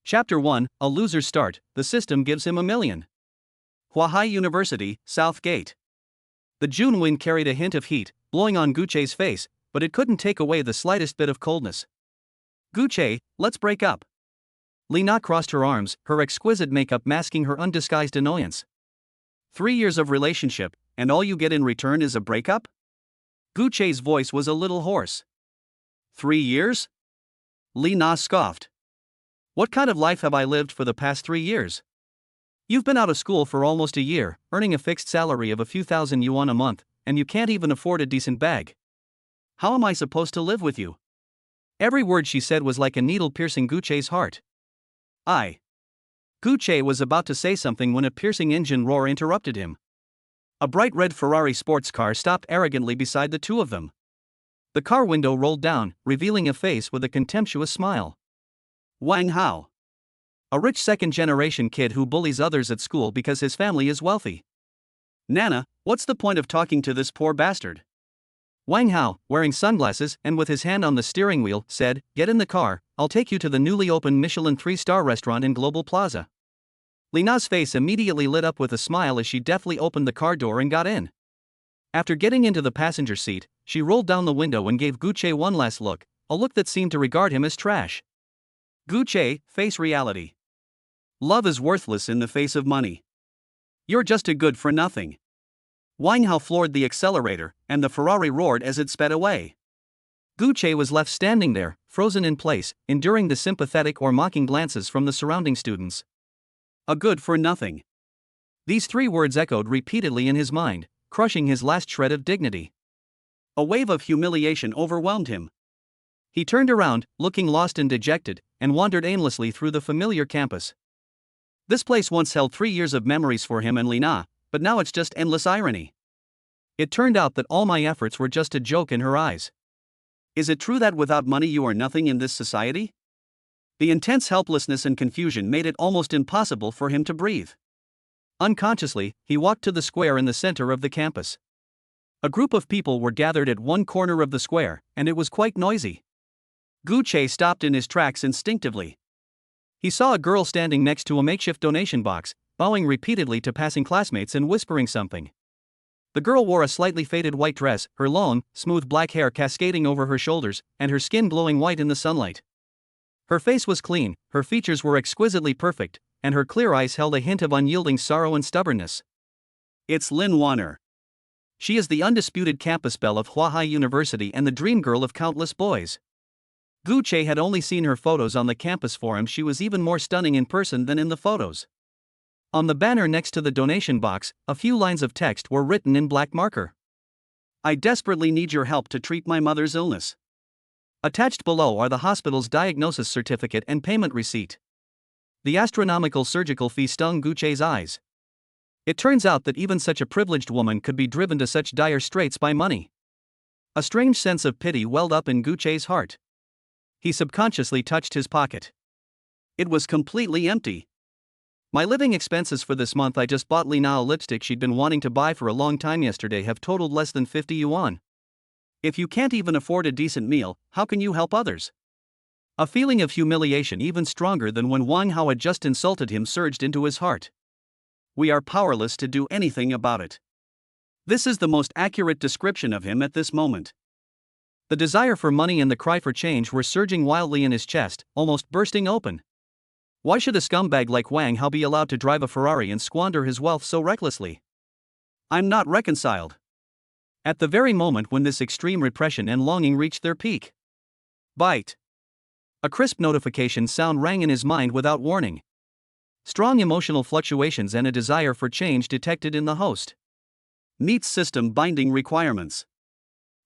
Chapter 1, A Loser's Start, the system gives him $1 million. Huahai University, South Gate. The June wind carried a hint of heat, blowing on Guche's face, but it couldn't take away the slightest bit of coldness. Guche, let's break up. Lina crossed her arms, her exquisite makeup masking her undisguised annoyance. 3 years of relationship, and all you get in return is a breakup? Guche's voice was a little hoarse. 3 years? Lina scoffed. What kind of life have I lived for the past 3 years? You've been out of school for almost a year, earning a fixed salary of a few thousand yuan a month, and you can't even afford a decent bag. How am I supposed to live with you? Every word she said was like a needle piercing Guche's heart. Guche was about to say something when a piercing engine roar interrupted him. A bright red Ferrari sports car stopped arrogantly beside the two of them. The car window rolled down, revealing a face with a contemptuous smile. Wang Hao. A rich second-generation kid who bullies others at school because his family is wealthy. Nana, what's the point of talking to this poor bastard? Wang Hao, wearing sunglasses and with his hand on the steering wheel, said, "Get in the car, I'll take you to the newly opened Michelin 3-star restaurant in Global Plaza." Lina's face immediately lit up with a smile as she deftly opened the car door and got in. After getting into the passenger seat, she rolled down the window and gave Guche one last look, a look that seemed to regard him as trash. Guche, face reality. Love is worthless in the face of money. You're just a good for nothing. Wang Hao floored the accelerator, and the Ferrari roared as it sped away. Guche was left standing there, frozen in place, enduring the sympathetic or mocking glances from the surrounding students. A good for nothing. These 3 words echoed repeatedly in his mind, crushing his last shred of dignity. A wave of humiliation overwhelmed him. He turned around, looking lost and dejected, and wandered aimlessly through the familiar campus. This place once held 3 years of memories for him and Lina, but now it's just endless irony. It turned out that all my efforts were just a joke in her eyes. Is it true that without money you are nothing in this society? The intense helplessness and confusion made it almost impossible for him to breathe. Unconsciously, he walked to the square in the center of the campus. A group of people were gathered at one corner of the square, and it was quite noisy. Guche stopped in his tracks instinctively. He saw a girl standing next to a makeshift donation box, bowing repeatedly to passing classmates and whispering something. The girl wore a slightly faded white dress, her long, smooth black hair cascading over her shoulders, and her skin glowing white in the sunlight. Her face was clean, her features were exquisitely perfect, and her clear eyes held a hint of unyielding sorrow and stubbornness. It's Lin Warner. She is the undisputed campus belle of Huahai University and the dream girl of countless boys. Guche had only seen her photos on the campus forum. She was even more stunning in person than in the photos. On the banner next to the donation box, a few lines of text were written in black marker. I desperately need your help to treat my mother's illness. Attached below are the hospital's diagnosis certificate and payment receipt. The astronomical surgical fee stung Guche's eyes. It turns out that even such a privileged woman could be driven to such dire straits by money. A strange sense of pity welled up in Guche's heart. He subconsciously touched his pocket. It was completely empty. My living expenses for this month, I just bought Lina a lipstick she'd been wanting to buy for a long time yesterday, have totaled less than 50 yuan. If you can't even afford a decent meal, how can you help others? A feeling of humiliation even stronger than when Wang Hao had just insulted him surged into his heart. We are powerless to do anything about it. This is the most accurate description of him at this moment. The desire for money and the cry for change were surging wildly in his chest, almost bursting open. Why should a scumbag like Wang Hao be allowed to drive a Ferrari and squander his wealth so recklessly? I'm not reconciled. At the very moment when this extreme repression and longing reached their peak. Bite. A crisp notification sound rang in his mind without warning. Strong emotional fluctuations and a desire for change detected in the host. Meets system binding requirements.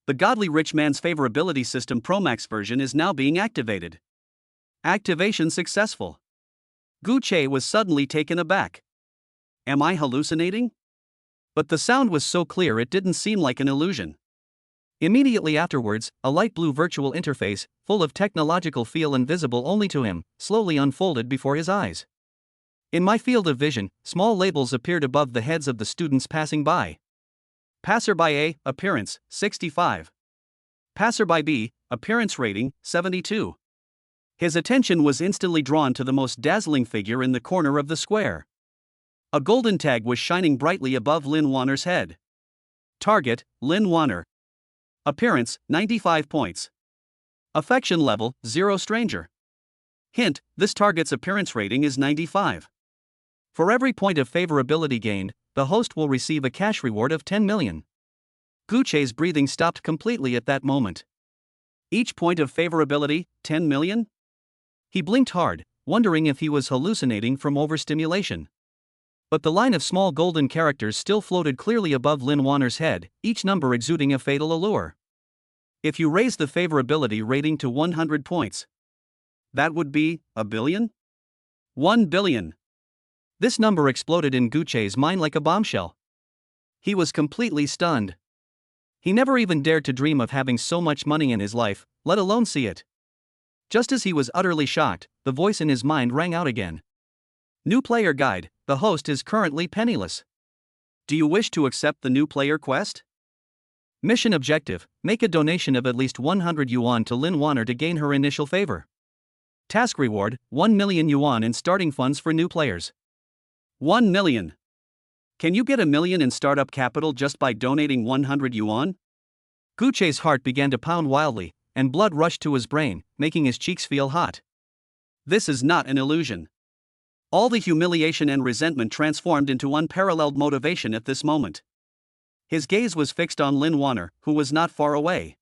The godly rich man's favorability system Pro Max version is now being activated. Activation successful. Guche was suddenly taken aback. Am I hallucinating? But the sound was so clear it didn't seem like an illusion. Immediately afterwards, a light blue virtual interface, full of technological feel and visible only to him, slowly unfolded before his eyes. In my field of vision, small labels appeared above the heads of the students passing by. Passerby A, appearance, 65. Passerby B, appearance rating, 72. His attention was instantly drawn to the most dazzling figure in the corner of the square. A golden tag was shining brightly above Lin Wanner's head. Target, Lin Wanner. Appearance, 95 points. Affection level, 0 stranger. Hint, this target's appearance rating is 95. For every point of favorability gained, the host will receive a cash reward of 10 million. Guche's breathing stopped completely at that moment. Each point of favorability, 10 million? He blinked hard, wondering if he was hallucinating from overstimulation. But the line of small golden characters still floated clearly above Lin Wanner's head, each number exuding a fatal allure. If you raise the favorability rating to 100 points, that would be, a billion? 1 billion. This number exploded in Guche's mind like a bombshell. He was completely stunned. He never even dared to dream of having so much money in his life, let alone see it. Just as he was utterly shocked, the voice in his mind rang out again. New player guide, the host is currently penniless. Do you wish to accept the new player quest? Mission objective, make a donation of at least 100 yuan to Lin Wanner to gain her initial favor. Task reward, 1 million yuan in starting funds for new players. 1 million. Can you get a million in startup capital just by donating 100 yuan? Guche's heart began to pound wildly, and blood rushed to his brain, making his cheeks feel hot. This is not an illusion. All the humiliation and resentment transformed into unparalleled motivation at this moment. His gaze was fixed on Lin Wanner, who was not far away.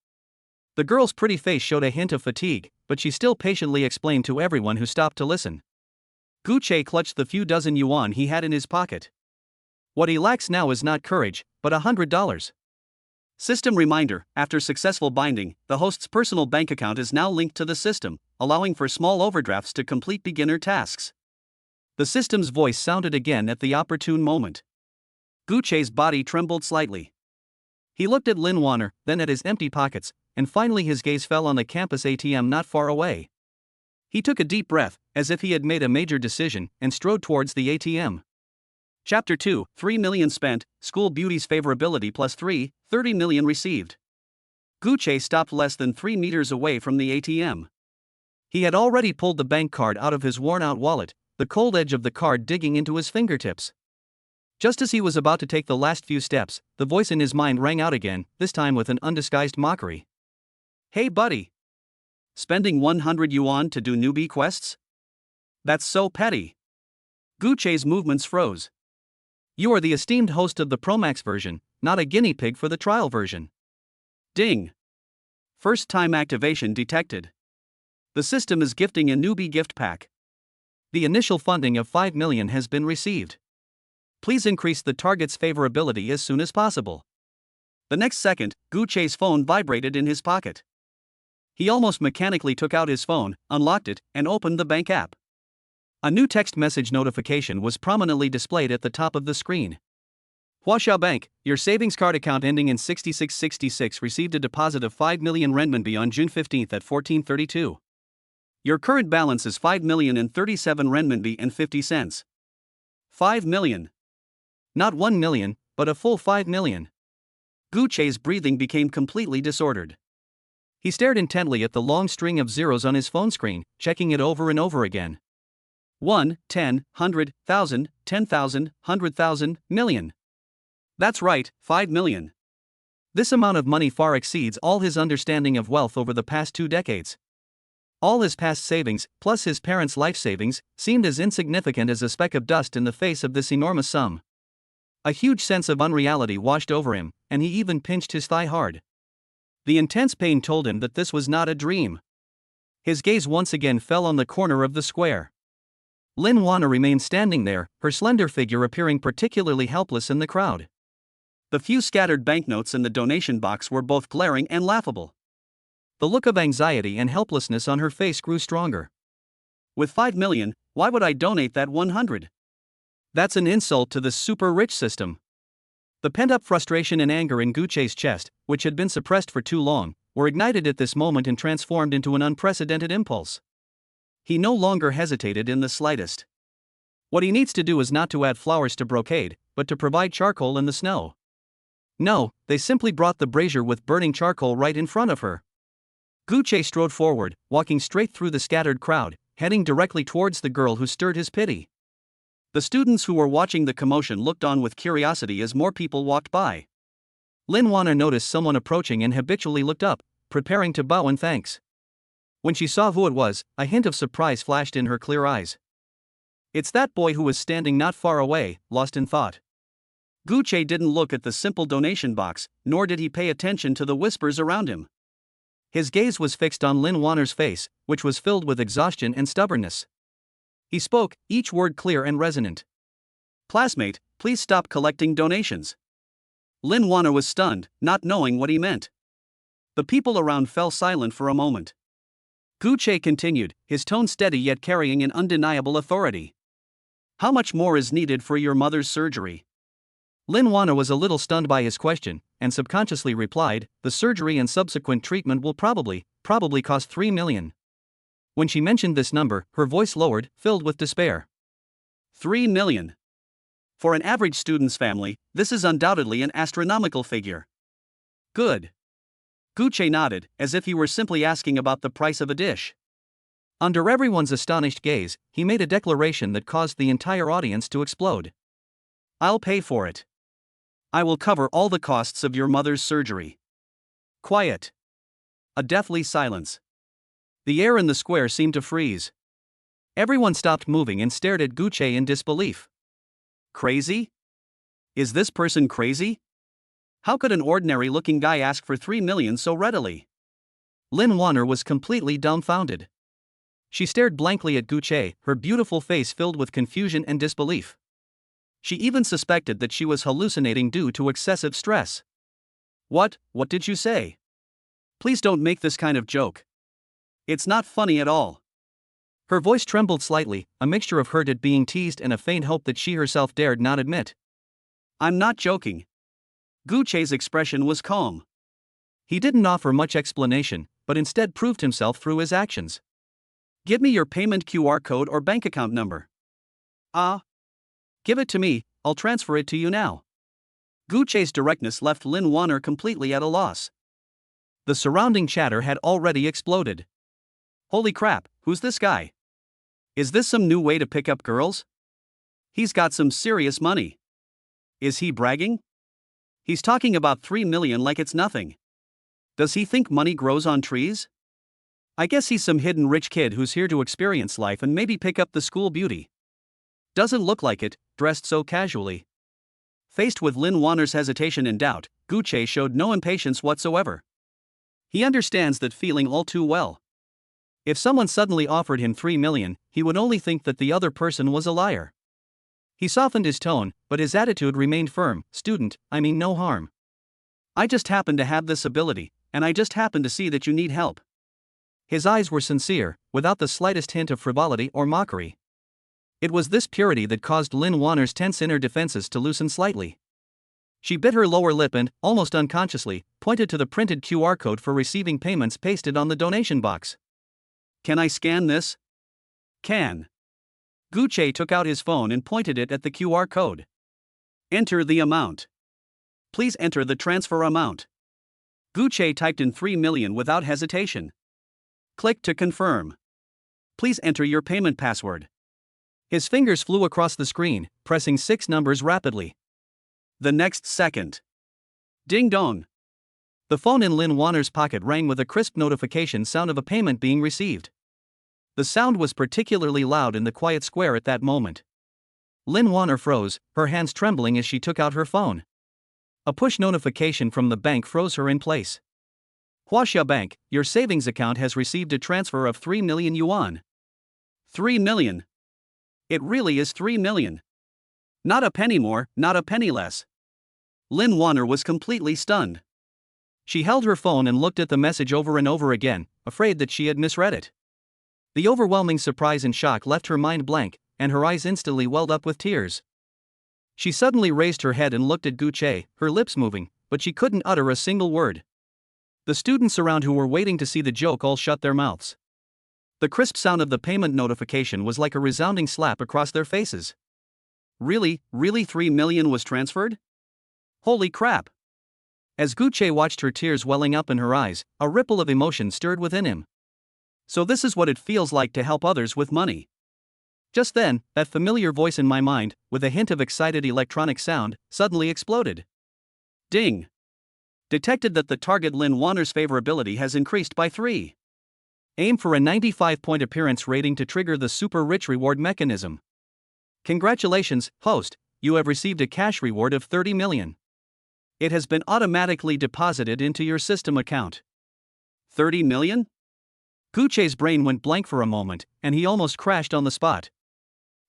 The girl's pretty face showed a hint of fatigue, but she still patiently explained to everyone who stopped to listen. Guche clutched the few dozen yuan he had in his pocket. What he lacks now is not courage, but $100. System reminder, after successful binding, the host's personal bank account is now linked to the system, allowing for small overdrafts to complete beginner tasks. The system's voice sounded again at the opportune moment. Guche's body trembled slightly. He looked at Lin Wanner, then at his empty pockets, and finally his gaze fell on the campus ATM not far away. He took a deep breath, as if he had made a major decision, and strode towards the ATM. Chapter 2, 3 million spent, School Beauty's favorability plus 3, 30 million received. Guche stopped less than 3 meters away from the ATM. He had already pulled the bank card out of his worn-out wallet, the cold edge of the card digging into his fingertips. Just as he was about to take the last few steps, the voice in his mind rang out again, this time with an undisguised mockery. Hey buddy! Spending 100 yuan to do newbie quests? That's so petty. Guche's movements froze. You are the esteemed host of the Promax version, not a guinea pig for the trial version. Ding! First time activation detected. The system is gifting a newbie gift pack. The initial funding of 5 million has been received. Please increase the target's favorability as soon as possible. The next second, Guche's phone vibrated in his pocket. He almost mechanically took out his phone, unlocked it, and opened the bank app. A new text message notification was prominently displayed at the top of the screen. Huaxiao Bank, your savings card account ending in 6666 received a deposit of 5 million renminbi on June 15 at 14:32. Your current balance is 5,037 renminbi and 50 cents. 5 million. Not 1 million, but a full 5 million. Guche's breathing became completely disordered. He stared intently at the long string of zeros on his phone screen, checking it over and over again. 1, 10, 100, 1,000, 10,000, 100,000, million. That's right, 5 million. This amount of money far exceeds all his understanding of wealth over the past 2 decades. All his past savings, plus his parents' life savings, seemed as insignificant as a speck of dust in the face of this enormous sum. A huge sense of unreality washed over him, and he even pinched his thigh hard. The intense pain told him that this was not a dream. His gaze once again fell on the corner of the square. Lin Wanner remained standing there, her slender figure appearing particularly helpless in the crowd. The few scattered banknotes in the donation box were both glaring and laughable. The look of anxiety and helplessness on her face grew stronger. With 5 million, why would I donate that 100? That's an insult to the super-rich system. The pent-up frustration and anger in Guche's chest, which had been suppressed for too long, were ignited at this moment and transformed into an unprecedented impulse. He no longer hesitated in the slightest. What he needs to do is not to add flowers to brocade, but to provide charcoal in the snow. No, they simply brought the brazier with burning charcoal right in front of her. Guche strode forward, walking straight through the scattered crowd, heading directly towards the girl who stirred his pity. The students who were watching the commotion looked on with curiosity as more people walked by. Lin Wana noticed someone approaching and habitually looked up, preparing to bow in thanks. When she saw who it was, a hint of surprise flashed in her clear eyes. It's that boy who was standing not far away, lost in thought. Guche didn't look at the simple donation box, nor did he pay attention to the whispers around him. His gaze was fixed on Lin Wanner's face, which was filled with exhaustion and stubbornness. He spoke, each word clear and resonant. "Classmate, please stop collecting donations." Lin Wanner was stunned, not knowing what he meant. The people around fell silent for a moment. Guche continued, his tone steady yet carrying an undeniable authority. "How much more is needed for your mother's surgery?" Lin Wana was a little stunned by his question, and subconsciously replied, "The surgery and subsequent treatment will probably cost 3 million. When she mentioned this number, her voice lowered, filled with despair. 3 million. For an average student's family, this is undoubtedly an astronomical figure. Good. Guche nodded, as if he were simply asking about the price of a dish. Under everyone's astonished gaze, he made a declaration that caused the entire audience to explode. "I'll pay for it. I will cover all the costs of your mother's surgery." Quiet. A deathly silence. The air in the square seemed to freeze. Everyone stopped moving and stared at Guche in disbelief. Crazy? Is this person crazy? How could an ordinary-looking guy ask for 3 million so readily? Lin Wanner was completely dumbfounded. She stared blankly at Guche, her beautiful face filled with confusion and disbelief. She even suspected that she was hallucinating due to excessive stress. What did you say? Please don't make this kind of joke. It's not funny at all." Her voice trembled slightly, a mixture of hurt at being teased and a faint hope that she herself dared not admit. "I'm not joking." Guche's expression was calm. He didn't offer much explanation, but instead proved himself through his actions. "Give me your payment QR code or bank account number." "Ah. Give it to me, I'll transfer it to you now." Guche's directness left Lin Wanner completely at a loss. The surrounding chatter had already exploded. "Holy crap, who's this guy? Is this some new way to pick up girls? He's got some serious money. Is he bragging? He's talking about 3 million like it's nothing. Does he think money grows on trees? I guess he's some hidden rich kid who's here to experience life and maybe pick up the school beauty. Doesn't look like it, dressed so casually." Faced with Lin Wanner's hesitation and doubt, Guche showed no impatience whatsoever. He understands that feeling all too well. If someone suddenly offered him 3 million, he would only think that the other person was a liar. He softened his tone, but his attitude remained firm. "Student, I mean no harm. I just happen to have this ability, and I just happen to see that you need help." His eyes were sincere, without the slightest hint of frivolity or mockery. It was this purity that caused Lin Wanner's tense inner defenses to loosen slightly. She bit her lower lip and, almost unconsciously, pointed to the printed QR code for receiving payments pasted on the donation box. "Can I scan this?" "Can." Guche took out his phone and pointed it at the QR code. "Enter the amount. Please enter the transfer amount." Guche typed in 3 million without hesitation. "Click to confirm. Please enter your payment password." His fingers flew across the screen, pressing 6 numbers rapidly. The next second. Ding dong. The phone in Lin Wanner's pocket rang with a crisp notification sound of a payment being received. The sound was particularly loud in the quiet square at that moment. Lin Wanner froze, her hands trembling as she took out her phone. A push notification from the bank froze her in place. "Huaxia Bank, your savings account has received a transfer of 3 million yuan." 3 million. It really is 3 million. Not a penny more, not a penny less. Lin Wanner was completely stunned. She held her phone and looked at the message over and over again, afraid that she had misread it. The overwhelming surprise and shock left her mind blank, and her eyes instantly welled up with tears. She suddenly raised her head and looked at Guche, her lips moving, but she couldn't utter a single word. The students around who were waiting to see the joke all shut their mouths. The crisp sound of the payment notification was like a resounding slap across their faces. Really 3 million was transferred? Holy crap! As Gucci watched her tears welling up in her eyes, a ripple of emotion stirred within him. So this is what it feels like to help others with money. Just then, that familiar voice in my mind, with a hint of excited electronic sound, suddenly exploded. Ding! Detected that the target Lin Wanner's favorability has increased by 3. Aim for a 95-point appearance rating to trigger the super rich reward mechanism. Congratulations, host, you have received a cash reward of 30 million. It has been automatically deposited into your system account. 30 million? Gucci's brain went blank for a moment, and he almost crashed on the spot.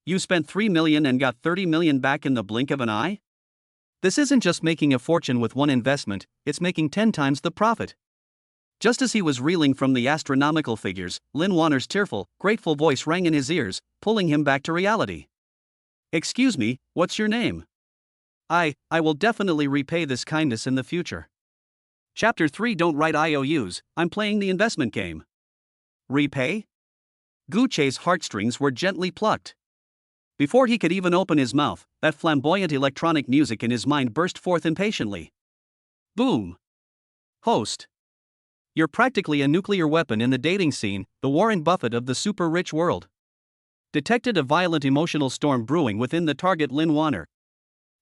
You spent 3 million and got 30 million back in the blink of an eye? This isn't just making a fortune with one investment, it's making 10 times the profit. Just as he was reeling from the astronomical figures, Lin Wanner's tearful, grateful voice rang in his ears, pulling him back to reality. Excuse me, what's your name? I will definitely repay this kindness in the future. Chapter 3 Don't write IOUs, I'm playing the investment game. Repay? Gucci's heartstrings were gently plucked. Before he could even open his mouth, that flamboyant electronic music in his mind burst forth impatiently. Boom! Host. You're practically a nuclear weapon in the dating scene, the Warren Buffett of the super rich world. Detected a violent emotional storm brewing within the target Lin Wanner.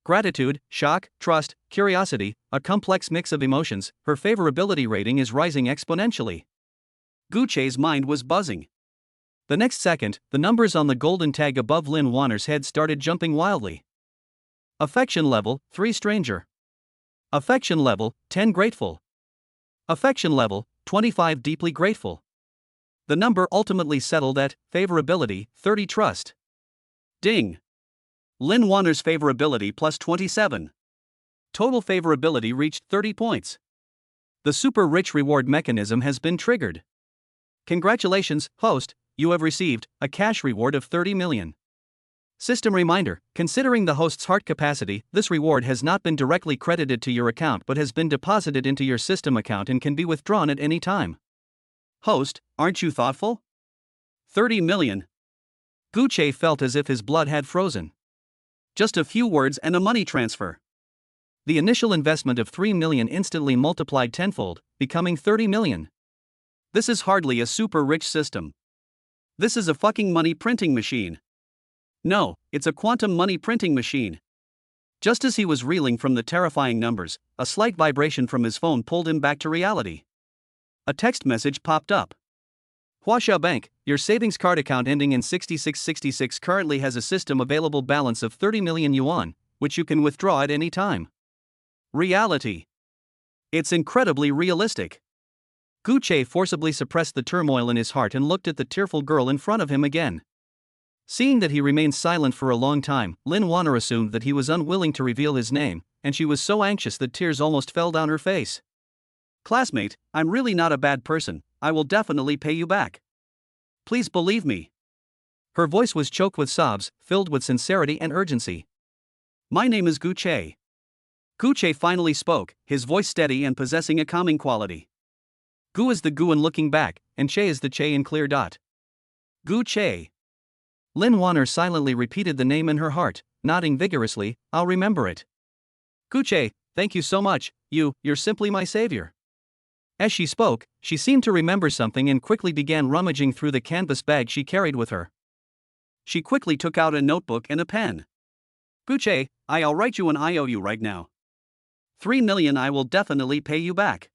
Gratitude, shock, trust, curiosity, a complex mix of emotions, her favorability rating is rising exponentially. Gucci's mind was buzzing. The next second, the numbers on the golden tag above Lin Wanner's head started jumping wildly. Affection level, 3 stranger. Affection level, 10 grateful. Affection level, 25 deeply grateful. The number ultimately settled at favorability, 30 trust. Ding! Lin Wanner's favorability plus 27. Total favorability reached 30 points. The super rich reward mechanism has been triggered. Congratulations, host, you have received a cash reward of 30 million. System reminder, considering the host's heart capacity, this reward has not been directly credited to your account but has been deposited into your system account and can be withdrawn at any time. Host, aren't you thoughtful? 30 million. Gucci felt as if his blood had frozen. Just a few words and a money transfer. The initial investment of 3 million instantly multiplied tenfold, becoming 30 million. This is hardly a super rich system. This is a fucking money printing machine. No, it's a quantum money printing machine. Just as he was reeling from the terrifying numbers, a slight vibration from his phone pulled him back to reality. A text message popped up. Huaxia Bank, your savings card account ending in 6666 currently has a system available balance of 30 million yuan, which you can withdraw at any time. Reality. It's incredibly realistic. Gucci forcibly suppressed the turmoil in his heart and looked at the tearful girl in front of him again. Seeing that he remained silent for a long time, Lin Wanner assumed that he was unwilling to reveal his name, and she was so anxious that tears almost fell down her face. Classmate, I'm really not a bad person, I will definitely pay you back. Please believe me. Her voice was choked with sobs, filled with sincerity and urgency. My name is Gucci. Gucci finally spoke, his voice steady and possessing a calming quality. Gu is the Gu in looking back, and Che is the Che in clear dot. Gucci. Lin Wanner silently repeated the name in her heart, nodding vigorously, I'll remember it. Gucci, thank you so much, you're simply my savior. As she spoke, she seemed to remember something and quickly began rummaging through the canvas bag she carried with her. She quickly took out a notebook and a pen. Gucci, I'll write you an IOU right now. 3 million I will definitely pay you back.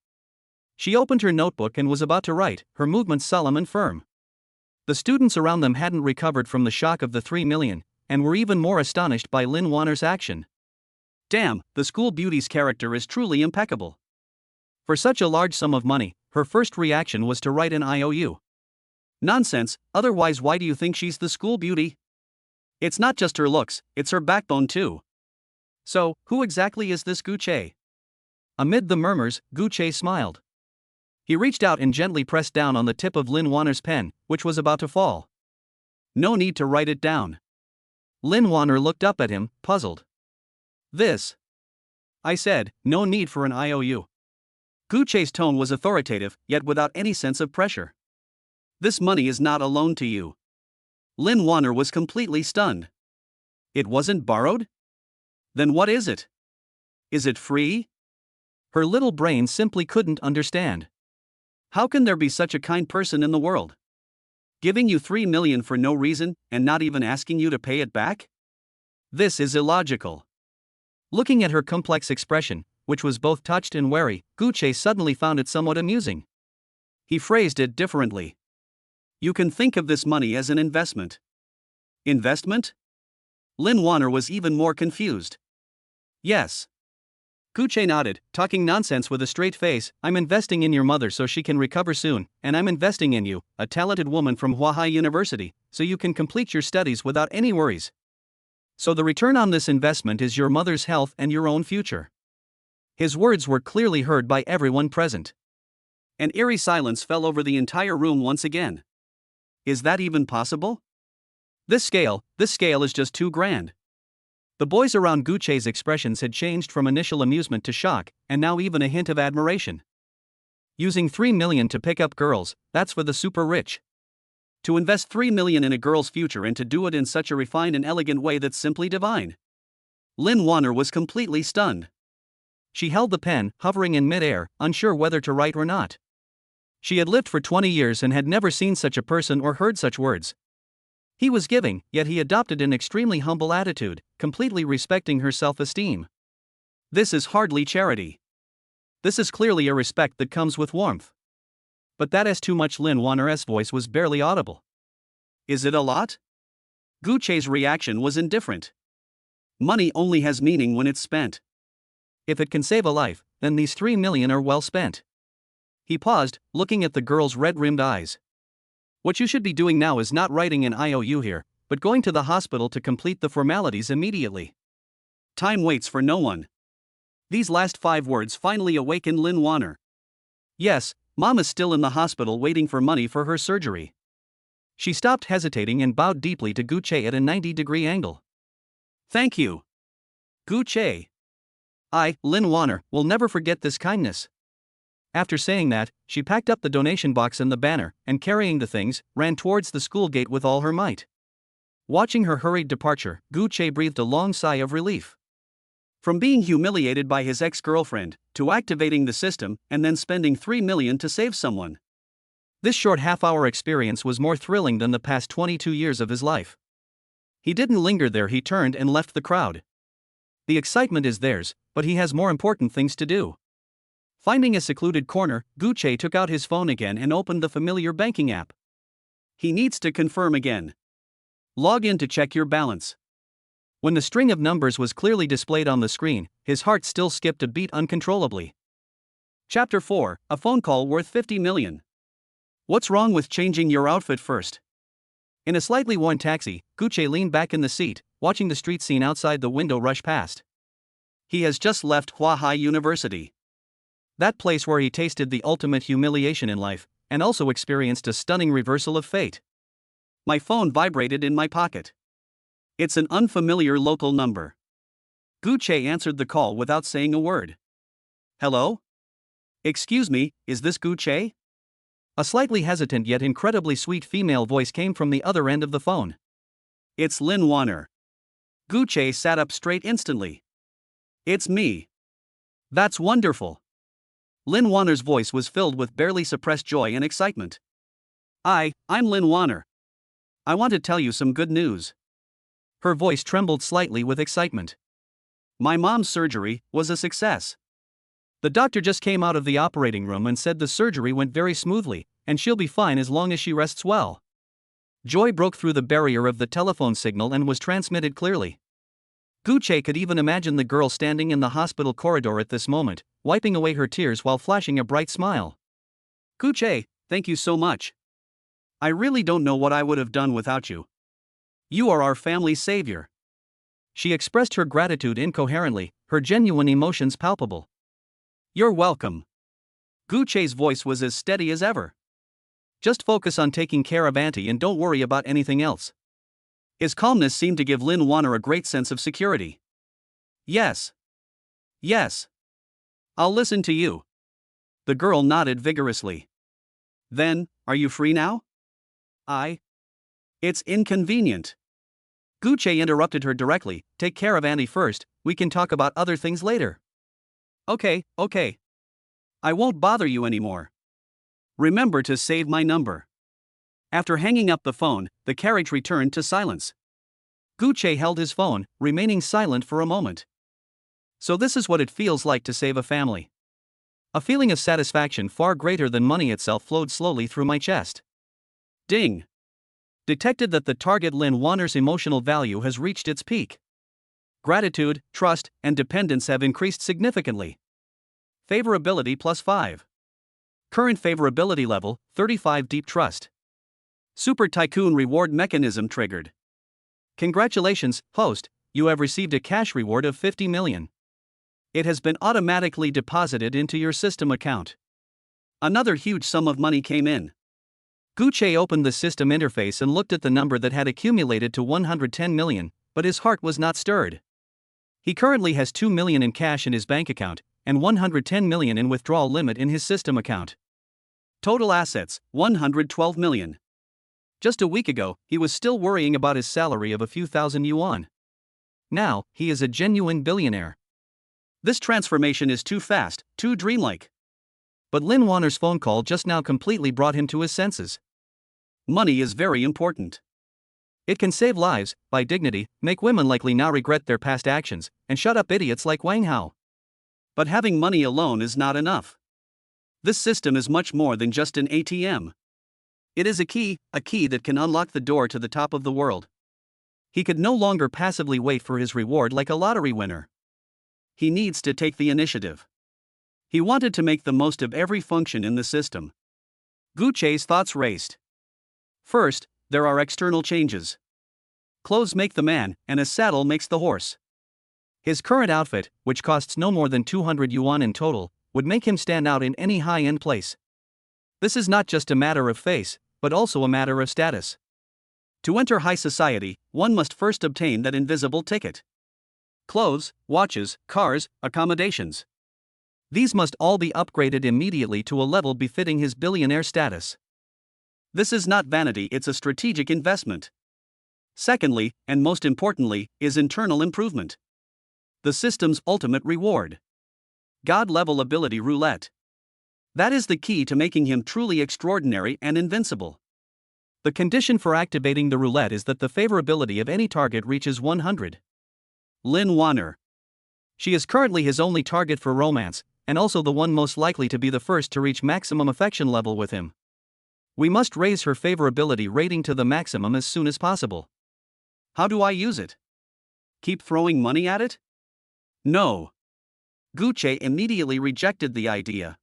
She opened her notebook and was about to write, her movements solemn and firm. The students around them hadn't recovered from the shock of the 3 million, and were even more astonished by Lin Wanner's action. Damn, the school beauty's character is truly impeccable. For such a large sum of money, her first reaction was to write an IOU. Nonsense, otherwise why do you think she's the school beauty? It's not just her looks, it's her backbone too. So, who exactly is this Gucci? Amid the murmurs, Gucci smiled. He reached out and gently pressed down on the tip of Lin Wanner's pen, which was about to fall. No need to write it down. Lin Wanner looked up at him, puzzled. This. I said, no need for an IOU. Gucci's tone was authoritative, yet without any sense of pressure. This money is not a loan to you. Lin Wanner was completely stunned. It wasn't borrowed? Then what is it? Is it free? Her little brain simply couldn't understand. How can there be such a kind person in the world? Giving you 3 million for no reason, and not even asking you to pay it back? This is illogical. Looking at her complex expression, which was both touched and wary, Gucci suddenly found it somewhat amusing. He phrased it differently. You can think of this money as an investment. Investment? Lin Warner was even more confused. Yes. Gucci nodded, talking nonsense with a straight face. I'm investing in your mother so she can recover soon, and I'm investing in you, a talented woman from Huahai University, so you can complete your studies without any worries. So the return on this investment is your mother's health and your own future. His words were clearly heard by everyone present. An eerie silence fell over the entire room once again. Is that even possible? This scale is just too grand. The boys around Gucci's expressions had changed from initial amusement to shock, and now even a hint of admiration. Using 3 million to pick up girls, that's for the super rich. To invest 3 million in a girl's future and to do it in such a refined and elegant way that's simply divine. Lin Warner was completely stunned. She held the pen, hovering in mid-air, unsure whether to write or not. She had lived for 20 years and had never seen such a person or heard such words. He was giving, yet he adopted an extremely humble attitude, completely respecting her self-esteem. This is hardly charity. This is clearly a respect that comes with warmth. But that is too much. Lin Warner's voice was barely audible. Is it a lot? Gucci's reaction was indifferent. Money only has meaning when it's spent. If it can save a life, then these 3 million are well spent. He paused, looking at the girl's red-rimmed eyes. What you should be doing now is not writing an IOU here, but going to the hospital to complete the formalities immediately. Time waits for no one. These last 5 words finally awakened Lin Warner. Yes, Mom is still in the hospital waiting for money for her surgery. She stopped hesitating and bowed deeply to Gucci at a 90-degree angle. Thank you. Gucci. I, Lin Warner, will never forget this kindness. After saying that, she packed up the donation box and the banner, and carrying the things, ran towards the school gate with all her might. Watching her hurried departure, Gucci breathed a long sigh of relief. From being humiliated by his ex-girlfriend, to activating the system, and then spending 3 million to save someone. This short half-hour experience was more thrilling than the past 22 years of his life. He didn't linger there. He turned and left the crowd. The excitement is theirs, but he has more important things to do. Finding a secluded corner, Gucci took out his phone again and opened the familiar banking app. He needs to confirm again. Log in to check your balance. When the string of numbers was clearly displayed on the screen, his heart still skipped a beat uncontrollably. Chapter 4, a phone call worth 50 million. What's wrong with changing your outfit first? In a slightly worn taxi, Gucci leaned back in the seat, watching the street scene outside the window rush past. He has just left Huahai University. That place where he tasted the ultimate humiliation in life, and also experienced a stunning reversal of fate. My phone vibrated in my pocket. It's an unfamiliar local number. Gucci answered the call without saying a word. Hello? Excuse me, is this Gucci? A slightly hesitant yet incredibly sweet female voice came from the other end of the phone. It's Lin Warner. Gucci sat up straight instantly. It's me. That's wonderful. Lin Warner's voice was filled with barely suppressed joy and excitement. I'm Lin Warner. I want to tell you some good news. Her voice trembled slightly with excitement. My mom's surgery was a success. The doctor just came out of the operating room and said the surgery went very smoothly, and she'll be fine as long as she rests well. Joy broke through the barrier of the telephone signal and was transmitted clearly. Gucci could even imagine the girl standing in the hospital corridor at this moment, wiping away her tears while flashing a bright smile. Gucci, thank you so much. I really don't know what I would have done without you. You are our family's savior. She expressed her gratitude incoherently, her genuine emotions palpable. You're welcome. Gucci's voice was as steady as ever. Just focus on taking care of Auntie and don't worry about anything else. His calmness seemed to give Lin Warner a great sense of security. Yes. Yes. I'll listen to you. The girl nodded vigorously. Then, are you free now? It's inconvenient. Gucci interrupted her directly. Take care of Auntie first, we can talk about other things later. Okay. I won't bother you anymore. Remember to save my number. After hanging up the phone, the carriage returned to silence. Gucci held his phone, remaining silent for a moment. So this is what it feels like to save a family. A feeling of satisfaction far greater than money itself flowed slowly through my chest. Ding! Detected that the target Lin Wanner's emotional value has reached its peak. Gratitude, trust, and dependence have increased significantly. Favorability +5. Current favorability level, 35. Deep trust. Super Tycoon reward mechanism triggered. Congratulations, host, you have received a cash reward of 50 million. It has been automatically deposited into your system account. Another huge sum of money came in. Gucci opened the system interface and looked at the number that had accumulated to 110 million, but his heart was not stirred. He currently has 2 million in cash in his bank account, and 110 million in withdrawal limit in his system account. Total assets, 112 million. Just a week ago, he was still worrying about his salary of a few thousand yuan. Now, he is a genuine billionaire. This transformation is too fast, too dreamlike. But Lin Wanner's phone call just now completely brought him to his senses. Money is very important. It can save lives, buy dignity, make women likely now regret their past actions, and shut up idiots like Wang Hao. But having money alone is not enough. This system is much more than just an ATM. It is a key that can unlock the door to the top of the world. He could no longer passively wait for his reward like a lottery winner. He needs to take the initiative. He wanted to make the most of every function in the system. Gucci's thoughts raced. First, there are external changes. Clothes make the man, and a saddle makes the horse. His current outfit, which costs no more than 200 yuan in total, would make him stand out in any high-end place. This is not just a matter of face, but also a matter of status. To enter high society, one must first obtain that invisible ticket. Clothes, watches, cars, accommodations. These must all be upgraded immediately to a level befitting his billionaire status. This is not vanity, it's a strategic investment. Secondly, and most importantly, is internal improvement. The system's ultimate reward. God-level ability roulette. That is the key to making him truly extraordinary and invincible. The condition for activating the roulette is that the favorability of any target reaches 100. Lin Wanner. She is currently his only target for romance, and also the one most likely to be the first to reach maximum affection level with him. We must raise her favorability rating to the maximum as soon as possible. How do I use it? Keep throwing money at it? No. Gucci immediately rejected the idea.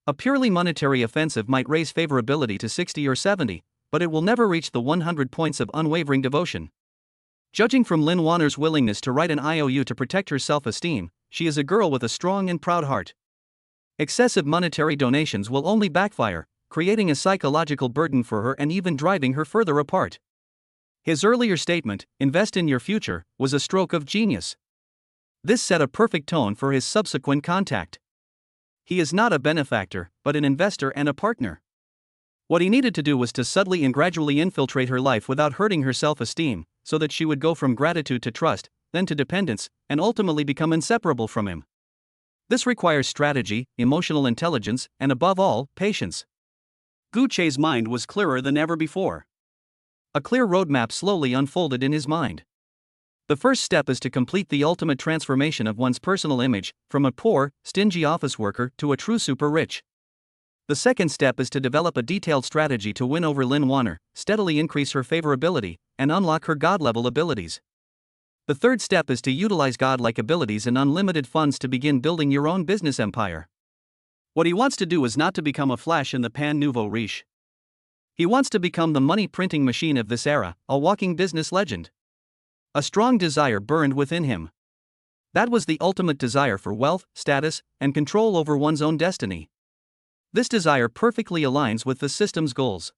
A purely monetary offensive might raise favorability to 60 or 70, but it will never reach the 100 points of unwavering devotion. Judging from Lin Wanner's willingness to write an IOU to protect her self-esteem, she is a girl with a strong and proud heart. Excessive monetary donations will only backfire, creating a psychological burden for her and even driving her further apart. His earlier statement, "Invest in your future," was a stroke of genius. This set a perfect tone for his subsequent contact. He is not a benefactor, but an investor and a partner. What he needed to do was to subtly and gradually infiltrate her life without hurting her self-esteem, so that she would go from gratitude to trust, then to dependence, and ultimately become inseparable from him. This requires strategy, emotional intelligence, and above all, patience. Gucci's mind was clearer than ever before. A clear roadmap slowly unfolded in his mind. The first step is to complete the ultimate transformation of one's personal image, from a poor, stingy office worker to a true super rich. The second step is to develop a detailed strategy to win over Lin Wanner, steadily increase her favorability, and unlock her god-level abilities. The third step is to utilize god-like abilities and unlimited funds to begin building your own business empire. What he wants to do is not to become a flash in the pan nouveau riche. He wants to become the money-printing machine of this era, a walking business legend. A strong desire burned within him. That was the ultimate desire for wealth, status, and control over one's own destiny. This desire perfectly aligns with the system's goals.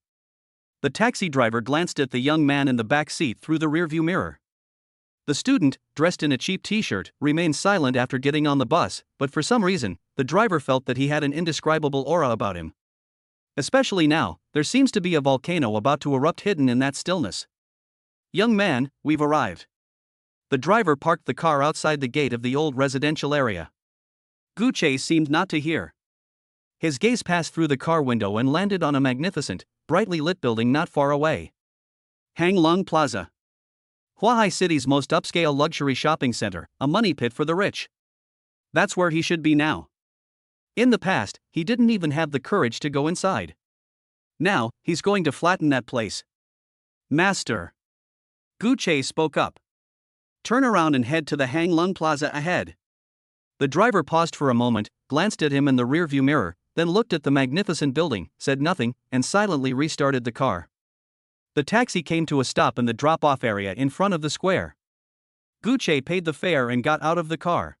The taxi driver glanced at the young man in the back seat through the rearview mirror. The student, dressed in a cheap t-shirt, remained silent after getting on the bus, but for some reason, the driver felt that he had an indescribable aura about him. Especially now, there seems to be a volcano about to erupt hidden in that stillness. "Young man, we've arrived." The driver parked the car outside the gate of the old residential area. Gucci seemed not to hear. His gaze passed through the car window and landed on a magnificent, brightly lit building not far away. Hanglung Plaza. Huahai City's most upscale luxury shopping center, a money pit for the rich. That's where he should be now. In the past, he didn't even have the courage to go inside. Now, he's going to flatten that place. Master. Gu Che spoke up. Turn around and head to the Hanglung Plaza ahead. The driver paused for a moment, glanced at him in the rearview mirror, then looked at the magnificent building, said nothing, and silently restarted the car. The taxi came to a stop in the drop-off area in front of the square. Gu Che paid the fare and got out of the car.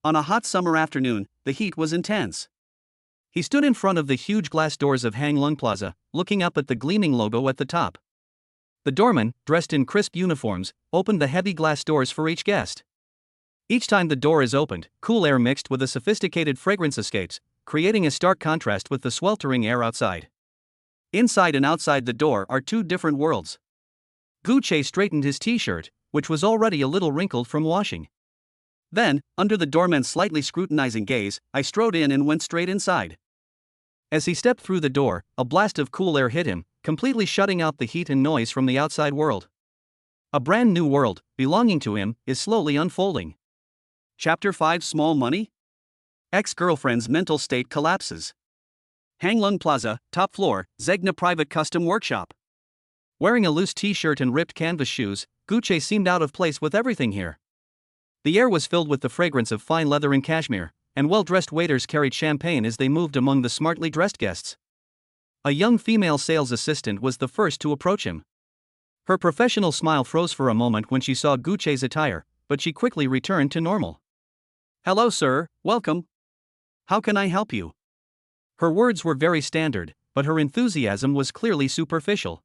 On a hot summer afternoon, the heat was intense. He stood in front of the huge glass doors of Hanglung Plaza, looking up at the gleaming logo at the top. The doorman, dressed in crisp uniforms, opened the heavy glass doors for each guest. Each time the door is opened, cool air mixed with a sophisticated fragrance escapes, creating a stark contrast with the sweltering air outside. Inside and outside the door are two different worlds. Gu Che straightened his t-shirt, which was already a little wrinkled from washing. Then, under the doorman's slightly scrutinizing gaze, I strode in and went straight inside. As he stepped through the door, a blast of cool air hit him, completely shutting out the heat and noise from the outside world. A brand new world, belonging to him, is slowly unfolding. Chapter 5: Small Money? Ex-girlfriend's mental state collapses. Hanglung Plaza, top floor, Zegna Private Custom Workshop. Wearing a loose t-shirt and ripped canvas shoes, Gu Che seemed out of place with everything here. The air was filled with the fragrance of fine leather and cashmere, and well-dressed waiters carried champagne as they moved among the smartly dressed guests. A young female sales assistant was the first to approach him. Her professional smile froze for a moment when she saw Gu Che's attire, but she quickly returned to normal. Hello sir, welcome. How can I help you? Her words were very standard, but her enthusiasm was clearly superficial.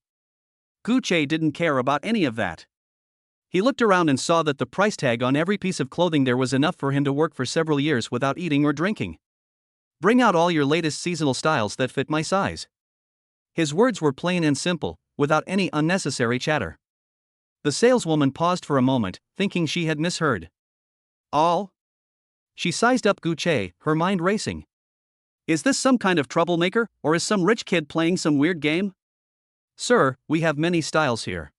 Gu Che didn't care about any of that. He looked around and saw that the price tag on every piece of clothing there was enough for him to work for several years without eating or drinking. Bring out all your latest seasonal styles that fit my size. His words were plain and simple, without any unnecessary chatter. The saleswoman paused for a moment, thinking she had misheard. All? She sized up Gu Che, her mind racing. Is this some kind of troublemaker, or is some rich kid playing some weird game? Sir, we have many styles here.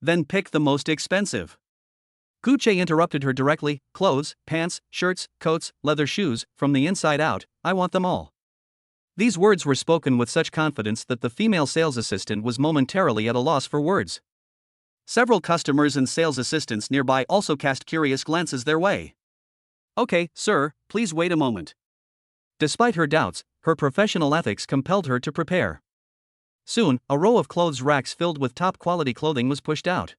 Then pick the most expensive. Gu Che interrupted her directly. Clothes, pants, shirts, coats, leather shoes, from the inside out, I want them all. These words were spoken with such confidence that the female sales assistant was momentarily at a loss for words. Several customers and sales assistants nearby also cast curious glances their way. Okay, sir, please wait a moment. Despite her doubts, her professional ethics compelled her to prepare. Soon, a row of clothes racks filled with top-quality clothing was pushed out.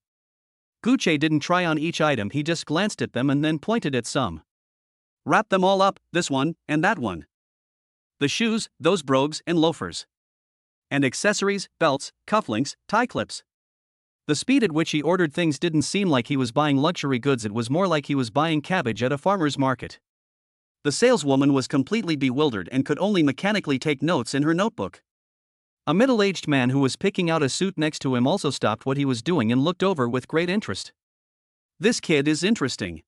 Gu Che didn't try on each item, he just glanced at them and then pointed at some. Wrap them all up, this one, and that one. The shoes, those brogues and loafers. And accessories, belts, cufflinks, tie clips. The speed at which he ordered things didn't seem like he was buying luxury goods, it was more like he was buying cabbage at a farmer's market. The saleswoman was completely bewildered and could only mechanically take notes in her notebook. A middle-aged man who was picking out a suit next to him also stopped what he was doing and looked over with great interest. This kid is interesting.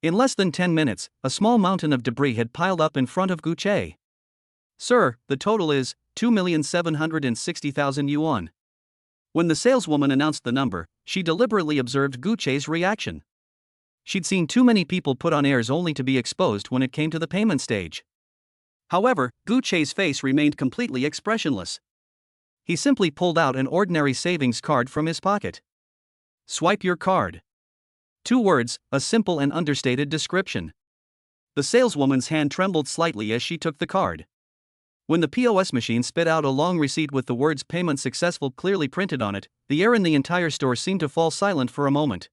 In less than 10 minutes, a small mountain of debris had piled up in front of Gu Che. Sir, the total is 2,760,000 yuan. When the saleswoman announced the number, she deliberately observed Gu Che's reaction. She'd seen too many people put on airs only to be exposed when it came to the payment stage. However, Gu Che's face remained completely expressionless. He simply pulled out an ordinary savings card from his pocket. Swipe your card. 2 words, a simple and understated description. The saleswoman's hand trembled slightly as she took the card. When the POS machine spit out a long receipt with the words "payment successful" clearly printed on it, the air in the entire store seemed to fall silent for a moment.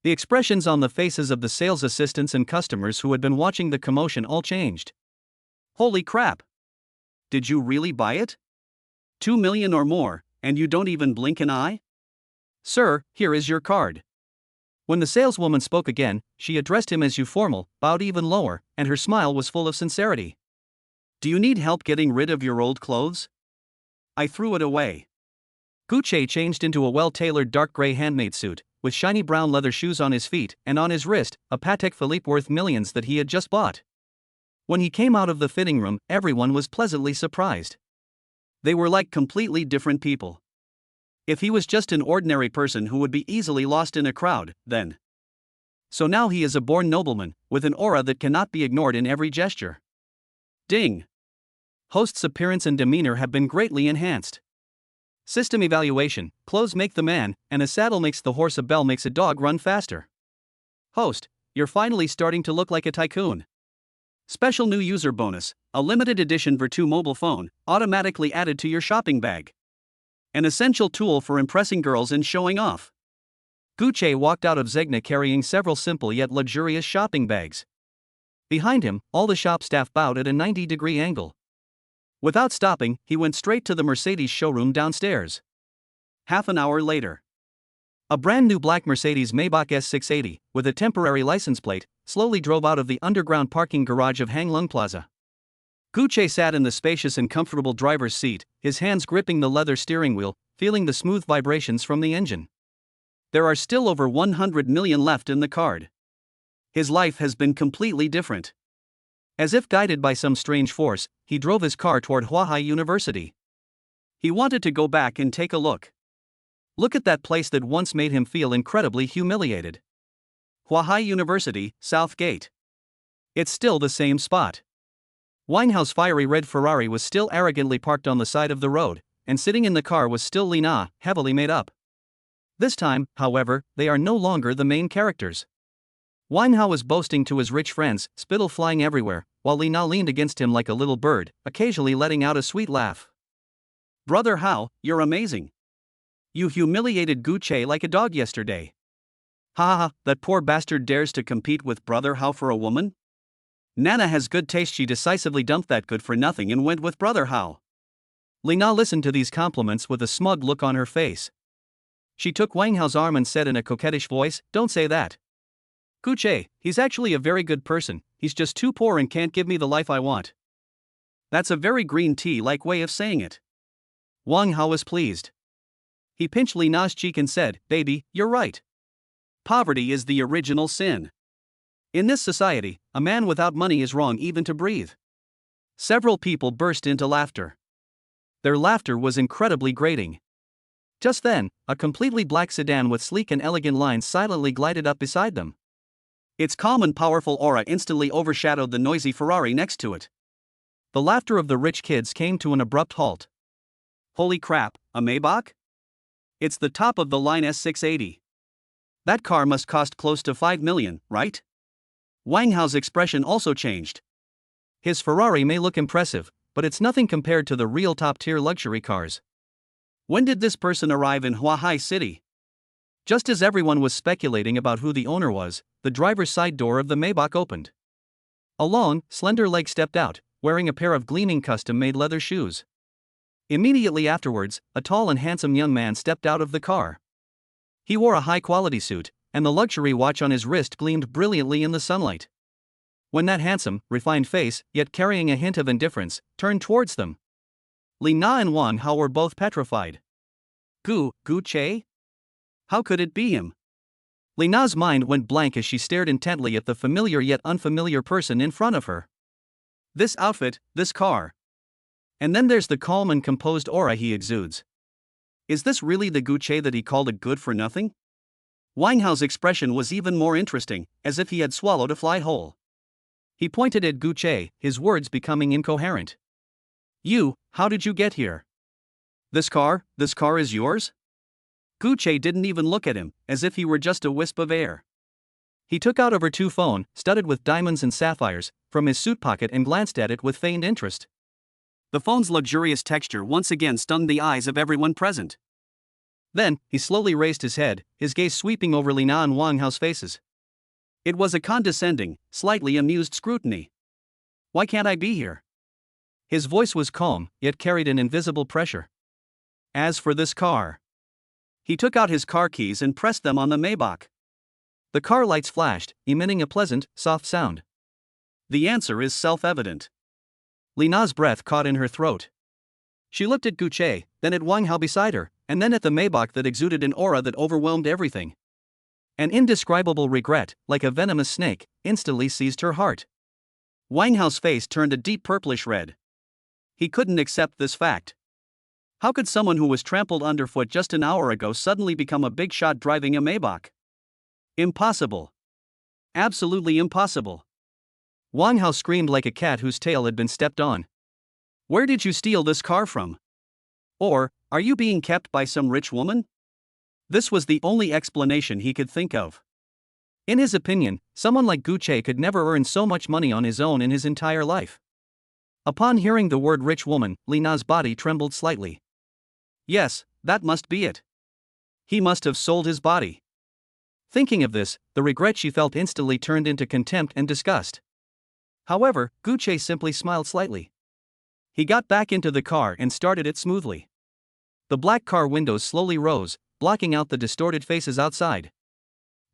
The expressions on the faces of the sales assistants and customers who had been watching the commotion all changed. Holy crap! Did you really buy it? 2 million or more, and you don't even blink an eye? Sir, here is your card. When the saleswoman spoke again, she addressed him as you formal, bowed even lower, and her smile was full of sincerity. Do you need help getting rid of your old clothes? I threw it away. Gu Che changed into a well-tailored dark gray handmade suit, with shiny brown leather shoes on his feet, and on his wrist, a Patek Philippe worth millions that he had just bought. When he came out of the fitting room, everyone was pleasantly surprised. They were like completely different people. If he was just an ordinary person who would be easily lost in a crowd, then. So now he is a born nobleman, with an aura that cannot be ignored in every gesture. Ding! Host's appearance and demeanor have been greatly enhanced. System evaluation: clothes make the man, and a saddle makes the horse, a bell makes a dog run faster. Host, you're finally starting to look like a tycoon. Special new user bonus: a limited edition Virtu mobile phone, automatically added to your shopping bag. An essential tool for impressing girls and showing off. Gucci walked out of Zegna carrying several simple yet luxurious shopping bags. Behind him, all the shop staff bowed at a 90-degree angle. Without stopping, he went straight to the Mercedes showroom downstairs. Half an hour later, a brand new black Mercedes Maybach S680, with a temporary license plate, slowly drove out of the underground parking garage of Hang Lung Plaza. Gucci sat in the spacious and comfortable driver's seat, his hands gripping the leather steering wheel, feeling the smooth vibrations from the engine. There are still over 100 million left in the card. His life has been completely different. As if guided by some strange force, he drove his car toward Huahai University. He wanted to go back and take a look. Look at that place that once made him feel incredibly humiliated. Huahai University, South Gate. It's still the same spot. Winehouse's fiery red Ferrari was still arrogantly parked on the side of the road, and sitting in the car was still Lina, heavily made up. This time, however, they are no longer the main characters. Winehouse was boasting to his rich friends, spittle flying everywhere, while Lina leaned against him like a little bird, occasionally letting out a sweet laugh. Brother Hao, you're amazing. You humiliated Gucci like a dog yesterday. Ha ha ha, that poor bastard dares to compete with Brother Hao for a woman? Nana has good taste. She decisively dumped that good for nothing and went with Brother Hao. Lina listened to these compliments with a smug look on her face. She took Wang Hao's arm and said in a coquettish voice, "Don't say that. Gucci, he's actually a very good person, he's just too poor and can't give me the life I want." That's a very green tea-like way of saying it. Wang Hao was pleased. He pinched Lina's cheek and said, "Baby, you're right. Poverty is the original sin. In this society, a man without money is wrong even to breathe." Several people burst into laughter. Their laughter was incredibly grating. Just then, a completely black sedan with sleek and elegant lines silently glided up beside them. Its calm and powerful aura instantly overshadowed the noisy Ferrari next to it. The laughter of the rich kids came to an abrupt halt. Holy crap, a Maybach? It's the top of the line S680. That car must cost close to 5 million, right? Wang Hao's expression also changed. His Ferrari may look impressive, but it's nothing compared to the real top-tier luxury cars. When did this person arrive in Huahai City? Just as everyone was speculating about who the owner was, the driver's side door of the Maybach opened. A long, slender leg stepped out, wearing a pair of gleaming custom-made leather shoes. Immediately afterwards, a tall and handsome young man stepped out of the car. He wore a high-quality suit, and the luxury watch on his wrist gleamed brilliantly in the sunlight. When that handsome, refined face, yet carrying a hint of indifference, turned towards them, Lina and Wang Hao were both petrified. Gucci? How could it be him? Lina's mind went blank as she stared intently at the familiar yet unfamiliar person in front of her. This outfit, this car. And then there's the calm and composed aura he exudes. Is this really the Gucci that he called a good for nothing? Wang Hao's expression was even more interesting, as if he had swallowed a fly whole. He pointed at Gucci, his words becoming incoherent. How did you get here? This car is yours? Gucci didn't even look at him, as if he were just a wisp of air. He took out a Virtu phone, studded with diamonds and sapphires, from his suit pocket and glanced at it with feigned interest. The phone's luxurious texture once again stunned the eyes of everyone present. Then, he slowly raised his head, his gaze sweeping over Lina and Wang Hao's faces. It was a condescending, slightly amused scrutiny. Why can't I be here? His voice was calm, yet carried an invisible pressure. As for this car. He took out his car keys and pressed them on the Maybach. The car lights flashed, emitting a pleasant, soft sound. The answer is self-evident. Lina's breath caught in her throat. She looked at Gucci, then at Wang Hao beside her, and then at the Maybach that exuded an aura that overwhelmed everything. An indescribable regret, like a venomous snake, instantly seized her heart. Wang Hao's face turned a deep purplish red. He couldn't accept this fact. He couldn't accept this fact. How could someone who was trampled underfoot just an hour ago suddenly become a big shot driving a Maybach? Impossible. Absolutely impossible. Wang Hao screamed like a cat whose tail had been stepped on. Where did you steal this car from? Or, are you being kept by some rich woman? This was the only explanation he could think of. In his opinion, someone like Gu Che could never earn so much money on his own in his entire life. Upon hearing the word rich woman, Li Na's body trembled slightly. Yes, that must be it. He must have sold his body. Thinking of this, the regret she felt instantly turned into contempt and disgust. However, Gu Che simply smiled slightly. He got back into the car and started it smoothly. The black car windows slowly rose, blocking out the distorted faces outside.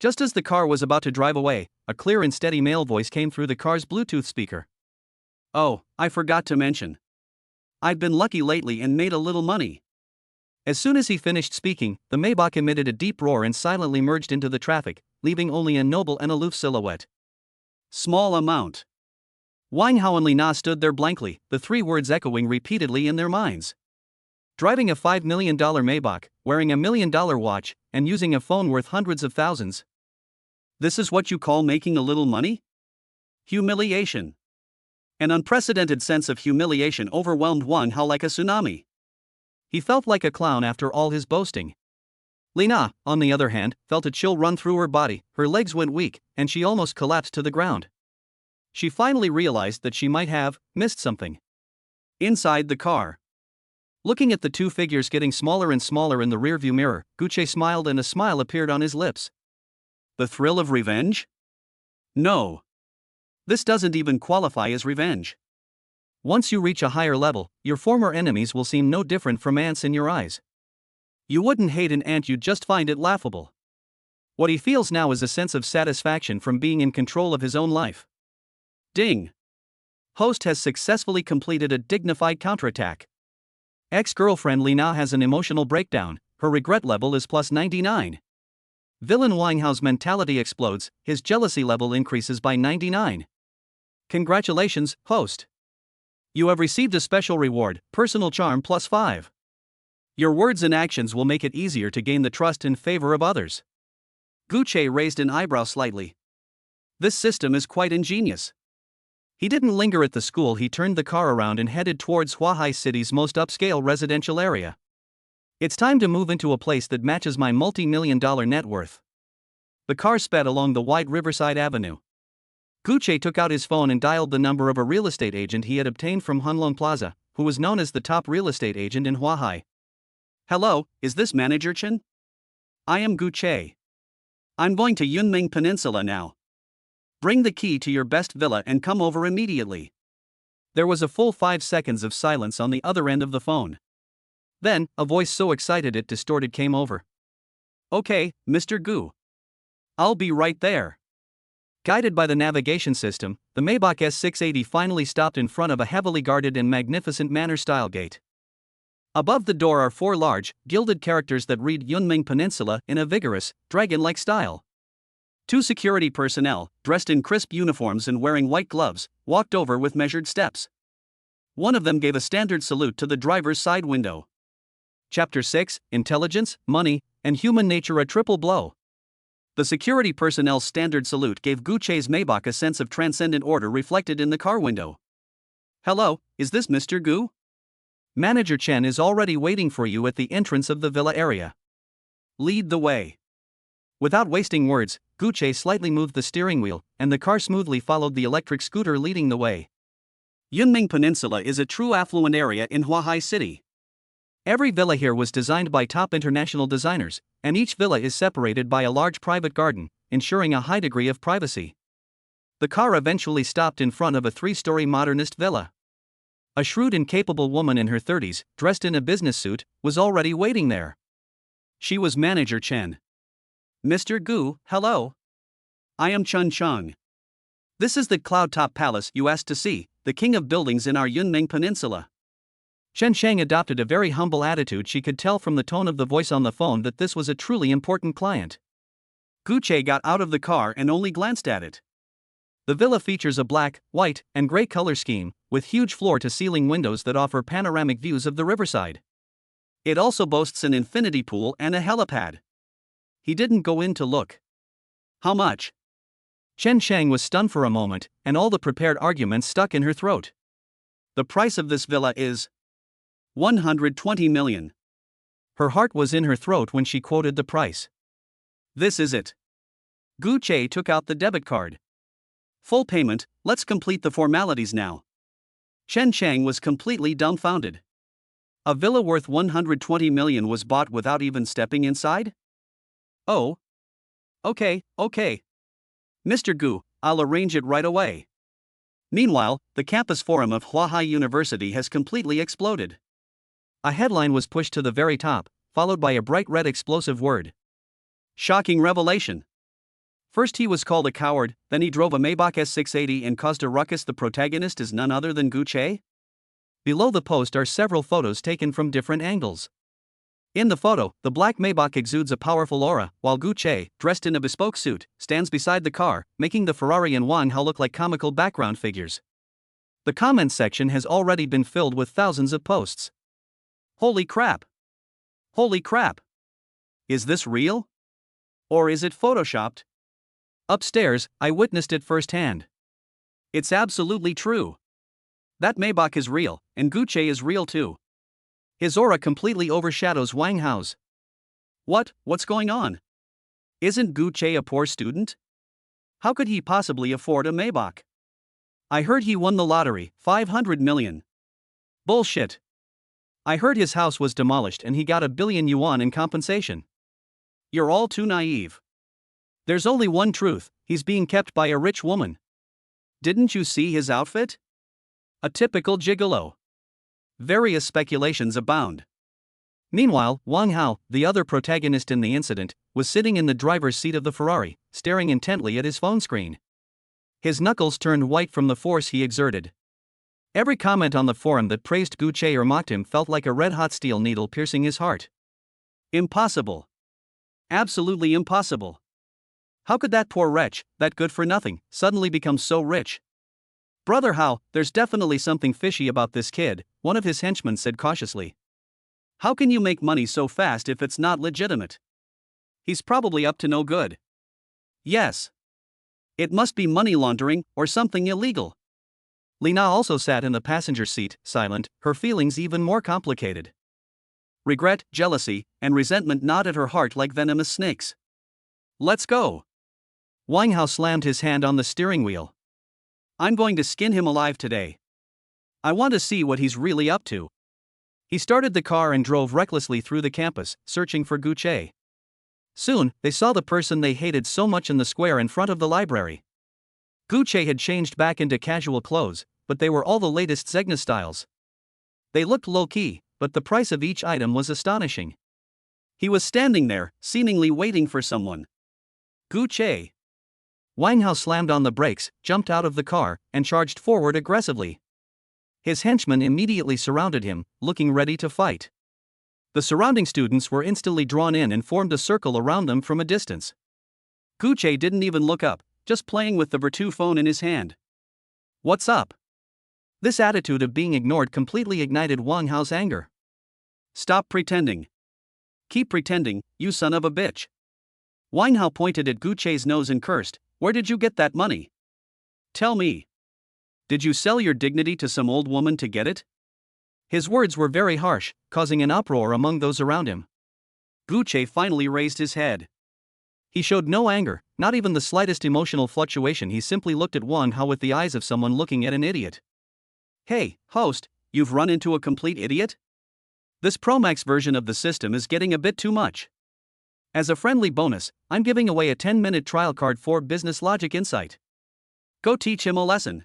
Just as the car was about to drive away, a clear and steady male voice came through the car's Bluetooth speaker. Oh, I forgot to mention. I've been lucky lately and made a little money. As soon as he finished speaking, the Maybach emitted a deep roar and silently merged into the traffic, leaving only a noble and aloof silhouette. Small amount. Wang Hao and Li Na stood there blankly, the three words echoing repeatedly in their minds. Driving a $5 million Maybach, wearing $1 million watch, and using a phone worth hundreds of thousands. This is what you call making a little money? Humiliation. An unprecedented sense of humiliation overwhelmed Wang Hao like a tsunami. He felt like a clown after all his boasting. Li Na, on the other hand, felt a chill run through her body, her legs went weak, and she almost collapsed to the ground. She finally realized that she might have missed something. Inside the car. Looking at the two figures getting smaller and smaller in the rearview mirror, Gu Che smiled and a smile appeared on his lips. The thrill of revenge? No. This doesn't even qualify as revenge. Once you reach a higher level, your former enemies will seem no different from ants in your eyes. You wouldn't hate an ant, you'd just find it laughable. What he feels now is a sense of satisfaction from being in control of his own life. Ding! Host has successfully completed a dignified counterattack. Ex-girlfriend Li Na has an emotional breakdown, her regret level is plus 99. Villain Wang Hao's mentality explodes, his jealousy level increases by 99. Congratulations, host. You have received a special reward, personal charm plus 5. Your words and actions will make it easier to gain the trust and favor of others. Gu Che raised an eyebrow slightly. This system is quite ingenious. He didn't linger at the school, he turned the car around and headed towards Huahai City's most upscale residential area. It's time to move into a place that matches my multi-million-dollar net worth. The car sped along the wide Riverside Avenue. Gu Che took out his phone and dialed the number of a real estate agent he had obtained from Hunlong Plaza, who was known as the top real estate agent in Huahai. Hello, is this Manager Chen? I am Gu Che. I'm going to Yunming Peninsula now. Bring the key to your best villa and come over immediately. There was a full 5 seconds of silence on the other end of the phone. Then, a voice so excited it distorted came over. Okay, Mr. Gu. I'll be right there. Guided by the navigation system, the Maybach S680 finally stopped in front of a heavily guarded and magnificent manor-style gate. Above the door are 4 large, gilded characters that read Yunming Peninsula in a vigorous, dragon-like style. 2 security personnel, dressed in crisp uniforms and wearing white gloves, walked over with measured steps. One of them gave a standard salute to the driver's side window. Chapter 6, Intelligence, Money, and Human Nature, a triple blow. The security personnel's standard salute gave Gu Che's Maybach a sense of transcendent order reflected in the car window. Hello, is this Mr. Gu? Manager Chen is already waiting for you at the entrance of the villa area. Lead the way. Without wasting words, Gu Che slightly moved the steering wheel, and the car smoothly followed the electric scooter leading the way. Yunming Peninsula is a true affluent area in Huahai City. Every villa here was designed by top international designers, and each villa is separated by a large private garden, ensuring a high degree of privacy. The car eventually stopped in front of a 3-story modernist villa. A shrewd and capable woman in her 30s, dressed in a business suit, was already waiting there. She was Manager Chen. Mr. Gu, hello. I am Chun Chung. This is the Cloud Top Palace you asked to see, the king of buildings in our Yunming Peninsula. Chen Sheng adopted a very humble attitude. She could tell from the tone of the voice on the phone that this was a truly important client. Gu Che got out of the car and only glanced at it. The villa features a black, white, and gray color scheme, with huge floor-to-ceiling windows that offer panoramic views of the riverside. It also boasts an infinity pool and a helipad. He didn't go in to look. How much? Chen Shang was stunned for a moment, and all the prepared arguments stuck in her throat. The price of this villa is 120 million. Her heart was in her throat when she quoted the price. This is it. Gu Che took out the debit card. Full payment, let's complete the formalities now. Chen Shang was completely dumbfounded. A villa worth 120 million was bought without even stepping inside? Oh. Okay. Mr. Gu, I'll arrange it right away. Meanwhile, the campus forum of Huahai University has completely exploded. A headline was pushed to the very top, followed by a bright red explosive word. Shocking revelation. First he was called a coward, then he drove a Maybach S680 and caused a ruckus. The protagonist is none other than Gu Che? Below the post are several photos taken from different angles. In the photo, the black Maybach exudes a powerful aura, while Gu Che, dressed in a bespoke suit, stands beside the car, making the Ferrari and Wang Hao look like comical background figures. The comments section has already been filled with thousands of posts. Holy crap! Holy crap! Is this real? Or is it photoshopped? Upstairs, I witnessed it firsthand. It's absolutely true. That Maybach is real, and Gu Che is real too. His aura completely overshadows Wang Hao's. What's going on? Isn't Gu Che a poor student? How could he possibly afford a Maybach? I heard he won the lottery, 500 million. Bullshit. I heard his house was demolished and he got 1 billion yuan in compensation. You're all too naive. There's only one truth, he's being kept by a rich woman. Didn't you see his outfit? A typical gigolo. Various speculations abound. Meanwhile, Wang Hao, the other protagonist in the incident, was sitting in the driver's seat of the Ferrari, staring intently at his phone screen. His knuckles turned white from the force he exerted. Every comment on the forum that praised Gu Che or mocked him felt like a red-hot steel needle piercing his heart. Impossible. Absolutely impossible. How could that poor wretch, that good-for-nothing, suddenly become so rich? Brother Hao, there's definitely something fishy about this kid, one of his henchmen said cautiously. How can you make money so fast if it's not legitimate? He's probably up to no good. Yes. It must be money laundering or something illegal. Lina also sat in the passenger seat, silent, her feelings even more complicated. Regret, jealousy, and resentment gnawed at her heart like venomous snakes. Let's go. Wang Hao slammed his hand on the steering wheel. I'm going to skin him alive today. I want to see what he's really up to. He started the car and drove recklessly through the campus, searching for Gu Che. Soon, they saw the person they hated so much in the square in front of the library. Gu Che had changed back into casual clothes, but they were all the latest Zegna styles. They looked low-key, but the price of each item was astonishing. He was standing there, seemingly waiting for someone. Gu Che. Wang Hao slammed on the brakes, jumped out of the car, and charged forward aggressively. His henchmen immediately surrounded him, looking ready to fight. The surrounding students were instantly drawn in and formed a circle around them from a distance. Gu Che didn't even look up, just playing with the Virtu phone in his hand. What's up? This attitude of being ignored completely ignited Wang Hao's anger. Stop pretending. Keep pretending, you son of a bitch. Wang Hao pointed at Gu Che's nose and cursed, where did you get that money? Tell me. Did you sell your dignity to some old woman to get it? His words were very harsh, causing an uproar among those around him. Gu Che finally raised his head. He showed no anger, not even the slightest emotional fluctuation. He simply looked at Wang Hao with the eyes of someone looking at an idiot. Hey, host, you've run into a complete idiot? This Pro Max version of the system is getting a bit too much. As a friendly bonus, I'm giving away a 10-minute trial card for Business Logic Insight. Go teach him a lesson.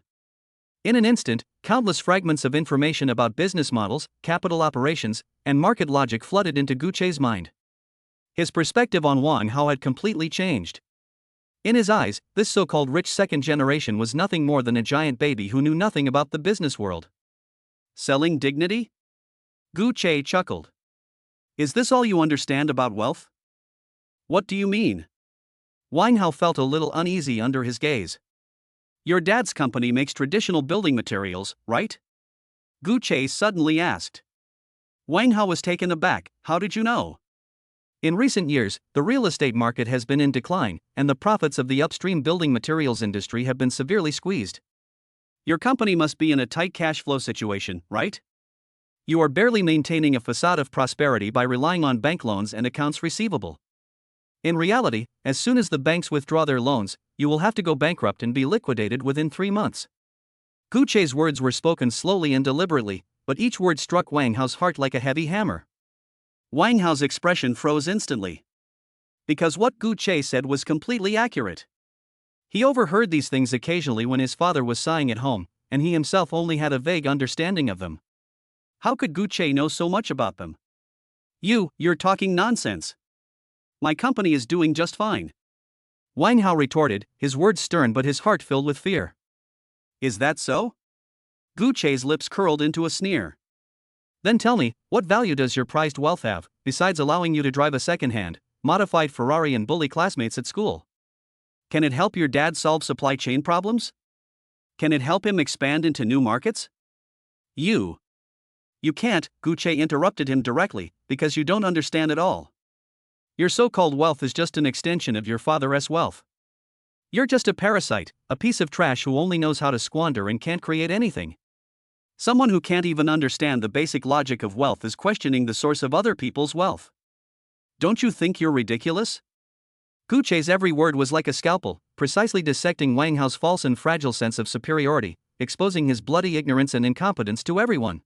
In an instant, countless fragments of information about business models, capital operations, and market logic flooded into Gu Che's mind. His perspective on Wang Hao had completely changed. In his eyes, this so-called rich second generation was nothing more than a giant baby who knew nothing about the business world. Selling dignity? Gu Che chuckled. Is this all you understand about wealth? What do you mean? Wang Hao felt a little uneasy under his gaze. Your dad's company makes traditional building materials, right? Gu Che suddenly asked. Wang Hao was taken aback. How did you know? In recent years, the real estate market has been in decline, and the profits of the upstream building materials industry have been severely squeezed. Your company must be in a tight cash flow situation, right? You are barely maintaining a facade of prosperity by relying on bank loans and accounts receivable. In reality, as soon as the banks withdraw their loans, you will have to go bankrupt and be liquidated within 3 months. Gu Che's words were spoken slowly and deliberately, but each word struck Wang Hao's heart like a heavy hammer. Wang Hao's expression froze instantly. Because what Gu Che said was completely accurate. He overheard these things occasionally when his father was sighing at home, and he himself only had a vague understanding of them. How could Gu Che know so much about them? You're talking nonsense. My company is doing just fine. Wang Hao retorted, his words stern but his heart filled with fear. Is that so? Gu Che's lips curled into a sneer. Then tell me, what value does your prized wealth have, besides allowing you to drive a second-hand, modified Ferrari and bully classmates at school? Can it help your dad solve supply chain problems? Can it help him expand into new markets? You can't, Gu Che interrupted him directly, because you don't understand at all. Your so-called wealth is just an extension of your father's wealth. You're just a parasite, a piece of trash who only knows how to squander and can't create anything. Someone who can't even understand the basic logic of wealth is questioning the source of other people's wealth. Don't you think you're ridiculous? Gu Che's every word was like a scalpel, precisely dissecting Wang Hao's false and fragile sense of superiority, exposing his bloody ignorance and incompetence to everyone.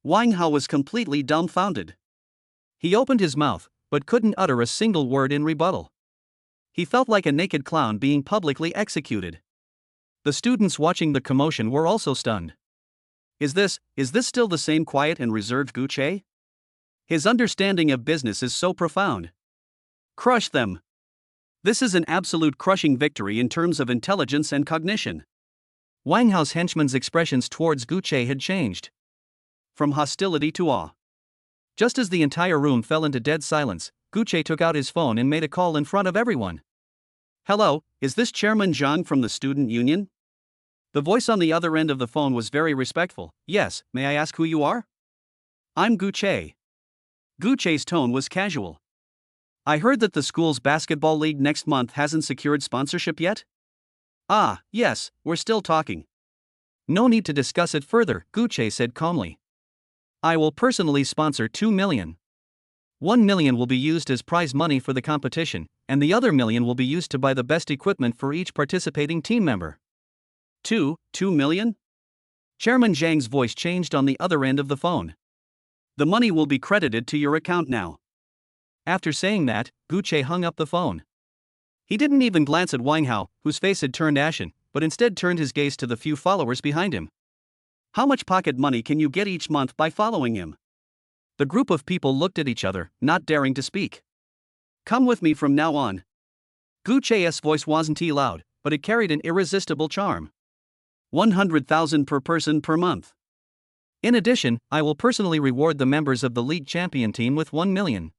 Wang Hao was completely dumbfounded. He opened his mouth, but couldn't utter a single word in rebuttal. He felt like a naked clown being publicly executed. The students watching the commotion were also stunned. Is this still the same quiet and reserved Gu Che? His understanding of business is so profound. Crush them. This is an absolute crushing victory in terms of intelligence and cognition. Wang Hao's henchman's expressions towards Gu Che had changed. From hostility to awe. Just as the entire room fell into dead silence, Gu Che took out his phone and made a call in front of everyone. Hello, is this Chairman Zhang from the student union? The voice on the other end of the phone was very respectful. Yes, may I ask who you are? I'm Gu Che. Gu Che's tone was casual. I heard that the school's basketball league next month hasn't secured sponsorship yet? Ah, yes, we're still talking. No need to discuss it further, Gu Che said calmly. I will personally sponsor 2 million. 1 million will be used as prize money for the competition, and the other million will be used to buy the best equipment for each participating team member. 2 million? Chairman Zhang's voice changed on the other end of the phone. The money will be credited to your account now. After saying that, Gu Che hung up the phone. He didn't even glance at Wang Hao, whose face had turned ashen, but instead turned his gaze to the few followers behind him. How much pocket money can you get each month by following him? The group of people looked at each other, not daring to speak. Come with me from now on. Gu Che's voice wasn't too loud, but it carried an irresistible charm. 100,000 per person per month. In addition, I will personally reward the members of the league champion team with 1 million.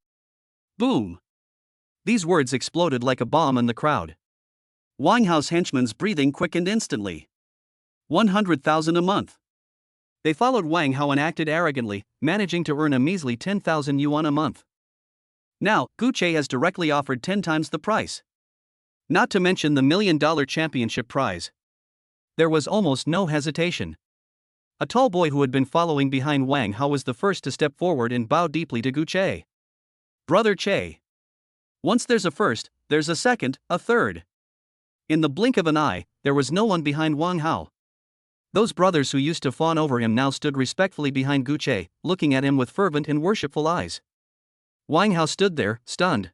Boom! These words exploded like a bomb in the crowd. Wang Hao's henchmen's breathing quickened instantly. 100,000 a month. They followed Wang Hao and acted arrogantly, managing to earn a measly 10,000 yuan a month. Now, Gu Che has directly offered 10 times the price. Not to mention the $1 million championship prize. There was almost no hesitation. A tall boy who had been following behind Wang Hao was the first to step forward and bow deeply to Gu Che. Brother Che. Once there's a first, there's a second, a third. In the blink of an eye, there was no one behind Wang Hao. Those brothers who used to fawn over him now stood respectfully behind Gu Che, looking at him with fervent and worshipful eyes. Wang Hao stood there, stunned.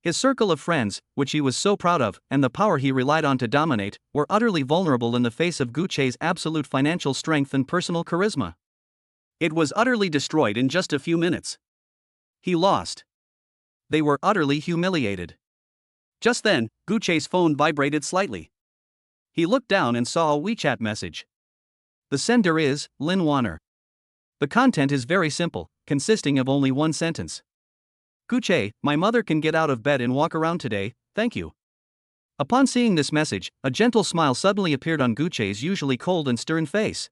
His circle of friends, which he was so proud of, and the power he relied on to dominate, were utterly vulnerable in the face of Gu Che's absolute financial strength and personal charisma. It was utterly destroyed in just a few minutes. He lost. They were utterly humiliated. Just then, Gu Che's phone vibrated slightly. He looked down and saw a WeChat message. The sender is Lin Wanner. The content is very simple, consisting of only one sentence. Gu Che, my mother can get out of bed and walk around today, thank you. Upon seeing this message, a gentle smile suddenly appeared on Guche's usually cold and stern face.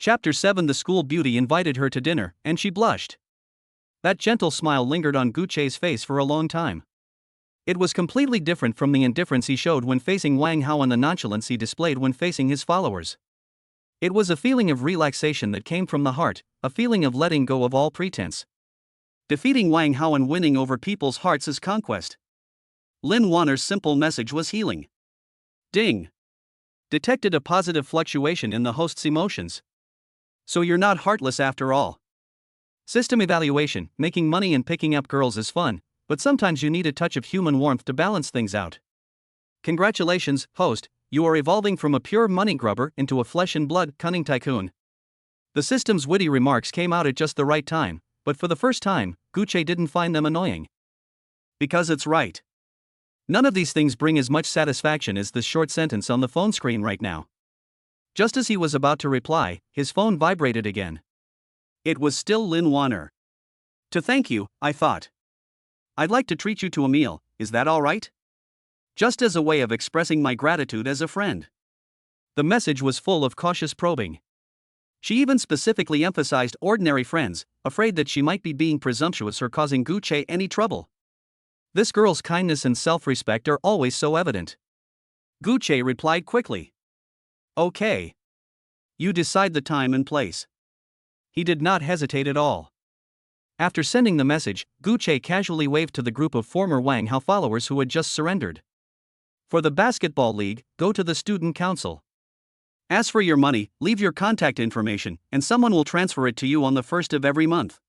Chapter 7. The school beauty invited her to dinner, and she blushed. That gentle smile lingered on Guche's face for a long time. It was completely different from the indifference he showed when facing Wang Hao and the nonchalance he displayed when facing his followers. It was a feeling of relaxation that came from the heart, a feeling of letting go of all pretense. Defeating Wang Hao and winning over people's hearts is conquest. Lin Wanner's simple message was healing. Ding! Detected a positive fluctuation in the host's emotions. So you're not heartless after all. System evaluation. Making money and picking up girls is fun, but sometimes you need a touch of human warmth to balance things out. Congratulations, host, you are evolving from a pure money grubber into a flesh and blood cunning tycoon. The system's witty remarks came out at just the right time, but for the first time, Guche didn't find them annoying. Because it's right. None of these things bring as much satisfaction as this short sentence on the phone screen right now. Just as he was about to reply, his phone vibrated again. It was still Lin Wanner. To thank you, I thought. I'd like to treat you to a meal, is that alright? Just as a way of expressing my gratitude as a friend. The message was full of cautious probing. She even specifically emphasized ordinary friends, afraid that she might be being presumptuous or causing Guche any trouble. This girl's kindness and self-respect are always so evident. Guche replied quickly. Okay. You decide the time and place. He did not hesitate at all. After sending the message, Guche casually waved to the group of former Wang Hao followers who had just surrendered. For the basketball league, go to the student council. As for your money, leave your contact information, and someone will transfer it to you on the 1st of every month.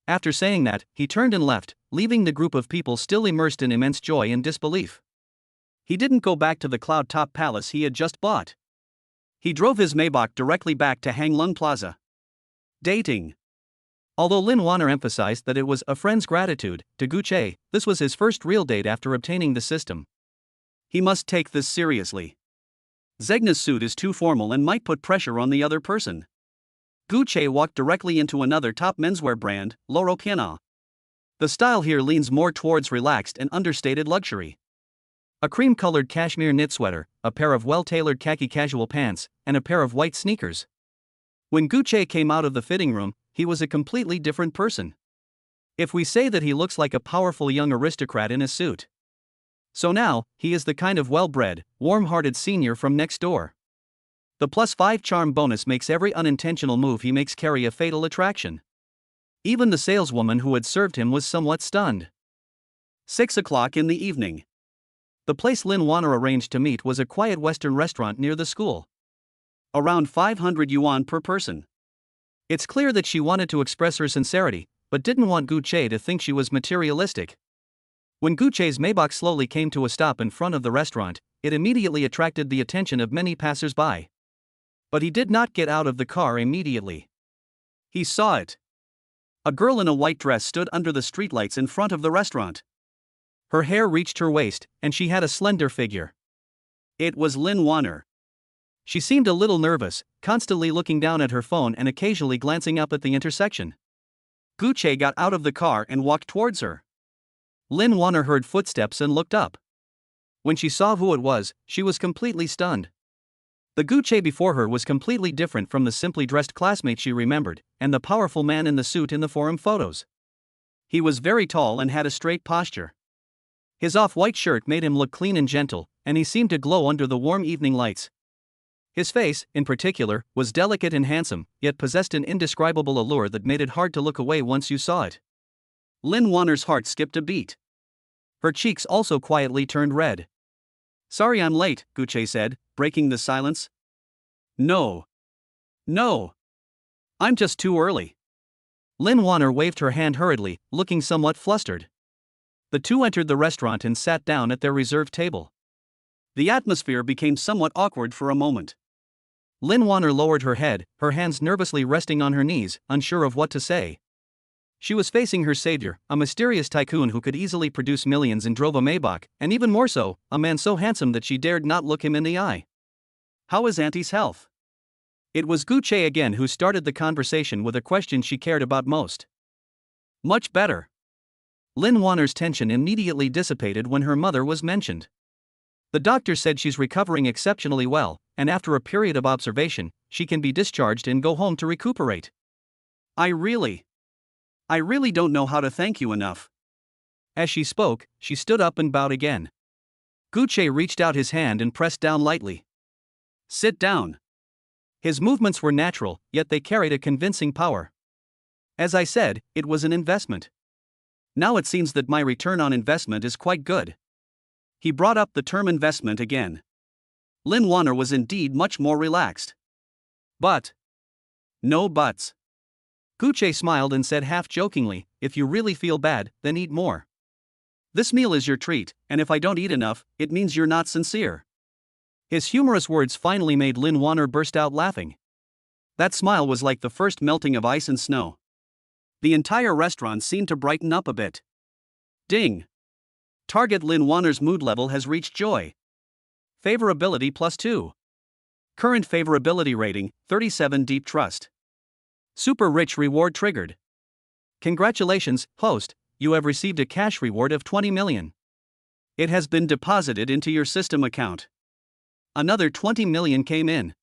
After saying that, he turned and left, leaving the group of people still immersed in immense joy and disbelief. He didn't go back to the cloud top palace he had just bought. He drove his Maybach directly back to Hanglung Plaza. Dating. Although Lin Wanner emphasized that it was a friend's gratitude, to Guche, this was his first real date after obtaining the system. He must take this seriously. Zegna's suit is too formal and might put pressure on the other person. Guche walked directly into another top menswear brand, Loro Piana. The style here leans more towards relaxed and understated luxury. A cream-colored cashmere knit sweater, a pair of well-tailored khaki casual pants, and a pair of white sneakers. When Guche came out of the fitting room, he was a completely different person. If we say that he looks like a powerful young aristocrat in a suit. So now, he is the kind of well-bred, warm-hearted senior from next door. The +5 charm bonus makes every unintentional move he makes carry a fatal attraction. Even the saleswoman who had served him was somewhat stunned. 6 o'clock in the evening. The place Lin Wanner arranged to meet was a quiet Western restaurant near the school. Around 500 yuan per person. It's clear that she wanted to express her sincerity, but didn't want Guche to think she was materialistic. When Guche's Maybach slowly came to a stop in front of the restaurant, it immediately attracted the attention of many passers-by. But he did not get out of the car immediately. He saw it. A girl in a white dress stood under the streetlights in front of the restaurant. Her hair reached her waist, and she had a slender figure. It was Lin Wanner. She seemed a little nervous, constantly looking down at her phone and occasionally glancing up at the intersection. Guche got out of the car and walked towards her. Lin Wanner heard footsteps and looked up. When she saw who it was, she was completely stunned. The Guche before her was completely different from the simply dressed classmate she remembered, and the powerful man in the suit in the forum photos. He was very tall and had a straight posture. His off-white shirt made him look clean and gentle, and he seemed to glow under the warm evening lights. His face, in particular, was delicate and handsome, yet possessed an indescribable allure that made it hard to look away once you saw it. Lin Wanner's heart skipped a beat. Her cheeks also quietly turned red. Sorry I'm late, Guche said, breaking the silence. No. I'm just too early. Lin Wanner waved her hand hurriedly, looking somewhat flustered. The two entered the restaurant and sat down at their reserved table. The atmosphere became somewhat awkward for a moment. Lin Wanner lowered her head, her hands nervously resting on her knees, unsure of what to say. She was facing her savior, a mysterious tycoon who could easily produce millions and drove a Maybach, and even more so, a man so handsome that she dared not look him in the eye. How is Auntie's health? It was Guche again who started the conversation with a question she cared about most. Much better. Lin Wanner's tension immediately dissipated when her mother was mentioned. The doctor said she's recovering exceptionally well, and after a period of observation, she can be discharged and go home to recuperate. I really don't know how to thank you enough. As she spoke, she stood up and bowed again. Gucci reached out his hand and pressed down lightly. Sit down. His movements were natural, yet they carried a convincing power. As I said, it was an investment. Now it seems that my return on investment is quite good. He brought up the term investment again. Lin Wanner was indeed much more relaxed. But. No buts. Gucci smiled and said half-jokingly, if you really feel bad, then eat more. This meal is your treat, and if I don't eat enough, it means you're not sincere. His humorous words finally made Lin Wanner burst out laughing. That smile was like the first melting of ice and snow. The entire restaurant seemed to brighten up a bit. Ding! Target Lin Wanner's mood level has reached joy. Favorability +2. Current favorability rating, 37. Deep trust. Super rich reward triggered. Congratulations, host, you have received a cash reward of 20 million. It has been deposited into your system account. Another 20 million came in.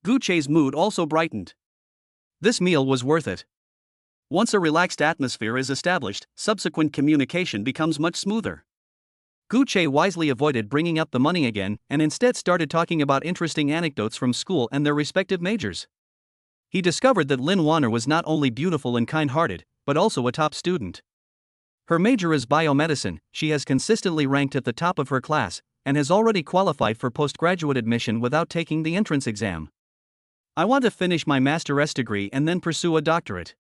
Gucci's mood also brightened. This meal was worth it. Once a relaxed atmosphere is established, subsequent communication becomes much smoother. Gucci wisely avoided bringing up the money again and instead started talking about interesting anecdotes from school and their respective majors. He discovered that Lin Wanner was not only beautiful and kind-hearted, but also a top student. Her major is biomedicine, she has consistently ranked at the top of her class, and has already qualified for postgraduate admission without taking the entrance exam. I want to finish my Master's degree and then pursue a doctorate.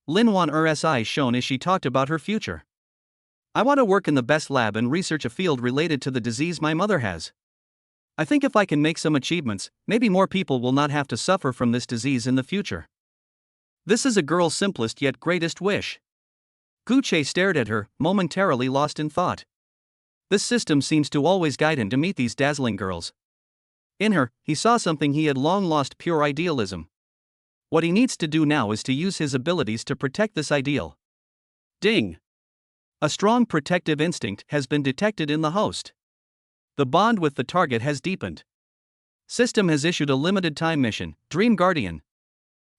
Lin Wanner's eyes shone as she talked about her future. I want to work in the best lab and research a field related to the disease my mother has. I think if I can make some achievements, maybe more people will not have to suffer from this disease in the future. This is a girl's simplest yet greatest wish. Gucci stared at her, momentarily lost in thought. This system seems to always guide him to meet these dazzling girls. In her, he saw something he had long lost: pure idealism. What he needs to do now is to use his abilities to protect this ideal. Ding! A strong protective instinct has been detected in the host. The bond with the target has deepened. System has issued a limited time mission, Dream Guardian.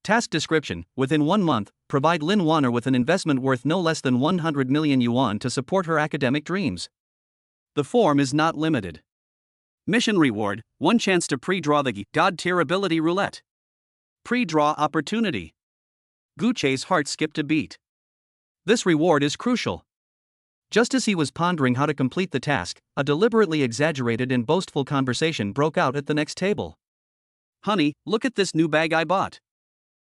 Task description: within 1 month, provide Lin Wanner with an investment worth no less than 100 million yuan to support her academic dreams. The form is not limited. Mission reward: 1 chance to pre-draw the God tier ability roulette. Pre-draw opportunity. Gucci's heart skipped a beat. This reward is crucial. Just as he was pondering how to complete the task, a deliberately exaggerated and boastful conversation broke out at the next table. Honey, look at this new bag I bought.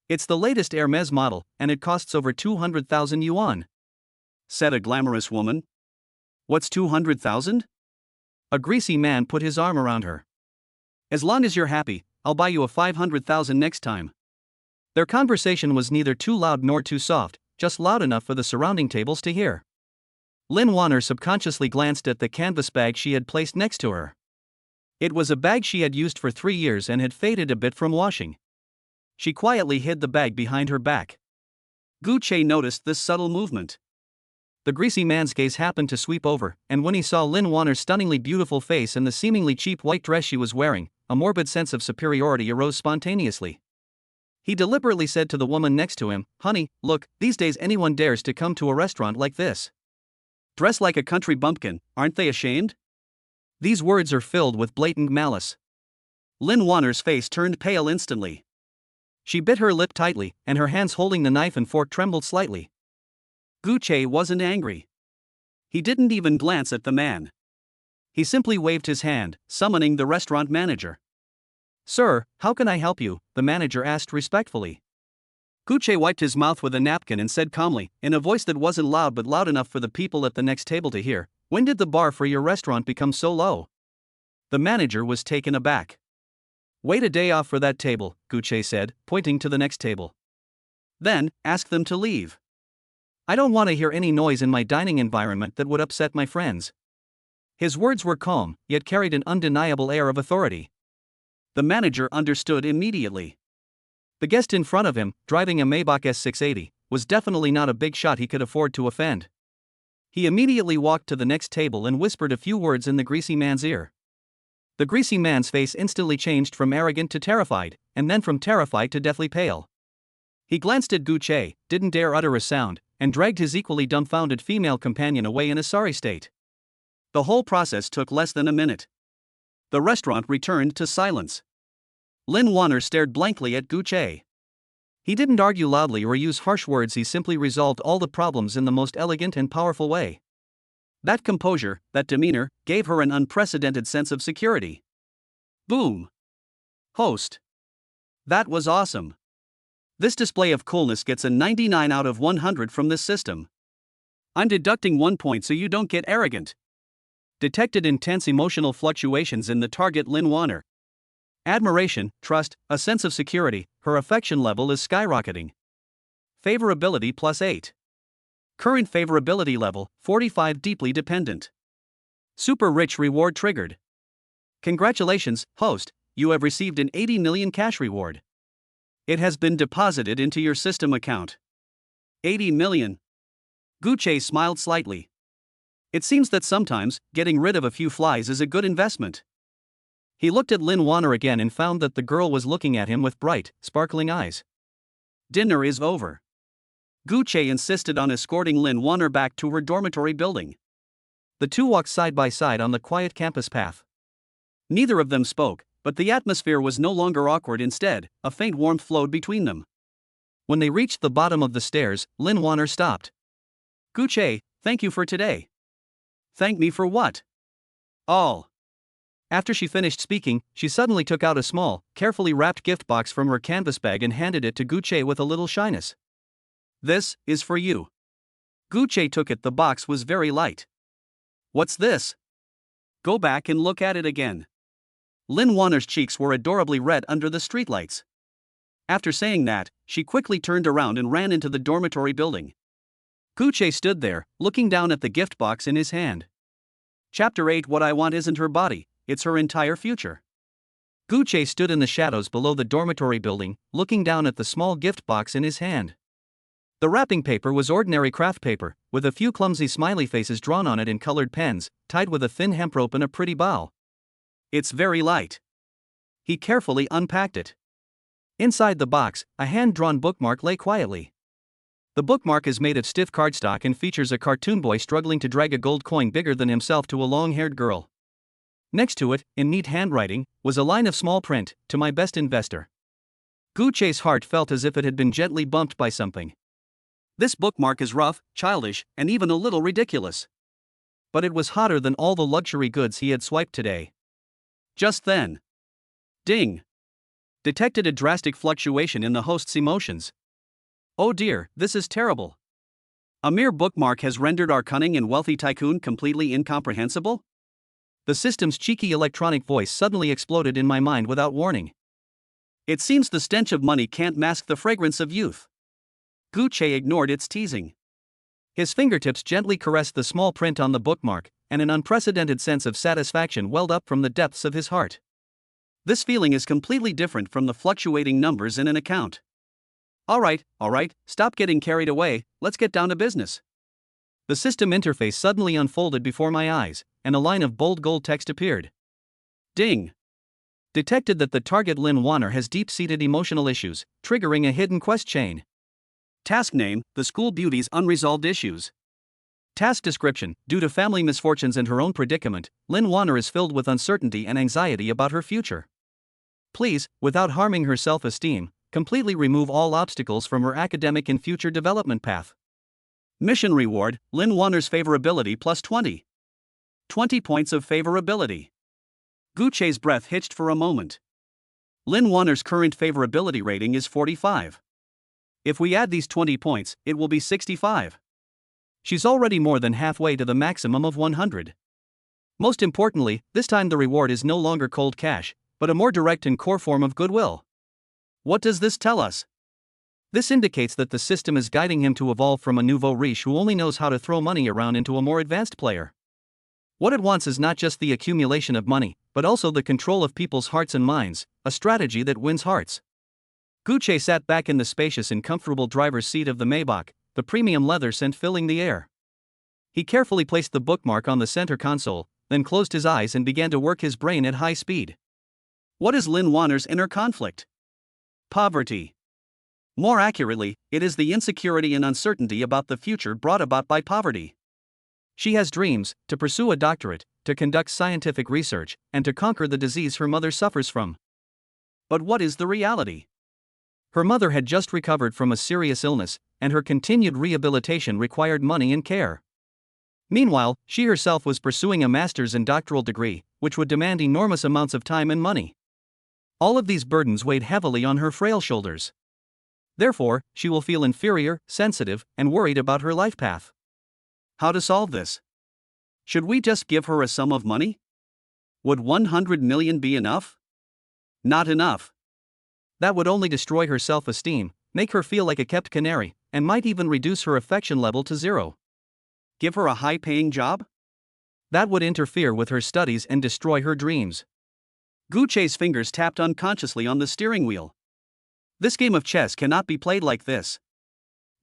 It's the latest Hermes model, and it costs over 200,000 yuan. Said a glamorous woman. What's 200,000? A greasy man put his arm around her. As long as you're happy, I'll buy you a 500,000 next time. Their conversation was neither too loud nor too soft, just loud enough for the surrounding tables to hear. Lin Wanner subconsciously glanced at the canvas bag she had placed next to her. It was a bag she had used for 3 years and had faded a bit from washing. She quietly hid the bag behind her back. Gucci noticed this subtle movement. The greasy man's gaze happened to sweep over, and when he saw Lin Wanner's stunningly beautiful face and the seemingly cheap white dress she was wearing, a morbid sense of superiority arose spontaneously. He deliberately said to the woman next to him, "Honey, look, these days anyone dares to come to a restaurant like this. Dress like a country bumpkin, aren't they ashamed?" These words are filled with blatant malice. Lin Wanner's face turned pale instantly. She bit her lip tightly, and her hands holding the knife and fork trembled slightly. Gucci wasn't angry. He didn't even glance at the man. He simply waved his hand, summoning the restaurant manager. "Sir, how can I help you?" the manager asked respectfully. Gucci wiped his mouth with a napkin and said calmly, in a voice that wasn't loud but loud enough for the people at the next table to hear, "When did the bar for your restaurant become so low?" The manager was taken aback. "Wait a day off for that table," Gucci said, pointing to the next table. "Then, ask them to leave. I don't want to hear any noise in my dining environment that would upset my friends." His words were calm, yet carried an undeniable air of authority. The manager understood immediately. The guest in front of him, driving a Maybach S680, was definitely not a big shot he could afford to offend. He immediately walked to the next table and whispered a few words in the greasy man's ear. The greasy man's face instantly changed from arrogant to terrified, and then from terrified to deathly pale. He glanced at Gu Che, didn't dare utter a sound, and dragged his equally dumbfounded female companion away in a sorry state. The whole process took less than a minute. The restaurant returned to silence. Lin Wanner stared blankly at Gu Che. He didn't argue loudly or use harsh words, he simply resolved all the problems in the most elegant and powerful way. That composure, that demeanor, gave her an unprecedented sense of security. Boom. Host. That was awesome. This display of coolness gets a 99 out of 100 from this system. I'm deducting 1 point so you don't get arrogant. Detected intense emotional fluctuations in the target Lin Wanner. Admiration, trust, a sense of security, her affection level is skyrocketing. Favorability +8. Current favorability level, 45 deeply dependent. Super rich reward triggered. Congratulations, host, you have received an 80 million cash reward. It has been deposited into your system account. 80 million. Gu Che smiled slightly. It seems that sometimes, getting rid of a few flies is a good investment. He looked at Lin Wanner again and found that the girl was looking at him with bright, sparkling eyes. Dinner is over. Gu Che insisted on escorting Lin Wanner back to her dormitory building. The two walked side by side on the quiet campus path. Neither of them spoke, but the atmosphere was no longer awkward. Instead, a faint warmth flowed between them. When they reached the bottom of the stairs, Lin Wanner stopped. Gu Che, thank you for today. Thank me for what? All. After she finished speaking, she suddenly took out a small, carefully wrapped gift box from her canvas bag and handed it to Gu Che with a little shyness. This is for you. Gu Che took it. The box was very light. What's this? Go back and look at it again. Lin Wanner's cheeks were adorably red under the streetlights. After saying that, she quickly turned around and ran into the dormitory building. Gu Che stood there, looking down at the gift box in his hand. Chapter 8. What I want isn't her body, it's her entire future. Gu Che stood in the shadows below the dormitory building, looking down at the small gift box in his hand. The wrapping paper was ordinary craft paper, with a few clumsy smiley faces drawn on it in colored pens, tied with a thin hemp rope and a pretty bow. It's very light. He carefully unpacked it. Inside the box, a hand-drawn bookmark lay quietly. The bookmark is made of stiff cardstock and features a cartoon boy struggling to drag a gold coin bigger than himself to a long-haired girl. Next to it, in neat handwriting, was a line of small print, "To my best investor." Gu Che's heart felt as if it had been gently bumped by something. This bookmark is rough, childish, and even a little ridiculous. But it was hotter than all the luxury goods he had swiped today. Just then. Ding. Detected a drastic fluctuation in the host's emotions. Oh dear, this is terrible. A mere bookmark has rendered our cunning and wealthy tycoon completely incomprehensible? The system's cheeky electronic voice suddenly exploded in my mind without warning. It seems the stench of money can't mask the fragrance of youth. Gu Che ignored its teasing. His fingertips gently caressed the small print on the bookmark, and an unprecedented sense of satisfaction welled up from the depths of his heart. This feeling is completely different from the fluctuating numbers in an account. All right, stop getting carried away, let's get down to business. The system interface suddenly unfolded before my eyes, and a line of bold gold text appeared. Ding. Detected that the target Lin Wanner has deep-seated emotional issues, triggering a hidden quest chain. Task name, The School Beauty's Unresolved Issues. Task description, due to family misfortunes and her own predicament, Lin Wanner is filled with uncertainty and anxiety about her future. Please, without harming her self-esteem, completely remove all obstacles from her academic and future development path. Mission reward, Lin Wanner's favorability +20. 20 points of favorability. Gu Che's breath hitched for a moment. Lin Wanner's current favorability rating is 45. If we add these 20 points, it will be 65. She's already more than halfway to the maximum of 100. Most importantly, this time the reward is no longer cold cash, but a more direct and core form of goodwill. What does this tell us? This indicates that the system is guiding him to evolve from a nouveau riche who only knows how to throw money around into a more advanced player. What it wants is not just the accumulation of money, but also the control of people's hearts and minds, a strategy that wins hearts. Gu Che sat back in the spacious and comfortable driver's seat of the Maybach, the premium leather scent filling the air. He carefully placed the bookmark on the center console, then closed his eyes and began to work his brain at high speed. What is Lin Wanner's inner conflict? Poverty. More accurately, it is the insecurity and uncertainty about the future brought about by poverty. She has dreams to pursue a doctorate, to conduct scientific research, and to conquer the disease her mother suffers from. But what is the reality? Her mother had just recovered from a serious illness, and her continued rehabilitation required money and care. Meanwhile, she herself was pursuing a master's and doctoral degree, which would demand enormous amounts of time and money. All of these burdens weighed heavily on her frail shoulders. Therefore, she will feel inferior, sensitive, and worried about her life path. How to solve this? Should we just give her a sum of money? Would 100 million be enough? Not enough. That would only destroy her self-esteem, make her feel like a kept canary, and might even reduce her affection level to zero. Give her a high-paying job? That would interfere with her studies and destroy her dreams. Gu Che's fingers tapped unconsciously on the steering wheel. This game of chess cannot be played like this.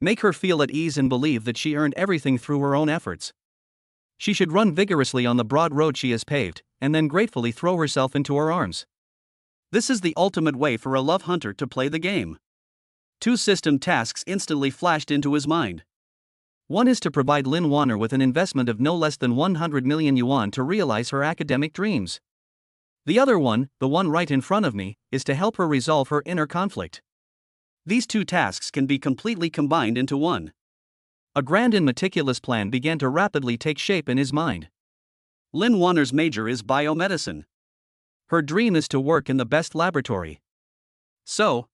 Make her feel at ease and believe that she earned everything through her own efforts. She should run vigorously on the broad road she has paved, and then gratefully throw herself into her arms. This is the ultimate way for a love hunter to play the game. 2 system tasks instantly flashed into his mind. One is to provide Lin Wanner with an investment of no less than 100 million yuan to realize her academic dreams. The other one, the one right in front of me, is to help her resolve her inner conflict. These 2 tasks can be completely combined into one. A grand and meticulous plan began to rapidly take shape in his mind. Lin Wanner's major is biomedicine. Her dream is to work in the best laboratory. So,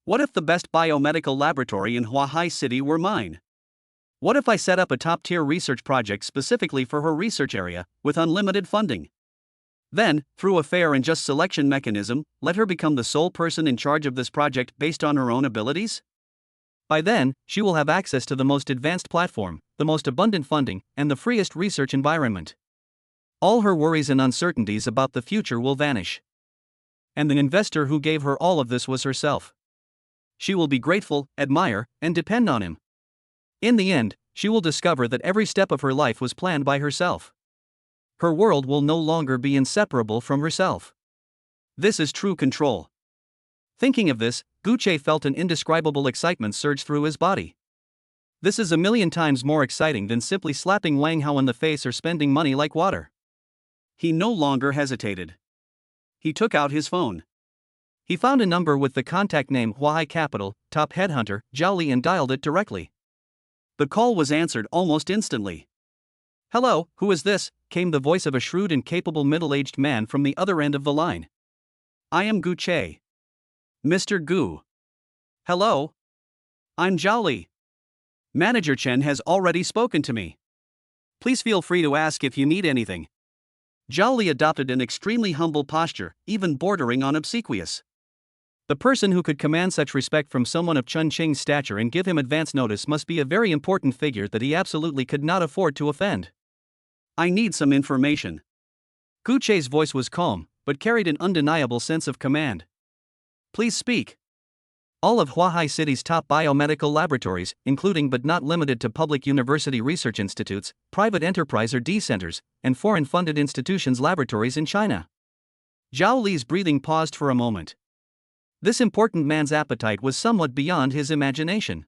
what if the best biomedical laboratory in Huahai City were mine? What if I set up a top-tier research project specifically for her research area, with unlimited funding? Then, through a fair and just selection mechanism, let her become the sole person in charge of this project based on her own abilities? By then, she will have access to the most advanced platform, the most abundant funding, and the freest research environment. All her worries and uncertainties about the future will vanish. And the investor who gave her all of this was herself. She will be grateful, admire, and depend on him. In the end, she will discover that every step of her life was planned by herself. Her world will no longer be inseparable from herself. This is true control. Thinking of this, Gu Che felt an indescribable excitement surge through his body. This is a million times more exciting than simply slapping Wang Hao in the face or spending money like water. He no longer hesitated. He took out his phone. He found a number with the contact name Huahai Capital, top headhunter, Zhao Li, and dialed it directly. The call was answered almost instantly. "Hello, who is this?" came the voice of a shrewd and capable middle-aged man from the other end of the line. "I am Gu Che." "Mr. Gu." "Hello. I'm Zhao Li. Manager Chen has already spoken to me. Please feel free to ask if you need anything." Zhao Li adopted an extremely humble posture, even bordering on obsequious. The person who could command such respect from someone of Chun Qing's stature and give him advance notice must be a very important figure that he absolutely could not afford to offend. "I need some information." Gu Che's voice was calm, but carried an undeniable sense of command. "Please speak." All of Huahai City's top biomedical laboratories, including but not limited to public university research institutes, private enterprise or D centers, and foreign-funded institutions' laboratories in China. Zhao Li's breathing paused for a moment. This important man's appetite was somewhat beyond his imagination.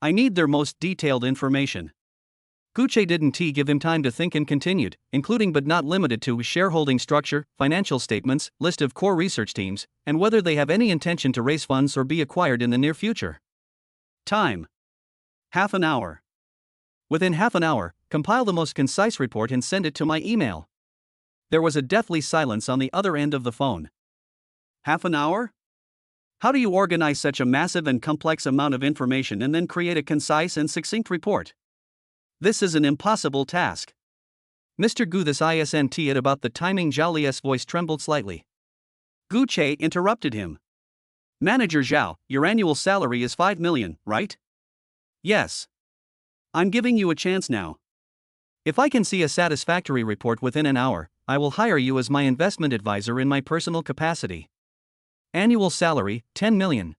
"I need their most detailed information." Gu Che didn't give him time to think and continued, including but not limited to shareholding structure, financial statements, list of core research teams, and whether they have any intention to raise funds or be acquired in the near future. Time: half an hour. Within half an hour, compile the most concise report and send it to my email. There was a deathly silence on the other end of the phone. Half an hour? How do you organize such a massive and complex amount of information and then create a concise and succinct report? This is an impossible task. Mr. Gu, this isn't at about the timing. Zhao Li's voice trembled slightly. Gu Che interrupted him. "Manager Zhao, your annual salary is 5 million, right?" "Yes. I'm giving you a chance now. If I can see a satisfactory report within an hour, I will hire you as my investment advisor in my personal capacity. Annual salary, 10 million.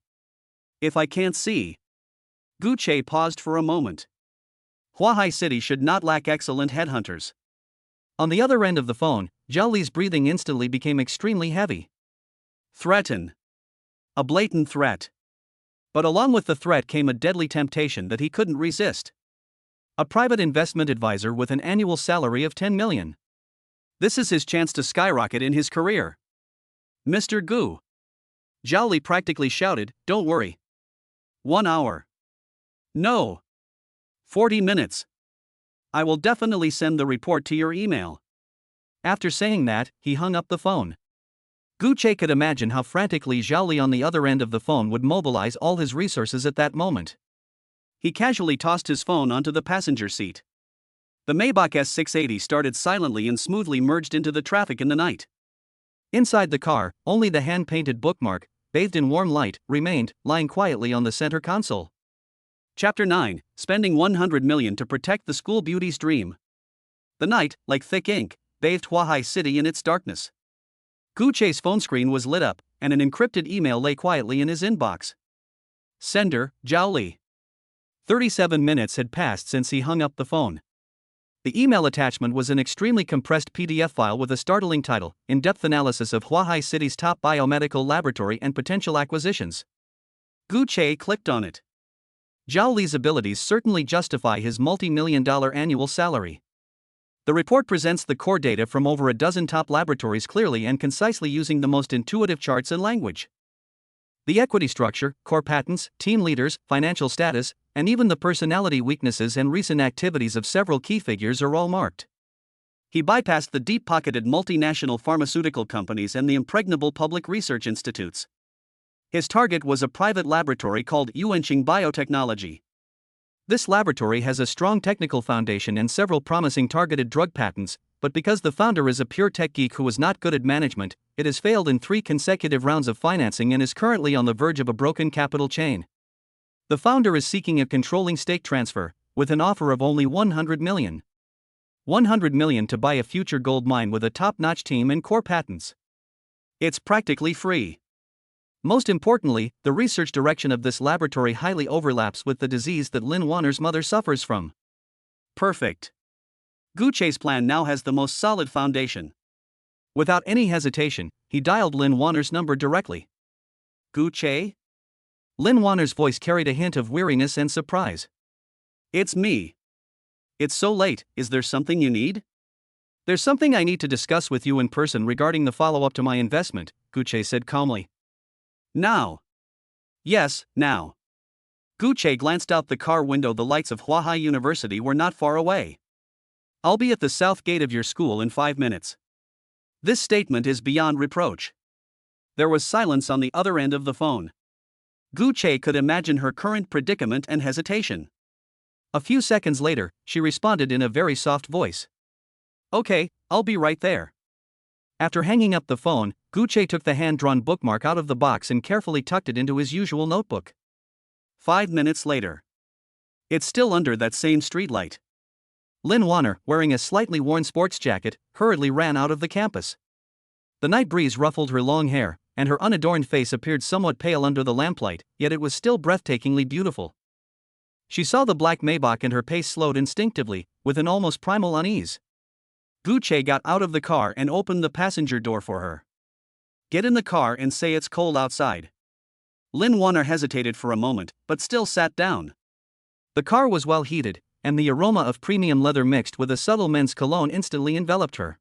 If I can't see." Gu Che paused for a moment. Huahai City should not lack excellent headhunters. On the other end of the phone, Zhao Li's breathing instantly became extremely heavy. Threaten. A blatant threat. But along with the threat came a deadly temptation that he couldn't resist. A private investment advisor with an annual salary of 10 million. This is his chance to skyrocket in his career. Mr. Gu. Zhao Li practically shouted, "Don't worry. 1 hour. No. 40 minutes. I will definitely send the report to your email." After saying that, he hung up the phone. Gu Che could imagine how frantically Zhao Li on the other end of the phone would mobilize all his resources at that moment. He casually tossed his phone onto the passenger seat. The Maybach S680 started silently and smoothly merged into the traffic in the night. Inside the car, only the hand-painted bookmark, bathed in warm light, remained, lying quietly on the center console. Chapter 9, Spending 100 million to protect the school beauty's dream. The night, like thick ink, bathed Huahai City in its darkness. Gu Che's phone screen was lit up, and an encrypted email lay quietly in his inbox. Sender, Zhao Li. 37 minutes had passed since he hung up the phone. The email attachment was an extremely compressed PDF file with a startling title, In-Depth Analysis of Huahai City's Top Biomedical Laboratory and Potential Acquisitions. Gu Che clicked on it. Zhao Li's abilities certainly justify his multi-million-dollar annual salary. The report presents the core data from over a dozen top laboratories clearly and concisely using the most intuitive charts and language. The equity structure, core patents, team leaders, financial status, and even the personality weaknesses and recent activities of several key figures are all marked. He bypassed the deep-pocketed multinational pharmaceutical companies and the impregnable public research institutes. His target was a private laboratory called Yuanqing Biotechnology. This laboratory has a strong technical foundation and several promising targeted drug patents, but because the founder is a pure tech geek who was not good at management, it has failed in 3 consecutive rounds of financing and is currently on the verge of a broken capital chain. The founder is seeking a controlling stake transfer, with an offer of only 100 million. 100 million to buy a future gold mine with a top-notch team and core patents. It's practically free. Most importantly, the research direction of this laboratory highly overlaps with the disease that Lin Wanner's mother suffers from. Perfect. Gu Che's plan now has the most solid foundation. Without any hesitation, he dialed Lin Wanner's number directly. Gu Che? Lin Wanner's voice carried a hint of weariness and surprise. It's me. It's so late, is there something you need? There's something I need to discuss with you in person regarding the follow-up to my investment, Gu Che said calmly. Now. Yes, now. Gu Che glanced out the car window. The lights of Huahai University were not far away. I'll be at the south gate of your school in 5 minutes. This statement is beyond reproach. There was silence on the other end of the phone. Gu Che could imagine her current predicament and hesitation. A few seconds later, she responded in a very soft voice. Okay, I'll be right there. After hanging up the phone, Gu Che took the hand-drawn bookmark out of the box and carefully tucked it into his usual notebook. 5 minutes later. It's still under that same streetlight. Lin Wanner, wearing a slightly worn sports jacket, hurriedly ran out of the campus. The night breeze ruffled her long hair, and her unadorned face appeared somewhat pale under the lamplight, yet it was still breathtakingly beautiful. She saw the black Maybach and her pace slowed instinctively, with an almost primal unease. Gu Che got out of the car and opened the passenger door for her. Get in the car and say it's cold outside. Lin Wanner hesitated for a moment, but still sat down. The car was well heated, and the aroma of premium leather mixed with a subtle men's cologne instantly enveloped her.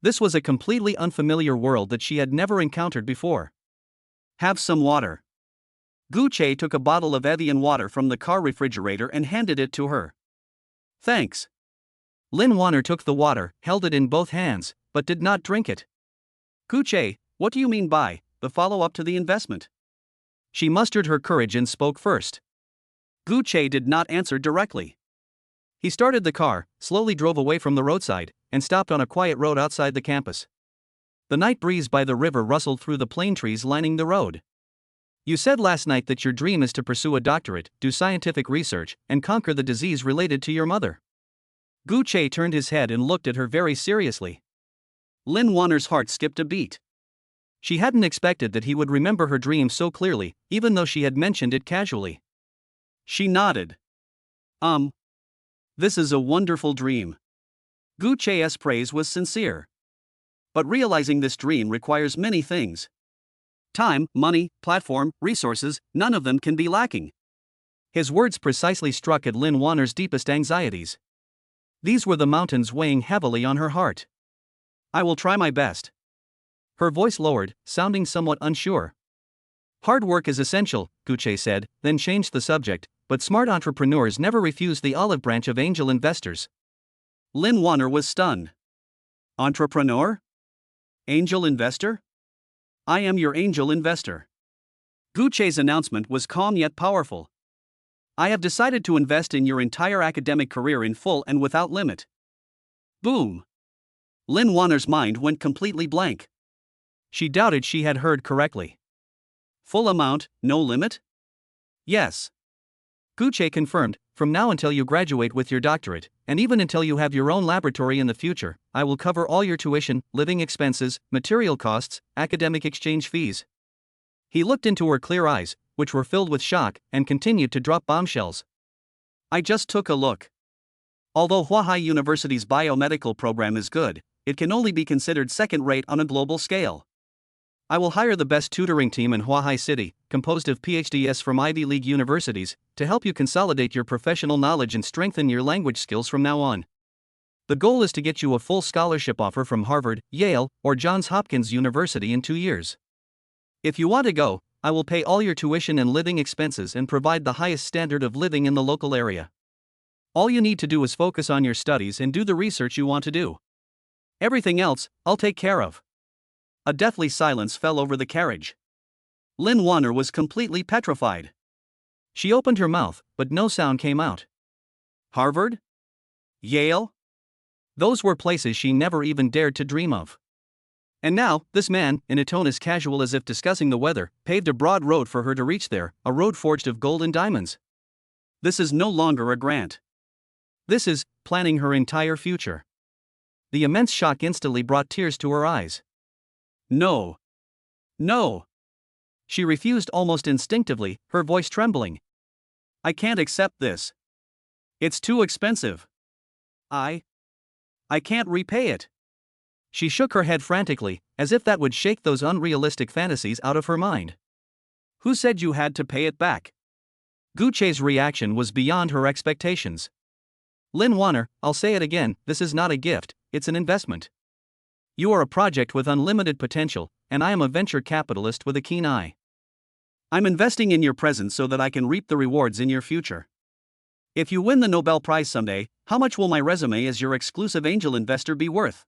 This was a completely unfamiliar world that she had never encountered before. Have some water. Gu Che took a bottle of Evian water from the car refrigerator and handed it to her. Thanks. Lin Wanner took the water, held it in both hands, but did not drink it. Gu Che, what do you mean by the follow-up to the investment? She mustered her courage and spoke first. Gu Che did not answer directly. He started the car, slowly drove away from the roadside, and stopped on a quiet road outside the campus. The night breeze by the river rustled through the plane trees lining the road. You said last night that your dream is to pursue a doctorate, do scientific research, and conquer the disease related to your mother. Gu Che turned his head and looked at her very seriously. Lin Wanner's heart skipped a beat. She hadn't expected that he would remember her dream so clearly, even though she had mentioned it casually. She nodded. This is a wonderful dream. Gu Che's praise was sincere. But realizing this dream requires many things. Time, money, platform, resources, none of them can be lacking. His words precisely struck at Lin Wanner's deepest anxieties. These were the mountains weighing heavily on her heart. I will try my best. Her voice lowered, sounding somewhat unsure. Hard work is essential, Gu Che said, then changed the subject, but smart entrepreneurs never refuse the olive branch of angel investors. Lin Wanner was stunned. Entrepreneur? Angel investor? I am your angel investor. Gu Che's announcement was calm yet powerful. I have decided to invest in your entire academic career in full and without limit. Boom. Lin Wanner's mind went completely blank. She doubted she had heard correctly. Full amount, no limit? Yes. Gu Che confirmed, from now until you graduate with your doctorate, and even until you have your own laboratory in the future, I will cover all your tuition, living expenses, material costs, academic exchange fees. He looked into her clear eyes, which were filled with shock, and continued to drop bombshells. I just took a look. Although Huahai University's biomedical program is good, it can only be considered second-rate on a global scale. I will hire the best tutoring team in Huahai City, composed of PhDs from Ivy League universities, to help you consolidate your professional knowledge and strengthen your language skills from now on. The goal is to get you a full scholarship offer from Harvard, Yale, or Johns Hopkins University in 2 years. If you want to go, I will pay all your tuition and living expenses and provide the highest standard of living in the local area. All you need to do is focus on your studies and do the research you want to do. Everything else, I'll take care of. A deathly silence fell over the carriage. Lin Wanner was completely petrified. She opened her mouth, but no sound came out. Harvard? Yale? Those were places she never even dared to dream of. And now, this man, in a tone as casual as if discussing the weather, paved a broad road for her to reach there, a road forged of gold and diamonds. This is no longer a grant. This is planning her entire future. The immense shock instantly brought tears to her eyes. No. No. She refused almost instinctively, her voice trembling. I can't accept this. It's too expensive. I can't repay it. She shook her head frantically, as if that would shake those unrealistic fantasies out of her mind. Who said you had to pay it back? Gu Che's reaction was beyond her expectations. Lin Wanner, I'll say it again, this is not a gift, it's an investment. You are a project with unlimited potential, and I am a venture capitalist with a keen eye. I'm investing in your present so that I can reap the rewards in your future. If you win the Nobel Prize someday, how much will my resume as your exclusive angel investor be worth?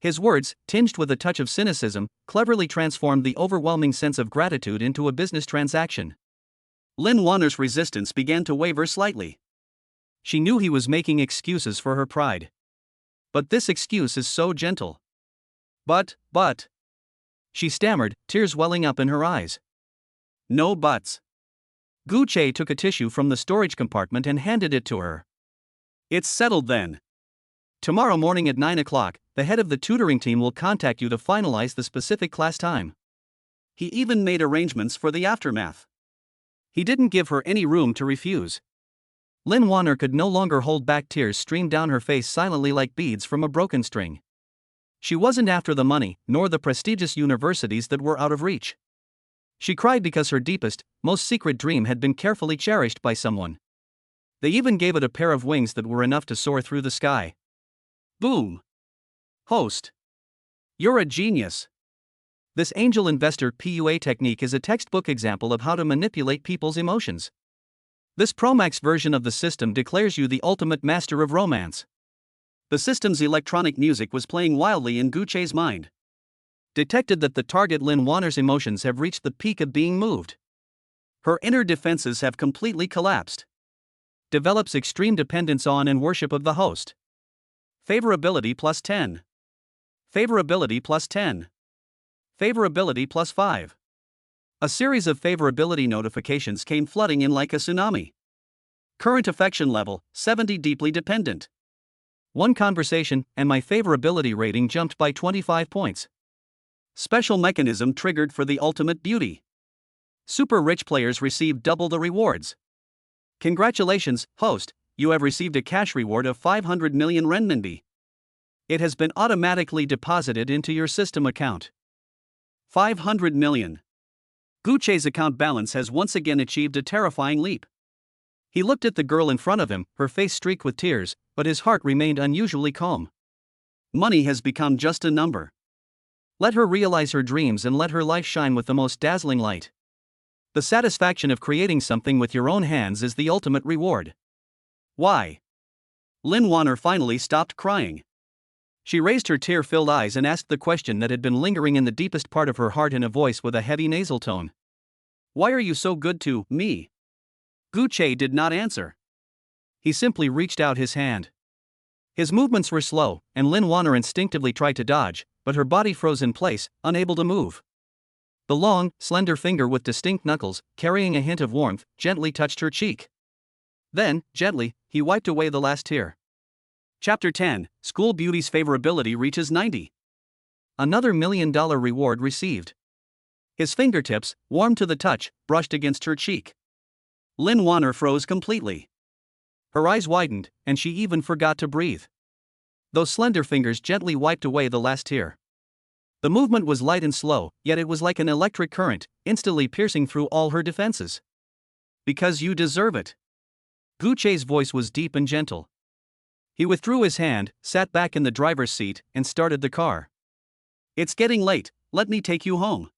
His words, tinged with a touch of cynicism, cleverly transformed the overwhelming sense of gratitude into a business transaction. Lin Wanner's resistance began to waver slightly. She knew he was making excuses for her pride. But this excuse is so gentle. But. She stammered, tears welling up in her eyes. No buts. Gu Che took a tissue from the storage compartment and handed it to her. It's settled then. Tomorrow morning at 9 o'clock, the head of the tutoring team will contact you to finalize the specific class time. He even made arrangements for the aftermath. He didn't give her any room to refuse. Lin Wanner could no longer hold back, tears streamed down her face silently like beads from a broken string. She wasn't after the money, nor the prestigious universities that were out of reach. She cried because her deepest, most secret dream had been carefully cherished by someone. They even gave it a pair of wings that were enough to soar through the sky. Boom. Host. You're a genius. This angel investor PUA technique is a textbook example of how to manipulate people's emotions. This Pro-Max version of the system declares you the ultimate master of romance. The system's electronic music was playing wildly in Gu Che's mind. Detected that the target Lin Wanner's emotions have reached the peak of being moved. Her inner defenses have completely collapsed. Develops extreme dependence on and worship of the host. Favorability plus 10. Favorability plus 10. Favorability plus 5. A series of favorability notifications came flooding in like a tsunami. Current affection level, 70, deeply dependent. One conversation, and my favorability rating jumped by 25 points. Special mechanism triggered for the ultimate beauty. Super rich players receive double the rewards. Congratulations, host, you have received a cash reward of 500 million renminbi. It has been automatically deposited into your system account. 500 million. Guche's account balance has once again achieved a terrifying leap. He looked at the girl in front of him, her face streaked with tears, but his heart remained unusually calm. Money has become just a number. Let her realize her dreams and let her life shine with the most dazzling light. The satisfaction of creating something with your own hands is the ultimate reward. Why? Lin Wanner finally stopped crying. She raised her tear-filled eyes and asked the question that had been lingering in the deepest part of her heart in a voice with a heavy nasal tone. Why are you so good to me? Guche did not answer. He simply reached out his hand. His movements were slow, and Lin Wanner instinctively tried to dodge, but her body froze in place, unable to move. The long, slender finger with distinct knuckles, carrying a hint of warmth, gently touched her cheek. Then, gently, he wiped away the last tear. Chapter 10, School Beauty's favorability reaches 90. Another $1 million reward received. His fingertips, warm to the touch, brushed against her cheek. Lin Wanner froze completely. Her eyes widened, and she even forgot to breathe. Those slender fingers gently wiped away the last tear. The movement was light and slow, yet it was like an electric current, instantly piercing through all her defenses. Because you deserve it. Guche's voice was deep and gentle. He withdrew his hand, sat back in the driver's seat, and started the car. It's getting late, let me take you home.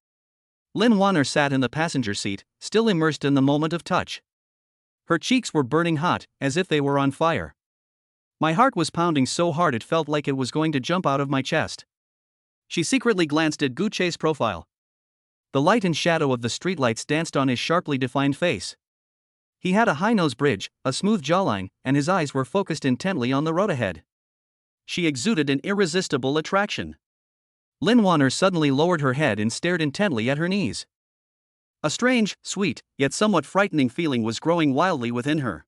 Lin Wanner sat in the passenger seat, still immersed in the moment of touch. Her cheeks were burning hot, as if they were on fire. My heart was pounding so hard it felt like it was going to jump out of my chest. She secretly glanced at Guche's profile. The light and shadow of the streetlights danced on his sharply defined face. He had a high nose bridge, a smooth jawline, and his eyes were focused intently on the road ahead. She exuded an irresistible attraction. Lin Wanner suddenly lowered her head and stared intently at her knees. A strange, sweet, yet somewhat frightening feeling was growing wildly within her.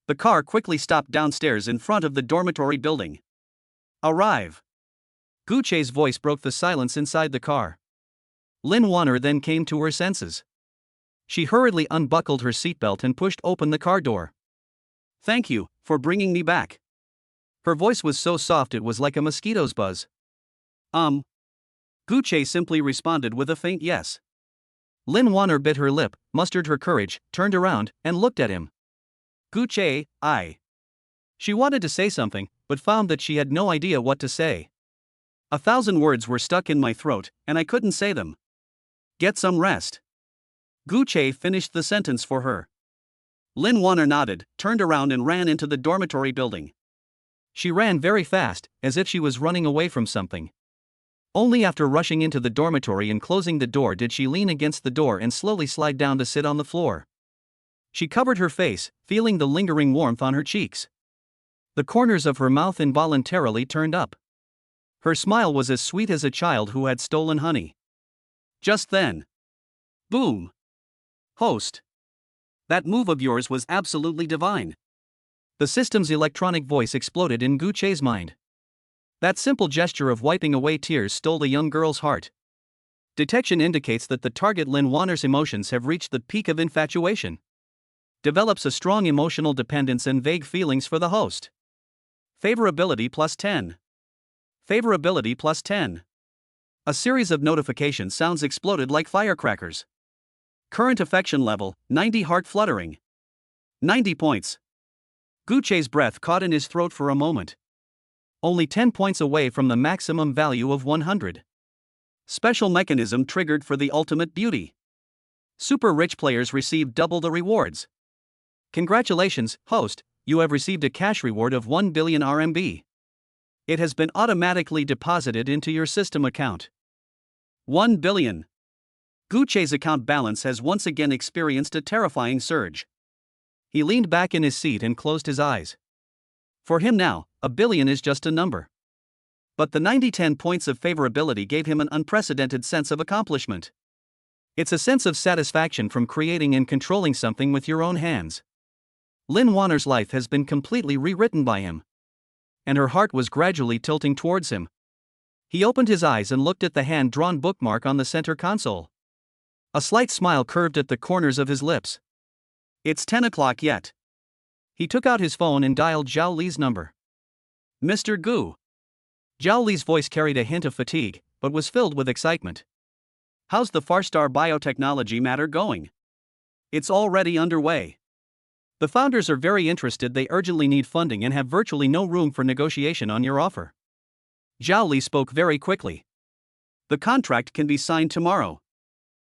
The car quickly stopped downstairs in front of the dormitory building. Arrive. Guche's voice broke the silence inside the car. Lin Wanner then came to her senses. She hurriedly unbuckled her seatbelt and pushed open the car door. Thank you for bringing me back. Her voice was so soft it was like a mosquito's buzz. Guche simply responded with a faint yes. Lin Wanner bit her lip, mustered her courage, turned around, and looked at him. Guche, I. She wanted to say something, but found that she had no idea what to say. 1,000 words were stuck in my throat, and I couldn't say them. Get some rest. Guche finished the sentence for her. Lin Wanner nodded, turned around and ran into the dormitory building. She ran very fast, as if she was running away from something. Only after rushing into the dormitory and closing the door did she lean against the door and slowly slide down to sit on the floor. She covered her face, feeling the lingering warmth on her cheeks. The corners of her mouth involuntarily turned up. Her smile was as sweet as a child who had stolen honey. Just then. Boom. Host. That move of yours was absolutely divine. The system's electronic voice exploded in Guche's mind. That simple gesture of wiping away tears stole the young girl's heart. Detection indicates that the target Lin Wanner's emotions have reached the peak of infatuation. Develops a strong emotional dependence and vague feelings for the host. Favorability plus 10. Favorability plus 10. A series of notification sounds exploded like firecrackers. Current affection level, 90 heart fluttering. 90 points. Guche's breath caught in his throat for a moment. Only 10 points away from the maximum value of 100. Special mechanism triggered for the ultimate beauty. Super rich players receive double the rewards. Congratulations, host, you have received a cash reward of 1 billion RMB. It has been automatically deposited into your system account. 1 billion. Guche's account balance has once again experienced a terrifying surge. He leaned back in his seat and closed his eyes. For him now, a billion is just a number. But the 90-10 points of favorability gave him an unprecedented sense of accomplishment. It's a sense of satisfaction from creating and controlling something with your own hands. Lin Wanner's life has been completely rewritten by him. And her heart was gradually tilting towards him. He opened his eyes and looked at the hand-drawn bookmark on the center console. A slight smile curved at the corners of his lips. It's 10 o'clock yet. He took out his phone and dialed Zhao Li's number. Mr. Gu. Zhao Li's voice carried a hint of fatigue, but was filled with excitement. How's the Farstar biotechnology matter going? It's already underway. The founders are very interested. They urgently need funding and have virtually no room for negotiation on your offer. Zhao Li spoke very quickly. The contract can be signed tomorrow.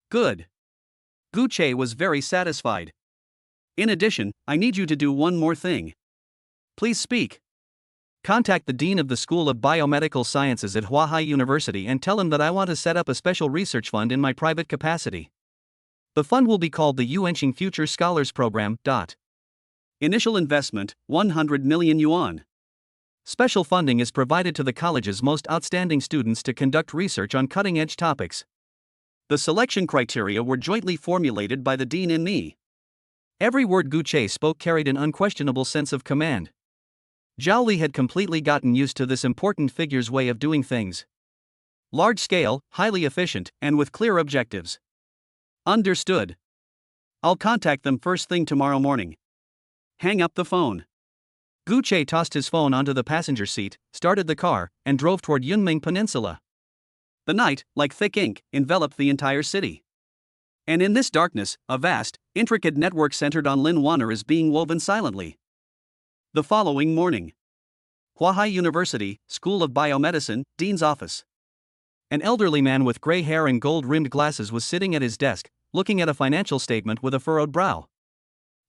Good. Gu Che was very satisfied. In addition, I need you to do one more thing. Please speak. Contact the Dean of the School of Biomedical Sciences at Huahai University and tell him that I want to set up a special research fund in my private capacity. The fund will be called the Yuanqing Future Scholars Program. Initial investment, 100 million yuan. Special funding is provided to the college's most outstanding students to conduct research on cutting-edge topics. The selection criteria were jointly formulated by the dean and me. Every word Gu Che spoke carried an unquestionable sense of command. Zhao Li had completely gotten used to this important figure's way of doing things. Large scale, highly efficient, and with clear objectives. Understood. I'll contact them first thing tomorrow morning. Hang up the phone. Gu Che tossed his phone onto the passenger seat, started the car, and drove toward Yunming Peninsula. The night, like thick ink, enveloped the entire city. And in this darkness, a vast, intricate network centered on Lin Wanner is being woven silently. The following morning. Huahai University, School of Biomedicine, Dean's office. An elderly man with gray hair and gold-rimmed glasses was sitting at his desk, looking at a financial statement with a furrowed brow.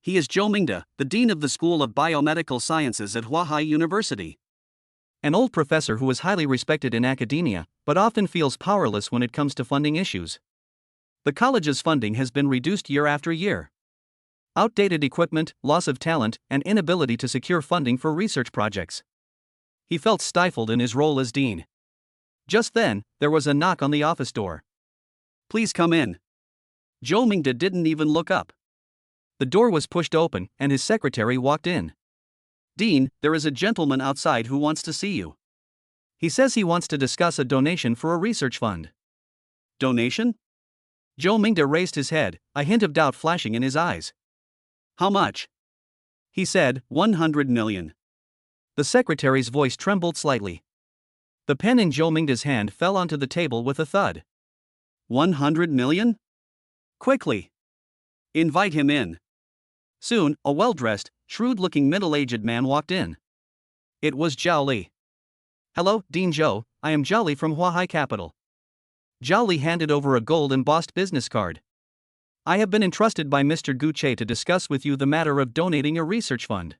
He is Zhou Mingde, the Dean of the School of Biomedical Sciences at Huahai University. An old professor who is highly respected in academia, but often feels powerless when it comes to funding issues. The college's funding has been reduced year after year. Outdated equipment, loss of talent, and inability to secure funding for research projects. He felt stifled in his role as dean. Just then, there was a knock on the office door. Please come in. Zhou Mingde didn't even look up. The door was pushed open, and his secretary walked in. Dean, there is a gentleman outside who wants to see you. He says he wants to discuss a donation for a research fund. Donation? Zhou Mingde raised his head, a hint of doubt flashing in his eyes. How much? He said, 100 million. The secretary's voice trembled slightly. The pen in Zhou Mingde's hand fell onto the table with a thud. 100 million? Quickly. Invite him in. Soon, a well-dressed, shrewd-looking middle-aged man walked in. It was Zhao Li. Hello, Dean Zhou, I am Zhao Li from Huahai Capital. Zhao Li handed over a gold-embossed business card. I have been entrusted by Mr. Gu Che to discuss with you the matter of donating a research fund.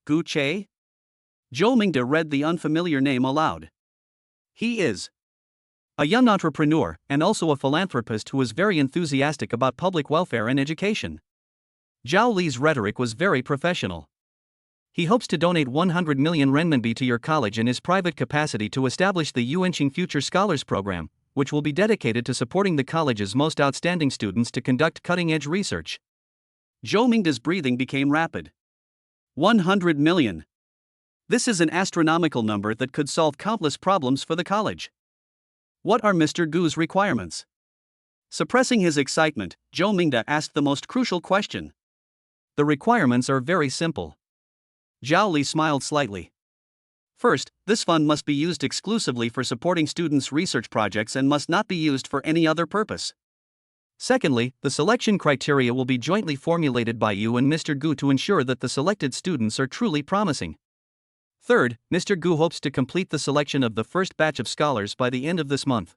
Gu Che? Zhou Mingde read the unfamiliar name aloud. He is a young entrepreneur and also a philanthropist who is very enthusiastic about public welfare and education. Zhao Li's rhetoric was very professional. He hopes to donate 100 million renminbi to your college in his private capacity to establish the Yuanqing Future Scholars Program, which will be dedicated to supporting the college's most outstanding students to conduct cutting-edge research. Zhou Mingde's breathing became rapid. 100 million. This is an astronomical number that could solve countless problems for the college. What are Mr. Gu's requirements? Suppressing his excitement, Zhou Mingde asked the most crucial question. The requirements are very simple. Zhao Li smiled slightly. First, this fund must be used exclusively for supporting students' research projects and must not be used for any other purpose. Secondly, the selection criteria will be jointly formulated by you and Mr. Gu to ensure that the selected students are truly promising. Third, Mr. Gu hopes to complete the selection of the first batch of scholars by the end of this month.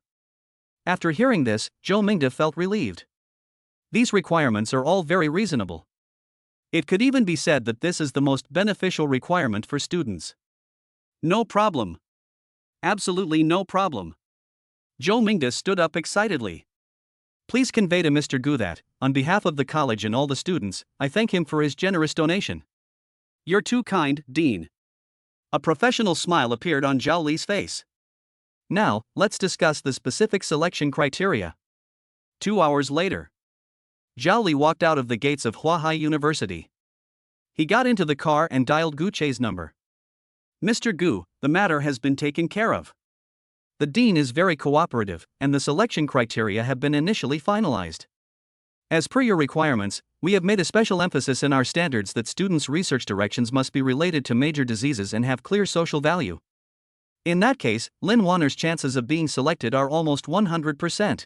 After hearing this, Zhou Mingde felt relieved. These requirements are all very reasonable. It could even be said that this is the most beneficial requirement for students. No problem. Absolutely no problem. Zhou Mingde stood up excitedly. Please convey to Mr. Gu that, on behalf of the college and all the students, I thank him for his generous donation. You're too kind, Dean. A professional smile appeared on Zhao Li's face. Now, let's discuss the specific selection criteria. 2 hours later. Zhao Li walked out of the gates of Huahai University. He got into the car and dialed Gu Che's number. Mr. Gu, the matter has been taken care of. The dean is very cooperative, and the selection criteria have been initially finalized. As per your requirements, we have made a special emphasis in our standards that students' research directions must be related to major diseases and have clear social value. In that case, Lin Wanner's chances of being selected are almost 100%.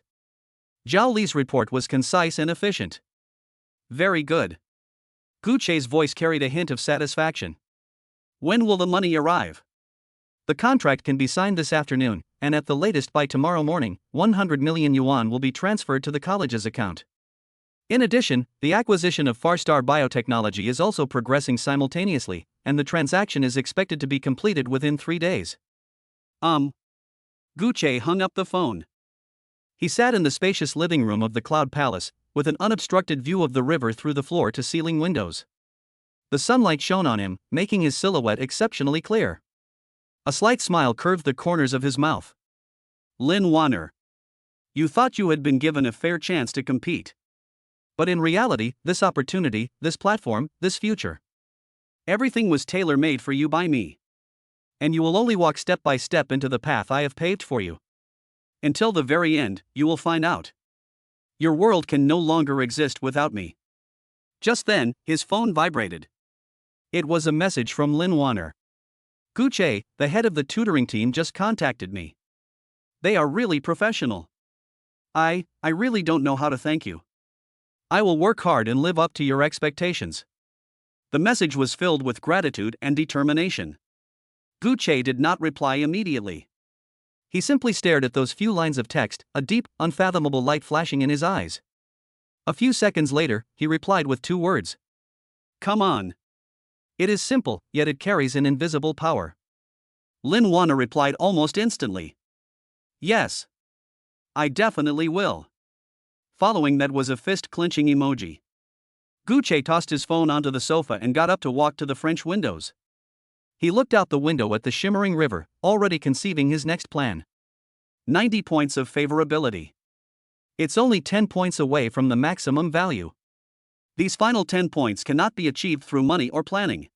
Zhao Li's report was concise and efficient. Very good. Gu Che's voice carried a hint of satisfaction. When will the money arrive? The contract can be signed this afternoon, and at the latest by tomorrow morning, 100 million yuan will be transferred to the college's account. In addition, the acquisition of Farstar Biotechnology is also progressing simultaneously, and the transaction is expected to be completed within 3 days. Gu Che hung up the phone. He sat in the spacious living room of the Cloud Palace, with an unobstructed view of the river through the floor-to-ceiling windows. The sunlight shone on him, making his silhouette exceptionally clear. A slight smile curved the corners of his mouth. Lin Wanner. You thought you had been given a fair chance to compete. But in reality, this opportunity, this platform, this future. Everything was tailor-made for you by me. And you will only walk step by step into the path I have paved for you. Until the very end, you will find out. Your world can no longer exist without me. Just then, his phone vibrated. It was a message from Lin Wanner. Gu Che, the head of the tutoring team, just contacted me. They are really professional. I really don't know how to thank you. I will work hard and live up to your expectations. The message was filled with gratitude and determination. Gu Che did not reply immediately. He simply stared at those few lines of text, a deep, unfathomable light flashing in his eyes. A few seconds later, he replied with 2 words. Come on. It is simple, yet it carries an invisible power. Lin Wanner replied almost instantly. Yes. I definitely will. Following that was a fist-clenching emoji. Gu Che tossed his phone onto the sofa and got up to walk to the French windows. He looked out the window at the shimmering river, already conceiving his next plan. 90 points of favorability. It's only 10 points away from the maximum value. These final 10 points cannot be achieved through money or planning.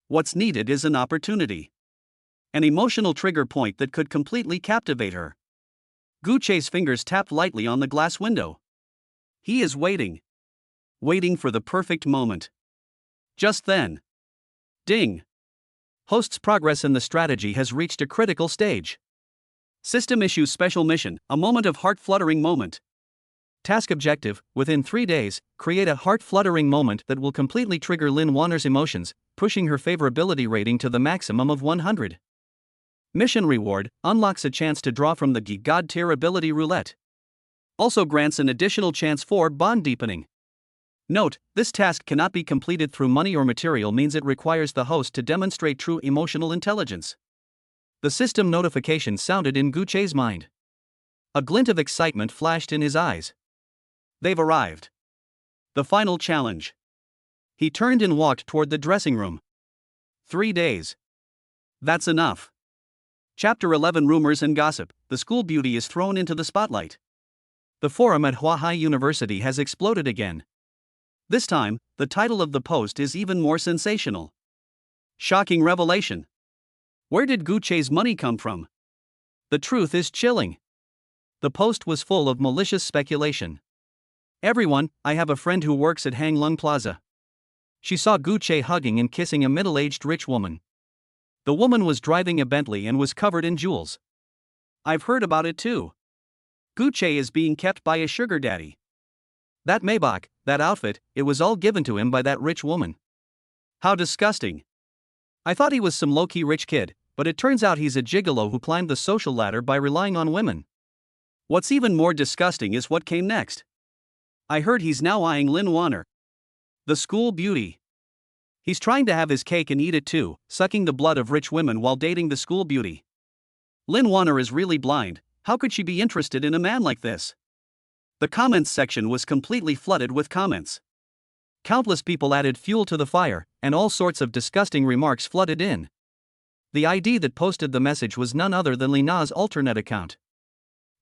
What's needed is an opportunity. An emotional trigger point that could completely captivate her. Gu Che's fingers tapped lightly on the glass window. He is waiting. Waiting for the perfect moment. Just then. Ding. Host's progress in the strategy has reached a critical stage. System issues special mission, a moment of heart-fluttering moment. Task objective, within 3 days, create a heart-fluttering moment that will completely trigger Lin Wanner's emotions, pushing her favorability rating to the maximum of 100. Mission reward, unlocks a chance to draw from the God tier ability roulette. Also grants an additional chance for bond deepening. Note, this task cannot be completed through money or material, means it requires the host to demonstrate true emotional intelligence. The system notification sounded in Gu Che's mind. A glint of excitement flashed in his eyes. They've arrived. The final challenge. He turned and walked toward the dressing room. 3 days. That's enough. Chapter 11 Rumors and Gossip. The school beauty is thrown into the spotlight. The forum at Huahai University has exploded again. This time, the title of the post is even more sensational. Shocking revelation. Where did Gu Che's money come from? The truth is chilling. The post was full of malicious speculation. Everyone, I have a friend who works at Hang Lung Plaza. She saw Gu Che hugging and kissing a middle-aged rich woman. The woman was driving a Bentley and was covered in jewels. I've heard about it too. Gu Che is being kept by a sugar daddy. That Maybach, that outfit, it was all given to him by that rich woman. How disgusting. I thought he was some low-key rich kid, but it turns out he's a gigolo who climbed the social ladder by relying on women. What's even more disgusting is what came next. I heard he's now eyeing Lin Wanner, the school beauty. He's trying to have his cake and eat it too, sucking the blood of rich women while dating the school beauty. Lin Wanner is really blind. How could she be interested in a man like this? The comments section was completely flooded with comments. Countless people added fuel to the fire, and all sorts of disgusting remarks flooded in. The ID that posted the message was none other than Lina's alternate account.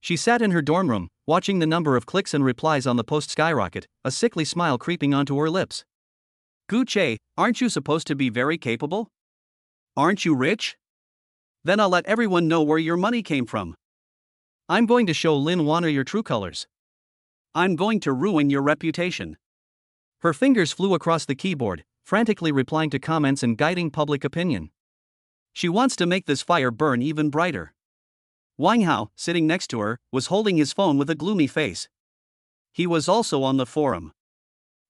She sat in her dorm room, watching the number of clicks and replies on the post skyrocket, a sickly smile creeping onto her lips. Gu Che, aren't you supposed to be very capable? Aren't you rich? Then I'll let everyone know where your money came from. I'm going to show Lin Wanner your true colors. I'm going to ruin your reputation. Her fingers flew across the keyboard, frantically replying to comments and guiding public opinion. She wants to make this fire burn even brighter. Wang Hao, sitting next to her, was holding his phone with a gloomy face. He was also on the forum.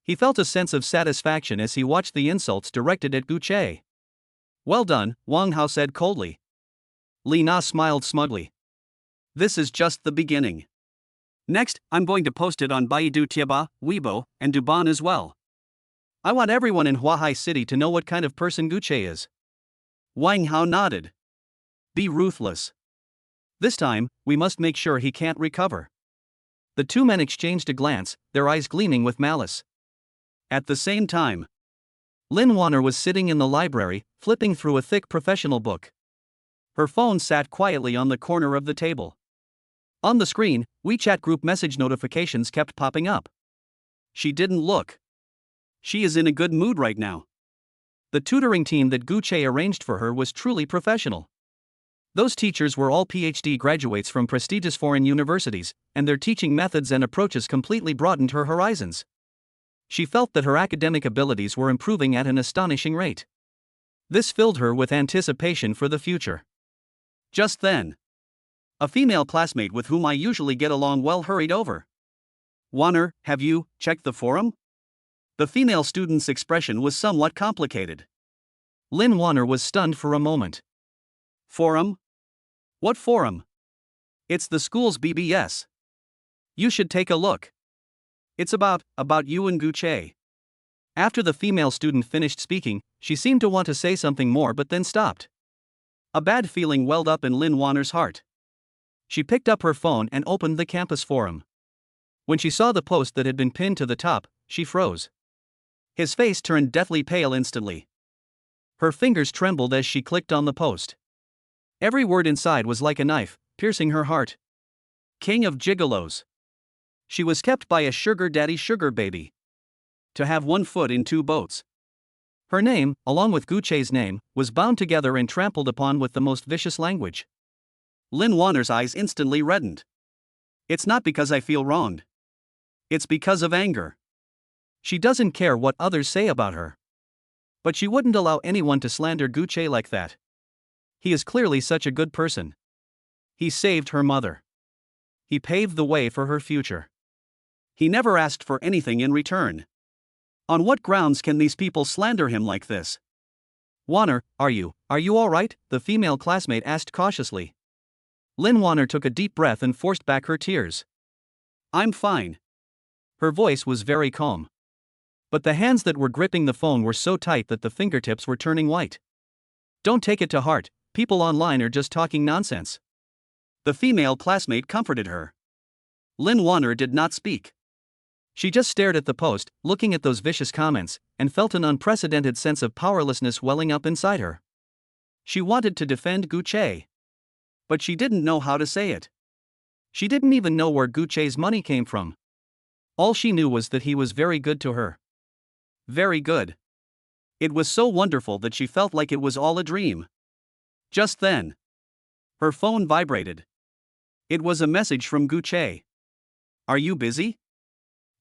He felt a sense of satisfaction as he watched the insults directed at Gu Che. Well done, Wang Hao said coldly. Li Na smiled smugly. This is just the beginning. Next, I'm going to post it on Baidu Tieba, Weibo, and Douban as well. I want everyone in Huahai City to know what kind of person Gu Che is. Wang Hao nodded. Be ruthless. This time, we must make sure he can't recover. The two men exchanged a glance, their eyes gleaming with malice. At the same time, Lin Wanner was sitting in the library, flipping through a thick professional book. Her phone sat quietly on the corner of the table. On the screen, WeChat group message notifications kept popping up. She didn't look. She is in a good mood right now. The tutoring team that Gu Che arranged for her was truly professional. Those teachers were all PhD graduates from prestigious foreign universities, and their teaching methods and approaches completely broadened her horizons. She felt that her academic abilities were improving at an astonishing rate. This filled her with anticipation for the future. Just then, a female classmate with whom I usually get along well hurried over. Wanner, have you checked the forum? The female student's expression was somewhat complicated. Lin Wanner was stunned for a moment. Forum? What forum? It's the school's BBS. You should take a look. It's about you and Gu Che. After the female student finished speaking, she seemed to want to say something more but then stopped. A bad feeling welled up in Lin Wanner's heart. She picked up her phone and opened the campus forum. When she saw the post that had been pinned to the top, she froze. His face turned deathly pale instantly. Her fingers trembled as she clicked on the post. Every word inside was like a knife, piercing her heart. King of gigolos. She was kept by a sugar daddy sugar baby. To have one foot in two boats. Her name, along with Gu Che's name, was bound together and trampled upon with the most vicious language. Lin Wanner's eyes instantly reddened. It's not because I feel wronged. It's because of anger. She doesn't care what others say about her. But she wouldn't allow anyone to slander Gu Che like that. He is clearly such a good person. He saved her mother. He paved the way for her future. He never asked for anything in return. On what grounds can these people slander him like this? Wanner, are you all right? The female classmate asked cautiously. Lin Wanner took a deep breath and forced back her tears. I'm fine. Her voice was very calm. But the hands that were gripping the phone were so tight that the fingertips were turning white. Don't take it to heart, people online are just talking nonsense. The female classmate comforted her. Lin Wanner did not speak. She just stared at the post, looking at those vicious comments, and felt an unprecedented sense of powerlessness welling up inside her. She wanted to defend Gu Che. But she didn't know how to say it. She didn't even know where Gu Che's money came from. All she knew was that he was very good to her. Very good. It was so wonderful that she felt like it was all a dream. Just then, her phone vibrated. It was a message from Gu Che. Are you busy?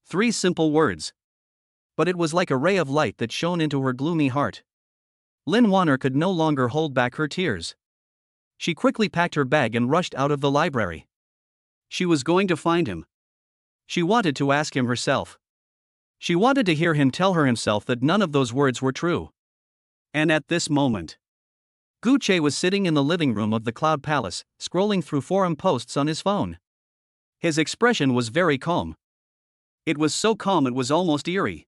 3 simple words. But it was like a ray of light that shone into her gloomy heart. Lin Wanner could no longer hold back her tears. She quickly packed her bag and rushed out of the library. She was going to find him. She wanted to ask him herself. She wanted to hear him tell her himself that none of those words were true. And at this moment, Gu Che was sitting in the living room of the Cloud Palace, scrolling through forum posts on his phone. His expression was very calm. It was so calm it was almost eerie.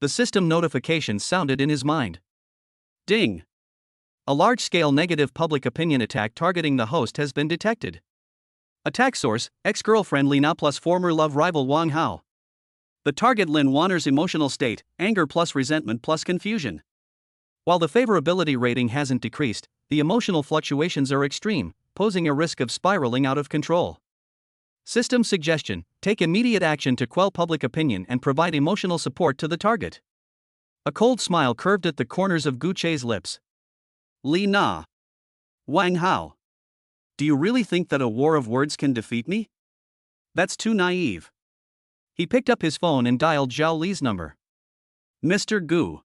The system notification sounded in his mind. Ding! A large-scale negative public opinion attack targeting the host has been detected. Attack source, ex-girlfriend Lina plus former love rival Wang Hao. The target Lin Wanner's emotional state, anger plus resentment plus confusion. While the favorability rating hasn't decreased, the emotional fluctuations are extreme, posing a risk of spiraling out of control. System suggestion: take immediate action to quell public opinion and provide emotional support to the target. A cold smile curved at the corners of Gu Che's lips. Li Na. Wang Hao. Do you really think that a war of words can defeat me? That's too naive. He picked up his phone and dialed Zhao Li's number. Mr. Gu.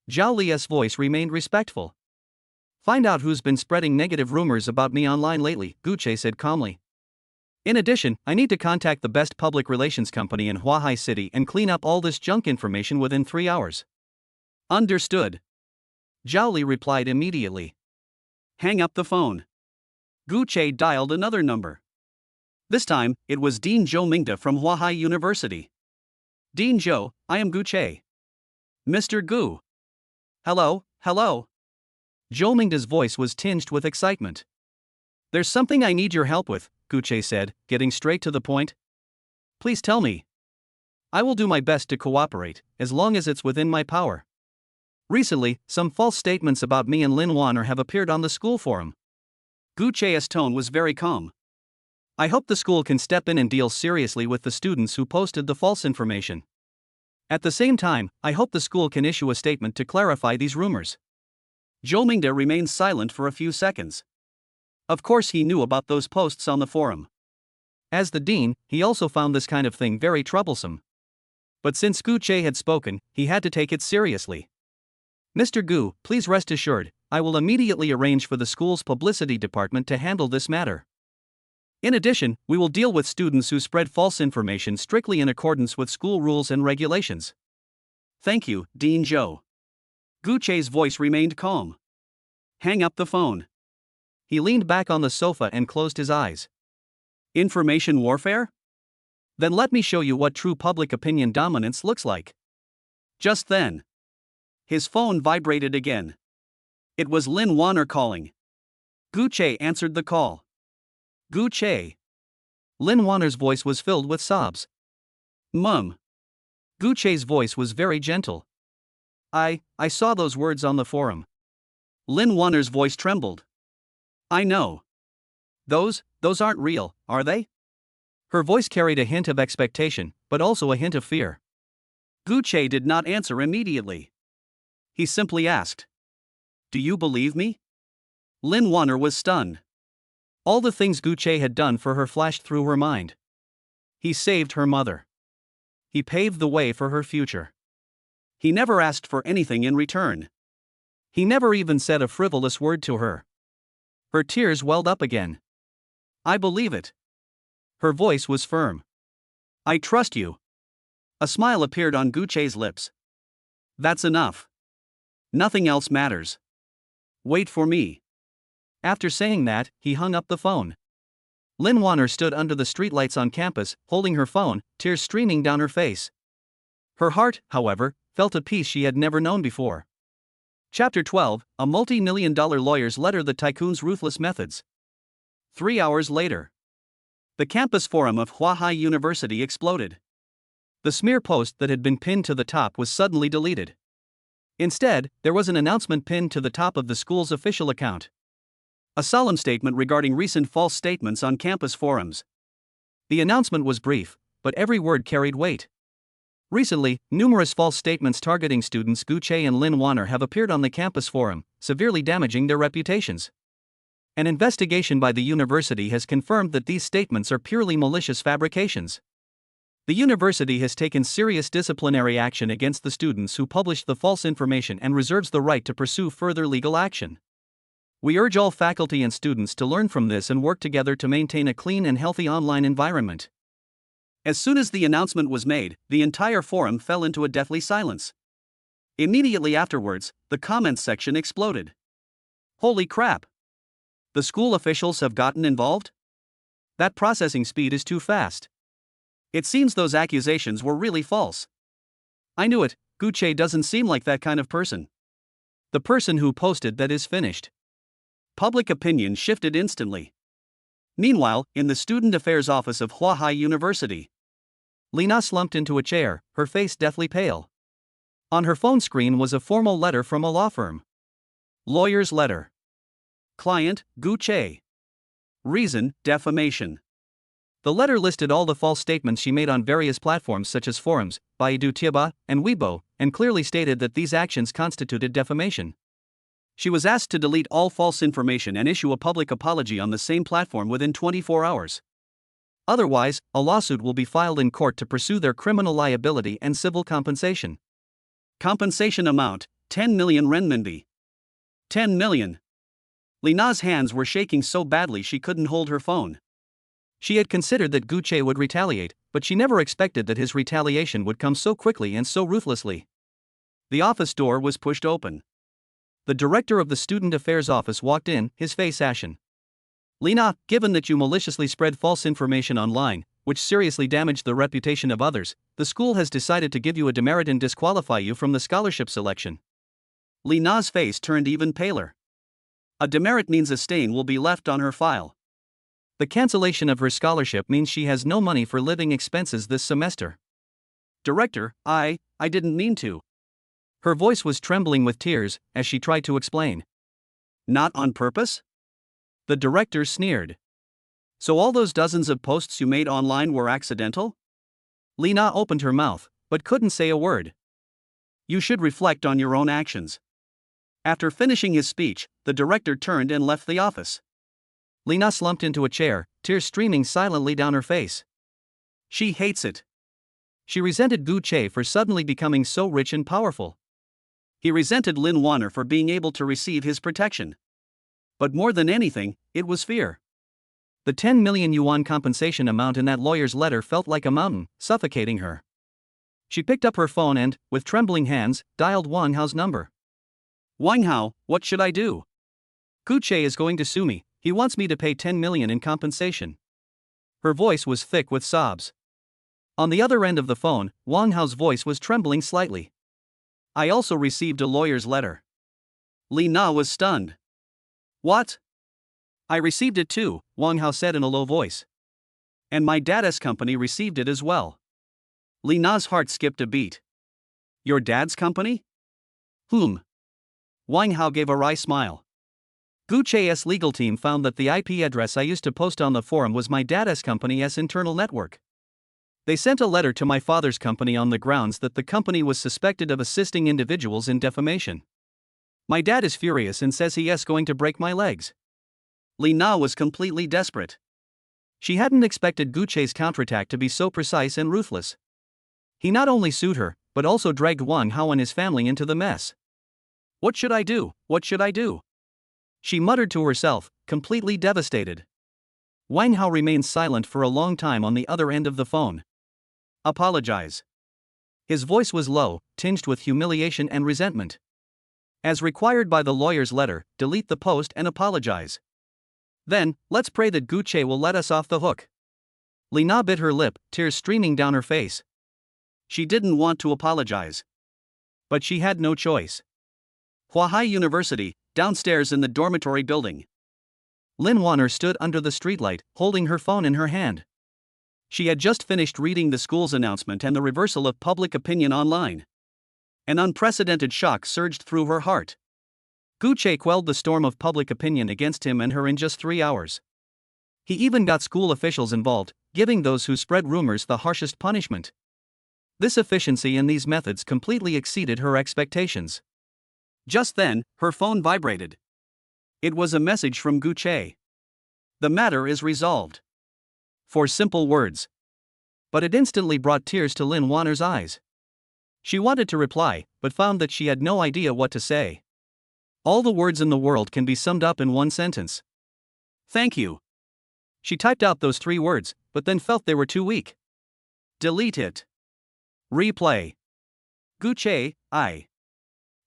Zhao Li's voice remained respectful. Find out who's been spreading negative rumors about me online lately, Gu Che said calmly. In addition, I need to contact the best public relations company in Huahai City and clean up all this junk information within 3 hours. Understood. Zhao Li replied immediately. Hang up the phone. Gu Che dialed another number. This time, it was Dean Zhou Mingda from Huahai University. Dean Zhou, I am Gu Che. Mr. Gu. Hello. Zhou Mingda's voice was tinged with excitement. There's something I need your help with, Gu Che said, getting straight to the point. Please tell me. I will do my best to cooperate, as long as it's within my power. Recently, some false statements about me and Lin Wanner have appeared on the school forum. Gu Che's tone was very calm. I hope the school can step in and deal seriously with the students who posted the false information. At the same time, I hope the school can issue a statement to clarify these rumors. Zhou Mingda remained silent for a few seconds. Of course he knew about those posts on the forum. As the dean, he also found this kind of thing very troublesome. But since Gu Che had spoken, he had to take it seriously. Mr. Gu, please rest assured, I will immediately arrange for the school's publicity department to handle this matter. In addition, we will deal with students who spread false information strictly in accordance with school rules and regulations. Thank you, Dean Zhou. Gu Che's voice remained calm. Hang up the phone. He leaned back on the sofa and closed his eyes. Information warfare? Then let me show you what true public opinion dominance looks like. Just then, his phone vibrated again. It was Lin Wanner calling. Gu Che answered the call. Gu Che. Lin Wanner's voice was filled with sobs. Mum. Gu Che's voice was very gentle. I saw those words on the forum. Lin Wanner's voice trembled. I know. Those aren't real, are they? Her voice carried a hint of expectation, but also a hint of fear. Gu Che did not answer immediately. He simply asked, Do you believe me? Lin Wanner was stunned. All the things Gu Che had done for her flashed through her mind. He saved her mother. He paved the way for her future. He never asked for anything in return. He never even said a frivolous word to her. Her tears welled up again. I believe it. Her voice was firm. I trust you. A smile appeared on Gu Che's lips. That's enough. Nothing else matters. Wait for me. After saying that, he hung up the phone. Lin Wanner stood under the streetlights on campus, holding her phone, tears streaming down her face. Her heart, however, felt a peace she had never known before. Chapter 12, A Multi-Million-Dollar Lawyer's Letter: The Tycoon's Ruthless Methods. 3 hours later. The campus forum of Huahai University exploded. The smear post that had been pinned to the top was suddenly deleted. Instead, there was an announcement pinned to the top of the school's official account. A solemn statement regarding recent false statements on campus forums. The announcement was brief, but every word carried weight. Recently, numerous false statements targeting students Gu Che and Lin Wanner have appeared on the campus forum, severely damaging their reputations. An investigation by the university has confirmed that these statements are purely malicious fabrications. The university has taken serious disciplinary action against the students who published the false information and reserves the right to pursue further legal action. We urge all faculty and students to learn from this and work together to maintain a clean and healthy online environment. As soon as the announcement was made, the entire forum fell into a deathly silence. Immediately afterwards, the comments section exploded. Holy crap! The school officials have gotten involved? That processing speed is too fast. It seems those accusations were really false. I knew it, Gu Che doesn't seem like that kind of person. The person who posted that is finished. Public opinion shifted instantly. Meanwhile, in the Student Affairs Office of Huahai University, Lina slumped into a chair, her face deathly pale. On her phone screen was a formal letter from a law firm. Lawyer's letter. Client, Gu Che. Reason, defamation. The letter listed all the false statements she made on various platforms such as forums, Baidu Tieba, and Weibo, and clearly stated that these actions constituted defamation. She was asked to delete all false information and issue a public apology on the same platform within 24 hours. Otherwise, a lawsuit will be filed in court to pursue their criminal liability and civil compensation. Compensation amount 10 million renminbi. 10 million. Lina's hands were shaking so badly she couldn't hold her phone. She had considered that Guche would retaliate, but she never expected that his retaliation would come so quickly and so ruthlessly. The office door was pushed open. The director of the Student Affairs Office walked in, his face ashen. Lina, given that you maliciously spread false information online, which seriously damaged the reputation of others, the school has decided to give you a demerit and disqualify you from the scholarship selection. Lina's face turned even paler. A demerit means a stain will be left on her file. The cancellation of her scholarship means she has no money for living expenses this semester. Director, I didn't mean to. Her voice was trembling with tears as she tried to explain. Not on purpose? The director sneered. So all those dozens of posts you made online were accidental? Lina opened her mouth, but couldn't say a word. You should reflect on your own actions. After finishing his speech, the director turned and left the office. Lina slumped into a chair, tears streaming silently down her face. She hates it. She resented Guche for suddenly becoming so rich and powerful. He resented Lin Wanner for being able to receive his protection. But more than anything, it was fear. The 10 million yuan compensation amount in that lawyer's letter felt like a mountain, suffocating her. She picked up her phone and, with trembling hands, dialed Wang Hao's number. Wang Hao, what should I do? Guche is going to sue me. He wants me to pay 10 million in compensation. Her voice was thick with sobs. On the other end of the phone, Wang Hao's voice was trembling slightly. I also received a lawyer's letter. Li Na was stunned. What? I received it too, Wang Hao said in a low voice. And my dad's company received it as well. Li Na's heart skipped a beat. Your dad's company? Whom? Wang Hao gave a wry smile. Guche's legal team found that the IP address I used to post on the forum was my dad's company's internal network. They sent a letter to my father's company on the grounds that the company was suspected of assisting individuals in defamation. My dad is furious and says he is going to break my legs. Li Na was completely desperate. She hadn't expected Guche's counterattack to be so precise and ruthless. He not only sued her, but also dragged Wang Hao and his family into the mess. What should I do? What should I do? She muttered to herself, completely devastated. Wang Hao remained silent for a long time on the other end of the phone. Apologize. His voice was low, tinged with humiliation and resentment. As required by the lawyer's letter, delete the post and apologize. Then, let's pray that Guche will let us off the hook. Li Na bit her lip, tears streaming down her face. She didn't want to apologize. But she had no choice. Huahai University, downstairs in the dormitory building. Lin Wanner stood under the streetlight, holding her phone in her hand. She had just finished reading the school's announcement and the reversal of public opinion online. An unprecedented shock surged through her heart. Guche quelled the storm of public opinion against him and her in just 3 hours. He even got school officials involved, giving those who spread rumors the harshest punishment. This efficiency and these methods completely exceeded her expectations. Just then, her phone vibrated. It was a message from Guche. The matter is resolved. 4 simple words. But it instantly brought tears to Lin Wanner's eyes. She wanted to reply, but found that she had no idea what to say. All the words in the world can be summed up in one sentence. Thank you. She typed out those 3 words, but then felt they were too weak. Delete it. Replay. Guche, I.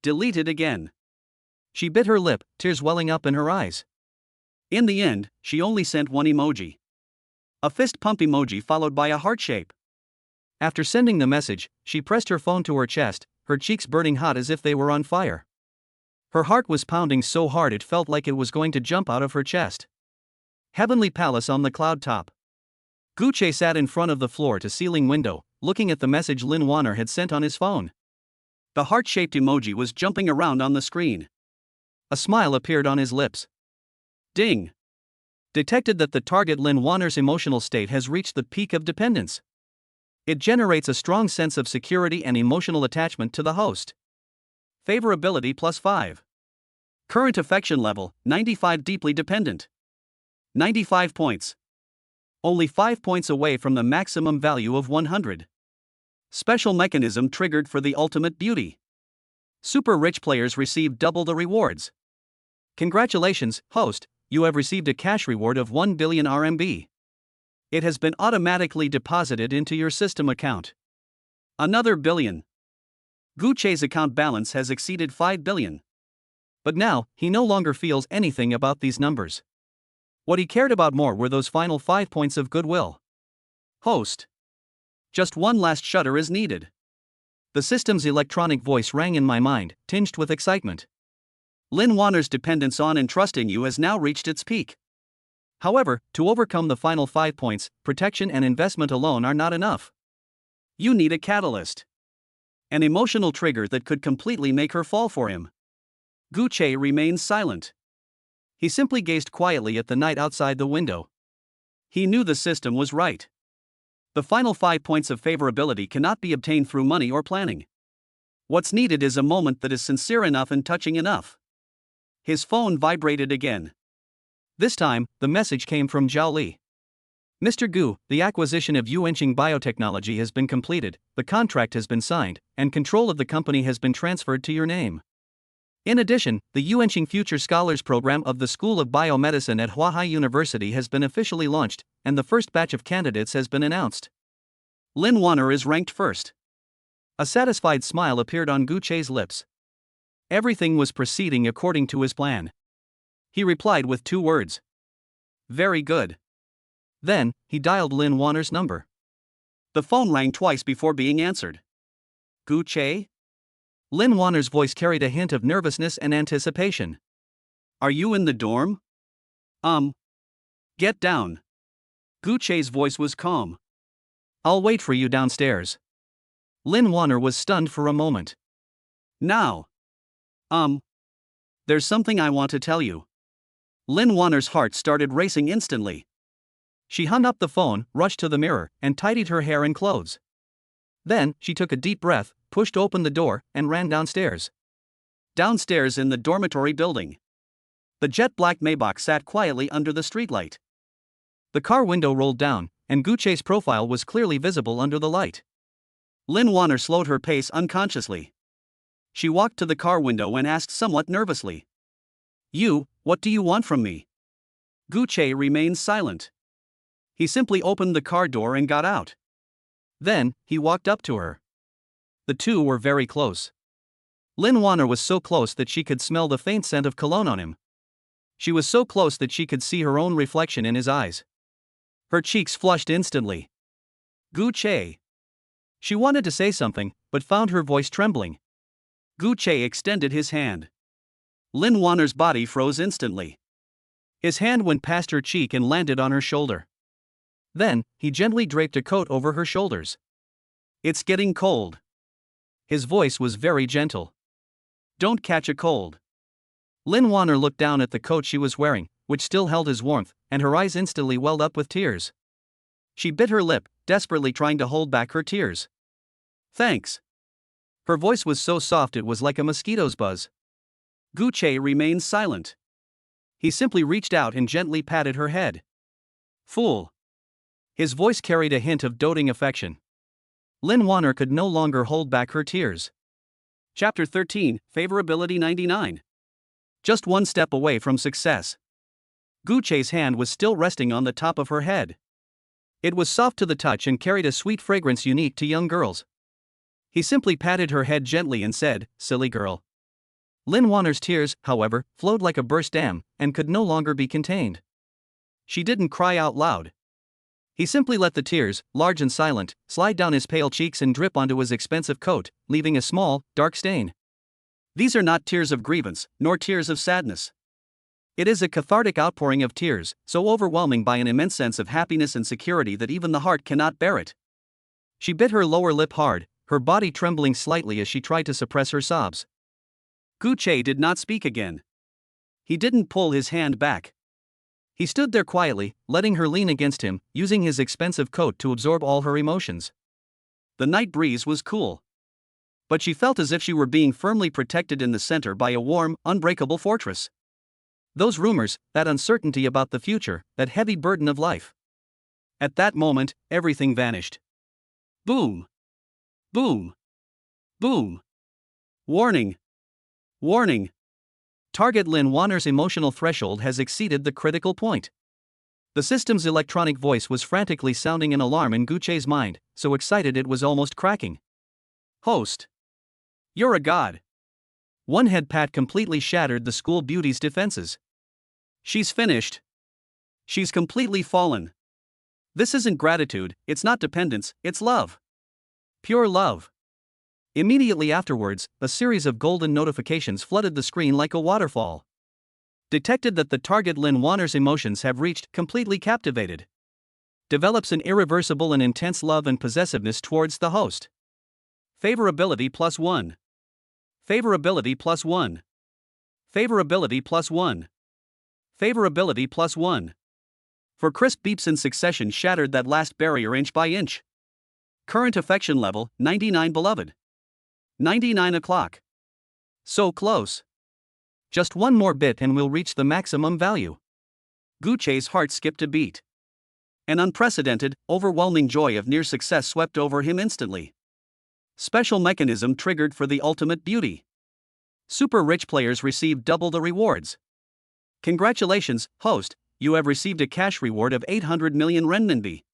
Delete it again. She bit her lip, tears welling up in her eyes. In the end, she only sent one emoji. A fist pump emoji followed by a heart shape. After sending the message, she pressed her phone to her chest, her cheeks burning hot as if they were on fire. Her heart was pounding so hard it felt like it was going to jump out of her chest. Heavenly Palace on the cloud top. Guche sat in front of the floor-to-ceiling window, looking at the message Lin Wanner had sent on his phone. The heart-shaped emoji was jumping around on the screen. A smile appeared on his lips. Ding! Detected that the target Lin Wanner's emotional state has reached the peak of dependence. It generates a strong sense of security and emotional attachment to the host. Favorability +5. Current affection level, 95 deeply dependent. 95 points. Only 5 points away from the maximum value of 100. Special mechanism triggered for the ultimate beauty. Super rich players receive double the rewards. Congratulations, host, you have received a cash reward of 1 billion RMB. It has been automatically deposited into your system account. Another billion. Gu Che's account balance has exceeded 5 billion. But now, he no longer feels anything about these numbers. What he cared about more were those final 5 points of goodwill. Host. Just one last shutter is needed. The system's electronic voice rang in my mind, tinged with excitement. Lin Wanner's dependence on and trusting you has now reached its peak. However, to overcome the final 5 points, protection and investment alone are not enough. You need a catalyst. An emotional trigger that could completely make her fall for him. Gu Che remained silent. He simply gazed quietly at the night outside the window. He knew the system was right. The final 5 points of favorability cannot be obtained through money or planning. What's needed is a moment that is sincere enough and touching enough. His phone vibrated again. This time, the message came from Zhao Li. Mr. Gu, the acquisition of Yuanqing Biotechnology has been completed, the contract has been signed, and control of the company has been transferred to your name. In addition, the Yuanqing Future Scholars Program of the School of Biomedicine at Huahai University has been officially launched, and the first batch of candidates has been announced. Lin Wanner is ranked first. A satisfied smile appeared on Gu Che's lips. Everything was proceeding according to his plan. He replied with 2 words. Very good. Then, he dialed Lin Wanner's number. The phone rang twice before being answered. Gu Che? Lin Wanner's voice carried a hint of nervousness and anticipation. Are you in the dorm? Get down. Gu Che's voice was calm. I'll wait for you downstairs. Lin Wanner was stunned for a moment. Now. There's something I want to tell you. Lin Wanner's heart started racing instantly. She hung up the phone, rushed to the mirror, and tidied her hair and clothes. Then, she took a deep breath, pushed open the door, and ran downstairs. Downstairs in the dormitory building. The jet-black Maybach sat quietly under the streetlight. The car window rolled down, and Gu Che's profile was clearly visible under the light. Lin Wanner slowed her pace unconsciously. She walked to the car window and asked somewhat nervously. What do you want from me? Gu Che remained silent. He simply opened the car door and got out. Then, he walked up to her. The two were very close. Lin Wanner was so close that she could smell the faint scent of cologne on him. She was so close that she could see her own reflection in his eyes. Her cheeks flushed instantly. Gu Che. She wanted to say something, but found her voice trembling. Gu Che extended his hand. Lin Wanner's body froze instantly. His hand went past her cheek and landed on her shoulder. Then, he gently draped a coat over her shoulders. It's getting cold. His voice was very gentle. Don't catch a cold. Lin Wanner looked down at the coat she was wearing, which still held his warmth, and her eyes instantly welled up with tears. She bit her lip, desperately trying to hold back her tears. Thanks. Her voice was so soft it was like a mosquito's buzz. Gu Che remained silent. He simply reached out and gently patted her head. Fool. His voice carried a hint of doting affection. Lin Wanner could no longer hold back her tears. Chapter 13, Favorability 99. Just one step away from success. Gu Che's hand was still resting on the top of her head. It was soft to the touch and carried a sweet fragrance unique to young girls. He simply patted her head gently and said, "Silly girl." Lin Wanner's tears, however, flowed like a burst dam, and could no longer be contained. She didn't cry out loud. He simply let the tears, large and silent, slide down his pale cheeks and drip onto his expensive coat, leaving a small, dark stain. These are not tears of grievance, nor tears of sadness. It is a cathartic outpouring of tears, so overwhelming by an immense sense of happiness and security that even the heart cannot bear it. She bit her lower lip hard, her body trembling slightly as she tried to suppress her sobs. Gu Che did not speak again. He didn't pull his hand back. He stood there quietly, letting her lean against him, using his expensive coat to absorb all her emotions. The night breeze was cool. But she felt as if she were being firmly protected in the center by a warm, unbreakable fortress. Those rumors, that uncertainty about the future, that heavy burden of life. At that moment, everything vanished. Boom! Boom! Boom! Warning! Warning! Target Lin Wanner's emotional threshold has exceeded the critical point. The system's electronic voice was frantically sounding an alarm in Guche's mind, so excited it was almost cracking. Host! You're a god! One head pat completely shattered the school beauty's defenses. She's finished. She's completely fallen. This isn't gratitude, it's not dependence, it's love. Pure love. Immediately afterwards, a series of golden notifications flooded the screen like a waterfall. Detected that the target Lin Wanner's emotions have reached completely captivated. Develops an irreversible and intense love and possessiveness towards the host. Favorability +1. Favorability +1. Favorability +1. Favorability +1. For crisp beeps in succession shattered that last barrier inch by inch. Current affection level, 99 beloved. 99 o'clock. So close. Just one more bit and we'll reach the maximum value. Guche's heart skipped a beat. An unprecedented, overwhelming joy of near success swept over him instantly. Special mechanism triggered for the ultimate beauty. Super rich players received double the rewards. Congratulations, host, you have received a cash reward of 800 million renminbi.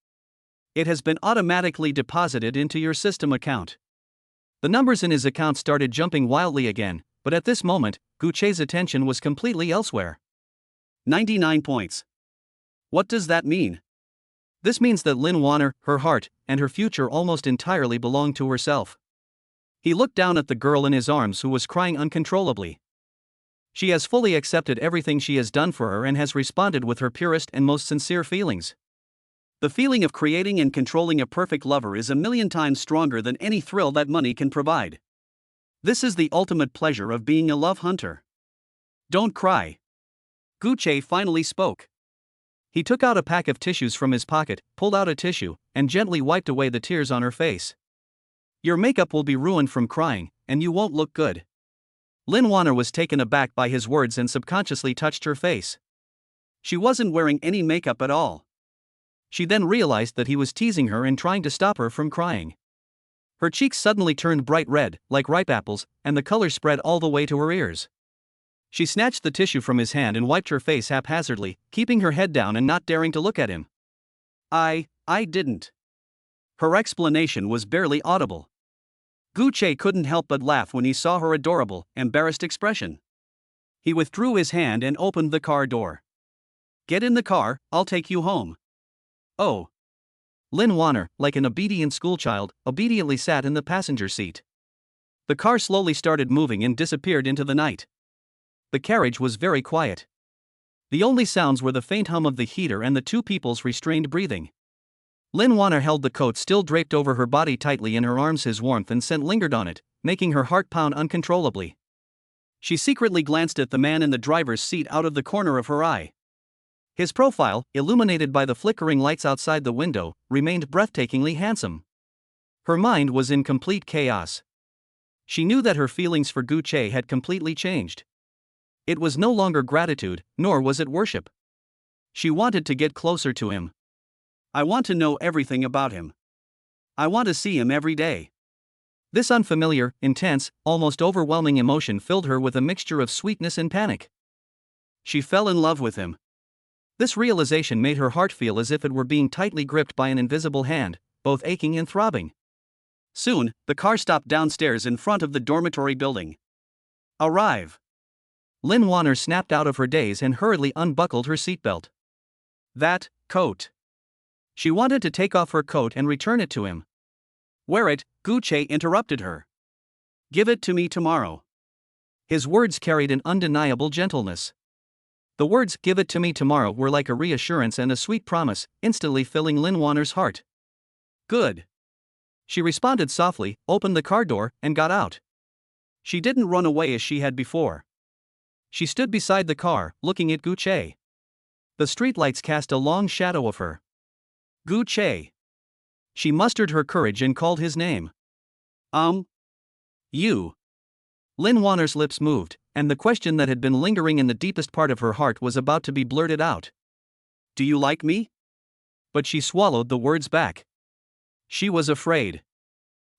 It has been automatically deposited into your system account. The numbers in his account started jumping wildly again, but at this moment, Guche's attention was completely elsewhere. 99 points. What does that mean? This means that Lin Wanner, her heart, and her future almost entirely belong to herself. He looked down at the girl in his arms who was crying uncontrollably. She has fully accepted everything she has done for her and has responded with her purest and most sincere feelings. The feeling of creating and controlling a perfect lover is a million times stronger than any thrill that money can provide. This is the ultimate pleasure of being a love hunter. Don't cry. Guche finally spoke. He took out a pack of tissues from his pocket, pulled out a tissue, and gently wiped away the tears on her face. Your makeup will be ruined from crying, and you won't look good. Lin Wanner was taken aback by his words and subconsciously touched her face. She wasn't wearing any makeup at all. She then realized that he was teasing her and trying to stop her from crying. Her cheeks suddenly turned bright red, like ripe apples, and the color spread all the way to her ears. She snatched the tissue from his hand and wiped her face haphazardly, keeping her head down and not daring to look at him. I didn't. Her explanation was barely audible. Guche couldn't help but laugh when he saw her adorable, embarrassed expression. He withdrew his hand and opened the car door. Get in the car, I'll take you home. Oh. Lin Wanner, like an obedient schoolchild, obediently sat in the passenger seat. The car slowly started moving and disappeared into the night. The carriage was very quiet. The only sounds were the faint hum of the heater and the two people's restrained breathing. Lin Wanner held the coat still draped over her body tightly in her arms. His warmth and scent lingered on it, making her heart pound uncontrollably. She secretly glanced at the man in the driver's seat out of the corner of her eye. His profile, illuminated by the flickering lights outside the window, remained breathtakingly handsome. Her mind was in complete chaos. She knew that her feelings for Guche had completely changed. It was no longer gratitude, nor was it worship. She wanted to get closer to him. I want to know everything about him. I want to see him every day. This unfamiliar, intense, almost overwhelming emotion filled her with a mixture of sweetness and panic. She fell in love with him. This realization made her heart feel as if it were being tightly gripped by an invisible hand, both aching and throbbing. Soon, the car stopped downstairs in front of the dormitory building. Arrive. Lin Wanner snapped out of her daze and hurriedly unbuckled her seatbelt. That coat. She wanted to take off her coat and return it to him. Wear it, Guche interrupted her. Give it to me tomorrow. His words carried an undeniable gentleness. The words, give it to me tomorrow, were like a reassurance and a sweet promise, instantly filling Lin Wanner's heart. Good. She responded softly, opened the car door, and got out. She didn't run away as she had before. She stood beside the car, looking at Guche. The streetlights cast a long shadow of her. Guche. She mustered her courage and called his name. You. Lin Wanner's lips moved, and the question that had been lingering in the deepest part of her heart was about to be blurted out. Do you like me? but she swallowed the words back. She was afraid.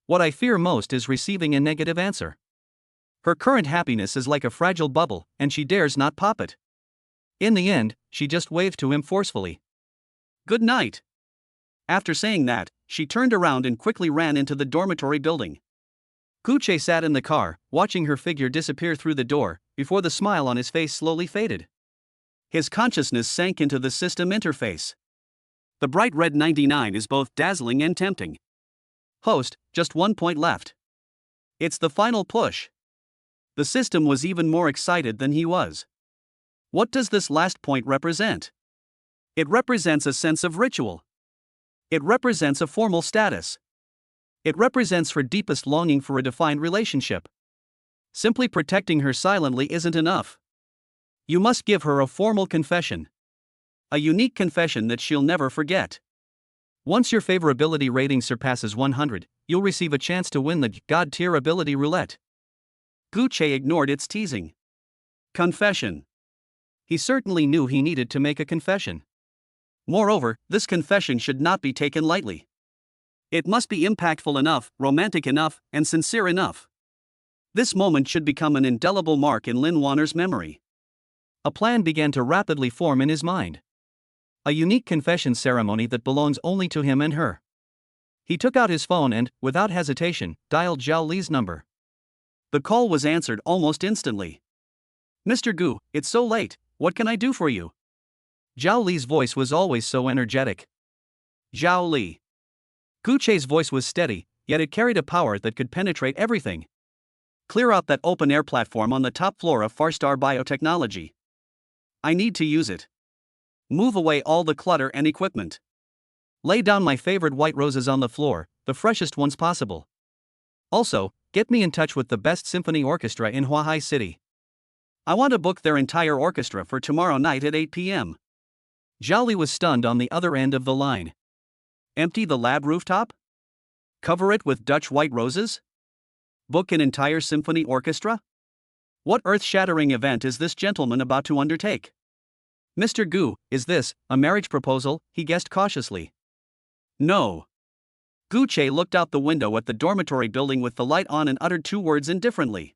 What I fear most is receiving a negative answer. Her current happiness is like a fragile bubble, and she dares not pop it. In the end, she just waved to him forcefully. Good night. After saying that, she turned around and quickly ran into the dormitory building. Gucci sat in the car, watching her figure disappear through the door, before the smile on his face slowly faded. His consciousness sank into the system interface. The bright red 99 is both dazzling and tempting. Host, just 1 point left. It's the final push. The system was even more excited than he was. What does this last point represent? It represents a sense of ritual. It represents a formal status. It represents her deepest longing for a defined relationship. Simply protecting her silently isn't enough. You must give her a formal confession. A unique confession that she'll never forget. Once your favorability rating surpasses 100, you'll receive a chance to win the God tier ability roulette. Gucci ignored its teasing. Confession. He certainly knew he needed to make a confession. Moreover, this confession should not be taken lightly. It must be impactful enough, romantic enough, and sincere enough. This moment should become an indelible mark in Lin Wanner's memory. A plan began to rapidly form in his mind. A unique confession ceremony that belongs only to him and her. He took out his phone and, without hesitation, dialed Zhao Li's number. The call was answered almost instantly. Mr. Gu, it's so late, what can I do for you? Zhao Li's voice was always so energetic. Zhao Li. Gucci's voice was steady, yet it carried a power that could penetrate everything. Clear out that open-air platform on the top floor of Farstar Biotechnology. I need to use it. Move away all the clutter and equipment. Lay down my favorite white roses on the floor, the freshest ones possible. Also, get me in touch with the best symphony orchestra in Huahai City. I want to book their entire orchestra for tomorrow night at 8 p.m. Zhao Li was stunned on the other end of the line. Empty the lab rooftop? Cover it with Dutch white roses? Book an entire symphony orchestra? What earth-shattering event is this gentleman about to undertake? Mr. Gu, is this a marriage proposal? He guessed cautiously. No. Gu Che looked out the window at the dormitory building with the light on and uttered 2 words indifferently.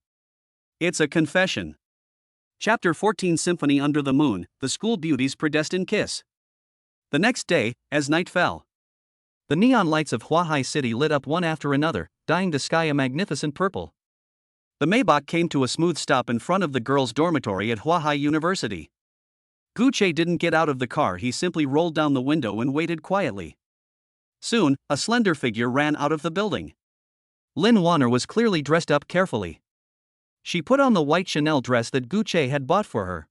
It's a confession. Chapter 14 Symphony Under the Moon, the School Beauty's Predestined Kiss. The next day, as night fell, the neon lights of Huahai City lit up one after another, dyeing the sky a magnificent purple. The Maybach came to a smooth stop in front of the girls' dormitory at Huahai University. Gu Che didn't get out of the car, he simply rolled down the window and waited quietly. Soon, a slender figure ran out of the building. Lin Wanner was clearly dressed up carefully. She put on the white Chanel dress that Gu Che had bought for her.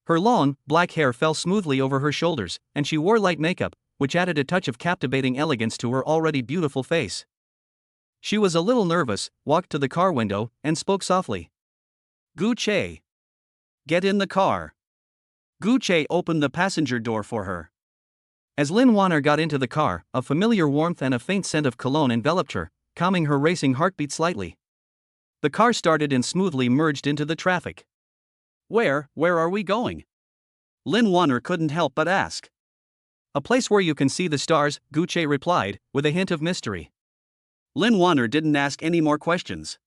Her long, black hair fell smoothly over her shoulders, and she wore light makeup, which added a touch of captivating elegance to her already beautiful face. She was a little nervous, walked to the car window, and spoke softly. Gu Che. Get in the car. Gu Che opened the passenger door for her. As Lin Wanner got into the car, a familiar warmth and a faint scent of cologne enveloped her, calming her racing heartbeat slightly. The car started and smoothly merged into the traffic. Where are we going? Lin Wanner couldn't help but ask. A place where you can see the stars, Gu Che replied, with a hint of mystery. Lin Wanner didn't ask any more questions.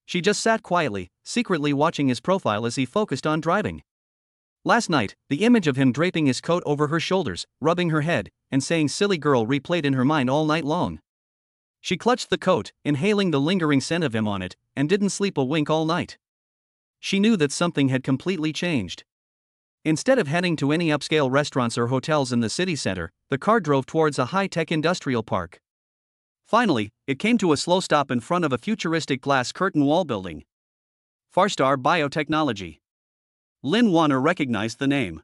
She just sat quietly, secretly watching his profile as he focused on driving. Last night, the image of him draping his coat over her shoulders, rubbing her head, and saying silly girl replayed in her mind all night long. She clutched the coat, inhaling the lingering scent of him on it, and didn't sleep a wink all night. She knew that something had completely changed. Instead of heading to any upscale restaurants or hotels in the city center, the car drove towards a high-tech industrial park. Finally, it came to a slow stop in front of a futuristic glass curtain wall building. Farstar Biotechnology. Lin Wanner recognized the name.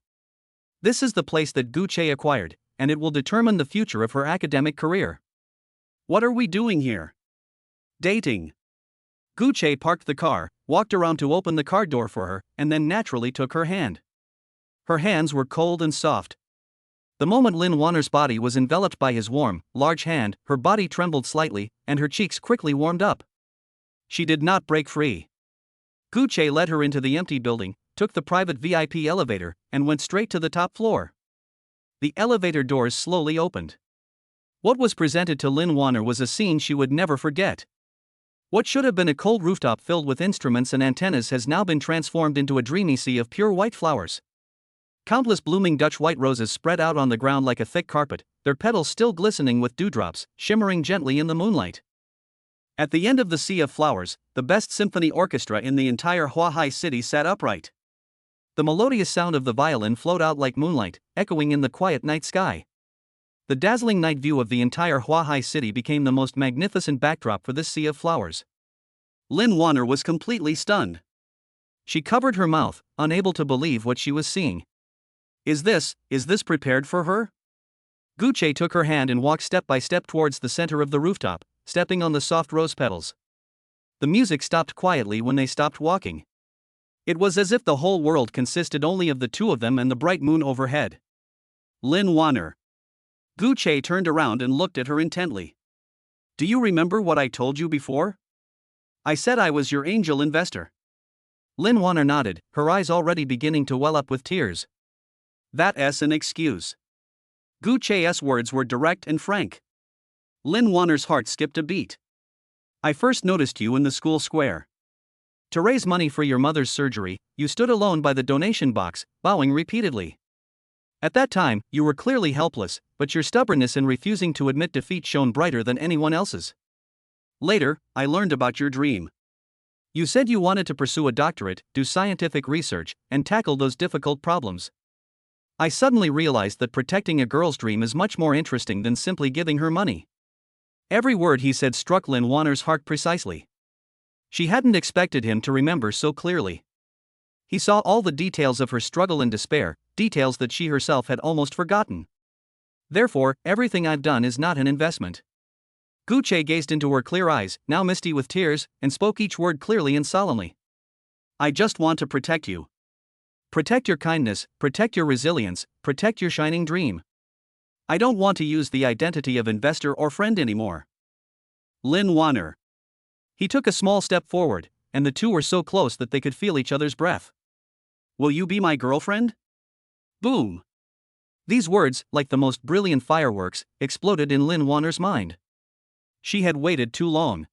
This is the place that Gu Che acquired, and it will determine the future of her academic career. What are we doing here? Dating. Gu Che parked the car, walked around to open the car door for her, and then naturally took her hand. Her hands were cold and soft. The moment Lin Wanner's body was enveloped by his warm, large hand, her body trembled slightly, and her cheeks quickly warmed up. She did not break free. Gu Che led her into the empty building, took the private VIP elevator, and went straight to the top floor. the elevator doors slowly opened. What was presented to Lin Wanner was a scene she would never forget. What should have been a cold rooftop filled with instruments and antennas has now been transformed into a dreamy sea of pure white flowers. Countless blooming Dutch white roses spread out on the ground like a thick carpet, their petals still glistening with dewdrops, shimmering gently in the moonlight. At the end of the sea of flowers, the best symphony orchestra in the entire Huahai city sat upright. The melodious sound of the violin flowed out like moonlight, echoing in the quiet night sky. The dazzling night view of the entire Huahai city became the most magnificent backdrop for this sea of flowers. Lin Wanner was completely stunned. She covered her mouth, unable to believe what she was seeing. Is this prepared for her? Gucci took her hand and walked step by step towards the center of the rooftop, stepping on the soft rose petals. The music stopped quietly when they stopped walking. It was as if the whole world consisted only of the two of them and the bright moon overhead. Lin Wanner. Gucci turned around and looked at her intently. Do you remember what I told you before? I said I was your angel investor. Lin Wanner nodded, her eyes already beginning to well up with tears. That's an excuse. Gucci's words were direct and frank. Lin Wanner's heart skipped a beat. I first noticed you in the school square. To raise money for your mother's surgery, you stood alone by the donation box, bowing repeatedly. At that time, you were clearly helpless, but your stubbornness in refusing to admit defeat shone brighter than anyone else's. Later, I learned about your dream. You said you wanted to pursue a doctorate, do scientific research, and tackle those difficult problems. I suddenly realized that protecting a girl's dream is much more interesting than simply giving her money. Every word he said struck Lin Wanner's heart precisely. She hadn't expected him to remember so clearly. He saw all the details of her struggle and despair, details that she herself had almost forgotten. Therefore, everything I've done is not an investment. Gucci gazed into her clear eyes, now misty with tears, and spoke each word clearly and solemnly. I just want to protect you. Protect your kindness, protect your resilience, protect your shining dream. I don't want to use the identity of investor or friend anymore. Lin Wanner. He took a small step forward, and the two were so close that they could feel each other's breath. Will you be my girlfriend? Boom. These words, like the most brilliant fireworks, exploded in Lin Wanner's mind. She had waited too long.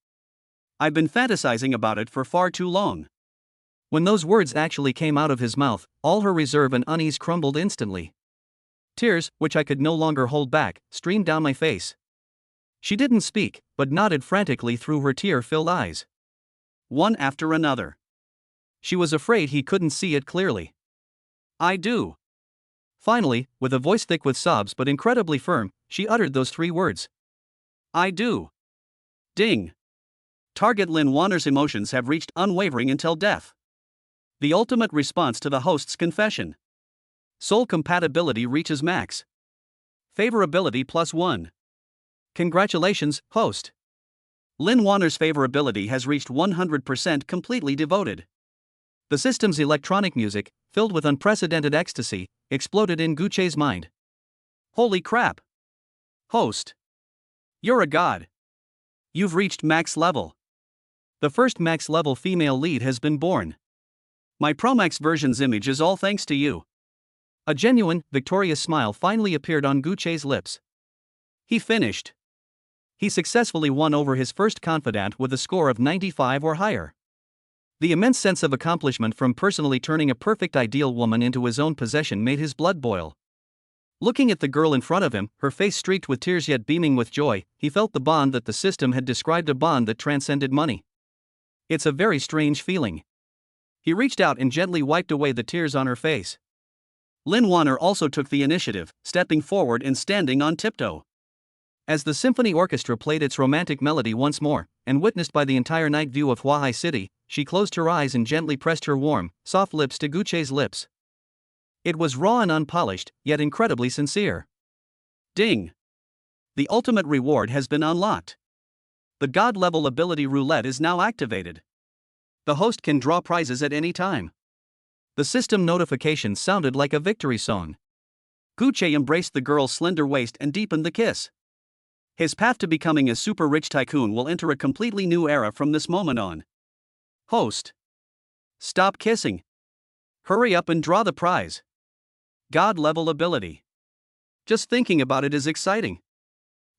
I've been fantasizing about it for far too long. When those words actually came out of his mouth, all her reserve and unease crumbled instantly. Tears, which I could no longer hold back, streamed down my face. She didn't speak, but nodded frantically through her tear-filled eyes. One after another. She was afraid he couldn't see it clearly. I do. Finally, with a voice thick with sobs but incredibly firm, she uttered those three words. I do. Ding. Target Lin Wanner's emotions have reached unwavering until death. The ultimate response to the host's confession. Soul compatibility reaches max. Favorability +1. Congratulations, host. Lin Wanner's favorability has reached 100% completely devoted. The system's electronic music, filled with unprecedented ecstasy, exploded in Gucci's mind. Holy crap! Host. You're a god. You've reached max level. The first max level female lead has been born. My Promax version's image is all thanks to you. A genuine, victorious smile finally appeared on Gucci's lips. He finished. He successfully won over his first confidant with a score of 95 or higher. The immense sense of accomplishment from personally turning a perfect ideal woman into his own possession made his blood boil. Looking at the girl in front of him, her face streaked with tears yet beaming with joy, he felt the bond that the system had described, a bond that transcended money. It's a very strange feeling. He reached out and gently wiped away the tears on her face. Lin Wanner also took the initiative, stepping forward and standing on tiptoe. As the symphony orchestra played its romantic melody once more, and witnessed by the entire night view of Huahai City, she closed her eyes and gently pressed her warm, soft lips to Gucci's lips. It was raw and unpolished, yet incredibly sincere. Ding! The ultimate reward has been unlocked. The God-level ability roulette is now activated. The host can draw prizes at any time. The system notification sounded like a victory song. Gucci embraced the girl's slender waist and deepened the kiss. His path to becoming a super-rich tycoon will enter a completely new era from this moment on. Host. Stop kissing. Hurry up and draw the prize. God-level ability. Just thinking about it is exciting.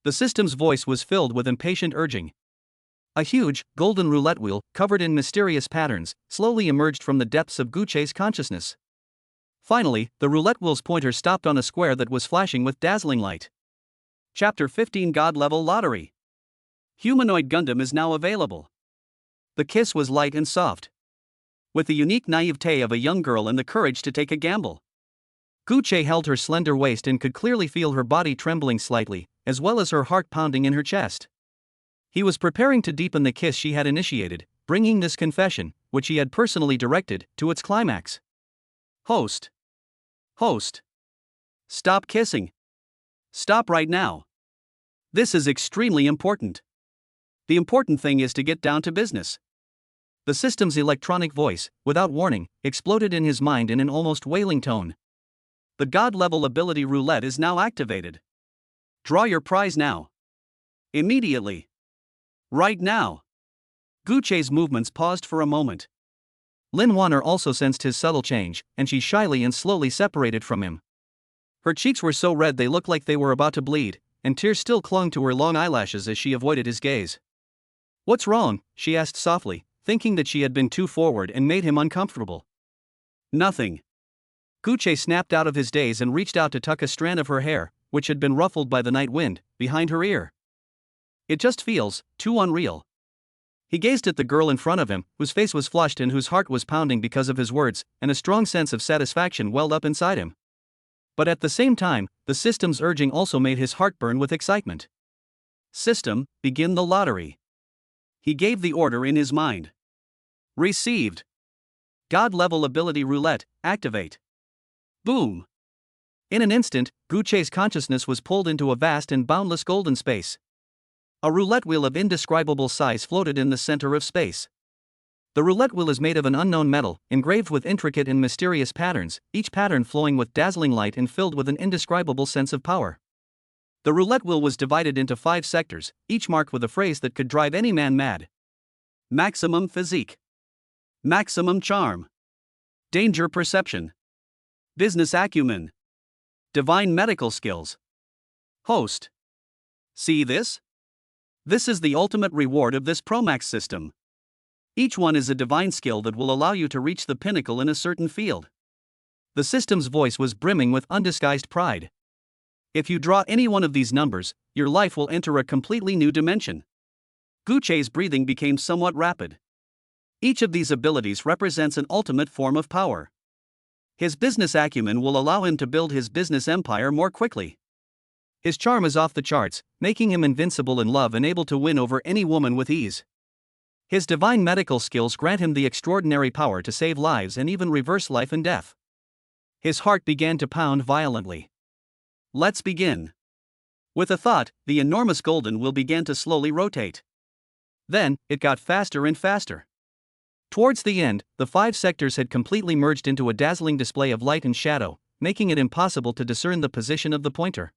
The system's voice was filled with impatient urging. A huge, golden roulette wheel, covered in mysterious patterns, slowly emerged from the depths of Guche's consciousness. Finally, the roulette wheel's pointer stopped on a square that was flashing with dazzling light. Chapter 15 God-Level Lottery. Humanoid Gundam is now available. The kiss was light and soft, with the unique naivete of a young girl and the courage to take a gamble. Guche held her slender waist and could clearly feel her body trembling slightly, as well as her heart pounding in her chest. He was preparing to deepen the kiss she had initiated, bringing this confession, which he had personally directed, to its climax. Host. Stop kissing. Stop right now. This is extremely important. The important thing is to get down to business. The system's electronic voice, without warning, exploded in his mind in an almost wailing tone. The God-level ability roulette is now activated. Draw your prize now. Immediately. Right now. Guche's movements paused for a moment. Lin Wanner also sensed his subtle change, and she shyly and slowly separated from him. Her cheeks were so red they looked like they were about to bleed, and tears still clung to her long eyelashes as she avoided his gaze. "What's wrong?" she asked softly, thinking that she had been too forward and made him uncomfortable. "Nothing." Guche snapped out of his daze and reached out to tuck a strand of her hair, which had been ruffled by the night wind, behind her ear. "It just feels too unreal." He gazed at the girl in front of him, whose face was flushed and whose heart was pounding because of his words, and a strong sense of satisfaction welled up inside him. But at the same time, the system's urging also made his heart burn with excitement. "System, begin the lottery." He gave the order in his mind. Received. God-level ability roulette, activate. Boom. In an instant, Guche's consciousness was pulled into a vast and boundless golden space. A roulette wheel of indescribable size floated in the center of space. The roulette wheel is made of an unknown metal, engraved with intricate and mysterious patterns, each pattern flowing with dazzling light and filled with an indescribable sense of power. The roulette wheel was divided into 5 sectors, each marked with a phrase that could drive any man mad. Maximum physique. Maximum charm. Danger perception. Business acumen. Divine medical skills. Host. See this? This is the ultimate reward of this Promax system. Each one is a divine skill that will allow you to reach the pinnacle in a certain field. The system's voice was brimming with undisguised pride. If you draw any one of these numbers, your life will enter a completely new dimension. Guche's breathing became somewhat rapid. Each of these abilities represents an ultimate form of power. His business acumen will allow him to build his business empire more quickly. His charm is off the charts, making him invincible in love and able to win over any woman with ease. His divine medical skills grant him the extraordinary power to save lives and even reverse life and death. His heart began to pound violently. Let's begin. With a thought, the enormous golden wheel began to slowly rotate. Then, it got faster and faster. Towards the end, the 5 sectors had completely merged into a dazzling display of light and shadow, making it impossible to discern the position of the pointer.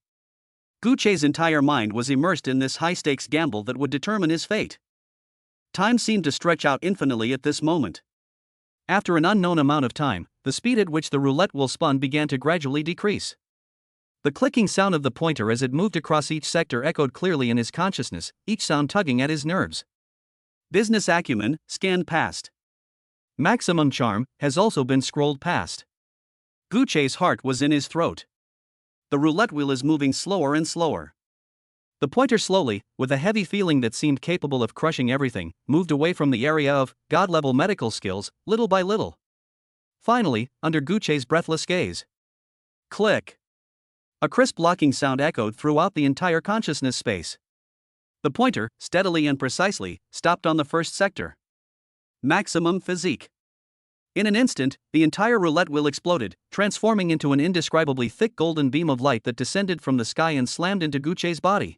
Guche's entire mind was immersed in this high-stakes gamble that would determine his fate. Time seemed to stretch out infinitely at this moment. After an unknown amount of time, the speed at which the roulette wheel spun began to gradually decrease. The clicking sound of the pointer as it moved across each sector echoed clearly in his consciousness, each sound tugging at his nerves. Business acumen, scanned past. Maximum charm, has also been scrolled past. Guche's heart was in his throat. The roulette wheel is moving slower and slower. The pointer slowly, with a heavy feeling that seemed capable of crushing everything, moved away from the area of God-level medical skills, little by little. Finally, under Guche's breathless gaze. Click. A crisp locking sound echoed throughout the entire consciousness space. The pointer, steadily and precisely, stopped on the first sector. Maximum physique. In an instant, the entire roulette wheel exploded, transforming into an indescribably thick golden beam of light that descended from the sky and slammed into Guche's body.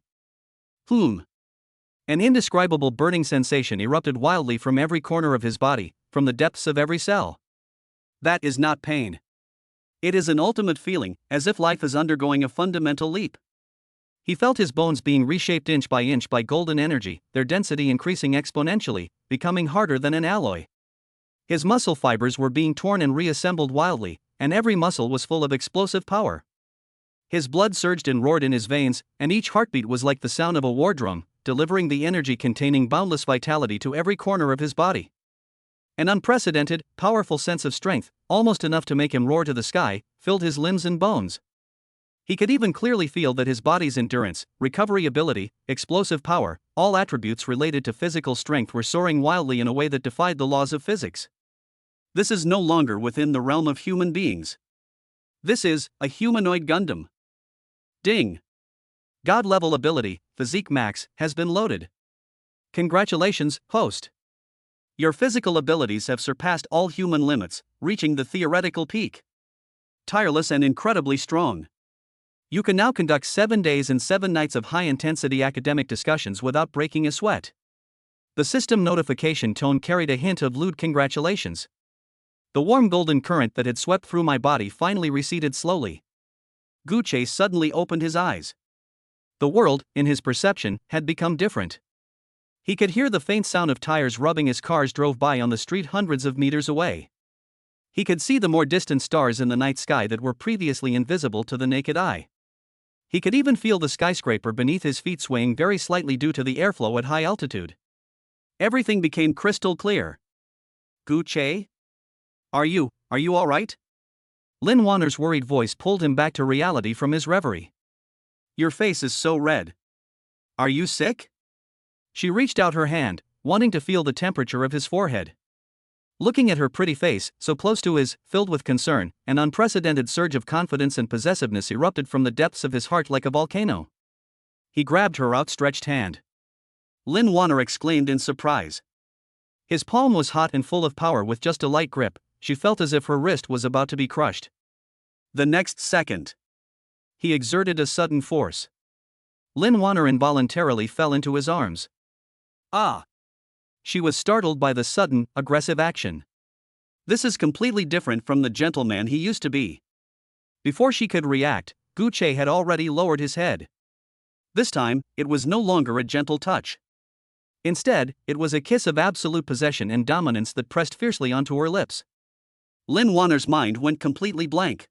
An indescribable burning sensation erupted wildly from every corner of his body, from the depths of every cell. That is not pain. It is an ultimate feeling, as if life is undergoing a fundamental leap. He felt his bones being reshaped inch by golden energy, their density increasing exponentially, becoming harder than an alloy. His muscle fibers were being torn and reassembled wildly, and every muscle was full of explosive power. His blood surged and roared in his veins, and each heartbeat was like the sound of a war drum, delivering the energy containing boundless vitality to every corner of his body. An unprecedented, powerful sense of strength, almost enough to make him roar to the sky, filled his limbs and bones. He could even clearly feel that his body's endurance, recovery ability, explosive power, all attributes related to physical strength were soaring wildly in a way that defied the laws of physics. This is no longer within the realm of human beings. This is a humanoid Gundam. Ding! God-level ability, Physique Max, has been loaded. Congratulations, host. Your physical abilities have surpassed all human limits, reaching the theoretical peak. Tireless and incredibly strong. You can now conduct 7 days and 7 nights of high-intensity academic discussions without breaking a sweat. The system notification tone carried a hint of lewd congratulations. The warm golden current that had swept through my body finally receded slowly. Guche suddenly opened his eyes. The world, in his perception, had become different. He could hear the faint sound of tires rubbing as cars drove by on the street hundreds of meters away. He could see the more distant stars in the night sky that were previously invisible to the naked eye. He could even feel the skyscraper beneath his feet swaying very slightly due to the airflow at high altitude. Everything became crystal clear. Guche? Are you all right? Lin Wanner's worried voice pulled him back to reality from his reverie. Your face is so red. Are you sick? She reached out her hand, wanting to feel the temperature of his forehead. Looking at her pretty face, so close to his, filled with concern, an unprecedented surge of confidence and possessiveness erupted from the depths of his heart like a volcano. He grabbed her outstretched hand. Lin Wanner exclaimed in surprise. His palm was hot and full of power. With just a light grip, she felt as if her wrist was about to be crushed. The next second, he exerted a sudden force. Lin Wanner involuntarily fell into his arms. Ah! She was startled by the sudden, aggressive action. This is completely different from the gentleman he used to be. Before she could react, Guche had already lowered his head. This time, it was no longer a gentle touch. Instead, it was a kiss of absolute possession and dominance that pressed fiercely onto her lips. Lin Wanner's mind went completely blank.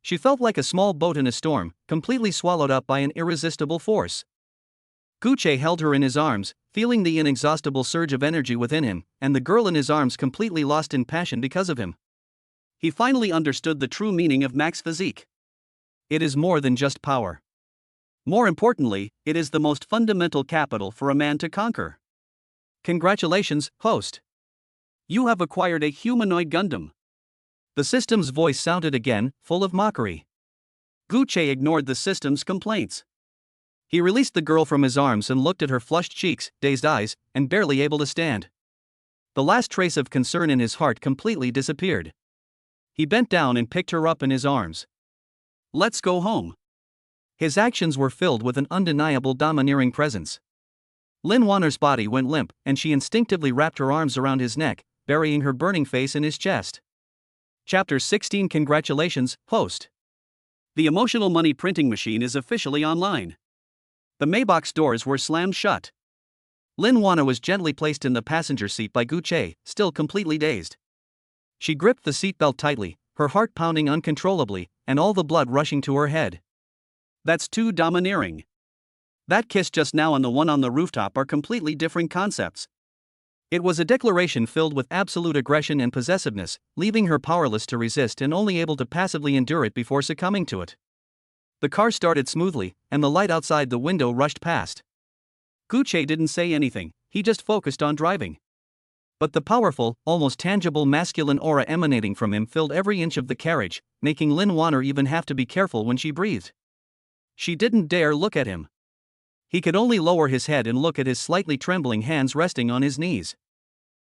She felt like a small boat in a storm, completely swallowed up by an irresistible force. Guche held her in his arms, feeling the inexhaustible surge of energy within him, and the girl in his arms completely lost in passion because of him. He finally understood the true meaning of Max Physique. It is more than just power. More importantly, it is the most fundamental capital for a man to conquer. Congratulations, host. You have acquired a humanoid Gundam. The system's voice sounded again, full of mockery. Guche ignored the system's complaints. He released the girl from his arms and looked at her flushed cheeks, dazed eyes, and barely able to stand. The last trace of concern in his heart completely disappeared. He bent down and picked her up in his arms. Let's go home. His actions were filled with an undeniable domineering presence. Lin Wanner's body went limp, and she instinctively wrapped her arms around his neck, burying her burning face in his chest. Chapter 16. Congratulations, host. The emotional money printing machine is officially online. The Maybach doors were slammed shut. Lin Wanner was gently placed in the passenger seat by Guche, still completely dazed. She gripped the seatbelt tightly, her heart pounding uncontrollably, and all the blood rushing to her head. That's too domineering. That kiss just now and the one on the rooftop are completely different concepts. It was a declaration filled with absolute aggression and possessiveness, leaving her powerless to resist and only able to passively endure it before succumbing to it. The car started smoothly, and the light outside the window rushed past. Guche didn't say anything, he just focused on driving. But the powerful, almost tangible masculine aura emanating from him filled every inch of the carriage, making Lin Wanner even have to be careful when she breathed. She didn't dare look at him. He could only lower his head and look at his slightly trembling hands resting on his knees.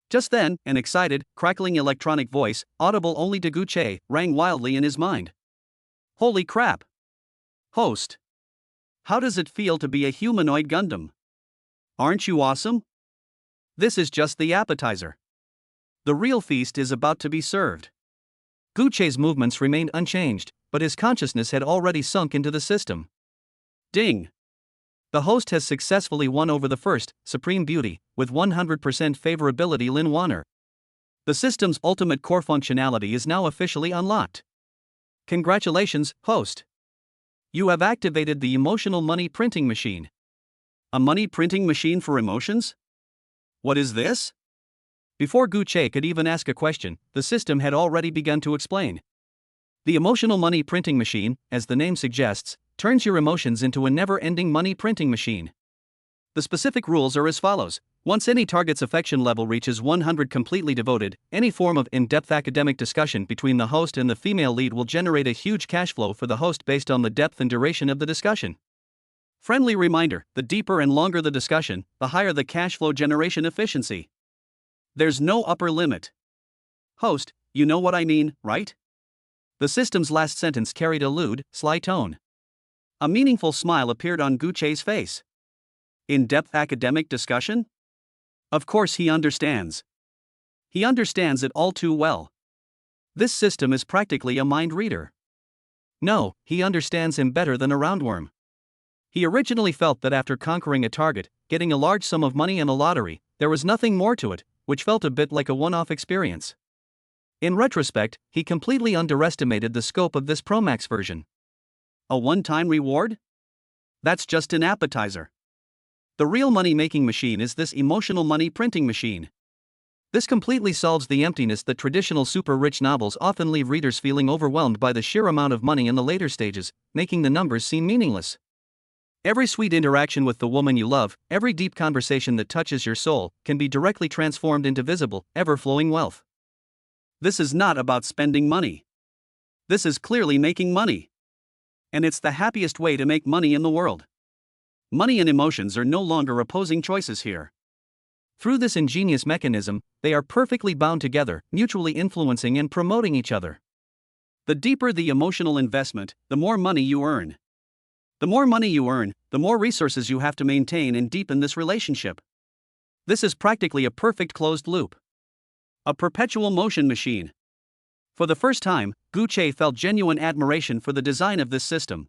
Just then, an excited, crackling electronic voice, audible only to Guche, rang wildly in his mind. Holy crap! Host. How does it feel to be a humanoid Gundam? Aren't you awesome? This is just the appetizer. The real feast is about to be served. Guche's movements remained unchanged, but his consciousness had already sunk into the system. Ding! The host has successfully won over the first, supreme beauty, with 100% favorability Lin Wanner. The system's ultimate core functionality is now officially unlocked. Congratulations, host. You have activated the emotional money printing machine. A money printing machine for emotions? What is this? Before Gu Che could even ask a question, the system had already begun to explain. The emotional money printing machine, as the name suggests, turns your emotions into a never-ending money printing machine. The specific rules are as follows. Once any target's affection level reaches 100 completely devoted, any form of in-depth academic discussion between the host and the female lead will generate a huge cash flow for the host based on the depth and duration of the discussion. Friendly reminder, the deeper and longer the discussion, the higher the cash flow generation efficiency. There's no upper limit. Host, you know what I mean, right? The system's last sentence carried a lewd, sly tone. A meaningful smile appeared on Gu Che's face. In-depth academic discussion? Of course he understands. He understands it all too well. This system is practically a mind reader. No, he understands him better than a roundworm. He originally felt that after conquering a target, getting a large sum of money in a lottery, there was nothing more to it, which felt a bit like a one-off experience. In retrospect, he completely underestimated the scope of this Pro Max version. A one-time reward? That's just an appetizer. The real money-making machine is this emotional money printing machine. This completely solves the emptiness that traditional super-rich novels often leave readers feeling overwhelmed by the sheer amount of money in the later stages, making the numbers seem meaningless. Every sweet interaction with the woman you love, every deep conversation that touches your soul, can be directly transformed into visible, ever-flowing wealth. This is not about spending money. This is clearly making money. And it's the happiest way to make money in the world. Money and emotions are no longer opposing choices here. Through this ingenious mechanism, they are perfectly bound together, mutually influencing and promoting each other. The deeper the emotional investment, the more money you earn. The more money you earn, the more resources you have to maintain and deepen this relationship. This is practically a perfect closed loop. A perpetual motion machine. For the first time, Gu Che felt genuine admiration for the design of this system.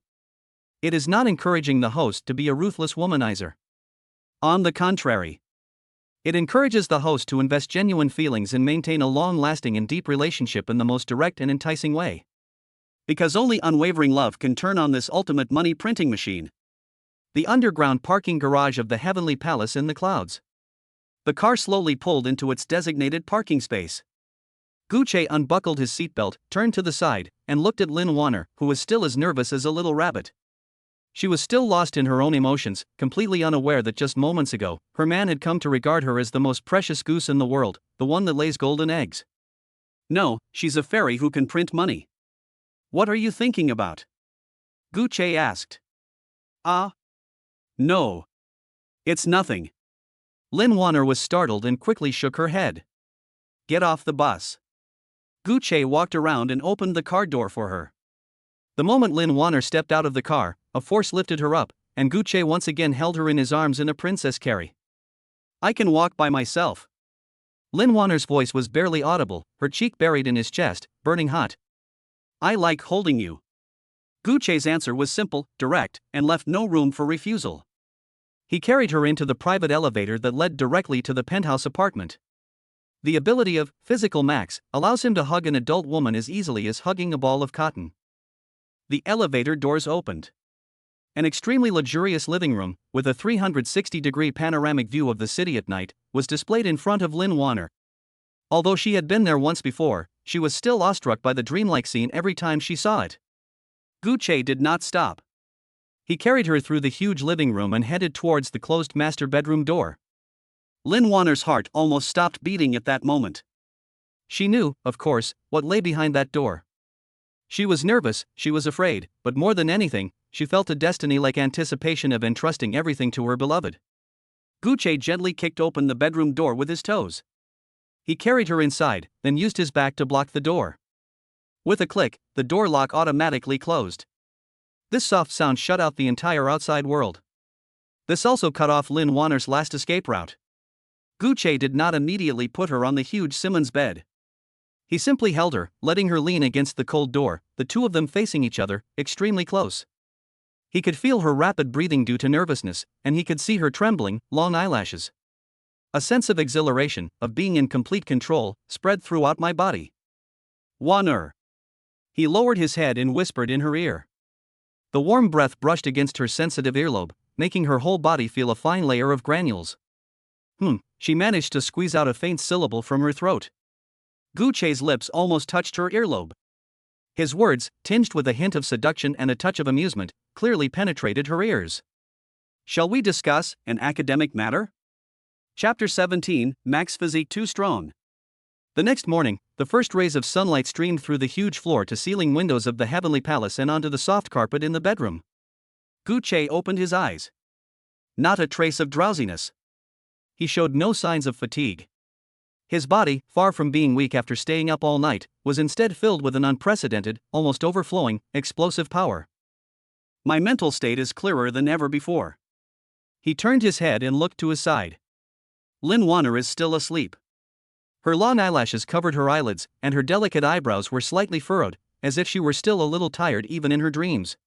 It is not encouraging the host to be a ruthless womanizer. On the contrary, it encourages the host to invest genuine feelings and maintain a long-lasting and deep relationship in the most direct and enticing way. Because only unwavering love can turn on this ultimate money printing machine. The underground parking garage of the heavenly palace in the clouds. The car slowly pulled into its designated parking space. Gu Che unbuckled his seatbelt, turned to the side, and looked at Lin Warner, who was still as nervous as a little rabbit. She was still lost in her own emotions, completely unaware that just moments ago, her man had come to regard her as the most precious goose in the world, the one that lays golden eggs. No, she's a fairy who can print money. What are you thinking about? Gu Che asked. No. It's nothing. Lin Warner was startled and quickly shook her head. Get off the bus. Gu Che walked around and opened the car door for her. The moment Lin Warner stepped out of the car, a force lifted her up, and Gu Che once again held her in his arms in a princess carry. I can walk by myself. Lin Warner's voice was barely audible, her cheek buried in his chest, burning hot. I like holding you. Gu Che's answer was simple, direct, and left no room for refusal. He carried her into the private elevator that led directly to the penthouse apartment. The ability of Physical Max allows him to hug an adult woman as easily as hugging a ball of cotton. The elevator doors opened. An extremely luxurious living room, with a 360-degree panoramic view of the city at night, was displayed in front of Lin Warner. Although she had been there once before, she was still awestruck by the dreamlike scene every time she saw it. Gu Che did not stop. He carried her through the huge living room and headed towards the closed master bedroom door. Lin Warner's heart almost stopped beating at that moment. She knew, of course, what lay behind that door. She was nervous, she was afraid, but more than anything, she felt a destiny-like anticipation of entrusting everything to her beloved. Gu Che gently kicked open the bedroom door with his toes. He carried her inside, then used his back to block the door. With a click, the door lock automatically closed. This soft sound shut out the entire outside world. This also cut off Lin Warner's last escape route. Gu Che did not immediately put her on the huge Simmons bed. He simply held her, letting her lean against the cold door, the two of them facing each other, extremely close. He could feel her rapid breathing due to nervousness, and he could see her trembling, long eyelashes. A sense of exhilaration, of being in complete control, spread throughout my body. Warner. He lowered his head and whispered in her ear. The warm breath brushed against her sensitive earlobe, making her whole body feel a fine layer of granules. She managed to squeeze out a faint syllable from her throat. Gu Che's lips almost touched her earlobe. His words, tinged with a hint of seduction and a touch of amusement, clearly penetrated her ears. Shall we discuss an academic matter? Chapter 17, Max Physique Too Strong. The next morning, the first rays of sunlight streamed through the huge floor-to-ceiling windows of the heavenly palace and onto the soft carpet in the bedroom. Gu Che opened his eyes. Not a trace of drowsiness. He showed no signs of fatigue. His body, far from being weak after staying up all night, was instead filled with an unprecedented, almost overflowing, explosive power. My mental state is clearer than ever before. He turned his head and looked to his side. Lin Wanner is still asleep. Her long eyelashes covered her eyelids, and her delicate eyebrows were slightly furrowed, as if she were still a little tired even in her dreams.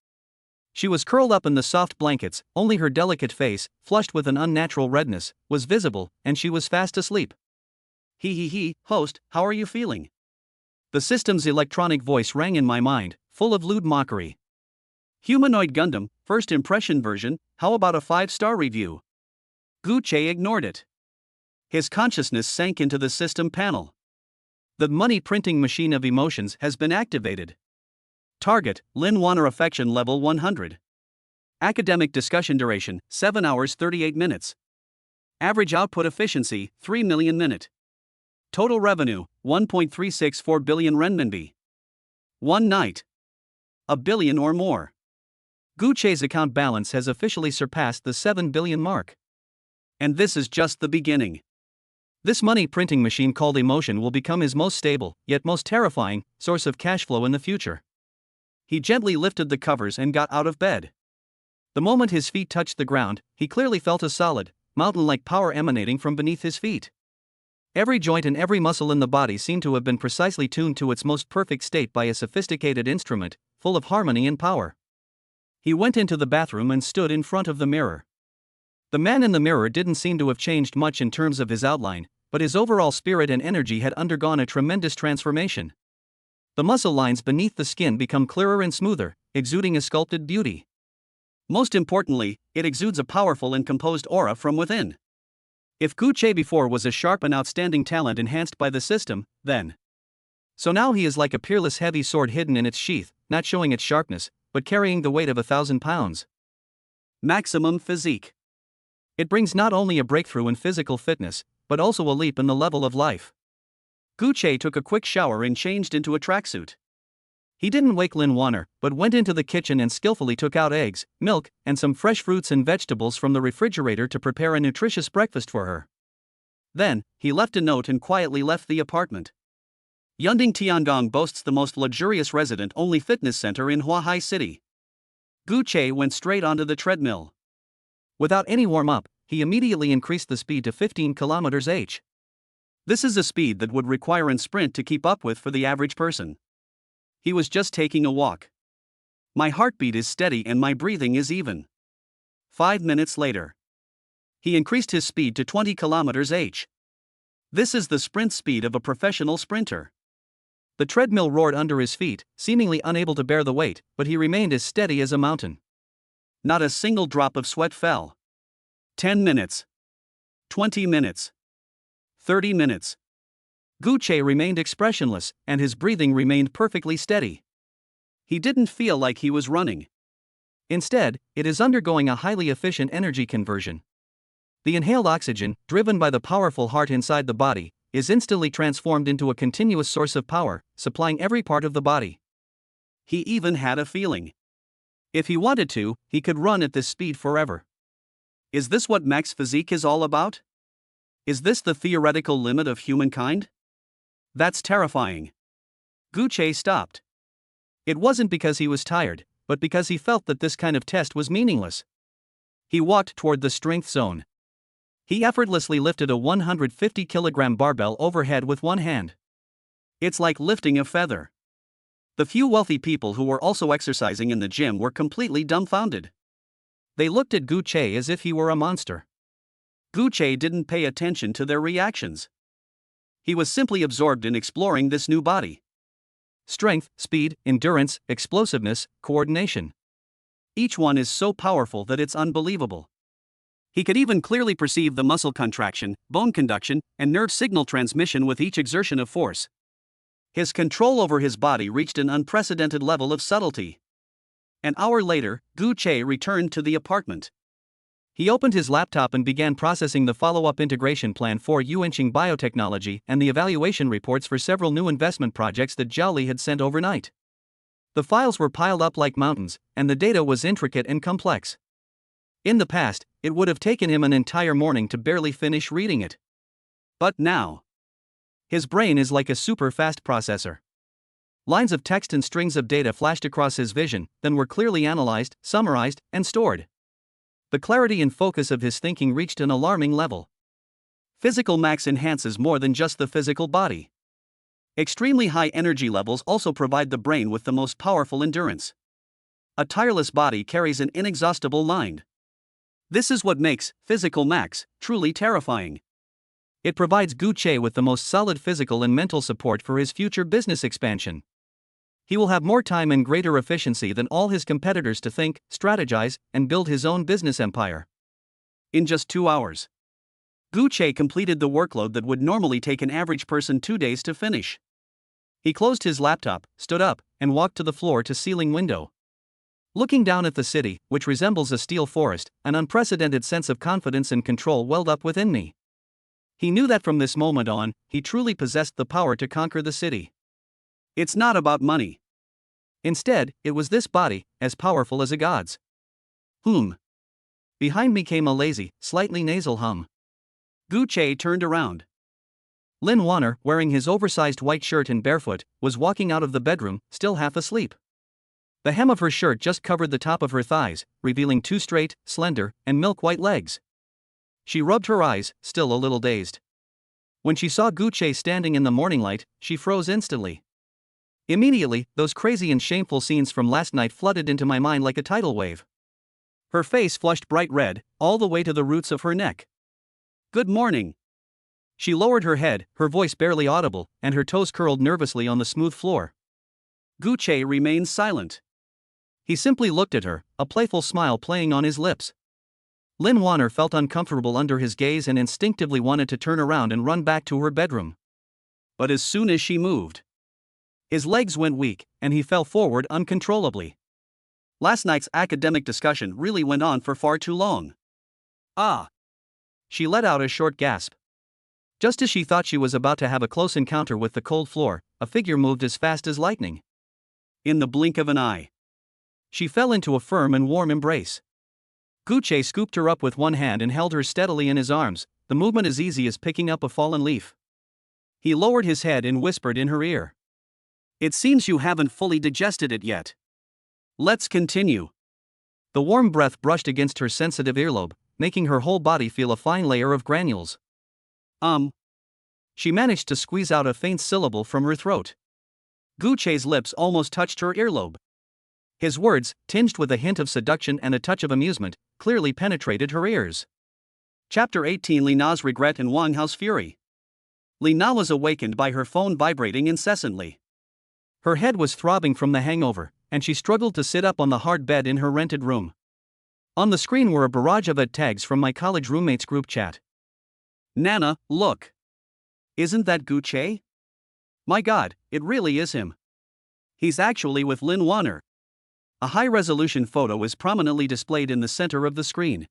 She was curled up in the soft blankets, only her delicate face, flushed with an unnatural redness, was visible, and she was fast asleep. Host, how are you feeling? The system's electronic voice rang in my mind, full of lewd mockery. Humanoid Gundam, first impression version, how about a 5-star review? Gu Che ignored it. His consciousness sank into the system panel. The money printing machine of emotions has been activated. Target, Lin Wanner Affection Level 100. Academic discussion duration, 7 hours 38 minutes. Average output efficiency, 3 million minute. Total revenue, 1.364 billion renminbi. One night. A billion or more. Gu Che's account balance has officially surpassed the 7 billion mark. And this is just the beginning. This money printing machine called emotion will become his most stable, yet most terrifying, source of cash flow in the future. He gently lifted the covers and got out of bed. The moment his feet touched the ground, he clearly felt a solid, mountain-like power emanating from beneath his feet. Every joint and every muscle in the body seemed to have been precisely tuned to its most perfect state by a sophisticated instrument, full of harmony and power. He went into the bathroom and stood in front of the mirror. The man in the mirror didn't seem to have changed much in terms of his outline, but his overall spirit and energy had undergone a tremendous transformation. The muscle lines beneath the skin become clearer and smoother, exuding a sculpted beauty. Most importantly, it exudes a powerful and composed aura from within. If Gu Che before was a sharp and outstanding talent enhanced by the system, then. So now he is like a peerless heavy sword hidden in its sheath, not showing its sharpness, but carrying the weight of 1,000 pounds. Maximum physique. It brings not only a breakthrough in physical fitness, but also a leap in the level of life. Gu Che took a quick shower and changed into a tracksuit. He didn't wake Lin Wanner, but went into the kitchen and skillfully took out eggs, milk, and some fresh fruits and vegetables from the refrigerator to prepare a nutritious breakfast for her. Then, he left a note and quietly left the apartment. Yunding Tiangong boasts the most luxurious resident-only fitness center in Huahai City. Gu Che went straight onto the treadmill. Without any warm-up, he immediately increased the speed to 15 km/h. This is a speed that would require a sprint to keep up with for the average person. He was just taking a walk. My heartbeat is steady and my breathing is even. 5 minutes later. He increased his speed to 20 km/h. This is the sprint speed of a professional sprinter. The treadmill roared under his feet, seemingly unable to bear the weight, but he remained as steady as a mountain. Not a single drop of sweat fell. 10 minutes. 20 minutes. 30 minutes. Gu Che remained expressionless, and his breathing remained perfectly steady. He didn't feel like he was running. Instead, it is undergoing a highly efficient energy conversion. The inhaled oxygen, driven by the powerful heart inside the body, is instantly transformed into a continuous source of power, supplying every part of the body. He even had a feeling. If he wanted to, he could run at this speed forever. Is this what max physique is all about? Is this the theoretical limit of humankind? That's terrifying. Gu Che stopped. It wasn't because he was tired, but because he felt that this kind of test was meaningless. He walked toward the strength zone. He effortlessly lifted a 150-kilogram barbell overhead with one hand. It's like lifting a feather. The few wealthy people who were also exercising in the gym were completely dumbfounded. They looked at Gu Che as if he were a monster. Gu Che didn't pay attention to their reactions. He was simply absorbed in exploring this new body. Strength, speed, endurance, explosiveness, coordination. Each one is so powerful that it's unbelievable. He could even clearly perceive the muscle contraction, bone conduction, and nerve signal transmission with each exertion of force. His control over his body reached an unprecedented level of subtlety. An hour later, Gu Che returned to the apartment. He opened his laptop and began processing the follow-up integration plan for Yuanqing Biotechnology and the evaluation reports for several new investment projects that Zhao Li had sent overnight. The files were piled up like mountains, and the data was intricate and complex. In the past, it would have taken him an entire morning to barely finish reading it. But now, his brain is like a super-fast processor. Lines of text and strings of data flashed across his vision, then were clearly analyzed, summarized, and stored. The clarity and focus of his thinking reached an alarming level. Physical max enhances more than just the physical body. Extremely high energy levels also provide the brain with the most powerful endurance. A tireless body carries an inexhaustible mind. This is what makes physical max truly terrifying. It provides Gu Che with the most solid physical and mental support for his future business expansion. He will have more time and greater efficiency than all his competitors to think, strategize, and build his own business empire. In just 2 hours, Gu Che completed the workload that would normally take an average person 2 days to finish. He closed his laptop, stood up, and walked to the floor-to-ceiling window. Looking down at the city, which resembles a steel forest, an unprecedented sense of confidence and control welled up within me. He knew that from this moment on, he truly possessed the power to conquer the city. It's not about money. Instead, it was this body, as powerful as a god's. Behind me came a lazy, slightly nasal hum. Gu Che turned around. Lin Wanner, wearing his oversized white shirt and barefoot, was walking out of the bedroom, still half asleep. The hem of her shirt just covered the top of her thighs, revealing 2 straight, slender, and milk-white legs. She rubbed her eyes, still a little dazed. When she saw Gu Che standing in the morning light, she froze instantly. Immediately, those crazy and shameful scenes from last night flooded into my mind like a tidal wave. Her face flushed bright red, all the way to the roots of her neck. "Good morning." She lowered her head, her voice barely audible, and her toes curled nervously on the smooth floor. Gu Che remained silent. He simply looked at her, a playful smile playing on his lips. Lin Wanner felt uncomfortable under his gaze and instinctively wanted to turn around and run back to her bedroom. But as soon as she moved, his legs went weak, and he fell forward uncontrollably. Last night's academic discussion really went on for far too long. Ah! She let out a short gasp. Just as she thought she was about to have a close encounter with the cold floor, a figure moved as fast as lightning. In the blink of an eye, she fell into a firm and warm embrace. Gu Che scooped her up with one hand and held her steadily in his arms, the movement as easy as picking up a fallen leaf. He lowered his head and whispered in her ear. "It seems you haven't fully digested it yet. Let's continue." The warm breath brushed against her sensitive earlobe, making her whole body feel a fine layer of granules. She managed to squeeze out a faint syllable from her throat. Gu Che's lips almost touched her earlobe. His words, tinged with a hint of seduction and a touch of amusement, clearly penetrated her ears. Chapter 18: Li Na's Regret and Wang Hao's Fury. Li Na was awakened by her phone vibrating incessantly. Her head was throbbing from the hangover, and she struggled to sit up on the hard bed in her rented room. On the screen were a barrage of ad tags from my college roommates' group chat. "Nana, look. Isn't that Gu Che? My God, it really is him. He's actually with Lin Wanner." A high-resolution photo is prominently displayed in the center of the screen.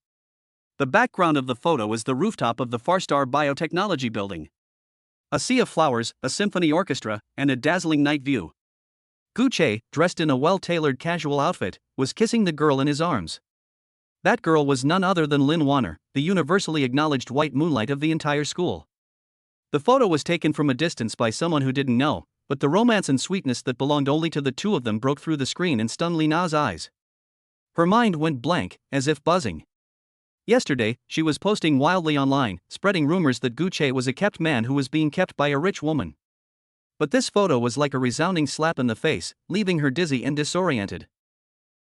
The background of the photo is the rooftop of the Farstar Biotechnology building. A sea of flowers, a symphony orchestra, and a dazzling night view. Gu Che, dressed in a well-tailored casual outfit, was kissing the girl in his arms. That girl was none other than Lin Wanner, the universally acknowledged white moonlight of the entire school. The photo was taken from a distance by someone who didn't know, but the romance and sweetness that belonged only to the two of them broke through the screen and stunned Li Na's eyes. Her mind went blank, as if buzzing. Yesterday, she was posting wildly online, spreading rumors that Gu Che was a kept man who was being kept by a rich woman. But this photo was like a resounding slap in the face, leaving her dizzy and disoriented.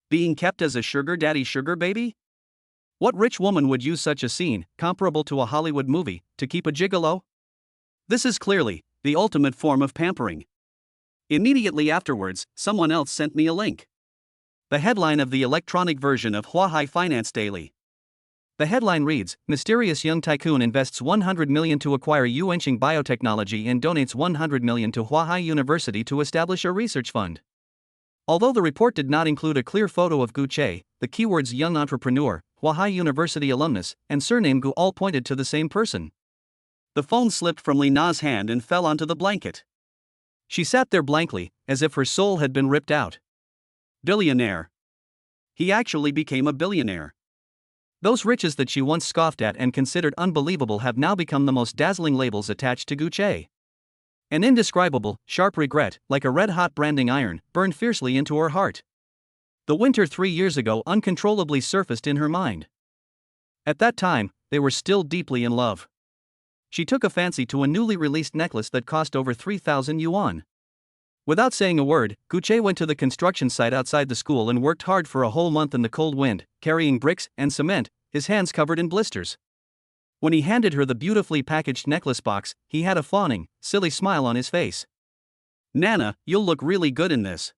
Being kept as a sugar daddy sugar baby? What rich woman would use such a scene, comparable to a Hollywood movie, to keep a gigolo? This is clearly the ultimate form of pampering. Immediately afterwards, someone else sent me a link. The headline of the electronic version of Huahai Finance Daily. The headline reads, Mysterious young tycoon invests 100 million to acquire Yuanqing biotechnology and donates 100 million to Huahai University to establish a research fund. Although the report did not include a clear photo of Gu Che, the keywords young entrepreneur, Huahai University alumnus, and surname Gu all pointed to the same person. The phone slipped from Li Na's hand and fell onto the blanket. She sat there blankly, as if her soul had been ripped out. Billionaire. He actually became a billionaire. Those riches that she once scoffed at and considered unbelievable have now become the most dazzling labels attached to Gu Che. An indescribable, sharp regret, like a red-hot branding iron, burned fiercely into her heart. The winter 3 years ago uncontrollably surfaced in her mind. At that time, they were still deeply in love. She took a fancy to a newly released necklace that cost over 3,000 yuan. Without saying a word, Gu Che went to the construction site outside the school and worked hard for a whole month in the cold wind, carrying bricks and cement, his hands covered in blisters. When he handed her the beautifully packaged necklace box, he had a fawning, silly smile on his face. Nana, you'll look really good in this.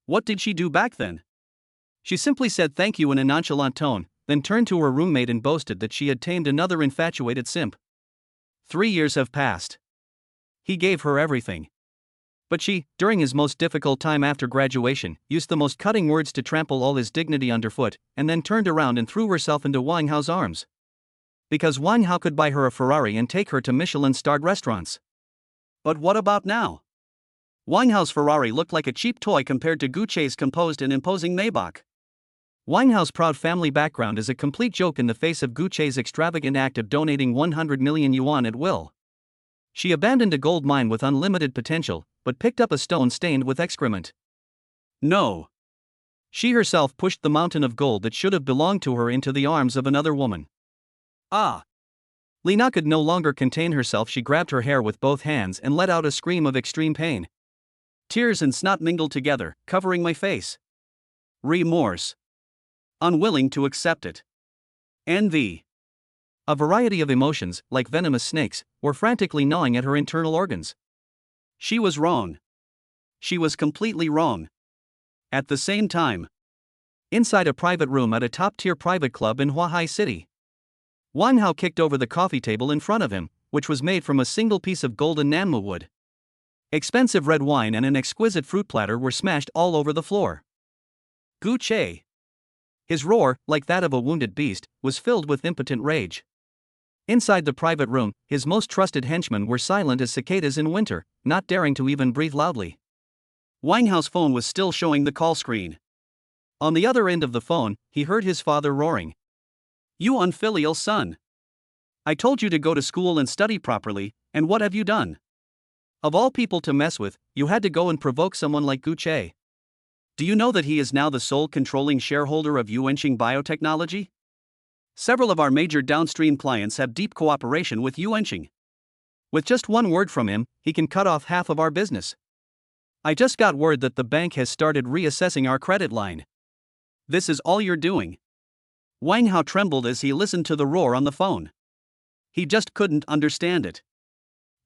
What did she do back then? She simply said thank you in a nonchalant tone, then turned to her roommate and boasted that she had tamed another infatuated simp. 3 years have passed. He gave her everything. But she, during his most difficult time after graduation, used the most cutting words to trample all his dignity underfoot, and then turned around and threw herself into Wang Hao's arms. Because Wang Hao could buy her a Ferrari and take her to Michelin-starred restaurants. But what about now? Wang Hao's Ferrari looked like a cheap toy compared to Gu Che's composed and imposing Maybach. Wang Hao's proud family background is a complete joke in the face of Gu Che's extravagant act of donating 100 million yuan at will. She abandoned a gold mine with unlimited potential, but picked up a stone stained with excrement. No. She herself pushed the mountain of gold that should have belonged to her into the arms of another woman. Ah! Li Na could no longer contain herself. She grabbed her hair with both hands and let out a scream of extreme pain. Tears and snot mingled together, covering my face. Remorse. Unwilling to accept it. Envy. A variety of emotions, like venomous snakes, were frantically gnawing at her internal organs. She was wrong. She was completely wrong. At the same time, inside a private room at a top-tier private club in Huahai City, Wang Hao kicked over the coffee table in front of him, which was made from a single piece of golden manhwa wood. Expensive red wine and an exquisite fruit platter were smashed all over the floor. Gu Che. His roar, like that of a wounded beast, was filled with impotent rage. Inside the private room, his most trusted henchmen were silent as cicadas in winter, not daring to even breathe loudly. Wang Hao's phone was still showing the call screen. On the other end of the phone, he heard his father roaring. You unfilial son! I told you to go to school and study properly, and what have you done? Of all people to mess with, you had to go and provoke someone like Gu Che. Do you know that he is now the sole controlling shareholder of Yuanqing Biotechnology? Several of our major downstream clients have deep cooperation with Yuanqing. With just one word from him, he can cut off half of our business. I just got word that the bank has started reassessing our credit line. This is all you're doing. Wang Hao trembled as he listened to the roar on the phone. He just couldn't understand it.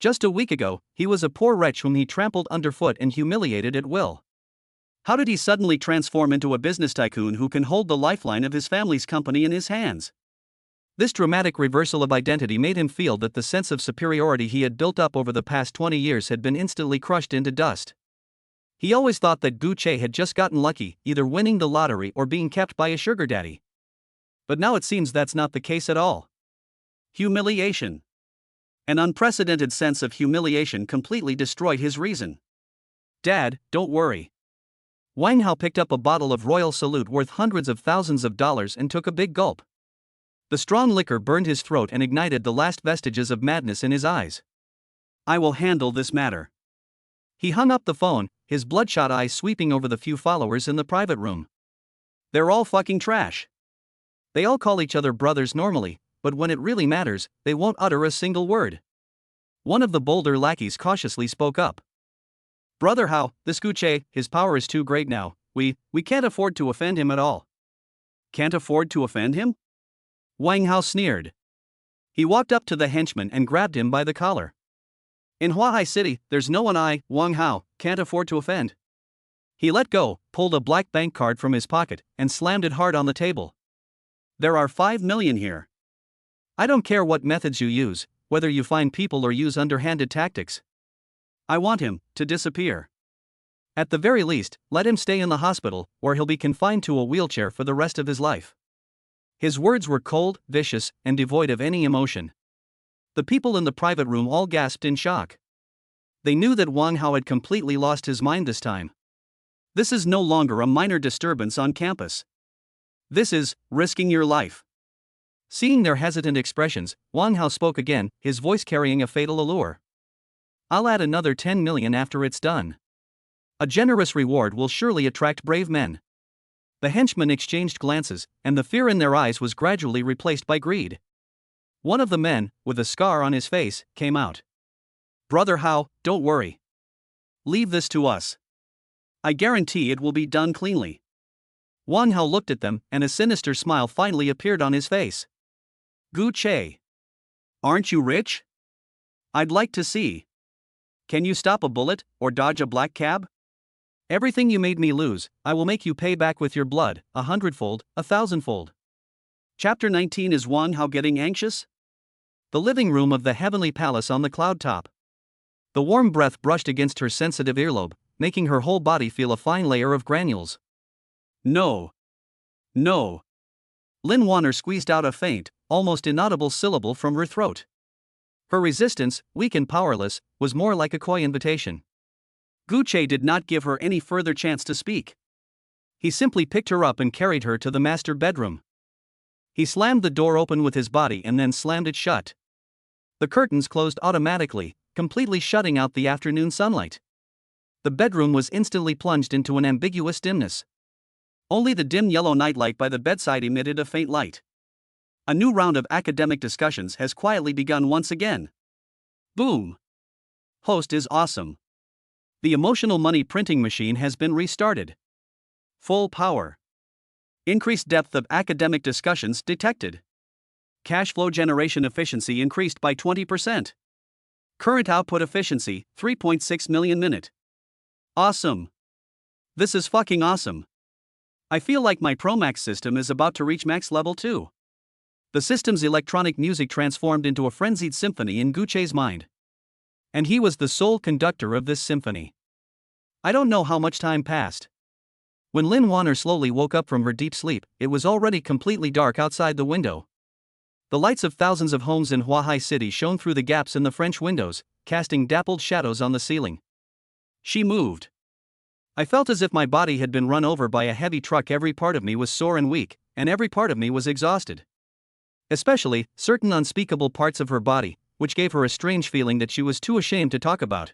Just a week ago, he was a poor wretch whom he trampled underfoot and humiliated at will. How did he suddenly transform into a business tycoon who can hold the lifeline of his family's company in his hands? This dramatic reversal of identity made him feel that the sense of superiority he had built up over the past 20 years had been instantly crushed into dust. He always thought that Gu Che had just gotten lucky, either winning the lottery or being kept by a sugar daddy. But now it seems that's not the case at all. Humiliation. An unprecedented sense of humiliation completely destroyed his reason. Dad, don't worry. Wang Hao picked up a bottle of Royal Salute worth hundreds of thousands of dollars and took a big gulp. The strong liquor burned his throat and ignited the last vestiges of madness in his eyes. I will handle this matter. He hung up the phone, his bloodshot eyes sweeping over the few followers in the private room. They're all fucking trash. They all call each other brothers normally, but when it really matters, they won't utter a single word. One of the bolder lackeys cautiously spoke up. Brother Hao, this Gu Che, his power is too great now, we can't afford to offend him at all. Can't afford to offend him? Wang Hao sneered. He walked up to the henchman and grabbed him by the collar. In Huahai City, there's no one Wang Hao, can't afford to offend. He let go, pulled a black bank card from his pocket, and slammed it hard on the table. There are 5 million here. I don't care what methods you use, whether you find people or use underhanded tactics. I want him to disappear. At the very least, let him stay in the hospital, where he'll be confined to a wheelchair for the rest of his life. His words were cold, vicious, and devoid of any emotion. The people in the private room all gasped in shock. They knew that Wang Hao had completely lost his mind this time. This is no longer a minor disturbance on campus. This is risking your life. Seeing their hesitant expressions, Wang Hao spoke again, his voice carrying a fatal allure. I'll add another 10 million after it's done. A generous reward will surely attract brave men. The henchmen exchanged glances, and the fear in their eyes was gradually replaced by greed. One of the men, with a scar on his face, came out. Brother Hao, don't worry. Leave this to us. I guarantee it will be done cleanly. Wang Hao looked at them, and a sinister smile finally appeared on his face. Gu Che. Aren't you rich? I'd like to see. Can you stop a bullet, or dodge a black cab? Everything you made me lose, I will make you pay back with your blood, 100-fold, 1,000-fold. Chapter 19. Is Wang Hao getting anxious? The living room of the heavenly palace on the cloud top. The warm breath brushed against her sensitive earlobe, making her whole body feel a fine layer of granules. No. No. Lin Wanner squeezed out a faint, almost inaudible syllable from her throat. Her resistance, weak and powerless, was more like a coy invitation. Gu Che did not give her any further chance to speak. He simply picked her up and carried her to the master bedroom. He slammed the door open with his body and then slammed it shut. The curtains closed automatically, completely shutting out the afternoon sunlight. The bedroom was instantly plunged into an ambiguous dimness. Only the dim yellow nightlight by the bedside emitted a faint light. A new round of academic discussions has quietly begun once again. Boom. Host is awesome. The emotional money printing machine has been restarted. Full power. Increased depth of academic discussions detected. Cash flow generation efficiency increased by 20%. Current output efficiency, 3.6 million minute. Awesome. This is fucking awesome. I feel like my Promax system is about to reach max level 2. The system's electronic music transformed into a frenzied symphony in Gu Che's mind. And he was the sole conductor of this symphony. I don't know how much time passed. When Lin Wanner slowly woke up from her deep sleep, it was already completely dark outside the window. The lights of thousands of homes in Huahai City shone through the gaps in the French windows, casting dappled shadows on the ceiling. She moved. I felt as if my body had been run over by a heavy truck. Every part of me was sore and weak, and every part of me was exhausted. Especially, certain unspeakable parts of her body, which gave her a strange feeling that she was too ashamed to talk about.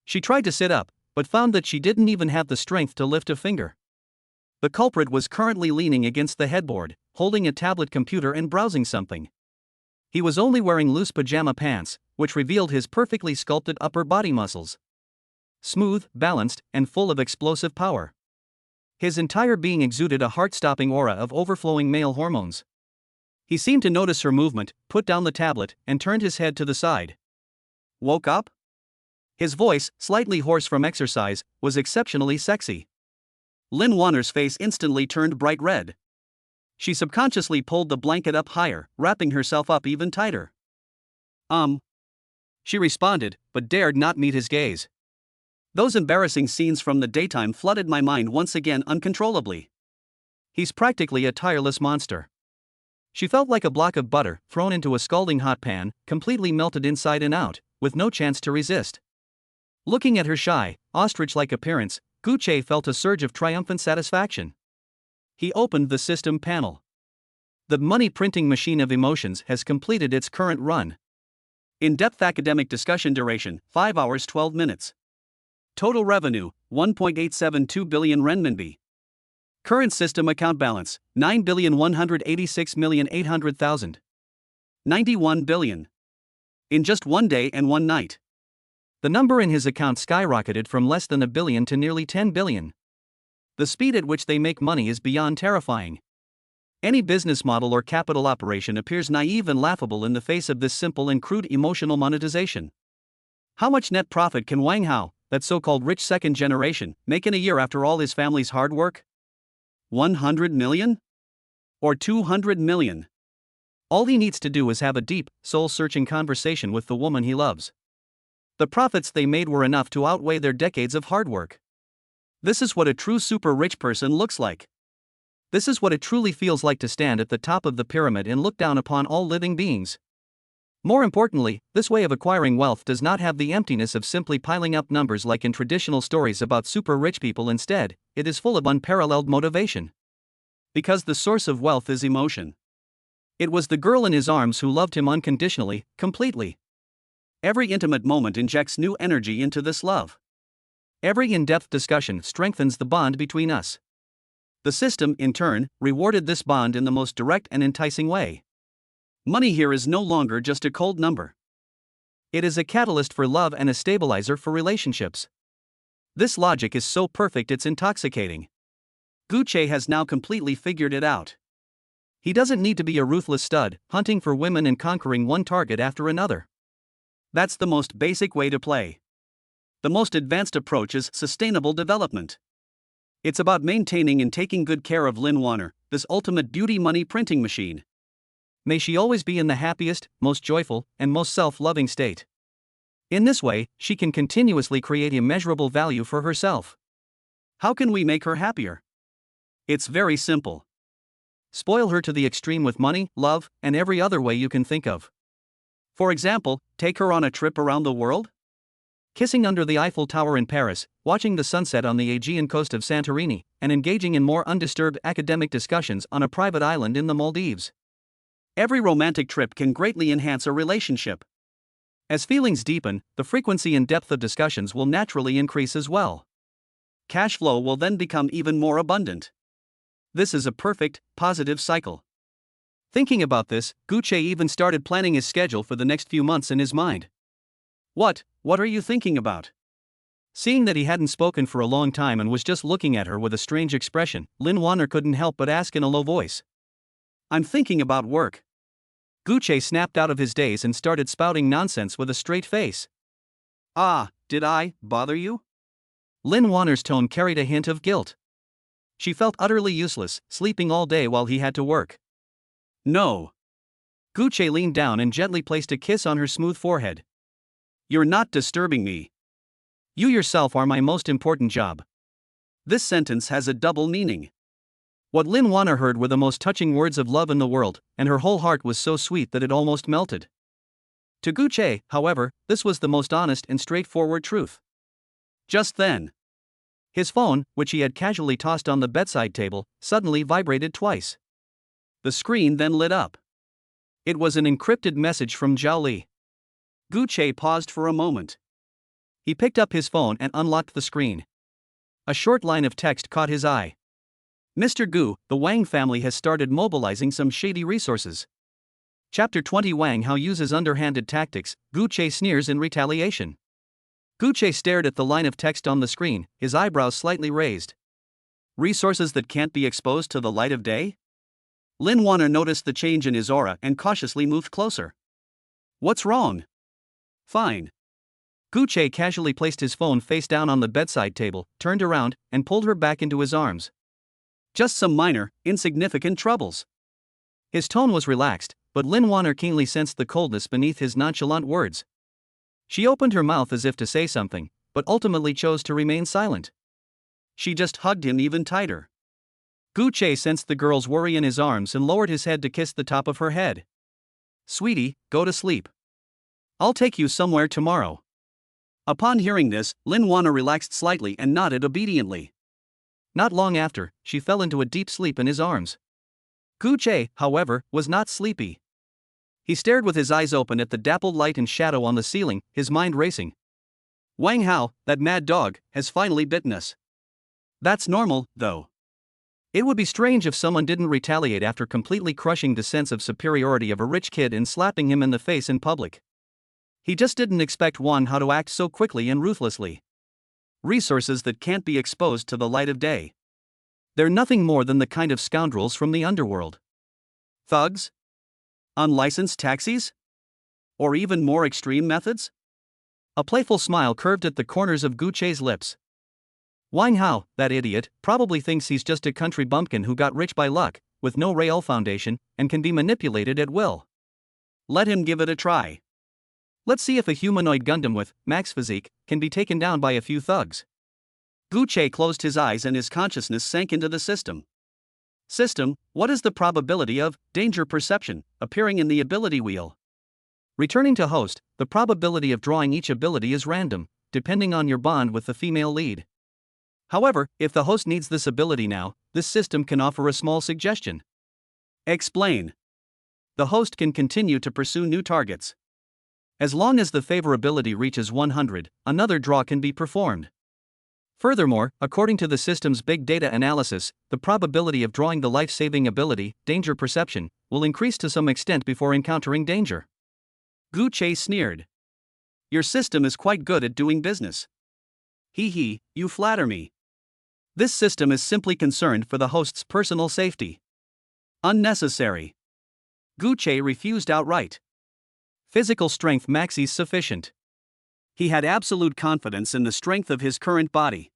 She tried to sit up, but found that she didn't even have the strength to lift a finger. The culprit was currently leaning against the headboard, holding a tablet computer and browsing something. He was only wearing loose pajama pants, which revealed his perfectly sculpted upper body muscles. Smooth, balanced, and full of explosive power. His entire being exuded a heart-stopping aura of overflowing male hormones. He seemed to notice her movement, put down the tablet, and turned his head to the side. Woke up? His voice, slightly hoarse from exercise, was exceptionally sexy. Lin Wanner's face instantly turned bright red. She subconsciously pulled the blanket up higher, wrapping herself up even tighter. She responded, but dared not meet his gaze. Those embarrassing scenes from the daytime flooded my mind once again uncontrollably. He's practically a tireless monster. She felt like a block of butter thrown into a scalding hot pan, completely melted inside and out, with no chance to resist. Looking at her shy, ostrich-like appearance, Gu Che felt a surge of triumphant satisfaction. He opened the system panel. The money printing machine of emotions has completed its current run. In-depth academic discussion duration, 5 hours 12 minutes. Total revenue, 1.872 billion renminbi. Current system account balance, 9,186,800,000. 91 billion. In just one day and one night. The number in his account skyrocketed from less than a billion to nearly 10 billion. The speed at which they make money is beyond terrifying. Any business model or capital operation appears naive and laughable in the face of this simple and crude emotional monetization. How much net profit can Wang Hao, that so-called rich second generation, make in a year after all his family's hard work? 100 million? Or 200 million? All he needs to do is have a deep, soul-searching conversation with the woman he loves. The profits they made were enough to outweigh their decades of hard work. This is what a true super rich person looks like. This is what it truly feels like to stand at the top of the pyramid and look down upon all living beings. More importantly, this way of acquiring wealth does not have the emptiness of simply piling up numbers like in traditional stories about super rich people. Instead, it is full of unparalleled motivation. Because the source of wealth is emotion. It was the girl in his arms who loved him unconditionally, completely. Every intimate moment injects new energy into this love. Every in-depth discussion strengthens the bond between us. The system, in turn, rewarded this bond in the most direct and enticing way. Money here is no longer just a cold number. It is a catalyst for love and a stabilizer for relationships. This logic is so perfect it's intoxicating. Gucci has now completely figured it out. He doesn't need to be a ruthless stud, hunting for women and conquering one target after another. That's the most basic way to play. The most advanced approach is sustainable development. It's about maintaining and taking good care of Lin Warner, this ultimate beauty money printing machine. May she always be in the happiest, most joyful, and most self-loving state. In this way, she can continuously create immeasurable value for herself. How can we make her happier? It's very simple. Spoil her to the extreme with money, love, and every other way you can think of. For example, take her on a trip around the world? Kissing under the Eiffel Tower in Paris, watching the sunset on the Aegean coast of Santorini, and engaging in more undisturbed academic discussions on a private island in the Maldives. Every romantic trip can greatly enhance a relationship. As feelings deepen, the frequency and depth of discussions will naturally increase as well. Cash flow will then become even more abundant. This is a perfect, positive cycle. Thinking about this, Gucci even started planning his schedule for the next few months in his mind. What are you thinking about? Seeing that he hadn't spoken for a long time and was just looking at her with a strange expression, Lin Warner couldn't help but ask in a low voice. I'm thinking about work. Gucci snapped out of his daze and started spouting nonsense with a straight face. Ah, did I bother you? Lin Warner's tone carried a hint of guilt. She felt utterly useless, sleeping all day while he had to work. No. Gucci leaned down and gently placed a kiss on her smooth forehead. You're not disturbing me. You yourself are my most important job. This sentence has a double meaning. What Lin Warner heard were the most touching words of love in the world, and her whole heart was so sweet that it almost melted. To Gucci, however, this was the most honest and straightforward truth. Just then, his phone, which he had casually tossed on the bedside table, suddenly vibrated twice. The screen then lit up. It was an encrypted message from Zhao Li. Gucci paused for a moment. He picked up his phone and unlocked the screen. A short line of text caught his eye. Mr. Gu, the Wang family has started mobilizing some shady resources. Chapter 20 Wang Hao uses underhanded tactics, Gucci sneers in retaliation. Gucci stared at the line of text on the screen, his eyebrows slightly raised. Resources that can't be exposed to the light of day? Lin Warner noticed the change in his aura and cautiously moved closer. What's wrong? Fine. Gucci casually placed his phone face down on the bedside table, turned around, and pulled her back into his arms. Just some minor, insignificant troubles. His tone was relaxed, but Lin Warner keenly sensed the coldness beneath his nonchalant words. She opened her mouth as if to say something, but ultimately chose to remain silent. She just hugged him even tighter. Gucci sensed the girl's worry in his arms and lowered his head to kiss the top of her head. Sweetie, go to sleep. I'll take you somewhere tomorrow. Upon hearing this, Lin Warner relaxed slightly and nodded obediently. Not long after, she fell into a deep sleep in his arms. Gucci, however, was not sleepy. He stared with his eyes open at the dappled light and shadow on the ceiling, his mind racing. Wang Hao, that mad dog, has finally bitten us. That's normal, though. It would be strange if someone didn't retaliate after completely crushing the sense of superiority of a rich kid and slapping him in the face in public. He just didn't expect Wang Hao to act so quickly and ruthlessly. Resources that can't be exposed to the light of day. They're nothing more than the kind of scoundrels from the underworld. Thugs? Unlicensed taxis? Or even more extreme methods? A playful smile curved at the corners of Gu Che's lips. Wang Hao, that idiot, probably thinks he's just a country bumpkin who got rich by luck, with no real foundation, and can be manipulated at will. Let him give it a try. Let's see if a humanoid Gundam with max physique can be taken down by a few thugs. Gu Che closed his eyes and his consciousness sank into the system. System, what is the probability of danger perception appearing in the ability wheel? Returning to host, the probability of drawing each ability is random, depending on your bond with the female lead. However, if the host needs this ability now, this system can offer a small suggestion. Explain. The host can continue to pursue new targets. As long as the favorability reaches 100, another draw can be performed. Furthermore, according to the system's big data analysis, the probability of drawing the life-saving ability, danger perception, will increase to some extent before encountering danger. Gu Che sneered. Your system is quite good at doing business. Hee, you flatter me. This system is simply concerned for the host's personal safety. Unnecessary. Gu Che refused outright. Physical strength maxis sufficient. He had absolute confidence in the strength of his current body.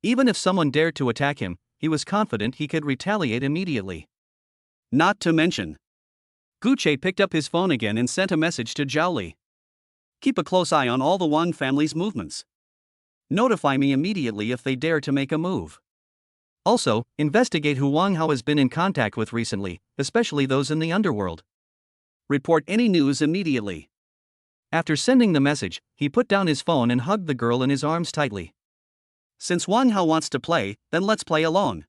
Even if someone dared to attack him, he was confident he could retaliate immediately. Not to mention. Gu Che picked up his phone again and sent a message to Zhao Li. Keep a close eye on all the Wang family's movements. Notify me immediately if they dare to make a move. Also, investigate who Wang Hao has been in contact with recently, especially those in the underworld. Report any news immediately. After sending the message, he put down his phone and hugged the girl in his arms tightly. Since Wang Hao wants to play, then let's play along.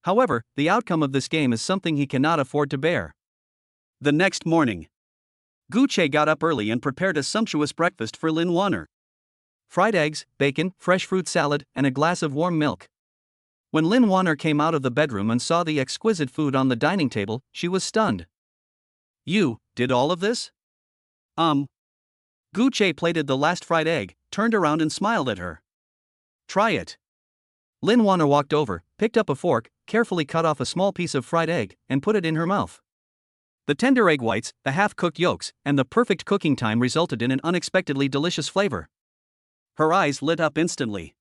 However, the outcome of this game is something he cannot afford to bear. The next morning, Gu Che got up early and prepared a sumptuous breakfast for Lin Wanner. Fried eggs, bacon, fresh fruit salad, and a glass of warm milk. When Lin Wanner came out of the bedroom and saw the exquisite food on the dining table, she was stunned. You did all of this? Gu Che plated the last fried egg, turned around and smiled at her. Try it. Lin Wanner walked over, picked up a fork, carefully cut off a small piece of fried egg, and put it in her mouth. The tender egg whites, the half-cooked yolks, and the perfect cooking time resulted in an unexpectedly delicious flavor. Her eyes lit up instantly.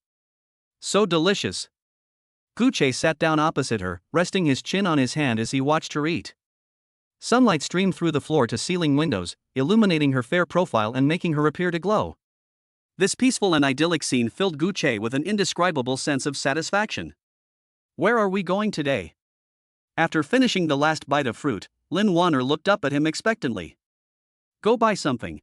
So delicious. Gu Che sat down opposite her, resting his chin on his hand as he watched her eat. Sunlight streamed through the floor-to-ceiling windows, illuminating her fair profile and making her appear to glow. This peaceful and idyllic scene filled Gu Che with an indescribable sense of satisfaction. Where are we going today? After finishing the last bite of fruit, Lin Wanner looked up at him expectantly. Go buy something.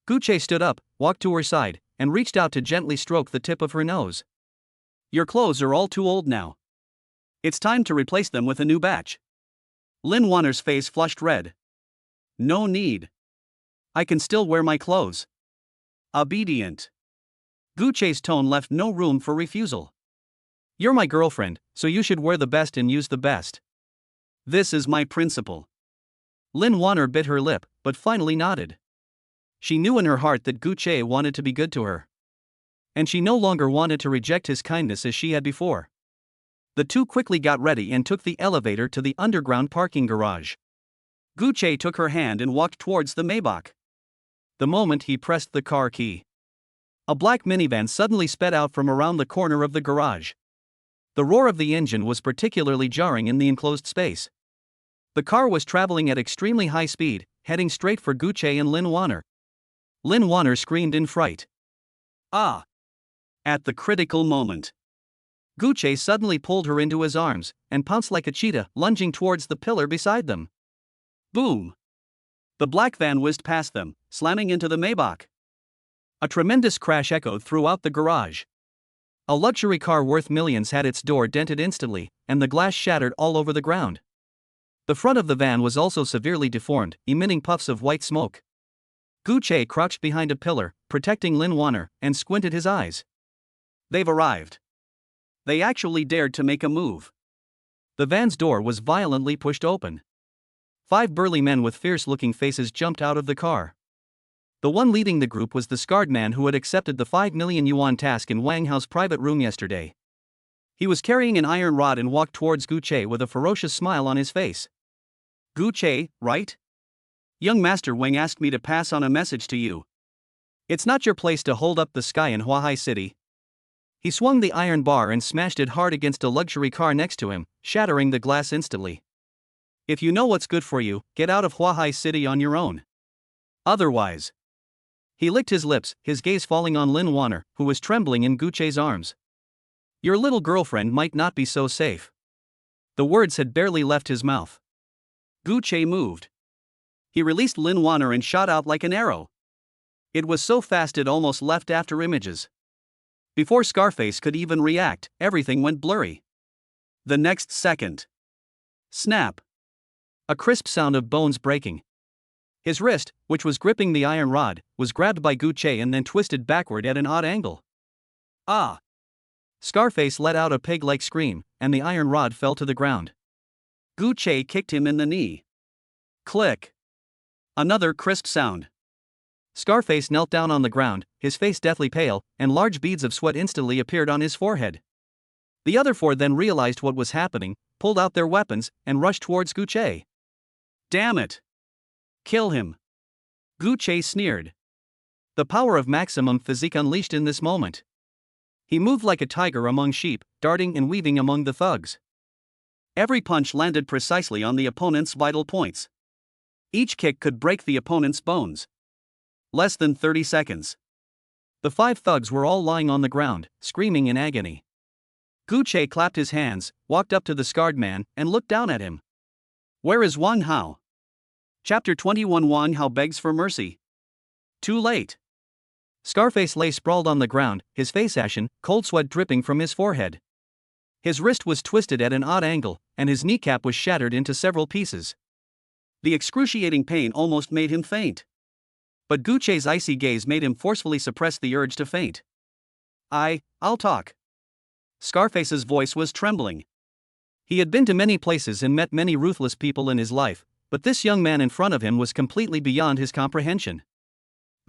Gu Che stood up, walked to her side, and reached out to gently stroke the tip of her nose. Your clothes are all too old now. It's time to replace them with a new batch. Lin Wanner's face flushed red. No need. I can still wear my clothes. Obedient. Gu Che's tone left no room for refusal. You're my girlfriend, so you should wear the best and use the best. This is my principle. Lin Wanner bit her lip, but finally nodded. She knew in her heart that Gu Che wanted to be good to her. And she no longer wanted to reject his kindness as she had before. The two quickly got ready and took the elevator to the underground parking garage. Gu Che took her hand and walked towards the Maybach. The moment he pressed the car key, a black minivan suddenly sped out from around the corner of the garage. The roar of the engine was particularly jarring in the enclosed space. The car was traveling at extremely high speed, heading straight for Gu Che and Lin Wanner. Lin Wanner screamed in fright. Ah! At the critical moment, Gu Che suddenly pulled her into his arms and pounced like a cheetah, lunging towards the pillar beside them. Boom! The black van whizzed past them, slamming into the Maybach. A tremendous crash echoed throughout the garage. A luxury car worth millions had its door dented instantly, and the glass shattered all over the ground. The front of the van was also severely deformed, emitting puffs of white smoke. Gu Che crouched behind a pillar, protecting Lin Wanner, and squinted his eyes. They've arrived. They actually dared to make a move. The van's door was violently pushed open. 5 burly men with fierce-looking faces jumped out of the car. The one leading the group was the scarred man who had accepted the 5 million yuan task in Wang Hao's private room yesterday. He was carrying an iron rod and walked towards Gu Che with a ferocious smile on his face. Gu Che, right? Young Master Wang asked me to pass on a message to you. It's not your place to hold up the sky in Huahai City. He swung the iron bar and smashed it hard against a luxury car next to him, shattering the glass instantly. If you know what's good for you, get out of Huahai City on your own. Otherwise. He licked his lips, his gaze falling on Lin Wanner, who was trembling in Guche's arms. Your little girlfriend might not be so safe. The words had barely left his mouth. Guche moved. He released Lin Wanner and shot out like an arrow. It was so fast it almost left after images. Before Scarface could even react, everything went blurry. The next second. Snap. A crisp sound of bones breaking. His wrist, which was gripping the iron rod, was grabbed by Guche and then twisted backward at an odd angle. Ah! Scarface let out a pig-like scream, and the iron rod fell to the ground. Guche kicked him in the knee. Click. Another crisp sound. Scarface knelt down on the ground, his face deathly pale, and large beads of sweat instantly appeared on his forehead. The other four then realized what was happening, pulled out their weapons, and rushed towards Guche. Damn it! Kill him! Guche sneered. The power of maximum physique unleashed in this moment. He moved like a tiger among sheep, darting and weaving among the thugs. Every punch landed precisely on the opponent's vital points. Each kick could break the opponent's bones. Less than 30 seconds. The 5 thugs were all lying on the ground, screaming in agony. Guche clapped his hands, walked up to the scarred man, and looked down at him. Where is Wang Hao? Chapter 21. Wang Hao begs for mercy. Too late. Scarface lay sprawled on the ground, his face ashen, cold sweat dripping from his forehead. His wrist was twisted at an odd angle, and his kneecap was shattered into several pieces. The excruciating pain almost made him faint. But Guche's icy gaze made him forcefully suppress the urge to faint. I'll talk. Scarface's voice was trembling. He had been to many places and met many ruthless people in his life, but this young man in front of him was completely beyond his comprehension.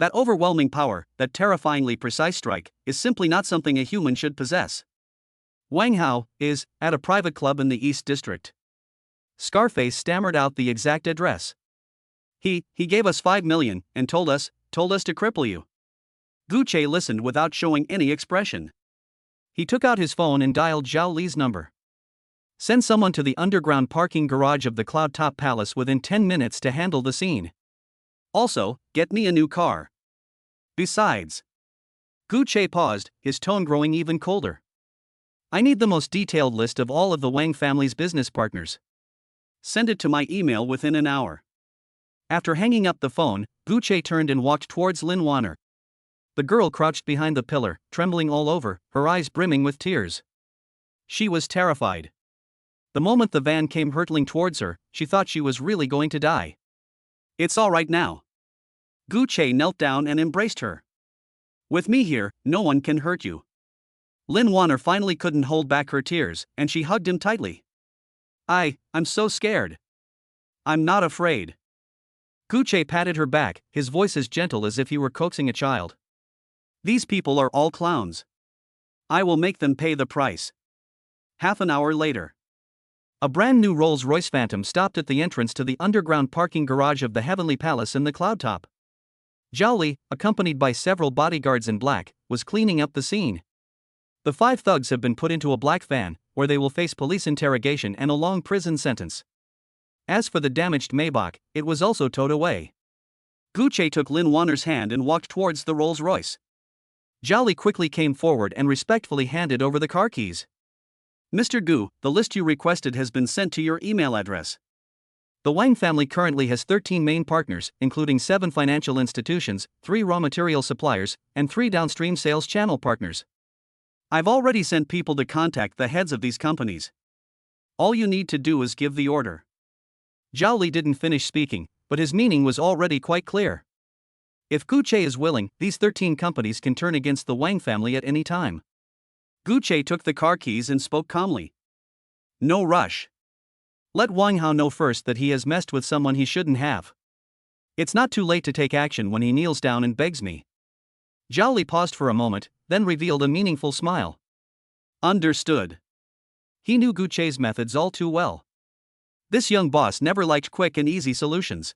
That overwhelming power, that terrifyingly precise strike, is simply not something a human should possess. Wang Hao is at a private club in the East District. Scarface stammered out the exact address. He gave us 5 million and told us to cripple you. Guche listened without showing any expression. He took out his phone and dialed Zhao Li's number. Send someone to the underground parking garage of the Cloud Top Palace within 10 minutes to handle the scene. Also, get me a new car. Besides. Guche paused, his tone growing even colder. I need the most detailed list of all of the Wang family's business partners. Send it to my email within an hour. After hanging up the phone, Guche turned and walked towards Lin Wanner. The girl crouched behind the pillar, trembling all over, her eyes brimming with tears. She was terrified. The moment the van came hurtling towards her, she thought she was really going to die. It's all right now. Guche knelt down and embraced her. With me here, no one can hurt you. Lin Wanner finally couldn't hold back her tears, and she hugged him tightly. I'm so scared. I'm not afraid. Guche patted her back, his voice as gentle as if he were coaxing a child. These people are all clowns. I will make them pay the price. Half an hour later. A brand new Rolls-Royce Phantom stopped at the entrance to the underground parking garage of the Heavenly Palace in the Cloud Top. Zhao Li, accompanied by several bodyguards in black, was cleaning up the scene. The 5 thugs have been put into a black van, where they will face police interrogation and a long prison sentence. As for the damaged Maybach, it was also towed away. Guche took Lin Wanner's hand and walked towards the Rolls-Royce. Zhao Li quickly came forward and respectfully handed over the car keys. Mr. Gu, the list you requested has been sent to your email address. The Wang family currently has 13 main partners, including 7 financial institutions, 3 raw material suppliers, and 3 downstream sales channel partners. I've already sent people to contact the heads of these companies. All you need to do is give the order. Zhao Li didn't finish speaking, but his meaning was already quite clear. If Guche is willing, these 13 companies can turn against the Wang family at any time. Guche took the car keys and spoke calmly. No rush. Let Wang Hao know first that he has messed with someone he shouldn't have. It's not too late to take action when he kneels down and begs me. Zhao Li paused for a moment, then revealed a meaningful smile. Understood. He knew Guche's methods all too well. This young boss never liked quick and easy solutions.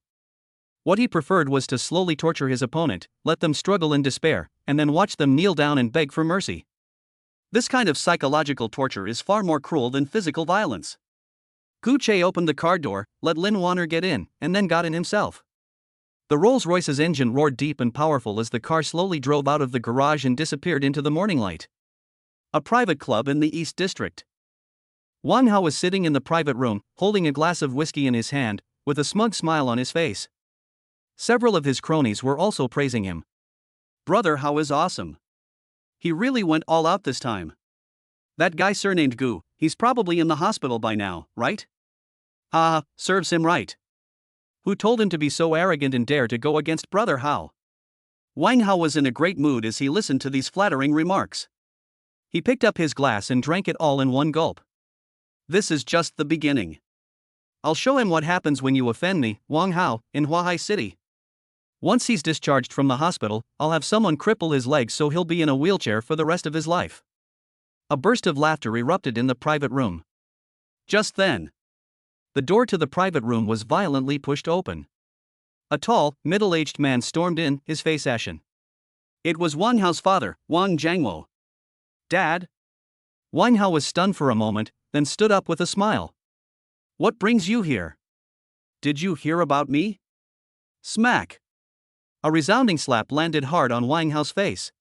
What he preferred was to slowly torture his opponent, let them struggle in despair, and then watch them kneel down and beg for mercy. This kind of psychological torture is far more cruel than physical violence. Gu Che opened the car door, let Lin Wanner get in, and then got in himself. The Rolls-Royce's engine roared deep and powerful as the car slowly drove out of the garage and disappeared into the morning light. A private club in the East District. Wang Hao was sitting in the private room, holding a glass of whiskey in his hand, with a smug smile on his face. Several of his cronies were also praising him. Brother Hao is awesome. He really went all out this time. That guy surnamed Gu, he's probably in the hospital by now, right? Serves him right. Who told him to be so arrogant and dare to go against Brother Hao? Wang Hao was in a great mood as he listened to these flattering remarks. He picked up his glass and drank it all in one gulp. This is just the beginning. I'll show him what happens when you offend me, Wang Hao, in Huahai City. Once he's discharged from the hospital, I'll have someone cripple his legs so he'll be in a wheelchair for the rest of his life. A burst of laughter erupted in the private room. Just then, the door to the private room was violently pushed open. A tall, middle-aged man stormed in, his face ashen. It was Wang Hao's father, Wang Jiangwo. Dad? Wang Hao was stunned for a moment, then stood up with a smile. What brings you here? Did you hear about me? Smack! A resounding slap landed hard on Wang Hao's face.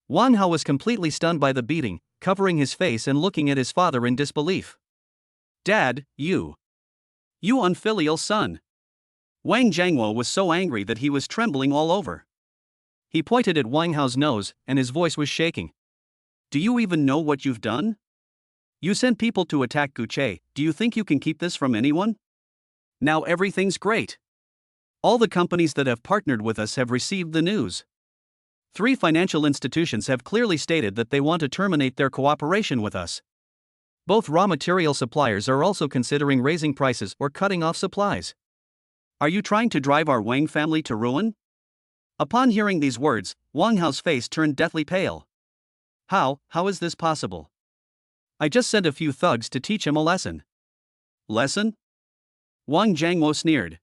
Wang Hao was completely stunned by the beating, covering his face and looking at his father in disbelief. Dad, you unfilial son. Wang Jiangwo was so angry that he was trembling all over. He pointed at Wang Hao's nose, and his voice was shaking. Do you even know what you've done? You sent people to attack Gu Che. Do you think you can keep this from anyone? Now everything's great. All the companies that have partnered with us have received the news. 3 financial institutions have clearly stated that they want to terminate their cooperation with us. Both raw material suppliers are also considering raising prices or cutting off supplies. Are you trying to drive our Wang family to ruin? Upon hearing these words, Wang Hao's face turned deathly pale. How is this possible? I just sent a few thugs to teach him a lesson. Lesson? Wang Jiangwo sneered.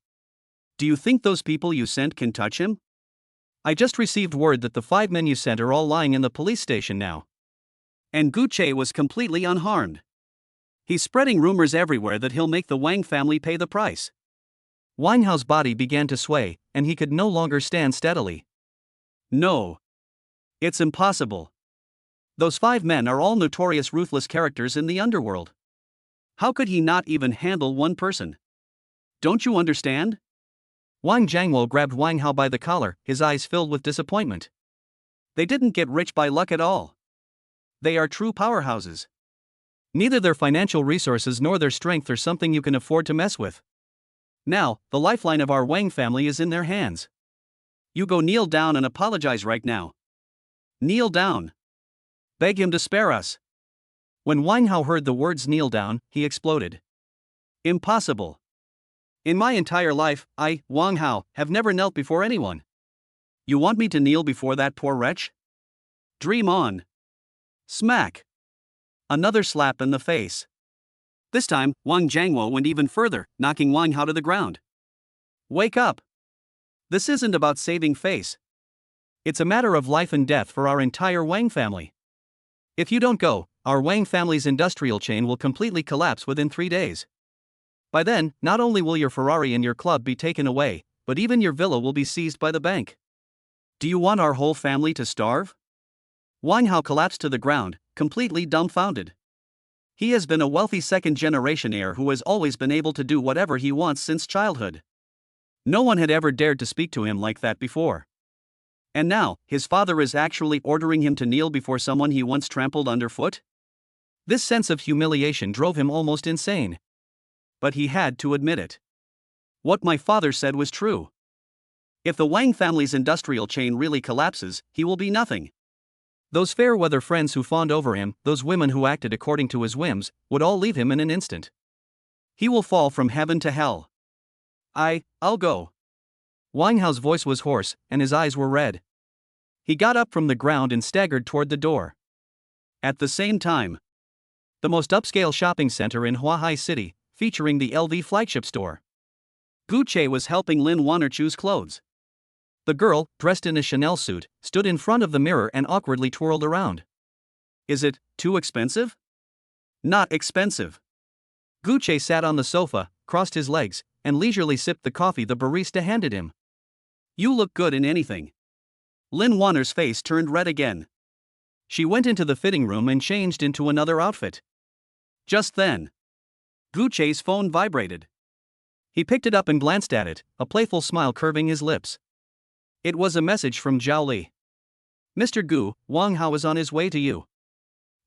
Do you think those people you sent can touch him? I just received word that the 5 men you sent are all lying in the police station now. And Gu Che was completely unharmed. He's spreading rumors everywhere that he'll make the Wang family pay the price. Wang Hao's body began to sway, and he could no longer stand steadily. No. It's impossible. Those 5 men are all notorious ruthless characters in the underworld. How could he not even handle one person? Don't you understand? Wang Jiangwo grabbed Wang Hao by the collar, his eyes filled with disappointment. They didn't get rich by luck at all. They are true powerhouses. Neither their financial resources nor their strength are something you can afford to mess with. Now, the lifeline of our Wang family is in their hands. You go kneel down and apologize right now. Kneel down. Beg him to spare us. When Wang Hao heard the words kneel down, he exploded. Impossible. In my entire life, I, Wang Hao, have never knelt before anyone. You want me to kneel before that poor wretch? Dream on. Smack. Another slap in the face. This time, Wang Jiangwo went even further, knocking Wang Hao to the ground. Wake up. This isn't about saving face. It's a matter of life and death for our entire Wang family. If you don't go, our Wang family's industrial chain will completely collapse within 3 days. By then, not only will your Ferrari and your club be taken away, but even your villa will be seized by the bank. Do you want our whole family to starve? Wang Hao collapsed to the ground, completely dumbfounded. He has been a wealthy second-generation heir who has always been able to do whatever he wants since childhood. No one had ever dared to speak to him like that before. And now, his father is actually ordering him to kneel before someone he once trampled underfoot? This sense of humiliation drove him almost insane. But he had to admit it. What my father said was true. If the Wang family's industrial chain really collapses, he will be nothing. Those fair-weather friends who fawned over him, those women who acted according to his whims, would all leave him in an instant. He will fall from heaven to hell. I'll go. Wang Hao's voice was hoarse, and his eyes were red. He got up from the ground and staggered toward the door. At the same time, the most upscale shopping center in Huahai City, featuring the LV flagship store. Gu Che was helping Lin Wanner choose clothes. The girl, dressed in a Chanel suit, stood in front of the mirror and awkwardly twirled around. Is it too expensive? Not expensive. Gu Che sat on the sofa, crossed his legs, and leisurely sipped the coffee the barista handed him. You look good in anything. Lin Wanner's face turned red again. She went into the fitting room and changed into another outfit. Just then, Gu Che's phone vibrated. He picked it up and glanced at it, a playful smile curving his lips. It was a message from Zhao Li. Mr. Gu, Wang Hao is on his way to you.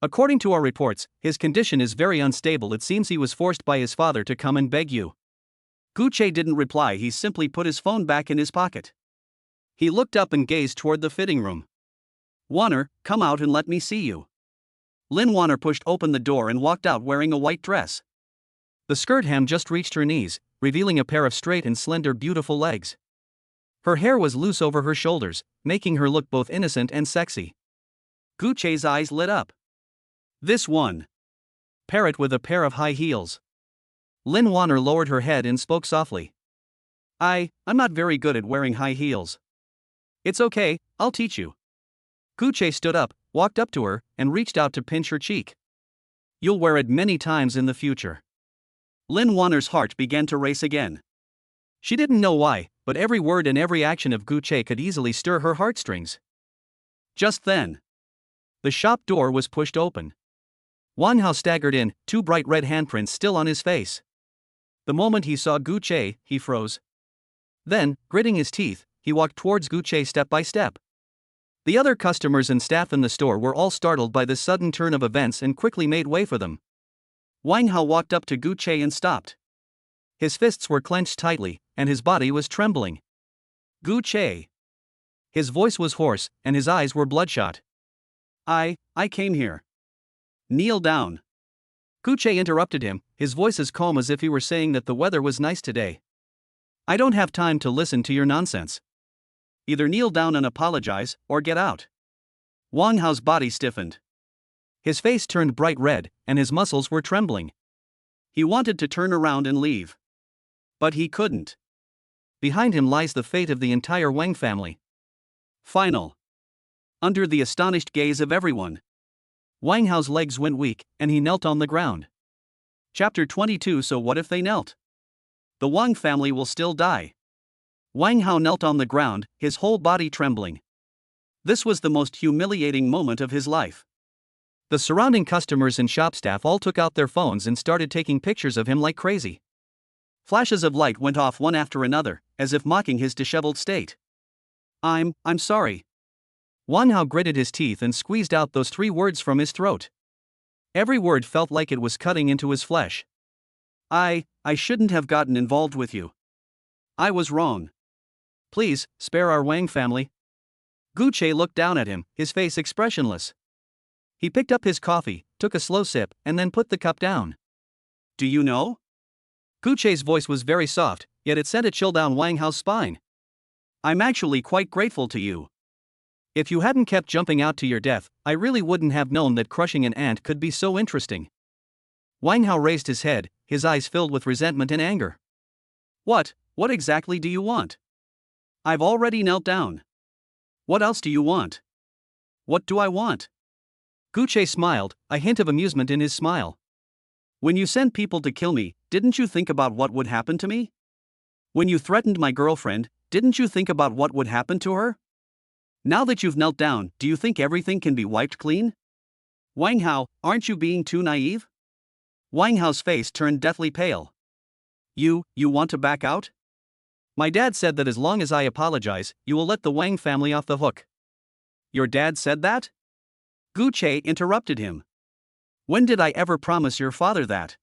According to our reports, his condition is very unstable. It seems he was forced by his father to come and beg you. Gu Che didn't reply, he simply put his phone back in his pocket. He looked up and gazed toward the fitting room. Wanner, come out and let me see you. Lin Wanner pushed open the door and walked out wearing a white dress. The skirt hem just reached her knees, revealing a pair of straight and slender beautiful legs. Her hair was loose over her shoulders, making her look both innocent and sexy. Gu Che's eyes lit up. This one. Parrot with a pair of high heels. Lin Wanner lowered her head and spoke softly. I'm not very good at wearing high heels. It's okay, I'll teach you. Gu Che stood up, walked up to her, and reached out to pinch her cheek. You'll wear it many times in the future. Lin Wanner's heart began to race again. She didn't know why, but every word and every action of Gu Che could easily stir her heartstrings. Just then, the shop door was pushed open. Wang Hao staggered in, two bright red handprints still on his face. The moment he saw Gu Che, he froze. Then, gritting his teeth, he walked towards Gu Che step by step. The other customers and staff in the store were all startled by this sudden turn of events and quickly made way for them. Wang Hao walked up to Gu Che and stopped. His fists were clenched tightly, and his body was trembling. Gu Che. His voice was hoarse, and his eyes were bloodshot. I came here. Kneel down. Gu Che interrupted him, his voice as calm as if he were saying that the weather was nice today. I don't have time to listen to your nonsense. Either kneel down and apologize, or get out. Wang Hao's body stiffened. His face turned bright red, and his muscles were trembling. He wanted to turn around and leave. But he couldn't. Behind him lies the fate of the entire Wang family. Final. Under the astonished gaze of everyone, Wang Hao's legs went weak, and he knelt on the ground. Chapter 22. So what if they knelt? The Wang family will still die. Wang Hao knelt on the ground, his whole body trembling. This was the most humiliating moment of his life. The surrounding customers and shop staff all took out their phones and started taking pictures of him like crazy. Flashes of light went off one after another, as if mocking his disheveled state. I'm sorry. Wang Hao gritted his teeth and squeezed out those 3 words from his throat. Every word felt like it was cutting into his flesh. I shouldn't have gotten involved with you. I was wrong. Please, spare our Wang family. Gu Che looked down at him, his face expressionless. He picked up his coffee, took a slow sip, and then put the cup down. Do you know? Gu Che's voice was very soft, yet it sent a chill down Wang Hao's spine. I'm actually quite grateful to you. If you hadn't kept jumping out to your death, I really wouldn't have known that crushing an ant could be so interesting. Wang Hao raised his head, his eyes filled with resentment and anger. What exactly do you want? I've already knelt down. What else do you want? What do I want? Gu Che smiled, a hint of amusement in his smile. When you sent people to kill me, didn't you think about what would happen to me? When you threatened my girlfriend, didn't you think about what would happen to her? Now that you've knelt down, do you think everything can be wiped clean? Wang Hao, aren't you being too naive? Wang Hao's face turned deathly pale. You want to back out? My dad said that as long as I apologize, you will let the Wang family off the hook. Your dad said that? Gu Che interrupted him. When did I ever promise your father that?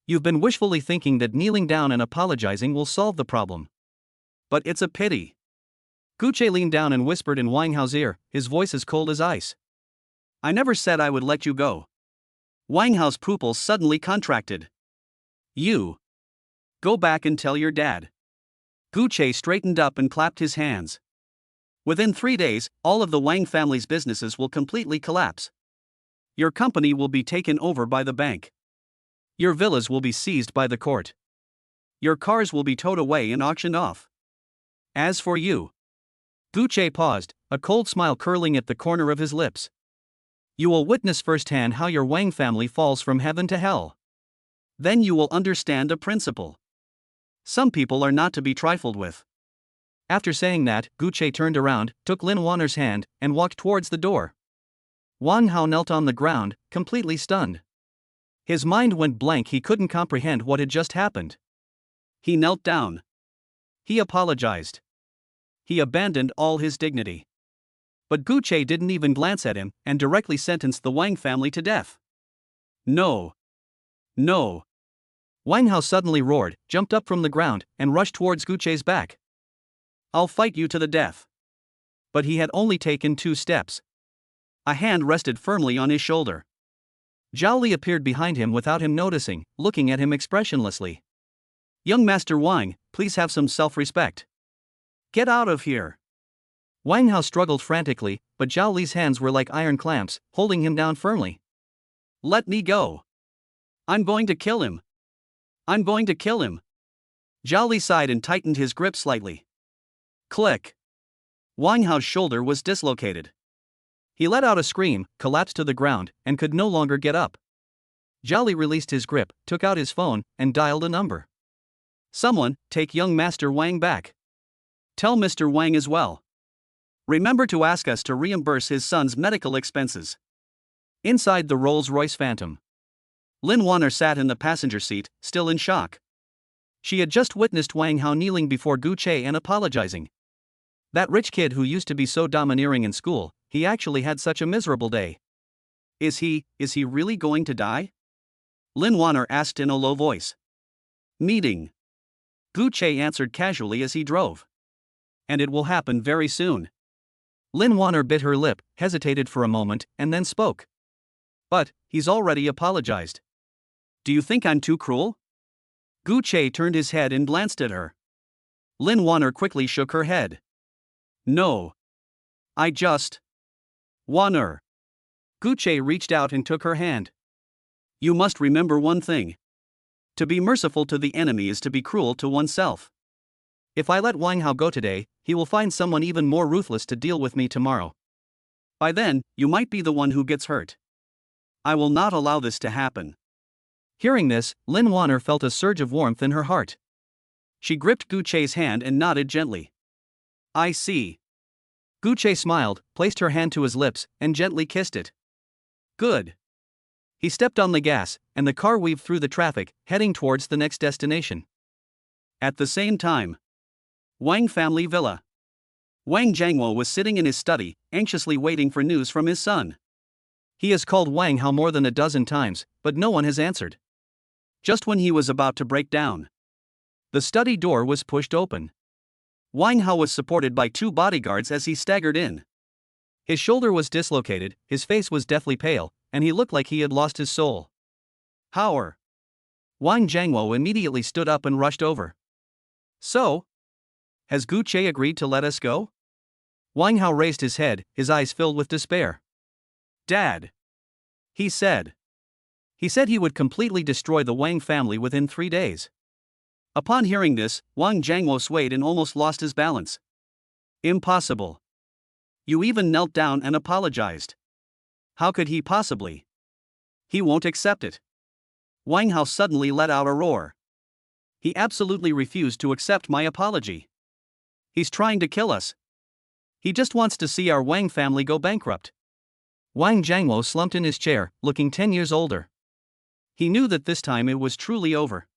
You've been wishfully thinking that kneeling down and apologizing will solve the problem. But it's a pity. Gu Che leaned down and whispered in Wang Hao's ear, his voice as cold as ice. I never said I would let you go. Wang Hao's pupils suddenly contracted. You. Go back and tell your dad. Gu Che straightened up and clapped his hands. Within 3 days, all of the Wang family's businesses will completely collapse. Your company will be taken over by the bank. Your villas will be seized by the court. Your cars will be towed away and auctioned off. As for you. Gu Che paused, a cold smile curling at the corner of his lips. You will witness firsthand how your Wang family falls from heaven to hell. Then you will understand a principle. Some people are not to be trifled with. After saying that, Gu Che turned around, took Lin Wanner's hand, and walked towards the door. Wang Hao knelt on the ground, completely stunned. His mind went blank, he couldn't comprehend what had just happened. He knelt down. He apologized. He abandoned all his dignity. But Gu Che didn't even glance at him, and directly sentenced the Wang family to death. No. No. Wang Hao suddenly roared, jumped up from the ground, and rushed towards Gu Che's back. I'll fight you to the death. But he had only taken 2 steps. A hand rested firmly on his shoulder. Zhao Li appeared behind him without him noticing, looking at him expressionlessly. Young Master Wang, please have some self-respect. Get out of here. Wang Hao struggled frantically, but Zhao Li's hands were like iron clamps, holding him down firmly. Let me go. I'm going to kill him. I'm going to kill him. Zhao Li sighed and tightened his grip slightly. Click. Wang Hao's shoulder was dislocated. He let out a scream, collapsed to the ground, and could no longer get up. Zhao Li released his grip, took out his phone, and dialed a number. Someone, take young Master Wang back. Tell Mr. Wang as well. Remember to ask us to reimburse his son's medical expenses. Inside the Rolls-Royce Phantom, Lin Wanner sat in the passenger seat, still in shock. She had just witnessed Wang Hao kneeling before Gu Che and apologizing. That rich kid who used to be so domineering in school, he actually had such a miserable day. Is he really going to die? Lin Wanner asked in a low voice. Meeting. Gu Che answered casually as he drove. And it will happen very soon. Lin Wanner bit her lip, hesitated for a moment, and then spoke. But, he's already apologized. Do you think I'm too cruel? Gu Che turned his head and glanced at her. Lin Wanner quickly shook her head. No. I just. Wanner. Gu Che reached out and took her hand. You must remember one thing. To be merciful to the enemy is to be cruel to oneself. If I let Wang Hao go today, he will find someone even more ruthless to deal with me tomorrow. By then, you might be the one who gets hurt. I will not allow this to happen. Hearing this, Lin Wanner felt a surge of warmth in her heart. She gripped Gu Che's hand and nodded gently. I see. Gu Che smiled, placed her hand to his lips, and gently kissed it. Good. He stepped on the gas, and the car weaved through the traffic, heading towards the next destination. At the same time, Wang family villa. Wang Jiangwo was sitting in his study, anxiously waiting for news from his son. He has called Wang Hao more than a dozen times, but no one has answered. Just when he was about to break down, the study door was pushed open. Wang Hao was supported by 2 bodyguards as he staggered in. His shoulder was dislocated, his face was deathly pale, and he looked like he had lost his soul. Howard. Wang Jiangwo immediately stood up and rushed over. So? Has Gu Che agreed to let us go? Wang Hao raised his head, his eyes filled with despair. Dad. He said. He said he would completely destroy the Wang family within 3 days. Upon hearing this, Wang Jiangwo swayed and almost lost his balance. Impossible. You even knelt down and apologized. How could he possibly? He won't accept it. Wang Hao suddenly let out a roar. He absolutely refused to accept my apology. He's trying to kill us. He just wants to see our Wang family go bankrupt. Wang Jiangwo slumped in his chair, looking 10 years older. He knew that this time it was truly over.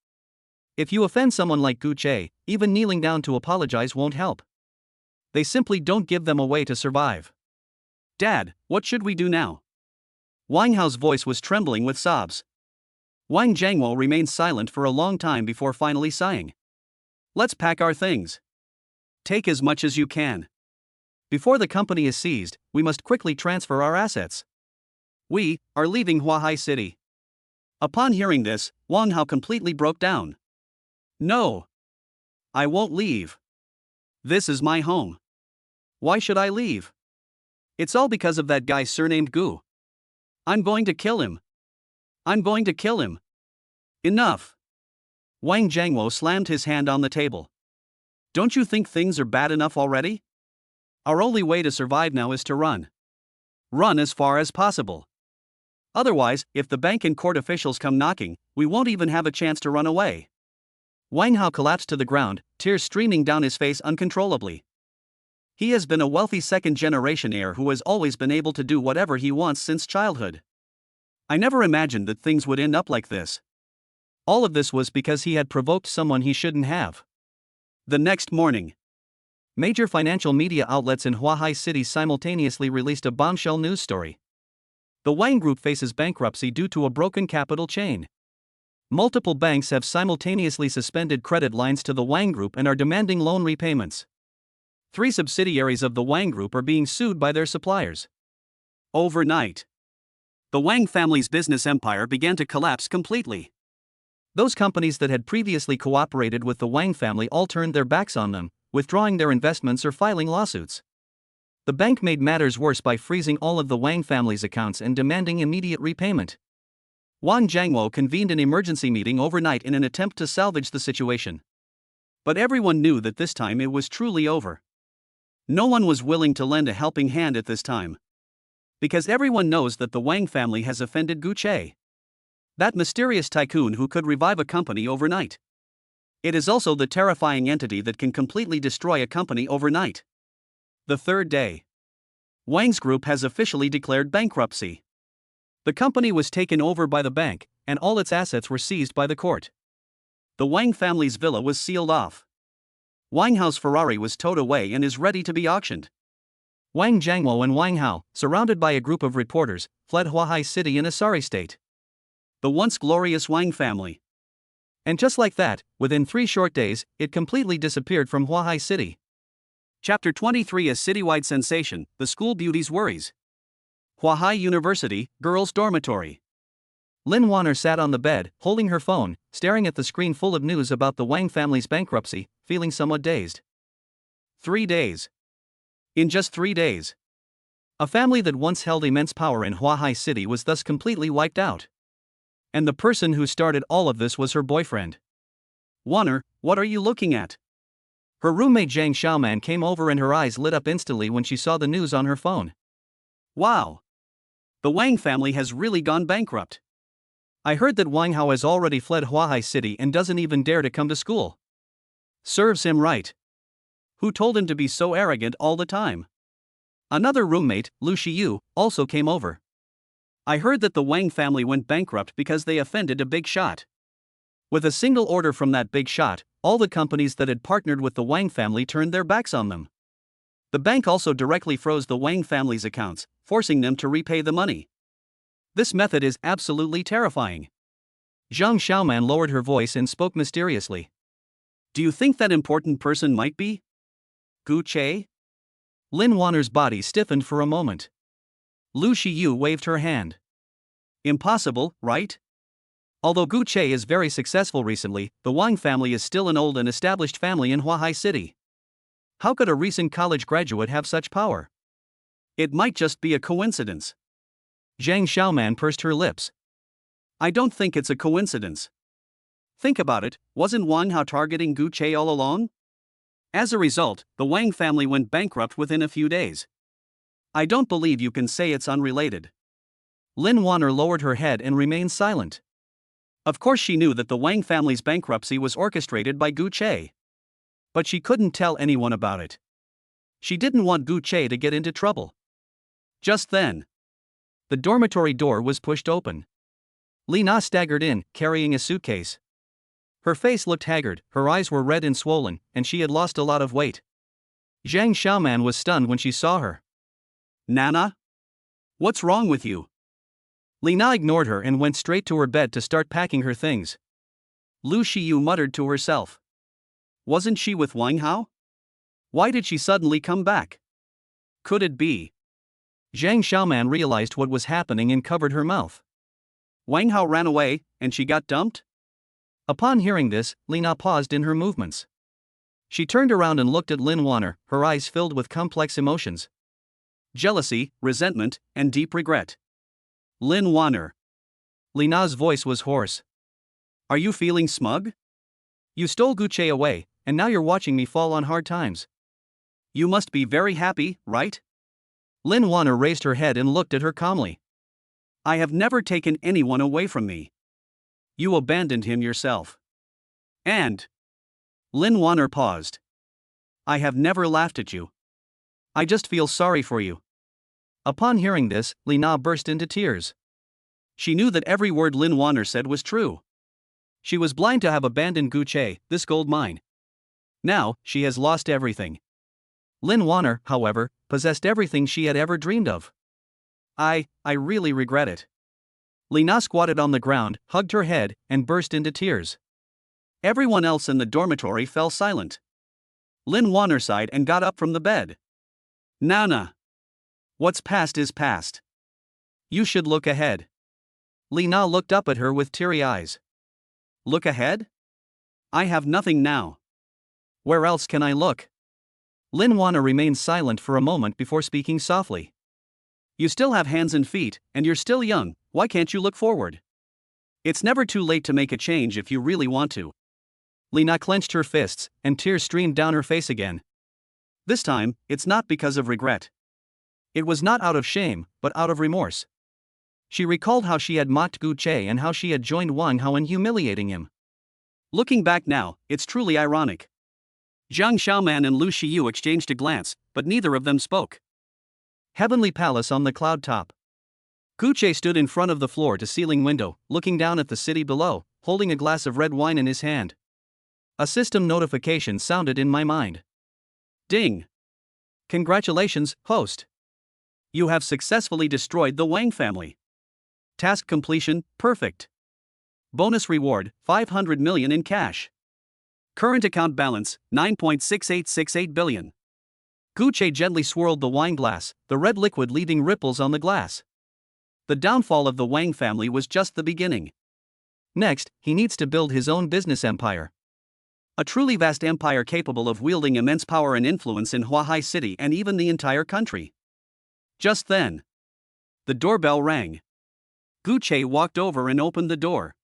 If you offend someone like Gu Che, even kneeling down to apologize won't help. They simply don't give them a way to survive. Dad, what should we do now? Wang Hao's voice was trembling with sobs. Wang Jiangwo remained silent for a long time before finally sighing. Let's pack our things. Take as much as you can. Before the company is seized, we must quickly transfer our assets. We are leaving Huahai City. Upon hearing this, Wang Hao completely broke down. No. I won't leave. This is my home. Why should I leave? It's all because of that guy surnamed Gu. I'm going to kill him. I'm going to kill him. Enough. Wang Jiangwo slammed his hand on the table. Don't you think things are bad enough already? Our only way to survive now is to run. Run as far as possible. Otherwise, if the bank and court officials come knocking, we won't even have a chance to run away. Wang Hao collapsed to the ground, tears streaming down his face uncontrollably. He has been a wealthy second-generation heir who has always been able to do whatever he wants since childhood. I never imagined that things would end up like this. All of this was because he had provoked someone he shouldn't have. The next morning, major financial media outlets in Huahai City simultaneously released a bombshell news story. The Wang Group faces bankruptcy due to a broken capital chain. Multiple banks have simultaneously suspended credit lines to the Wang Group and are demanding loan repayments. 3 subsidiaries of the Wang Group are being sued by their suppliers. Overnight, the Wang family's business empire began to collapse completely. Those companies that had previously cooperated with the Wang family all turned their backs on them, withdrawing their investments or filing lawsuits. The bank made matters worse by freezing all of the Wang family's accounts and demanding immediate repayment. Wang Jiangwo convened an emergency meeting overnight in an attempt to salvage the situation. But everyone knew that this time it was truly over. No one was willing to lend a helping hand at this time. Because everyone knows that the Wang family has offended Gu Che, that mysterious tycoon who could revive a company overnight. It is also the terrifying entity that can completely destroy a company overnight. The third day, Wang's group has officially declared bankruptcy. The company was taken over by the bank, and all its assets were seized by the court. The Wang family's villa was sealed off. Wang Hao's Ferrari was towed away and is ready to be auctioned. Wang Jiangwo and Wang Hao, surrounded by a group of reporters, fled Huahai City in a sorry state. The once glorious Wang family. And just like that, within 3 short days, it completely disappeared from Huahai City. Chapter 23: A citywide sensation, the school beauty's worries. Huahai University, girls' dormitory. Lin Wanner sat on the bed, holding her phone, staring at the screen full of news about the Wang family's bankruptcy, feeling somewhat dazed. 3 days. In just 3 days, a family that once held immense power in Huahai City was thus completely wiped out. And the person who started all of this was her boyfriend. Wanner, what are you looking at? Her roommate Zhang Xiaoman came over and her eyes lit up instantly when she saw the news on her phone. Wow! The Wang family has really gone bankrupt. I heard that Wang Hao has already fled Huahai City and doesn't even dare to come to school. Serves him right. Who told him to be so arrogant all the time? Another roommate, Lu Shiyu, also came over. I heard that the Wang family went bankrupt because they offended a big shot. With a single order from that big shot, all the companies that had partnered with the Wang family turned their backs on them. The bank also directly froze the Wang family's accounts, forcing them to repay the money. This method is absolutely terrifying. Zhang Xiaoman lowered her voice and spoke mysteriously. Do you think that important person might be Gu Che? Lin Wanner's body stiffened for a moment. Lu Shiyu waved her hand. Impossible, right? Although Gu Che is very successful recently, the Wang family is still an old and established family in Huahai City. How could a recent college graduate have such power? It might just be a coincidence. Zhang Xiaoman pursed her lips. I don't think it's a coincidence. Think about it, wasn't Wang Hao targeting Gu Che all along? As a result, the Wang family went bankrupt within a few days. I don't believe you can say it's unrelated. Lin Wanner lowered her head and remained silent. Of course she knew that the Wang family's bankruptcy was orchestrated by Gu Che. But she couldn't tell anyone about it. She didn't want Gu Che to get into trouble. Just then, the dormitory door was pushed open. Li Na staggered in, carrying a suitcase. Her face looked haggard, her eyes were red and swollen, and she had lost a lot of weight. Zhang Xiaoman was stunned when she saw her. Nana? What's wrong with you? Li Na ignored her and went straight to her bed to start packing her things. Lu Shiyu muttered to herself. Wasn't she with Wang Hao? Why did she suddenly come back? Could it be? Zhang Xiaoman realized what was happening and covered her mouth. Wang Hao ran away, and she got dumped? Upon hearing this, Li Na paused in her movements. She turned around and looked at Lin Wanner, her eyes filled with complex emotions. Jealousy, resentment, and deep regret. Lin Wanner. Li Na's voice was hoarse. Are you feeling smug? You stole Gucci away, and now you're watching me fall on hard times. You must be very happy, right? Lin Wanner raised her head and looked at her calmly. I have never taken anyone away from me. You abandoned him yourself. And Lin Wanner paused. I have never laughed at you. I just feel sorry for you. Upon hearing this, Lina burst into tears. She knew that every word Lin Wanner said was true. She was blind to have abandoned Gucci, this gold mine. Now, she has lost everything. Lin Wanner, however, possessed everything she had ever dreamed of. I really regret it. Lina squatted on the ground, hugged her head, and burst into tears. Everyone else in the dormitory fell silent. Lin Wanner sighed and got up from the bed. Nana. What's past is past. You should look ahead. Lina looked up at her with teary eyes. Look ahead? I have nothing now. Where else can I look? Lin Wanner remained silent for a moment before speaking softly. You still have hands and feet, and you're still young, why can't you look forward? It's never too late to make a change if you really want to. Lina clenched her fists, and tears streamed down her face again. This time, it's not because of regret. It was not out of shame, but out of remorse. She recalled how she had mocked Gucci and how she had joined Wang Hao in humiliating him. Looking back now, it's truly ironic. Zhang Xiaoman and Lu Xiyu exchanged a glance, but neither of them spoke. Heavenly Palace on the cloud top. Gucci stood in front of the floor-to-ceiling window, looking down at the city below, holding a glass of red wine in his hand. A system notification sounded in my mind. Ding! Congratulations, host. You have successfully destroyed the Wang family. Task completion, perfect. Bonus reward, 500 million in cash. Current account balance, 9.6868 billion. Gucci gently swirled the wine glass, the red liquid leaving ripples on the glass. The downfall of the Wang family was just the beginning. Next, he needs to build his own business empire. A truly vast empire capable of wielding immense power and influence in Huahai City and even the entire country. Just then, the doorbell rang. Gucci walked over and opened the door.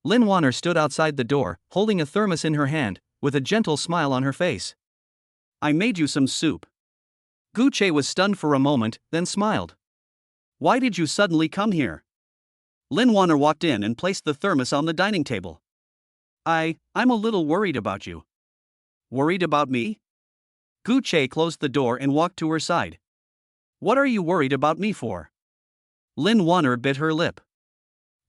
Lin Wanner stood outside the door, holding a thermos in her hand, with a gentle smile on her face. I made you some soup. Gucci was stunned for a moment, then smiled. Why did you suddenly come here? Lin Wanner walked in and placed the thermos on the dining table. I'm a little worried about you. Worried about me? Gucci closed the door and walked to her side. What are you worried about me for? Lin Wanner bit her lip.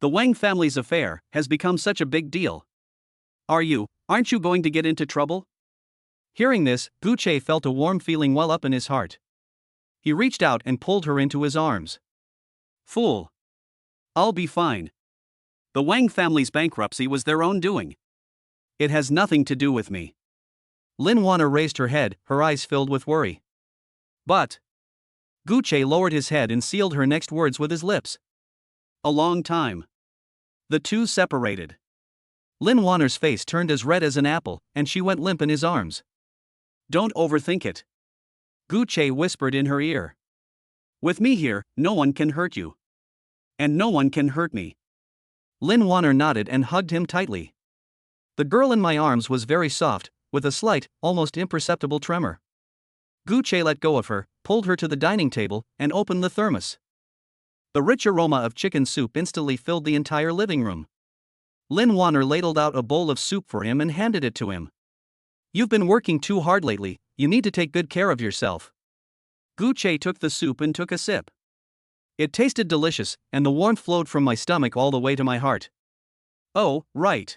The Wang family's affair has become such a big deal. Aren't you going to get into trouble? Hearing this, Gucci felt a warm feeling well up in his heart. He reached out and pulled her into his arms. Fool. I'll be fine. The Wang family's bankruptcy was their own doing. It has nothing to do with me. Lin Wanner raised her head, her eyes filled with worry. But Gucci lowered his head and sealed her next words with his lips. A long time. The two separated. Lin Wanner's face turned as red as an apple, and she went limp in his arms. Don't overthink it. Gucci whispered in her ear. With me here, no one can hurt you. And no one can hurt me. Lin Wanner nodded and hugged him tightly. The girl in my arms was very soft, with a slight, almost imperceptible tremor. Gucci let go of her, pulled her to the dining table, and opened the thermos. The rich aroma of chicken soup instantly filled the entire living room. Lin Wanner ladled out a bowl of soup for him and handed it to him. You've been working too hard lately, you need to take good care of yourself. Gucci took the soup and took a sip. It tasted delicious, and the warmth flowed from my stomach all the way to my heart. Oh, right.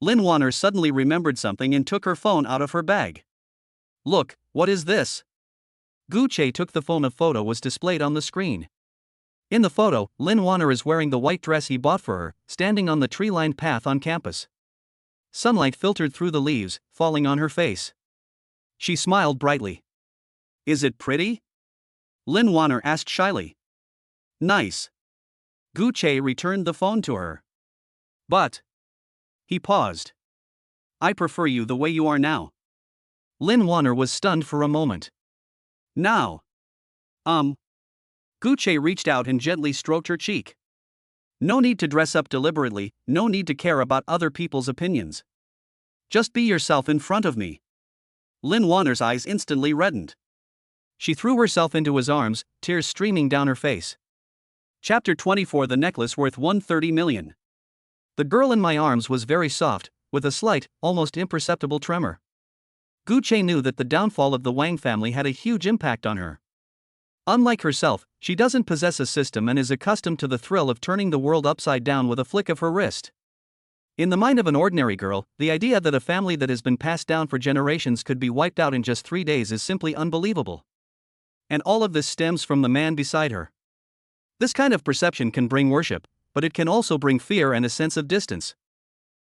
Lin Wanner suddenly remembered something and took her phone out of her bag. Look, what is this? Gucci took the phone. A photo was displayed on the screen. In the photo, Lin Wanner is wearing the white dress he bought for her, standing on the tree-lined path on campus. Sunlight filtered through the leaves, falling on her face. She smiled brightly. Is it pretty? Lin Wanner asked shyly. Nice. Gucci returned the phone to her. But he paused. I prefer you the way you are now. Lin Wanner was stunned for a moment. Now. Gucci reached out and gently stroked her cheek. No need to dress up deliberately, no need to care about other people's opinions. Just be yourself in front of me. Lin Wanner's eyes instantly reddened. She threw herself into his arms, tears streaming down her face. Chapter 24. The necklace worth 130 million. The girl in my arms was very soft, with a slight, almost imperceptible tremor. Gu Che knew that the downfall of the Wang family had a huge impact on her. Unlike herself, she doesn't possess a system and is accustomed to the thrill of turning the world upside down with a flick of her wrist. In the mind of an ordinary girl, the idea that a family that has been passed down for generations could be wiped out in just 3 days is simply unbelievable. And all of this stems from the man beside her. This kind of perception can bring worship, but it can also bring fear and a sense of distance.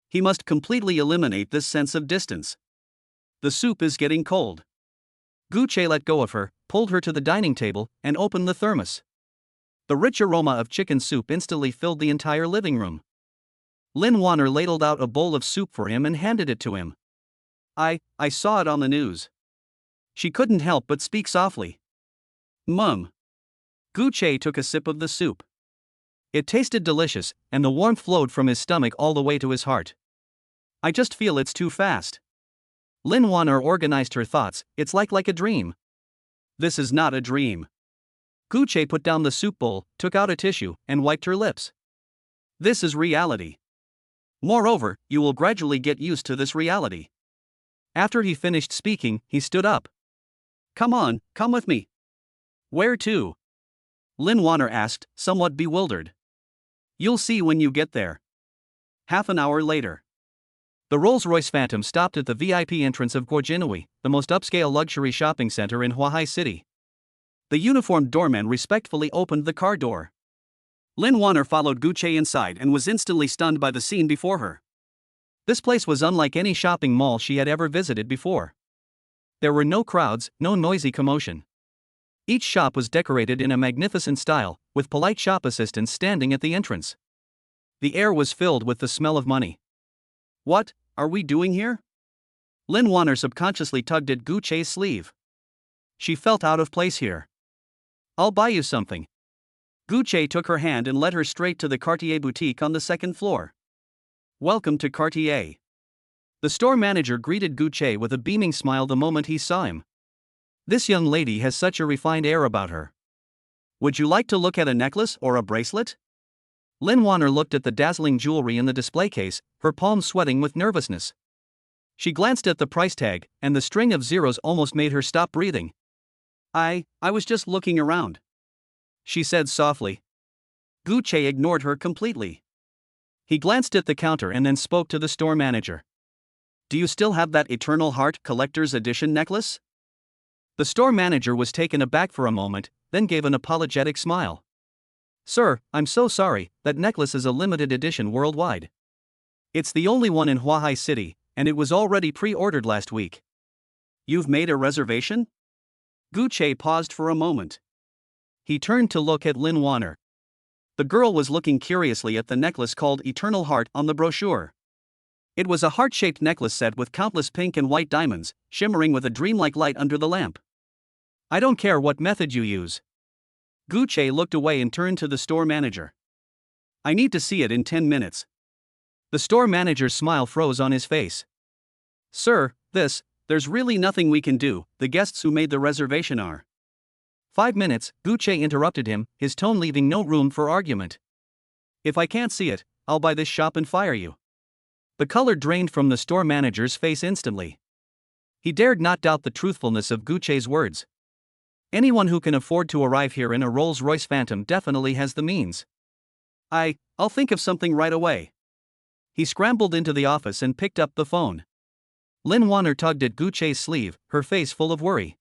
He must completely eliminate this sense of distance. The soup is getting cold. Gu Che let go of her, pulled her to the dining table, and opened the thermos. The rich aroma of chicken soup instantly filled the entire living room. Lin Wanner ladled out a bowl of soup for him and handed it to him. I saw it on the news. She couldn't help but speak softly. Mum. Gu Che took a sip of the soup. It tasted delicious, and the warmth flowed from his stomach all the way to his heart. I just feel it's too fast. Lin Wanner organized her thoughts. It's like a dream. This is not a dream. Gu Che put down the soup bowl, took out a tissue, and wiped her lips. This is reality. Moreover, you will gradually get used to this reality. After he finished speaking, he stood up. Come on, come with me. Where to? Lin Wanner asked, somewhat bewildered. You'll see when you get there. Half an hour later. The Rolls-Royce Phantom stopped at the VIP entrance of Guojinui, the most upscale luxury shopping center in Huahai City. The uniformed doorman respectfully opened the car door. Lin Wanner followed Gu Che inside and was instantly stunned by the scene before her. This place was unlike any shopping mall she had ever visited before. There were no crowds, no noisy commotion. Each shop was decorated in a magnificent style, with polite shop assistants standing at the entrance. The air was filled with the smell of money. What are we doing here? Lin Wanner subconsciously tugged at Gu Che's sleeve. She felt out of place here. I'll buy you something. Gu Che took her hand and led her straight to the Cartier boutique on the second floor. Welcome to Cartier. The store manager greeted Gu Che with a beaming smile the moment he saw him. This young lady has such a refined air about her. Would you like to look at a necklace or a bracelet? Lin Wanner looked at the dazzling jewelry in the display case, her palms sweating with nervousness. She glanced at the price tag, and the string of zeros almost made her stop breathing. I was just looking around, she said softly. Gu Che ignored her completely. He glanced at the counter and then spoke to the store manager. Do you still have that Eternal Heart Collector's Edition necklace? The store manager was taken aback for a moment, then gave an apologetic smile. Sir, I'm so sorry, that necklace is a limited edition worldwide. It's the only one in Huahai City, and it was already pre-ordered last week. You've made a reservation? Gu Che paused for a moment. He turned to look at Lin Wanner. The girl was looking curiously at the necklace called Eternal Heart on the brochure. It was a heart-shaped necklace set with countless pink and white diamonds, shimmering with a dreamlike light under the lamp. I don't care what method you use. Gu Che looked away and turned to the store manager. I need to see it in 10 minutes. The store manager's smile froze on his face. Sir, there's really nothing we can do, the guests who made the reservation are. 5 minutes, Gu Che interrupted him, his tone leaving no room for argument. If I can't see it, I'll buy this shop and fire you. The color drained from the store manager's face instantly. He dared not doubt the truthfulness of Gu Che's words. Anyone who can afford to arrive here in a Rolls-Royce Phantom definitely has the means. I'll think of something right away. He scrambled into the office and picked up the phone. Lin Wanner tugged at Gu Che's sleeve, her face full of worry.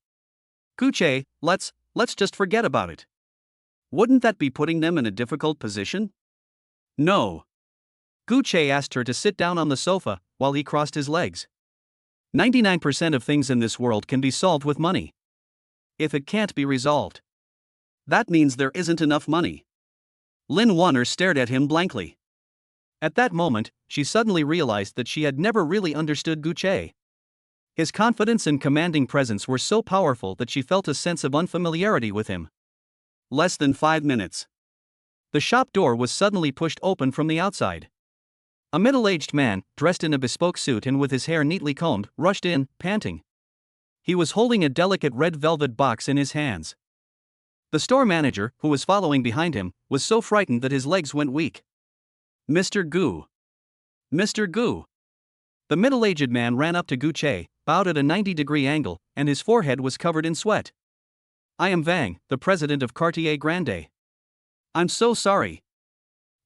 Gu Che, let's just forget about it. Wouldn't that be putting them in a difficult position? No. Gu Che asked her to sit down on the sofa, while he crossed his legs. 99% of things in this world can be solved with money. If it can't be resolved, that means there isn't enough money. Lin Wanner stared at him blankly. At that moment, she suddenly realized that she had never really understood Gu Che. His confidence and commanding presence were so powerful that she felt a sense of unfamiliarity with him. Less than 5 minutes. The shop door was suddenly pushed open from the outside. A middle-aged man, dressed in a bespoke suit and with his hair neatly combed, rushed in, panting. He was holding a delicate red velvet box in his hands. The store manager, who was following behind him, was so frightened that his legs went weak. Mr. Gu. Mr. Gu. The middle-aged man ran up to Gu Che, bowed at a 90-degree angle, and his forehead was covered in sweat. I am Vang, the president of Cartier Grande. I'm so sorry.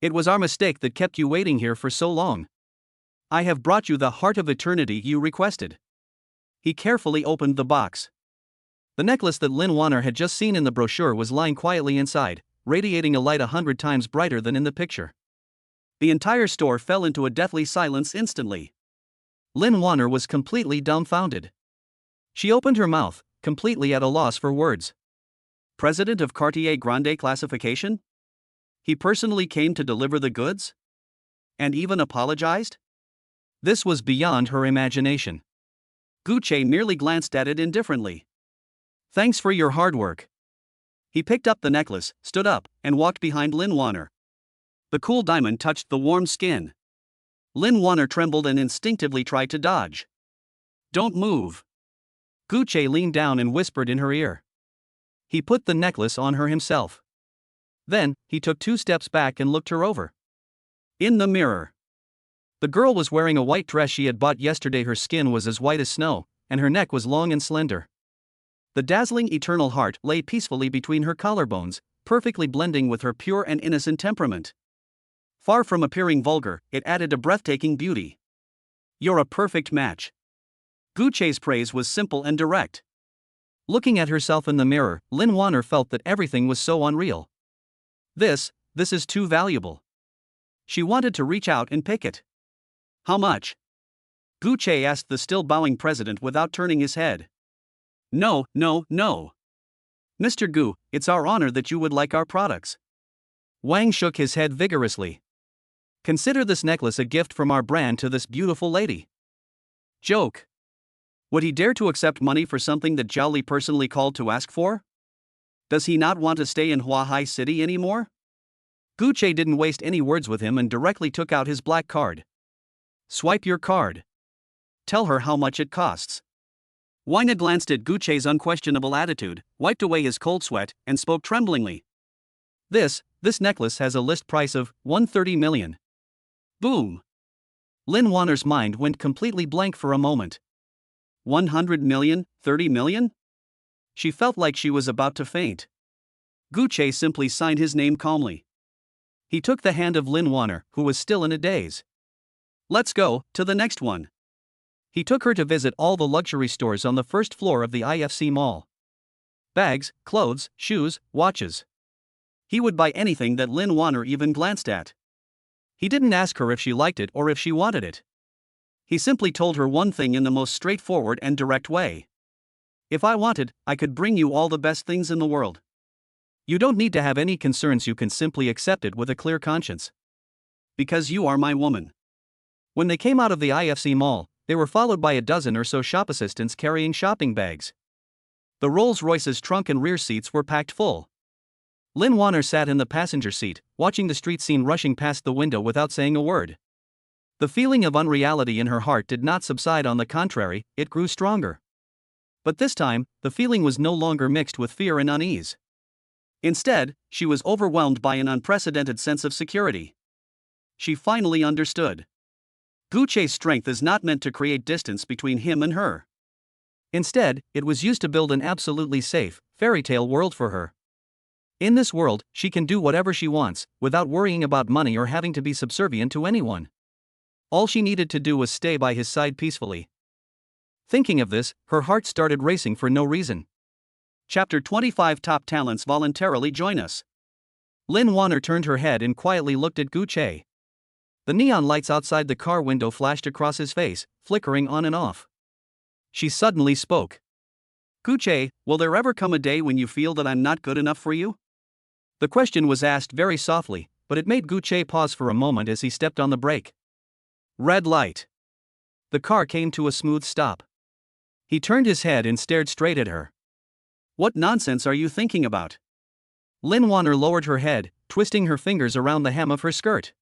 It was our mistake that kept you waiting here for so long. I have brought you the heart of eternity you requested. He carefully opened the box. The necklace that Lin Wanner had just seen in the brochure was lying quietly inside, radiating a light 100 times brighter than in the picture. The entire store fell into a deathly silence instantly. Lin Wanner was completely dumbfounded. She opened her mouth, completely at a loss for words. President of Cartier Grande Classification? He personally came to deliver the goods? And even apologized? This was beyond her imagination. Gu Che merely glanced at it indifferently. Thanks for your hard work. He picked up the necklace, stood up, and walked behind Lin Wanner. The cool diamond touched the warm skin. Lin Wanner trembled and instinctively tried to dodge. Don't move. Gu Che leaned down and whispered in her ear. He put the necklace on her himself. Then, he took 2 steps back and looked her over. In the mirror. The girl was wearing a white dress she had bought yesterday. Her skin was as white as snow, and her neck was long and slender. The dazzling eternal heart lay peacefully between her collarbones, perfectly blending with her pure and innocent temperament. Far from appearing vulgar, it added a breathtaking beauty. You're a perfect match. Gu Che's praise was simple and direct. Looking at herself in the mirror, Lin Wanner felt that everything was so unreal. This is too valuable. She wanted to reach out and pick it. How much? Gu Che asked the still bowing president without turning his head. No. Mr. Gu, it's our honor that you would like our products. Wang shook his head vigorously. Consider this necklace a gift from our brand to this beautiful lady. Joke. Would he dare to accept money for something that Zhao Li personally called to ask for? Does he not want to stay in Huahai City anymore? Gu Che didn't waste any words with him and directly took out his black card. Swipe your card. Tell her how much it costs. Wang glanced at Gu Che's unquestionable attitude, wiped away his cold sweat, and spoke tremblingly. This necklace has a list price of 130 million. Boom. Lin Wanner's mind went completely blank for a moment. 100 million, 30 million? She felt like she was about to faint. Gu Che simply signed his name calmly. He took the hand of Lin Wanner, who was still in a daze. Let's go to the next one. He took her to visit all the luxury stores on the first floor of the IFC mall. Bags, clothes, shoes, watches. He would buy anything that Lin Wanner even glanced at. He didn't ask her if she liked it or if she wanted it. He simply told her one thing in the most straightforward and direct way. If I wanted, I could bring you all the best things in the world. You don't need to have any concerns, you can simply accept it with a clear conscience. Because you are my woman. When they came out of the IFC mall, they were followed by a dozen or so shop assistants carrying shopping bags. The Rolls-Royce's trunk and rear seats were packed full. Lin Wanner sat in the passenger seat, watching the street scene rushing past the window without saying a word. The feeling of unreality in her heart did not subside, on the contrary, it grew stronger. But this time, the feeling was no longer mixed with fear and unease. Instead, she was overwhelmed by an unprecedented sense of security. She finally understood. Gu Che's strength is not meant to create distance between him and her. Instead, it was used to build an absolutely safe, fairy tale world for her. In this world, she can do whatever she wants, without worrying about money or having to be subservient to anyone. All she needed to do was stay by his side peacefully. Thinking of this, her heart started racing for no reason. Chapter 25. Top talents voluntarily join us. Lin Wanner turned her head and quietly looked at Gu Che. The neon lights outside the car window flashed across his face, flickering on and off. She suddenly spoke. Gu Che, will there ever come a day when you feel that I'm not good enough for you? The question was asked very softly, but it made Gu Che pause for a moment as he stepped on the brake. Red light. The car came to a smooth stop. He turned his head and stared straight at her. What nonsense are you thinking about? Lin Wanner lowered her head, twisting her fingers around the hem of her skirt.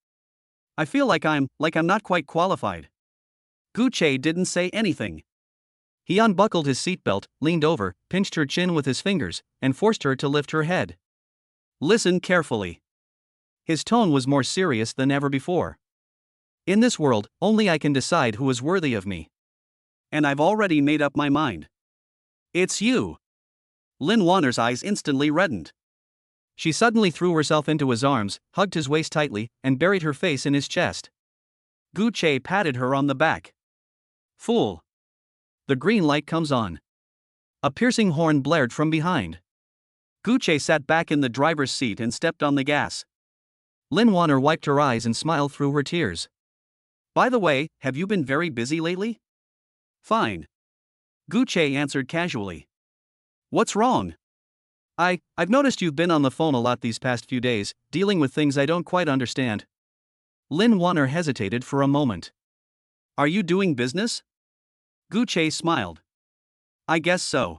I feel like I'm not quite qualified. Gu Che didn't say anything. He unbuckled his seatbelt, leaned over, pinched her chin with his fingers, and forced her to lift her head. Listen carefully. His tone was more serious than ever before. In this world, only I can decide who is worthy of me. And I've already made up my mind. It's you. Lin Wanner's eyes instantly reddened. She suddenly threw herself into his arms, hugged his waist tightly, and buried her face in his chest. Gu Che patted her on the back. Fool. The green light comes on. A piercing horn blared from behind. Gu Che sat back in the driver's seat and stepped on the gas. Lin Wanner wiped her eyes and smiled through her tears. By the way, have you been very busy lately? Fine. Gu Che answered casually. What's wrong? I've noticed you've been on the phone a lot these past few days, dealing with things I don't quite understand. Lin Wanner hesitated for a moment. Are you doing business? Gu Che smiled. I guess so.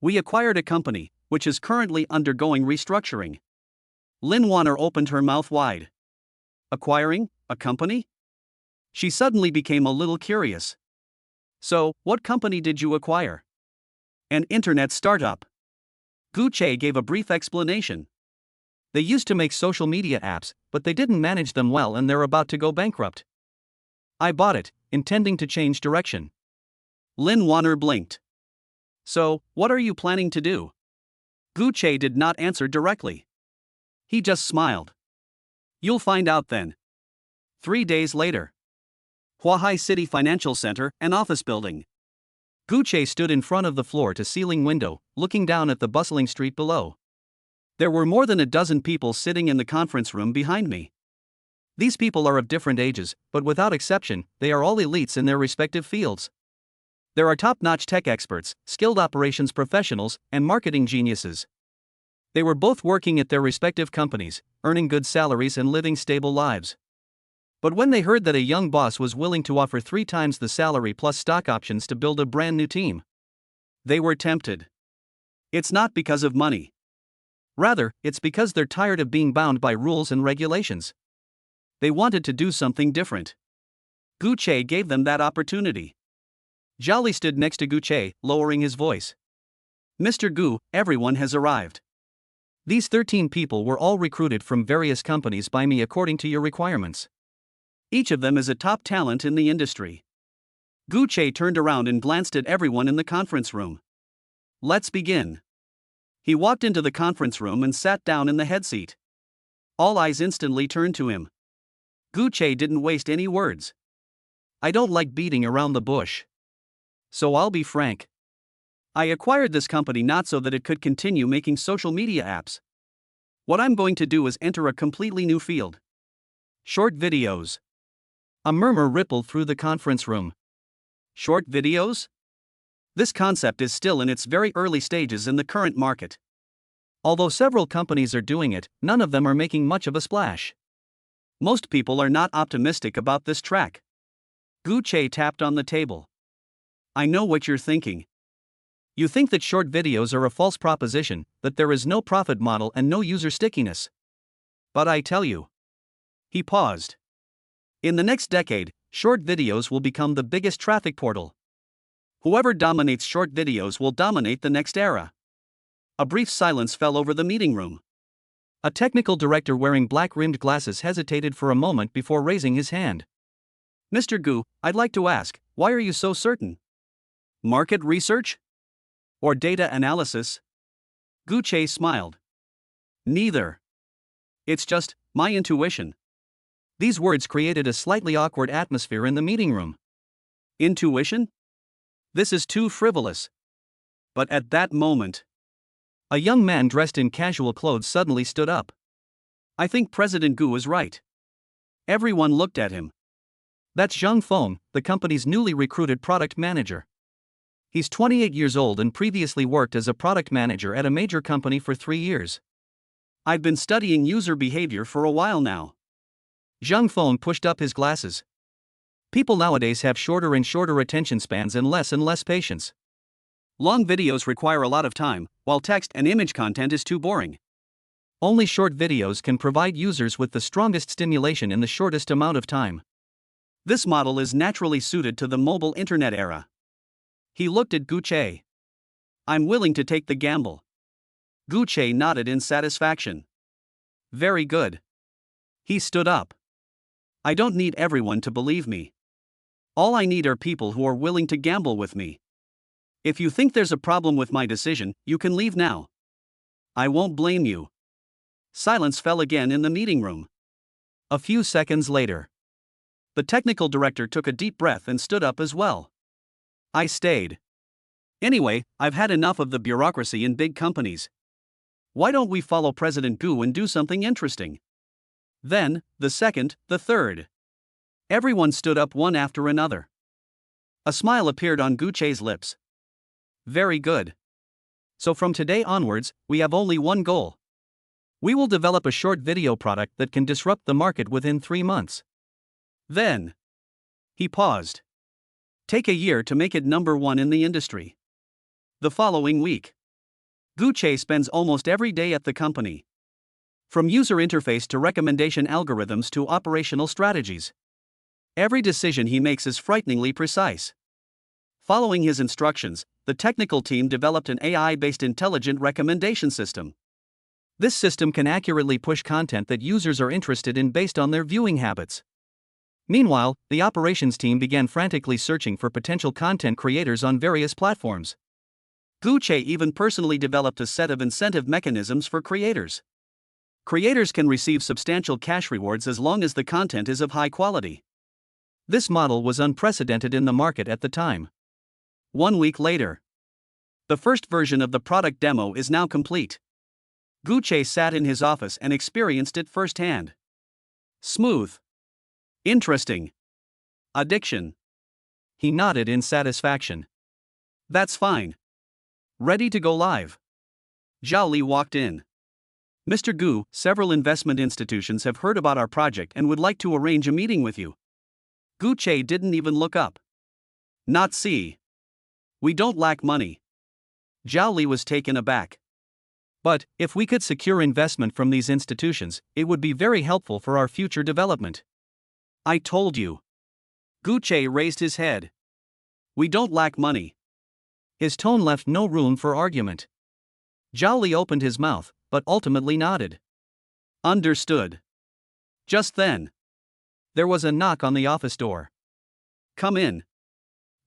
We acquired a company, which is currently undergoing restructuring. Lin Wanner opened her mouth wide. Acquiring a company? She suddenly became a little curious. So, what company did you acquire? An internet startup. Gu Che gave a brief explanation. They used to make social media apps, but they didn't manage them well and they're about to go bankrupt. I bought it, intending to change direction. Lin Wanner blinked. So, what are you planning to do? Gu Che did not answer directly. He just smiled. You'll find out then. 3 days later. Huahai City Financial Center, an office building. Gu Che stood in front of the floor-to-ceiling window, looking down at the bustling street below. There were more than a dozen people sitting in the conference room behind me. These people are of different ages, but without exception, they are all elites in their respective fields. There are top-notch tech experts, skilled operations professionals, and marketing geniuses. They were both working at their respective companies, earning good salaries and living stable lives. But when they heard that a young boss was willing to offer 3 times the salary plus stock options to build a brand new team, they were tempted. It's not because of money. Rather, it's because they're tired of being bound by rules and regulations. They wanted to do something different. Gu Che gave them that opportunity. Jolly stood next to Gu Che, lowering his voice. Mr. Gu, everyone has arrived. These 13 people were all recruited from various companies by me according to your requirements. Each of them is a top talent in the industry. Gu Che turned around and glanced at everyone in the conference room. Let's begin. He walked into the conference room and sat down in the head seat. All eyes instantly turned to him. Gu Che didn't waste any words. I don't like beating around the bush. So I'll be frank. I acquired this company not so that it could continue making social media apps. What I'm going to do is enter a completely new field. Short videos. A murmur rippled through the conference room. Short videos? This concept is still in its very early stages in the current market. Although several companies are doing it, none of them are making much of a splash. Most people are not optimistic about this track. Gu Che tapped on the table. I know what you're thinking. You think that short videos are a false proposition, that there is no profit model and no user stickiness. But I tell you. He paused. In the next decade, short videos will become the biggest traffic portal. Whoever dominates short videos will dominate the next era. A brief silence fell over the meeting room. A technical director wearing black-rimmed glasses hesitated for a moment before raising his hand. Mr. Gu, I'd like to ask, why are you so certain? Market research? Or data analysis? Gu Che smiled. Neither. It's just my intuition. These words created a slightly awkward atmosphere in the meeting room. Intuition? This is too frivolous. But at that moment, a young man dressed in casual clothes suddenly stood up. I think President Gu is right. Everyone looked at him. That's Zhang Feng, the company's newly recruited product manager. He's 28 years old and previously worked as a product manager at a major company for 3 years. I've been studying user behavior for a while now. Zhang Feng pushed up his glasses. People nowadays have shorter and shorter attention spans and less patience. Long videos require a lot of time, while text and image content is too boring. Only short videos can provide users with the strongest stimulation in the shortest amount of time. This model is naturally suited to the mobile internet era. He looked at Gucci. I'm willing to take the gamble. Gucci nodded in satisfaction. Very good. He stood up. I don't need everyone to believe me. All I need are people who are willing to gamble with me. If you think there's a problem with my decision, you can leave now. I won't blame you. Silence fell again in the meeting room. A few seconds later, the technical director took a deep breath and stood up as well. I stayed. Anyway, I've had enough of the bureaucracy in big companies. Why don't we follow President Gu and do something interesting? Then, the second, the third. Everyone stood up one after another. A smile appeared on Gucci's lips. Very good. So from today onwards, we have only one goal. We will develop a short video product that can disrupt the market within 3 months. Then, he paused. Take a year to make it number one in the industry. The following week, Gucci spends almost every day at the company. From user interface to recommendation algorithms to operational strategies. Every decision he makes is frighteningly precise. Following his instructions, the technical team developed an AI-based intelligent recommendation system. This system can accurately push content that users are interested in based on their viewing habits. Meanwhile, the operations team began frantically searching for potential content creators on various platforms. Gucci even personally developed a set of incentive mechanisms for creators. Creators can receive substantial cash rewards as long as the content is of high quality. This model was unprecedented in the market at the time. 1 week later, the first version of the product demo is now complete. Gucci sat in his office and experienced it firsthand. Smooth. Interesting. Addiction. He nodded in satisfaction. That's fine. Ready to go live. Zhao Li walked in. Mr. Gu, several investment institutions have heard about our project and would like to arrange a meeting with you. Gucci didn't even look up. Not see. We don't lack money. Zhao Li was taken aback. But, if we could secure investment from these institutions, it would be very helpful for our future development. I told you. Gucci raised his head. We don't lack money. His tone left no room for argument. Zhao Li opened his mouth, but ultimately nodded. Understood. Just then, there was a knock on the office door. Come in.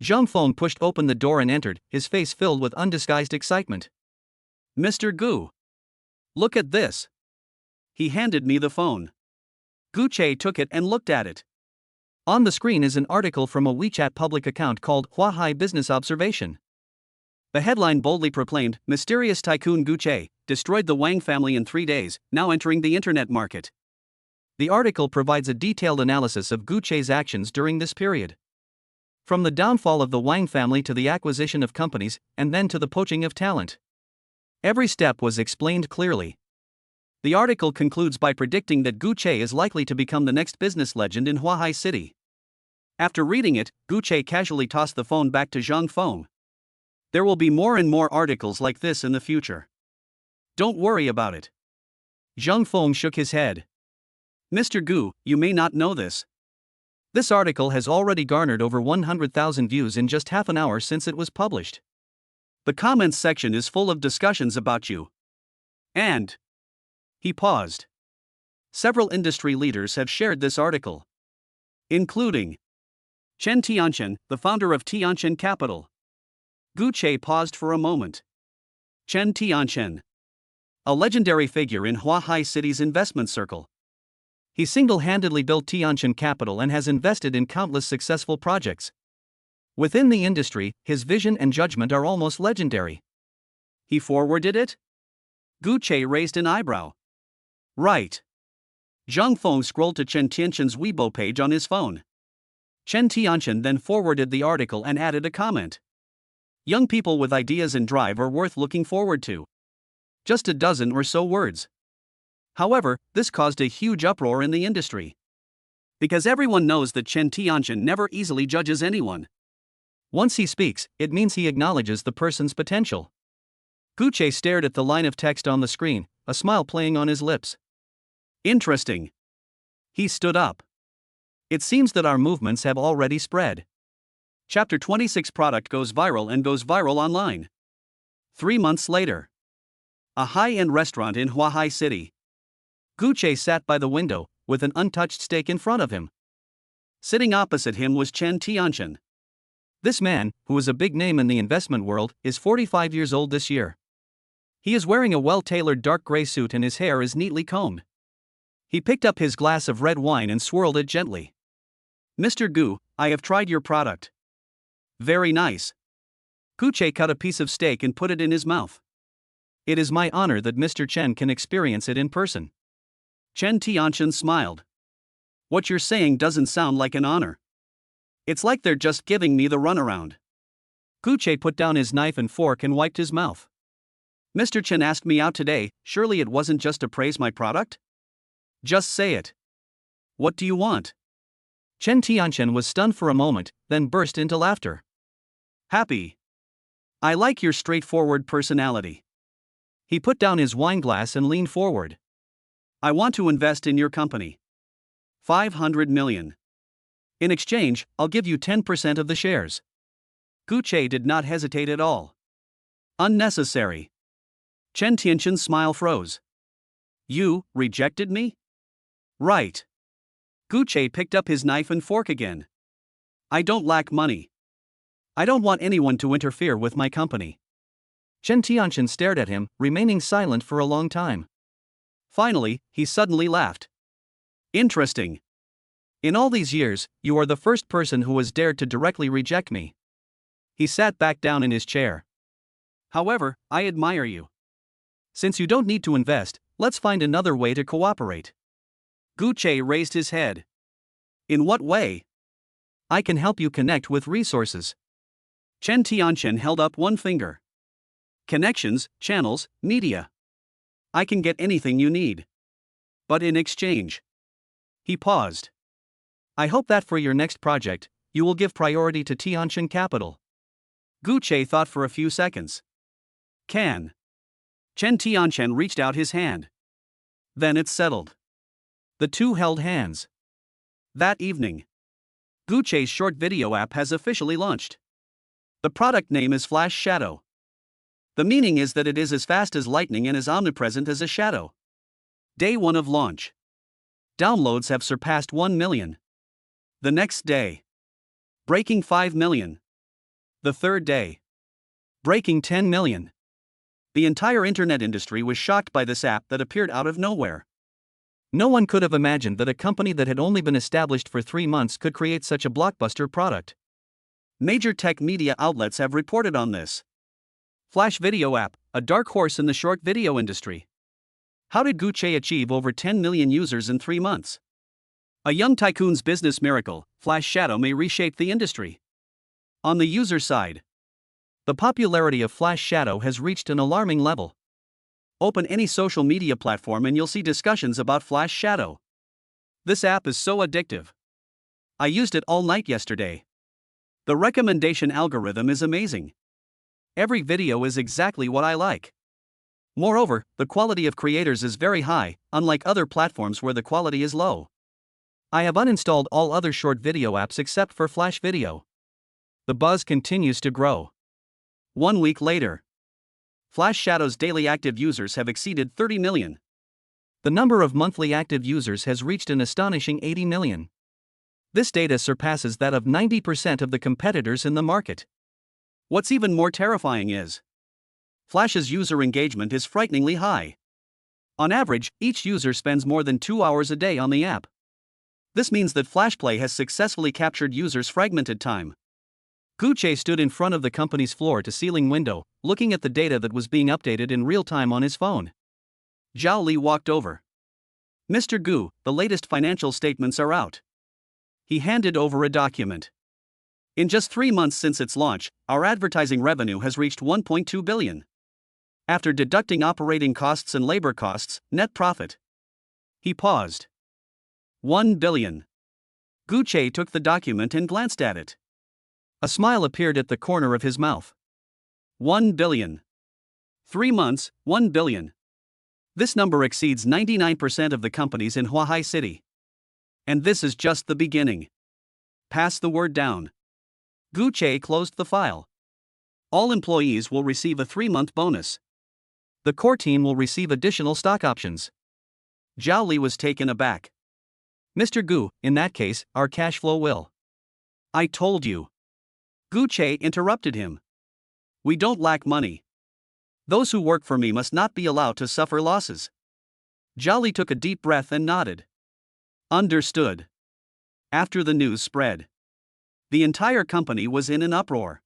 Zhang Feng pushed open the door and entered, his face filled with undisguised excitement. Mr. Gu. Look at this. He handed me the phone. Gucci took it and looked at it. On the screen is an article from a WeChat public account called Huahai Business Observation. The headline boldly proclaimed, Mysterious Tycoon Gucci destroyed the Wang family in 3 days, now entering the internet market. The article provides a detailed analysis of Gucci's actions during this period. From the downfall of the Wang family to the acquisition of companies, and then to the poaching of talent. Every step was explained clearly. The article concludes by predicting that Gucci is likely to become the next business legend in Huahai City. After reading it, Gucci casually tossed the phone back to Zhang Feng. There will be more and more articles like this in the future. Don't worry about it. Zhang Feng shook his head. Mr. Gu, you may not know this. This article has already garnered over 100,000 views in just half an hour since it was published. The comments section is full of discussions about you. And... He paused. Several industry leaders have shared this article. Including Chen Tianchen, the founder of Tianchen Capital. Gucci paused for a moment. Chen Tianchen. A legendary figure in Huahai City's investment circle. He single-handedly built Tianchen Capital and has invested in countless successful projects. Within the industry, his vision and judgment are almost legendary. He forwarded it? Gucci raised an eyebrow. Right. Zhang Feng scrolled to Chen Tianchen's Weibo page on his phone. Chen Tianchen then forwarded the article and added a comment. Young people with ideas and drive are worth looking forward to. Just a dozen or so words. However, this caused a huge uproar in the industry. Because everyone knows that Chen Tianchen never easily judges anyone. Once he speaks, it means he acknowledges the person's potential. Gucci stared at the line of text on the screen, a smile playing on his lips. Interesting. He stood up. It seems that our movements have already spread. Chapter 26 Product goes viral and goes viral online. 3 months later. A high-end restaurant in Huahai City. Gucci sat by the window, with an untouched steak in front of him. Sitting opposite him was Chen Tianchen. This man, who is a big name in the investment world, is 45 years old this year. He is wearing a well-tailored dark gray suit and his hair is neatly combed. He picked up his glass of red wine and swirled it gently. Mr. Gu, I have tried your product. Very nice. Gucci cut a piece of steak and put it in his mouth. It is my honor that Mr. Chen can experience it in person. Chen Tianchen smiled. What you're saying doesn't sound like an honor. It's like they're just giving me the runaround. Gucci put down his knife and fork and wiped his mouth. Mr. Chen asked me out today, surely it wasn't just to praise my product? Just say it. What do you want? Chen Tianchen was stunned for a moment, then burst into laughter. Happy. I like your straightforward personality. He put down his wine glass and leaned forward. I want to invest in your company. 500 million. In exchange, I'll give you 10% of the shares. Gucci did not hesitate at all. Unnecessary. Chen Tianchen's smile froze. You rejected me? Right. Gucci picked up his knife and fork again. I don't lack money. I don't want anyone to interfere with my company. Chen Tianchen stared at him, remaining silent for a long time. Finally, he suddenly laughed. Interesting. In all these years, you are the first person who has dared to directly reject me. He sat back down in his chair. However, I admire you. Since you don't need to invest, let's find another way to cooperate. Gucci raised his head. In what way? I can help you connect with resources. Chen Tianchen held up one finger. Connections, channels, media. I can get anything you need. But in exchange. He paused. I hope that for your next project, you will give priority to Tianchen Capital. Gucci thought for a few seconds. Can. Chen Tianchen reached out his hand. Then it's settled. The two held hands. That evening. Gucci's short video app has officially launched. The product name is Flash Shadow. The meaning is that it is as fast as lightning and as omnipresent as a shadow. Day 1 of launch. Downloads have surpassed 1 million. The next day. Breaking 5 million. The third day. Breaking 10 million. The entire internet industry was shocked by this app that appeared out of nowhere. No one could have imagined that a company that had only been established for 3 months could create such a blockbuster product. Major tech media outlets have reported on this. Flash Video App, a dark horse in the short video industry. How did Gucci achieve over 10 million users in 3 months? A young tycoon's business miracle, Flash Shadow may reshape the industry. On the user side, the popularity of Flash Shadow has reached an alarming level. Open any social media platform and you'll see discussions about Flash Shadow. This app is so addictive. I used it all night yesterday. The recommendation algorithm is amazing. Every video is exactly what I like. Moreover, the quality of creators is very high, unlike other platforms where the quality is low. I have uninstalled all other short video apps except for Flash Video. The buzz continues to grow. 1 week later. Flash Shadow's daily active users have exceeded 30 million. The number of monthly active users has reached an astonishing 80 million. This data surpasses that of 90% of the competitors in the market. What's even more terrifying is Flash's user engagement is frighteningly high. On average, each user spends more than 2 hours a day on the app. This means that FlashPlay has successfully captured users' fragmented time. Gucci stood in front of the company's floor-to-ceiling window, looking at the data that was being updated in real time on his phone. Zhao Li walked over. Mr. Gu, the latest financial statements are out. He handed over a document. In just 3 months since its launch, our advertising revenue has reached 1.2 billion. After deducting operating costs and labor costs, net profit. He paused. 1 billion. Gucci took the document and glanced at it. A smile appeared at the corner of his mouth. 1 billion. 3 months, 1 billion. This number exceeds 99% of the companies in Huahai City. And this is just the beginning. Pass the word down. Gu Che closed the file. All employees will receive a 3-month bonus. The core team will receive additional stock options. Zhao Li was taken aback. Mr. Gu, in that case, our cash flow will. I told you. Gu Che interrupted him. We don't lack money. Those who work for me must not be allowed to suffer losses. Zhao Li took a deep breath and nodded. Understood. After the news spread, the entire company was in an uproar.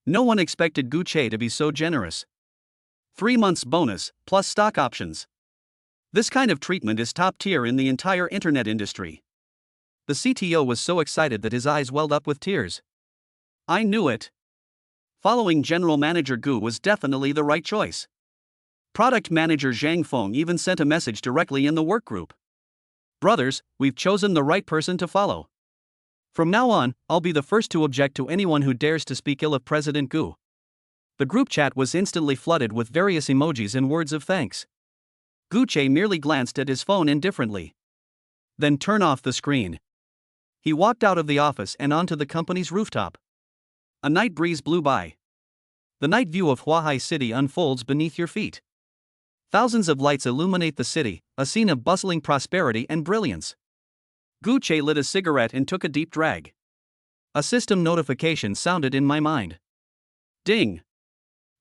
No one expected Gu Che to be so generous. 3 months bonus, plus stock options. This kind of treatment is top tier in the entire internet industry. The CTO was so excited that his eyes welled up with tears. I knew it. Following General Manager Gu was definitely the right choice. Product Manager Zhang Feng even sent a message directly in the workgroup. Brothers, we've chosen the right person to follow. From now on, I'll be the first to object to anyone who dares to speak ill of President Gu. The group chat was instantly flooded with various emojis and words of thanks. Gu Che merely glanced at his phone indifferently. Then turn off the screen. He walked out of the office and onto the company's rooftop. A night breeze blew by. The night view of Huahai City unfolds beneath your feet. Thousands of lights illuminate the city, a scene of bustling prosperity and brilliance. Gu Che lit a cigarette and took a deep drag. A system notification sounded in my mind. Ding!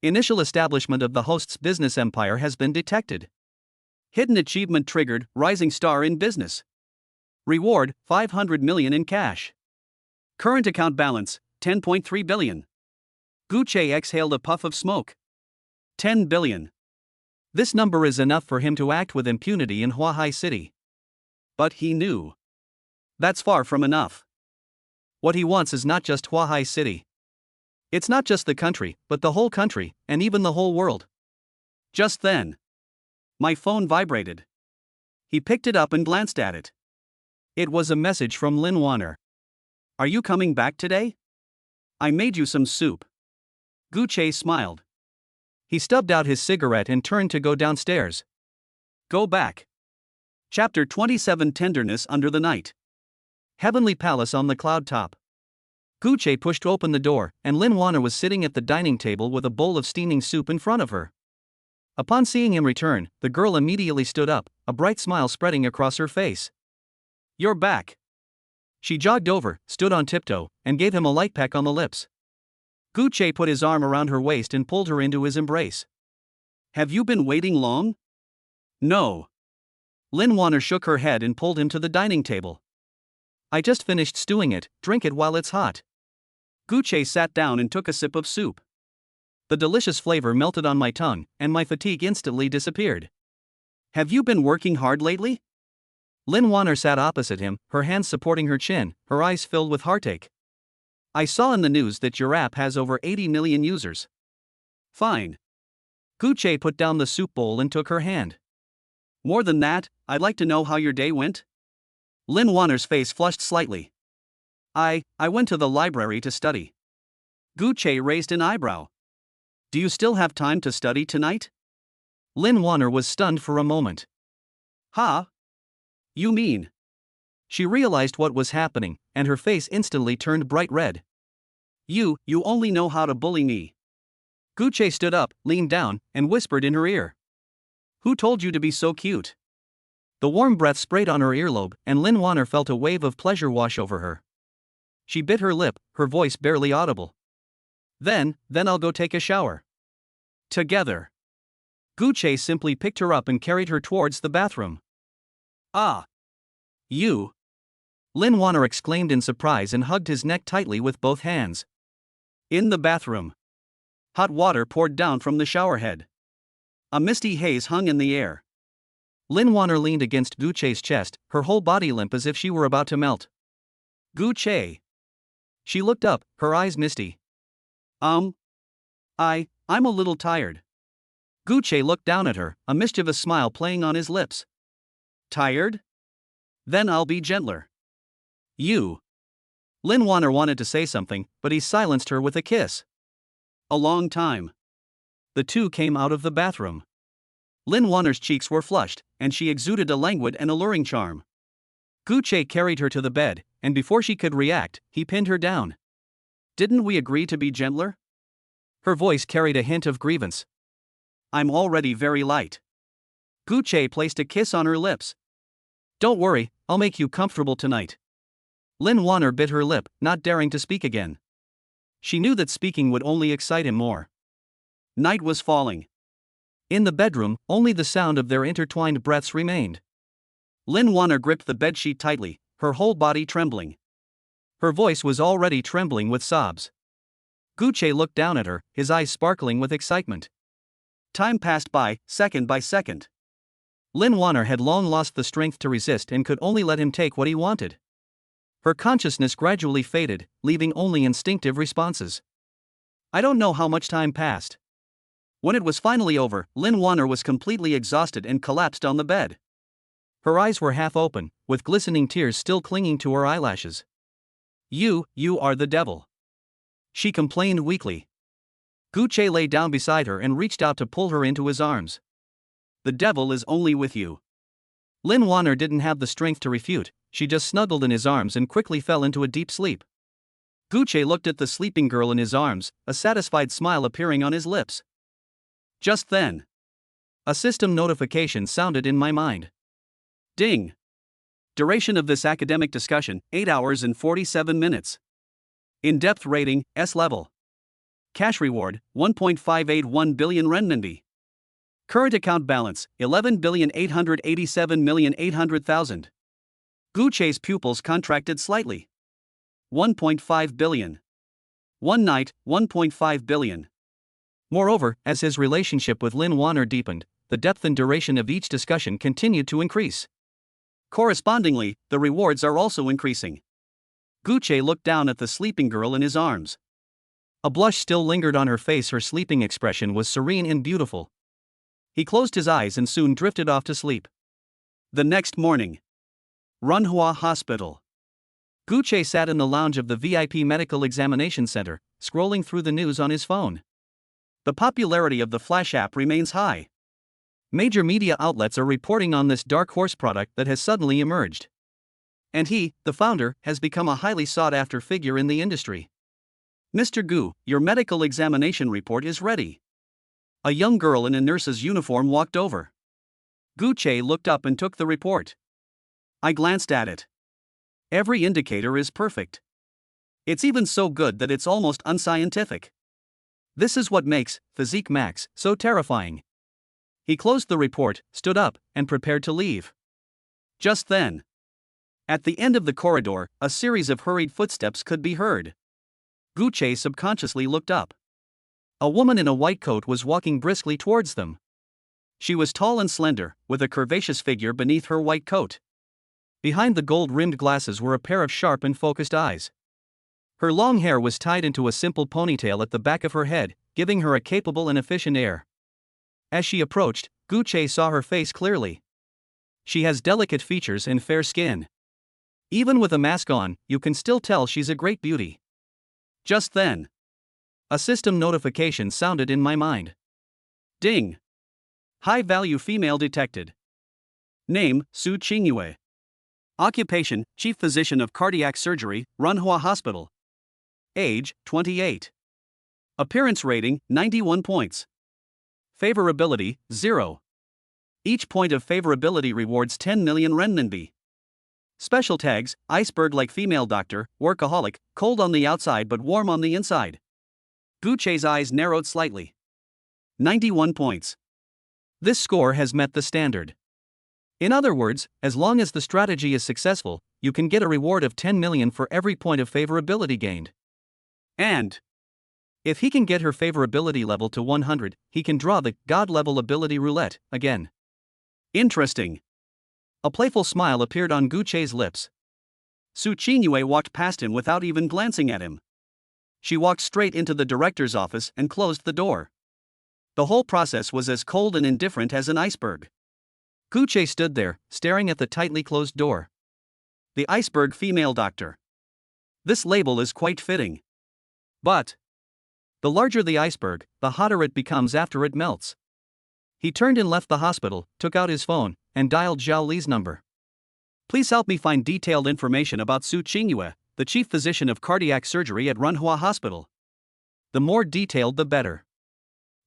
Initial establishment of the host's business empire has been detected. Hidden achievement triggered, rising star in business. Reward, 500 million in cash. Current account balance, 10.3 billion. Gu Che exhaled a puff of smoke. 10 billion. This number is enough for him to act with impunity in Huahai City. But he knew. That's far from enough. What he wants is not just Huahai City. It's not just the country, but the whole country, and even the whole world. Just then, my phone vibrated. He picked it up and glanced at it. It was a message from Lin Wanner. Are you coming back today? I made you some soup. Gu Che smiled. He stubbed out his cigarette and turned to go downstairs. Go back. Chapter 27 Tenderness Under the Night. Heavenly Palace on the cloud top. Gu Che pushed open the door, and Lin Wanner was sitting at the dining table with a bowl of steaming soup in front of her. Upon seeing him return, the girl immediately stood up, a bright smile spreading across her face. You're back. She jogged over, stood on tiptoe, and gave him a light peck on the lips. Gu Che put his arm around her waist and pulled her into his embrace. Have you been waiting long? No. Lin Wanner shook her head and pulled him to the dining table. I just finished stewing it, drink it while it's hot. Gu Che sat down and took a sip of soup. The delicious flavor melted on my tongue, and my fatigue instantly disappeared. Have you been working hard lately? Lin Wanner sat opposite him, her hands supporting her chin, her eyes filled with heartache. I saw in the news that your app has over 80 million users. Fine. Gu Che put down the soup bowl and took her hand. More than that, I'd like to know how your day went. Lin Wanner's face flushed slightly. I went to the library to study. Gu Che raised an eyebrow. Do you still have time to study tonight? Lin Wanner was stunned for a moment. Huh? You mean? She realized what was happening, and her face instantly turned bright red. You only know how to bully me. Gu Che stood up, leaned down, and whispered in her ear. Who told you to be so cute? The warm breath sprayed on her earlobe, and Lin Wanner felt a wave of pleasure wash over her. She bit her lip, her voice barely audible. Then I'll go take a shower. Together. Gu Che simply picked her up and carried her towards the bathroom. Ah. You. Lin Wanner exclaimed in surprise and hugged his neck tightly with both hands. In the bathroom. Hot water poured down from the showerhead. A misty haze hung in the air. Lin Wanner leaned against Gu Che's chest, her whole body limp as if she were about to melt. Gu Che. She looked up, her eyes misty. I'm a little tired. Gu Che looked down at her, a mischievous smile playing on his lips. Tired? Then I'll be gentler. You. Lin Wanner wanted to say something, but he silenced her with a kiss. A long time. The two came out of the bathroom. Lin Wanner's cheeks were flushed, and she exuded a languid and alluring charm. Gu Che carried her to the bed, and before she could react, he pinned her down. "Didn't we agree to be gentler?" Her voice carried a hint of grievance. "I'm already very light." Gu Che placed a kiss on her lips. "Don't worry, I'll make you comfortable tonight." Lin Wanner bit her lip, not daring to speak again. She knew that speaking would only excite him more. Night was falling. In the bedroom, only the sound of their intertwined breaths remained. Lin Wanner gripped the bedsheet tightly, her whole body trembling. Her voice was already trembling with sobs. Gu Che looked down at her, his eyes sparkling with excitement. Time passed by, second by second. Lin Wanner had long lost the strength to resist and could only let him take what he wanted. Her consciousness gradually faded, leaving only instinctive responses. I don't know how much time passed. When it was finally over, Lin Wanner was completely exhausted and collapsed on the bed. Her eyes were half open, with glistening tears still clinging to her eyelashes. You are the devil," she complained weakly. Gu Che lay down beside her and reached out to pull her into his arms. "The devil is only with you." Lin Wanner didn't have the strength to refute, she just snuggled in his arms and quickly fell into a deep sleep. Gu Che looked at the sleeping girl in his arms, a satisfied smile appearing on his lips. Just then, a system notification sounded in my mind. Ding! Duration of this academic discussion, 8 hours and 47 minutes. In-depth rating, S level. Cash reward, 1.581 billion renminbi. Current account balance, 11,887,800,000. Gu Che's pupils contracted slightly. 1.5 billion. One night, 1.5 billion. Moreover, as his relationship with Lin Wanner deepened, the depth and duration of each discussion continued to increase. Correspondingly, the rewards are also increasing. Gu Che looked down at the sleeping girl in his arms. A blush still lingered on her face, her sleeping expression was serene and beautiful. He closed his eyes and soon drifted off to sleep. The next morning. Runhua Hospital. Gu Che sat in the lounge of the VIP Medical Examination Center, scrolling through the news on his phone. The popularity of the Flash app remains high. Major media outlets are reporting on this dark horse product that has suddenly emerged. And he, the founder, has become a highly sought-after figure in the industry. Mr. Gu, your medical examination report is ready. A young girl in a nurse's uniform walked over. Gu Che looked up and took the report. I glanced at it. Every indicator is perfect. It's even so good that it's almost unscientific. This is what makes Physique Max so terrifying. He closed the report, stood up, and prepared to leave. Just then, at the end of the corridor, a series of hurried footsteps could be heard. Gu Che subconsciously looked up. A woman in a white coat was walking briskly towards them. She was tall and slender, with a curvaceous figure beneath her white coat. Behind the gold-rimmed glasses were a pair of sharp and focused eyes. Her long hair was tied into a simple ponytail at the back of her head, giving her a capable and efficient air. As she approached, Gu Che saw her face clearly. She has delicate features and fair skin. Even with a mask on, you can still tell she's a great beauty. Just then, a system notification sounded in my mind. Ding! High-value female detected. Name, Su Qingyue. Occupation, Chief Physician of Cardiac Surgery, Runhua Hospital. Age, 28. Appearance rating, 91 points. Favorability, 0. Each point of favorability rewards 10 million renminbi. Special tags, iceberg-like female doctor, workaholic, cold on the outside but warm on the inside. Gu Che's eyes narrowed slightly. 91 points. This score has met the standard. In other words, as long as the strategy is successful, you can get a reward of 10 million for every point of favorability gained. And if he can get her favorability level to 100, he can draw the God-level ability roulette again. Interesting. A playful smile appeared on Gu Che's lips. Su Qingyue walked past him without even glancing at him. She walked straight into the director's office and closed the door. The whole process was as cold and indifferent as an iceberg. Gu Che stood there, staring at the tightly closed door. The iceberg female doctor. This label is quite fitting. But the larger the iceberg, the hotter it becomes after it melts. He turned and left the hospital, took out his phone, and dialed Zhao Li's number. Please help me find detailed information about Su Qingyue, the chief physician of cardiac surgery at Runhua Hospital. The more detailed the better.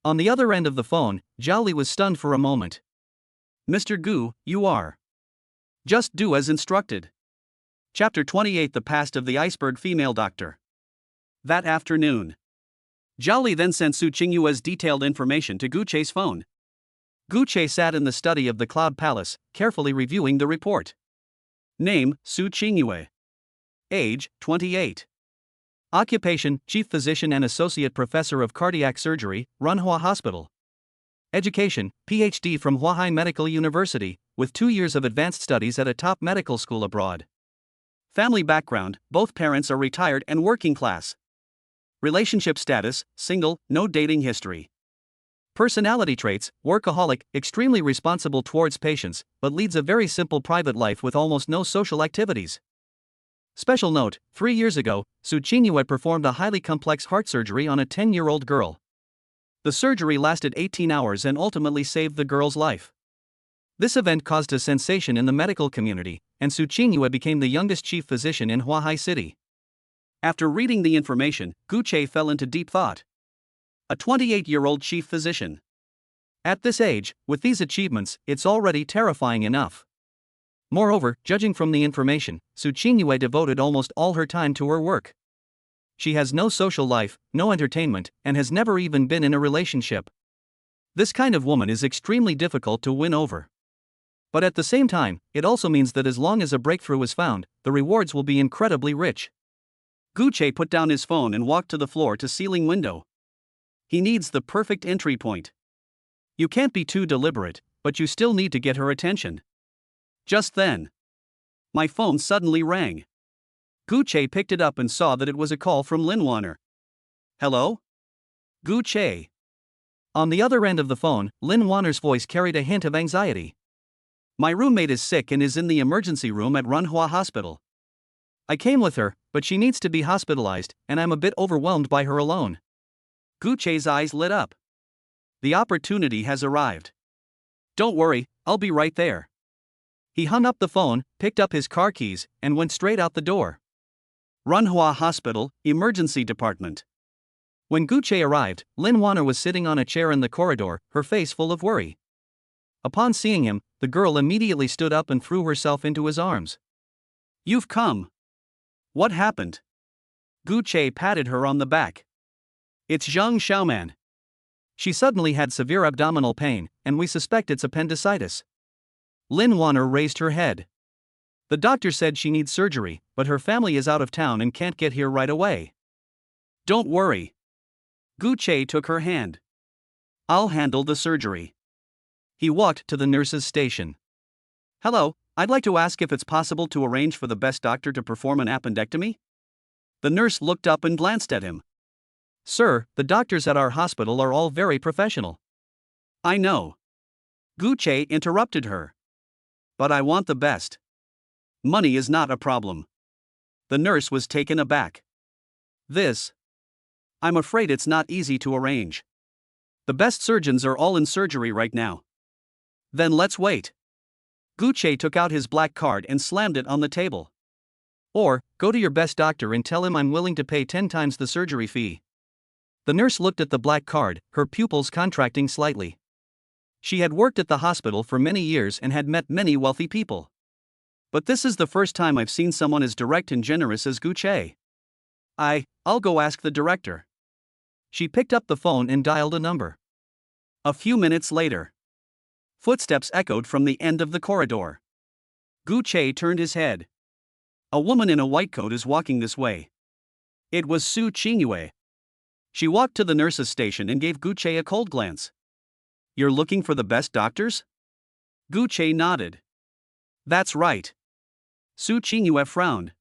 On the other end of the phone, Zhao Li was stunned for a moment. Mr. Gu, you are. Just do as instructed. Chapter 28: The Past of the Iceberg Female Doctor. That afternoon, Zhao Li then sent Su Qingyue's detailed information to Gu Chei's phone. Gu Chei sat in the study of the Cloud Palace, carefully reviewing the report. Name: Su Qingyue. Age: 28. Occupation: Chief Physician and Associate Professor of Cardiac Surgery, Runhua Hospital. Education: PhD from Huahai Medical University, with 2 years of advanced studies at a top medical school abroad. Family background: both parents are retired and working class. Relationship status: single, no dating history. Personality traits: workaholic, extremely responsible towards patients, but leads a very simple private life with almost no social activities. Special note: 3 years ago, Su Qingyue performed a highly complex heart surgery on a 10-year-old girl. The surgery lasted 18 hours and ultimately saved the girl's life. This event caused a sensation in the medical community, and Su Qingyue became the youngest chief physician in Huahai City. After reading the information, Gu Chei fell into deep thought. A 28-year-old chief physician. At this age, with these achievements, it's already terrifying enough. Moreover, judging from the information, Su Qingyue devoted almost all her time to her work. She has no social life, no entertainment, and has never even been in a relationship. This kind of woman is extremely difficult to win over. But at the same time, it also means that as long as a breakthrough is found, the rewards will be incredibly rich. Gu Chei put down his phone and walked to the floor-to-ceiling window. He needs the perfect entry point. You can't be too deliberate, but you still need to get her attention. Just then, my phone suddenly rang. Gu Chei picked it up and saw that it was a call from Lin Wanner. Hello? Gu Chei. On the other end of the phone, Lin Wanner's voice carried a hint of anxiety. My roommate is sick and is in the emergency room at Runhua Hospital. I came with her, but she needs to be hospitalized, and I'm a bit overwhelmed by her alone. Gu Chei's eyes lit up. The opportunity has arrived. Don't worry, I'll be right there. He hung up the phone, picked up his car keys, and went straight out the door. Runhua Hospital, Emergency Department. When Gu Chei arrived, Lin Wanner was sitting on a chair in the corridor, her face full of worry. Upon seeing him, the girl immediately stood up and threw herself into his arms. You've come. What happened? Gu Chei patted her on the back. It's Zhang Xiaoman. She suddenly had severe abdominal pain, and we suspect it's appendicitis. Lin Wanner raised her head. The doctor said she needs surgery, but her family is out of town and can't get here right away. Don't worry. Gu Chei took her hand. I'll handle the surgery. He walked to the nurse's station. Hello, I'd like to ask if it's possible to arrange for the best doctor to perform an appendectomy? The nurse looked up and glanced at him. Sir, the doctors at our hospital are all very professional. I know. Gu Chei interrupted her. But I want the best. Money is not a problem. The nurse was taken aback. I'm afraid it's not easy to arrange. The best surgeons are all in surgery right now. Then let's wait. Gu Chei took out his black card and slammed it on the table. Or, go to your best doctor and tell him I'm willing to pay 10 times the surgery fee. The nurse looked at the black card, her pupils contracting slightly. She had worked at the hospital for many years and had met many wealthy people. But this is the first time I've seen someone as direct and generous as Gu Chei. I'll go ask the director. She picked up the phone and dialed a number. A few minutes later, footsteps echoed from the end of the corridor. Gu Chei turned his head. A woman in a white coat is walking this way. It was Su Qingyue. She walked to the nurse's station and gave Gu Chei a cold glance. You're looking for the best doctors? Gu Chei nodded. That's right. Su Qingyue frowned.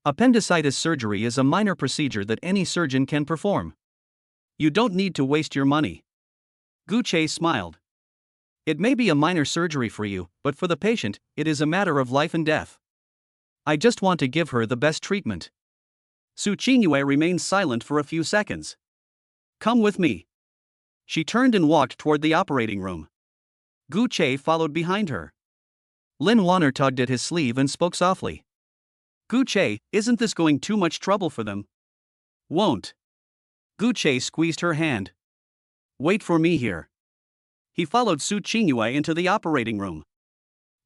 Appendicitis surgery is a minor procedure that any surgeon can perform. You don't need to waste your money. Gu Chei smiled. It may be a minor surgery for you, but for the patient, it is a matter of life and death. I just want to give her the best treatment. Su Qingyue remained silent for a few seconds. Come with me. She turned and walked toward the operating room. Gu Che followed behind her. Lin Wanner tugged at his sleeve and spoke softly. Gu Che, isn't this going too much trouble for them? Won't. Gu Che squeezed her hand. Wait for me here. He followed Su Qingyue into the operating room.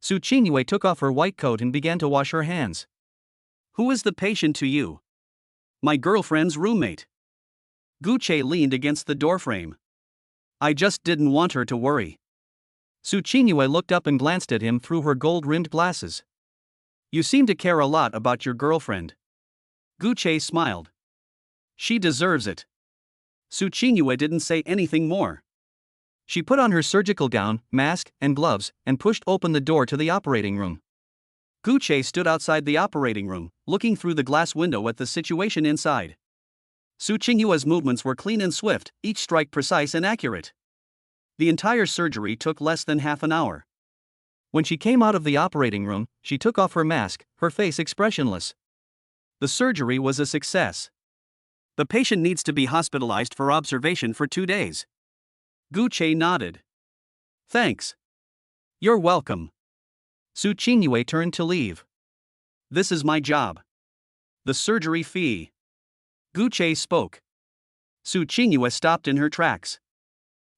Su Qingyue took off her white coat and began to wash her hands. Who is the patient to you? My girlfriend's roommate. Gu Che leaned against the doorframe. I just didn't want her to worry. Su Qingyue looked up and glanced at him through her gold-rimmed glasses. You seem to care a lot about your girlfriend. Gu Che smiled. She deserves it. Su Qingyue didn't say anything more. She put on her surgical gown, mask, and gloves, and pushed open the door to the operating room. Gu Che stood outside the operating room, looking through the glass window at the situation inside. Su Qingyue's movements were clean and swift, each strike precise and accurate. The entire surgery took less than half an hour. When she came out of the operating room, she took off her mask, her face expressionless. The surgery was a success. The patient needs to be hospitalized for observation for 2 days. Gu Che nodded. Thanks. You're welcome. Su Qingyue turned to leave. This is my job. The surgery fee. Gu Che spoke. Su Qingyue stopped in her tracks.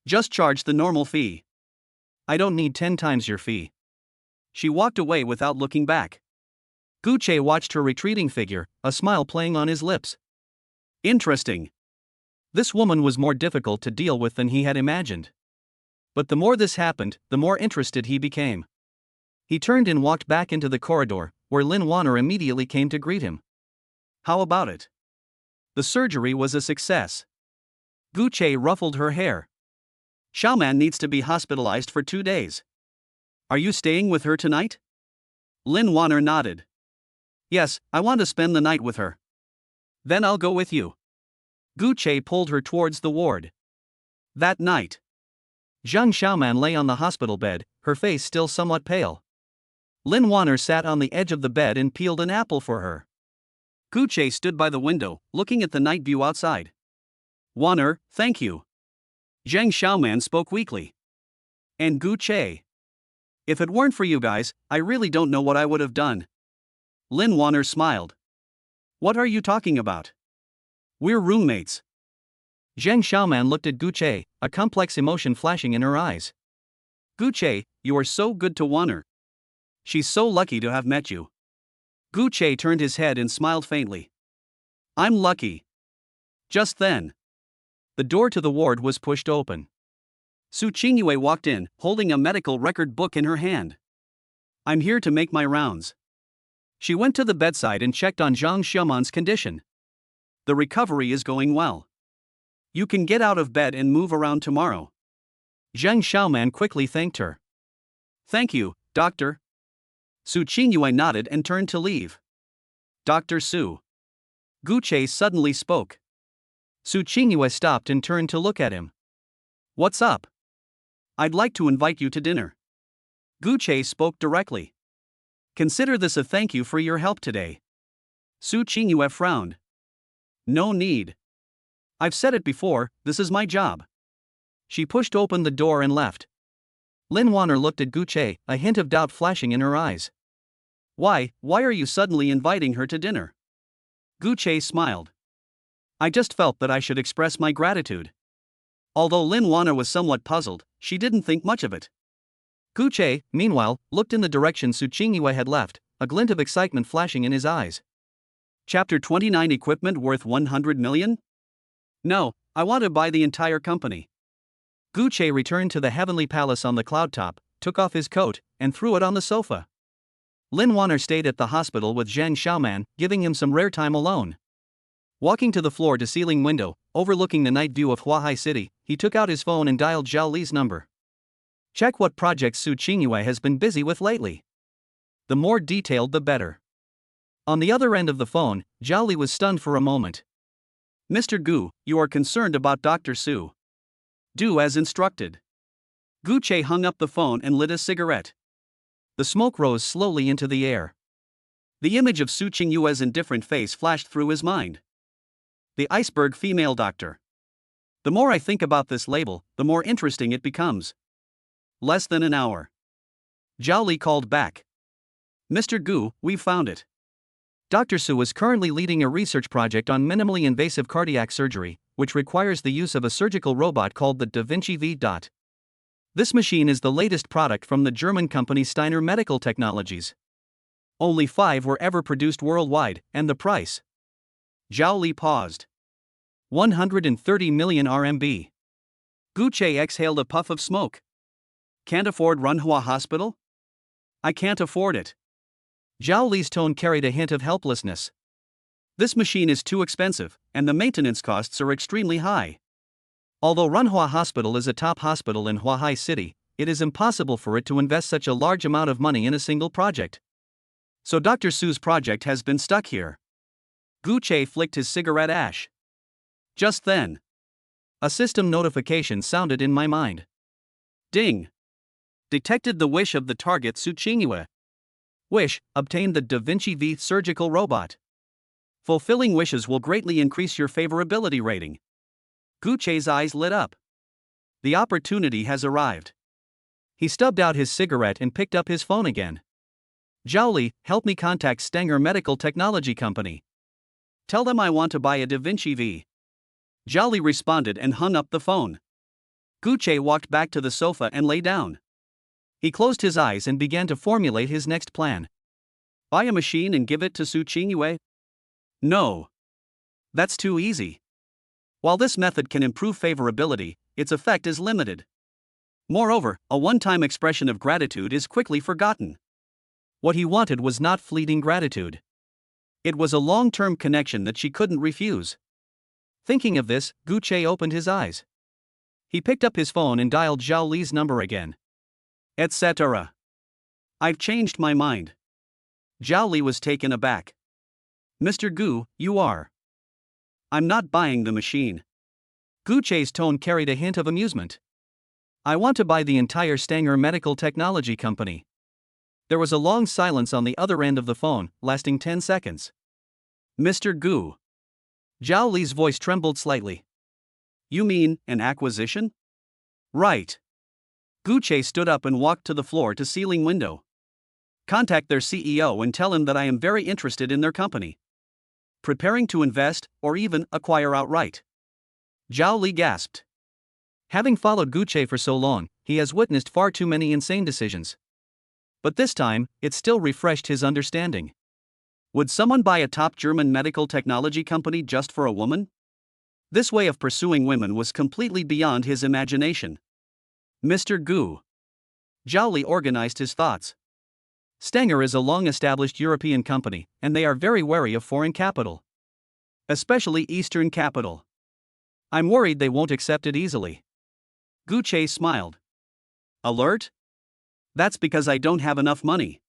Just charge the normal fee. I don't need 10 times your fee. She walked away without looking back. Gu Che watched her retreating figure, a smile playing on his lips. Interesting. This woman was more difficult to deal with than he had imagined. But the more this happened, the more interested he became. He turned and walked back into the corridor, where Lin Wanner immediately came to greet him. How about it? The surgery was a success. Gu Che ruffled her hair. Xiaoman needs to be hospitalized for 2 days. Are you staying with her tonight? Lin Wanner nodded. Yes, I want to spend the night with her. Then I'll go with you. Gu Che pulled her towards the ward. That night, Zhang Xiaoman lay on the hospital bed, her face still somewhat pale. Lin Wanner sat on the edge of the bed and peeled an apple for her. Gu Che stood by the window, looking at the night view outside. Wanner, thank you. Zhang Xiaoman spoke weakly. And Gu Che. If it weren't for you guys, I really don't know what I would have done. Lin Wanner smiled. What are you talking about? We're roommates. Zhang Xiaoman looked at Gu Che, a complex emotion flashing in her eyes. Gu Che, you are so good to Wanner. She's so lucky to have met you. Gu Che turned his head and smiled faintly. I'm lucky. Just then, the door to the ward was pushed open. Su Qingyue walked in, holding a medical record book in her hand. I'm here to make my rounds. She went to the bedside and checked on Zhang Xiaoman's condition. The recovery is going well. You can get out of bed and move around tomorrow. Zhang Xiaoman quickly thanked her. Thank you, doctor. Su Qingyue nodded and turned to leave. Dr. Su. Gu Che suddenly spoke. Su Qingyue stopped and turned to look at him. What's up? I'd like to invite you to dinner. Gu Che spoke directly. Consider this a thank you for your help today. Su Qingyue frowned. No need. I've said it before, this is my job. She pushed open the door and left. Lin Wanner looked at Gu Che, a hint of doubt flashing in her eyes. Why are you suddenly inviting her to dinner? Gu Che smiled. I just felt that I should express my gratitude. Although Lin Wanner was somewhat puzzled, she didn't think much of it. Gu Che, meanwhile, looked in the direction Su Qingyue had left, a glint of excitement flashing in his eyes. Chapter 29 Equipment worth 100 million? No, I want to buy the entire company. Gu Che returned to the heavenly palace on the cloud top, took off his coat, and threw it on the sofa. Lin Wanner stayed at the hospital with Zhang Xiaoman, giving him some rare time alone. Walking to the floor-to-ceiling window, overlooking the night view of Huahai City, he took out his phone and dialed Zhao Li's number. Check what projects Su Qingyue has been busy with lately. The more detailed the better. On the other end of the phone, Zhao Li was stunned for a moment. Mr. Gu, you are concerned about Dr. Su. Do as instructed. Gu Che hung up the phone and lit a cigarette. The smoke rose slowly into the air. The image of Su Qingyue's indifferent face flashed through his mind. The iceberg female doctor. The more I think about this label, the more interesting it becomes. Less than an hour. Zhao Li called back. Mr. Gu, we've found it. Dr. Su is currently leading a research project on minimally invasive cardiac surgery, which requires the use of a surgical robot called the Da Vinci V. This machine is the latest product from the German company Steiner Medical Technologies. Only 5 were ever produced worldwide, and the price. Zhao Li paused. 130 million RMB. Gu Che exhaled a puff of smoke. Can't afford Runhua Hospital? I can't afford it. Zhao Li's tone carried a hint of helplessness. This machine is too expensive, and the maintenance costs are extremely high. Although Runhua Hospital is a top hospital in Huahai City, it is impossible for it to invest such a large amount of money in a single project. So Dr. Su's project has been stuck here. Gu Che flicked his cigarette ash. Just then, a system notification sounded in my mind. Ding! Detected the wish of the target Su Qingyue. Wish, obtained the Da Vinci V surgical robot. Fulfilling wishes will greatly increase your favorability rating. Gu Che's eyes lit up. The opportunity has arrived. He stubbed out his cigarette and picked up his phone again. Zhao Li, help me contact Stenger Medical Technology Company. Tell them I want to buy a Da Vinci V. Zhao Li responded and hung up the phone. Gu Che walked back to the sofa and lay down. He closed his eyes and began to formulate his next plan. Buy a machine and give it to Su Qingyue? No. That's too easy. While this method can improve favorability, its effect is limited. Moreover, a one-time expression of gratitude is quickly forgotten. What he wanted was not fleeting gratitude. It was a long-term connection that she couldn't refuse. Thinking of this, Gu Che opened his eyes. He picked up his phone and dialed Zhao Li's number again. Etc. I've changed my mind. Zhao Li was taken aback. Mr. Gu, you are. I'm not buying the machine. Gu Che's tone carried a hint of amusement. I want to buy the entire Stenger Medical Technology Company. There was a long silence on the other end of the phone, lasting 10 seconds. Mr. Gu. Zhao Li's voice trembled slightly. You mean, an acquisition? Right. Gu Che stood up and walked to the floor-to-ceiling window. Contact their CEO and tell him that I am very interested in their company. Preparing to invest, or even acquire outright. Zhao Li gasped. Having followed Gu Che for so long, he has witnessed far too many insane decisions. But this time, it still refreshed his understanding. Would someone buy a top German medical technology company just for a woman? This way of pursuing women was completely beyond his imagination. Mr. Gu. Zhao Li organized his thoughts. Stenger is a long-established European company, and they are very wary of foreign capital. Especially Eastern capital. I'm worried they won't accept it easily. Gu Che smiled. Alert? That's because I don't have enough money.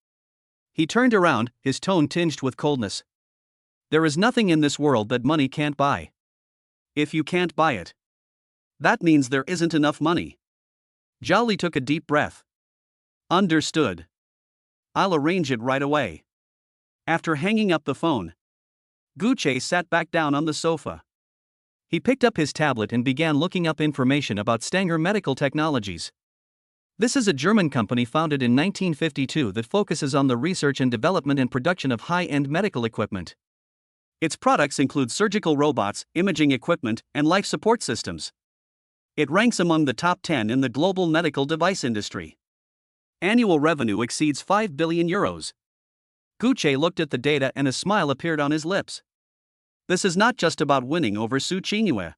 He turned around, his tone tinged with coldness. There is nothing in this world that money can't buy. If you can't buy it, that means there isn't enough money. Zhao Li took a deep breath. Understood. I'll arrange it right away. After hanging up the phone, Gu Che sat back down on the sofa. He picked up his tablet and began looking up information about Stenger Medical Technologies. This is a German company founded in 1952 that focuses on the research and development and production of high-end medical equipment. Its products include surgical robots, imaging equipment, and life support systems. It ranks among the top 10 in the global medical device industry. Annual revenue exceeds 5 billion euros. Gu Che looked at the data and a smile appeared on his lips. This is not just about winning over Su Qingyue.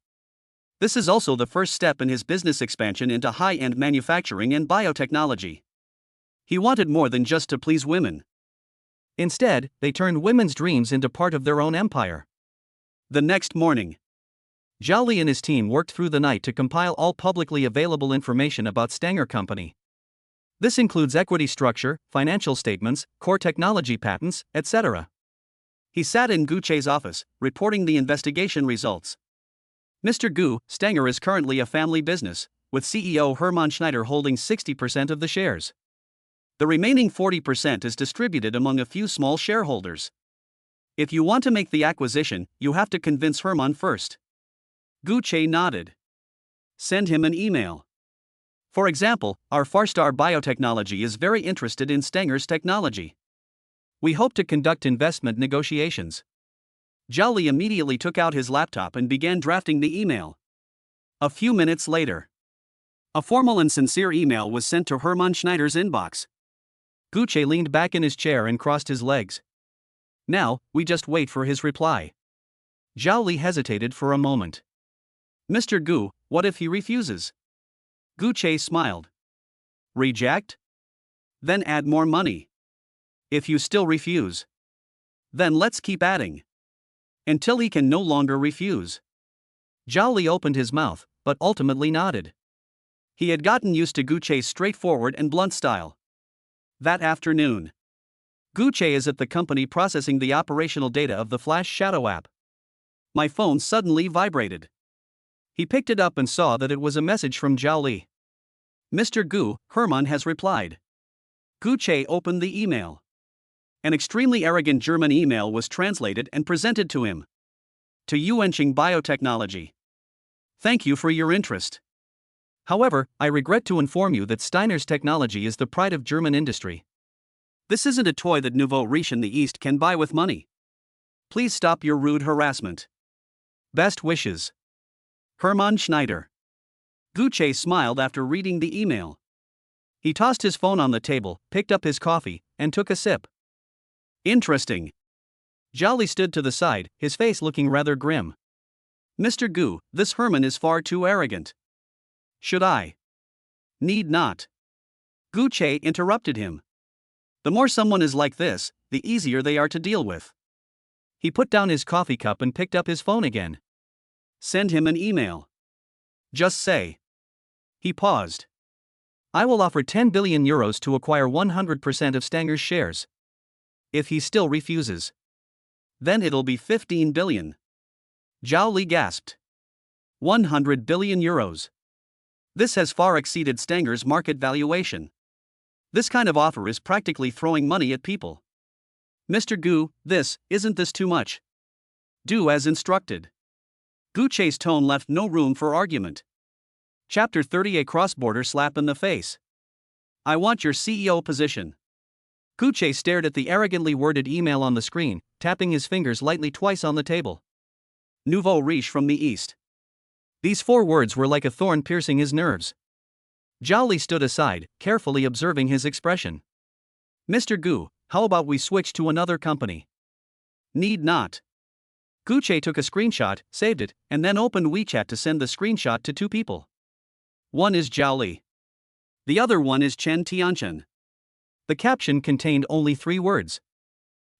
This is also the first step in his business expansion into high-end manufacturing and biotechnology. He wanted more than just to please women. Instead, they turned women's dreams into part of their own empire. The next morning, Zhao Li and his team worked through the night to compile all publicly available information about Stenger Company. This includes equity structure, financial statements, core technology patents, etc. He sat in Gu Che's office, reporting the investigation results. Mr. Gu, Stenger is currently a family business, with CEO Hermann Schneider holding 60% of the shares. The remaining 40% is distributed among a few small shareholders. If you want to make the acquisition, you have to convince Hermann first. Gu Che nodded. Send him an email. For example, our Farstar Biotechnology is very interested in Stanger's technology. We hope to conduct investment negotiations. Zhao Li immediately took out his laptop and began drafting the email. A few minutes later, a formal and sincere email was sent to Hermann Schneider's inbox. Gucci leaned back in his chair and crossed his legs. Now, we just wait for his reply. Zhao Li hesitated for a moment. Mr. Gu, what if he refuses? Gucci smiled. Reject? Then add more money. If you still refuse, then let's keep adding. Until he can no longer refuse. Zhao Li opened his mouth, but ultimately nodded. He had gotten used to Gucci's straightforward and blunt style. That afternoon, Gucci is at the company processing the operational data of the Flash Shadow app. My phone suddenly vibrated. He picked it up and saw that it was a message from Zhao Li. Mr. Gu, Hermann has replied. Gucci opened the email. An extremely arrogant German email was translated and presented to him. To Yuanqing Biotechnology. Thank you for your interest. However, I regret to inform you that Steiner's technology is the pride of German industry. This isn't a toy that nouveau riche in the East can buy with money. Please stop your rude harassment. Best wishes. Hermann Schneider. Gucci smiled after reading the email. He tossed his phone on the table, picked up his coffee, and took a sip. Interesting. Zhao Li stood to the side, his face looking rather grim. Mr. Gu, this Hermann is far too arrogant. Should I? Need not. Gucci interrupted him. The more someone is like this, the easier they are to deal with. He put down his coffee cup and picked up his phone again. Send him an email. Just say. He paused. I will offer 10 billion euros to acquire 100% of Stanger's shares. If he still refuses, then it'll be 15 billion. Zhao Li gasped. 100 billion euros. This has far exceeded Stanger's market valuation. This kind of offer is practically throwing money at people. Mr. Gu, isn't this too much? Do as instructed. Gucci's tone left no room for argument. Chapter 30: A cross-border slap in the face. I want your CEO position. Gucci stared at the arrogantly worded email on the screen, tapping his fingers lightly twice on the table. Nouveau riche from the East. These 4 words were like a thorn piercing his nerves. Zhao Li stood aside, carefully observing his expression. Mr. Gu, how about we switch to another company? Need not. Gucci took a screenshot, saved it, and then opened WeChat to send the screenshot to 2 people. One is Zhao Li. The other one is Chen Tianchen. The caption contained only 3 words.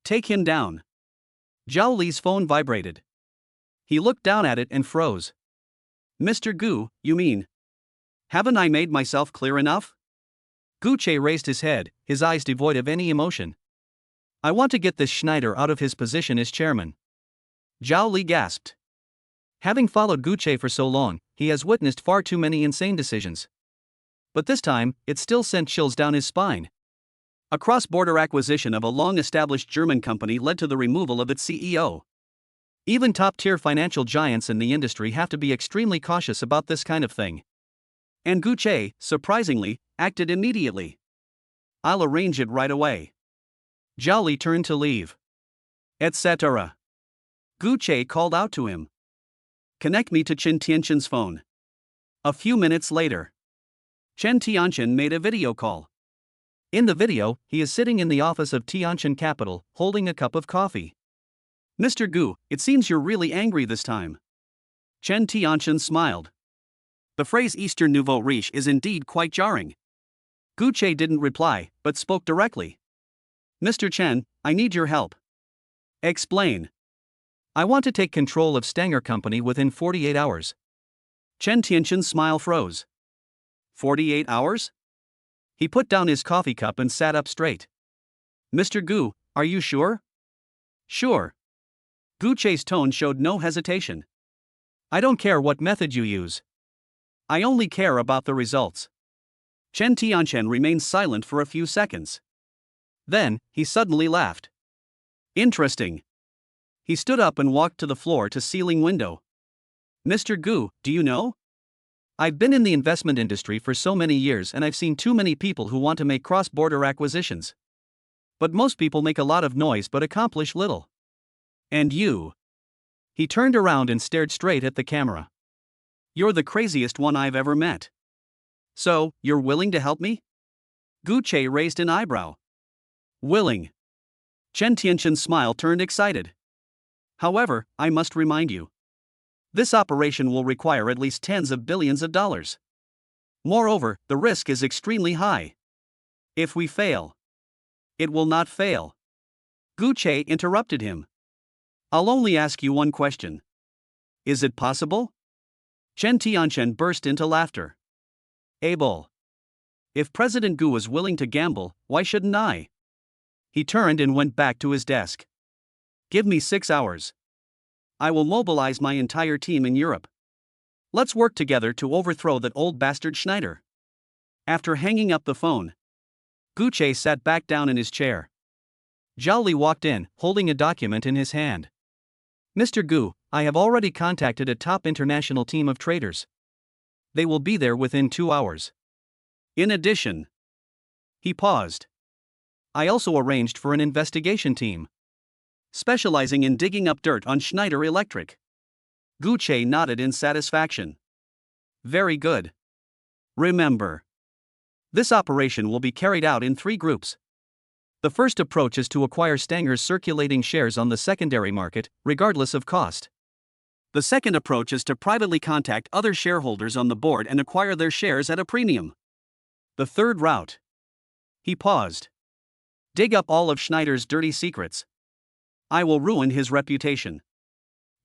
Take him down. Zhao Li's phone vibrated. He looked down at it and froze. Mr. Gu, you mean? Haven't I made myself clear enough? Gucci raised his head, his eyes devoid of any emotion. I want to get this Schneider out of his position as chairman. Zhao Li gasped. Having followed Gucci for so long, he has witnessed far too many insane decisions. But this time, it still sent chills down his spine. A cross-border acquisition of a long-established German company led to the removal of its CEO. Even top-tier financial giants in the industry have to be extremely cautious about this kind of thing. And Gucci, surprisingly, acted immediately. I'll arrange it right away. Zhao Li turned to leave. Etc. Gucci called out to him. Connect me to Chen Tianqin's phone. A few minutes later, Chen Tianqin made a video call. In the video, he is sitting in the office of Tianqin Capital, holding a cup of coffee. Mr. Gu, it seems you're really angry this time. Chen Tianqin smiled. The phrase Eastern Nouveau Riche is indeed quite jarring. Gucci didn't reply, but spoke directly. Mr. Chen, I need your help. Explain. I want to take control of Stanger Company within 48 hours. Chen Tianqin's smile froze. 48 hours? He put down his coffee cup and sat up straight. Mr. Gu, are you sure? Sure. Gucci's tone showed no hesitation. I don't care what method you use. I only care about the results. Chen Tianqin remained silent for a few seconds. Then, he suddenly laughed. Interesting. He stood up and walked to the floor-to-ceiling window. Mr. Gu, do you know? I've been in the investment industry for so many years and I've seen too many people who want to make cross-border acquisitions. But most people make a lot of noise but accomplish little. And you? He turned around and stared straight at the camera. You're the craziest one I've ever met. So, you're willing to help me? Gu Che raised an eyebrow. Willing. Chen Tianqian's smile turned excited. However, I must remind you. This operation will require at least tens of billions of dollars. Moreover, the risk is extremely high. If we fail, it will not fail. Gu Che interrupted him. I'll only ask you one question. Is it possible? Chen Tianqian burst into laughter. Able. If President Gu is willing to gamble, why shouldn't I? He turned and went back to his desk. Give me 6 hours. I will mobilize my entire team in Europe. Let's work together to overthrow that old bastard Schneider. After hanging up the phone, Gu Che sat back down in his chair. Zhao Li walked in, holding a document in his hand. Mr. Gu, I have already contacted a top international team of traders. They will be there within 2 hours. In addition, he paused. I also arranged for an investigation team, specializing in digging up dirt on Schneider Electric. Gu Che nodded in satisfaction. Very good. Remember, this operation will be carried out in 3 groups. The first approach is to acquire Stanger's circulating shares on the secondary market, regardless of cost. The second approach is to privately contact other shareholders on the board and acquire their shares at a premium. The third route. He paused. Dig up all of Schneider's dirty secrets. I will ruin his reputation.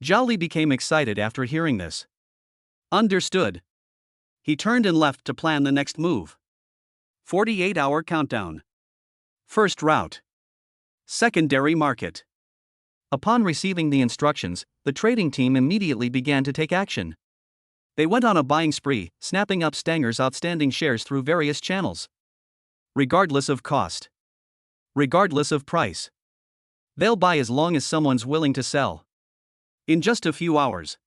Zhao Li became excited after hearing this. Understood. He turned and left to plan the next move. 48-hour countdown. First route. Secondary market. Upon receiving the instructions, the trading team immediately began to take action. They went on a buying spree, snapping up Stanger's outstanding shares through various channels. Regardless of cost. Regardless of price. They'll buy as long as someone's willing to sell. In just a few hours,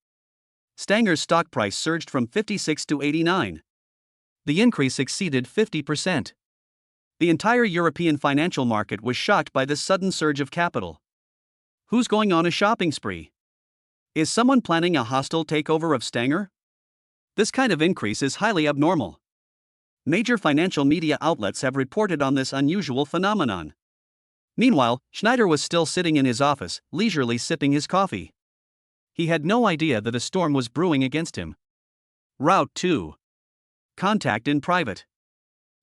Stanger's stock price surged from 56 to 89. The increase exceeded 50%. The entire European financial market was shocked by this sudden surge of capital. Who's going on a shopping spree? Is someone planning a hostile takeover of Stanger? This kind of increase is highly abnormal. Major financial media outlets have reported on this unusual phenomenon. Meanwhile, Schneider was still sitting in his office, leisurely sipping his coffee. He had no idea that a storm was brewing against him. Route 2. Contact in private.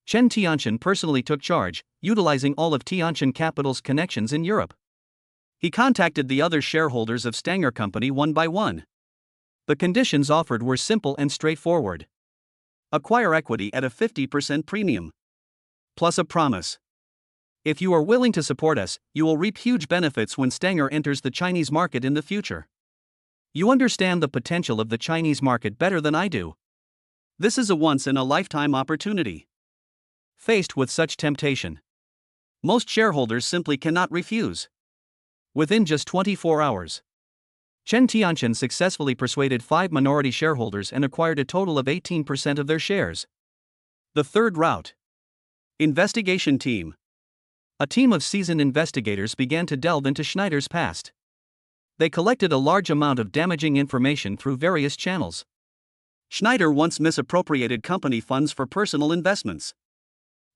Chen Tianqian personally took charge, utilizing all of Tianqian Capital's connections in Europe. He contacted the other shareholders of Stanger Company one by one. The conditions offered were simple and straightforward. Acquire equity at a 50% premium. Plus a promise. If you are willing to support us, you will reap huge benefits when Stanger enters the Chinese market in the future. You understand the potential of the Chinese market better than I do. This is a once-in-a-lifetime opportunity. Faced with such temptation, most shareholders simply cannot refuse. Within just 24 hours, Chen Tianqian successfully persuaded 5 minority shareholders and acquired a total of 18% of their shares. The third route. Investigation team. A team of seasoned investigators began to delve into Schneider's past. They collected a large amount of damaging information through various channels. Schneider once misappropriated company funds for personal investments.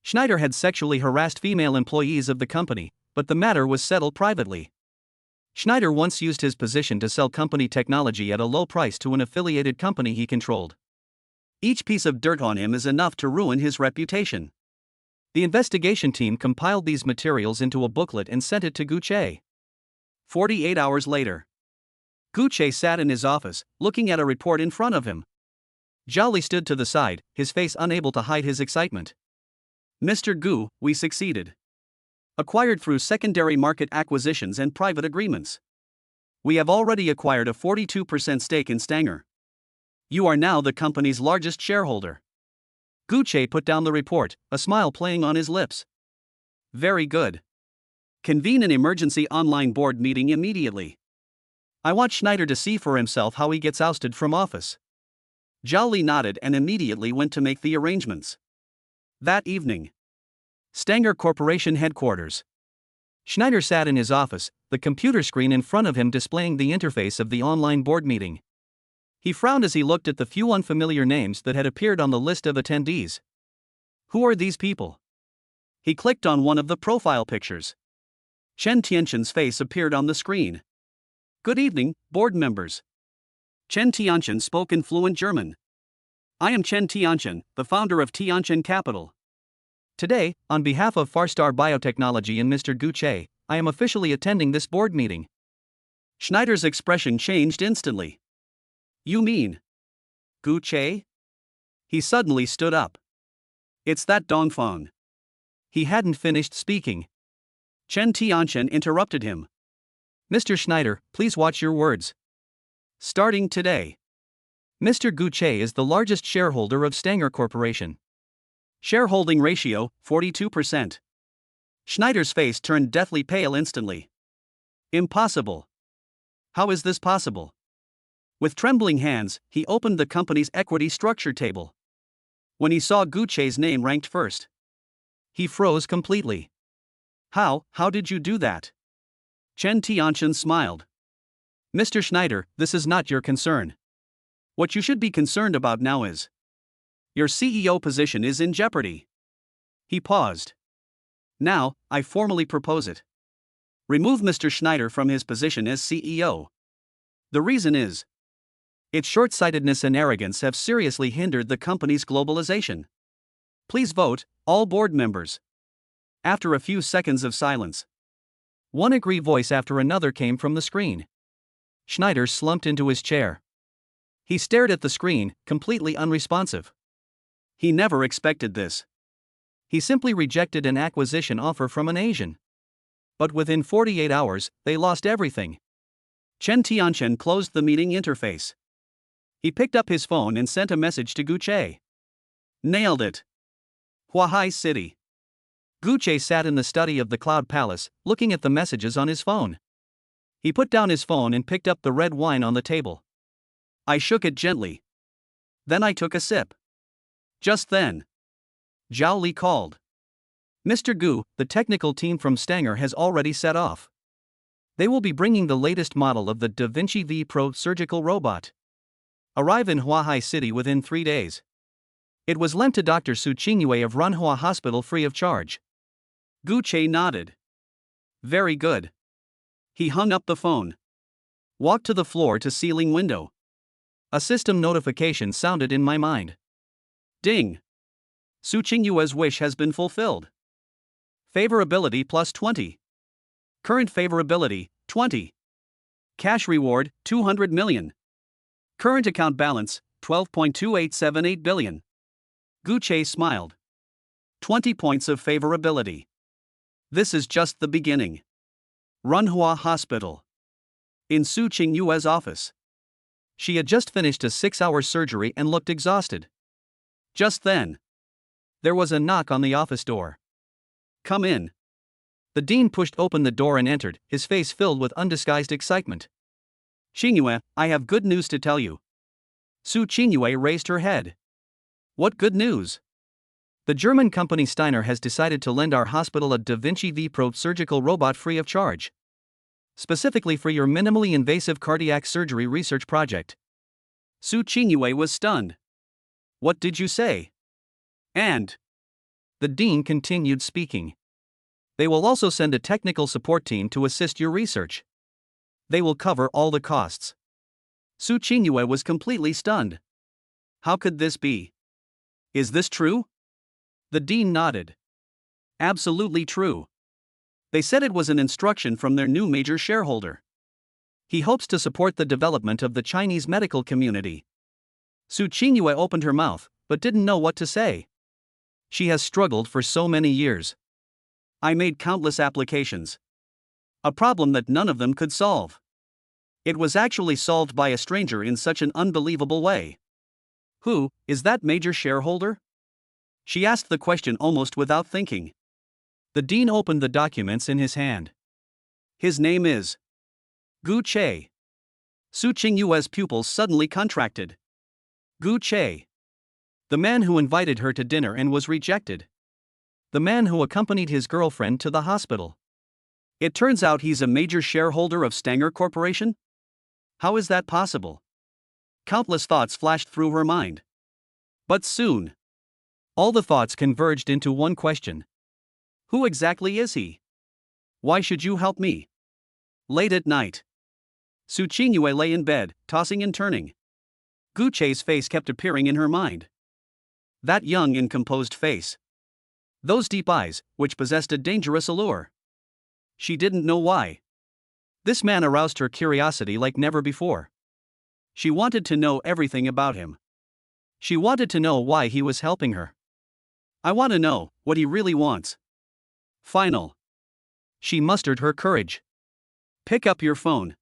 Schneider had sexually harassed female employees of the company, but the matter was settled privately. Schneider once used his position to sell company technology at a low price to an affiliated company he controlled. Each piece of dirt on him is enough to ruin his reputation. The investigation team compiled these materials into a booklet and sent it to Gu Che. 48 hours later, Gu Che sat in his office, looking at a report in front of him. Zhao Li stood to the side, his face unable to hide his excitement. Mr. Gu, we succeeded. Acquired through secondary market acquisitions and private agreements. We have already acquired a 42% stake in Stanger. You are now the company's largest shareholder. Gu Che put down the report, a smile playing on his lips. Very good. Convene an emergency online board meeting immediately. I want Schneider to see for himself how he gets ousted from office. Zhao Li nodded and immediately went to make the arrangements. That evening, Stanger Corporation headquarters. Schneider sat in his office, the computer screen in front of him displaying the interface of the online board meeting. He frowned as he looked at the few unfamiliar names that had appeared on the list of attendees. Who are these people? He clicked on one of the profile pictures. Chen Tianqian's face appeared on the screen. Good evening, board members. Chen Tianqian spoke in fluent German. I am Chen Tianqian, the founder of Tianqian Capital. Today, on behalf of Farstar Biotechnology and Mr. Gu Che, I am officially attending this board meeting. Schneider's expression changed instantly. You mean Gu Che? He suddenly stood up. It's that Dongfang. He hadn't finished speaking. Chen Tianqian interrupted him. Mr. Schneider, please watch your words. Starting today, Mr. Gu Che is the largest shareholder of Stanger Corporation. Shareholding ratio, 42%. Schneider's face turned deathly pale instantly. Impossible. How is this possible? With trembling hands, he opened the company's equity structure table. When he saw Gu Che's name ranked first, he froze completely. How did you do that? Chen Tianqian smiled. Mr. Schneider, this is not your concern. What you should be concerned about now is your CEO position is in jeopardy. He paused. Now, I formally propose it. Remove Mr. Schneider from his position as CEO. The reason is its short-sightedness and arrogance have seriously hindered the company's globalization. Please vote, all board members. After a few seconds of silence, one angry voice after another came from the screen. Schneider slumped into his chair. He stared at the screen, completely unresponsive. He never expected this. He simply rejected an acquisition offer from an Asian. But within 48 hours, they lost everything. Chen Tianqian closed the meeting interface. He picked up his phone and sent a message to Gu Che. Nailed it. Huahai City. Gu Che sat in the study of the Cloud Palace, looking at the messages on his phone. He put down his phone and picked up the red wine on the table. I shook it gently. Then I took a sip. Just then, Zhao Li called. Mr. Gu, the technical team from Stanger has already set off. They will be bringing the latest model of the Da Vinci V Pro surgical robot. Arrive in Huahai City within 3 days. It was lent to Dr. Su Qingyue of Ranhua Hospital free of charge. Gu Che nodded. Very good. He hung up the phone. Walked to the floor-to-ceiling window. A system notification sounded in my mind. Ding. Su Qingyue's wish has been fulfilled. Favorability plus 20. Current favorability, 20. Cash reward, 200 million. Current account balance, 12.2878 billion. Gu Che smiled. 20 points of favorability. This is just the beginning. Ranhua Hospital. In Su Qingyue's office. She had just finished a 6-hour surgery and looked exhausted. Just then, there was a knock on the office door. Come in. The dean pushed open the door and entered, his face filled with undisguised excitement. Qingyue, I have good news to tell you. Su Qingyue raised her head. What good news? The German company Steiner has decided to lend our hospital a Da Vinci V Pro surgical robot free of charge. Specifically for your minimally invasive cardiac surgery research project. Su Qingyue was stunned. What did you say? And the dean continued speaking. They will also send a technical support team to assist your research. They will cover all the costs. Su Qingyue was completely stunned. How could this be? Is this true? The dean nodded. Absolutely true. They said it was an instruction from their new major shareholder. He hopes to support the development of the Chinese medical community. Su Qingyue opened her mouth, but didn't know what to say. She has struggled for so many years. I made countless applications. A problem that none of them could solve. It was actually solved by a stranger in such an unbelievable way. Who is that major shareholder? She asked the question almost without thinking. The dean opened the documents in his hand. His name is Gu Che. Su Qingyue's pupils suddenly contracted. Gu Che. The man who invited her to dinner and was rejected. The man who accompanied his girlfriend to the hospital. It turns out he's a major shareholder of Stanger Corporation? How is that possible? Countless thoughts flashed through her mind. But soon, all the thoughts converged into one question. Who exactly is he? Why should you help me? Late at night, Su Qingyue lay in bed, tossing and turning. Gu Che's face kept appearing in her mind. That young and composed face. Those deep eyes, which possessed a dangerous allure. She didn't know why. This man aroused her curiosity like never before. She wanted to know everything about him. She wanted to know why he was helping her. I want to know what he really wants. Final. She mustered her courage. Pick up your phone.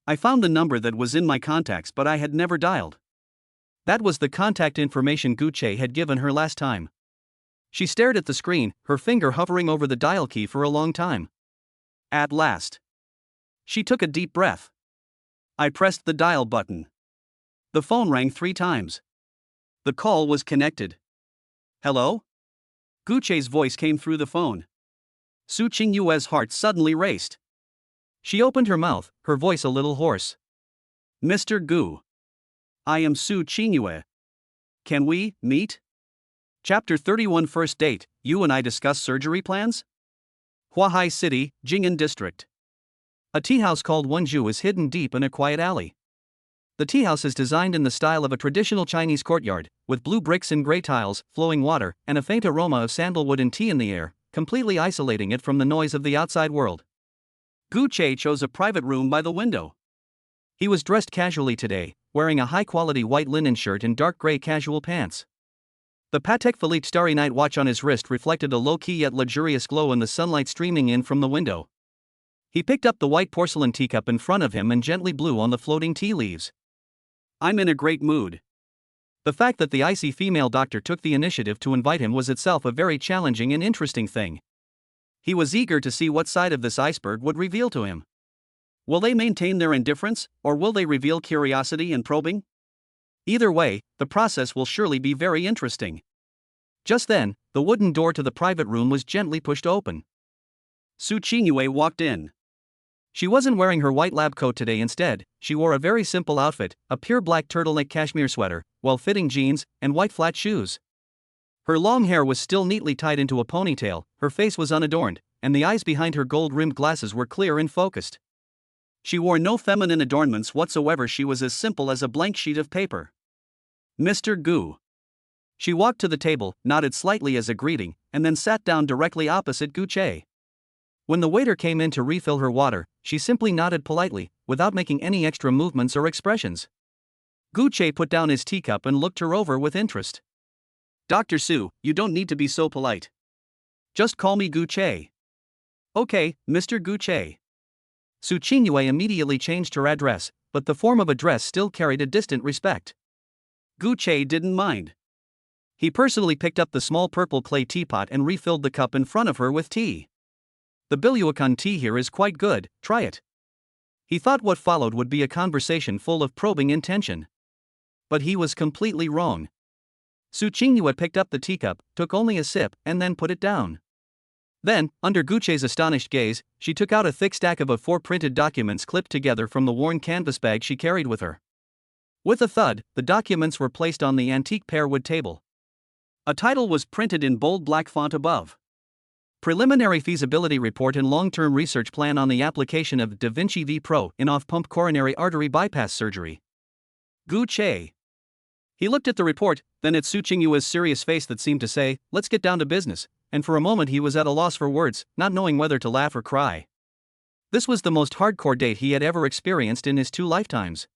I found the number that was in my contacts, but I had never dialed. That was the contact information Gu Che had given her last time. She stared at the screen, her finger hovering over the dial key for a long time. At last, she took a deep breath. I pressed the dial button. The phone rang 3 times. The call was connected. Hello? Gu Che's voice came through the phone. Su Qingyue's heart suddenly raced. She opened her mouth, her voice a little hoarse. Mr. Gu. I am Su Qingyue. Can we meet? Chapter 31 First Date, You and I Discuss Surgery Plans? Huahai City, Jing'an District. A tea house called Wenju is hidden deep in a quiet alley. The tea house is designed in the style of a traditional Chinese courtyard, with blue bricks and gray tiles, flowing water, and a faint aroma of sandalwood and tea in the air, completely isolating it from the noise of the outside world. Gu Che chose a private room by the window. He was dressed casually today, wearing a high-quality white linen shirt and dark gray casual pants. The Patek Philippe Starry Night watch on his wrist reflected a low-key yet luxurious glow in the sunlight streaming in from the window. He picked up the white porcelain teacup in front of him and gently blew on the floating tea leaves. I'm in a great mood. The fact that the icy female doctor took the initiative to invite him was itself a very challenging and interesting thing. He was eager to see what side of this iceberg would reveal to him. Will they maintain their indifference, or will they reveal curiosity and probing? Either way, the process will surely be very interesting. Just then, the wooden door to the private room was gently pushed open. Su Qingyue walked in. She wasn't wearing her white lab coat today. Instead, she wore a very simple outfit, a pure black turtleneck cashmere sweater, well-fitting jeans, and white flat shoes. Her long hair was still neatly tied into a ponytail, her face was unadorned, and the eyes behind her gold-rimmed glasses were clear and focused. She wore no feminine adornments whatsoever. She was as simple as a blank sheet of paper. Mr. Gu. She walked to the table, nodded slightly as a greeting, and then sat down directly opposite Gu Che. When the waiter came in to refill her water, she simply nodded politely, without making any extra movements or expressions. Gu Che put down his teacup and looked her over with interest. Dr. Su, you don't need to be so polite. Just call me Gu Che. Okay, Mr. Gu Che. Su Qingyue immediately changed her address, but the form of address still carried a distant respect. Gu Che didn't mind. He personally picked up the small purple clay teapot and refilled the cup in front of her with tea. The Biluakan tea here is quite good, try it. He thought what followed would be a conversation full of probing intention. But he was completely wrong. Su Qingyue picked up the teacup, took only a sip, and then put it down. Then, under Gu Che's astonished gaze, she took out a thick stack of A4 printed documents clipped together from the worn canvas bag she carried with her. With a thud, the documents were placed on the antique pearwood table. A title was printed in bold black font above. Preliminary Feasibility Report and Long-Term Research Plan on the Application of Da Vinci V Pro in Off-Pump Coronary Artery Bypass Surgery. Gu Che. He looked at the report, then at Su Qingyue's serious face that seemed to say, let's get down to business, and for a moment he was at a loss for words, not knowing whether to laugh or cry. This was the most hardcore date he had ever experienced in his 2 lifetimes.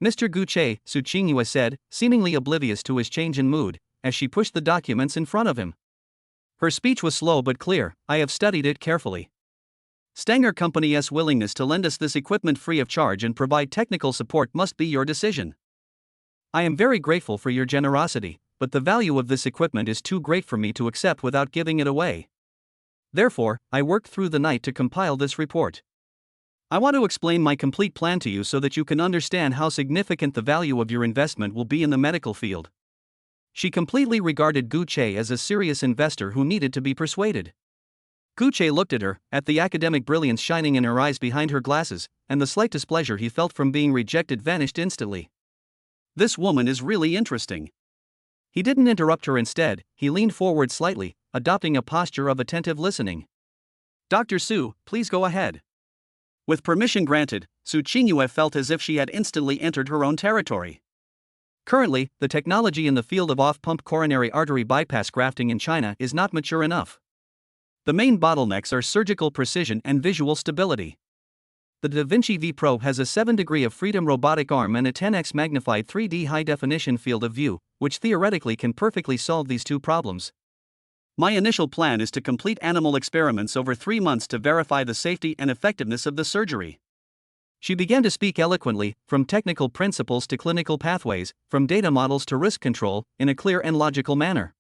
Mr. Gu Che, Su Qingyue said, seemingly oblivious to his change in mood, as she pushed the documents in front of him. Her speech was slow but clear. I have studied it carefully. Stanger Company's willingness to lend us this equipment free of charge and provide technical support must be your decision. I am very grateful for your generosity, but the value of this equipment is too great for me to accept without giving it away. Therefore, I worked through the night to compile this report. I want to explain my complete plan to you so that you can understand how significant the value of your investment will be in the medical field. She completely regarded Gu Che as a serious investor who needed to be persuaded. Gu Che looked at her, at the academic brilliance shining in her eyes behind her glasses, and the slight displeasure he felt from being rejected vanished instantly. This woman is really interesting. He didn't interrupt her. Instead, he leaned forward slightly, adopting a posture of attentive listening. Dr. Su, please go ahead. With permission granted, Su Qingyue felt as if she had instantly entered her own territory. Currently, the technology in the field of off-pump coronary artery bypass grafting in China is not mature enough. The main bottlenecks are surgical precision and visual stability. The Da Vinci V Pro has a 7-degree of freedom robotic arm and a 10x magnified 3D high-definition field of view, which theoretically can perfectly solve these two problems. My initial plan is to complete animal experiments over 3 months to verify the safety and effectiveness of the surgery. She began to speak eloquently, from technical principles to clinical pathways, from data models to risk control, in a clear and logical manner.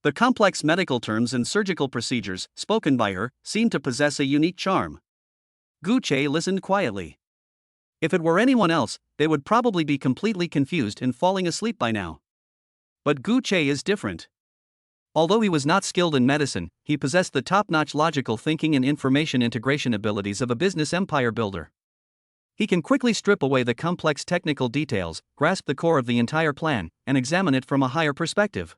The complex medical terms and surgical procedures, spoken by her, seemed to possess a unique charm. Gu Che listened quietly. If it were anyone else, they would probably be completely confused and falling asleep by now. But Gu Che is different. Although he was not skilled in medicine, he possessed the top-notch logical thinking and information integration abilities of a business empire builder. He can quickly strip away the complex technical details, grasp the core of the entire plan, and examine it from a higher perspective.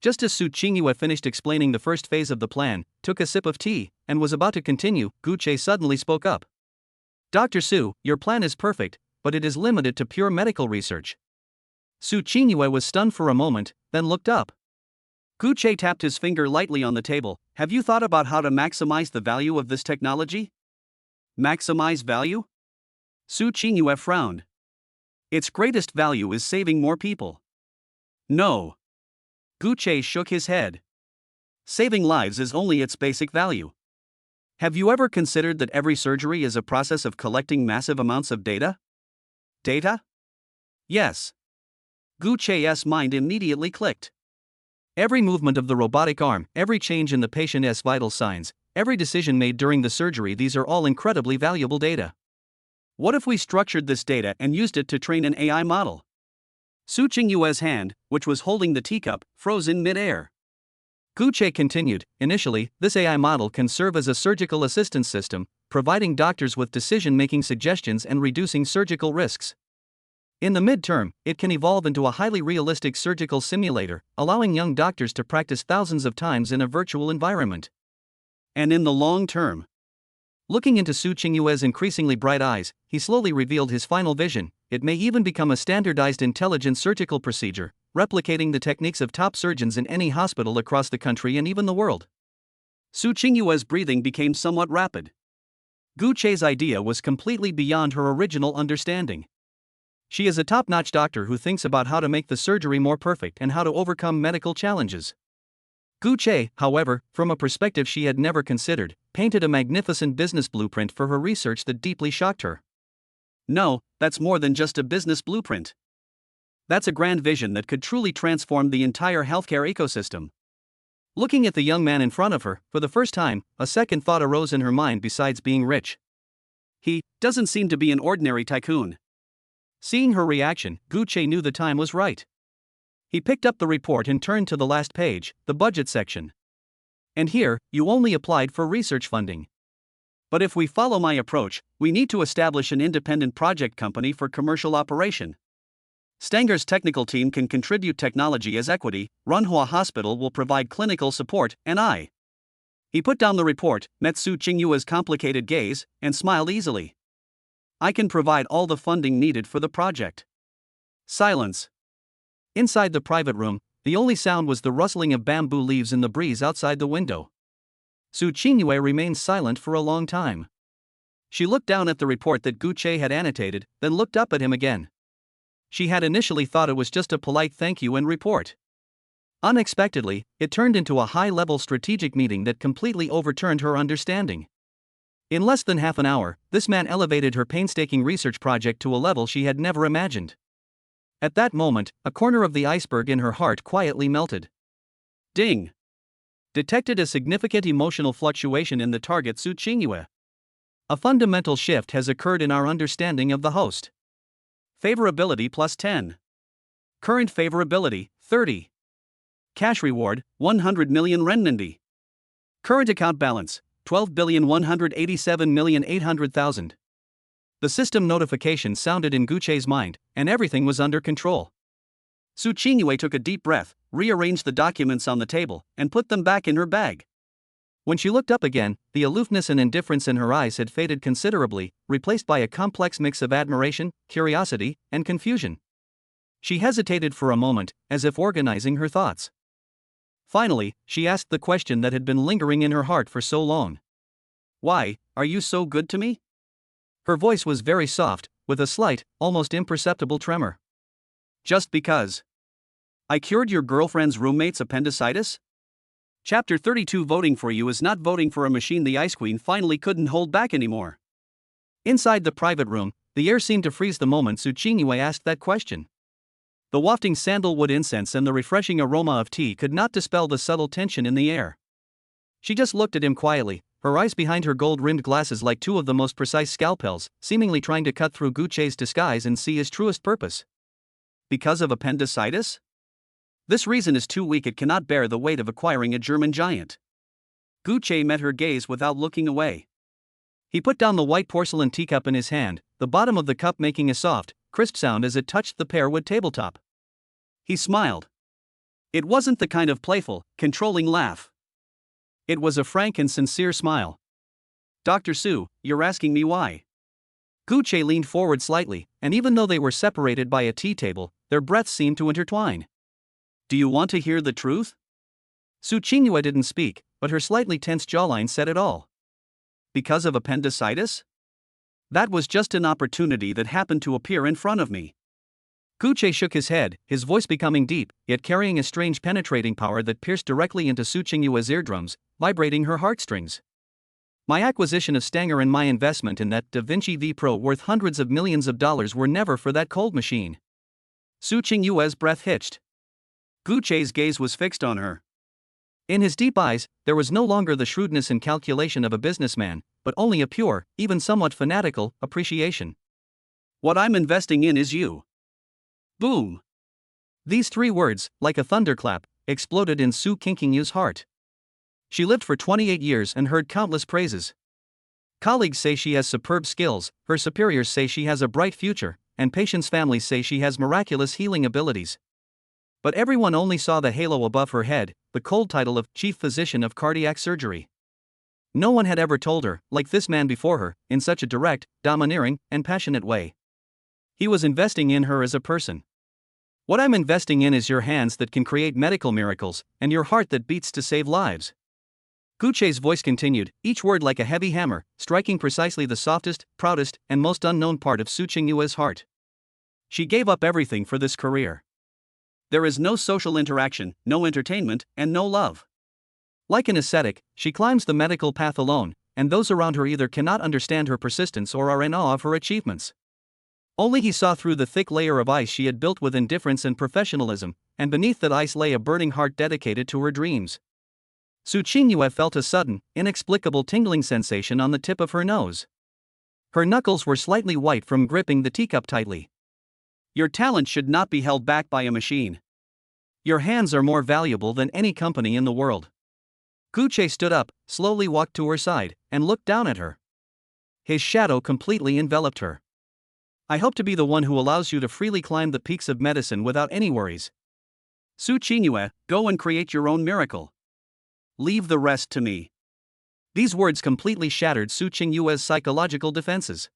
Just as Su Qingyue finished explaining the first phase of the plan, took a sip of tea, and was about to continue, Gu Che suddenly spoke up. Dr. Su, your plan is perfect, but it is limited to pure medical research. Su Qingyue was stunned for a moment, then looked up. Gu Che tapped his finger lightly on the table. Have you thought about how to maximize the value of this technology? Maximize value? Su Qingyue frowned. Its greatest value is saving more people. No. Gu Che shook his head. Saving lives is only its basic value. Have you ever considered that every surgery is a process of collecting massive amounts of data? Data? Yes. Gu Che's mind immediately clicked. Every movement of the robotic arm, every change in the patient's vital signs, every decision made during the surgery, these are all incredibly valuable data. What if we structured this data and used it to train an AI model? Su Qingyue's hand, which was holding the teacup, froze in mid-air. Gu Che continued, initially, this AI model can serve as a surgical assistance system, providing doctors with decision-making suggestions and reducing surgical risks. In the mid-term, it can evolve into a highly realistic surgical simulator, allowing young doctors to practice thousands of times in a virtual environment. And in the long term, looking into Su Qingyue's increasingly bright eyes, he slowly revealed his final vision. It may even become a standardized intelligent surgical procedure, replicating the techniques of top surgeons in any hospital across the country and even the world. Su Qingyue's breathing became somewhat rapid. Gu Che's idea was completely beyond her original understanding. She is a top-notch doctor who thinks about how to make the surgery more perfect and how to overcome medical challenges. Gu Che, however, from a perspective she had never considered, painted a magnificent business blueprint for her research that deeply shocked her. No, that's more than just a business blueprint. That's a grand vision that could truly transform the entire healthcare ecosystem. Looking at the young man in front of her, for the first time, a second thought arose in her mind besides being rich. He doesn't seem to be an ordinary tycoon. Seeing her reaction, Gu Che knew the time was right. He picked up the report and turned to the last page, the budget section. And here, you only applied for research funding. But if we follow my approach, we need to establish an independent project company for commercial operation. Stanger's technical team can contribute technology as equity, Runhua Hospital will provide clinical support, and I. He put down the report, met Su Qingyue's complicated gaze, and smiled easily. I can provide all the funding needed for the project. Silence. Inside the private room, the only sound was the rustling of bamboo leaves in the breeze outside the window. Su Qingyue remained silent for a long time. She looked down at the report that Gu Che had annotated, then looked up at him again. She had initially thought it was just a polite thank you and report. Unexpectedly, it turned into a high-level strategic meeting that completely overturned her understanding. In less than half an hour, this man elevated her painstaking research project to a level she had never imagined. At that moment, a corner of the iceberg in her heart quietly melted. Ding! Detected a significant emotional fluctuation in the target Su Qingyue. A fundamental shift has occurred in our understanding of the host. Favorability plus 10. Current favorability, 30. Cash reward, 100 million renminbi. Current account balance, 12,187,800,000. The system notification sounded in Guche's mind, and everything was under control. Su Qingyue took a deep breath, rearranged the documents on the table, and put them back in her bag. When she looked up again, the aloofness and indifference in her eyes had faded considerably, replaced by a complex mix of admiration, curiosity, and confusion. She hesitated for a moment, as if organizing her thoughts. Finally, she asked the question that had been lingering in her heart for so long. "Why are you so good to me?" Her voice was very soft, with a slight, almost imperceptible tremor. "Just because I cured your girlfriend's roommate's appendicitis?" Chapter 32. Voting for you is not voting for a machine. The Ice Queen finally couldn't hold back anymore. Inside the private room, the air seemed to freeze the moment Su Qingyue asked that question. The wafting sandalwood incense and the refreshing aroma of tea could not dispel the subtle tension in the air. She just looked at him quietly, her eyes behind her gold-rimmed glasses like two of the most precise scalpels, seemingly trying to cut through Guche's disguise and see his truest purpose. Because of appendicitis? This reason is too weak, it cannot bear the weight of acquiring a German giant. Guche met her gaze without looking away. He put down the white porcelain teacup in his hand, the bottom of the cup making a soft, crisp sound as it touched the pearwood tabletop. He smiled. It wasn't the kind of playful, controlling laugh. It was a frank and sincere smile. "Dr. Su, you're asking me why?" Guche leaned forward slightly, and even though they were separated by a tea table, their breaths seemed to intertwine. "Do you want to hear the truth?" Su Qingyue didn't speak, but her slightly tense jawline said it all. "Because of appendicitis?" "That was just an opportunity that happened to appear in front of me." Guche shook his head, his voice becoming deep, yet carrying a strange penetrating power that pierced directly into Su Qingyue's eardrums, vibrating her heartstrings. "My acquisition of Stanger and my investment in that Da Vinci V Pro worth hundreds of millions of dollars were never for that cold machine." Su Qingyue's breath hitched. Guche's gaze was fixed on her. In his deep eyes, there was no longer the shrewdness and calculation of a businessman, but only a pure, even somewhat fanatical, appreciation. "What I'm investing in is you." Boom! These three words, like a thunderclap, exploded in Su Qingyue's heart. She lived for 28 years and heard countless praises. Colleagues say she has superb skills, her superiors say she has a bright future, and patients' families say she has miraculous healing abilities. But everyone only saw the halo above her head, the cold title of Chief Physician of Cardiac Surgery. No one had ever told her, like this man before her, in such a direct, domineering, and passionate way. He was investing in her as a person. "What I'm investing in is your hands that can create medical miracles, and your heart that beats to save lives." Guche's voice continued, each word like a heavy hammer, striking precisely the softest, proudest, and most unknown part of Su Qingyue's heart. She gave up everything for this career. There is no social interaction, no entertainment, and no love. Like an ascetic, she climbs the medical path alone, and those around her either cannot understand her persistence or are in awe of her achievements. Only he saw through the thick layer of ice she had built with indifference and professionalism, and beneath that ice lay a burning heart dedicated to her dreams. Su Qingyue felt a sudden, inexplicable tingling sensation on the tip of her nose. Her knuckles were slightly white from gripping the teacup tightly. "Your talent should not be held back by a machine. Your hands are more valuable than any company in the world." Guche stood up, slowly walked to her side, and looked down at her. His shadow completely enveloped her. "I hope to be the one who allows you to freely climb the peaks of medicine without any worries. Su Qingyue, go and create your own miracle. Leave the rest to me." These words completely shattered Su Qingyue's psychological defenses.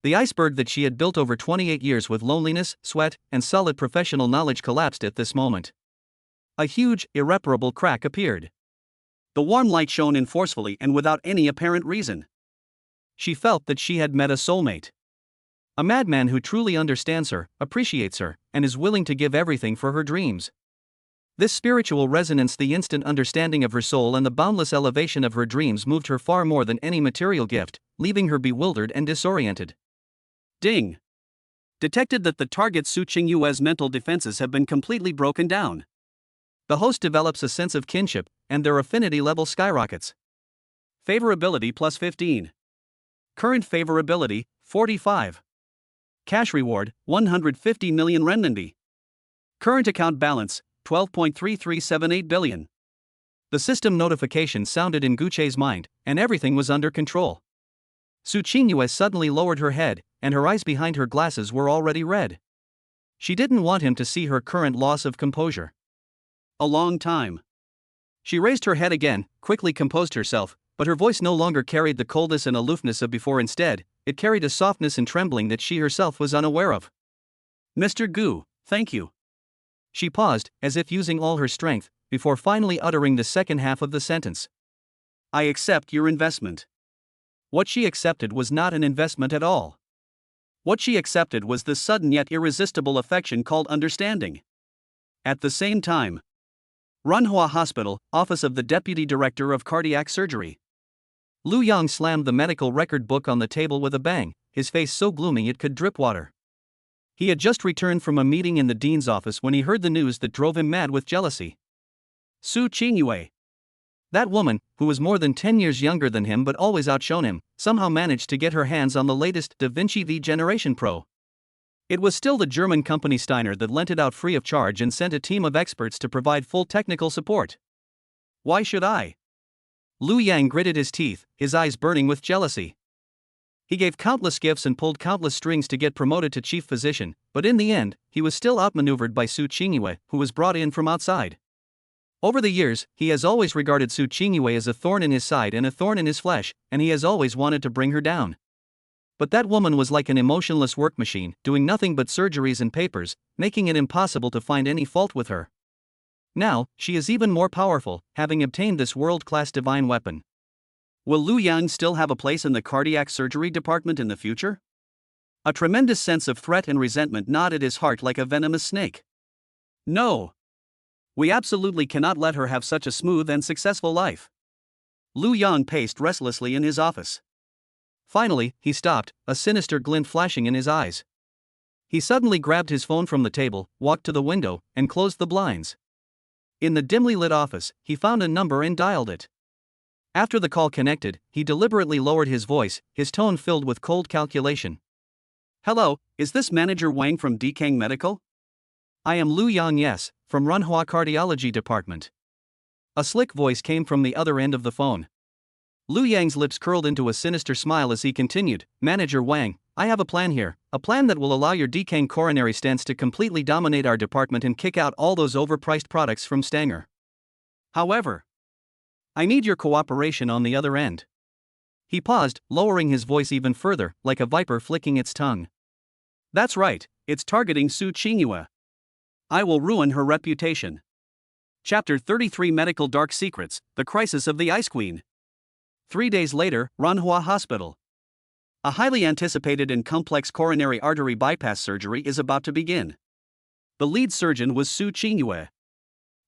The iceberg that she had built over 28 years with loneliness, sweat, and solid professional knowledge collapsed at this moment. A huge, irreparable crack appeared. The warm light shone in forcefully and without any apparent reason. She felt that she had met a soulmate. A madman who truly understands her, appreciates her, and is willing to give everything for her dreams. This spiritual resonance, the instant understanding of her soul and the boundless elevation of her dreams moved her far more than any material gift, leaving her bewildered and disoriented. Ding! Detected that the target Su Qingyue's mental defenses have been completely broken down. The host develops a sense of kinship, and their affinity level skyrockets. Favorability plus 15. Current favorability, 45. Cash reward, 150 million renminbi. Current account balance, 12.3378 billion. The system notification sounded in Guche's mind, and everything was under control. Su Qingyue suddenly lowered her head, and her eyes behind her glasses were already red. She didn't want him to see her current loss of composure. A long time. She raised her head again, quickly composed herself, but her voice no longer carried the coldness and aloofness of before. Instead, it carried a softness and trembling that she herself was unaware of. Mr. Gu, thank you. She paused, as if using all her strength, before finally uttering the second half of the sentence. I accept your investment. What she accepted was not an investment at all. What she accepted was the sudden yet irresistible affection called understanding. At the same time, Manhwa Hospital, Office of the Deputy Director of Cardiac Surgery. Lu Yang slammed the medical record book on the table with a bang, his face so gloomy it could drip water. He had just returned from a meeting in the dean's office when he heard the news that drove him mad with jealousy. Su Qingyue. That woman, who was more than 10 years younger than him but always outshone him, somehow managed to get her hands on the latest Da Vinci V Generation Pro. It was still the German company Steiner that lent it out free of charge and sent a team of experts to provide full technical support. Why should I? Lu Yang gritted his teeth, his eyes burning with jealousy. He gave countless gifts and pulled countless strings to get promoted to chief physician, but in the end, he was still outmaneuvered by Su Qingyue, who was brought in from outside. Over the years, he has always regarded Su Qingyue as a thorn in his side and a thorn in his flesh, and he has always wanted to bring her down. But that woman was like an emotionless work machine, doing nothing but surgeries and papers, making it impossible to find any fault with her. Now, she is even more powerful, having obtained this world-class divine weapon. Will Lu Yang still have a place in the cardiac surgery department in the future? A tremendous sense of threat and resentment gnawed at his heart like a venomous snake. No. We absolutely cannot let her have such a smooth and successful life. Lu Yang paced restlessly in his office. Finally, he stopped, a sinister glint flashing in his eyes. He suddenly grabbed his phone from the table, walked to the window, and closed the blinds. In the dimly lit office, he found a number and dialed it. After the call connected, he deliberately lowered his voice, his tone filled with cold calculation. Hello, is this Manager Wang from Dekang Medical? I am Lu Yang, yes, from Runhua Cardiology Department. A slick voice came from the other end of the phone. Lu Yang's lips curled into a sinister smile as he continued, Manager Wang, I have a plan here, a plan that will allow your Dekang coronary stents to completely dominate our department and kick out all those overpriced products from Stanger. However, I need your cooperation on the other end. He paused, lowering his voice even further, like a viper flicking its tongue. That's right, it's targeting Su Qingyue. I will ruin her reputation. Chapter 33 Medical Dark Secrets, The Crisis of the Ice Queen. 3 days later, Ranhua Hospital. A highly anticipated and complex coronary artery bypass surgery is about to begin. The lead surgeon was Su Qingyue.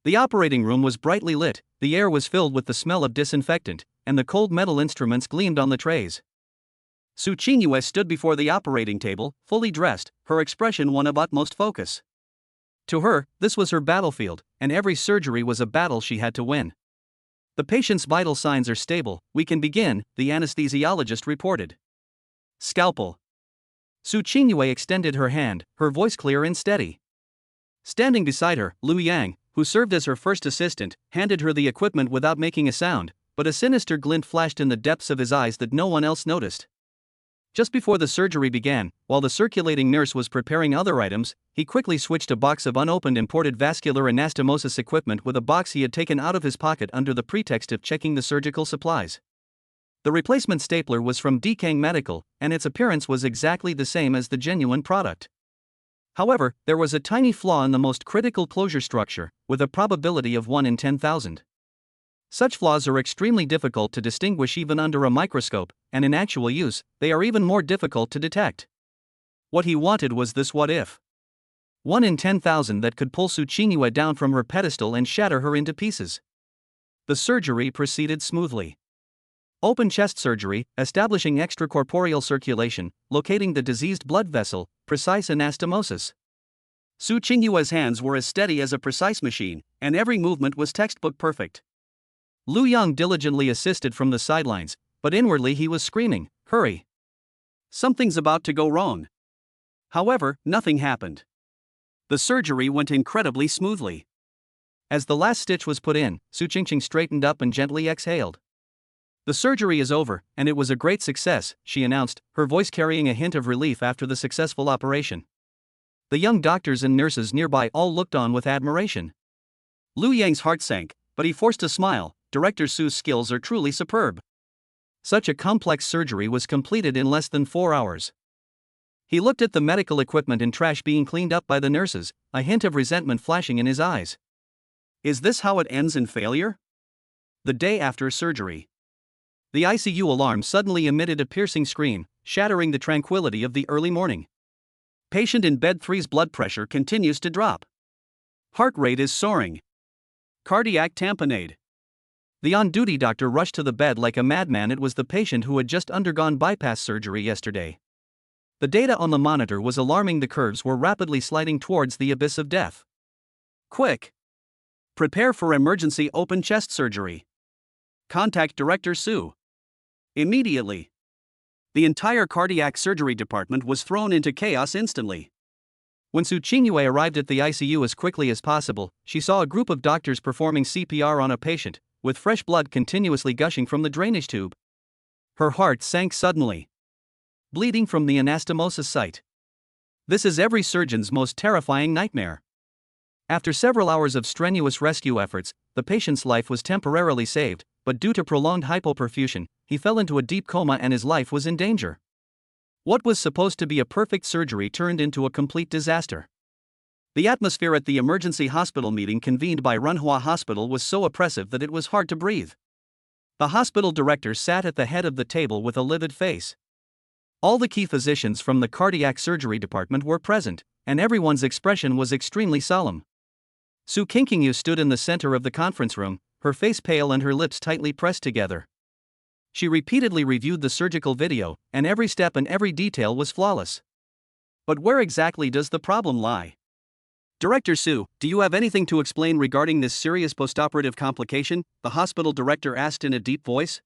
The operating room was brightly lit, the air was filled with the smell of disinfectant, and the cold metal instruments gleamed on the trays. Su Qingyue stood before the operating table, fully dressed, her expression one of utmost focus. To her, this was her battlefield, and every surgery was a battle she had to win. The patient's vital signs are stable, we can begin, the anesthesiologist reported. Scalpel. Su Qingyue extended her hand, her voice clear and steady. Standing beside her, Lu Yang, who served as her first assistant, handed her the equipment without making a sound, but a sinister glint flashed in the depths of his eyes that no one else noticed. Just before the surgery began, while the circulating nurse was preparing other items, he quickly switched a box of unopened imported vascular anastomosis equipment with a box he had taken out of his pocket under the pretext of checking the surgical supplies. The replacement stapler was from Dekang Medical, and its appearance was exactly the same as the genuine product. However, there was a tiny flaw in the most critical closure structure, with a probability of 1 in 10,000. Such flaws are extremely difficult to distinguish even under a microscope, and in actual use, they are even more difficult to detect. What he wanted was this what if. 1 in 10,000 that could pull Su Qingyue down from her pedestal and shatter her into pieces. The surgery proceeded smoothly. Open chest surgery, establishing extracorporeal circulation, locating the diseased blood vessel, precise anastomosis. Su Qingyue's hands were as steady as a precise machine, and every movement was textbook perfect. Lu Yang diligently assisted from the sidelines, but inwardly he was screaming, hurry. Something's about to go wrong. However, nothing happened. The surgery went incredibly smoothly. As the last stitch was put in, Su Qingqing straightened up and gently exhaled. The surgery is over, and it was a great success, she announced, her voice carrying a hint of relief after the successful operation. The young doctors and nurses nearby all looked on with admiration. Lu Yang's heart sank, but he forced a smile. Director Su's skills are truly superb. Such a complex surgery was completed in less than 4 hours. He looked at the medical equipment and trash being cleaned up by the nurses, a hint of resentment flashing in his eyes. Is this how it ends in failure? The day after surgery. The ICU alarm suddenly emitted a piercing scream, shattering the tranquility of the early morning. Patient in bed 3's blood pressure continues to drop. Heart rate is soaring. Cardiac tamponade. The on-duty doctor rushed to the bed like a madman. It was the patient who had just undergone bypass surgery yesterday. The data on the monitor was alarming. The curves were rapidly sliding towards the abyss of death. Quick! Prepare for emergency open chest surgery. Contact Director Su. Immediately. The entire cardiac surgery department was thrown into chaos instantly. When Su Qingyue arrived at the ICU as quickly as possible, she saw a group of doctors performing CPR on a patient, with fresh blood continuously gushing from the drainage tube. Her heart sank suddenly. Bleeding from the anastomosis site. This is every surgeon's most terrifying nightmare. After several hours of strenuous rescue efforts, the patient's life was temporarily saved, but due to prolonged hypoperfusion, he fell into a deep coma and his life was in danger. What was supposed to be a perfect surgery turned into a complete disaster. The atmosphere at the emergency hospital meeting convened by Runhua Hospital was so oppressive that it was hard to breathe. The hospital director sat at the head of the table with a livid face. All the key physicians from the cardiac surgery department were present, and everyone's expression was extremely solemn. Su Qingqing stood in the center of the conference room, her face pale and her lips tightly pressed together. She repeatedly reviewed the surgical video, and every step and every detail was flawless. But where exactly does the problem lie? Director Su, do you have anything to explain regarding this serious postoperative complication? The hospital director asked in a deep voice.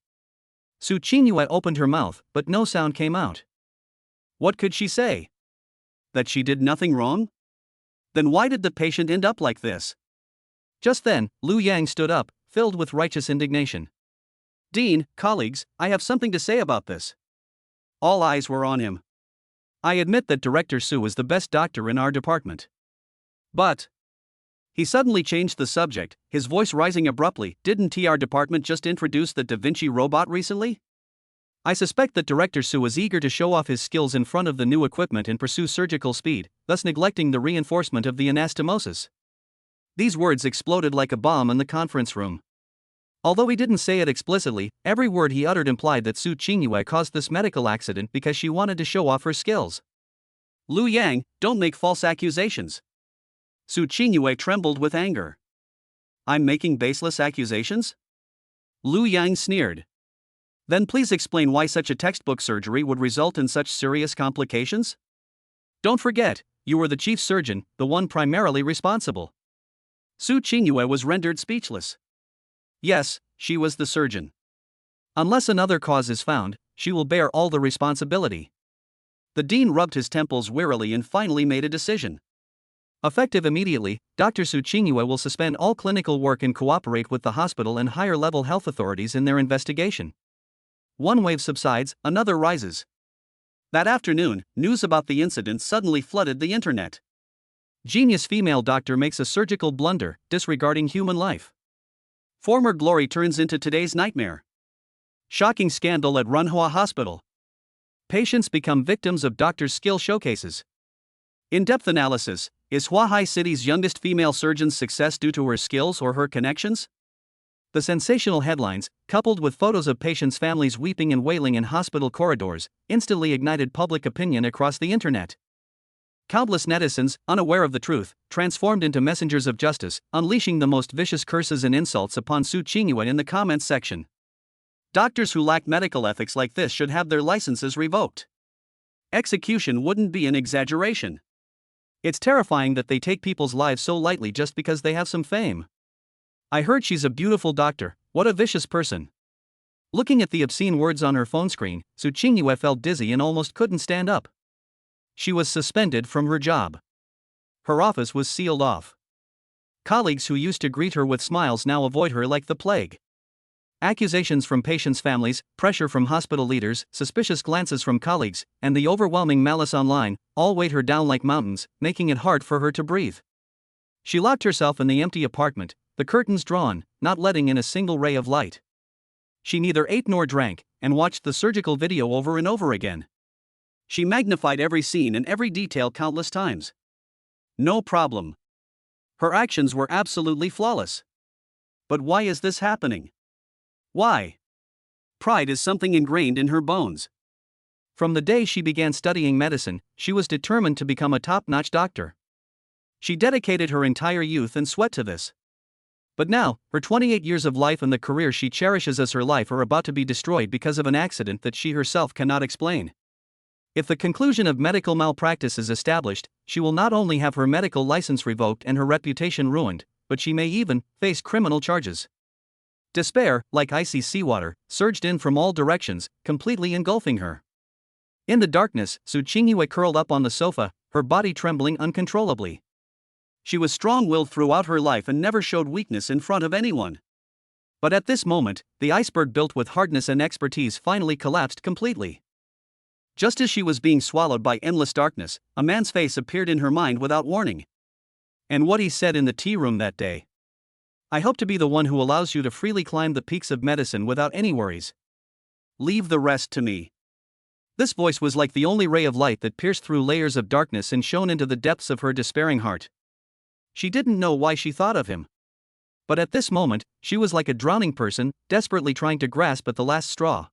Su Qingyue opened her mouth, but no sound came out. What could she say? That she did nothing wrong? Then why did the patient end up like this? Just then, Lu Yang stood up, filled with righteous indignation. Dean, colleagues, I have something to say about this. All eyes were on him. I admit that Director Su is the best doctor in our department. But he suddenly changed the subject, his voice rising abruptly. Didn't our department just introduce the Da Vinci robot recently? I suspect that Director Su is eager to show off his skills in front of the new equipment and pursue surgical speed, thus neglecting the reinforcement of the anastomosis. These words exploded like a bomb in the conference room. Although he didn't say it explicitly, every word he uttered implied that Su Qingyue caused this medical accident because she wanted to show off her skills. Lu Yang, don't make false accusations. Su Qingyue trembled with anger. I'm making baseless accusations? Lu Yang sneered. Then please explain why such a textbook surgery would result in such serious complications? Don't forget, you were the chief surgeon, the one primarily responsible. Su Qingyue was rendered speechless. Yes, she was the surgeon. Unless another cause is found, she will bear all the responsibility. The dean rubbed his temples wearily and finally made a decision. Effective immediately, Dr. Su Qingyue will suspend all clinical work and cooperate with the hospital and higher-level health authorities in their investigation. One wave subsides, another rises. That afternoon, news about the incident suddenly flooded the internet. Genius female doctor makes a surgical blunder, disregarding human life. Former glory turns into today's nightmare. Shocking scandal at Runhua Hospital. Patients become victims of doctors' skill showcases. In-depth analysis. Is Huahai City's youngest female surgeon's success due to her skills or her connections? The sensational headlines, coupled with photos of patients' families weeping and wailing in hospital corridors, instantly ignited public opinion across the internet. Countless netizens, unaware of the truth, transformed into messengers of justice, unleashing the most vicious curses and insults upon Su Qingyue in the comments section. Doctors who lack medical ethics like this should have their licenses revoked. Execution wouldn't be an exaggeration. It's terrifying that they take people's lives so lightly just because they have some fame. I heard she's a beautiful doctor. What a vicious person. Looking at the obscene words on her phone screen, Su Qingyue felt dizzy and almost couldn't stand up. She was suspended from her job. Her office was sealed off. Colleagues who used to greet her with smiles now avoid her like the plague. Accusations from patients' families, pressure from hospital leaders, suspicious glances from colleagues, and the overwhelming malice online all weighed her down like mountains, making it hard for her to breathe. She locked herself in the empty apartment, the curtains drawn, not letting in a single ray of light. She neither ate nor drank, and watched the surgical video over and over again. She magnified every scene and every detail countless times. No problem. Her actions were absolutely flawless. But why is this happening? Why? Pride is something ingrained in her bones. From the day she began studying medicine, she was determined to become a top-notch doctor. She dedicated her entire youth and sweat to this. But now, her 28 years of life and the career she cherishes as her life are about to be destroyed because of an accident that she herself cannot explain. If the conclusion of medical malpractice is established, she will not only have her medical license revoked and her reputation ruined, but she may even face criminal charges. Despair, like icy seawater, surged in from all directions, completely engulfing her. In the darkness, Su Qingyue curled up on the sofa, her body trembling uncontrollably. She was strong-willed throughout her life and never showed weakness in front of anyone. But at this moment, the iceberg built with hardness and expertise finally collapsed completely. Just as she was being swallowed by endless darkness, a man's face appeared in her mind without warning. And what he said in the tea room that day. I hope to be the one who allows you to freely climb the peaks of medicine without any worries. Leave the rest to me. This voice was like the only ray of light that pierced through layers of darkness and shone into the depths of her despairing heart. She didn't know why she thought of him. But at this moment, she was like a drowning person, desperately trying to grasp at the last straw.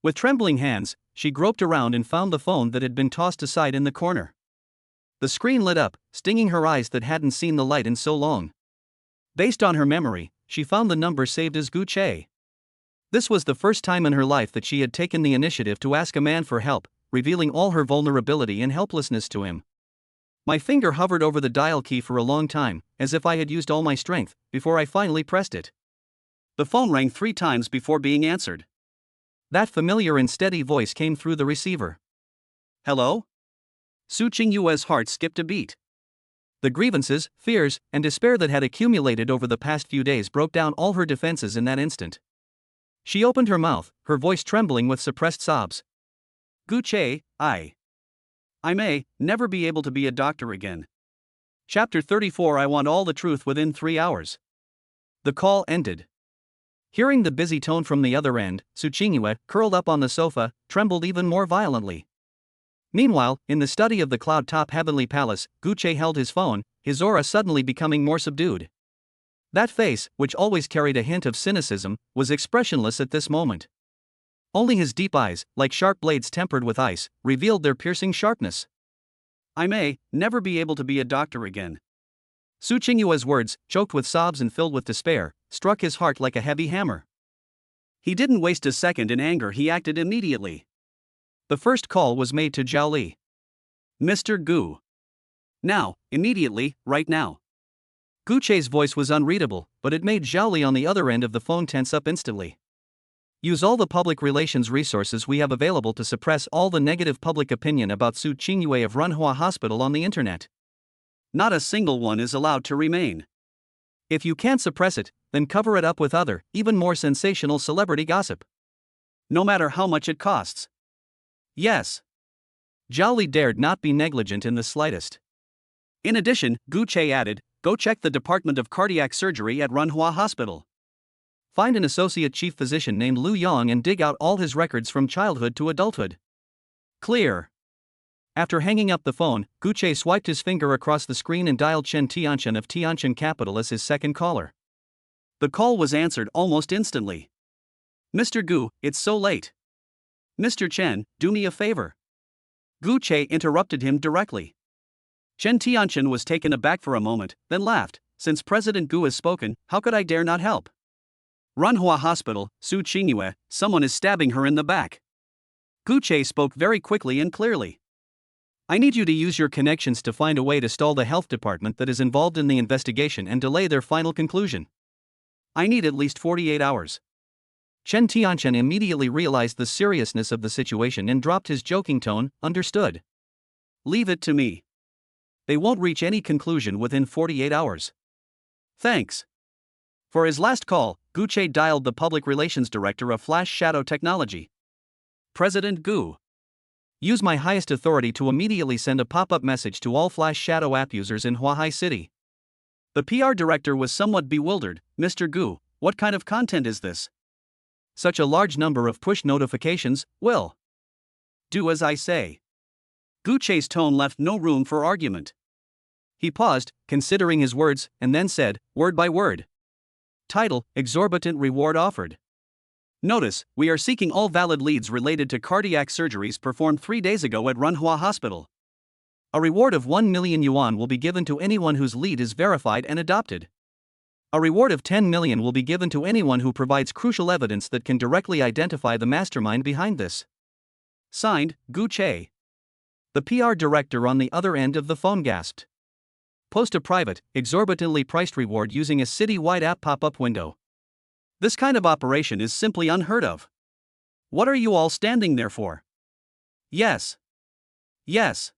With trembling hands, she groped around and found the phone that had been tossed aside in the corner. The screen lit up, stinging her eyes that hadn't seen the light in so long. Based on her memory, she found the number saved as Gu Che. This was the first time in her life that she had taken the initiative to ask a man for help, revealing all her vulnerability and helplessness to him. My finger hovered over the dial key for a long time, as if I had used all my strength, before I finally pressed it. The phone rang 3 times before being answered. That familiar and steady voice came through the receiver. Hello? Su Qingyue's heart skipped a beat. The grievances, fears, and despair that had accumulated over the past few days broke down all her defenses in that instant. She opened her mouth, her voice trembling with suppressed sobs. Gu Che, I may never be able to be a doctor again. Chapter 34. I want all the truth within 3 hours. The call ended. Hearing the busy tone from the other end, Su Qingyue, curled up on the sofa, trembled even more violently. Meanwhile, in the study of the cloud-top heavenly palace, Gu Che held his phone, his aura suddenly becoming more subdued. That face, which always carried a hint of cynicism, was expressionless at this moment. Only his deep eyes, like sharp blades tempered with ice, revealed their piercing sharpness. I may never be able to be a doctor again. Su Qingyue's words, choked with sobs and filled with despair, struck his heart like a heavy hammer. He didn't waste a second in anger, he acted immediately. The first call was made to Zhao Li. Mr. Gu. Now, immediately, right now. Gu Che's voice was unreadable, but it made Zhao Li on the other end of the phone tense up instantly. Use all the public relations resources we have available to suppress all the negative public opinion about Su Qingyue of Runhua Hospital on the internet. Not a single one is allowed to remain. If you can't suppress it, then cover it up with other, even more sensational celebrity gossip. No matter how much it costs. Yes. Zhao Li dared not be negligent in the slightest. In addition, Gu Che added, go check the Department of Cardiac Surgery at Runhua Hospital. Find an associate chief physician named Lu Yong and dig out all his records from childhood to adulthood. Clear. After hanging up the phone, Gu Che swiped his finger across the screen and dialed Chen Tianchen of Tianchen Capital as his second caller. The call was answered almost instantly. Mr. Gu, it's so late. Mr. Chen, do me a favor. Gu Che interrupted him directly. Chen Tianchen was taken aback for a moment, then laughed. Since President Gu has spoken, how could I dare not help? Runhua Hospital, Su Qingyue, someone is stabbing her in the back. Gu Che spoke very quickly and clearly. I need you to use your connections to find a way to stall the health department that is involved in the investigation and delay their final conclusion. I need at least 48 hours. Chen Tianchen immediately realized the seriousness of the situation and dropped his joking tone. Understood. Leave it to me. They won't reach any conclusion within 48 hours. Thanks. For his last call, Gu Che dialed the public relations director of Flash Shadow Technology. President Gu. Use my highest authority to immediately send a pop-up message to all Flash Shadow app users in Huahai City. The PR director was somewhat bewildered. Mr. Gu, what kind of content is this? Such a large number of push notifications. Will do as I say. Gu Che's tone left no room for argument. He paused, considering his words, and then said, word by word. Title: Exorbitant reward offered. Notice, we are seeking all valid leads related to cardiac surgeries performed 3 days ago at Runhua Hospital. A reward of 1 million yuan will be given to anyone whose lead is verified and adopted. A reward of 10 million will be given to anyone who provides crucial evidence that can directly identify the mastermind behind this. Signed, Gu Che. The PR director on the other end of the phone gasped. Post a private, exorbitantly priced reward using a city-wide app pop-up window. This kind of operation is simply unheard of. What are you all standing there for? Yes. Yes.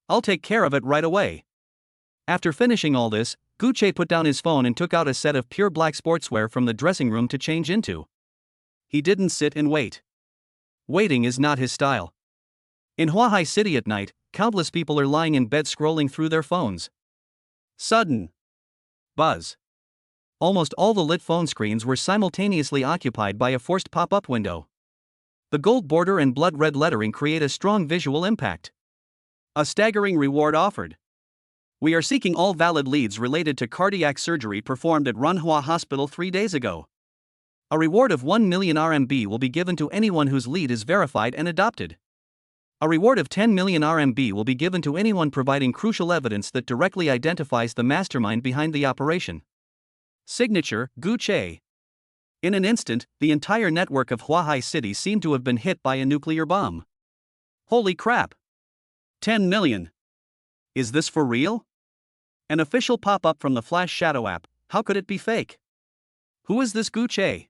I'll take care of it right away. After finishing all this, Gu Che put down his phone and took out a set of pure black sportswear from the dressing room to change into. He didn't sit and wait. Waiting is not his style. In Huahai City at night, countless people are lying in bed scrolling through their phones. Sudden buzz. Almost all the lit phone screens were simultaneously occupied by a forced pop-up window. The gold border and blood-red lettering create a strong visual impact. A staggering reward offered. We are seeking all valid leads related to cardiac surgery performed at Runhua Hospital 3 days ago. A reward of 1 million RMB will be given to anyone whose lead is verified and adopted. A reward of 10 million RMB will be given to anyone providing crucial evidence that directly identifies the mastermind behind the operation. Signature, Gu Che. In an instant, the entire network of Huahai City seemed to have been hit by a nuclear bomb. Holy crap! 10 million. Is this for real? An official pop-up from the Flash Shadow app. How could it be fake? Who is this Gu Che?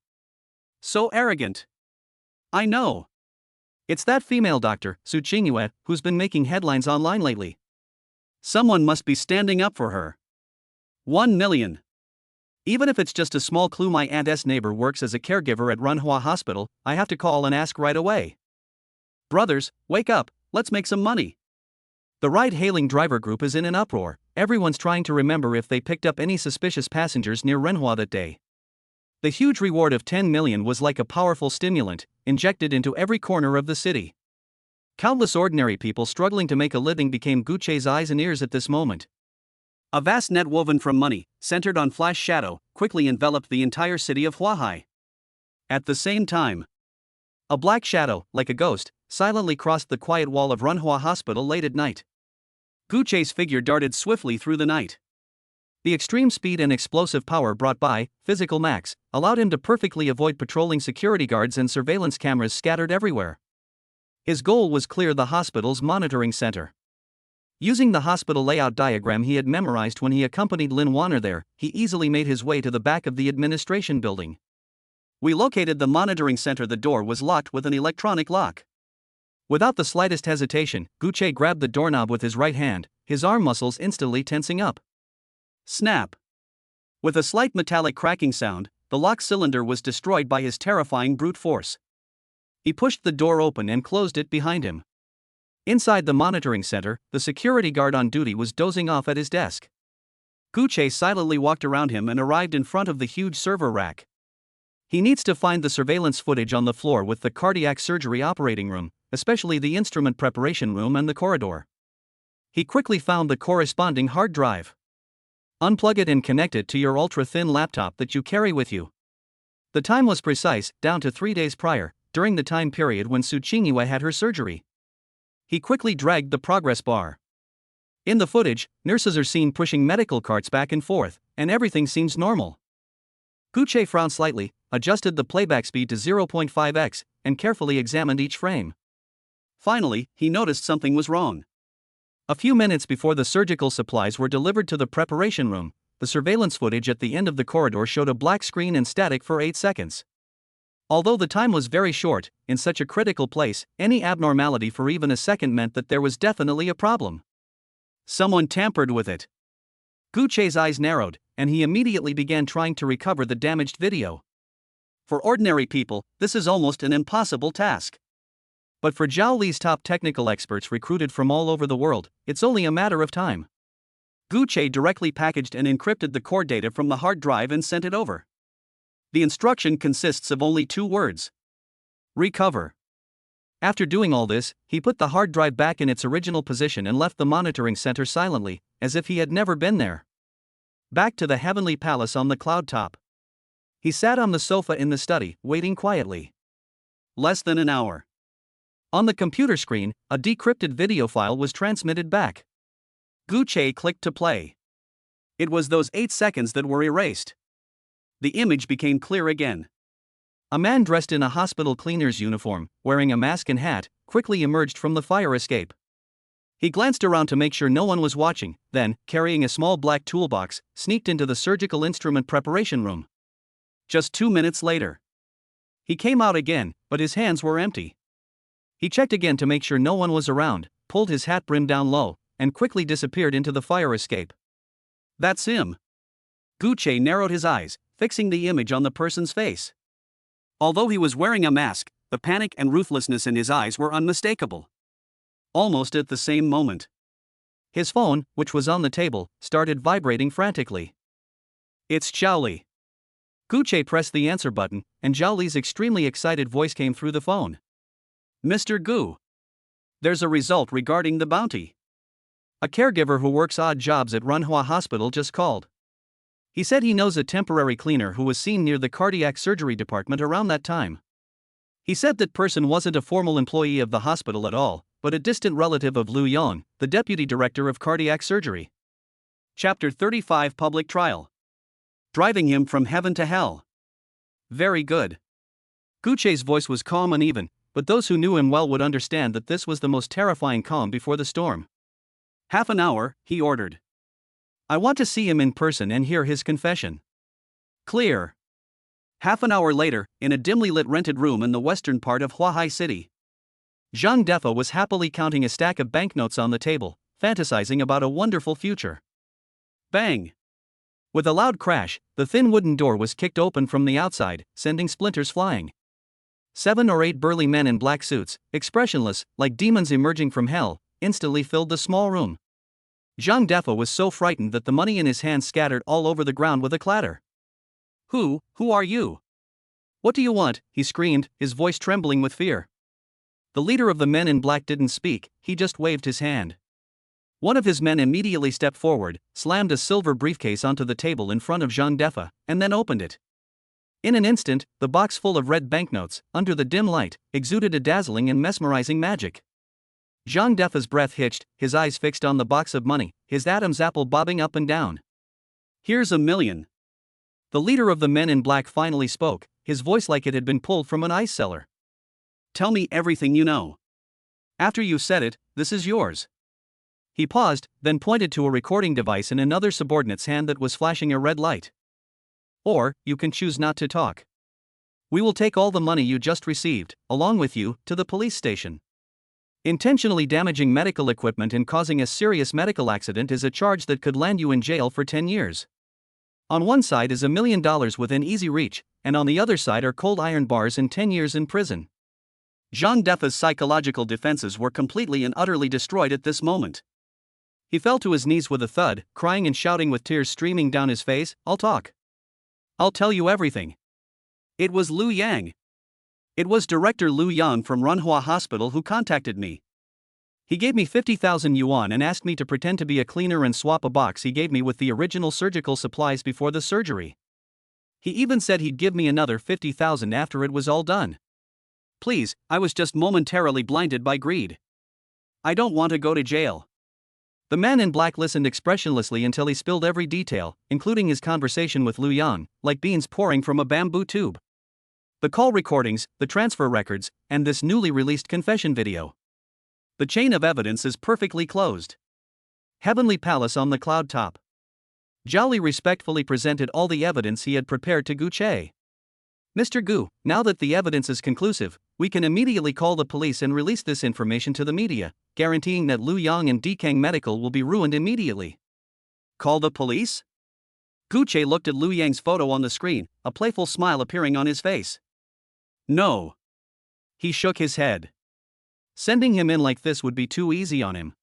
So arrogant. I know. It's that female doctor, Su Qingyue, who's been making headlines online lately. Someone must be standing up for her. 1 million. Even if it's just a small clue, my aunt's neighbor works as a caregiver at Runhua Hospital, I have to call and ask right away. Brothers, wake up, let's make some money. The ride-hailing driver group is in an uproar. Everyone's trying to remember if they picked up any suspicious passengers near Renhua that day. The huge reward of 10 million was like a powerful stimulant, injected into every corner of the city. Countless ordinary people struggling to make a living became Gu Che's eyes and ears at this moment. A vast net woven from money, centered on Flash Shadow, quickly enveloped the entire city of Huahai. At the same time, a black shadow, like a ghost, silently crossed the quiet wall of Runhua Hospital late at night. Gu Che's figure darted swiftly through the night. The extreme speed and explosive power brought by Physical Max allowed him to perfectly avoid patrolling security guards and surveillance cameras scattered everywhere. His goal was clear the hospital's monitoring center. Using the hospital layout diagram he had memorized when he accompanied Lin Wanner there, he easily made his way to the back of the administration building. We located the monitoring center. The door was locked with an electronic lock. Without the slightest hesitation, Gu Che grabbed the doorknob with his right hand, his arm muscles instantly tensing up. Snap! With a slight metallic cracking sound, the lock cylinder was destroyed by his terrifying brute force. He pushed the door open and closed it behind him. Inside the monitoring center, the security guard on duty was dozing off at his desk. Gu Che silently walked around him and arrived in front of the huge server rack. He needs to find the surveillance footage on the floor with the cardiac surgery operating room, especially the instrument preparation room and the corridor. He quickly found the corresponding hard drive. Unplug it and connect it to your ultra-thin laptop that you carry with you. The time was precise, down to 3 days prior, during the time period when Su Qingyue had her surgery. He quickly dragged the progress bar. In the footage, nurses are seen pushing medical carts back and forth, and everything seems normal. Gu Che frowned slightly, adjusted the playback speed to 0.5x, and carefully examined each frame. Finally, he noticed something was wrong. A few minutes before the surgical supplies were delivered to the preparation room, the surveillance footage at the end of the corridor showed a black screen and static for 8 seconds. Although the time was very short, in such a critical place, any abnormality for even a second meant that there was definitely a problem. Someone tampered with it. Gu Che's eyes narrowed, and he immediately began trying to recover the damaged video. For ordinary people, this is almost an impossible task. But for Zhao Li's top technical experts recruited from all over the world, it's only a matter of time. Gu Che directly packaged and encrypted the core data from the hard drive and sent it over. The instruction consists of only 2 words. Recover. After doing all this, he put the hard drive back in its original position and left the monitoring center silently, as if he had never been there. Back to the heavenly palace on the cloud top. He sat on the sofa in the study, waiting quietly. Less than an hour. On the computer screen, a decrypted video file was transmitted back. Gu Che clicked to play. It was those 8 seconds that were erased. The image became clear again. A man dressed in a hospital cleaner's uniform, wearing a mask and hat, quickly emerged from the fire escape. He glanced around to make sure no one was watching, then, carrying a small black toolbox, sneaked into the surgical instrument preparation room. Just 2 minutes later, he came out again, but his hands were empty. He checked again to make sure no one was around, pulled his hat brim down low, and quickly disappeared into the fire escape. That's him. Gu Che narrowed his eyes, fixing the image on the person's face. Although he was wearing a mask, the panic and ruthlessness in his eyes were unmistakable. Almost at the same moment, his phone, which was on the table, started vibrating frantically. It's Zhao Li. Gu Che pressed the answer button, and Zhao Li's extremely excited voice came through the phone. Mr. Gu. There's a result regarding the bounty. A caregiver who works odd jobs at Runhua Hospital just called. He said he knows a temporary cleaner who was seen near the cardiac surgery department around that time. He said that person wasn't a formal employee of the hospital at all, but a distant relative of Lu Yan, the deputy director of cardiac surgery. Chapter 35 Public Trial. Driving him from heaven to hell. Very good. Gu Che's voice was calm and even, but those who knew him well would understand that this was the most terrifying calm before the storm. Half an hour, he ordered. I want to see him in person and hear his confession. Clear. Half an hour later, in a dimly lit rented room in the western part of Huahai City, Zhang Defa was happily counting a stack of banknotes on the table, fantasizing about a wonderful future. Bang! With a loud crash, the thin wooden door was kicked open from the outside, sending splinters flying. 7 or 8 burly men in black suits, expressionless, like demons emerging from hell, instantly filled the small room. Zhang Defa was so frightened that the money in his hands scattered all over the ground with a clatter. Who are you? What do you want? He screamed, his voice trembling with fear. The leader of the men in black didn't speak, he just waved his hand. One of his men immediately stepped forward, slammed a silver briefcase onto the table in front of Zhang Defa, and then opened it. In an instant, the box full of red banknotes, under the dim light, exuded a dazzling and mesmerizing magic. Zhang Defa's breath hitched, his eyes fixed on the box of money, his Adam's apple bobbing up and down. Here's $1 million. The leader of the men in black finally spoke, his voice like it had been pulled from an ice cellar. Tell me everything you know. After you said it, this is yours. He paused, then pointed to a recording device in another subordinate's hand that was flashing a red light. Or, you can choose not to talk. We will take all the money you just received, along with you, to the police station. Intentionally damaging medical equipment and causing a serious medical accident is a charge that could land you in jail for 10 years. On one side is $1 million within easy reach, and on the other side are cold iron bars and 10 years in prison. Zhang Defa's psychological defenses were completely and utterly destroyed at this moment. He fell to his knees with a thud, crying and shouting with tears streaming down his face, I'll talk. I'll tell you everything. It was Lu Yang. It was Director Lu Yan from Runhua Hospital who contacted me. He gave me 50,000 yuan and asked me to pretend to be a cleaner and swap a box he gave me with the original surgical supplies before the surgery. He even said he'd give me another 50,000 after it was all done. Please, I was just momentarily blinded by greed. I don't want to go to jail. The man in black listened expressionlessly until he spilled every detail, including his conversation with Lu Yan, like beans pouring from a bamboo tube. The call recordings, the transfer records, and this newly released confession video. The chain of evidence is perfectly closed. Heavenly Palace on the cloud top. Zhao Li respectfully presented all the evidence he had prepared to Gu Che. Mr. Gu, now that the evidence is conclusive, we can immediately call the police and release this information to the media, guaranteeing that Lu Yang and Dekang Medical will be ruined immediately. Call the police? Gu Che looked at Lu Yang's photo on the screen, a playful smile appearing on his face. No. He shook his head. Sending him in like this would be too easy on him.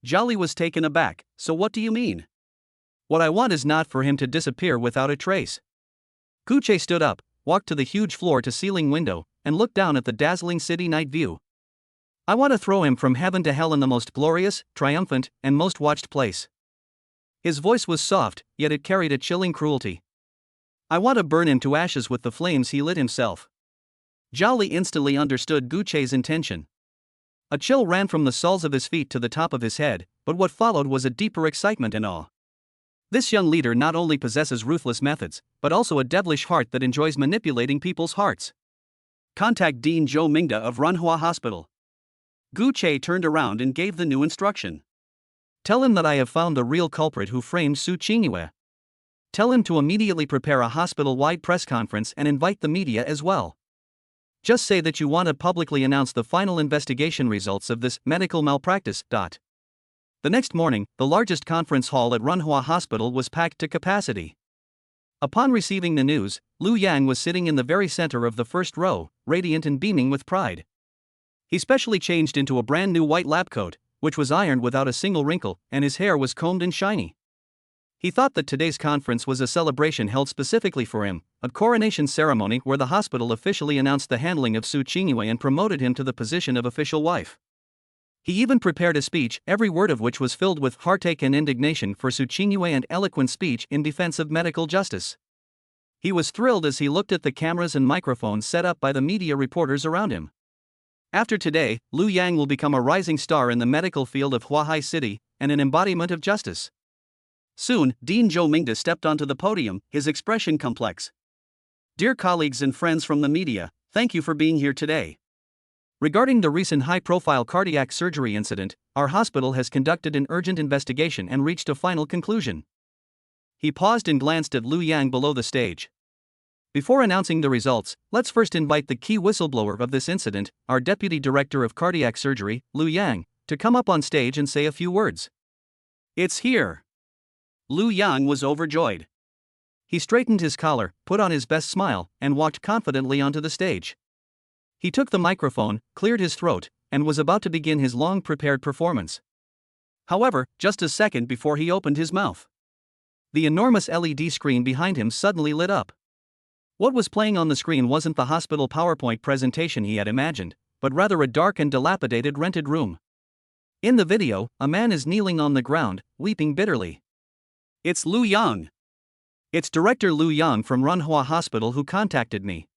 Jolly was taken aback. So what do you mean? What I want is not for him to disappear without a trace. Gu Che stood up, walked to the huge floor-to-ceiling window, and looked down at the dazzling city night view. I want to throw him from heaven to hell in the most glorious, triumphant, and most watched place. His voice was soft, yet it carried a chilling cruelty. I want to burn him to ashes with the flames he lit himself. Jolly instantly understood Gu Che's intention. A chill ran from the soles of his feet to the top of his head, but what followed was a deeper excitement and awe. This young leader not only possesses ruthless methods, but also a devilish heart that enjoys manipulating people's hearts. Contact Dean Zhou Mingda of Ranhua Hospital. Gu Che turned around and gave the new instruction. Tell him that I have found the real culprit who framed Su Qingyue. Tell him to immediately prepare a hospital-wide press conference and invite the media as well. Just say that you want to publicly announce the final investigation results of this medical malpractice. The next morning, the largest conference hall at Ranhua Hospital was packed to capacity. Upon receiving the news, Lu Yang was sitting in the very center of the first row, radiant and beaming with pride. He specially changed into a brand new white lab coat, which was ironed without a single wrinkle, and his hair was combed and shiny. He thought that today's conference was a celebration held specifically for him, a coronation ceremony where the hospital officially announced the handling of Su Qingyue and promoted him to the position of official wife. He even prepared a speech, every word of which was filled with heartache and indignation for Su Qingyue and eloquent speech in defense of medical justice. He was thrilled as he looked at the cameras and microphones set up by the media reporters around him. After today, Lu Yang will become a rising star in the medical field of Huahai City, and an embodiment of justice. Soon, Dean Zhou Mingda stepped onto the podium, his expression complex. Dear colleagues and friends from the media, thank you for being here today. Regarding the recent high-profile cardiac surgery incident, our hospital has conducted an urgent investigation and reached a final conclusion. He paused and glanced at Lu Yang below the stage. Before announcing the results, let's first invite the key whistleblower of this incident, our Deputy Director of Cardiac Surgery, Lu Yang, to come up on stage and say a few words. It's here. Lu Yang was overjoyed. He straightened his collar, put on his best smile, and walked confidently onto the stage. He took the microphone, cleared his throat, and was about to begin his long-prepared performance. However, just a second before he opened his mouth, the enormous LED screen behind him suddenly lit up. What was playing on the screen wasn't the hospital PowerPoint presentation he had imagined, but rather a dark and dilapidated rented room. In the video, a man is kneeling on the ground, weeping bitterly. It's Lu Yang. It's Director Lu Yang from Ranhua Hospital who contacted me.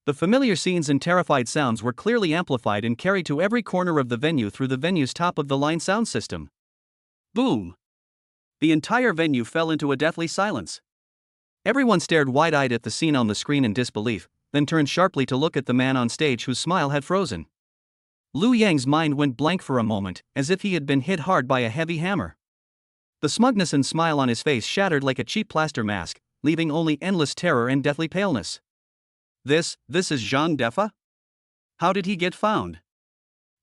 The familiar scenes and terrified sounds were clearly amplified and carried to every corner of the venue through the venue's top-of-the-line sound system. Boom! The entire venue fell into a deathly silence. Everyone stared wide-eyed at the scene on the screen in disbelief, then turned sharply to look at the man on stage whose smile had frozen. Lu Yang's mind went blank for a moment, as if he had been hit hard by a heavy hammer. The smugness and smile on his face shattered like a cheap plaster mask, leaving only endless terror and deathly paleness. This is Zhang Defa? How did he get found?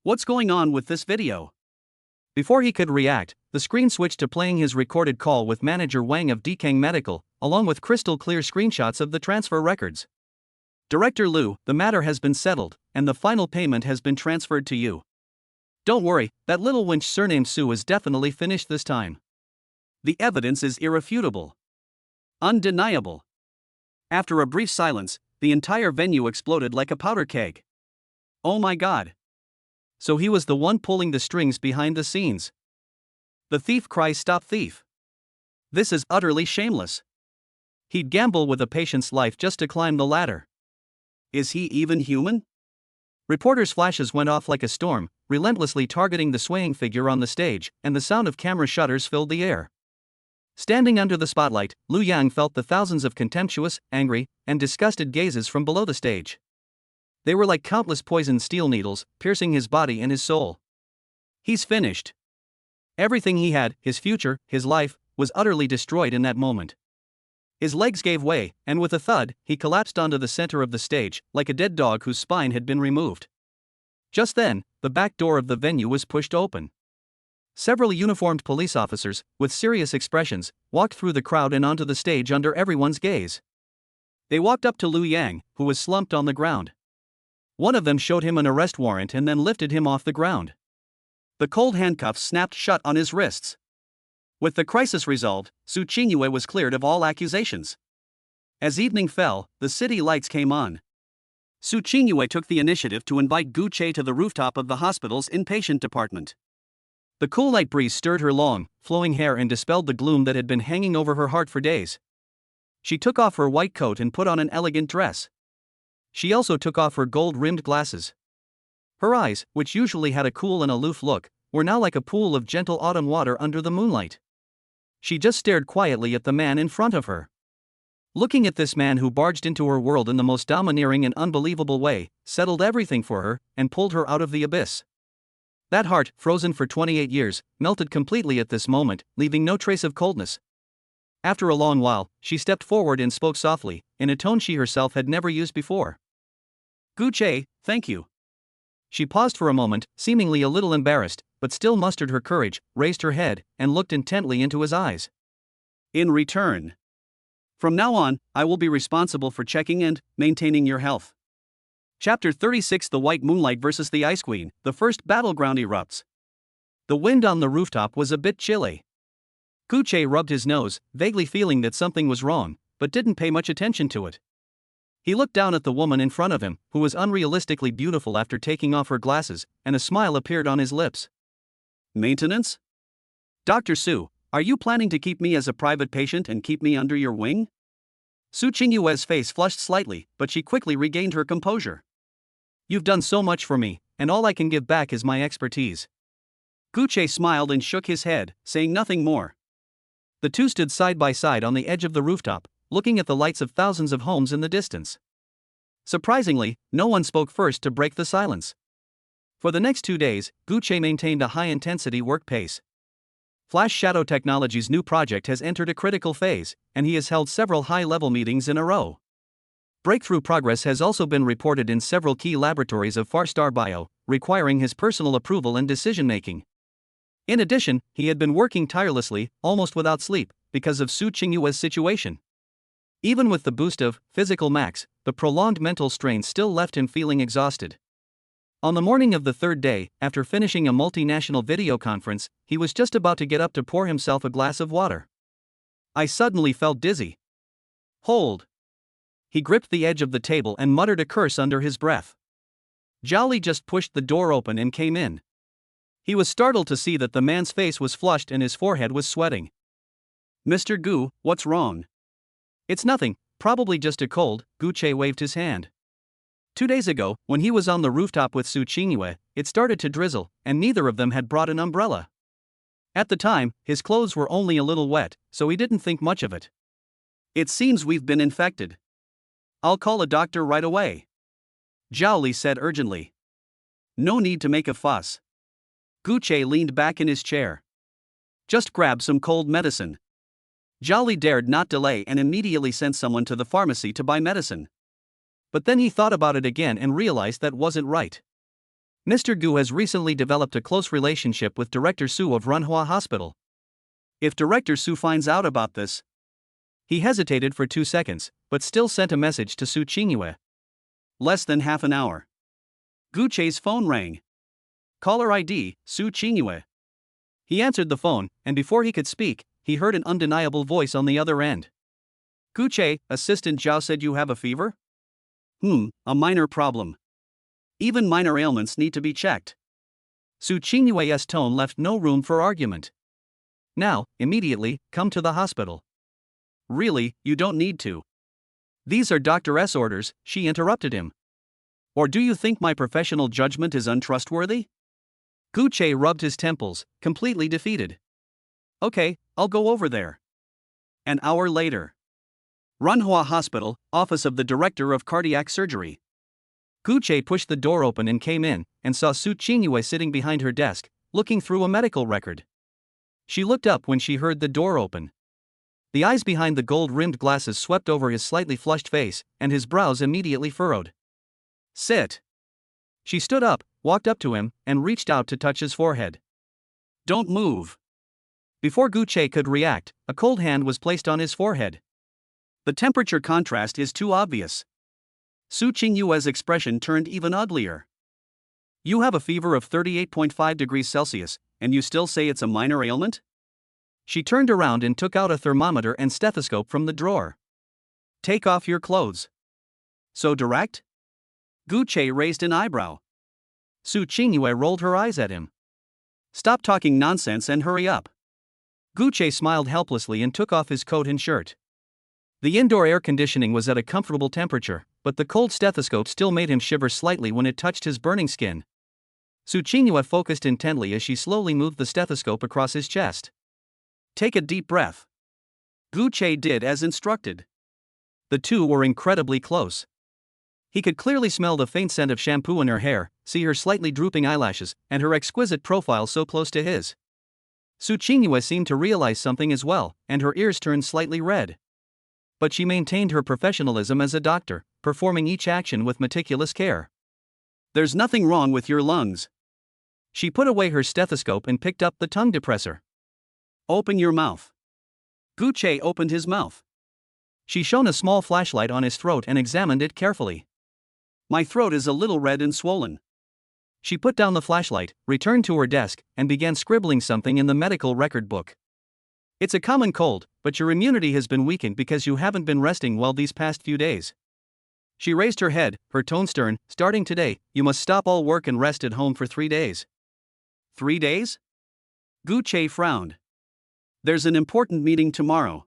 What's going on with this video? Before he could react, the screen switched to playing his recorded call with manager Wang of Dekang Medical, along with crystal-clear screenshots of the transfer records. Director Lu, the matter has been settled, and the final payment has been transferred to you. Don't worry, that little wench surnamed Su is definitely finished this time. The evidence is irrefutable. Undeniable. After a brief silence, the entire venue exploded like a powder keg. Oh my god. So he was the one pulling the strings behind the scenes. The thief cries stop thief. This is utterly shameless. He'd gamble with a patient's life just to climb the ladder. Is he even human? Reporters' flashes went off like a storm, relentlessly targeting the swaying figure on the stage, and the sound of camera shutters filled the air. Standing under the spotlight, Lu Yang felt the thousands of contemptuous, angry, and disgusted gazes from below the stage. They were like countless poisoned steel needles, piercing his body and his soul. He's finished. Everything he had, his future, his life, was utterly destroyed in that moment. His legs gave way, and with a thud, he collapsed onto the center of the stage, like a dead dog whose spine had been removed. Just then, the back door of the venue was pushed open. Several uniformed police officers, with serious expressions, walked through the crowd and onto the stage under everyone's gaze. They walked up to Liu Yang, who was slumped on the ground. One of them showed him an arrest warrant and then lifted him off the ground. The cold handcuffs snapped shut on his wrists. With the crisis resolved, Su Qingyue was cleared of all accusations. As evening fell, the city lights came on. Su Qingyue took the initiative to invite Gu Che to the rooftop of the hospital's inpatient department. The cool night breeze stirred her long, flowing hair and dispelled the gloom that had been hanging over her heart for days. She took off her white coat and put on an elegant dress. She also took off her gold-rimmed glasses. Her eyes, which usually had a cool and aloof look, were now like a pool of gentle autumn water under the moonlight. She just stared quietly at the man in front of her. Looking at this man who barged into her world in the most domineering and unbelievable way, settled everything for her, and pulled her out of the abyss. That heart, frozen for 28 years, melted completely at this moment, leaving no trace of coldness. After a long while, she stepped forward and spoke softly, in a tone she herself had never used before. "Gu Che, thank you." She paused for a moment, seemingly a little embarrassed, but still mustered her courage, raised her head, and looked intently into his eyes. "In return, from now on, I will be responsible for checking and maintaining your health." Chapter 36: The White Moonlight versus the Ice Queen. The first battleground erupts. The wind on the rooftop was a bit chilly. Gu Che rubbed his nose, vaguely feeling that something was wrong, but didn't pay much attention to it. He looked down at the woman in front of him, who was unrealistically beautiful after taking off her glasses, and a smile appeared on his lips. "Maintenance? Dr. Su, are you planning to keep me as a private patient and keep me under your wing?" Su Qingyue's face flushed slightly, but she quickly regained her composure. "You've done so much for me, and all I can give back is my expertise." Gu Che smiled and shook his head, saying nothing more. The two stood side by side on the edge of the rooftop, looking at the lights of thousands of homes in the distance. Surprisingly, no one spoke first to break the silence. For the next 2 days, Gu Che maintained a high-intensity work pace. Flash Shadow Technology's new project has entered a critical phase, and he has held several high-level meetings in a row. Breakthrough progress has also been reported in several key laboratories of Farstar Bio, requiring his personal approval and decision-making. In addition, he had been working tirelessly, almost without sleep, because of Su Qingyue's situation. Even with the boost of physical max, the prolonged mental strain still left him feeling exhausted. On the morning of the third day, after finishing a multinational video conference, he was just about to get up to pour himself a glass of water. I suddenly felt dizzy. "Hold." He gripped the edge of the table and muttered a curse under his breath. Zhao just pushed the door open and came in. He was startled to see that the man's face was flushed and his forehead was sweating. "Mr. Gu, what's wrong?" "It's nothing, probably just a cold." Gu Che waved his hand. 2 days ago, when he was on the rooftop with Su Qingyue, it started to drizzle, and neither of them had brought an umbrella. At the time, his clothes were only a little wet, so he didn't think much of it. "It seems we've been infected. I'll call a doctor right away," Zhao Li said urgently. "No need to make a fuss." Gu Che leaned back in his chair. "Just grab some cold medicine." Zhao Li dared not delay and immediately sent someone to the pharmacy to buy medicine. But then he thought about it again and realized that wasn't right. Mr. Gu has recently developed a close relationship with Director Su of Runhua Hospital. If Director Su finds out about this... He hesitated for 2 seconds, but still sent a message to Su Qingyue. Less than half an hour. Gu Che's phone rang. Caller ID, Su Qingyue. He answered the phone, and before he could speak, he heard an undeniable voice on the other end. "Gu Che, Assistant Zhao said you have a fever?" A minor problem. Even minor ailments need to be checked." Su Qingyue's tone left no room for argument. "Now, immediately, come to the hospital." "Really, you don't need to." "These are Dr. S. orders," she interrupted him. "Or do you think my professional judgment is untrustworthy?" Gu Che rubbed his temples, completely defeated. "Okay, I'll go over there." An hour later. Runhua Hospital, Office of the Director of Cardiac Surgery. Gu Che pushed the door open and came in, and saw Su Qingyue sitting behind her desk, looking through a medical record. She looked up when she heard the door open. The eyes behind the gold-rimmed glasses swept over his slightly flushed face, and his brows immediately furrowed. Sit. She stood up, walked up to him, and reached out to touch his forehead. Don't move. Before Gu Che could react, a cold hand was placed on his forehead. The temperature contrast is too obvious. Su Qingyue's expression turned even uglier. You have a fever of 38.5 degrees Celsius, and you still say it's a minor ailment? She turned around and took out a thermometer and stethoscope from the drawer. Take off your clothes. So direct? Gu Che raised an eyebrow. Su Qingyue rolled her eyes at him. Stop talking nonsense and hurry up. Gu Che smiled helplessly and took off his coat and shirt. The indoor air conditioning was at a comfortable temperature, but the cold stethoscope still made him shiver slightly when it touched his burning skin. Su Qingyue focused intently as she slowly moved the stethoscope across his chest. Take a deep breath. Gu Che did as instructed. The two were incredibly close. He could clearly smell the faint scent of shampoo in her hair, see her slightly drooping eyelashes, and her exquisite profile so close to his. Su Qingyue seemed to realize something as well, and her ears turned slightly red. But she maintained her professionalism as a doctor, performing each action with meticulous care. There's nothing wrong with your lungs. She put away her stethoscope and picked up the tongue depressor. Open your mouth. Gu Che opened his mouth. She shone a small flashlight on his throat and examined it carefully. My throat is a little red and swollen. She put down the flashlight, returned to her desk, and began scribbling something in the medical record book. It's a common cold, but your immunity has been weakened because you haven't been resting well these past few days. She raised her head, her tone stern. Starting today, you must stop all work and rest at home for 3 days. 3 days? Gu Che frowned. There's an important meeting tomorrow.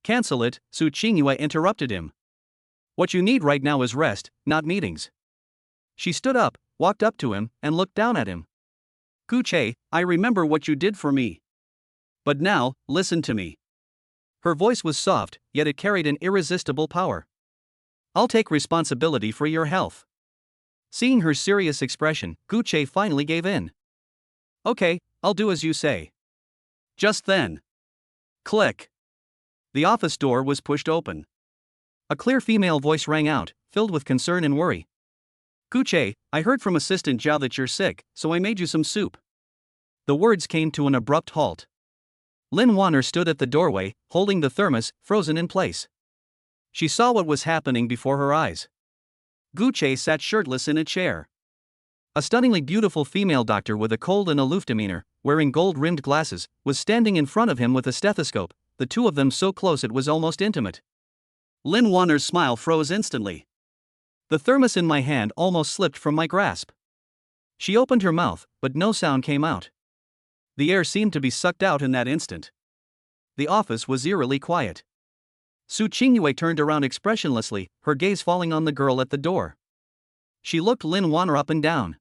Cancel it, Su Qingyue interrupted him. What you need right now is rest, not meetings. She stood up, walked up to him, and looked down at him. Gu Che, I remember what you did for me. But now, listen to me. Her voice was soft, yet it carried an irresistible power. I'll take responsibility for your health. Seeing her serious expression, Gu Che finally gave in. Okay, I'll do as you say. Just then. Click. The office door was pushed open. A clear female voice rang out, filled with concern and worry. Gu Che, I heard from Assistant Zhao that you're sick, so I made you some soup. The words came to an abrupt halt. Lin Wanner stood at the doorway, holding the thermos, frozen in place. She saw what was happening before her eyes. Gu Che sat shirtless in a chair. A stunningly beautiful female doctor with a cold and aloof demeanor, wearing gold-rimmed glasses, was standing in front of him with a stethoscope, the two of them so close it was almost intimate. Lin Wanner's smile froze instantly. The thermos in my hand almost slipped from my grasp. She opened her mouth, but no sound came out. The air seemed to be sucked out in that instant. The office was eerily quiet. Su Qingyue turned around expressionlessly, her gaze falling on the girl at the door. She looked Lin Wanner up and down.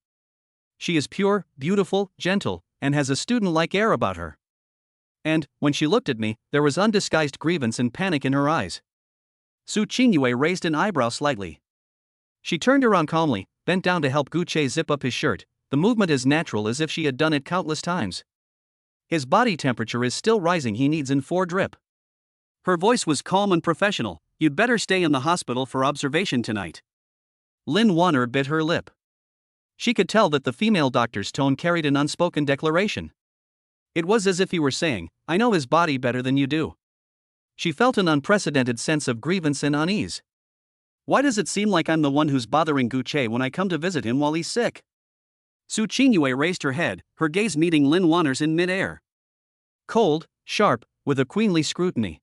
She is pure, beautiful, gentle, and has a student-like air about her. And, when she looked at me, there was undisguised grievance and panic in her eyes. Su Qingyue raised an eyebrow slightly. She turned around calmly, bent down to help Gu Che zip up his shirt, the movement as natural as if she had done it countless times. His body temperature is still rising, he needs in 4 drip. Her voice was calm and professional. You'd better stay in the hospital for observation tonight. Lin Wanner bit her lip. She could tell that the female doctor's tone carried an unspoken declaration. It was as if he were saying, I know his body better than you do. She felt an unprecedented sense of grievance and unease. Why does it seem like I'm the one who's bothering Gu Che when I come to visit him while he's sick? Su Qingyue raised her head, her gaze meeting Lin Wanner's in midair. Cold, sharp, with a queenly scrutiny.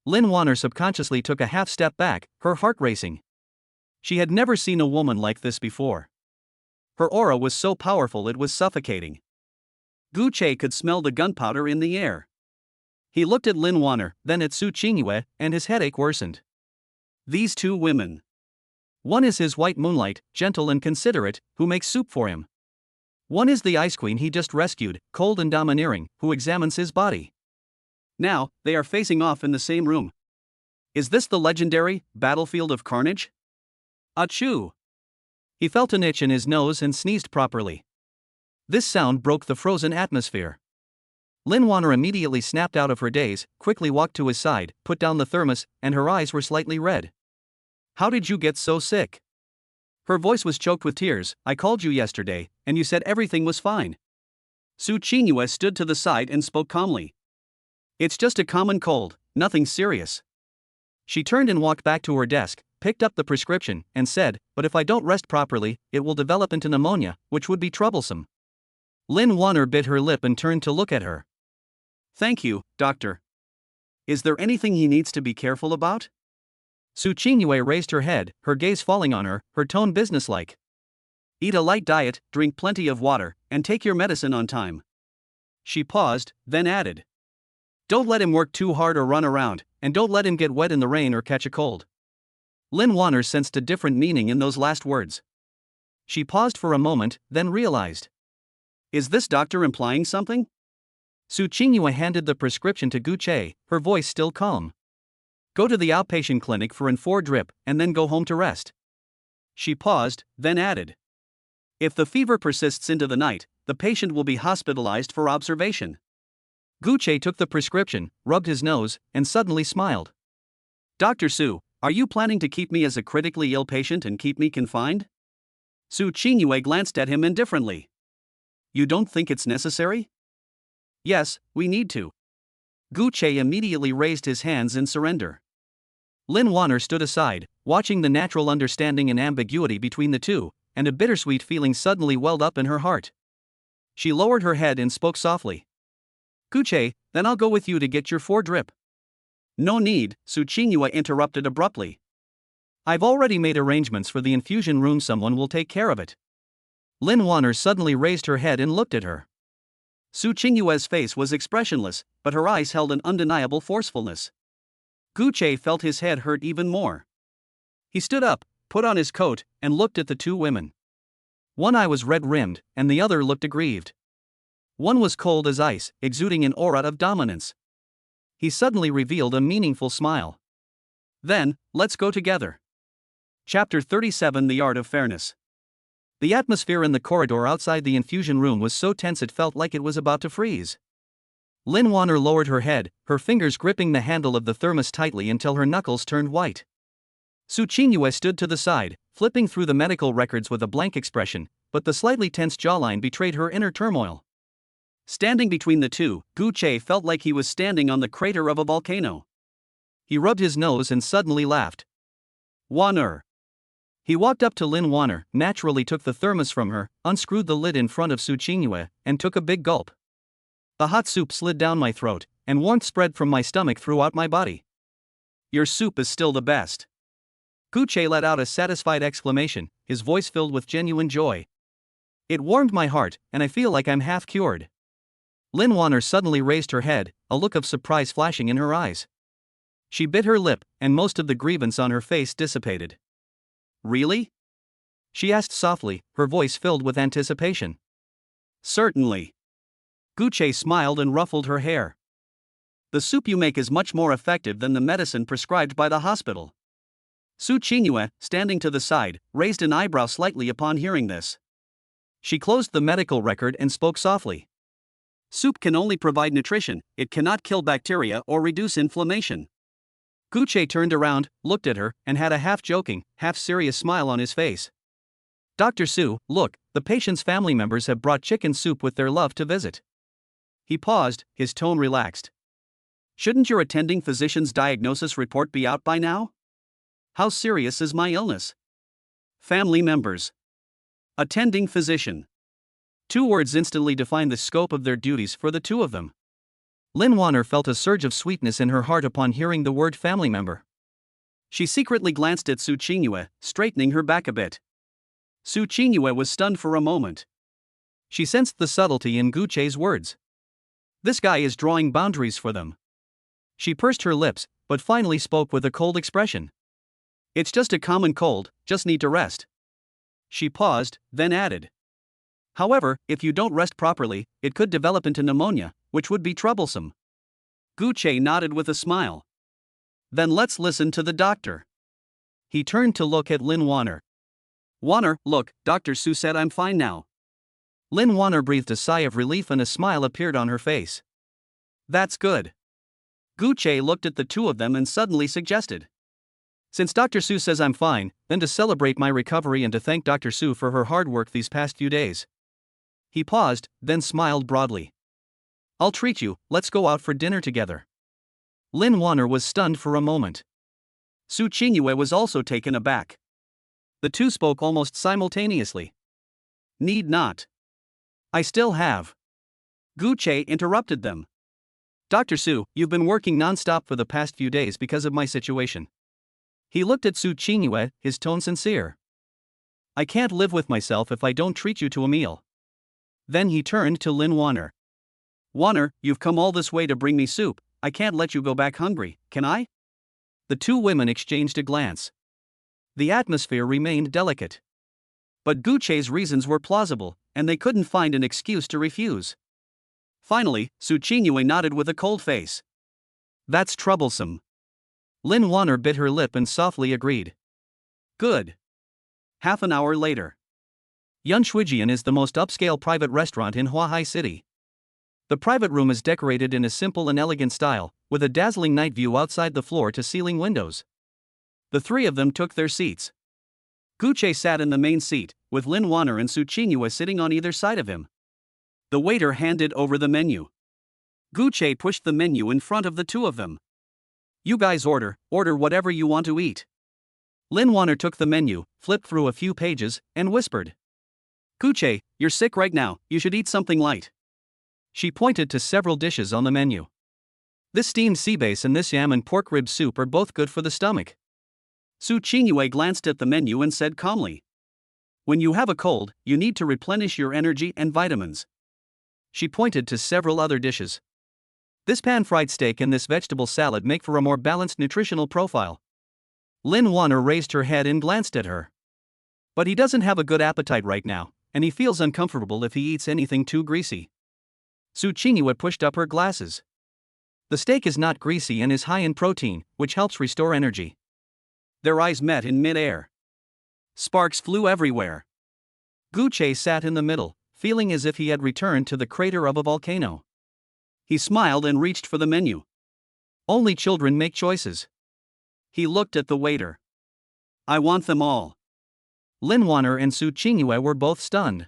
Lin Wanner subconsciously took a half step back, her heart racing. She had never seen a woman like this before. Her aura was so powerful it was suffocating. Gu Che could smell the gunpowder in the air. He looked at Lin Wanner, then at Su Qingyue, and his headache worsened. These two women. One is his white moonlight, gentle and considerate, who makes soup for him. One is the ice queen he just rescued, cold and domineering, who examines his body. Now, they are facing off in the same room. Is this the legendary battlefield of carnage? Achoo! He felt an itch in his nose and sneezed properly. This sound broke the frozen atmosphere. Lin Wanner immediately snapped out of her daze, quickly walked to his side, put down the thermos, and her eyes were slightly red. How did you get so sick? Her voice was choked with tears. I called you yesterday, and you said everything was fine. Su Qingyue stood to the side and spoke calmly. It's just a common cold, nothing serious. She turned and walked back to her desk, picked up the prescription, and said, but if I don't rest properly, it will develop into pneumonia, which would be troublesome. Lin Wanner bit her lip and turned to look at her. Thank you, doctor. Is there anything he needs to be careful about? Su Qingyue raised her head, her gaze falling on her tone businesslike. Eat a light diet, drink plenty of water, and take your medicine on time. She paused, then added. Don't let him work too hard or run around, and don't let him get wet in the rain or catch a cold. Lin Wanner sensed a different meaning in those last words. She paused for a moment, then realized. Is this doctor implying something? Su Qingyue handed the prescription to Gu Che, her voice still calm. Go to the outpatient clinic for an 4 drip, and then go home to rest. She paused, then added. If the fever persists into the night, the patient will be hospitalized for observation. Gu Che took the prescription, rubbed his nose, and suddenly smiled. Dr. Su, are you planning to keep me as a critically ill patient and keep me confined? Su Qingyue glanced at him indifferently. You don't think it's necessary? Yes, we need to. Gu Che immediately raised his hands in surrender. Lin Wanner stood aside, watching the natural understanding and ambiguity between the two, and a bittersweet feeling suddenly welled up in her heart. She lowered her head and spoke softly. Gu Che, then I'll go with you to get your 4 drip. No need, Su Qingyue interrupted abruptly. I've already made arrangements for the infusion room, someone will take care of it. Lin Wanner suddenly raised her head and looked at her. Su Qingyue's face was expressionless, but her eyes held an undeniable forcefulness. Gu Che felt his head hurt even more. He stood up, put on his coat, and looked at the two women. One eye was red-rimmed, and the other looked aggrieved. One was cold as ice, exuding an aura of dominance. He suddenly revealed a meaningful smile. Then, let's go together. Chapter 37 The Art of Fairness. The atmosphere in the corridor outside the infusion room was so tense it felt like it was about to freeze. Lin Wanner lowered her head, her fingers gripping the handle of the thermos tightly until her knuckles turned white. Su Qingyue stood to the side, flipping through the medical records with a blank expression, but the slightly tense jawline betrayed her inner turmoil. Standing between the two, Gu Che felt like he was standing on the crater of a volcano. He rubbed his nose and suddenly laughed. Wanner. He walked up to Lin Wanner, naturally took the thermos from her, unscrewed the lid in front of Su Qingyue, and took a big gulp. The hot soup slid down my throat, and warmth spread from my stomach throughout my body. Your soup is still the best. Gu Che let out a satisfied exclamation, his voice filled with genuine joy. It warmed my heart, and I feel like I'm half cured. Lin Wanner suddenly raised her head, a look of surprise flashing in her eyes. She bit her lip, and most of the grievance on her face dissipated. Really? She asked softly, her voice filled with anticipation. Certainly. Gu Che smiled and ruffled her hair. The soup you make is much more effective than the medicine prescribed by the hospital. Su Qingyue, standing to the side, raised an eyebrow slightly upon hearing this. She closed the medical record and spoke softly. Soup can only provide nutrition, it cannot kill bacteria or reduce inflammation. Gu Che turned around, looked at her, and had a half-joking, half-serious smile on his face. Dr. Su, look, the patient's family members have brought chicken soup with their love to visit. He paused, his tone relaxed. Shouldn't your attending physician's diagnosis report be out by now? How serious is my illness? Family members. Attending physician. 2 words instantly defined the scope of their duties for the two of them. Lin Wanner felt a surge of sweetness in her heart upon hearing the word family member. She secretly glanced at Su Qingyue, straightening her back a bit. Su Qingyue was stunned for a moment. She sensed the subtlety in Gu Che's words. This guy is drawing boundaries for them. She pursed her lips, but finally spoke with a cold expression. It's just a common cold, just need to rest. She paused, then added. However, if you don't rest properly, it could develop into pneumonia, which would be troublesome. Gu Che nodded with a smile. Then let's listen to the doctor. He turned to look at Lin Wanner. Wanner, look, Dr. Su said I'm fine now. Lin Wanner breathed a sigh of relief and a smile appeared on her face. That's good. Gucci looked at the two of them and suddenly suggested. Since Dr. Su says I'm fine, then to celebrate my recovery and to thank Dr. Su for her hard work these past few days. He paused, then smiled broadly. I'll treat you, let's go out for dinner together. Lin Wanner was stunned for a moment. Su Qingyue was also taken aback. The two spoke almost simultaneously. Need not. I still have. Gucci interrupted them. Dr. Su, you've been working non-stop for the past few days because of my situation. He looked at Su Qingyue, his tone sincere. I can't live with myself if I don't treat you to a meal. Then he turned to Lin Wanner. Wanner, you've come all this way to bring me soup, I can't let you go back hungry, can I? The two women exchanged a glance. The atmosphere remained delicate. But Gucci's reasons were plausible, and they couldn't find an excuse to refuse. Finally, Su Qingyue nodded with a cold face. That's troublesome. Lin Wanner bit her lip and softly agreed. Good. Half an hour later. Yunshuijian is the most upscale private restaurant in Huahai City. The private room is decorated in a simple and elegant style, with a dazzling night view outside the floor-to-ceiling windows. The three of them took their seats. Gucci sat in the main seat, with Lin Wanner and Su Qingyue sitting on either side of him. The waiter handed over the menu. Gucci pushed the menu in front of the two of them. You guys order whatever you want to eat. Lin Wanner took the menu, flipped through a few pages, and whispered. Gucci, you're sick right now, you should eat something light. She pointed to several dishes on the menu. This steamed sea bass and this yam and pork rib soup are both good for the stomach. Su Qingyue glanced at the menu and said calmly. When you have a cold, you need to replenish your energy and vitamins. She pointed to several other dishes. This pan-fried steak and this vegetable salad make for a more balanced nutritional profile. Lin Wanner raised her head and glanced at her. But he doesn't have a good appetite right now, and he feels uncomfortable if he eats anything too greasy. Su Qingyue pushed up her glasses. The steak is not greasy and is high in protein, which helps restore energy. Their eyes met in mid-air. Sparks flew everywhere. Gucci sat in the middle, feeling as if he had returned to the crater of a volcano. He smiled and reached for the menu. Only children make choices. He looked at the waiter. I want them all. Lin Wanner and Su Qingyue were both stunned.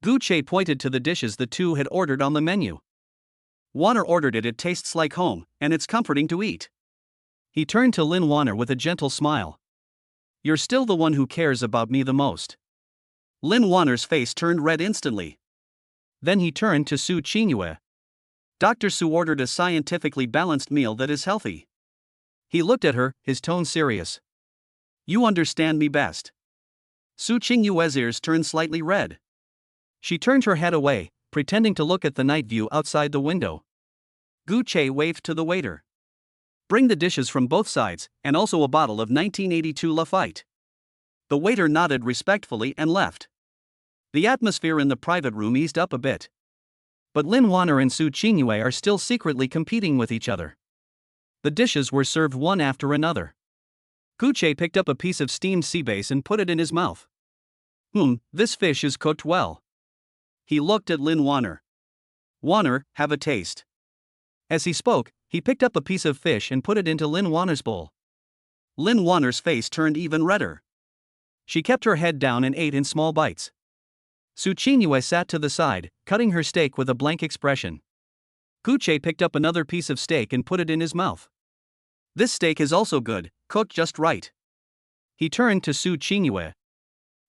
Gucci pointed to the dishes the two had ordered on the menu. Wanner ordered it tastes like home, and it's comforting to eat. He turned to Lin Wanner with a gentle smile. You're still the one who cares about me the most. Lin Wanner's face turned red instantly. Then he turned to Su Qingyue. Dr. Su ordered a scientifically balanced meal that is healthy. He looked at her, his tone serious. You understand me best. Su Qingyue's ears turned slightly red. She turned her head away, pretending to look at the night view outside the window. Gucci waved to the waiter. Bring the dishes from both sides, and also a bottle of 1982 Lafite. The waiter nodded respectfully and left. The atmosphere in the private room eased up a bit. But Lin Wanner and Su Qingyue are still secretly competing with each other. The dishes were served one after another. Gucci picked up a piece of steamed sea bass and put it in his mouth. This fish is cooked well. He looked at Lin Wanner. Wanner, have a taste. As he spoke, he picked up a piece of fish and put it into Lin Wanner's bowl. Lin Wanner's face turned even redder. She kept her head down and ate in small bites. Su Qingyue sat to the side, cutting her steak with a blank expression. Gucci picked up another piece of steak and put it in his mouth. This steak is also good, cooked just right. He turned to Su Qingyue.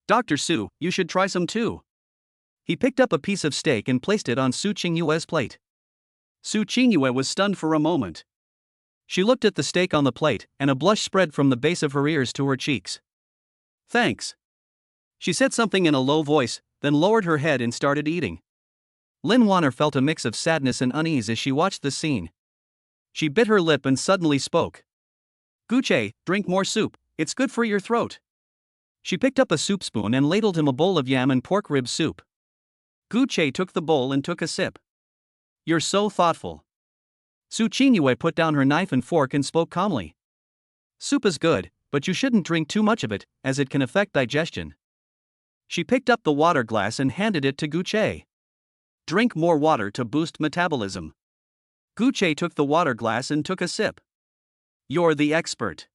Dr. Su, you should try some too. He picked up a piece of steak and placed it on Su Qingyue's plate. Su Qingyue was stunned for a moment. She looked at the steak on the plate, and a blush spread from the base of her ears to her cheeks. Thanks. She said something in a low voice, then lowered her head and started eating. Lin Wanner felt a mix of sadness and unease as she watched the scene. She bit her lip and suddenly spoke. Gucci, drink more soup, it's good for your throat. She picked up a soup spoon and ladled him a bowl of yam and pork rib soup. Gucci took the bowl and took a sip. You're so thoughtful. Su Qingyue put down her knife and fork and spoke calmly. Soup is good, but you shouldn't drink too much of it, as it can affect digestion. She picked up the water glass and handed it to Gucci. Drink more water to boost metabolism. Gucci took the water glass and took a sip. You're the expert.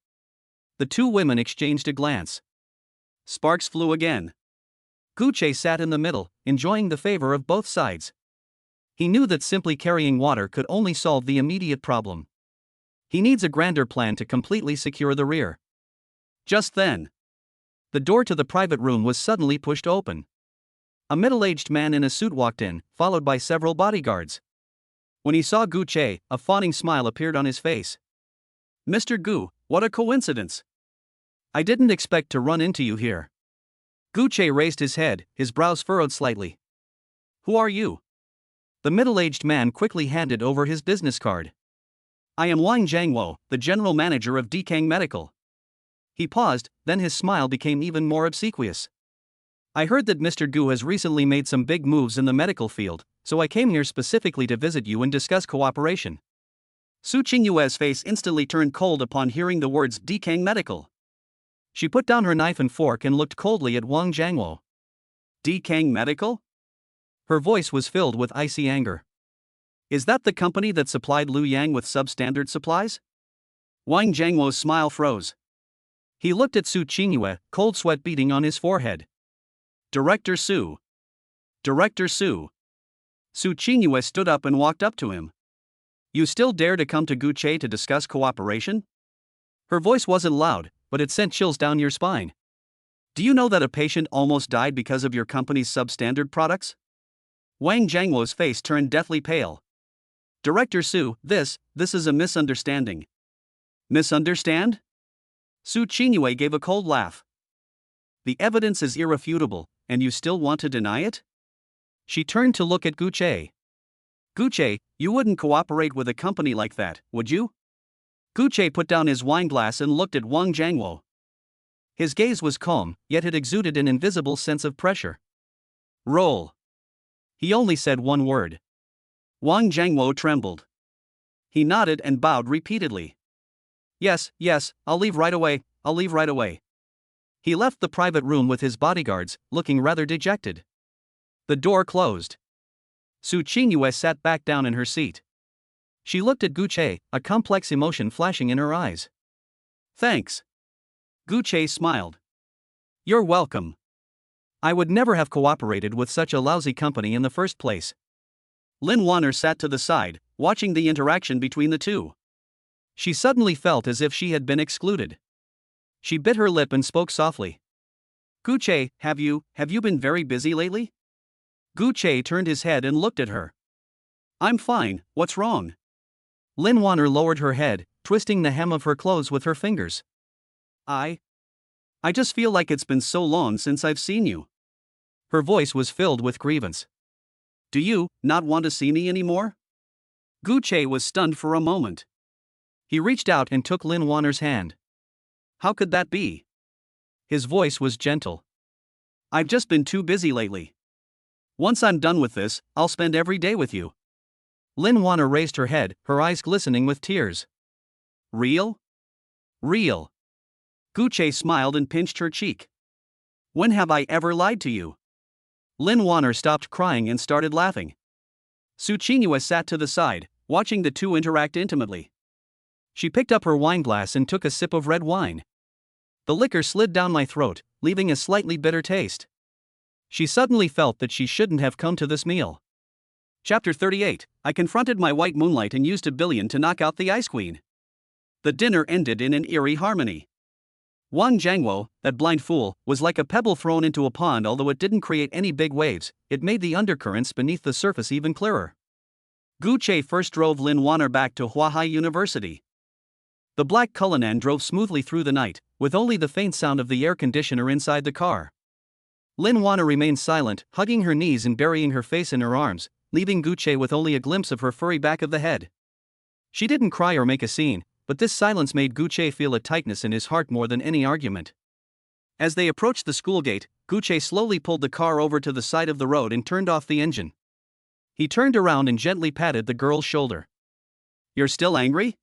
The two women exchanged a glance. Sparks flew again. Gucci sat in the middle, enjoying the favor of both sides. He knew that simply carrying water could only solve the immediate problem. He needs a grander plan to completely secure the rear. Just then, the door to the private room was suddenly pushed open. A middle-aged man in a suit walked in, followed by several bodyguards. When he saw Gucci, a fawning smile appeared on his face. Mr. Gu, what a coincidence. I didn't expect to run into you here. Gucci raised his head, his brows furrowed slightly. Who are you? The middle-aged man quickly handed over his business card. I am Wang Jiangwo, the general manager of Dikang Medical. He paused, then his smile became even more obsequious. I heard that Mr. Gu has recently made some big moves in the medical field, so I came here specifically to visit you and discuss cooperation. Su Qingyue's face instantly turned cold upon hearing the words Dikang Medical. She put down her knife and fork and looked coldly at Wang Jiangwo. Dikang Medical? Her voice was filled with icy anger. Is that the company that supplied Liu Yang with substandard supplies? Wang Jiangwo's smile froze. He looked at Su Qingyue, cold sweat beading on his forehead. Director Su. Director Su. Su Qingyue stood up and walked up to him. You still dare to come to Gucci to discuss cooperation? Her voice wasn't loud, but it sent chills down your spine. Do you know that a patient almost died because of your company's substandard products? Wang Jiangwo's face turned deathly pale. Director Su, this is a misunderstanding. Misunderstand? Su Qingyue gave a cold laugh. The evidence is irrefutable, and you still want to deny it? She turned to look at Gucci. Gucci, you wouldn't cooperate with a company like that, would you? Gucci put down his wine glass and looked at Wang Jiangwo. His gaze was calm, yet it exuded an invisible sense of pressure. Roll. He only said one word. Wang Jiangwo trembled. He nodded and bowed repeatedly. Yes, I'll leave right away, He left the private room with his bodyguards, looking rather dejected. The door closed. Su Qingyue sat back down in her seat. She looked at Gucci, a complex emotion flashing in her eyes. Thanks. Gucci smiled. You're welcome. I would never have cooperated with such a lousy company in the first place. Lin Wanner sat to the side, watching the interaction between the two. She suddenly felt as if she had been excluded. She bit her lip and spoke softly. Gucci, have you been very busy lately? Gucci turned his head and looked at her. I'm fine, what's wrong? Lin Wanner lowered her head, twisting the hem of her clothes with her fingers. I just feel like it's been so long since I've seen you. Her voice was filled with grievance. Do you not want to see me anymore? Gucci was stunned for a moment. He reached out and took Lin Wanner's hand. How could that be? His voice was gentle. I've just been too busy lately. Once I'm done with this, I'll spend every day with you. Lin Wanner raised her head, her eyes glistening with tears. Real? Real. Gucci smiled and pinched her cheek. When have I ever lied to you? Lin Wanner stopped crying and started laughing. Su Qingyue sat to the side, watching the two interact intimately. She picked up her wine glass and took a sip of red wine. The liquor slid down my throat, leaving a slightly bitter taste. She suddenly felt that she shouldn't have come to this meal. Chapter 38, I confronted my white moonlight and used a billion to knock out the Ice Queen. The dinner ended in an eerie harmony. Wang Jiangwo, that blind fool, was like a pebble thrown into a pond. Although it didn't create any big waves, it made the undercurrents beneath the surface even clearer. Gucci first drove Lin Wanner back to Huahai University. The black Cullinan drove smoothly through the night, with only the faint sound of the air conditioner inside the car. Lin Wanner remained silent, hugging her knees and burying her face in her arms, leaving Gucci with only a glimpse of her furry back of the head. She didn't cry or make a scene, but this silence made Gucci feel a tightness in his heart more than any argument. As they approached the school gate, Gucci slowly pulled the car over to the side of the road and turned off the engine. He turned around and gently patted the girl's shoulder. You're still angry?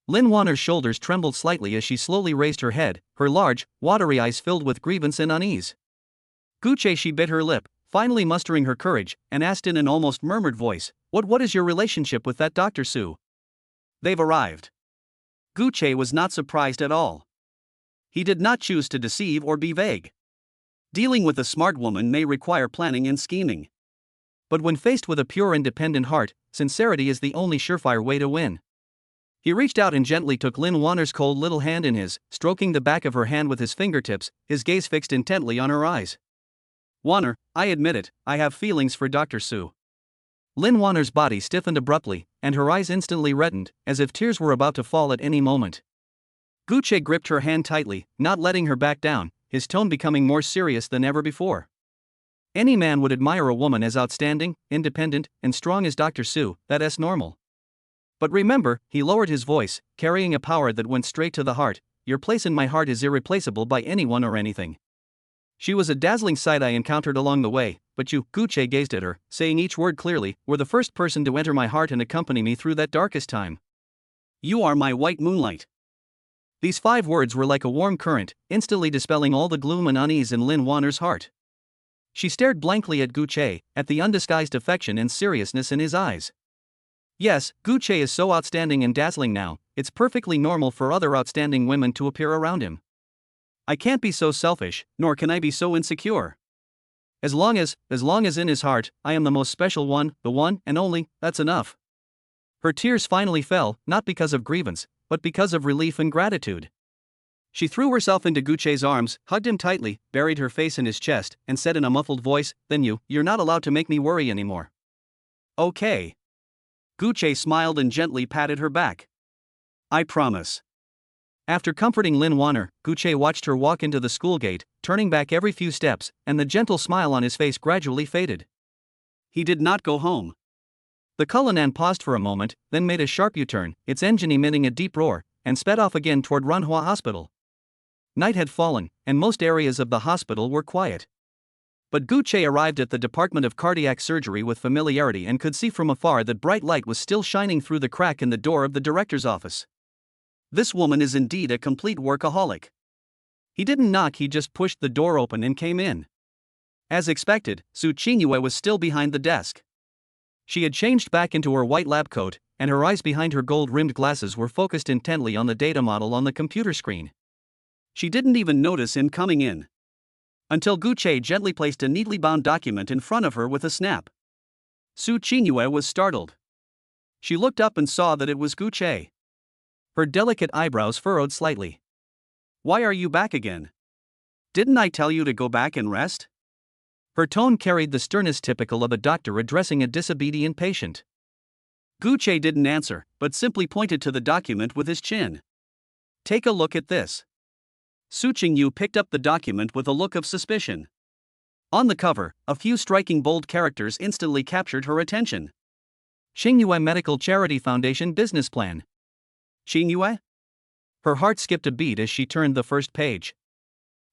Lin Wanner's shoulders trembled slightly as she slowly raised her head, her large, watery eyes filled with grievance and unease. Gucci, she bit her lip, finally mustering her courage, and asked in an almost murmured voice, What is your relationship with that Dr. Su? They've arrived. Gu Che was not surprised at all. He did not choose to deceive or be vague. Dealing with a smart woman may require planning and scheming. But when faced with a pure independent heart, sincerity is the only surefire way to win. He reached out and gently took Lin Wanner's cold little hand in his, stroking the back of her hand with his fingertips, his gaze fixed intently on her eyes. Wanner, I admit it, I have feelings for Dr. Su. Lin Wanner's body stiffened abruptly, and her eyes instantly reddened, as if tears were about to fall at any moment. Gu Che gripped her hand tightly, not letting her back down, his tone becoming more serious than ever before. Any man would admire a woman as outstanding, independent, and strong as Dr. Su, that's normal. But remember, he lowered his voice, carrying a power that went straight to the heart, your place in my heart is irreplaceable by anyone or anything. She was a dazzling sight I encountered along the way, but you, Gu Che gazed at her, saying each word clearly, were the first person to enter my heart and accompany me through that darkest time. You are my white moonlight. These 5 words were like a warm current, instantly dispelling all the gloom and unease in Lin Wanner's heart. She stared blankly at Gu Che, at the undisguised affection and seriousness in his eyes. Yes, Gu Che is so outstanding and dazzling now, it's perfectly normal for other outstanding women to appear around him. I can't be so selfish, nor can I be so insecure. As long as in his heart, I am the most special one, the one and only, that's enough. Her tears finally fell, not because of grievance, but because of relief and gratitude. She threw herself into Gu Che's arms, hugged him tightly, buried her face in his chest, and said in a muffled voice, Then you're not allowed to make me worry anymore. Okay. Gu Che smiled and gently patted her back. I promise. After comforting Lin Wanner, Gu Che watched her walk into the school gate, turning back every few steps, and the gentle smile on his face gradually faded. He did not go home. The Cullinan paused for a moment, then made a sharp U-turn, its engine emitting a deep roar, and sped off again toward Ranhua Hospital. Night had fallen, and most areas of the hospital were quiet. But Gu Che arrived at the Department of Cardiac Surgery with familiarity and could see from afar that bright light was still shining through the crack in the door of the director's office. This woman is indeed a complete workaholic. He didn't knock, he just pushed the door open and came in. As expected, Su Qingyue was still behind the desk. She had changed back into her white lab coat, and her eyes behind her gold-rimmed glasses were focused intently on the data model on the computer screen. She didn't even notice him coming in. Until Gu Che gently placed a neatly bound document in front of her with a snap. Su Qingyue was startled. She looked up and saw that it was Gu Che. Her delicate eyebrows furrowed slightly. Why are you back again? Didn't I tell you to go back and rest? Her tone carried the sternness typical of a doctor addressing a disobedient patient. Gu Che didn't answer, but simply pointed to the document with his chin. Take a look at this. Su Qingyu picked up the document with a look of suspicion. On the cover, a few striking bold characters instantly captured her attention. Qingyue Medical Charity Foundation Business Plan. Qingyue? Her heart skipped a beat as she turned the first page.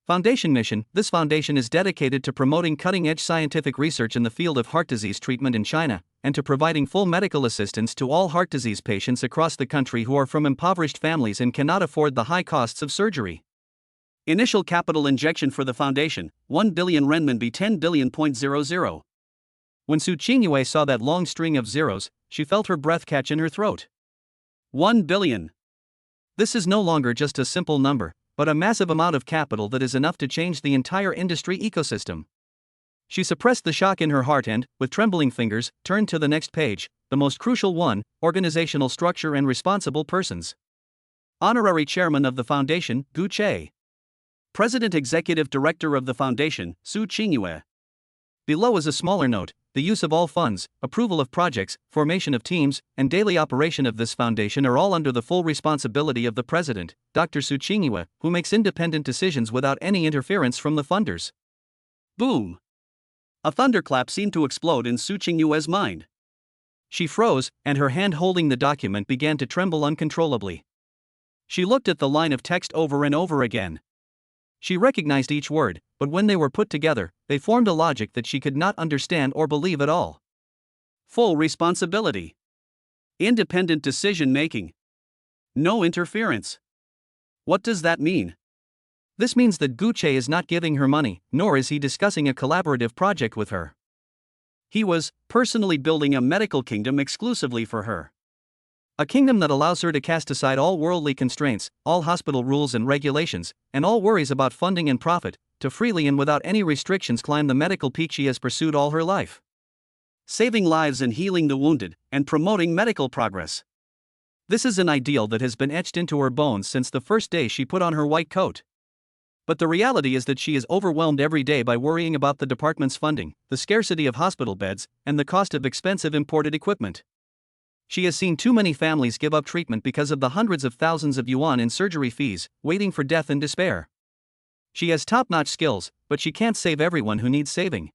Foundation mission: this foundation is dedicated to promoting cutting-edge scientific research in the field of heart disease treatment in China, and to providing full medical assistance to all heart disease patients across the country who are from impoverished families and cannot afford the high costs of surgery. Initial capital injection for the foundation, 1 billion renminbi 10 billion.00. When Su Qingyue saw that long string of zeros, she felt her breath catch in her throat. 1 billion. This is no longer just a simple number, but a massive amount of capital that is enough to change the entire industry ecosystem. She suppressed the shock in her heart and, with trembling fingers, turned to the next page, the most crucial one: organizational structure and responsible persons. Honorary Chairman of the Foundation, Gu Che. President Executive Director of the Foundation, Su Qingyue. Below is a smaller note: the use of all funds, approval of projects, formation of teams, and daily operation of this foundation are all under the full responsibility of the President, Dr. Su Qingyue, who makes independent decisions without any interference from the funders. Boom! A thunderclap seemed to explode in Su Qingyue's mind. She froze, and her hand holding the document began to tremble uncontrollably. She looked at the line of text over and over again. She recognized each word, but when they were put together, they formed a logic that she could not understand or believe at all. Full responsibility. Independent decision-making. No interference. What does that mean? This means that Gucci is not giving her money, nor is he discussing a collaborative project with her. He was personally building a medical kingdom exclusively for her. A kingdom that allows her to cast aside all worldly constraints, all hospital rules and regulations, and all worries about funding and profit, to freely and without any restrictions climb the medical peak she has pursued all her life. Saving lives and healing the wounded, and promoting medical progress. This is an ideal that has been etched into her bones since the first day she put on her white coat. But the reality is that she is overwhelmed every day by worrying about the department's funding, the scarcity of hospital beds, and the cost of expensive imported equipment. She has seen too many families give up treatment because of the hundreds of thousands of yuan in surgery fees, waiting for death in despair. She has top-notch skills, but she can't save everyone who needs saving.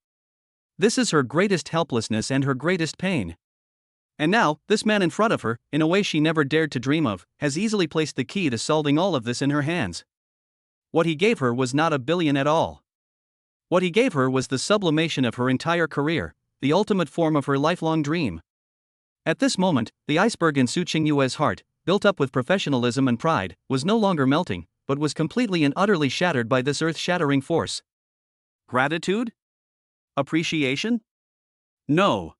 This is her greatest helplessness and her greatest pain. And now, this man in front of her, in a way she never dared to dream of, has easily placed the key to solving all of this in her hands. What he gave her was not 1 billion at all. What he gave her was the sublimation of her entire career, the ultimate form of her lifelong dream. At this moment, the iceberg in Su Qingyue's heart, built up with professionalism and pride, was no longer melting, but was completely and utterly shattered by this earth-shattering force. Gratitude? Appreciation? No.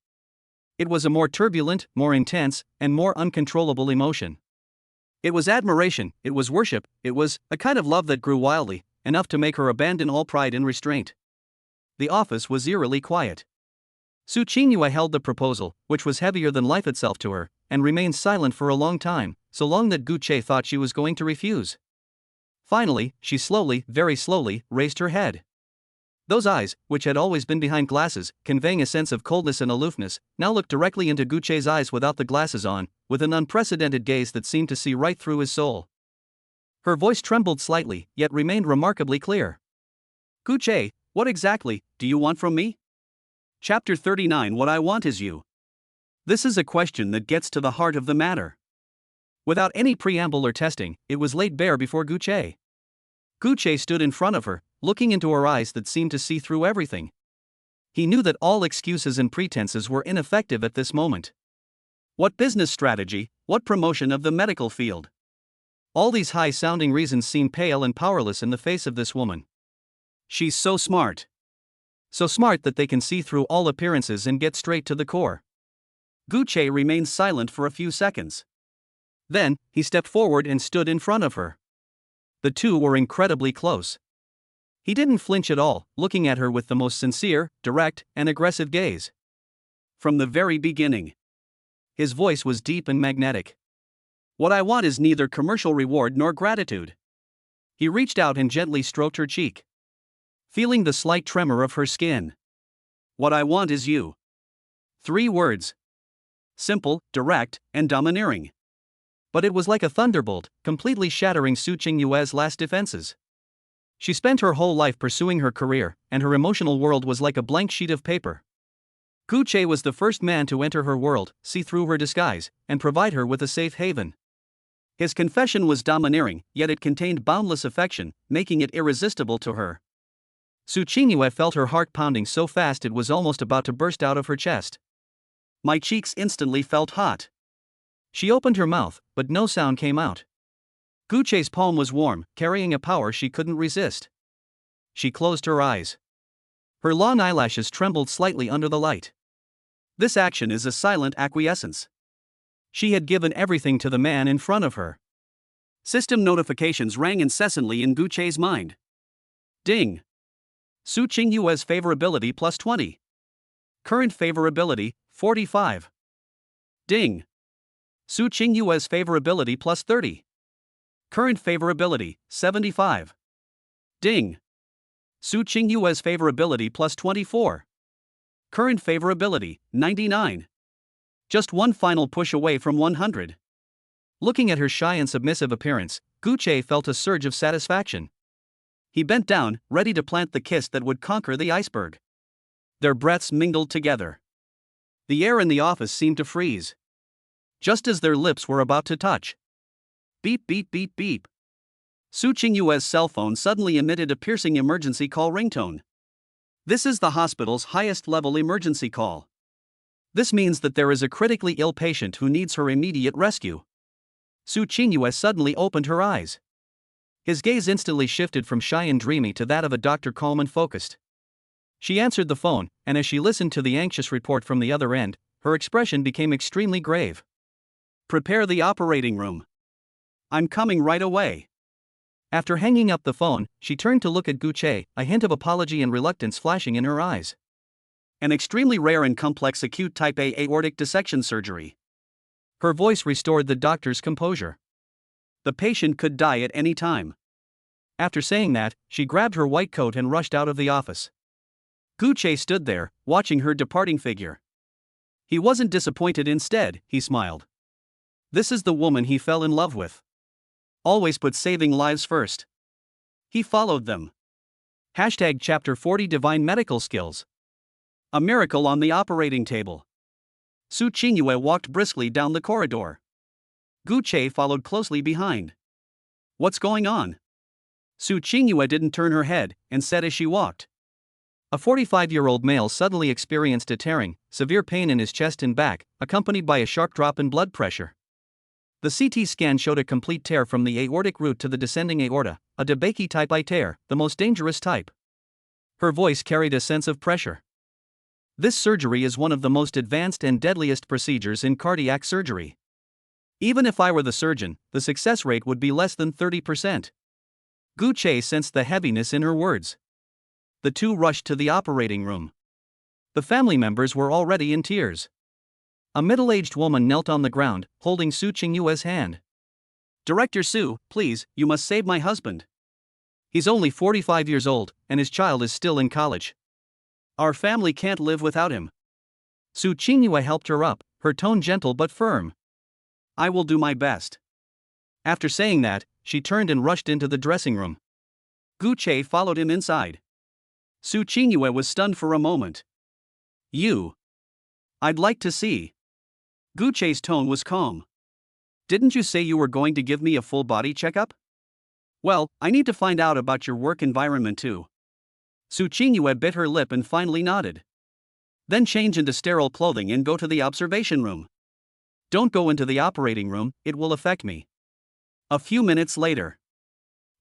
It was a more turbulent, more intense, and more uncontrollable emotion. It was admiration, it was worship, it was a kind of love that grew wildly, enough to make her abandon all pride and restraint. The office was eerily quiet. Su Qingyue held the proposal, which was heavier than life itself to her, and remained silent for a long time, so long that Gucci thought she was going to refuse. Finally, she slowly, very slowly, raised her head. Those eyes, which had always been behind glasses, conveying a sense of coldness and aloofness, now looked directly into Gucci's eyes without the glasses on, with an unprecedented gaze that seemed to see right through his soul. Her voice trembled slightly, yet remained remarkably clear. Gucci, what exactly do you want from me? Chapter 39. What I want is you. This is a question that gets to the heart of the matter. Without any preamble or testing, it was laid bare before Gucci. Gucci stood in front of her, looking into her eyes that seemed to see through everything. He knew that all excuses and pretenses were ineffective at this moment. What business strategy, what promotion of the medical field? All these high-sounding reasons seemed pale and powerless in the face of this woman. She's so smart. So smart that they can see through all appearances and get straight to the core. Gucci remained silent for a few seconds. Then, he stepped forward and stood in front of her. The two were incredibly close. He didn't flinch at all, looking at her with the most sincere, direct, and aggressive gaze. From the very beginning. His voice was deep and magnetic. What I want is neither commercial reward nor gratitude. He reached out and gently stroked her cheek, feeling the slight tremor of her skin. What I want is you. 3 words. Simple, direct, and domineering. But it was like a thunderbolt, completely shattering Su Qingyue's last defenses. She spent her whole life pursuing her career, and her emotional world was like a blank sheet of paper. Gucci was the first man to enter her world, see through her disguise, and provide her with a safe haven. His confession was domineering, yet it contained boundless affection, making it irresistible to her. Su Qingyue felt her heart pounding so fast it was almost about to burst out of her chest. My cheeks instantly felt hot. She opened her mouth, but no sound came out. Gucci's palm was warm, carrying a power she couldn't resist. She closed her eyes. Her long eyelashes trembled slightly under the light. This action is a silent acquiescence. She had given everything to the man in front of her. System notifications rang incessantly in Gucci's mind. Ding! Su Qingyue's favorability plus 20. Current favorability, 45. Ding! Su Qingyue's favorability plus 30. Current favorability, 75. Ding! Su Qingyue's favorability plus 24. Current favorability, 99. Just one final push away from 100. Looking at her shy and submissive appearance, Gucci felt a surge of satisfaction. He bent down, ready to plant the kiss that would conquer the iceberg. Their breaths mingled together. The air in the office seemed to freeze. Just as their lips were about to touch. Beep beep beep beep. Su Qingyue's cell phone suddenly emitted a piercing emergency call ringtone. This is the hospital's highest-level emergency call. This means that there is a critically ill patient who needs her immediate rescue. Su Qingyue suddenly opened her eyes. His gaze instantly shifted from shy and dreamy to that of a doctor, calm and focused. She answered the phone, and as she listened to the anxious report from the other end, her expression became extremely grave. "Prepare the operating room. I'm coming right away." After hanging up the phone, she turned to look at Gucci, a hint of apology and reluctance flashing in her eyes. "An extremely rare and complex acute type A aortic dissection surgery." Her voice restored the doctor's composure. "The patient could die at any time." After saying that, she grabbed her white coat and rushed out of the office. Gucci stood there, watching her departing figure. He wasn't disappointed, instead, he smiled. This is the woman he fell in love with. Always put saving lives first. He followed them. Chapter 40 Divine Medical Skills. A miracle on the operating table. Su Qingyue walked briskly down the corridor. Gucci followed closely behind. "What's going on?" Su Qingyue didn't turn her head, and said as she walked. A 45-year-old male suddenly experienced a tearing, severe pain in his chest and back, accompanied by a sharp drop in blood pressure. The CT scan showed a complete tear from the aortic root to the descending aorta, a DeBakey type I tear, the most dangerous type. Her voice carried a sense of pressure. "This surgery is one of the most advanced and deadliest procedures in cardiac surgery. Even if I were the surgeon, the success rate would be less than 30%. Gucci sensed the heaviness in her words. The two rushed to the operating room. The family members were already in tears. A middle-aged woman knelt on the ground, holding Su Qingyue's hand. "Director Su, please, you must save my husband. He's only 45 years old, and his child is still in college. Our family can't live without him." Su Qingyue helped her up, her tone gentle but firm. "I will do my best." After saying that, she turned and rushed into the dressing room. Gucci followed him inside. Su Qingyue was stunned for a moment. I'd like to see." Gucci's tone was calm. "Didn't you say you were going to give me a full body checkup?" "Well, I need to find out about your work environment too." Su Qingyue bit her lip and finally nodded. "Then change into sterile clothing and go to the observation room." "Don't go into the operating room, it will affect me." A few minutes later.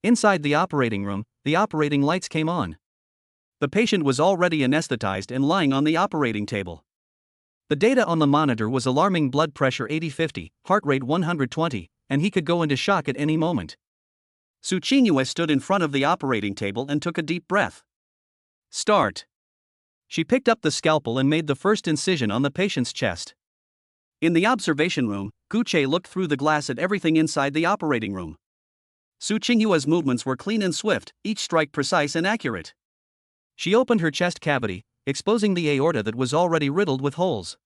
Inside the operating room, the operating lights came on. The patient was already anesthetized and lying on the operating table. The data on the monitor was alarming: blood pressure 80/50, heart rate 120, and he could go into shock at any moment. Su Qingyue stood in front of the operating table and took a deep breath. "Start." She picked up the scalpel and made the first incision on the patient's chest. In the observation room, Gucci looked through the glass at everything inside the operating room. Su Qingyue's movements were clean and swift, each strike precise and accurate. She opened her chest cavity, exposing the aorta that was already riddled with holes.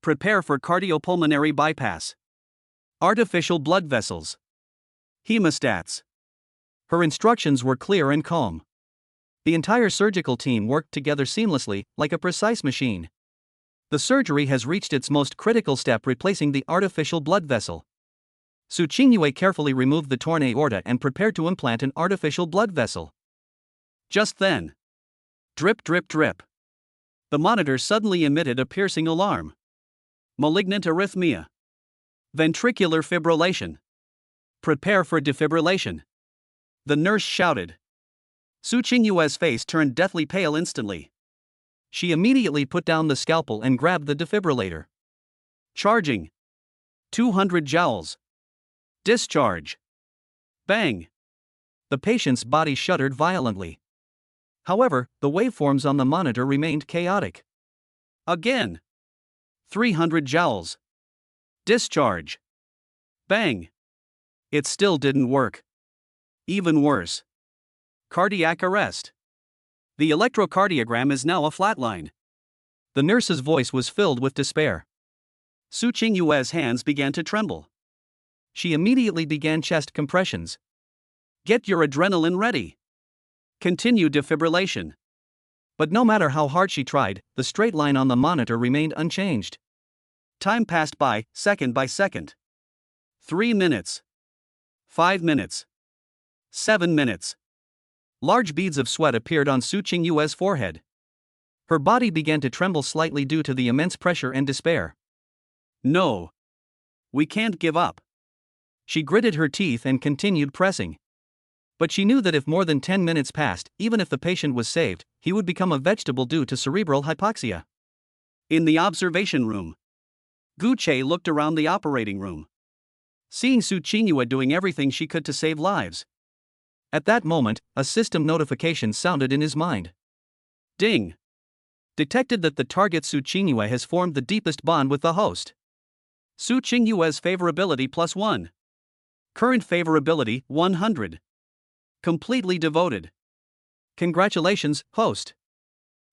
"Prepare for cardiopulmonary bypass. Artificial blood vessels. Hemostats." Her instructions were clear and calm. The entire surgical team worked together seamlessly, like a precise machine. The surgery has reached its most critical step, replacing the artificial blood vessel. Su Qingyue carefully removed the torn aorta and prepared to implant an artificial blood vessel. Just then, drip, drip, drip. The monitor suddenly emitted a piercing alarm. "Malignant arrhythmia. Ventricular fibrillation. Prepare for defibrillation." The nurse shouted. Su Qingyue's face turned deathly pale instantly. She immediately put down the scalpel and grabbed the defibrillator. "Charging. 200 joules. Discharge." Bang! The patient's body shuddered violently. However, the waveforms on the monitor remained chaotic. Again. 300 joules. Discharge. Bang! It still didn't work. Even worse. Cardiac arrest. The electrocardiogram is now a flatline. The nurse's voice was filled with despair. Su Qingyue's hands began to tremble. She immediately began chest compressions. "Get your adrenaline ready. Continue defibrillation." But no matter how hard she tried, the straight line on the monitor remained unchanged. Time passed by, second by second. 3 minutes. 5 minutes. 7 minutes. Large beads of sweat appeared on Su Qingyue's forehead. Her body began to tremble slightly due to the immense pressure and despair. "No. We can't give up." She gritted her teeth and continued pressing. But she knew that if more than 10 minutes passed, even if the patient was saved, he would become a vegetable due to cerebral hypoxia. In the observation room, Gu Che looked around the operating room, seeing Su Qingyue doing everything she could to save lives. At that moment, a system notification sounded in his mind. Ding! Detected that the target Su Qingyue has formed the deepest bond with the host. Su Qingyue's favorability +1. Current favorability 100. Completely devoted. Congratulations, host.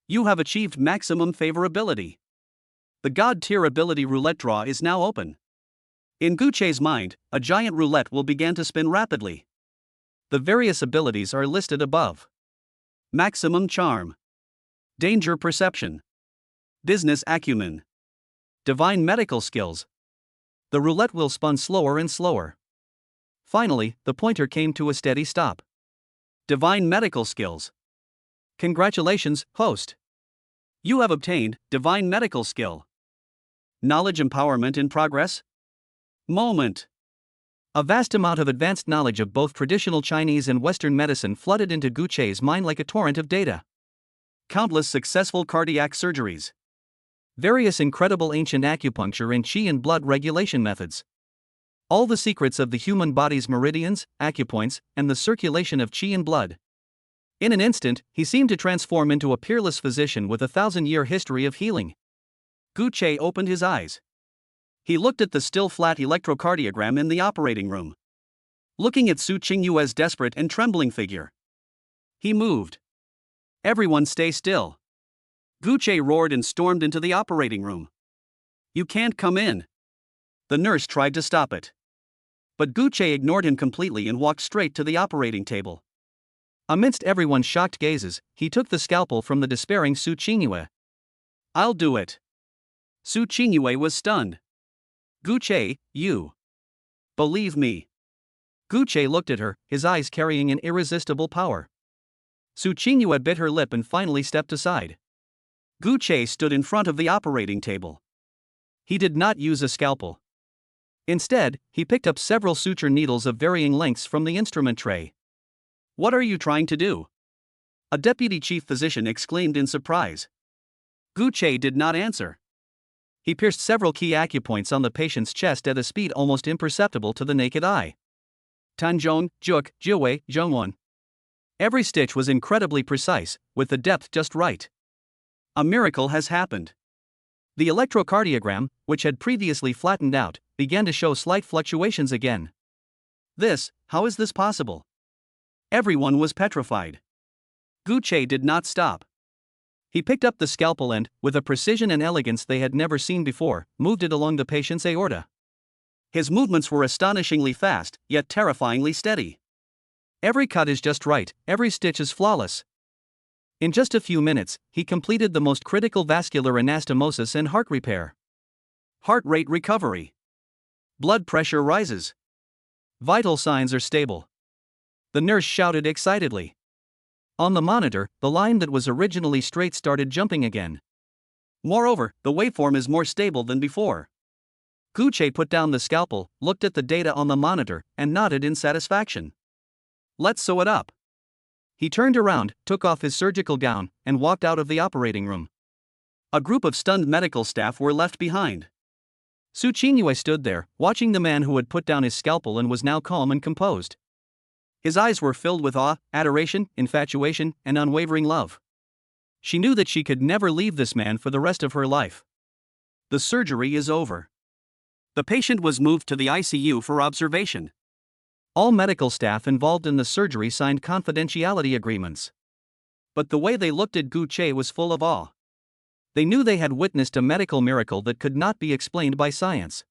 You have achieved maximum favorability. The God tier ability roulette draw is now open. In Gu Che's mind, a giant roulette will begin to spin rapidly. The various abilities are listed above. Maximum charm. Danger perception. Business acumen. Divine medical skills. The roulette will spin slower and slower. Finally, the pointer came to a steady stop. Divine medical skills. Congratulations, host. You have obtained divine medical skill. Knowledge empowerment in progress? Moment. A vast amount of advanced knowledge of both traditional Chinese and Western medicine flooded into Gu Che's mind like a torrent of data. Countless successful cardiac surgeries. Various incredible ancient acupuncture and qi and blood regulation methods. All the secrets of the human body's meridians, acupoints, and the circulation of qi and blood. In an instant, he seemed to transform into a peerless physician with a 1,000-year history of healing. Gu Che opened his eyes. He looked at the still flat electrocardiogram in the operating room. Looking at Su Qingyue's desperate and trembling figure. He moved. Everyone stay still. Gu Che roared and stormed into the operating room. You can't come in. The nurse tried to stop it. But Gu Che ignored him completely and walked straight to the operating table. Amidst everyone's shocked gazes, he took the scalpel from the despairing Su Qingyue. I'll do it. Su Qingyue was stunned. Gu Che, you. Believe me. Gu Che looked at her, his eyes carrying an irresistible power. Su Qingyue bit her lip and finally stepped aside. Gu Che stood in front of the operating table. He did not use a scalpel. Instead, he picked up several suture needles of varying lengths from the instrument tray. What are you trying to do? A deputy chief physician exclaimed in surprise. Gu Che did not answer. He pierced several key acupoints on the patient's chest at a speed almost imperceptible to the naked eye. Tanzhong, Juk, Jiwei, Zhongwan. Every stitch was incredibly precise, with the depth just right. A miracle has happened. The electrocardiogram, which had previously flattened out, began to show slight fluctuations again. How is this possible? Everyone was petrified. Gu Che did not stop. He picked up the scalpel and, with a precision and elegance they had never seen before, moved it along the patient's aorta. His movements were astonishingly fast, yet terrifyingly steady. Every cut is just right, every stitch is flawless. In just a few minutes, he completed the most critical vascular anastomosis and heart repair. Heart rate recovery. Blood pressure rises. Vital signs are stable. The nurse shouted excitedly. On the monitor, the line that was originally straight started jumping again. Moreover, the waveform is more stable than before. Gu Che put down the scalpel, looked at the data on the monitor, and nodded in satisfaction. Let's sew it up. He turned around, took off his surgical gown, and walked out of the operating room. A group of stunned medical staff were left behind. Su Qingyue stood there, watching the man who had put down his scalpel and was now calm and composed. His eyes were filled with awe, adoration, infatuation, and unwavering love. She knew that she could never leave this man for the rest of her life. The surgery is over. The patient was moved to the ICU for observation. All medical staff involved in the surgery signed confidentiality agreements. But the way they looked at Gu Che was full of awe. They knew they had witnessed a medical miracle that could not be explained by science.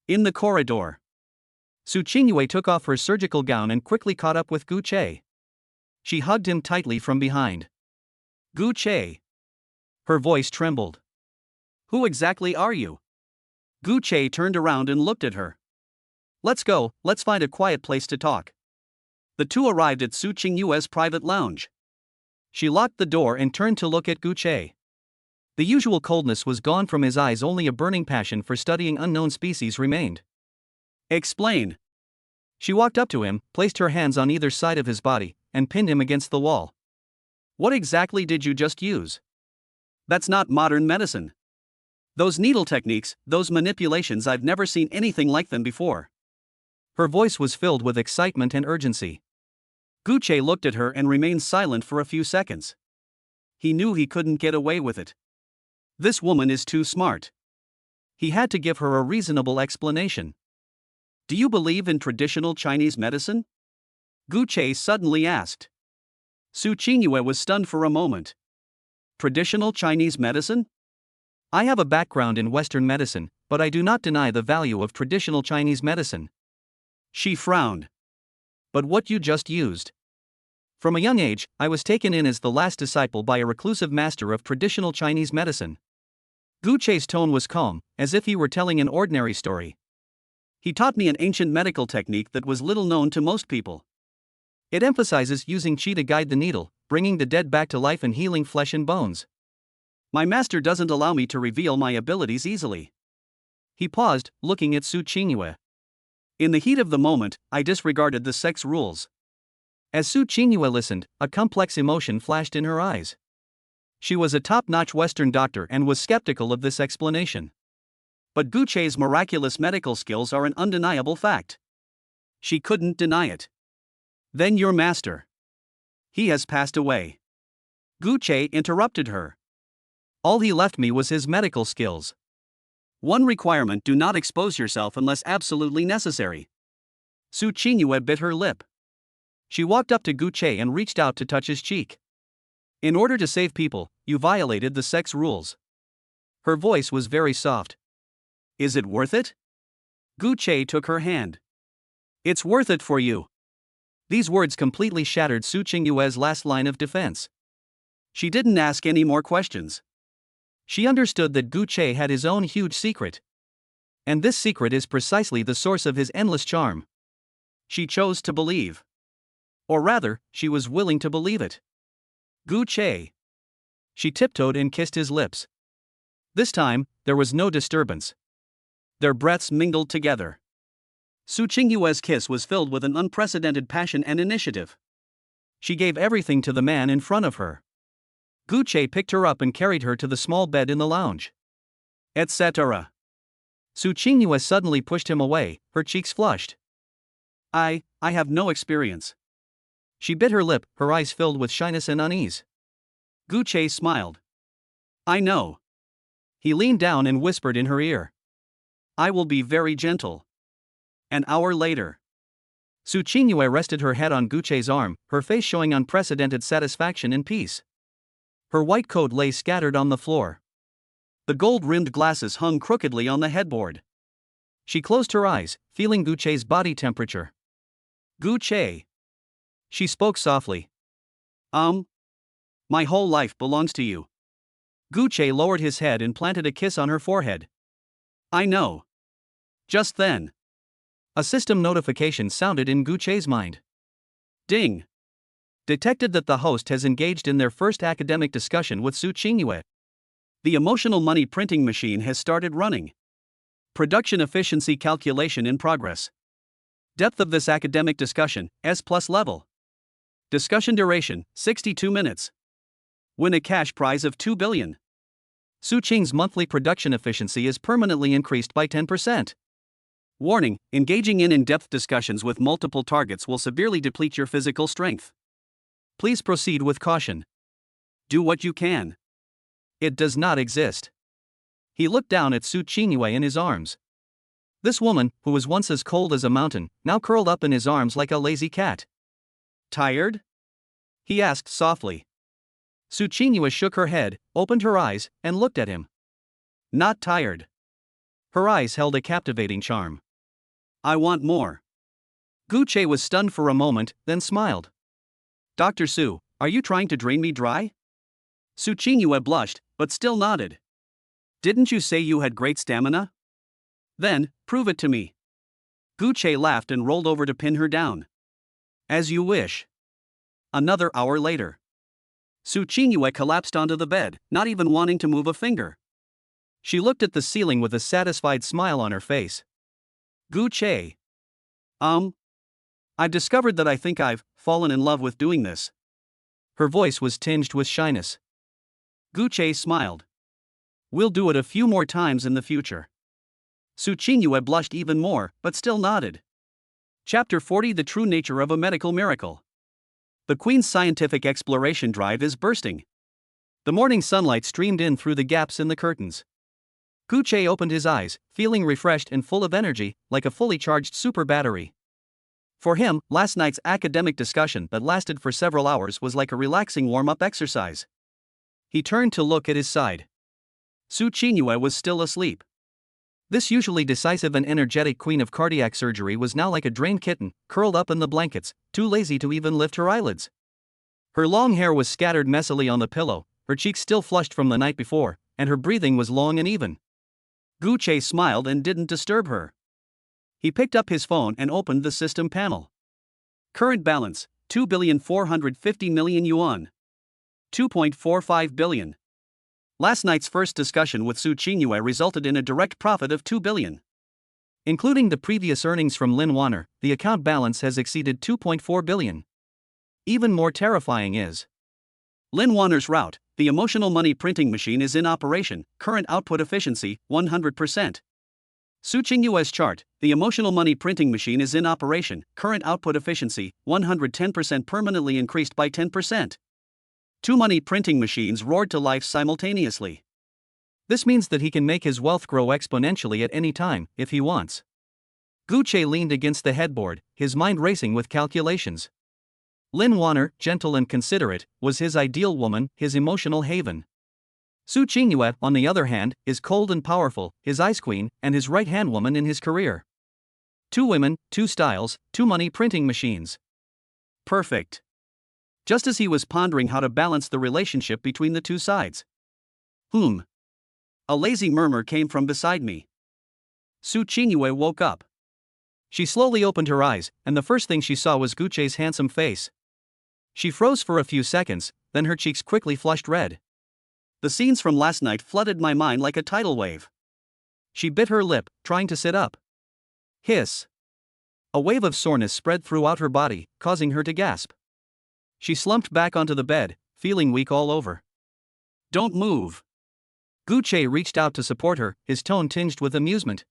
In the corridor, Su Qingyue took off her surgical gown and quickly caught up with Gu Che. She hugged him tightly from behind. Gu Che. Her voice trembled. Who exactly are you? Gu Che turned around and looked at her. Let's go, let's find a quiet place to talk. The two arrived at Su Qingyue's private lounge. She locked the door and turned to look at Gu Che. The usual coldness was gone from his eyes, only a burning passion for studying unknown species remained. Explain. She walked up to him, placed her hands on either side of his body, and pinned him against the wall. What exactly did you just use? That's not modern medicine. Those needle techniques, those manipulations, I've never seen anything like them before. Her voice was filled with excitement and urgency. Gucci looked at her and remained silent for a few seconds. He knew he couldn't get away with it. This woman is too smart. He had to give her a reasonable explanation. Do you believe in traditional Chinese medicine? Gucci suddenly asked. Su Qingyue was stunned for a moment. Traditional Chinese medicine? I have a background in Western medicine, but I do not deny the value of traditional Chinese medicine. She frowned. But what you just used? From a young age, I was taken in as the last disciple by a reclusive master of traditional Chinese medicine. Gucci's tone was calm, as if he were telling an ordinary story. He taught me an ancient medical technique that was little known to most people. It emphasizes using qi to guide the needle, bringing the dead back to life and healing flesh and bones. My master doesn't allow me to reveal my abilities easily. He paused, looking at Su Qingyue. In the heat of the moment, I disregarded the sex rules. As Su Qingyue listened, a complex emotion flashed in her eyes. She was a top-notch Western doctor and was skeptical of this explanation. But Gucci's miraculous medical skills are an undeniable fact. She couldn't deny it. Then your master. He has passed away. Gucci interrupted her. All he left me was his medical skills. One requirement: do not expose yourself unless absolutely necessary. Su Qingyue bit her lip. She walked up to Gucci and reached out to touch his cheek. In order to save people, you violated the sex rules. Her voice was very soft. Is it worth it? Gucci took her hand. It's worth it for you. These words completely shattered Su Qingyue's last line of defense. She didn't ask any more questions. She understood that Gucci had his own huge secret. And this secret is precisely the source of his endless charm. She chose to believe. Or rather, she was willing to believe it. Gucci. She tiptoed and kissed his lips. This time, there was no disturbance. Their breaths mingled together. Su Qingyue's kiss was filled with an unprecedented passion and initiative. She gave everything to the man in front of her. Gucci picked her up and carried her to the small bed in the lounge. Etc. Su Qingyue suddenly pushed him away, her cheeks flushed. I have no experience. She bit her lip, her eyes filled with shyness and unease. Gucci smiled. I know. He leaned down and whispered in her ear. I will be very gentle. An hour later. Su Qingyue rested her head on Gucci's arm, her face showing unprecedented satisfaction and peace. Her white coat lay scattered on the floor. The gold-rimmed glasses hung crookedly on the headboard. She closed her eyes, feeling Gucci's body temperature. Gucci. She spoke softly. My whole life belongs to you. Gucci lowered his head and planted a kiss on her forehead. I know. Just then, a system notification sounded in Gucci's mind. Ding. Detected that the host has engaged in their first academic discussion with Su Qingyue. The emotional money printing machine has started running. Production efficiency calculation in progress. Depth of this academic discussion, S+ level. Discussion duration, 62 minutes. Win a cash prize of 2 billion. Su Qing's monthly production efficiency is permanently increased by 10%. Warning: engaging in in-depth discussions with multiple targets will severely deplete your physical strength. Please proceed with caution. Do what you can. It does not exist. He looked down at Su Qingyue in his arms. This woman, who was once as cold as a mountain, now curled up in his arms like a lazy cat. Tired? He asked softly. Su Qingyue shook her head, opened her eyes, and looked at him. Not tired. Her eyes held a captivating charm. I want more. Gucci was stunned for a moment, then smiled. Dr. Su, are you trying to drain me dry? Su Qingyue blushed, but still nodded. Didn't you say you had great stamina? Then, prove it to me. Gucci laughed and rolled over to pin her down. As you wish. Another hour later. Su Qingyue collapsed onto the bed, not even wanting to move a finger. She looked at the ceiling with a satisfied smile on her face. Gucci. I've discovered that I think I've fallen in love with doing this. Her voice was tinged with shyness. Guche smiled. We'll do it a few more times in the future. Su Qingyue blushed even more, but still nodded. Chapter 40: The True Nature of a Medical Miracle. The Queen's scientific exploration drive is bursting. The morning sunlight streamed in through the gaps in the curtains. Guche opened his eyes, feeling refreshed and full of energy, like a fully charged super battery. For him, last night's academic discussion that lasted for several hours was like a relaxing warm-up exercise. He turned to look at his side. Su Qingyue was still asleep. This usually decisive and energetic queen of cardiac surgery was now like a drained kitten, curled up in the blankets, too lazy to even lift her eyelids. Her long hair was scattered messily on the pillow, her cheeks still flushed from the night before, and her breathing was long and even. Guche smiled and didn't disturb her. He picked up his phone and opened the system panel. Current balance, 2,450,000,000 yuan. 2.45 billion. Last night's first discussion with Su Qingyue resulted in a direct profit of 2 billion. Including the previous earnings from Lin Wanner, the account balance has exceeded 2.4 billion. Even more terrifying is Lin Wanner's route, the emotional money printing machine is in operation, current output efficiency, 100%. Su Qingyue's chart, the emotional money printing machine is in operation, current output efficiency, 110% permanently increased by 10%. Two money printing machines roared to life simultaneously. This means that he can make his wealth grow exponentially at any time, if he wants. Guche leaned against the headboard, his mind racing with calculations. Lin Wanner, gentle and considerate, was his ideal woman, his emotional haven. Su Qingyue, on the other hand, is cold and powerful, his ice queen, and his right-hand woman in his career. Two women, two styles, two money printing machines. Perfect. Just as he was pondering how to balance the relationship between the two sides. A lazy murmur came from beside me. Su Qingyue woke up. She slowly opened her eyes, and the first thing she saw was Guche's handsome face. She froze for a few seconds, then her cheeks quickly flushed red. The scenes from last night flooded my mind like a tidal wave. She bit her lip, trying to sit up. Hiss. A wave of soreness spread throughout her body, causing her to gasp. She slumped back onto the bed, feeling weak all over. Don't move. Guche reached out to support her, his tone tinged with amusement.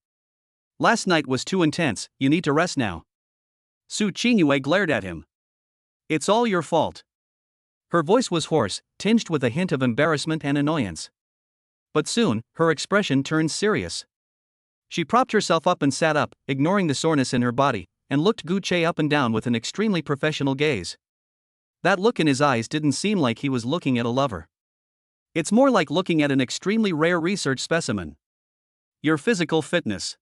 Last night was too intense, you need to rest now. Su Qingyue glared at him. It's all your fault. Her voice was hoarse, tinged with a hint of embarrassment and annoyance. But soon, her expression turned serious. She propped herself up and sat up, ignoring the soreness in her body, and looked Guche up and down with an extremely professional gaze. That look in his eyes didn't seem like he was looking at a lover. It's more like looking at an extremely rare research specimen. Your physical fitness.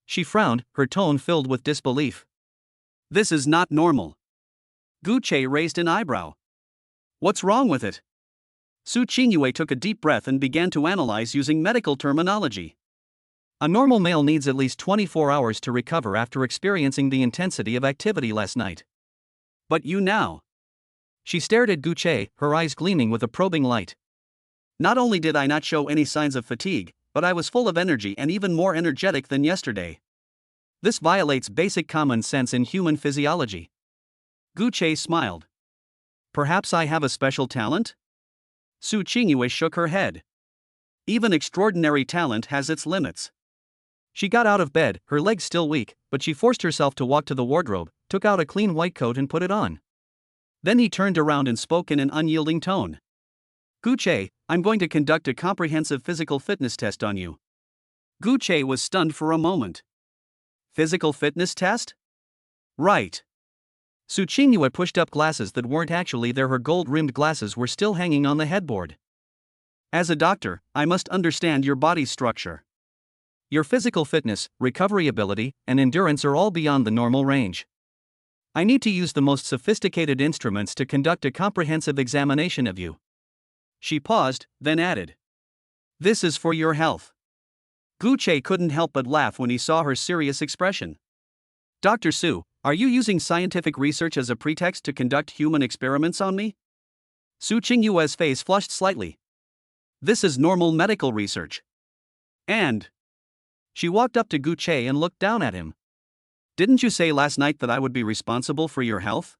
She frowned, her tone filled with disbelief. This is not normal. Guche raised an eyebrow. What's wrong with it? Su Qingyue took a deep breath and began to analyze using medical terminology. A normal male needs at least 24 hours to recover after experiencing the intensity of activity last night. But you now. She stared at Guche, her eyes gleaming with a probing light. Not only did I not show any signs of fatigue, but I was full of energy and even more energetic than yesterday. This violates basic common sense in human physiology. Guche smiled. Perhaps I have a special talent? Su Qingyue shook her head. Even extraordinary talent has its limits. She got out of bed, her legs still weak, but she forced herself to walk to the wardrobe, took out a clean white coat and put it on. Then he turned around and spoke in an unyielding tone. Guche, I'm going to conduct a comprehensive physical fitness test on you. Guche was stunned for a moment. Physical fitness test? Right. Su Qingyue pushed up glasses that weren't actually there. Her gold-rimmed glasses were still hanging on the headboard. As a doctor, I must understand your body's structure. Your physical fitness, recovery ability, and endurance are all beyond the normal range. I need to use the most sophisticated instruments to conduct a comprehensive examination of you. She paused, then added. This is for your health. Guche couldn't help but laugh when he saw her serious expression. Dr. Su, are you using scientific research as a pretext to conduct human experiments on me? Su Qingyue's face flushed slightly. This is normal medical research. And she walked up to Guche and looked down at him. Didn't you say last night that I would be responsible for your health?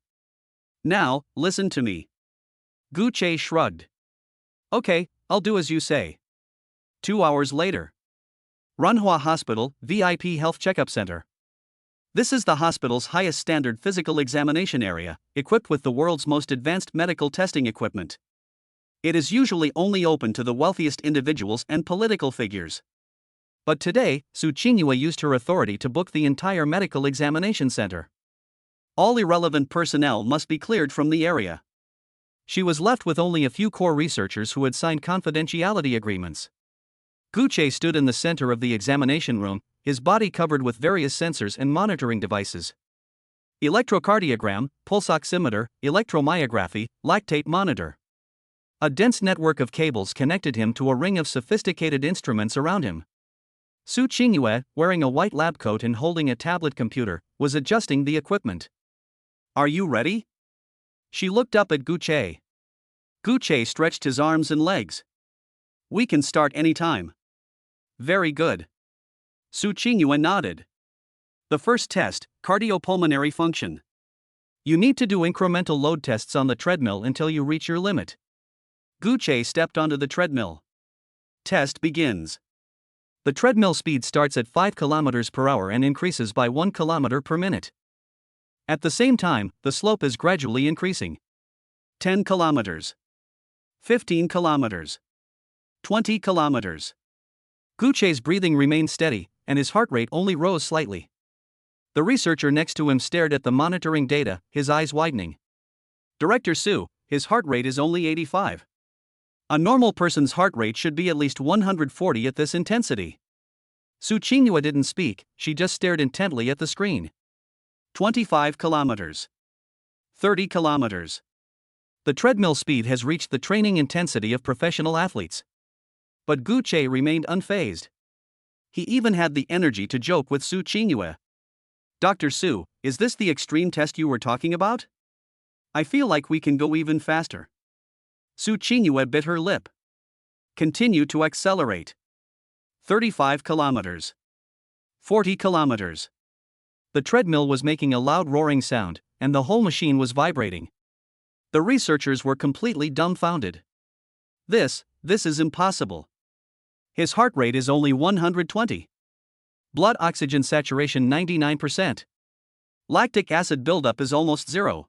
Now, listen to me. Gu Che shrugged. Okay, I'll do as you say. 2 hours later. Ranhua Hospital, VIP Health Checkup Center. This is the hospital's highest standard physical examination area, equipped with the world's most advanced medical testing equipment. It is usually only open to the wealthiest individuals and political figures. But today, Su Qingyue used her authority to book the entire medical examination center. All irrelevant personnel must be cleared from the area. She was left with only a few core researchers who had signed confidentiality agreements. Gu Che stood in the center of the examination room, his body covered with various sensors and monitoring devices. Electrocardiogram, pulse oximeter, electromyography, lactate monitor. A dense network of cables connected him to a ring of sophisticated instruments around him. Su Qingyue, wearing a white lab coat and holding a tablet computer, was adjusting the equipment. Are you ready? She looked up at Gu Che. Gu Che stretched his arms and legs. We can start any time. Very good. Su Qingyue nodded. The first test, cardiopulmonary function. You need to do incremental load tests on the treadmill until you reach your limit. Gu Che stepped onto the treadmill. Test begins. The treadmill speed starts at 5 km per hour and increases by 1 km per minute. At the same time, the slope is gradually increasing. 10 kilometers. 15 kilometers. 20 kilometers. Gu Che's breathing remained steady, and his heart rate only rose slightly. The researcher next to him stared at the monitoring data, his eyes widening. Director Su, his heart rate is only 85. A normal person's heart rate should be at least 140 at this intensity. Su Qingyue didn't speak, she just stared intently at the screen. 25 kilometers. 30 kilometers. The treadmill speed has reached the training intensity of professional athletes. But Gu Che remained unfazed. He even had the energy to joke with Su Qingyue. Dr. Su, is this the extreme test you were talking about? I feel like we can go even faster. Su Qingyue bit her lip. Continue to accelerate. 35 kilometers. 40 kilometers. The treadmill was making a loud roaring sound, and the whole machine was vibrating. The researchers were completely dumbfounded. This is impossible. His heart rate is only 120. Blood oxygen saturation 99%. Lactic acid buildup is almost zero.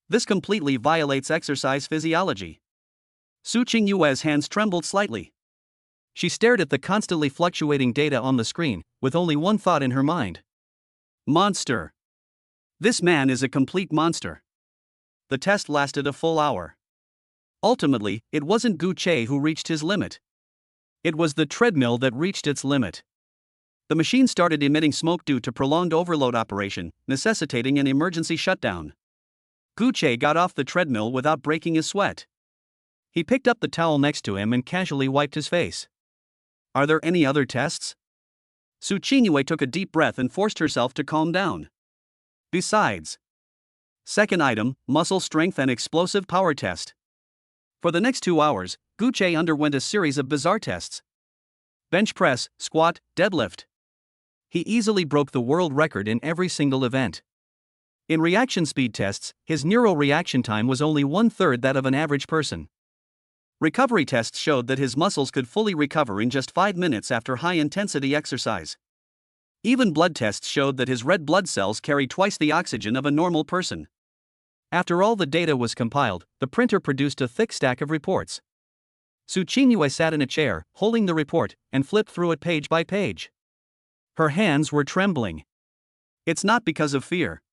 This completely violates exercise physiology. Su Qingyue's hands trembled slightly. She stared at the constantly fluctuating data on the screen, with only one thought in her mind. Monster. This man is a complete monster. The test lasted a full hour. Ultimately, it wasn't Gu Che who reached his limit. It was the treadmill that reached its limit. The machine started emitting smoke due to prolonged overload operation, necessitating an emergency shutdown. Gu Che got off the treadmill without breaking a sweat. He picked up the towel next to him and casually wiped his face. Are there any other tests? Su Qingyue took a deep breath and forced herself to calm down. Besides. Second item, muscle strength and explosive power test. For the next 2 hours, Gu Che underwent a series of bizarre tests. Bench press, squat, deadlift. He easily broke the world record in every single event. In reaction speed tests, his neural reaction time was only 1/3 that of an average person. Recovery tests showed that his muscles could fully recover in just 5 minutes after high-intensity exercise. Even blood tests showed that his red blood cells carry twice the oxygen of a normal person. After all the data was compiled, the printer produced a thick stack of reports. Su Qingyue sat in a chair, holding the report, and flipped through it page by page. Her hands were trembling. It's not because of fear.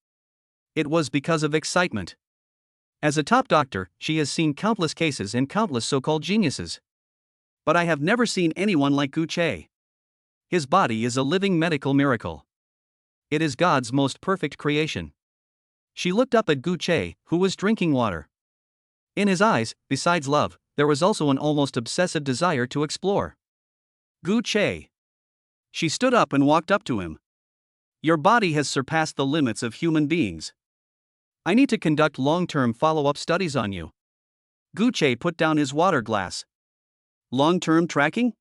It was because of excitement. As a top doctor, she has seen countless cases and countless so-called geniuses. But I have never seen anyone like Gu Che. His body is a living medical miracle. It is God's most perfect creation. She looked up at Gu Che, who was drinking water. In his eyes, besides love, there was also an almost obsessive desire to explore. Gu Che. She stood up and walked up to him. Your body has surpassed the limits of human beings. I need to conduct long-term follow-up studies on you. Gu Che put down his water glass. Long-term tracking?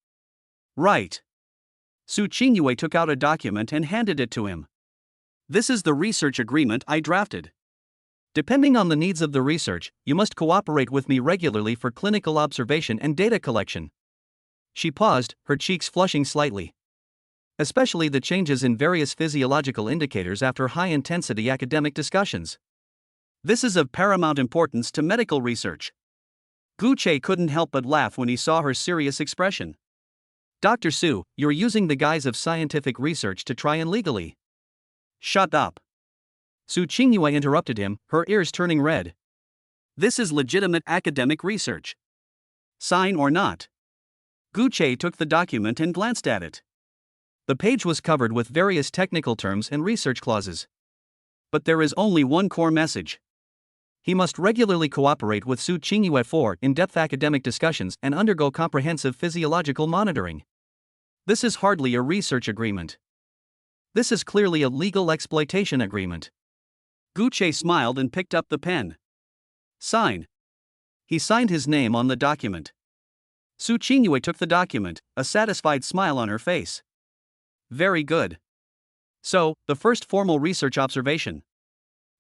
Right. Su Qingyue took out a document and handed it to him. This is the research agreement I drafted. Depending on the needs of the research, you must cooperate with me regularly for clinical observation and data collection. She paused, her cheeks flushing slightly. Especially the changes in various physiological indicators after high-intensity academic discussions. This is of paramount importance to medical research. Gu Che couldn't help but laugh when he saw her serious expression. Dr. Su, you're using the guise of scientific research to try and legally. Shut up. Su Qingyue interrupted him, her ears turning red. This is legitimate academic research. Sign or not. Gu Che took the document and glanced at it. The page was covered with various technical terms and research clauses. But there is only one core message. He must regularly cooperate with Su Qingyue for in-depth academic discussions and undergo comprehensive physiological monitoring. This is hardly a research agreement. This is clearly a legal exploitation agreement. Gu Che smiled and picked up the pen. Sign. He signed his name on the document. Su Qingyue took the document, a satisfied smile on her face. Very good. So, the first formal research observation.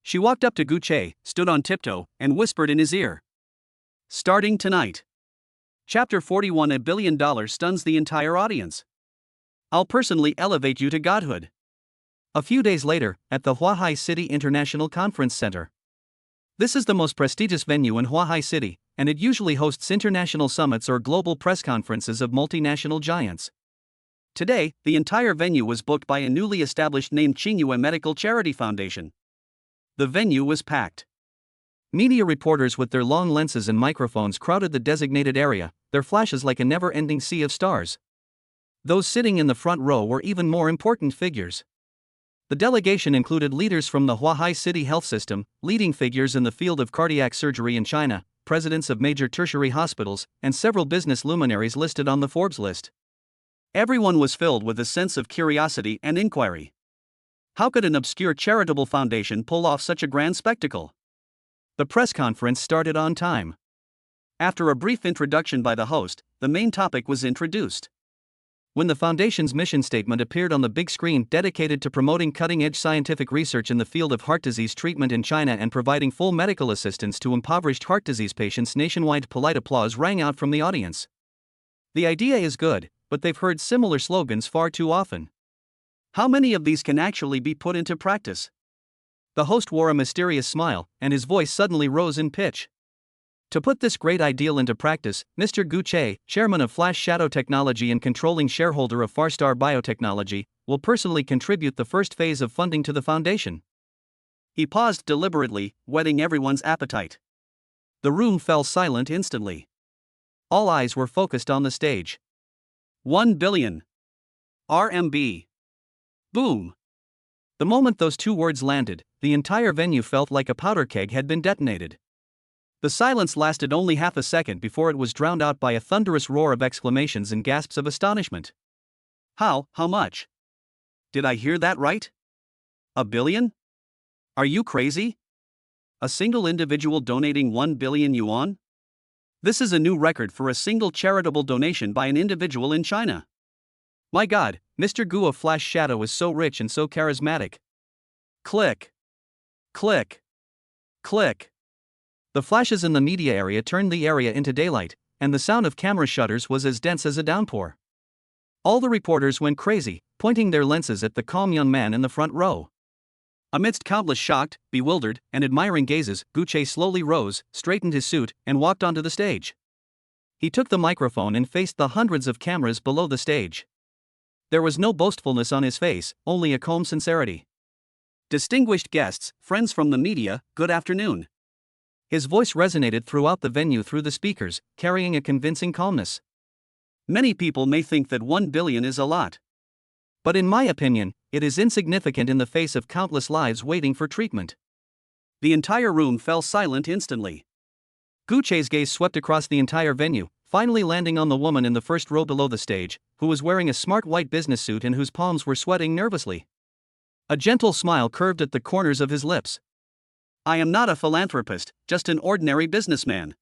She walked up to Gu Che, stood on tiptoe, and whispered in his ear. Starting tonight. Chapter 41. $1 billion stuns the entire audience. I'll personally elevate you to godhood. A few days later, at the Huahai City International Conference Center. This is the most prestigious venue in Huahai City, and it usually hosts international summits or global press conferences of multinational giants. Today, the entire venue was booked by a newly established named Qingyue Medical Charity Foundation. The venue was packed. Media reporters with their long lenses and microphones crowded the designated area, their flashes like a never-ending sea of stars. Those sitting in the front row were even more important figures. The delegation included leaders from the Huahai City Health System, leading figures in the field of cardiac surgery in China, presidents of major tertiary hospitals, and several business luminaries listed on the Forbes list. Everyone was filled with a sense of curiosity and inquiry. How could an obscure charitable foundation pull off such a grand spectacle? The press conference started on time. After a brief introduction by the host, the main topic was introduced. When the foundation's mission statement appeared on the big screen dedicated to promoting cutting-edge scientific research in the field of heart disease treatment in China and providing full medical assistance to impoverished heart disease patients nationwide, polite applause rang out from the audience. The idea is good, but they've heard similar slogans far too often. How many of these can actually be put into practice? The host wore a mysterious smile, and his voice suddenly rose in pitch. To put this great ideal into practice, Mr. Gu Che, chairman of Flash Shadow Technology and controlling shareholder of Farstar Biotechnology, will personally contribute the first phase of funding to the foundation. He paused deliberately, whetting everyone's appetite. The room fell silent instantly. All eyes were focused on the stage. 1 billion RMB. Boom. The moment those two words landed, the entire venue felt like a powder keg had been detonated. The silence lasted only half a second before it was drowned out by a thunderous roar of exclamations and gasps of astonishment. How much? Did I hear that right? A billion? Are you crazy? A single individual donating 1 billion yuan? This is a new record for a single charitable donation by an individual in China. My God, Mr. Gu of Flash Shadow is so rich and so charismatic. Click. Click. Click. The flashes in the media area turned the area into daylight, and the sound of camera shutters was as dense as a downpour. All the reporters went crazy, pointing their lenses at the calm young man in the front row. Amidst countless shocked, bewildered, and admiring gazes, Gu Che slowly rose, straightened his suit, and walked onto the stage. He took the microphone and faced the hundreds of cameras below the stage. There was no boastfulness on his face, only a calm sincerity. Distinguished guests, friends from the media, good afternoon. His voice resonated throughout the venue through the speakers, carrying a convincing calmness. Many people may think that 1 billion is a lot. But in my opinion, it is insignificant in the face of countless lives waiting for treatment. The entire room fell silent instantly. Gu Che's gaze swept across the entire venue, finally landing on the woman in the first row below the stage, who was wearing a smart white business suit and whose palms were sweating nervously. A gentle smile curved at the corners of his lips. I am not a philanthropist, just an ordinary businessman.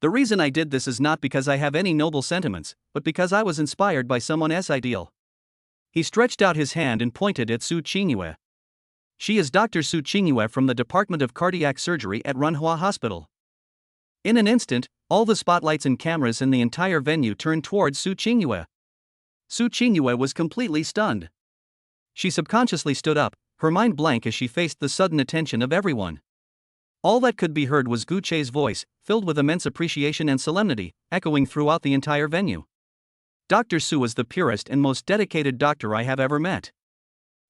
The reason I did this is not because I have any noble sentiments, but because I was inspired by someone's ideal. He stretched out his hand and pointed at Su Qingyue. She is Dr. Su Qingyue from the Department of Cardiac Surgery at Runhua Hospital. In an instant, all the spotlights and cameras in the entire venue turned towards Su Qingyue. Su Qingyue was completely stunned. She subconsciously stood up, her mind blank as she faced the sudden attention of everyone. All that could be heard was Gu Chei's voice, filled with immense appreciation and solemnity, echoing throughout the entire venue. Dr. Su is the purest and most dedicated doctor I have ever met.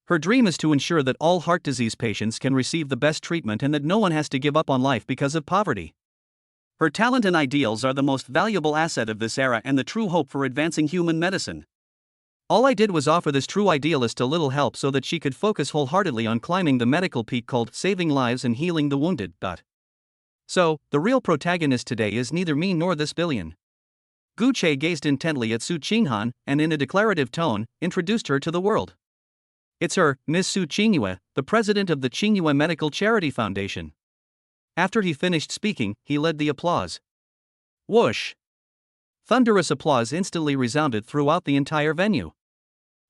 Her dream is to ensure that all heart disease patients can receive the best treatment and that no one has to give up on life because of poverty. Her talent and ideals are the most valuable asset of this era and the true hope for advancing human medicine. All I did was offer this true idealist a little help so that she could focus wholeheartedly on climbing the medical peak called saving lives and healing the wounded. So, the real protagonist today is neither me nor this billion. Gu Chei gazed intently at Su Qinghan and in a declarative tone, introduced her to the world. It's her, Miss Su Qingyue, the president of the Qingyue Medical Charity Foundation. After he finished speaking, he led the applause. Whoosh! Thunderous applause instantly resounded throughout the entire venue.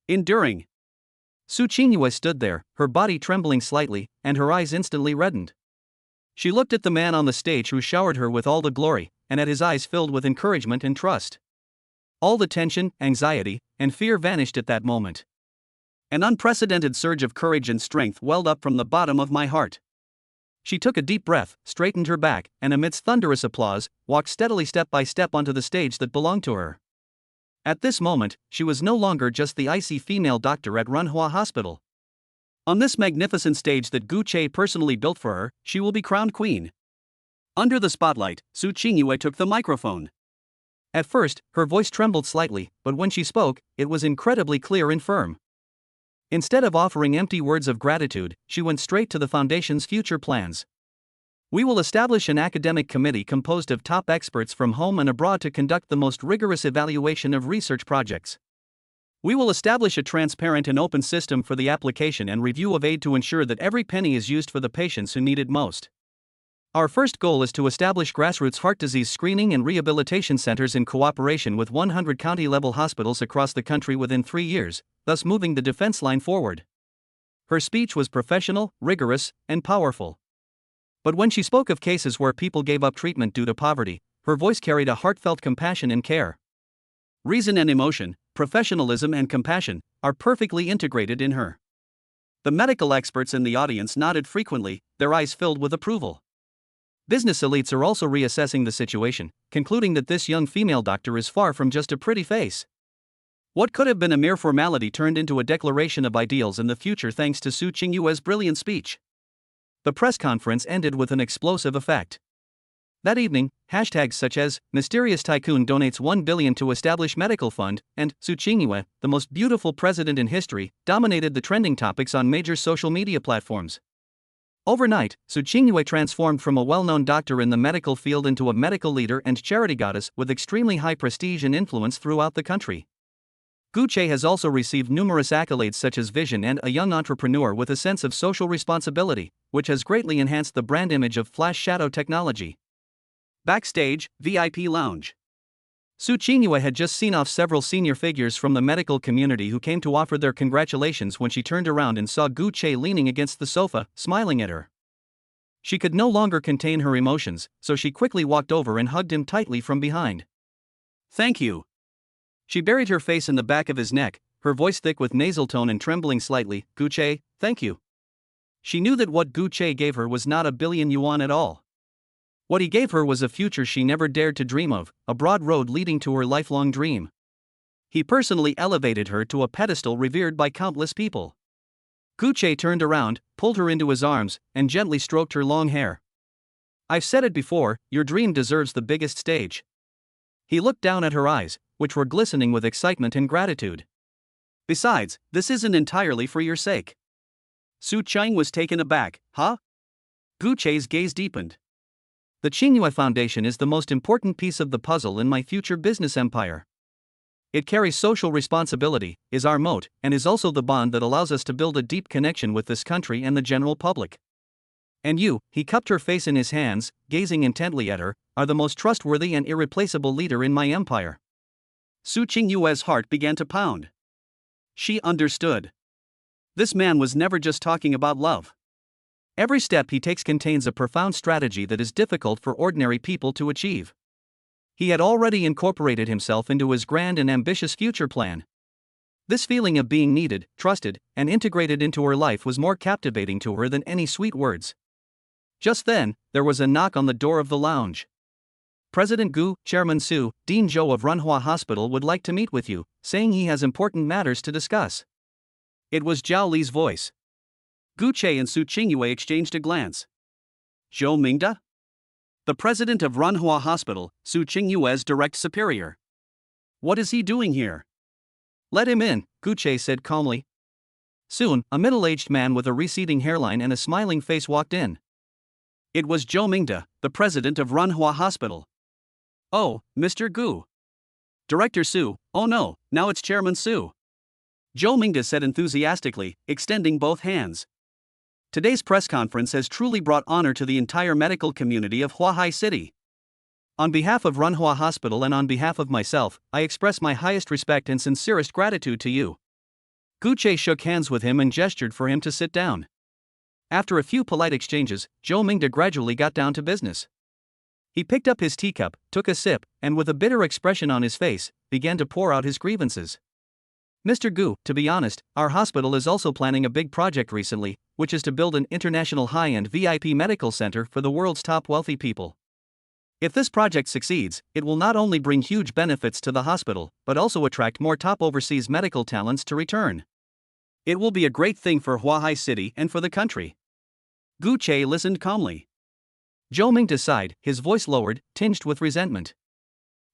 Enduring. Su Qingyue stood there, her body trembling slightly, and her eyes instantly reddened. She looked at the man on the stage who showered her with all the glory, and at his eyes filled with encouragement and trust. All the tension, anxiety, and fear vanished at that moment. An unprecedented surge of courage and strength welled up from the bottom of my heart. She took a deep breath, straightened her back, and amidst thunderous applause, walked steadily step by step onto the stage that belonged to her. At this moment, she was no longer just the icy female doctor at Runhua Hospital. On this magnificent stage that Gu Chei personally built for her, she will be crowned queen. Under the spotlight, Su Qingyue took the microphone. At first, her voice trembled slightly, but when she spoke, it was incredibly clear and firm. Instead of offering empty words of gratitude, she went straight to the foundation's future plans. We will establish an academic committee composed of top experts from home and abroad to conduct the most rigorous evaluation of research projects. We will establish a transparent and open system for the application and review of aid to ensure that every penny is used for the patients who need it most. Our first goal is to establish grassroots heart disease screening and rehabilitation centers in cooperation with 100 county-level hospitals across the country within 3 years, thus moving the defense line forward. Her speech was professional, rigorous, and powerful. But when she spoke of cases where people gave up treatment due to poverty, her voice carried a heartfelt compassion and care. Reason and emotion, professionalism and compassion, are perfectly integrated in her. The medical experts in the audience nodded frequently, their eyes filled with approval. Business elites are also reassessing the situation, concluding that this young female doctor is far from just a pretty face. What could have been a mere formality turned into a declaration of ideals in the future thanks to Su Qingyue's brilliant speech. The press conference ended with an explosive effect. That evening, hashtags such as "Mysterious Tycoon donates 1 billion to establish medical fund" and "Su Qingyue, the most beautiful president in history," dominated the trending topics on major social media platforms. Overnight, Su Qingyue transformed from a well-known doctor in the medical field into a medical leader and charity goddess with extremely high prestige and influence throughout the country. Gu Chei has also received numerous accolades such as Vision and a young entrepreneur with a sense of social responsibility, which has greatly enhanced the brand image of Flash Shadow technology. Backstage, VIP Lounge. Su Qingyue had just seen off several senior figures from the medical community who came to offer their congratulations when she turned around and saw Gu Chei leaning against the sofa, smiling at her. She could no longer contain her emotions, so she quickly walked over and hugged him tightly from behind. "Thank you." She buried her face in the back of his neck, her voice thick with nasal tone and trembling slightly. "Gu Chei, thank you." She knew that what Gu Chei gave her was not 1 billion yuan at all. What he gave her was a future she never dared to dream of, a broad road leading to her lifelong dream. He personally elevated her to a pedestal revered by countless people. Gu Chei turned around, pulled her into his arms, and gently stroked her long hair. "I've said it before, your dream deserves the biggest stage." He looked down at her eyes, which were glistening with excitement and gratitude. "Besides, this isn't entirely for your sake." Su Chang was taken aback. "Huh?" Gu Chei's gaze deepened. "The Qingyue Foundation is the most important piece of the puzzle in my future business empire. It carries social responsibility, is our moat, and is also the bond that allows us to build a deep connection with this country and the general public. And you," he cupped her face in his hands, gazing intently at her, "are the most trustworthy and irreplaceable leader in my empire." Su Qingyue's heart began to pound. She understood. This man was never just talking about love. Every step he takes contains a profound strategy that is difficult for ordinary people to achieve. He had already incorporated himself into his grand and ambitious future plan. This feeling of being needed, trusted, and integrated into her life was more captivating to her than any sweet words. Just then, there was a knock on the door of the lounge. President Gu, Chairman Su, Dean Zhou of Runhua Hospital would like to meet with you, saying he has important matters to discuss. It was Zhao Li's voice. Gu Che and Su Qingyue exchanged a glance. Zhou Mingda? The president of Runhua Hospital, Su Qingyue's direct superior. What is he doing here? Let him in, Gu Che said calmly. Soon, a middle-aged man with a receding hairline and a smiling face walked in. It was Zhou Mingda, the president of Runhua Hospital. Oh, Mr. Gu. Director Su, oh no, now it's Chairman Su. Zhou Mingda said enthusiastically, extending both hands. Today's press conference has truly brought honor to the entire medical community of Huahai City. On behalf of Runhua Hospital and on behalf of myself, I express my highest respect and sincerest gratitude to you. Gu Che shook hands with him and gestured for him to sit down. After a few polite exchanges, Zhou Mingda gradually got down to business. He picked up his teacup, took a sip, and with a bitter expression on his face, began to pour out his grievances. Mr. Gu, to be honest, our hospital is also planning a big project recently, which is to build an international high-end VIP medical center for the world's top wealthy people. If this project succeeds, it will not only bring huge benefits to the hospital, but also attract more top overseas medical talents to return. It will be a great thing for Huahai City and for the country. Gu Che listened calmly. Zhou Mingda sighed, his voice lowered, tinged with resentment.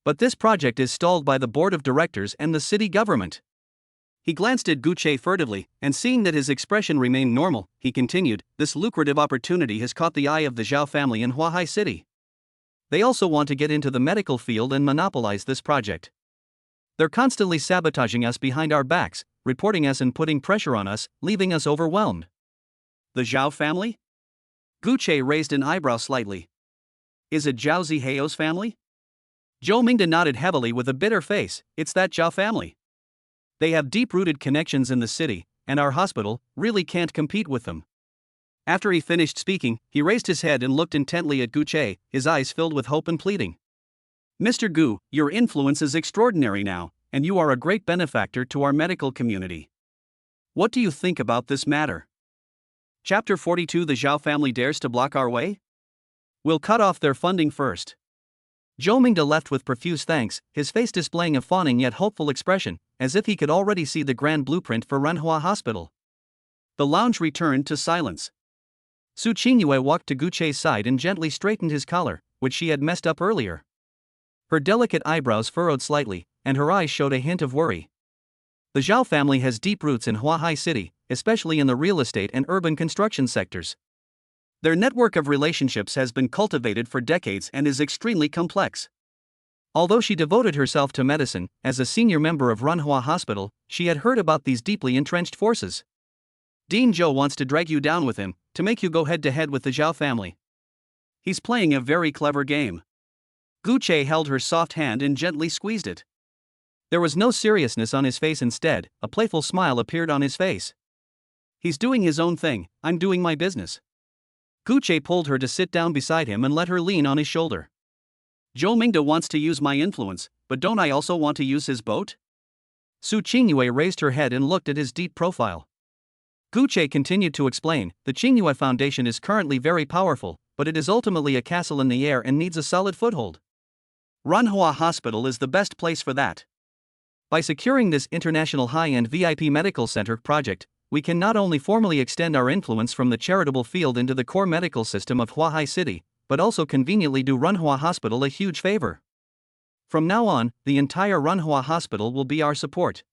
But this project is stalled by the board of directors and the city government. He glanced at Gu Che furtively, and seeing that his expression remained normal, he continued, this lucrative opportunity has caught the eye of the Zhao family in Huahai City. They also want to get into the medical field and monopolize this project. They're constantly sabotaging us behind our backs, reporting us and putting pressure on us, leaving us overwhelmed. The Zhao family? Gu Che raised an eyebrow slightly. Is it Zhao Ziheo's family? Zhou Mingda nodded heavily with a bitter face, it's that Zhao family. They have deep-rooted connections in the city, and our hospital really can't compete with them. After he finished speaking, he raised his head and looked intently at Gu Che, his eyes filled with hope and pleading. Mr. Gu, your influence is extraordinary now, and you are a great benefactor to our medical community. What do you think about this matter? Chapter 42. The Zhao family dares to block our way? We'll cut off their funding first. Zhou Mingda left with profuse thanks, his face displaying a fawning yet hopeful expression, as if he could already see the grand blueprint for Runhua Hospital. The lounge returned to silence. Su Qingyue walked to Gu Che's side and gently straightened his collar, which she had messed up earlier. Her delicate eyebrows furrowed slightly, and her eyes showed a hint of worry. The Zhao family has deep roots in Huahai City, especially in the real estate and urban construction sectors. Their network of relationships has been cultivated for decades and is extremely complex. Although she devoted herself to medicine, as a senior member of Runhua Hospital, she had heard about these deeply entrenched forces. Dean Zhou wants to drag you down with him, to make you go head-to-head with the Zhao family. He's playing a very clever game. Gu Che held her soft hand and gently squeezed it. There was no seriousness on his face, instead, a playful smile appeared on his face. He's doing his own thing, I'm doing my business. Gu Che pulled her to sit down beside him and let her lean on his shoulder. Zhou Mingda wants to use my influence, but don't I also want to use his boat? Su Qingyue raised her head and looked at his deep profile. Gu Che continued to explain, the Qingyue Foundation is currently very powerful, but it is ultimately a castle in the air and needs a solid foothold. Runhua Hospital is the best place for that. By securing this international high-end VIP medical center project, we can not only formally extend our influence from the charitable field into the core medical system of Huahai City, but also conveniently do Runhua Hospital a huge favor. From now on, the entire Runhua Hospital will be our support.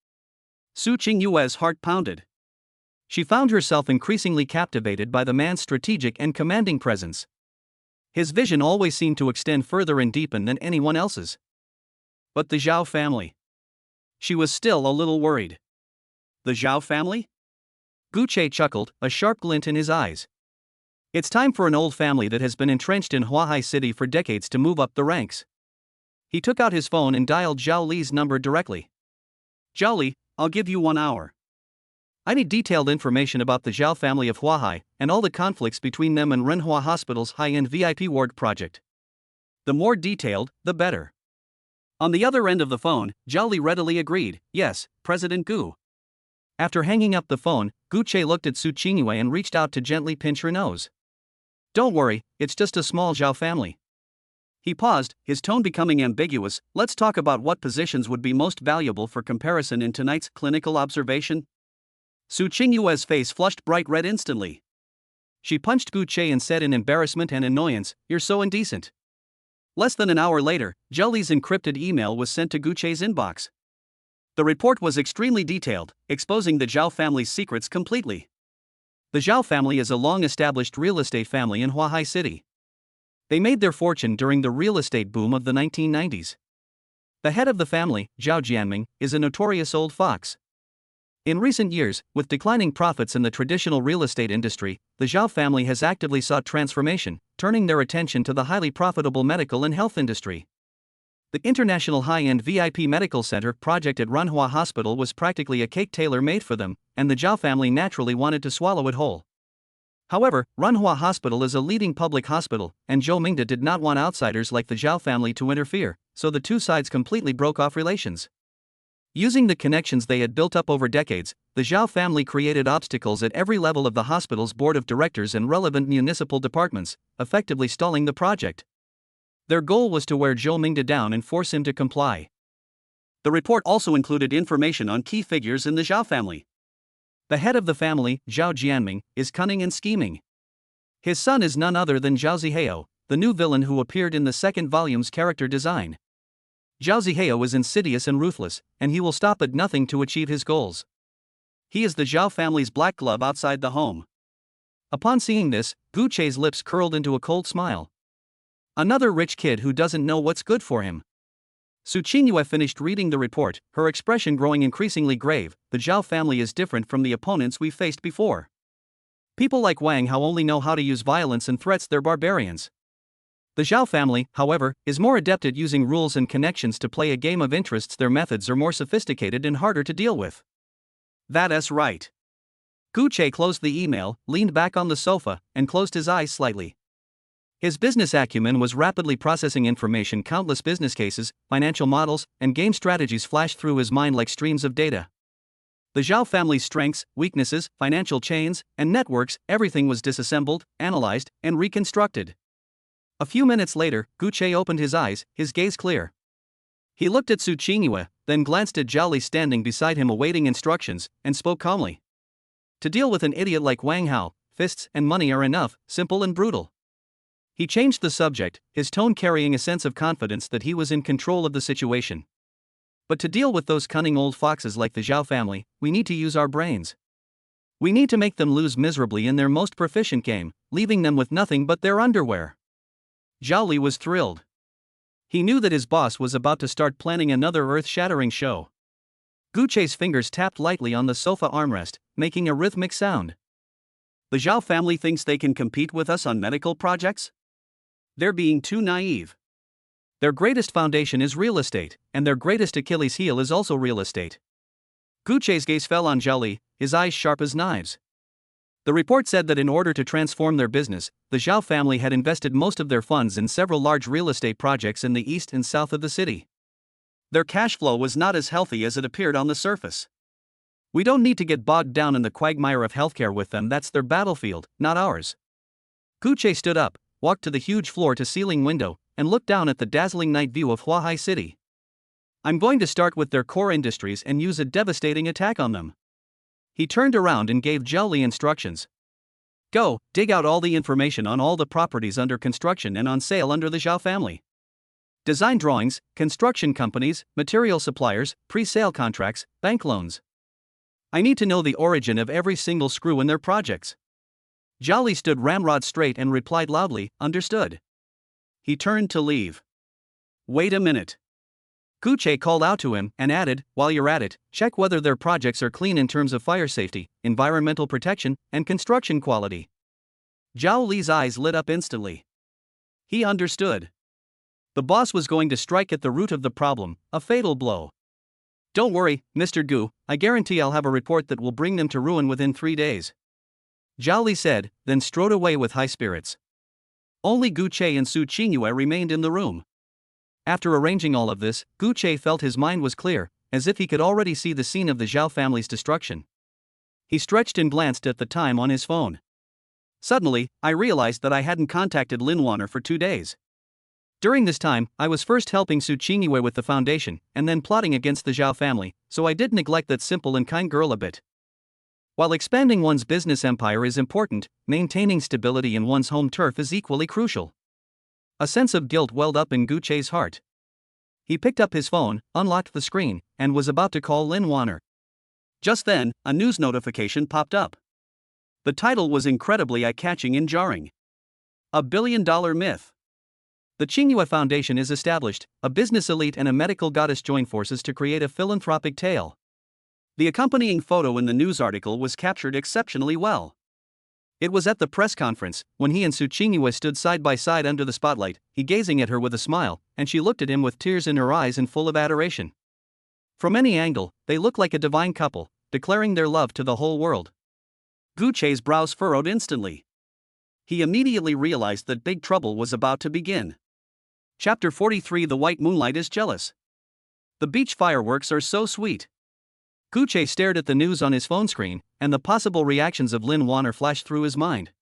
Su Qingyue's heart pounded. She found herself increasingly captivated by the man's strategic and commanding presence. His vision always seemed to extend further and deepen than anyone else's. But the Zhao family? She was still a little worried. The Zhao family? Gu Che chuckled, a sharp glint in his eyes. It's time for an old family that has been entrenched in Huahai City for decades to move up the ranks. He took out his phone and dialed Zhao Li's number directly. Zhao Li, I'll give you 1 hour. I need detailed information about the Zhao family of Huahai and all the conflicts between them and Renhua Hospital's high-end VIP ward project. The more detailed, the better. On the other end of the phone, Zhao Li readily agreed, yes, President Gu. After hanging up the phone, Gu Che looked at Su Qingyue and reached out to gently pinch her nose. Don't worry, it's just a small Zhao family. He paused, his tone becoming ambiguous. Let's talk about what positions would be most valuable for comparison in tonight's clinical observation. Su Qingyue's face flushed bright red instantly. She punched Gu Che and said in embarrassment and annoyance, "You're so indecent." Less than an hour later, Zhao Li's encrypted email was sent to Gu Che's inbox. The report was extremely detailed, exposing the Zhao family's secrets completely. The Zhao family is a long-established real estate family in Huahai City. They made their fortune during the real estate boom of the 1990s. The head of the family, Zhao Jianming, is a notorious old fox. In recent years, with declining profits in the traditional real estate industry, the Zhao family has actively sought transformation, turning their attention to the highly profitable medical and health industry. The International High-End VIP Medical Center project at Renhua Hospital was practically a cake tailor-made for them, and the Zhao family naturally wanted to swallow it whole. However, Renhua Hospital is a leading public hospital, and Zhou Mingde did not want outsiders like the Zhao family to interfere, so the two sides completely broke off relations. Using the connections they had built up over decades, the Zhao family created obstacles at every level of the hospital's board of directors and relevant municipal departments, effectively stalling the project. Their goal was to wear Zhou Mingde down and force him to comply. The report also included information on key figures in the Zhao family. The head of the family, Zhao Jianming, is cunning and scheming. His son is none other than Zhao Zihao, the new villain who appeared in the second volume's character design. Zhao Zihao is insidious and ruthless, and he will stop at nothing to achieve his goals. He is the Zhao family's black glove outside the home. Upon seeing this, Gu Che's lips curled into a cold smile. Another rich kid who doesn't know what's good for him. Su Qingyue finished reading the report, her expression growing increasingly grave. The Zhao family is different from the opponents we've faced before. People like Wang Hao only know how to use violence and threats, they're barbarians. The Zhao family, however, is more adept at using rules and connections to play a game of interests. Their methods are more sophisticated and harder to deal with. That's right. Gu Che closed the email, leaned back on the sofa, and closed his eyes slightly. His business acumen was rapidly processing information. Countless business cases, financial models, and game strategies flashed through his mind like streams of data. The Zhao family's strengths, weaknesses, financial chains, and networks, everything was disassembled, analyzed, and reconstructed. A few minutes later, Gu Che opened his eyes, his gaze clear. He looked at Su Qingyue, then glanced at Zhao Li standing beside him awaiting instructions, and spoke calmly. To deal with an idiot like Wang Hao, fists and money are enough, simple and brutal. He changed the subject, his tone carrying a sense of confidence that he was in control of the situation. But to deal with those cunning old foxes like the Zhao family, we need to use our brains. We need to make them lose miserably in their most proficient game, leaving them with nothing but their underwear. Zhao Li was thrilled. He knew that his boss was about to start planning another earth-shattering show. Gu Che's fingers tapped lightly on the sofa armrest, making a rhythmic sound. The Zhao family thinks they can compete with us on medical projects? They're being too naive. Their greatest foundation is real estate, and their greatest Achilles heel is also real estate. Gu Che's gaze fell on Zhao Li, his eyes sharp as knives. The report said that in order to transform their business, the Zhao family had invested most of their funds in several large real estate projects in the east and south of the city. Their cash flow was not as healthy as it appeared on the surface. We don't need to get bogged down in the quagmire of healthcare with them. That's their battlefield, not ours. Gu Che stood up, walked to the huge floor-to-ceiling window, and looked down at the dazzling night view of Huahai City. I'm going to start with their core industries and use a devastating attack on them. He turned around and gave Zhao Li instructions. Go, dig out all the information on all the properties under construction and on sale under the Zhao family. Design drawings, construction companies, material suppliers, pre-sale contracts, bank loans. I need to know the origin of every single screw in their projects. Zhao Li stood ramrod straight and replied loudly, understood. He turned to leave. Wait a minute. Gu Che called out to him and added, while you're at it, check whether their projects are clean in terms of fire safety, environmental protection, and construction quality. Zhao Li's eyes lit up instantly. He understood. The boss was going to strike at the root of the problem, a fatal blow. Don't worry, Mr. Gu, I guarantee I'll have a report that will bring them to ruin within 3 days. Zhao Li said, then strode away with high spirits. Only Gu Che and Su Qingyue remained in the room. After arranging all of this, Gu Che felt his mind was clear, as if he could already see the scene of the Zhao family's destruction. He stretched and glanced at the time on his phone. Suddenly, I realized that I hadn't contacted Lin Wanner for 2 days. During this time, I was first helping Su Qingyue with the foundation, and then plotting against the Zhao family, so I did neglect that simple and kind girl a bit. While expanding one's business empire is important, maintaining stability in one's home turf is equally crucial. A sense of guilt welled up in Gu Che's heart. He picked up his phone, unlocked the screen, and was about to call Lin Wanner. Just then, a news notification popped up. The title was incredibly eye-catching and jarring. A billion-dollar myth. The Qingyue Foundation is established, a business elite and a medical goddess join forces to create a philanthropic tale. The accompanying photo in the news article was captured exceptionally well. It was at the press conference, when he and Su Qingyue stood side by side under the spotlight, he gazing at her with a smile, and she looked at him with tears in her eyes and full of adoration. From any angle, they looked like a divine couple, declaring their love to the whole world. Gu Che's brows furrowed instantly. He immediately realized that big trouble was about to begin. Chapter 43 The White Moonlight is Jealous. The beach fireworks are so sweet. Gu Che stared at the news on his phone screen, and the possible reactions of Lin Wanner flashed through his mind.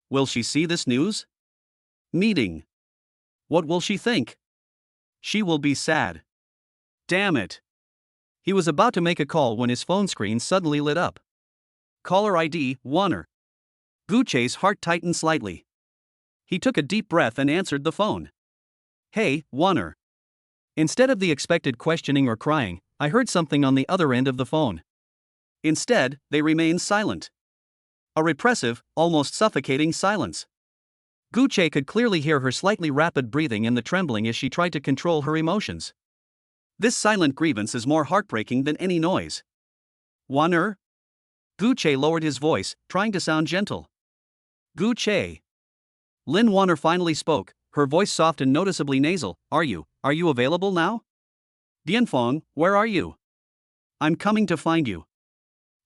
Will she see this news? Meeting. What will she think? She will be sad. Damn it. He was about to make a call when his phone screen suddenly lit up. Caller ID, Wanner. Gu Che's heart tightened slightly. He took a deep breath and answered the phone. Hey, Wanner. Instead of the expected questioning or crying, I heard something on the other end of the phone. Instead, they remained silent. A repressive, almost suffocating silence. Gu Che could clearly hear her slightly rapid breathing and the trembling as she tried to control her emotions. This silent grievance is more heartbreaking than any noise. Wanner? Gu Che lowered his voice, trying to sound gentle. Gu Che. Lin Wanner finally spoke, her voice soft and noticeably nasal. Are you available now? Dianfeng, where are you? I'm coming to find you.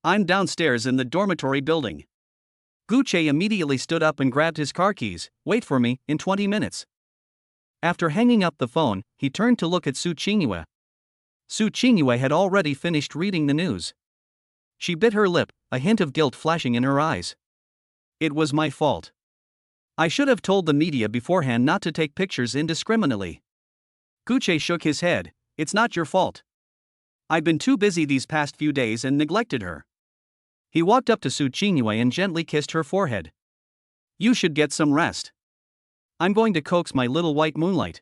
I'm downstairs in the dormitory building. Gu Che immediately stood up and grabbed his car keys. Wait for me, in 20 minutes. After hanging up the phone, he turned to look at Su Qingyue. Su Qingyue had already finished reading the news. She bit her lip, a hint of guilt flashing in her eyes. It was my fault. I should have told the media beforehand not to take pictures indiscriminately. Gu Che shook his head. It's not your fault. I've been too busy these past few days and neglected her. He walked up to Su Qingyue and gently kissed her forehead. You should get some rest. I'm going to coax my little white moonlight.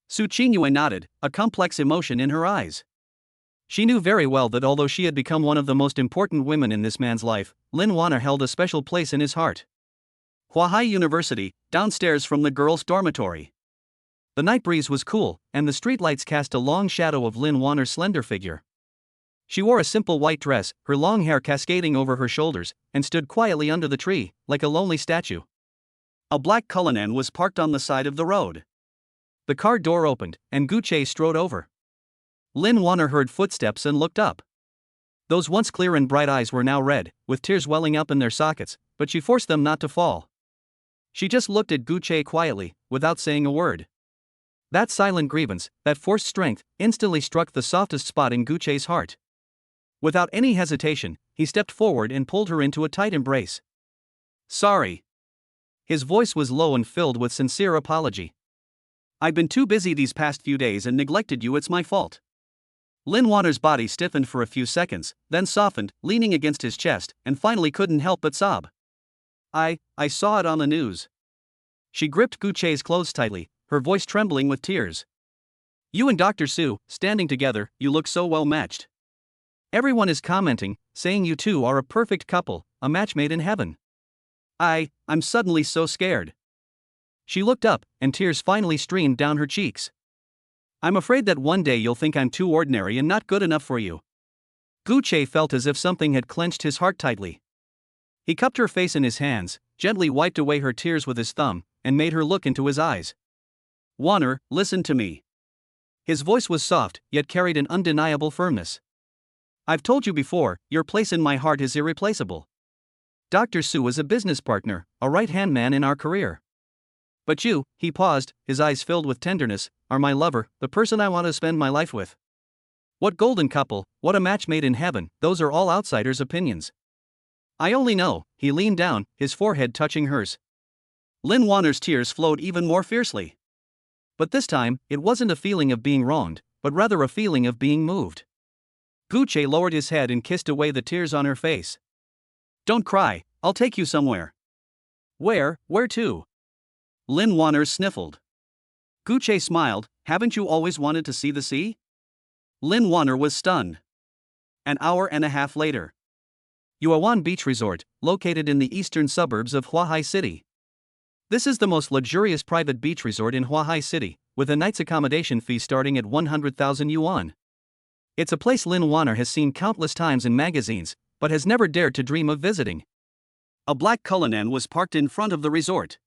Su Qingyue nodded, a complex emotion in her eyes. She knew very well that although she had become one of the most important women in this man's life, Lin Wanner held a special place in his heart. Huahai University, downstairs from the girls' dormitory. The night breeze was cool, and the streetlights cast a long shadow of Lin Wanner's slender figure. She wore a simple white dress, her long hair cascading over her shoulders, and stood quietly under the tree, like a lonely statue. A black Cullinan was parked on the side of the road. The car door opened, and Gu Che strode over. Lin Wanner heard footsteps and looked up. Those once clear and bright eyes were now red, with tears welling up in their sockets, but she forced them not to fall. She just looked at Gu Che quietly, without saying a word. That silent grievance, that forced strength, instantly struck the softest spot in Gu Che's heart. Without any hesitation, he stepped forward and pulled her into a tight embrace. Sorry. His voice was low and filled with sincere apology. I've been too busy these past few days and neglected you. It's my fault. Lin Wanner's body stiffened for a few seconds, then softened, leaning against his chest, and finally couldn't help but sob. I saw it on the news. She gripped Gu Che's clothes tightly, her voice trembling with tears. You and Dr. Su, standing together, you look so well matched. Everyone is commenting, saying you two are a perfect couple, a match made in heaven. I'm suddenly so scared. She looked up, and tears finally streamed down her cheeks. I'm afraid that one day you'll think I'm too ordinary and not good enough for you. Gu Che felt as if something had clenched his heart tightly. He cupped her face in his hands, gently wiped away her tears with his thumb, and made her look into his eyes. Wanner, listen to me. His voice was soft, yet carried an undeniable firmness. I've told you before, your place in my heart is irreplaceable. Dr. Su is a business partner, a right-hand man in our career. But you, he paused, his eyes filled with tenderness, are my lover, the person I want to spend my life with. What golden couple, what a match made in heaven, those are all outsiders' opinions. I only know, he leaned down, his forehead touching hers. Lin Wanner's tears flowed even more fiercely. But this time, it wasn't a feeling of being wronged, but rather a feeling of being moved. Gucci lowered his head and kissed away the tears on her face. Don't cry, I'll take you somewhere. Where to? Lin Wanner sniffled. Gucci smiled, haven't you always wanted to see the sea? Lin Wanner was stunned. An hour and a half later. Yuawan Beach Resort, located in the eastern suburbs of Huahai City. This is the most luxurious private beach resort in Huahai City, with a night's accommodation fee starting at 100,000 yuan. It's a place Lin Wanner has seen countless times in magazines, but has never dared to dream of visiting. A black Cullinan was parked in front of the resort.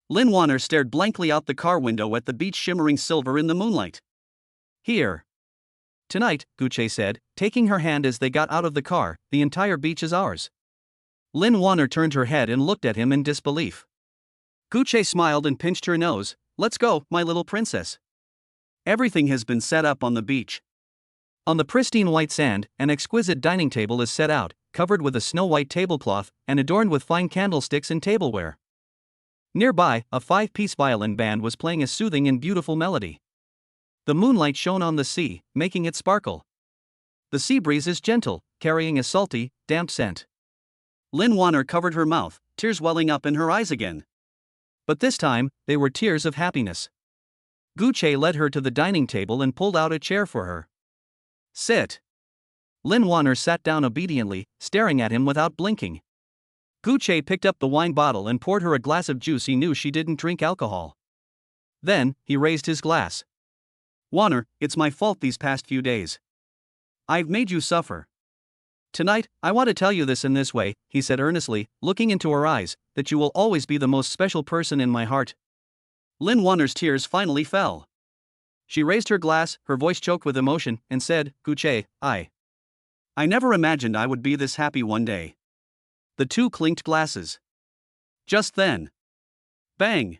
Lin Wanner stared blankly out the car window at the beach shimmering silver in the moonlight. Here. Tonight, Gucci said, taking her hand as they got out of the car, the entire beach is ours. Lin Wanner turned her head and looked at him in disbelief. Gucci smiled and pinched her nose. Let's go, my little princess. Everything has been set up on the beach. On the pristine white sand, an exquisite dining table is set out, covered with a snow-white tablecloth, and adorned with fine candlesticks and tableware. Nearby, a 5-piece violin band was playing a soothing and beautiful melody. The moonlight shone on the sea, making it sparkle. The sea breeze is gentle, carrying a salty, damp scent. Lin Wanner covered her mouth, tears welling up in her eyes again. But this time, they were tears of happiness. Gucci led her to the dining table and pulled out a chair for her. Sit. Lin Wanner sat down obediently, staring at him without blinking. Gucci picked up the wine bottle and poured her a glass of juice. He knew she didn't drink alcohol. Then, he raised his glass. Wanner, it's my fault these past few days. I've made you suffer. Tonight, I want to tell you this in this way, he said earnestly, looking into her eyes, that you will always be the most special person in my heart. Lin Wanner's tears finally fell. She raised her glass, her voice choked with emotion, and said, Gucci, I never imagined I would be this happy one day. The two clinked glasses. Just then. Bang!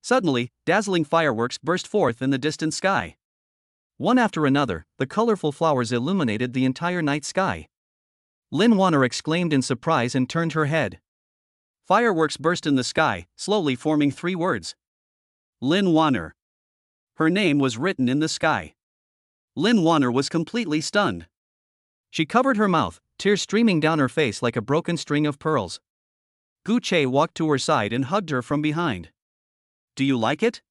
Suddenly, dazzling fireworks burst forth in the distant sky. One after another, the colorful flowers illuminated the entire night sky. Lin Wanner exclaimed in surprise and turned her head. Fireworks burst in the sky, slowly forming 3 words. Lin Wanner. Her name was written in the sky. Lin Wanner was completely stunned. She covered her mouth, tears streaming down her face like a broken string of pearls. Gucci walked to her side and hugged her from behind. Do you like it?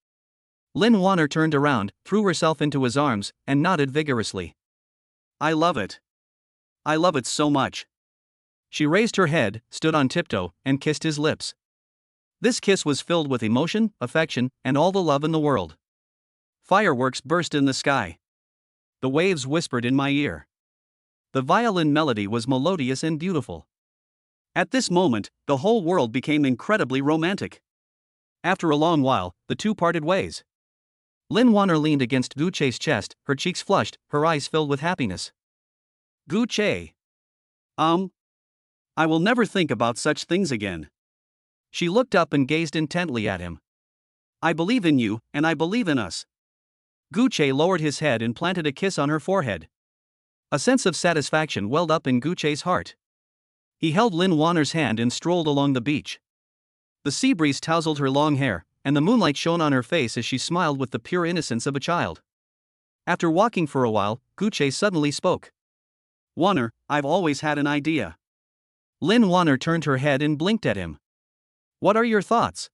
Lin Wanner turned around, threw herself into his arms, and nodded vigorously. I love it. I love it so much. She raised her head, stood on tiptoe, and kissed his lips. This kiss was filled with emotion, affection, and all the love in the world. Fireworks burst in the sky. The waves whispered in my ear. The violin melody was melodious and beautiful. At this moment, the whole world became incredibly romantic. After a long while, the two parted ways. Lin Wanner leaned against Gucci's chest, her cheeks flushed, her eyes filled with happiness. Gucci. I will never think about such things again. She looked up and gazed intently at him. I believe in you, and I believe in us. Gucci lowered his head and planted a kiss on her forehead. A sense of satisfaction welled up in Gucci's heart. He held Lin Wanner's hand and strolled along the beach. The sea breeze tousled her long hair, and the moonlight shone on her face as she smiled with the pure innocence of a child. After walking for a while, Gucci suddenly spoke. Wanner, I've always had an idea. Lin Wanner turned her head and blinked at him. What are your thoughts?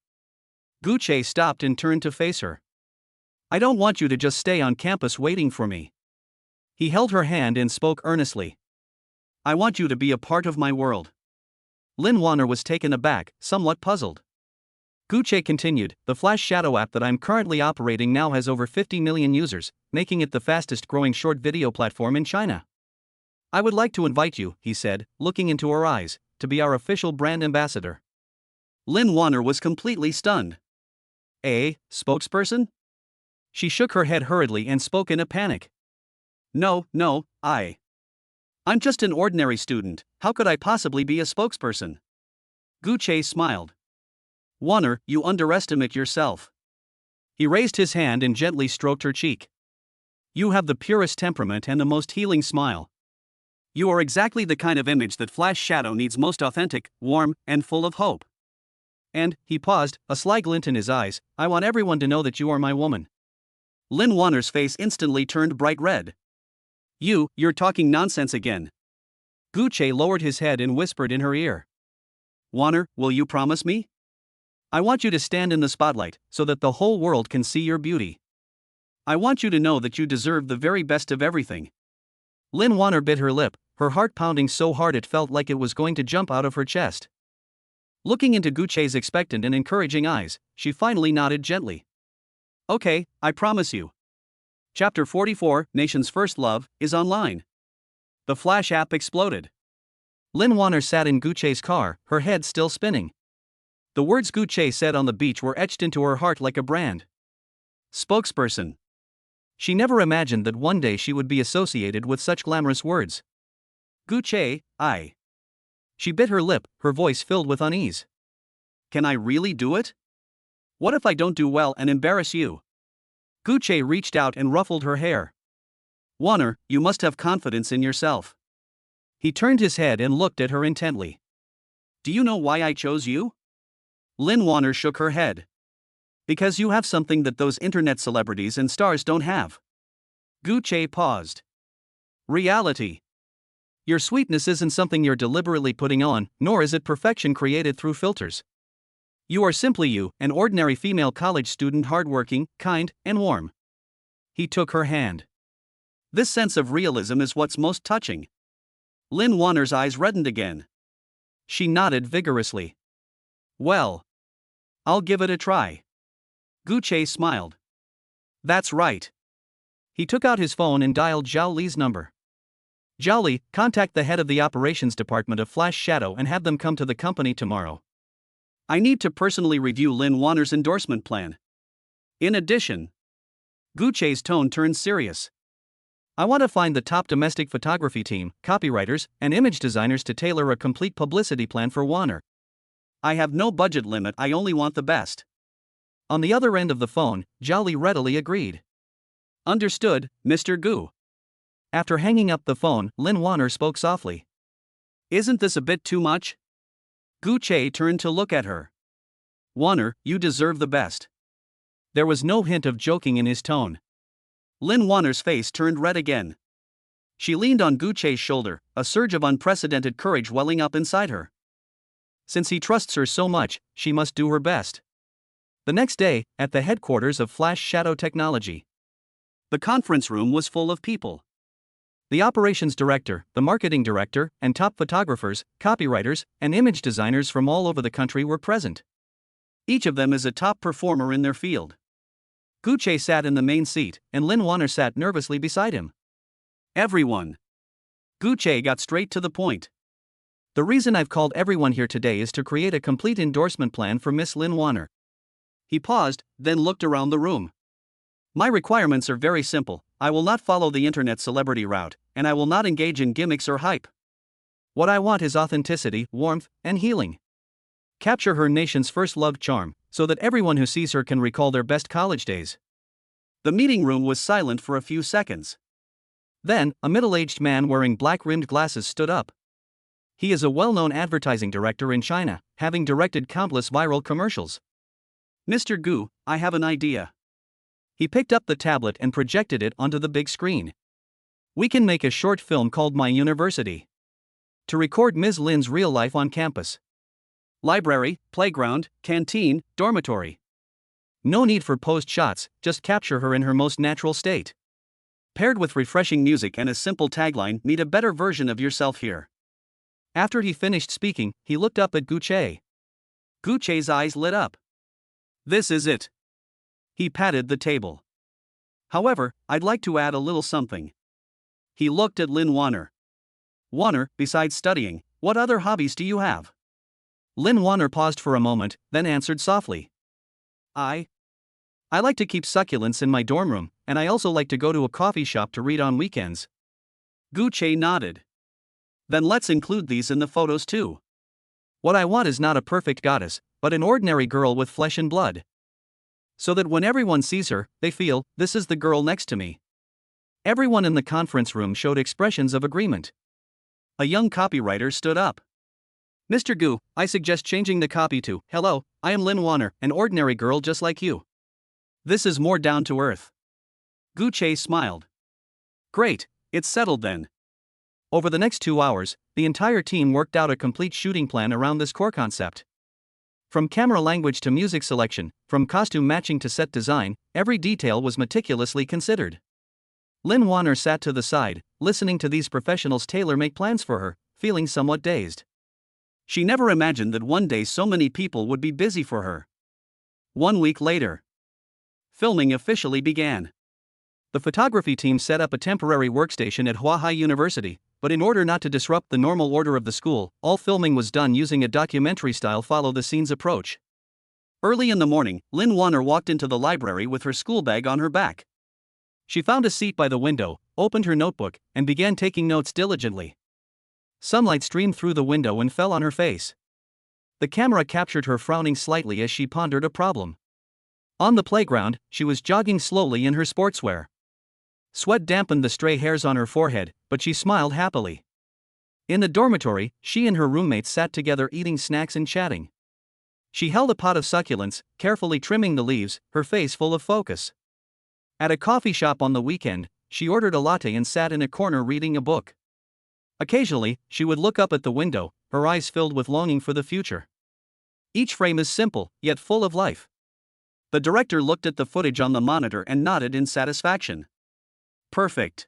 Gucci stopped and turned to face her. I don't want you to just stay on campus waiting for me. He held her hand and spoke earnestly. I want you to be a part of my world. Lin Wanner was taken aback, somewhat puzzled. Gucci continued, the Flash Shadow app that I'm currently operating now has over 50 million users, making it the fastest growing short video platform in China. I would like to invite you, he said, looking into her eyes, to be our official brand ambassador. Lin Wanner was completely stunned. A spokesperson? She shook her head hurriedly and spoke in a panic. No, no, I'm just an ordinary student, how could I possibly be a spokesperson? Gu Che smiled. Warner, you underestimate yourself. He raised his hand and gently stroked her cheek. You have the purest temperament and the most healing smile. You are exactly the kind of image that Flash Shadow needs, most authentic, warm, and full of hope. And, he paused, a sly glint in his eyes, I want everyone to know that you are my woman. Lin Warner's face instantly turned bright red. You're talking nonsense again. Gu Che lowered his head and whispered in her ear. Warner, will you promise me? I want you to stand in the spotlight, so that the whole world can see your beauty. I want you to know that you deserve the very best of everything. Lin Warner bit her lip, her heart pounding so hard it felt like it was going to jump out of her chest. Looking into Gu Che's expectant and encouraging eyes, she finally nodded gently. Okay, I promise you. Chapter 44, Nation's First Love, is online. The Flash app exploded. Lin Warner sat in Gu Che's car, her head still spinning. The words Gu Che said on the beach were etched into her heart like a brand. Spokesperson. She never imagined that one day she would be associated with such glamorous words. Gu Che, She bit her lip, her voice filled with unease. Can I really do it? What if I don't do well and embarrass you? Gu Che reached out and ruffled her hair. Warner, you must have confidence in yourself. He turned his head and looked at her intently. Do you know why I chose you? Lin Warner shook her head. Because you have something that those internet celebrities and stars don't have. Gu Che paused. Reality. Your sweetness isn't something you're deliberately putting on, nor is it perfection created through filters. You are simply you, an ordinary female college student, hardworking, kind, and warm. He took her hand. This sense of realism is what's most touching. Lin Warner's eyes reddened again. She nodded vigorously. Well, I'll give it a try. Gu Che smiled. That's right. He took out his phone and dialed Zhao Li's number. Zhao Li, contact the head of the operations department of Flash Shadow and have them come to the company tomorrow. I need to personally review Lin Warner's endorsement plan. In addition, Gu Che's tone turned serious. I want to find the top domestic photography team, copywriters, and image designers to tailor a complete publicity plan for Warner. I have no budget limit, I only want the best. On the other end of the phone, Zhao Li readily agreed. Understood, Mr. Gu. After hanging up the phone, Lin Warner spoke softly. Isn't this a bit too much? Gu Che turned to look at her. Warner, you deserve the best. There was no hint of joking in his tone. Lin Warner's face turned red again. She leaned on Gu Che's shoulder, a surge of unprecedented courage welling up inside her. Since he trusts her so much, she must do her best. The next day, at the headquarters of Flash Shadow Technology. The conference room was full of people. The operations director, the marketing director, and top photographers, copywriters, and image designers from all over the country were present. Each of them is a top performer in their field. Gu Che sat in the main seat, and Lin Warner sat nervously beside him. Everyone. Gu Che got straight to the point. The reason I've called everyone here today is to create a complete endorsement plan for Miss Lin Warner. He paused, then looked around the room. My requirements are very simple. I will not follow the internet celebrity route, and I will not engage in gimmicks or hype. What I want is authenticity, warmth, and healing. Capture her nation's first love charm, so that everyone who sees her can recall their best college days. The meeting room was silent for a few seconds. Then, a middle-aged man wearing black-rimmed glasses stood up. He is a well-known advertising director in China, having directed countless viral commercials. Mr. Gu, I have an idea. He picked up the tablet and projected it onto the big screen. We can make a short film called My University. To record Ms. Lin's real life on campus. Library, playground, canteen, dormitory. No need for posed shots, just capture her in her most natural state. Paired with refreshing music and a simple tagline, meet a better version of yourself here. After he finished speaking, he looked up at Gu Che. Gu Che's eyes lit up. This is it. He patted the table. However, I'd like to add a little something. He looked at Lin Warner. Warner, besides studying, what other hobbies do you have? Lin Warner paused for a moment, then answered softly. I I like to keep succulents in my dorm room, and I also like to go to a coffee shop to read on weekends. Gu Che nodded. Then let's include these in the photos too. What I want is not a perfect goddess, but an ordinary girl with flesh and blood. So that when everyone sees her, they feel, this is the girl next to me. Everyone in the conference room showed expressions of agreement. A young copywriter stood up. Mr. Gu, I suggest changing the copy to, "Hello, I am Lin Wanner, an ordinary girl just like you." This is more down to earth. Gu Che smiled. Great, it's settled then. Over the next 2 hours, the entire team worked out a complete shooting plan around this core concept. From camera language to music selection, from costume matching to set design, every detail was meticulously considered. Lin Wanner sat to the side, listening to these professionals tailor-make plans for her, feeling somewhat dazed. She never imagined that one day so many people would be busy for her. 1 week later, filming officially began. The photography team set up a temporary workstation at Huahai University, but in order not to disrupt the normal order of the school, all filming was done using a documentary-style follow-the-scenes approach. Early in the morning, Lin Wanner walked into the library with her school bag on her back. She found a seat by the window, opened her notebook, and began taking notes diligently. Sunlight streamed through the window and fell on her face. The camera captured her frowning slightly as she pondered a problem. On the playground, she was jogging slowly in her sportswear. Sweat dampened the stray hairs on her forehead, but she smiled happily. In the dormitory, she and her roommates sat together eating snacks and chatting. She held a pot of succulents, carefully trimming the leaves, her face full of focus. At a coffee shop on the weekend, she ordered a latte and sat in a corner reading a book. Occasionally, she would look up at the window, her eyes filled with longing for the future. Each frame is simple, yet full of life. The director looked at the footage on the monitor and nodded in satisfaction. Perfect.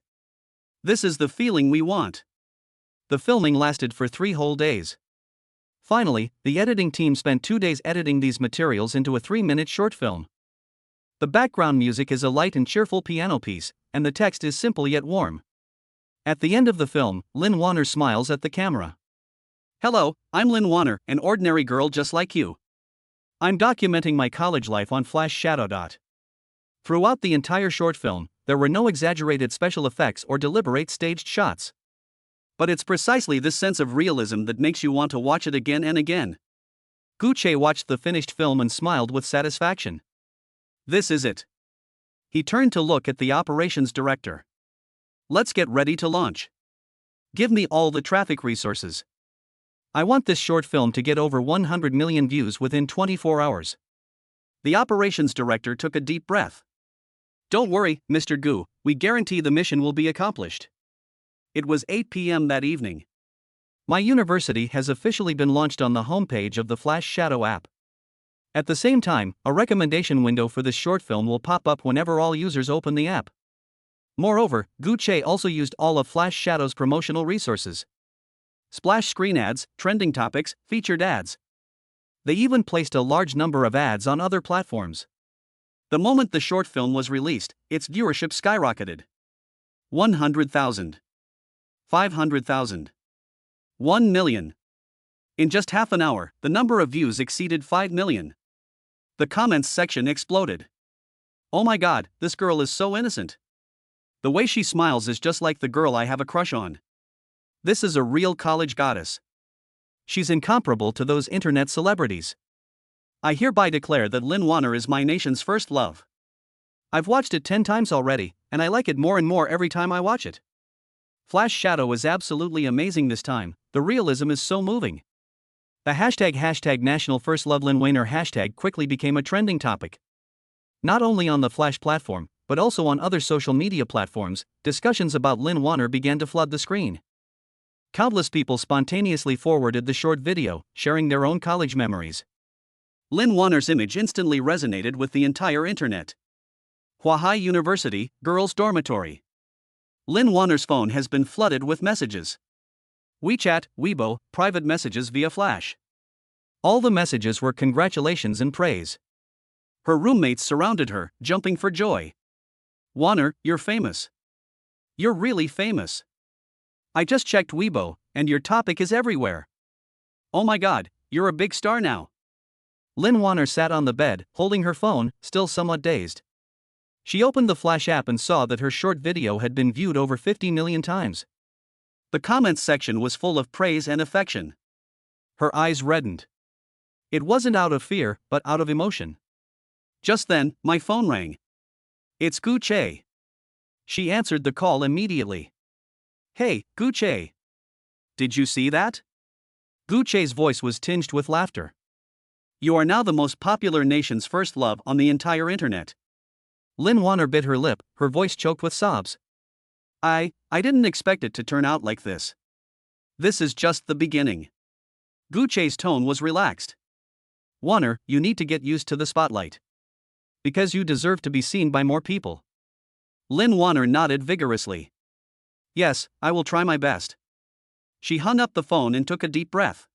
This is the feeling we want. The filming lasted for 3 whole days. Finally, the editing team spent 2 days editing these materials into a 3-minute short film. The background music is a light and cheerful piano piece, and the text is simple yet warm. At the end of the film, Lin Wanner smiles at the camera. Hello, I'm Lin Wanner, an ordinary girl just like you. I'm documenting my college life on Flash Shadow. Throughout the entire short film, there were no exaggerated special effects or deliberate staged shots. But it's precisely this sense of realism that makes you want to watch it again and again. Gu Che watched the finished film and smiled with satisfaction. This is it. He turned to look at the operations director. Let's get ready to launch. Give me all the traffic resources. I want this short film to get over 100 million views within 24 hours. The operations director took a deep breath. Don't worry, Mr. Gu, we guarantee the mission will be accomplished. It was 8 p.m. that evening. My university has officially been launched on the homepage of the Flash Shadow app. At the same time, a recommendation window for this short film will pop up whenever all users open the app. Moreover, Gu Che also used all of Flash Shadow's promotional resources. Splash screen ads, trending topics, featured ads. They even placed a large number of ads on other platforms. The moment the short film was released, its viewership skyrocketed. 100,000. 500,000. 1 million. In just half an hour, the number of views exceeded 5 million. The comments section exploded. Oh my god, this girl is so innocent. The way she smiles is just like the girl I have a crush on. This is a real college goddess. She's incomparable to those internet celebrities. I hereby declare that Lin Wanner is my nation's first love. I've watched it 10 times already, and I like it more and more every time I watch it. Flash Shadow is absolutely amazing this time, the realism is so moving. The hashtag National First Love Lin Wanner hashtag quickly became a trending topic. Not only on the Flash platform, but also on other social media platforms, discussions about Lin Wanner began to flood the screen. Countless people spontaneously forwarded the short video, sharing their own college memories. Lin Wanner's image instantly resonated with the entire internet. Huahai University, Girls' Dormitory. Lin Wanner's phone has been flooded with messages. WeChat, Weibo, private messages via Flash. All the messages were congratulations and praise. Her roommates surrounded her, jumping for joy. Wanner, you're famous. You're really famous. I just checked Weibo, and your topic is everywhere. Oh my god, you're a big star now. Lin Warner sat on the bed, holding her phone, still somewhat dazed. She opened the Flash app and saw that her short video had been viewed over 50 million times. The comments section was full of praise and affection. Her eyes reddened. It wasn't out of fear, but out of emotion. Just then, my phone rang. It's Gu Che. She answered the call immediately. Hey, Gu Che. Did you see that? Gu Che's voice was tinged with laughter. You are now the most popular nation's first love on the entire internet. Lin Warner bit her lip, her voice choked with sobs. I didn't expect it to turn out like this. This is just the beginning. Gu Che's tone was relaxed. Warner, you need to get used to the spotlight. Because you deserve to be seen by more people. Lin Warner nodded vigorously. Yes, I will try my best. She hung up the phone and took a deep breath.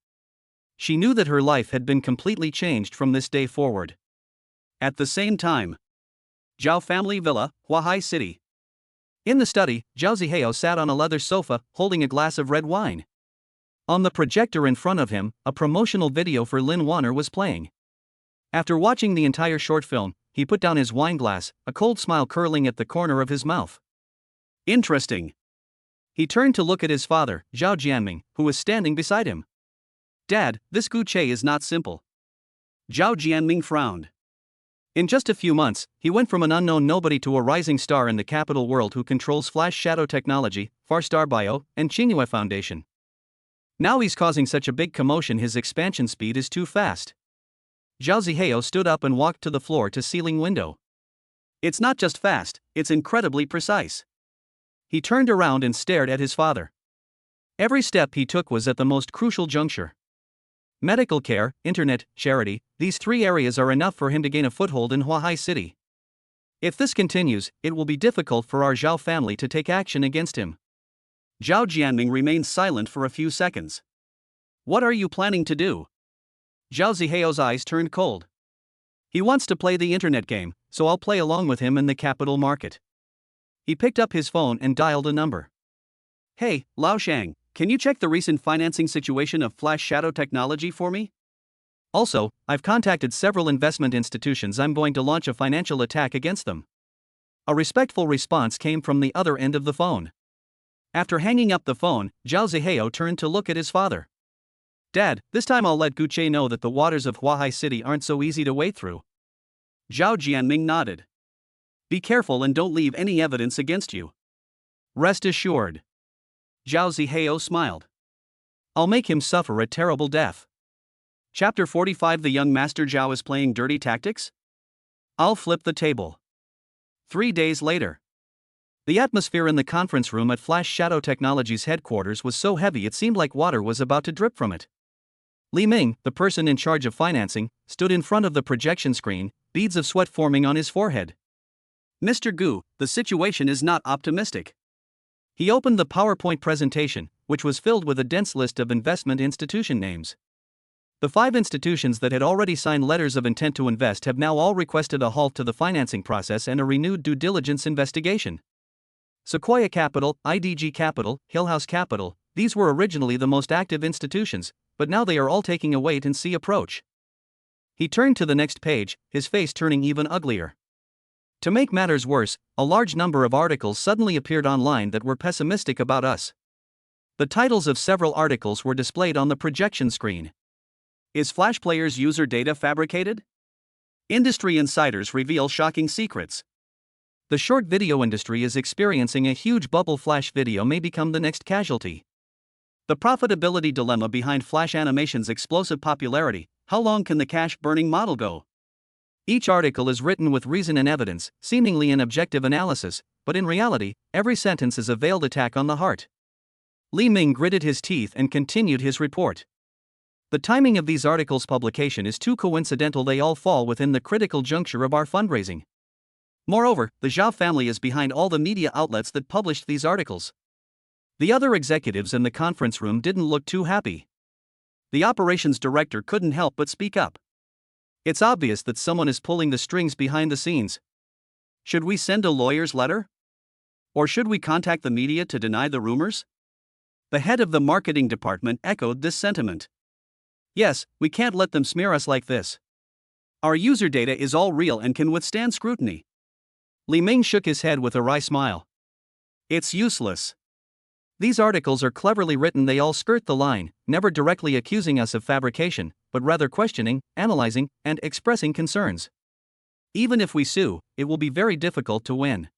She knew that her life had been completely changed from this day forward. At the same time, Zhao family villa, Huahai City. In the study, Zhao Zihao sat on a leather sofa, holding a glass of red wine. On the projector in front of him, a promotional video for Lin Warner was playing. After watching the entire short film, he put down his wine glass, a cold smile curling at the corner of his mouth. Interesting. He turned to look at his father, Zhao Jianming, who was standing beside him. Dad, this Gu Che is not simple. Zhao Jianming frowned. In just a few months, he went from an unknown nobody to a rising star in the capital world who controls Flash Shadow Technology, Farstar Bio, and Tsinghua Foundation. Now he's causing such a big commotion, his expansion speed is too fast. Zhao Zihao stood up and walked to the floor-to-ceiling window. It's not just fast, it's incredibly precise. He turned around and stared at his father. Every step he took was at the most crucial juncture. Medical care, internet, charity, these three areas are enough for him to gain a foothold in Huahai City. If this continues, it will be difficult for our Zhao family to take action against him. Zhao Jianming remained silent for a few seconds. What are you planning to do? Zhao Zihao's eyes turned cold. He wants to play the internet game, so I'll play along with him in the capital market. He picked up his phone and dialed a number. Hey, Lao Shang, can you check the recent financing situation of Flash Shadow Technology for me? Also, I've contacted several investment institutions. I'm going to launch a financial attack against them. A respectful response came from the other end of the phone. After hanging up the phone, Zhao Zihao turned to look at his father. Dad, this time I'll let Gu Che know that the waters of Huahai City aren't so easy to wade through. Zhao Jianming nodded. Be careful and don't leave any evidence against you. Rest assured. Zhao Zihao smiled. I'll make him suffer a terrible death. Chapter 45. The young Master Zhao is playing dirty tactics? I'll flip the table. 3 days later. The atmosphere in the conference room at Flash Shadow Technologies headquarters was so heavy it seemed like water was about to drip from it. Li Ming, the person in charge of financing, stood in front of the projection screen, beads of sweat forming on his forehead. Mr. Gu, the situation is not optimistic. He opened the PowerPoint presentation, which was filled with a dense list of investment institution names. The 5 institutions that had already signed letters of intent to invest have now all requested a halt to the financing process and a renewed due diligence investigation. Sequoia Capital, IDG Capital, Hillhouse Capital, these were originally the most active institutions, but now they are all taking a wait-and-see approach. He turned to the next page, his face turning even uglier. To make matters worse, a large number of articles suddenly appeared online that were pessimistic about us. The titles of several articles were displayed on the projection screen. Is Flash Player's user data fabricated? Industry insiders reveal shocking secrets. The short video industry is experiencing a huge bubble. Flash video may become the next casualty. The profitability dilemma behind Flash Animation's explosive popularity. How long can the cash-burning model go? Each article is written with reason and evidence, seemingly an objective analysis, but in reality, every sentence is a veiled attack on the heart. Li Ming gritted his teeth and continued his report. The timing of these articles' publication is too coincidental. They all fall within the critical juncture of our fundraising. Moreover, the Zhao family is behind all the media outlets that published these articles. The other executives in the conference room didn't look too happy. The operations director couldn't help but speak up. It's obvious that someone is pulling the strings behind the scenes. Should we send a lawyer's letter? Or should we contact the media to deny the rumors? The head of the marketing department echoed this sentiment. Yes, we can't let them smear us like this. Our user data is all real and can withstand scrutiny. Li Ming shook his head with a wry smile. It's useless. These articles are cleverly written, they all skirt the line, never directly accusing us of fabrication, but rather questioning, analyzing, and expressing concerns. Even if we sue, it will be very difficult to win.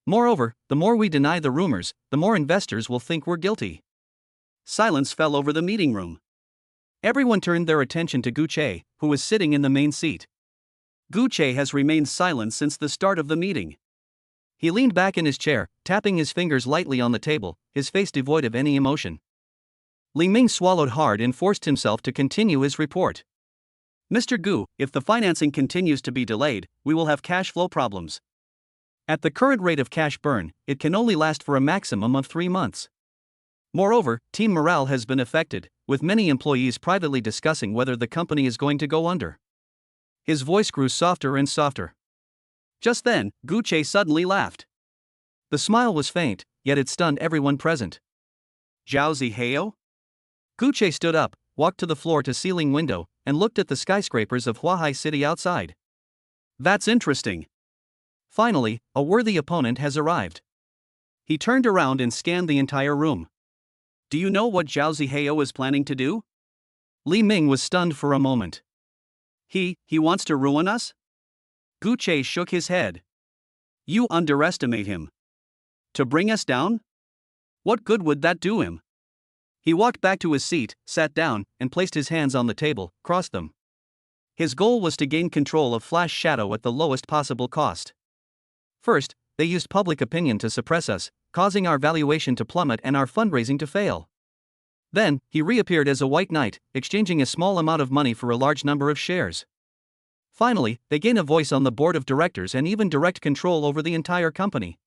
Moreover, the more we deny the rumors, the more investors will think we're guilty. Silence fell over the meeting room. Everyone turned their attention to Gu Che, who was sitting in the main seat. Gu Che has remained silent since the start of the meeting. He leaned back in his chair, tapping his fingers lightly on the table, his face devoid of any emotion. Li Ming swallowed hard and forced himself to continue his report. Mr. Gu, if the financing continues to be delayed, we will have cash flow problems. At the current rate of cash burn, it can only last for a maximum of 3 months. Moreover, team morale has been affected, with many employees privately discussing whether the company is going to go under. His voice grew softer and softer. Just then, Gu Che suddenly laughed. The smile was faint, yet it stunned everyone present. Zhao Zihao? Gu Che stood up, walked to the floor-to-ceiling window, and looked at the skyscrapers of Huahai City outside. That's interesting. Finally, a worthy opponent has arrived. He turned around and scanned the entire room. Do you know what Zhao Zihao is planning to do? Li Ming was stunned for a moment. He wants to ruin us? Gu Che shook his head. You underestimate him. To bring us down? What good would that do him? He walked back to his seat, sat down, and placed his hands on the table, crossed them. His goal was to gain control of Flash Shadow at the lowest possible cost. First, they used public opinion to suppress us, causing our valuation to plummet and our fundraising to fail. Then, he reappeared as a white knight, exchanging a small amount of money for a large number of shares. Finally, they gain a voice on the board of directors and even direct control over the entire company.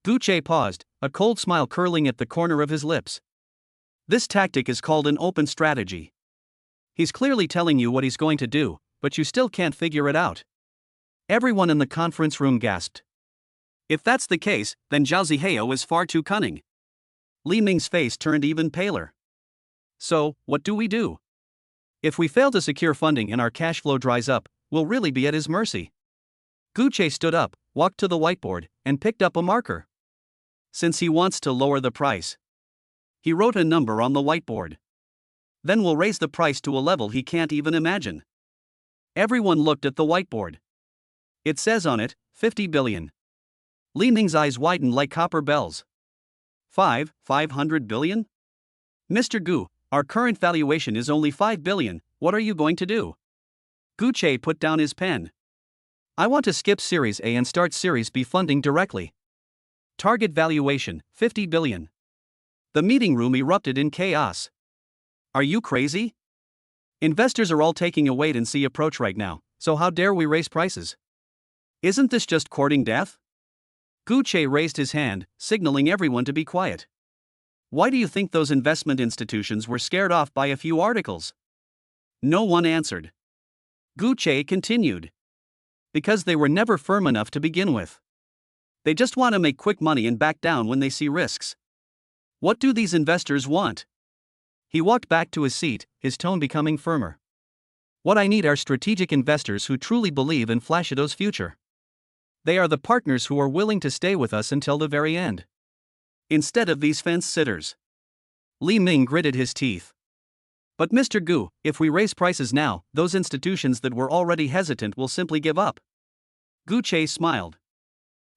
Gu Che paused, a cold smile curling at the corner of his lips. This tactic is called an open strategy. He's clearly telling you what he's going to do, but you still can't figure it out. Everyone in the conference room gasped. If that's the case, then Zhao Zihao is far too cunning. Li Ming's face turned even paler. So, what do we do? If we fail to secure funding and our cash flow dries up, we'll really be at his mercy. Gu Che stood up, walked to the whiteboard, and picked up a marker. Since he wants to lower the price. He wrote a number on the whiteboard. Then we'll raise the price to a level he can't even imagine. Everyone looked at the whiteboard. It says on it, 50 billion. Li Ming's eyes widened like copper bells. 500 billion? Mr. Gu, our current valuation is only 5 billion, what are you going to do? Gu Che put down his pen. I want to skip Series A and start Series B funding directly. Target valuation, 50 billion. The meeting room erupted in chaos. Are you crazy? Investors are all taking a wait-and-see approach right now, so how dare we raise prices? Isn't this just courting death? Gu Che raised his hand, signaling everyone to be quiet. Why do you think those investment institutions were scared off by a few articles? No one answered. Gu Che continued. Because they were never firm enough to begin with. They just want to make quick money and back down when they see risks. What do these investors want? He walked back to his seat, his tone becoming firmer. What I need are strategic investors who truly believe in Flash Shadow's future. They are the partners who are willing to stay with us until the very end. Instead of these fence-sitters. Li Ming gritted his teeth. But Mr. Gu, if we raise prices now, those institutions that were already hesitant will simply give up. Gu Che smiled.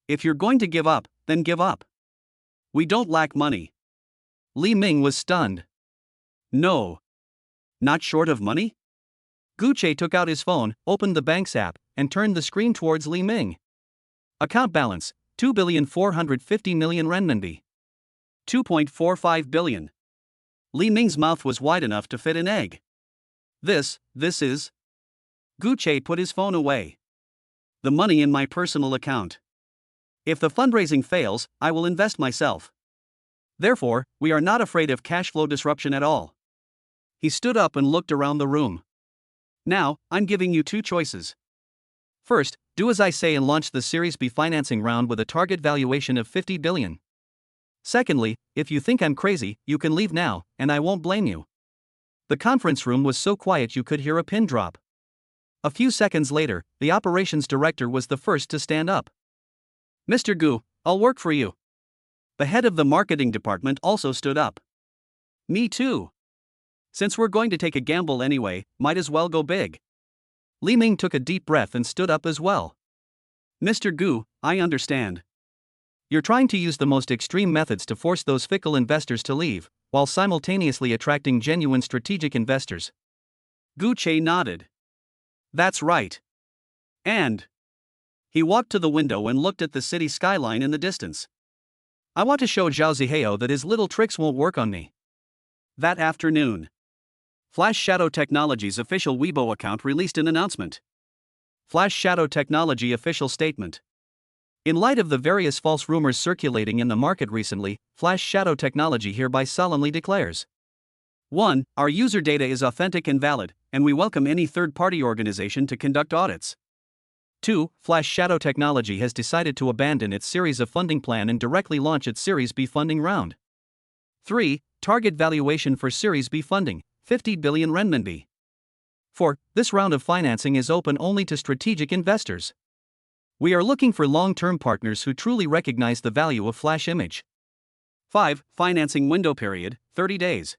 If you're going to give up, then give up. We don't lack money. Li Ming was stunned. No. Not short of money? Gu Che took out his phone, opened the bank's app, and turned the screen towards Li Ming. Account balance, 2,450,000,000 renminbi. 2.45 billion. Li Ming's mouth was wide enough to fit an egg. This is... Gu Che put his phone away. The money in my personal account. If the fundraising fails, I will invest myself. Therefore, we are not afraid of cash flow disruption at all. He stood up and looked around the room. Now, I'm giving you 2 choices. First, do as I say and launch the Series B financing round with a target valuation of 50 billion. Secondly, if you think I'm crazy, you can leave now, and I won't blame you. The conference room was so quiet you could hear a pin drop. A few seconds later, the operations director was the first to stand up. "Mr. Gu, I'll work for you." The head of the marketing department also stood up. "Me too. Since we're going to take a gamble anyway, might as well go big." Li Ming took a deep breath and stood up as well. "Mr. Gu, I understand. You're trying to use the most extreme methods to force those fickle investors to leave, while simultaneously attracting genuine strategic investors." Gu Che nodded. "That's right. And..." He walked to the window and looked at the city skyline in the distance. "I want to show Zhao Zihao that his little tricks won't work on me." That afternoon, Flash Shadow Technology's official Weibo account released an announcement. Flash Shadow Technology official statement. In light of the various false rumors circulating in the market recently, Flash Shadow Technology hereby solemnly declares: 1. Our user data is authentic and valid, and we welcome any third-party organization to conduct audits. 2. Flash Shadow Technology has decided to abandon its Series of funding plan and directly launch its Series B funding round. 3. Target valuation for Series B funding, 50 billion renminbi. 4. This round of financing is open only to strategic investors. We are looking for long-term partners who truly recognize the value of Flash Image. 5. Financing window period, 30 days.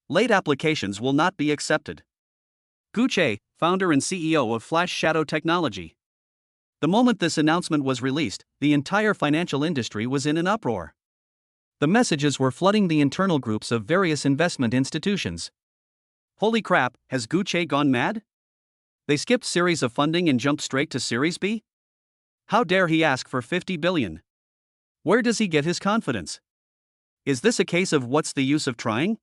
Late applications will not be accepted. Gu Che, founder and CEO of Flash Shadow Technology. The moment this announcement was released, the entire financial industry was in an uproar. The messages were flooding the internal groups of various investment institutions. Holy crap, has Gu Che gone mad? They skipped Series of funding and jumped straight to Series B? How dare he ask for 50 billion? Where does he get his confidence? Is this a case of what's the use of trying?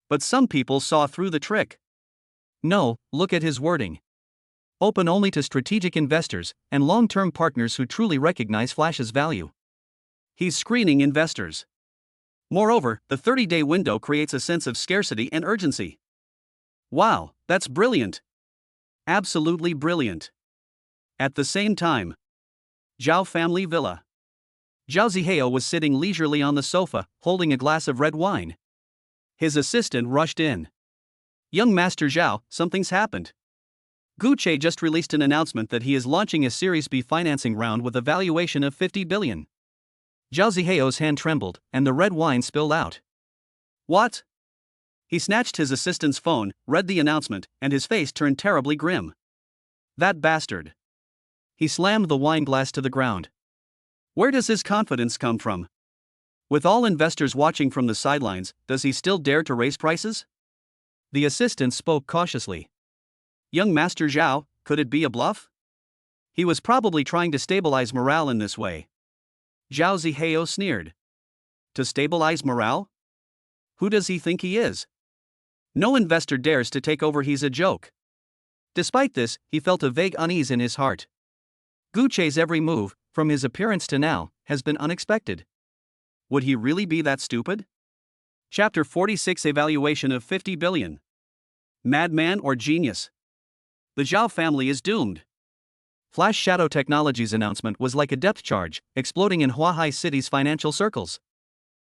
But some people saw through the trick. No, look at his wording. Open only to strategic investors and long-term partners who truly recognize Flash's value. He's screening investors. Moreover, the 30-day window creates a sense of scarcity and urgency. Wow, that's brilliant. Absolutely brilliant. At the same time, Zhao family villa. Zhao Zihao was sitting leisurely on the sofa, holding a glass of red wine. His assistant rushed in. "Young Master Zhao, something's happened. Gu Che just released an announcement that he is launching a Series B financing round with a valuation of 50 billion. Zhao Zihao's hand trembled, and the red wine spilled out. "What?" He snatched his assistant's phone, read the announcement, and his face turned terribly grim. "That bastard." He slammed the wine glass to the ground. Where does his confidence come from? With all investors watching from the sidelines, does he still dare to raise prices? The assistant spoke cautiously. "Young Master Zhao, could it be a bluff?" He was probably trying to stabilize morale in this way. Zhao Zihao sneered. To stabilize morale? Who does he think he is? No investor dares to take over. He's a joke. Despite this, he felt a vague unease in his heart. Gu Che's every move, from his appearance to now, has been unexpected. Would he really be that stupid? Chapter 46 Evaluation of 50 billion. Madman or genius? The Zhao family is doomed. Flash Shadow Technology's announcement was like a depth charge, exploding in Huahai City's financial circles.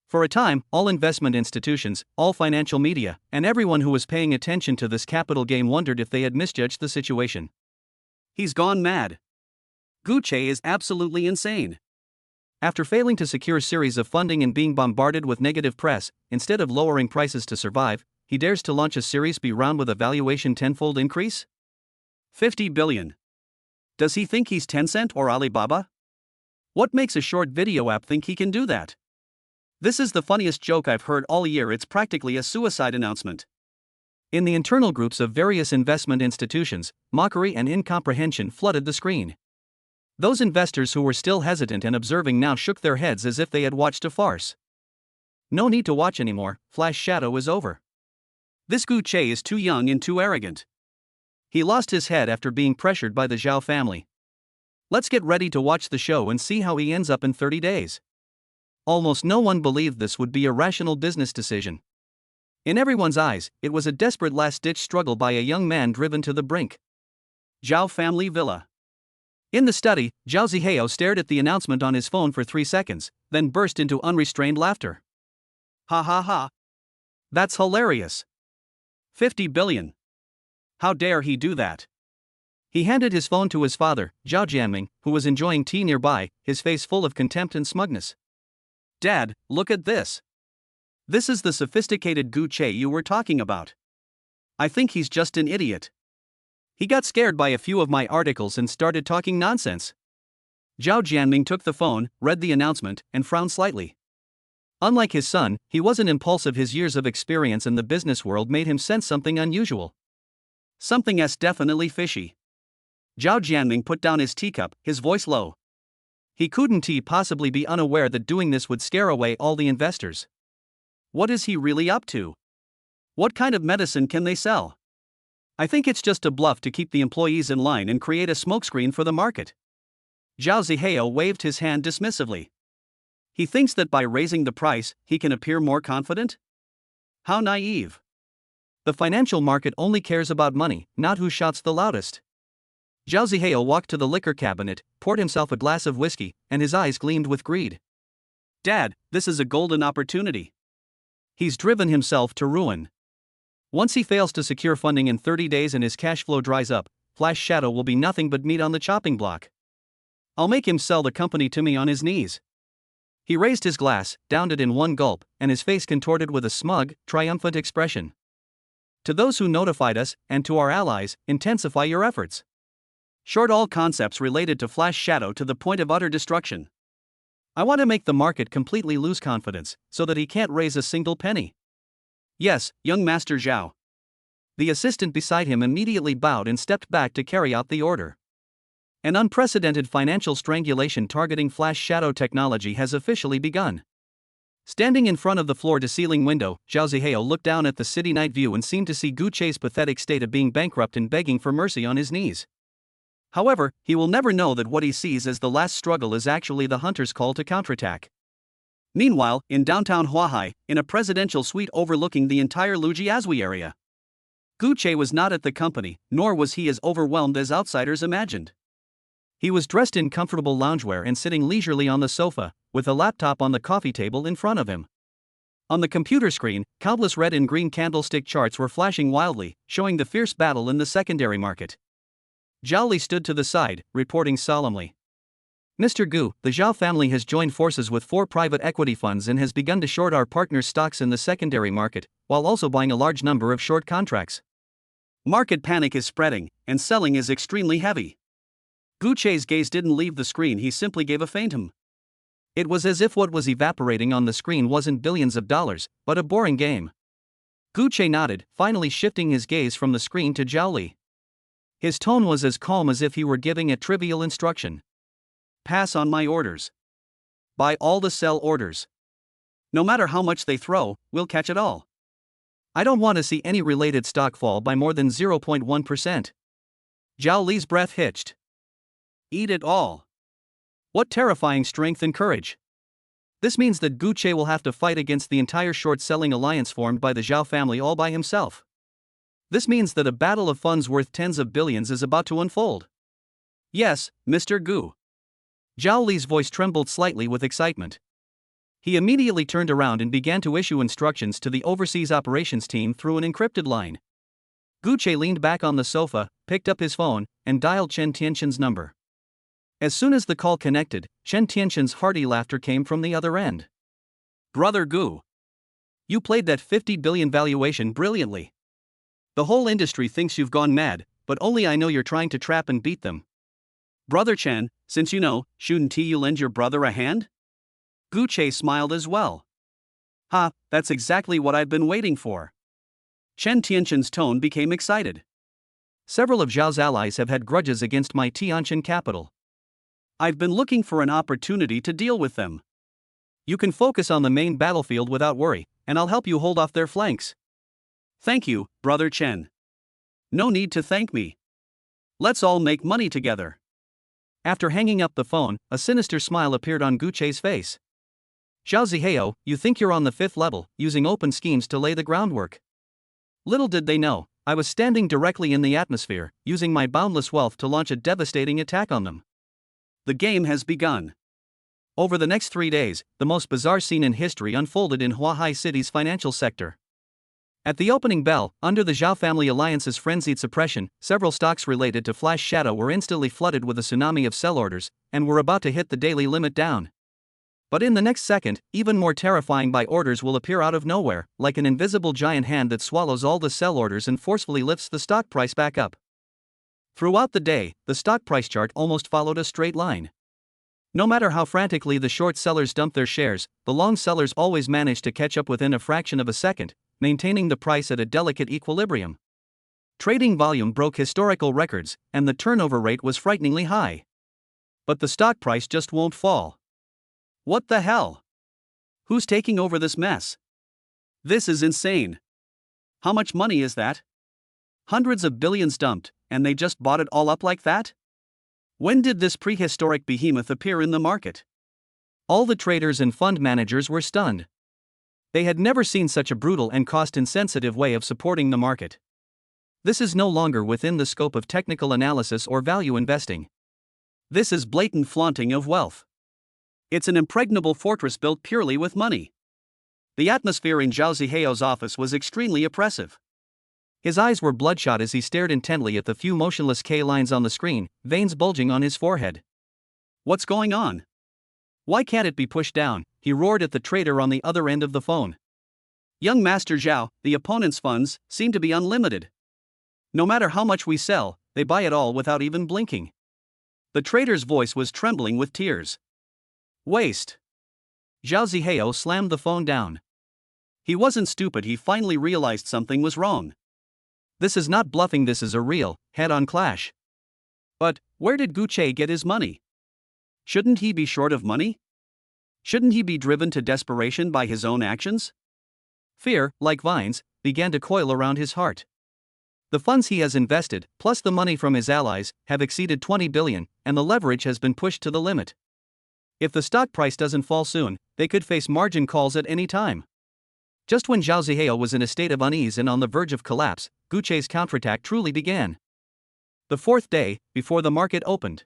For a time, all investment institutions, all financial media, and everyone who was paying attention to this capital game wondered if they had misjudged the situation. He's gone mad. Gu Che is absolutely insane. After failing to secure a series of funding and being bombarded with negative press, instead of lowering prices to survive, he dares to launch a Series B round with a valuation tenfold increase? 50 billion. Does he think he's Tencent or Alibaba? What makes a short video app think he can do that? This is the funniest joke I've heard all year. It's practically a suicide announcement. In the internal groups of various investment institutions, mockery and incomprehension flooded the screen. Those investors who were still hesitant and observing now shook their heads as if they had watched a farce. No need to watch anymore, Flash Shadow is over. This Gu Che is too young and too arrogant. He lost his head after being pressured by the Zhao family. Let's get ready to watch the show and see how he ends up in 30 days. Almost no one believed this would be a rational business decision. In everyone's eyes, it was a desperate last-ditch struggle by a young man driven to the brink. Zhao family villa. In the study, Zhao Zihao stared at the announcement on his phone for 3 seconds, then burst into unrestrained laughter. Ha ha ha. That's hilarious. 50 billion. How dare he do that? He handed his phone to his father, Zhao Jianming, who was enjoying tea nearby, his face full of contempt and smugness. "Dad, look at this. This is the sophisticated Gu Che you were talking about. I think he's just an idiot. He got scared by a few of my articles and started talking nonsense." Zhao Jianming took the phone, read the announcement, and frowned slightly. Unlike his son, he wasn't impulsive. His years of experience in the business world made him sense something unusual. Something's definitely fishy. Zhao Jianming put down his teacup, his voice low. He couldn't possibly be unaware that doing this would scare away all the investors. What is he really up to? What kind of medicine can they sell? I think it's just a bluff to keep the employees in line and create a smokescreen for the market. Zhao Zihao waved his hand dismissively. He thinks that by raising the price, he can appear more confident? How naive. The financial market only cares about money, not who shouts the loudest. Zhao Zihao walked to the liquor cabinet, poured himself a glass of whiskey, and his eyes gleamed with greed. "Dad, this is a golden opportunity. He's driven himself to ruin. Once he fails to secure funding in 30 days and his cash flow dries up, Flash Shadow will be nothing but meat on the chopping block. I'll make him sell the company to me on his knees." He raised his glass, downed it in one gulp, and his face contorted with a smug, triumphant expression. "To those who notified us, and to our allies, intensify your efforts. Short all concepts related to Flash Shadow to the point of utter destruction. I want to make the market completely lose confidence, so that he can't raise a single penny." "Yes, young Master Zhao." The assistant beside him immediately bowed and stepped back to carry out the order. An unprecedented financial strangulation targeting Flash Shadow technology has officially begun. Standing in front of the floor-to-ceiling window, Zhao Zihao looked down at the city night view and seemed to see Gu Che's pathetic state of being bankrupt and begging for mercy on his knees. However, he will never know that what he sees as the last struggle is actually the hunter's call to counterattack. Meanwhile, in downtown Huahai, in a presidential suite overlooking the entire Lujiazui area, Gu Che was not at the company, nor was he as overwhelmed as outsiders imagined. He was dressed in comfortable loungewear and sitting leisurely on the sofa, with a laptop on the coffee table in front of him. On the computer screen, countless red and green candlestick charts were flashing wildly, showing the fierce battle in the secondary market. Zhao Li stood to the side, reporting solemnly. "Mr. Gu, the Zhao family has joined forces with 4 private equity funds and has begun to short our partners' stocks in the secondary market, while also buying a large number of short contracts. Market panic is spreading, and selling is extremely heavy." Gu Che's gaze didn't leave the screen. He simply gave a faint hum. It was as if what was evaporating on the screen wasn't billions of dollars, but a boring game. Gu Che nodded, finally shifting his gaze from the screen to Zhao Li. His tone was as calm as if he were giving a trivial instruction. "Pass on my orders. Buy all the sell orders. No matter how much they throw, we'll catch it all. I don't want to see any related stock fall by more than 0.1%. Zhao Li's breath hitched. Eat it all. What terrifying strength and courage. This means that Gu Che will have to fight against the entire short-selling alliance formed by the Zhao family all by himself. This means that a battle of funds worth tens of billions is about to unfold." "Yes, Mr. Gu." Zhao Li's voice trembled slightly with excitement. He immediately turned around and began to issue instructions to the overseas operations team through an encrypted line. Gu Che leaned back on the sofa, picked up his phone, and dialed Chen Tianxin's number. As soon as the call connected, Chen Tianxin's hearty laughter came from the other end. "Brother Gu, you played that 50 billion valuation brilliantly. The whole industry thinks you've gone mad, but only I know you're trying to trap and beat them. Brother Chen, since you know, shouldn't you lend your brother a hand?" Gu Che smiled as well. "Ha, that's exactly what I've been waiting for." Chen Tianxin's tone became excited. "Several of Zhao's allies have had grudges against my Tianjin capital. I've been looking for an opportunity to deal with them. You can focus on the main battlefield without worry, and I'll help you hold off their flanks." "Thank you, Brother Chen. No need to thank me. Let's all make money together." After hanging up the phone, a sinister smile appeared on Gu Che's face. "Zhao Zihao, you think you're on the 5th level, using open schemes to lay the groundwork. Little did they know, I was standing directly in the atmosphere, using my boundless wealth to launch a devastating attack on them." The game has begun. Over the next 3 days, the most bizarre scene in history unfolded in Huahai City's financial sector. At the opening bell, under the Zhao family alliance's frenzied suppression, several stocks related to Flash Shadow were instantly flooded with a tsunami of sell orders, and were about to hit the daily limit down. But in the next second, even more terrifying buy orders will appear out of nowhere, like an invisible giant hand that swallows all the sell orders and forcefully lifts the stock price back up. Throughout the day, the stock price chart almost followed a straight line. No matter how frantically the short sellers dumped their shares, the long sellers always managed to catch up within a fraction of a second, maintaining the price at a delicate equilibrium. Trading volume broke historical records, and the turnover rate was frighteningly high. But the stock price just won't fall. What the hell? Who's taking over this mess? This is insane. How much money is that? Hundreds of billions dumped, and they just bought it all up like that? When did this prehistoric behemoth appear in the market? All the traders and fund managers were stunned. They had never seen such a brutal and cost-insensitive way of supporting the market. This is no longer within the scope of technical analysis or value investing. This is blatant flaunting of wealth. It's an impregnable fortress built purely with money. The atmosphere in Zhao Ziheo's office was extremely oppressive. His eyes were bloodshot as he stared intently at the few motionless K lines on the screen, veins bulging on his forehead. What's going on? Why can't it be pushed down? He roared at the trader on the other end of the phone. Young Master Zhao, the opponent's funds seem to be unlimited. No matter how much we sell, they buy it all without even blinking. The trader's voice was trembling with tears. Waste. Zhao Ziheo slammed the phone down. He wasn't stupid, he finally realized something was wrong. This is not bluffing, this is a real, head-on clash. But, where did Gucci get his money? Shouldn't he be short of money? Shouldn't he be driven to desperation by his own actions? Fear, like vines, began to coil around his heart. The funds he has invested, plus the money from his allies, have exceeded 20 billion, and the leverage has been pushed to the limit. If the stock price doesn't fall soon, they could face margin calls at any time. Just when Zhao Ziheo was in a state of unease and on the verge of collapse, Gucci's counterattack truly began. The fourth day, before the market opened,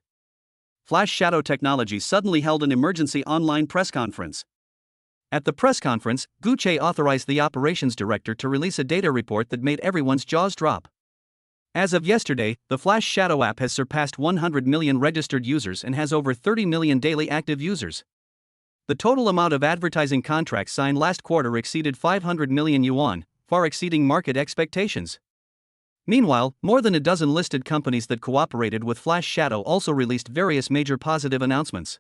Flash Shadow Technology suddenly held an emergency online press conference. At the press conference, Gucci authorized the operations director to release a data report that made everyone's jaws drop. As of yesterday, the Flash Shadow app has surpassed 100 million registered users and has over 30 million daily active users. The total amount of advertising contracts signed last quarter exceeded 500 million yuan, far exceeding market expectations. Meanwhile, more than a dozen listed companies that cooperated with Flash Shadow also released various major positive announcements.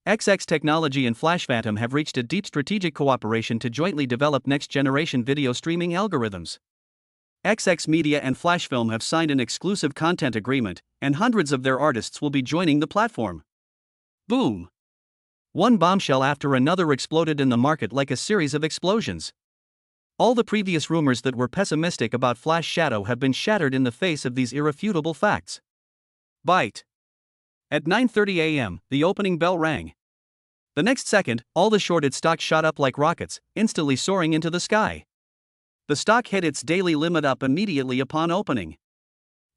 XX Technology and Flash Phantom have reached a deep strategic cooperation to jointly develop next-generation video streaming algorithms. XX Media and Flash Film have signed an exclusive content agreement, and hundreds of their artists will be joining the platform. Boom! One bombshell after another exploded in the market like a series of explosions. All the previous rumors that were pessimistic about Flash Shadow have been shattered in the face of these irrefutable facts. Bite. At 9:30 a.m., the opening bell rang. The next second, all the shorted stocks shot up like rockets, instantly soaring into the sky. The stock hit its daily limit up immediately upon opening.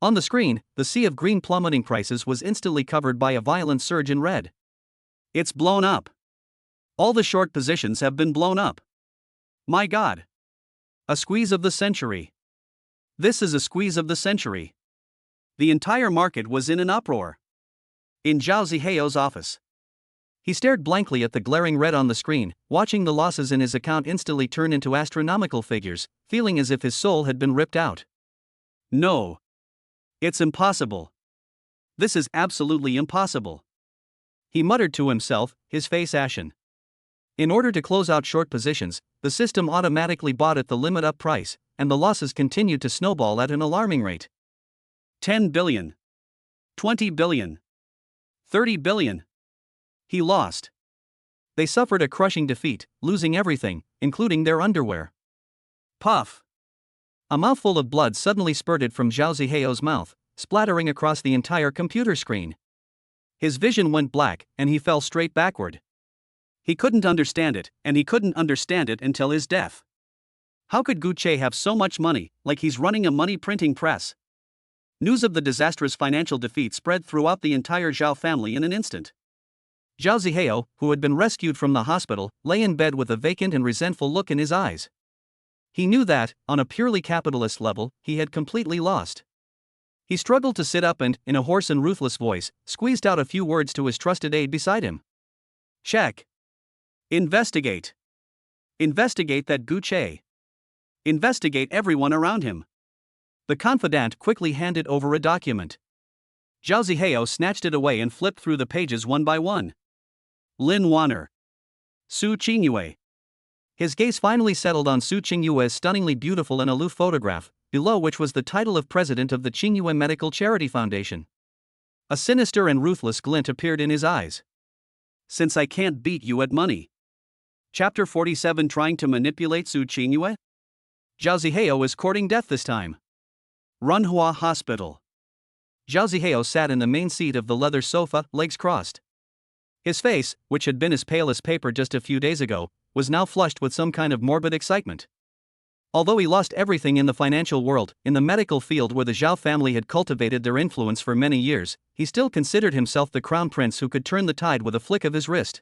On the screen, the sea of green plummeting prices was instantly covered by a violent surge in red. It's blown up. All the short positions have been blown up. My God. A squeeze of the century. This is a squeeze of the century. The entire market was in an uproar. In Zhao Ziheo's office, he stared blankly at the glaring red on the screen, watching the losses in his account instantly turn into astronomical figures, feeling as if his soul had been ripped out. No. It's impossible. This is absolutely impossible. He muttered to himself, his face ashen. In order to close out short positions, the system automatically bought at the limit up price, and the losses continued to snowball at an alarming rate. 10 billion. 20 billion. 30 billion. He lost. They suffered a crushing defeat, losing everything, including their underwear. Puff. A mouthful of blood suddenly spurted from Zhao Ziheo's mouth, splattering across the entire computer screen. His vision went black, and he fell straight backward. He couldn't understand it, and he couldn't understand it until his death. How could Gucci have so much money, like he's running a money printing press? News of the disastrous financial defeat spread throughout the entire Zhao family in an instant. Zhao Ziheo, who had been rescued from the hospital, lay in bed with a vacant and resentful look in his eyes. He knew that, on a purely capitalist level, he had completely lost. He struggled to sit up and, in a hoarse and ruthless voice, squeezed out a few words to his trusted aide beside him. Check. Investigate. Investigate that Gucci. Investigate everyone around him. The confidant quickly handed over a document. Zhao Zihao snatched it away and flipped through the pages one by one. Lin Wanner. Su Qingyue. His gaze finally settled on Su Qingyue's stunningly beautiful and aloof photograph, below which was the title of president of the Qingyue Medical Charity Foundation. A sinister and ruthless glint appeared in his eyes. Since I can't beat you at money. Chapter 47, trying to manipulate Su Qingyue? Zhao Zihao is courting death this time. Runhua Hospital. Zhao Zihao sat in the main seat of the leather sofa, legs crossed. His face, which had been as pale as paper just a few days ago, was now flushed with some kind of morbid excitement. Although he lost everything in the financial world, in the medical field where the Zhao family had cultivated their influence for many years, he still considered himself the crown prince who could turn the tide with a flick of his wrist.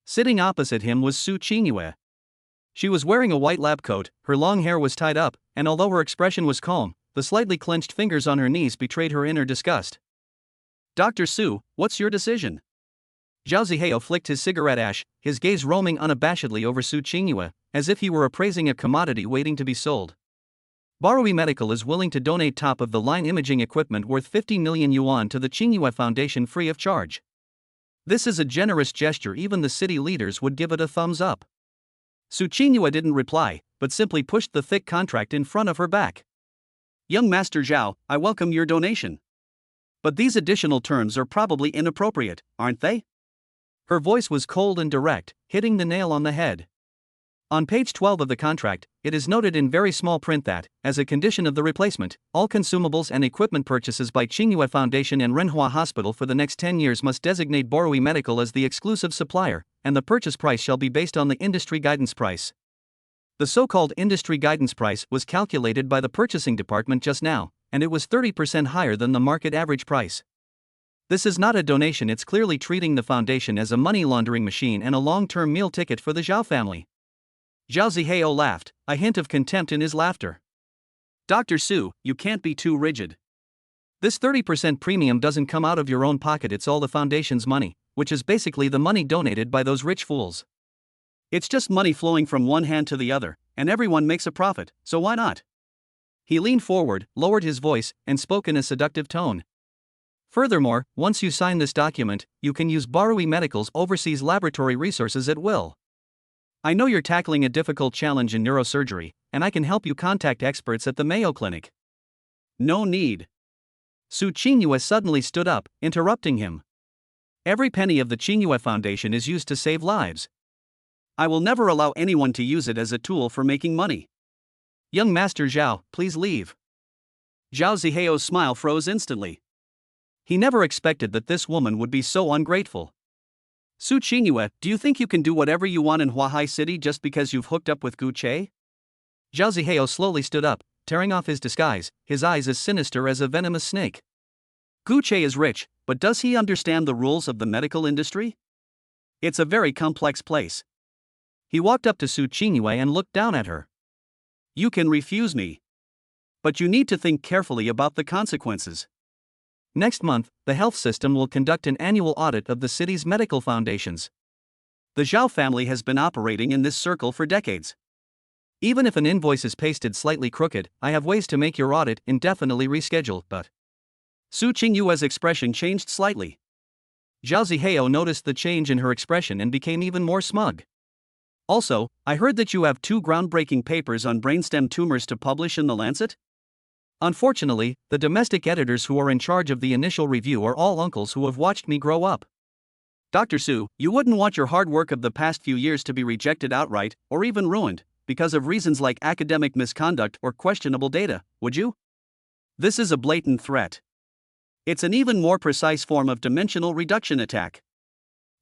Sitting opposite him was Su Qingyue. She was wearing a white lab coat, her long hair was tied up, and although her expression was calm, the slightly clenched fingers on her knees betrayed her inner disgust. Dr. Su, what's your decision? Zhao Zihao flicked his cigarette ash, his gaze roaming unabashedly over Su Qingyue, as if he were appraising a commodity waiting to be sold. Barui Medical is willing to donate top-of-the-line imaging equipment worth 50 million yuan to the Qingyue Foundation free of charge. This is a generous gesture, even the city leaders would give it a thumbs up. Su Qingyue didn't reply, but simply pushed the thick contract in front of her back. Young Master Zhao, I welcome your donation. But these additional terms are probably inappropriate, aren't they? Her voice was cold and direct, hitting the nail on the head. On page 12 of the contract, it is noted in very small print that, as a condition of the replacement, all consumables and equipment purchases by Qingyue Foundation and Renhua Hospital for the next 10 years must designate Barui Medical as the exclusive supplier, and the purchase price shall be based on the industry guidance price. The so-called industry guidance price was calculated by the purchasing department just now, and it was 30% higher than the market average price. This is not a donation, it's clearly treating the foundation as a money laundering machine and a long-term meal ticket for the Zhao family. Zhao Zihao laughed, a hint of contempt in his laughter. Dr. Su, you can't be too rigid. This 30% premium doesn't come out of your own pocket, it's all the foundation's money, which is basically the money donated by those rich fools. It's just money flowing from one hand to the other, and everyone makes a profit, so why not? He leaned forward, lowered his voice, and spoke in a seductive tone. Furthermore, once you sign this document, you can use Barui Medical's overseas laboratory resources at will. I know you're tackling a difficult challenge in neurosurgery, and I can help you contact experts at the Mayo Clinic. No need. Su Qingyue suddenly stood up, interrupting him. Every penny of the Qingyue Foundation is used to save lives. I will never allow anyone to use it as a tool for making money. Young Master Zhao, please leave. Zhao Zihao's smile froze instantly. He never expected that this woman would be so ungrateful. Su Qingyue, do you think you can do whatever you want in Huahai City just because you've hooked up with Gucci? Zhao Zihao slowly stood up, tearing off his disguise, his eyes as sinister as a venomous snake. Gucci is rich, but does he understand the rules of the medical industry? It's a very complex place. He walked up to Su Qingyue and looked down at her. You can refuse me. But you need to think carefully about the consequences. Next month, the health system will conduct an annual audit of the city's medical foundations. The Zhao family has been operating in this circle for decades. Even if an invoice is pasted slightly crooked, I have ways to make your audit indefinitely rescheduled, but... Su Qingyue's expression changed slightly. Zhao Zihao noticed the change in her expression and became even more smug. Also, I heard that you have 2 groundbreaking papers on brainstem tumors to publish in The Lancet? Unfortunately, the domestic editors who are in charge of the initial review are all uncles who have watched me grow up. Dr. Su, you wouldn't want your hard work of the past few years to be rejected outright, or even ruined, because of reasons like academic misconduct or questionable data, would you? This is a blatant threat. It's an even more precise form of dimensional reduction attack.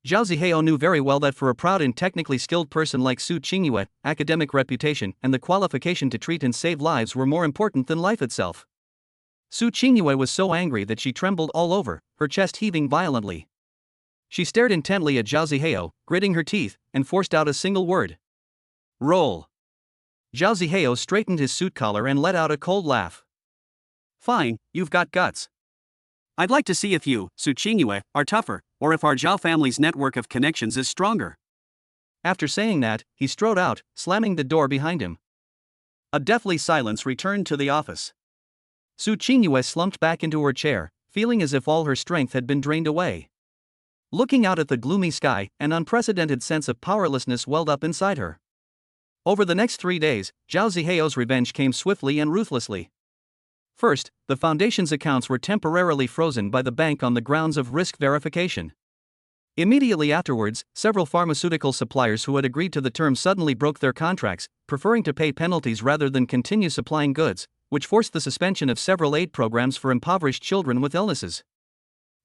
Zhao Zihao knew very well that for a proud and technically skilled person like Su Qingyue, academic reputation and the qualification to treat and save lives were more important than life itself. Su Qingyue was so angry that she trembled all over, her chest heaving violently. She stared intently at Zhao Zihao, gritting her teeth, and forced out a single word. Roll. Zhao Zihao straightened his suit collar and let out a cold laugh. Fine, you've got guts. I'd like to see if you, Su Qingyue, are tougher, or if our Zhao family's network of connections is stronger. After saying that, he strode out, slamming the door behind him. A deathly silence returned to the office. Su Qingyue slumped back into her chair, feeling as if all her strength had been drained away. Looking out at the gloomy sky, an unprecedented sense of powerlessness welled up inside her. Over the next 3 days, Zhao Zihao's revenge came swiftly and ruthlessly. First, the Foundation's accounts were temporarily frozen by the bank on the grounds of risk verification. Immediately afterwards, several pharmaceutical suppliers who had agreed to the terms suddenly broke their contracts, preferring to pay penalties rather than continue supplying goods, which forced the suspension of several aid programs for impoverished children with illnesses.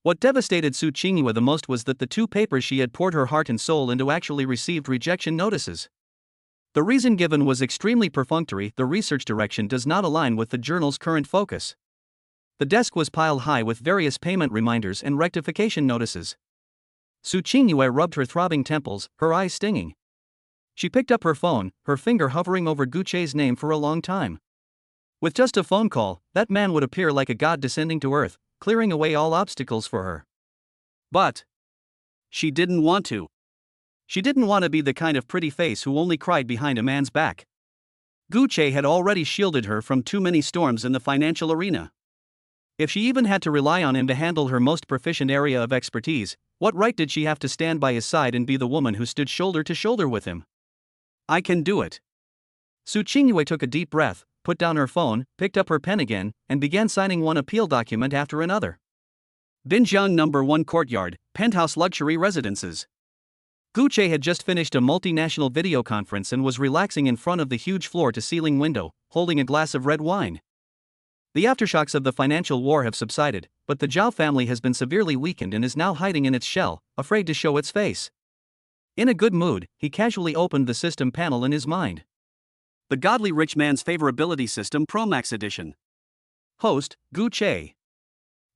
What devastated Su Qingyue the most was that the 2 papers she had poured her heart and soul into actually received rejection notices. The reason given was extremely perfunctory: the research direction does not align with the journal's current focus. The desk was piled high with various payment reminders and rectification notices. Su Qingyue rubbed her throbbing temples, her eyes stinging. She picked up her phone, her finger hovering over Guche's name for a long time. With just a phone call, that man would appear like a god descending to earth, clearing away all obstacles for her. But she didn't want to. She didn't want to be the kind of pretty face who only cried behind a man's back. Guche had already shielded her from too many storms in the financial arena. If she even had to rely on him to handle her most proficient area of expertise, what right did she have to stand by his side and be the woman who stood shoulder to shoulder with him? I can do it. Su Qingyue took a deep breath, put down her phone, picked up her pen again, and began signing one appeal document after another. Binjiang No. 1 Courtyard, Penthouse Luxury Residences. Guche had just finished a multinational video conference and was relaxing in front of the huge floor-to-ceiling window, holding a glass of red wine. The aftershocks of the financial war have subsided, but the Zhao family has been severely weakened and is now hiding in its shell, afraid to show its face. In a good mood, he casually opened the system panel in his mind. The Godly Rich Man's Favorability System Pro Max Edition. Host, Guche.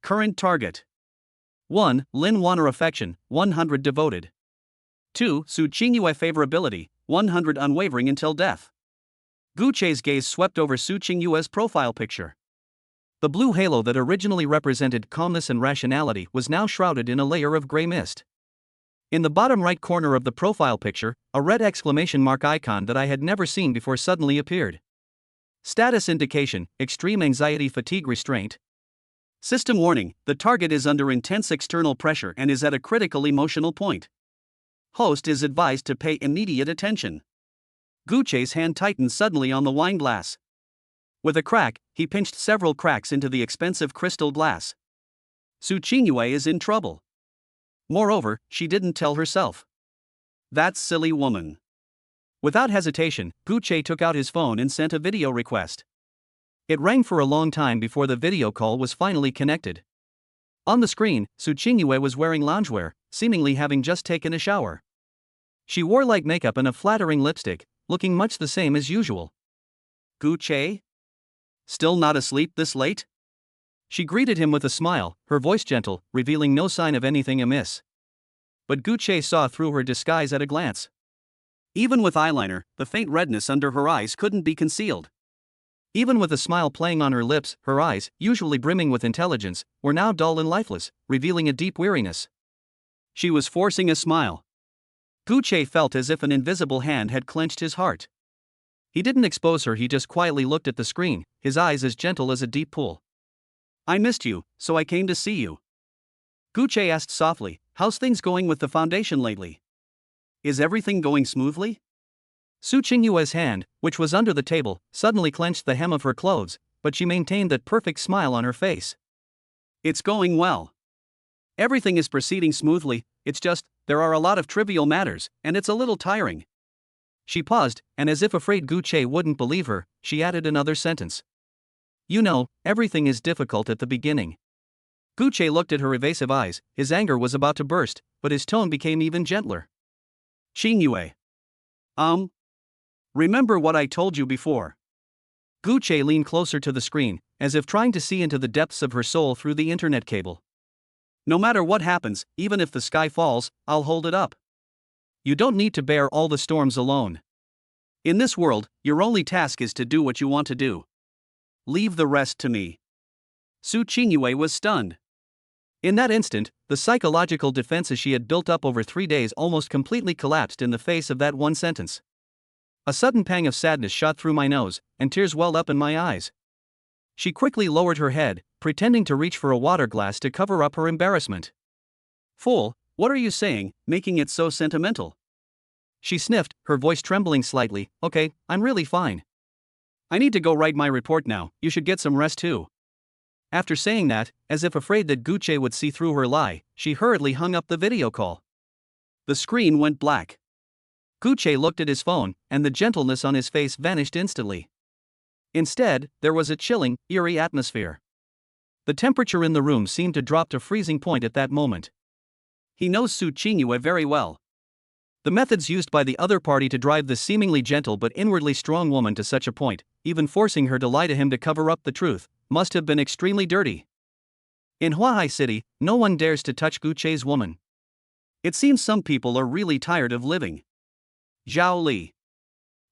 Current target. 1. Lin Wanner Affection, 100 Devoted. 2. Su Qingyue Favorability, 100 Unwavering until death. Guche's gaze swept over Su Qingyue's profile picture. The blue halo that originally represented calmness and rationality was now shrouded in a layer of gray mist. In the bottom right corner of the profile picture, a red exclamation mark icon that I had never seen before suddenly appeared. Status indication: extreme anxiety fatigue restraint. System warning: the target is under intense external pressure and is at a critical emotional point. Host is advised to pay immediate attention. Guche's hand tightened suddenly on the wine glass. With a crack, he pinched several cracks into the expensive crystal glass. Su Qingyue is in trouble. Moreover, she didn't tell herself. That silly woman. Without hesitation, Guche took out his phone and sent a video request. It rang for a long time before the video call was finally connected. On the screen, Su Qingyue was wearing loungewear, seemingly having just taken a shower. She wore light makeup and a flattering lipstick, looking much the same as usual. Guche? Still not asleep this late? She greeted him with a smile, her voice gentle, revealing no sign of anything amiss. But Guche saw through her disguise at a glance. Even with eyeliner, the faint redness under her eyes couldn't be concealed. Even with a smile playing on her lips, her eyes, usually brimming with intelligence, were now dull and lifeless, revealing a deep weariness. She was forcing a smile. Guche felt as if an invisible hand had clenched his heart. He didn't expose her, he just quietly looked at the screen, his eyes as gentle as a deep pool. I missed you, so I came to see you. Guche asked softly, how's things going with the Foundation lately? Is everything going smoothly? Su Qingyue's hand, which was under the table, suddenly clenched the hem of her clothes, but she maintained that perfect smile on her face. It's going well. Everything is proceeding smoothly, it's just, there are a lot of trivial matters, and it's a little tiring. She paused, and as if afraid Guche wouldn't believe her, she added another sentence. You know, everything is difficult at the beginning. Guche looked at her evasive eyes, his anger was about to burst, but his tone became even gentler. Qingyue. Remember what I told you before. Guche leaned closer to the screen, as if trying to see into the depths of her soul through the internet cable. No matter what happens, even if the sky falls, I'll hold it up. You don't need to bear all the storms alone. In this world, your only task is to do what you want to do. Leave the rest to me. Su Qingyue was stunned. In that instant, the psychological defenses she had built up over 3 days almost completely collapsed in the face of that one sentence. A sudden pang of sadness shot through my nose, and tears welled up in my eyes. She quickly lowered her head, pretending to reach for a water glass to cover up her embarrassment. "Fool, what are you saying, making it so sentimental?" She sniffed, her voice trembling slightly. "Okay, I'm really fine. I need to go write my report now, you should get some rest too." After saying that, as if afraid that Gucci would see through her lie, she hurriedly hung up the video call. The screen went black. Gucci looked at his phone, and the gentleness on his face vanished instantly. Instead, there was a chilling, eerie atmosphere. The temperature in the room seemed to drop to freezing point at that moment. He knows Su Qingyue very well. The methods used by the other party to drive the seemingly gentle but inwardly strong woman to such a point, even forcing her to lie to him to cover up the truth, must have been extremely dirty. In Huahai City, no one dares to touch Gucci's woman. It seems some people are really tired of living. Zhao Li.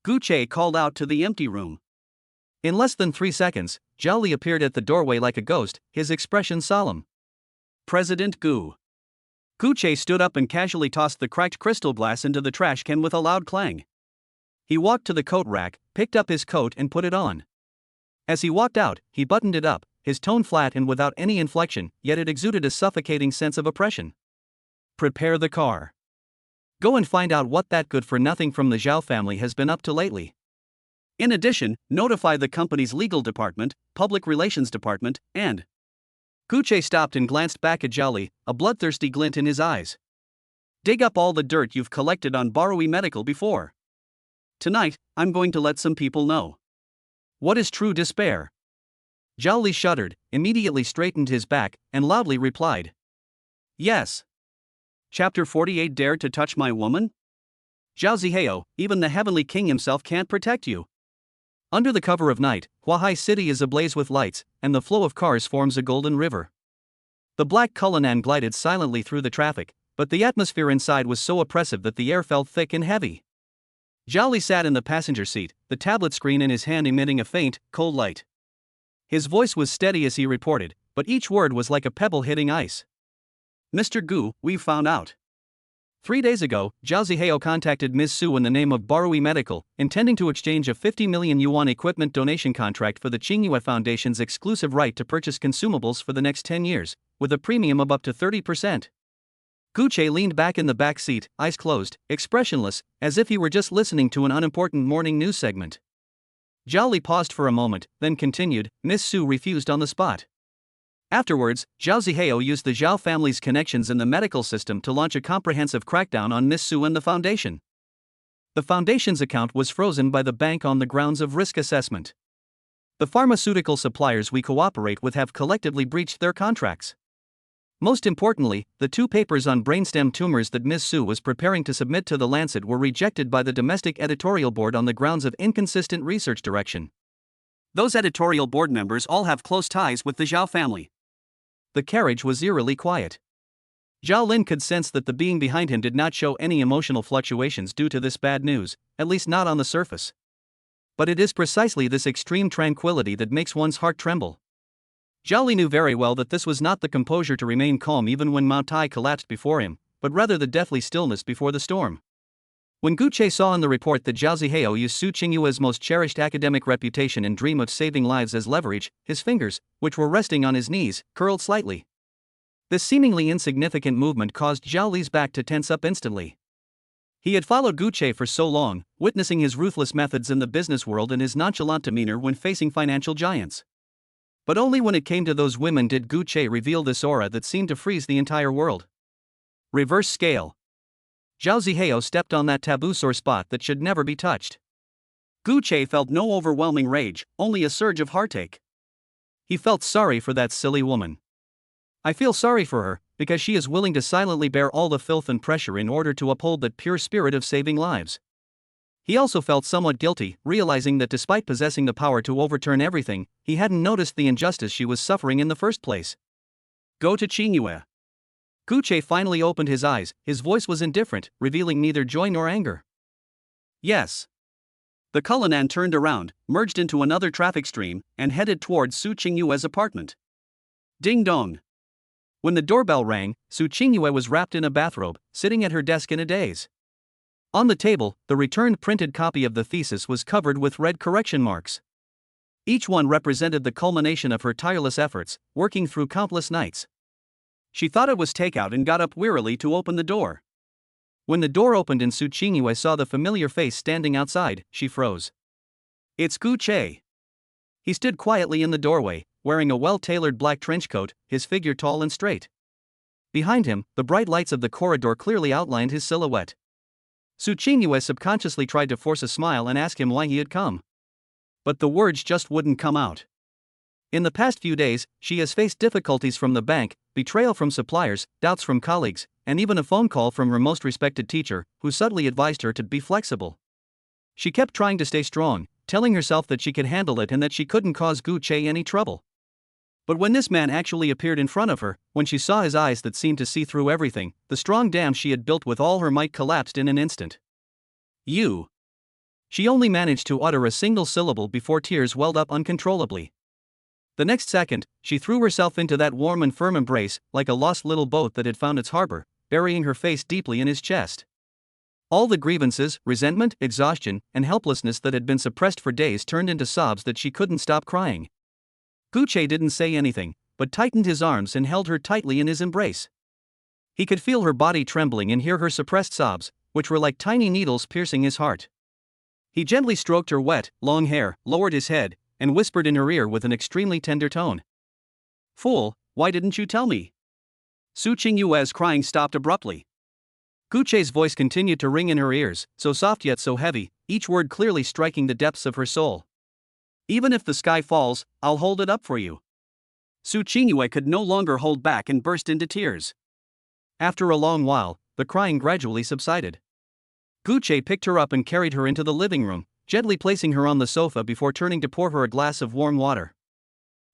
Gucci called out to the empty room. In less than 3 seconds, Zhao Li appeared at the doorway like a ghost, his expression solemn. President Gu. Gucci stood up and casually tossed the cracked crystal glass into the trash can with a loud clang. He walked to the coat rack, picked up his coat and put it on. As he walked out, he buttoned it up, his tone flat and without any inflection, yet it exuded a suffocating sense of oppression. "Prepare the car. Go and find out what that good-for-nothing from the Zhao family has been up to lately. In addition, notify the company's legal department, public relations department, and..." Gucci stopped and glanced back at Zhao Li, a bloodthirsty glint in his eyes. "Dig up all the dirt you've collected on Barui Medical before. Tonight, I'm going to let some people know what is true despair." Zhao Li shuddered, immediately straightened his back, and loudly replied, "Yes." Chapter 48. Dare to touch my woman? Zhao Zihao, even the heavenly king himself can't protect you. Under the cover of night, Huahai City is ablaze with lights, and the flow of cars forms a golden river. The black Cullinan glided silently through the traffic, but the atmosphere inside was so oppressive that the air felt thick and heavy. Zhao Li sat in the passenger seat, the tablet screen in his hand emitting a faint, cold light. His voice was steady as he reported, but each word was like a pebble hitting ice. "Mr. Gu, we've found out. 3 days ago, Zhao Zihao contacted Ms. Su in the name of Barui Medical, intending to exchange a 50 million yuan equipment donation contract for the Qingyue Foundation's exclusive right to purchase consumables for the next 10 years, with a premium of up to 30%. Gucci leaned back in the back seat, eyes closed, expressionless, as if he were just listening to an unimportant morning news segment. Zhao Li paused for a moment, then continued. Ms. Su refused on the spot. Afterwards, Zhao Zihao used the Zhao family's connections in the medical system to launch a comprehensive crackdown on Ms. Su and the foundation. The foundation's account was frozen by the bank on the grounds of risk assessment. The pharmaceutical suppliers we cooperate with have collectively breached their contracts. Most importantly, the 2 papers on brainstem tumors that Ms. Su was preparing to submit to the Lancet were rejected by the domestic editorial board on the grounds of inconsistent research direction. Those editorial board members all have close ties with the Zhao family. The carriage was eerily quiet. Zhao Lin could sense that the being behind him did not show any emotional fluctuations due to this bad news, at least not on the surface. But it is precisely this extreme tranquility that makes one's heart tremble. Zhao Li knew very well that this was not the composure to remain calm even when Mao Tai collapsed before him, but rather the deathly stillness before the storm. When Gucci saw in the report that Zhao Zihao used Su Qingyue's most cherished academic reputation and dream of saving lives as leverage, his fingers, which were resting on his knees, curled slightly. This seemingly insignificant movement caused Zhao Li's back to tense up instantly. He had followed Gucci for so long, witnessing his ruthless methods in the business world and his nonchalant demeanor when facing financial giants. But only when it came to those women did Gucci reveal this aura that seemed to freeze the entire world. Reverse scale. Zhao Zihao stepped on that taboo sore spot that should never be touched. Gucci felt no overwhelming rage, only a surge of heartache. He felt sorry for that silly woman. "I feel sorry for her, because she is willing to silently bear all the filth and pressure in order to uphold that pure spirit of saving lives." He also felt somewhat guilty, realizing that despite possessing the power to overturn everything, he hadn't noticed the injustice she was suffering in the first place. "Go to Qingyue." Gucci finally opened his eyes, his voice was indifferent, revealing neither joy nor anger. "Yes." The Cullinan turned around, merged into another traffic stream, and headed towards Su Qingyue's apartment. Ding dong. When the doorbell rang, Su Qingyue was wrapped in a bathrobe, sitting at her desk in a daze. On the table, the returned printed copy of the thesis was covered with red correction marks. Each one represented the culmination of her tireless efforts, working through countless nights. She thought it was takeout and got up wearily to open the door. When the door opened and Su Qingyue saw the familiar face standing outside, she froze. It's Gu Che. He stood quietly in the doorway, wearing a well-tailored black trench coat, his figure tall and straight. Behind him, the bright lights of the corridor clearly outlined his silhouette. Su Qingyue subconsciously tried to force a smile and ask him why he had come. But the words just wouldn't come out. In the past few days, she has faced difficulties from the bank, betrayal from suppliers, doubts from colleagues, and even a phone call from her most respected teacher, who subtly advised her to be flexible. She kept trying to stay strong, telling herself that she could handle it and that she couldn't cause Gu Che any trouble. But when this man actually appeared in front of her, when she saw his eyes that seemed to see through everything, the strong dam she had built with all her might collapsed in an instant. You. She only managed to utter a single syllable before tears welled up uncontrollably. The next second, she threw herself into that warm and firm embrace, like a lost little boat that had found its harbor, burying her face deeply in his chest. All the grievances, resentment, exhaustion, and helplessness that had been suppressed for days turned into sobs that she couldn't stop crying. Gu Che didn't say anything, but tightened his arms and held her tightly in his embrace. He could feel her body trembling and hear her suppressed sobs, which were like tiny needles piercing his heart. He gently stroked her wet, long hair, lowered his head, and whispered in her ear with an extremely tender tone. Fool, why didn't you tell me? Su Qingyue's crying stopped abruptly. Gu Che's voice continued to ring in her ears, so soft yet so heavy, each word clearly striking the depths of her soul. Even if the sky falls, I'll hold it up for you. Su Qingyue could no longer hold back and burst into tears. After a long while, the crying gradually subsided. Gu Che picked her up and carried her into the living room, gently placing her on the sofa before turning to pour her a glass of warm water.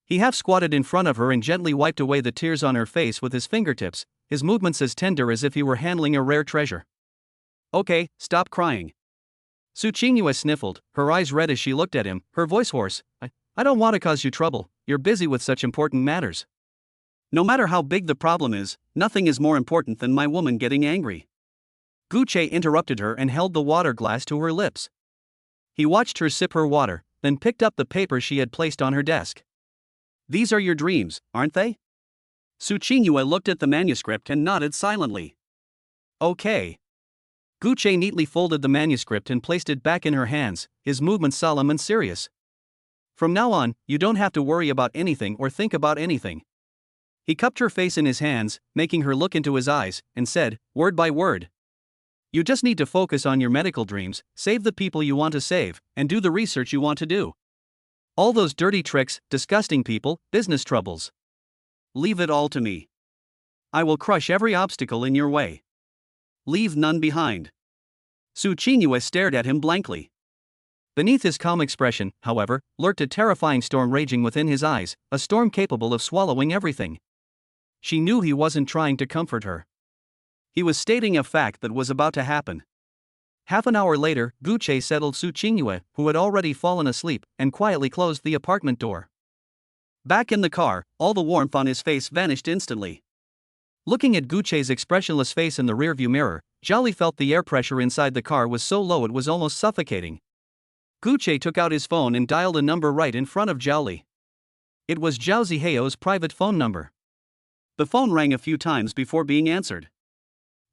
He half squatted in front of her and gently wiped away the tears on her face with his fingertips, his movements as tender as if he were handling a rare treasure. Okay, stop crying. Su Qingyue sniffled, her eyes red as she looked at him, her voice hoarse. I don't want to cause you trouble, you're busy with such important matters. No matter how big the problem is, nothing is more important than my woman getting angry. Gu Che interrupted her and held the water glass to her lips. He watched her sip her water, then picked up the paper she had placed on her desk. These are your dreams, aren't they? Su Qingyue looked at the manuscript and nodded silently. Okay. Gu Che neatly folded the manuscript and placed it back in her hands, his movements solemn and serious. From now on, you don't have to worry about anything or think about anything. He cupped her face in his hands, making her look into his eyes, and said, word by word. You just need to focus on your medical dreams, save the people you want to save, and do the research you want to do. All those dirty tricks, disgusting people, business troubles. Leave it all to me. I will crush every obstacle in your way. Leave none behind. Su Qingyue stared at him blankly. Beneath his calm expression, however, lurked a terrifying storm raging within his eyes, a storm capable of swallowing everything. She knew he wasn't trying to comfort her. He was stating a fact that was about to happen. Half an hour later, Gu Che settled Su Qingyue, who had already fallen asleep, and quietly closed the apartment door. Back in the car, all the warmth on his face vanished instantly. Looking at Gu Che's expressionless face in the rearview mirror, Zhao Li felt the air pressure inside the car was so low it was almost suffocating. Gu Che took out his phone and dialed a number right in front of Zhao Li. It was Zhao Ziheo's private phone number. The phone rang a few times before being answered.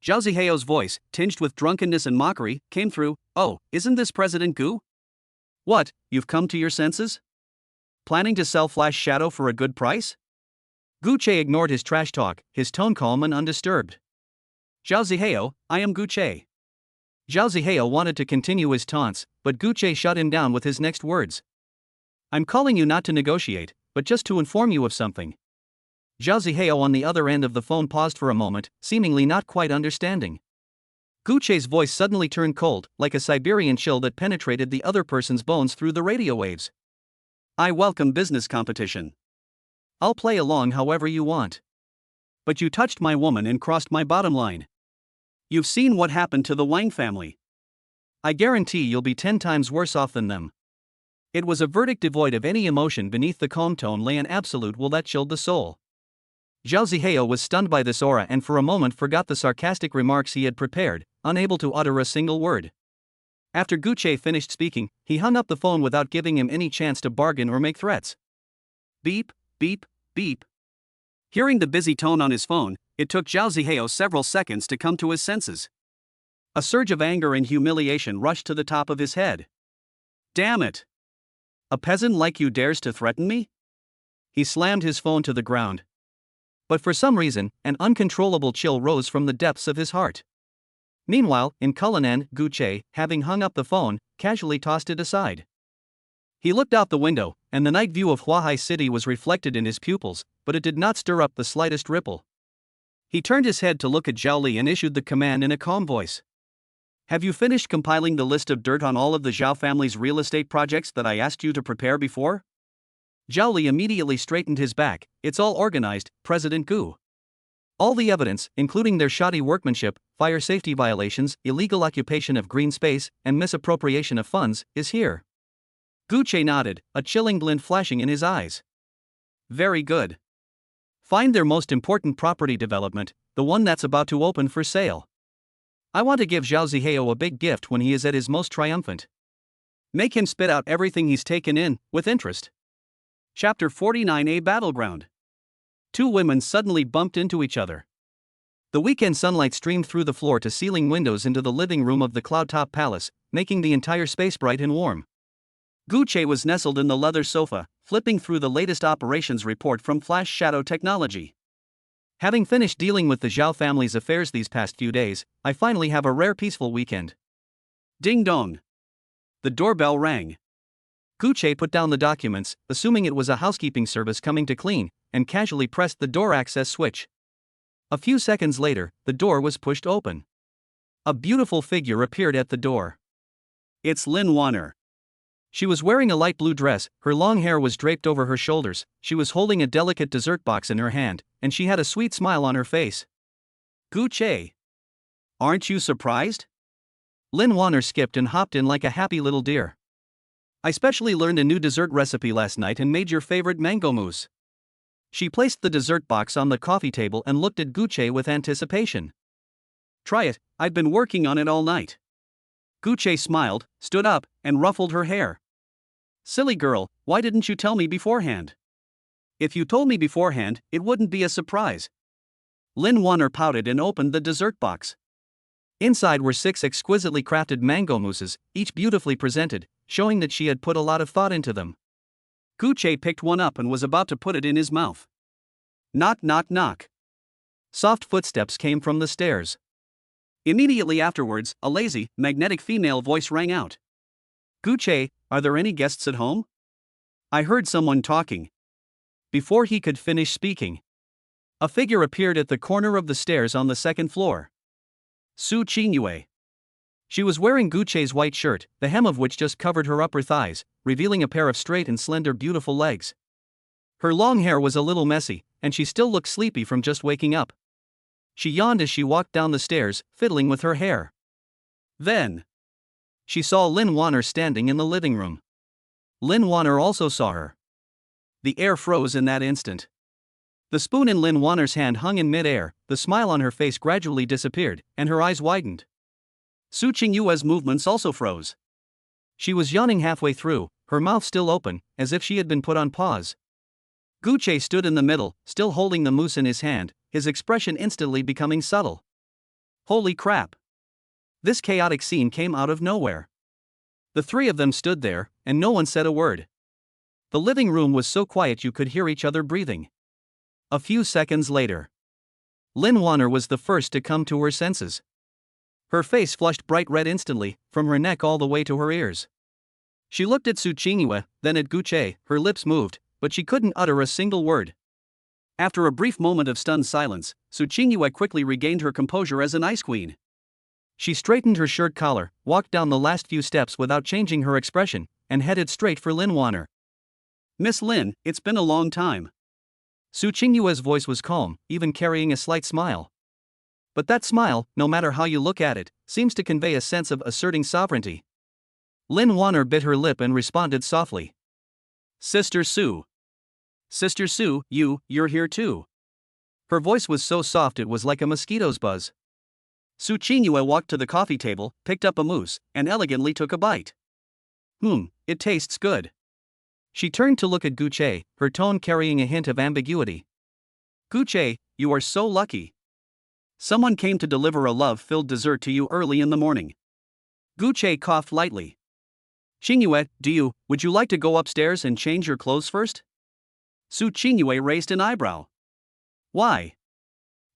Zhao Ziheo's voice, tinged with drunkenness and mockery, came through. Oh, isn't this President Gu? What, you've come to your senses? Planning to sell Flash Shadow for a good price? Gu Che ignored his trash talk, his tone calm and undisturbed. Zhao Ziheo, I am Gu Che. Zhao Ziheo wanted to continue his taunts, but Gu Che shut him down with his next words. I'm calling you not to negotiate, but just to inform you of something. Zhao Ziheo on the other end of the phone paused for a moment, seemingly not quite understanding. Gu Che's voice suddenly turned cold, like a Siberian chill that penetrated the other person's bones through the radio waves. I welcome business competition. I'll play along however you want. But you touched my woman and crossed my bottom line. You've seen what happened to the Wang family. I guarantee you'll be 10 times worse off than them. It was a verdict devoid of any emotion. Beneath the calm tone lay an absolute will that chilled the soul. Zhao Zihao was stunned by this aura and for a moment forgot the sarcastic remarks he had prepared, unable to utter a single word. After Gucci finished speaking, he hung up the phone without giving him any chance to bargain or make threats. Beep, beep, beep. Hearing the busy tone on his phone, it took Zhao Zihao several seconds to come to his senses. A surge of anger and humiliation rushed to the top of his head. Damn it! A peasant like you dares to threaten me? He slammed his phone to the ground. But for some reason, an uncontrollable chill rose from the depths of his heart. Meanwhile, in Cullinan, Gucci, having hung up the phone, casually tossed it aside. He looked out the window, and the night view of Huahai City was reflected in his pupils, but it did not stir up the slightest ripple. He turned his head to look at Zhao Li and issued the command in a calm voice. Have you finished compiling the list of dirt on all of the Zhao family's real estate projects that I asked you to prepare before? Zhao Li immediately straightened his back. It's all organized, President Gu. All the evidence, including their shoddy workmanship, fire safety violations, illegal occupation of green space, and misappropriation of funds, is here. Gucci nodded, a chilling glint flashing in his eyes. Very good. Find their most important property development, the one that's about to open for sale. I want to give Zhao Zihao a big gift when he is at his most triumphant. Make him spit out everything he's taken in, with interest. Chapter 49A Battleground. Two women suddenly bumped into each other. The weekend sunlight streamed through the floor-to-ceiling windows into the living room of the Cloudtop Palace, making the entire space bright and warm. Gucci was nestled in the leather sofa, flipping through the latest operations report from Flash Shadow Technology. Having finished dealing with the Zhao family's affairs these past few days, I finally have a rare peaceful weekend. Ding dong. The doorbell rang. Gucci put down the documents, assuming it was a housekeeping service coming to clean, and casually pressed the door access switch. A few seconds later, the door was pushed open. A beautiful figure appeared at the door. It's Lin Warner. She was wearing a light blue dress, her long hair was draped over her shoulders, she was holding a delicate dessert box in her hand, and she had a sweet smile on her face. Gucci. Aren't you surprised? Lin Warner skipped and hopped in like a happy little deer. I specially learned a new dessert recipe last night and made your favorite mango mousse. She placed the dessert box on the coffee table and looked at Gucci with anticipation. Try it, I've been working on it all night. Gucci smiled, stood up, and ruffled her hair. Silly girl, why didn't you tell me beforehand? If you told me beforehand, it wouldn't be a surprise. Lin Warner pouted and opened the dessert box. Inside were 6 exquisitely crafted mango mousses, each beautifully presented, showing that she had put a lot of thought into them. Gucci picked one up and was about to put it in his mouth. Knock, knock, knock. Soft footsteps came from the stairs. Immediately afterwards, a lazy, magnetic female voice rang out. Gucci, are there any guests at home? I heard someone talking. Before he could finish speaking, a figure appeared at the corner of the stairs on the second floor. Su Qingyue. She was wearing Gucci's white shirt, the hem of which just covered her upper thighs, revealing a pair of straight and slender beautiful legs. Her long hair was a little messy, and she still looked sleepy from just waking up. She yawned as she walked down the stairs, fiddling with her hair. Then, she saw Lin Warner standing in the living room. Lin Warner also saw her. The air froze in that instant. The spoon in Lin Warner's hand hung in mid-air, the smile on her face gradually disappeared, and her eyes widened. Su Qingyue's movements also froze. She was yawning halfway through, her mouth still open, as if she had been put on pause. Gucci stood in the middle, still holding the mousse in his hand, his expression instantly becoming subtle. Holy crap! This chaotic scene came out of nowhere. The three of them stood there, and no one said a word. The living room was so quiet you could hear each other breathing. A few seconds later, Lin Warner was the first to come to her senses. Her face flushed bright red instantly, from her neck all the way to her ears. She looked at Su Qingyue, then at Gucci, her lips moved, but she couldn't utter a single word. After a brief moment of stunned silence, Su Qingyue quickly regained her composure as an ice queen. She straightened her shirt collar, walked down the last few steps without changing her expression, and headed straight for Lin Warner. Miss Lin, it's been a long time. Su Qingyue's voice was calm, even carrying a slight smile. But that smile, no matter how you look at it, seems to convey a sense of asserting sovereignty. Lin Wanner bit her lip and responded softly. Sister Sue. Sister Sue, you're here too. Her voice was so soft it was like a mosquito's buzz. Su Qingyue walked to the coffee table, picked up a mousse, and elegantly took a bite. It tastes good. She turned to look at Guche, her tone carrying a hint of ambiguity. Guche, you are so lucky. Someone came to deliver a love-filled dessert to you early in the morning. Guche coughed lightly. Qingyue, would you like to go upstairs and change your clothes first? Su Qingyue raised an eyebrow. Why?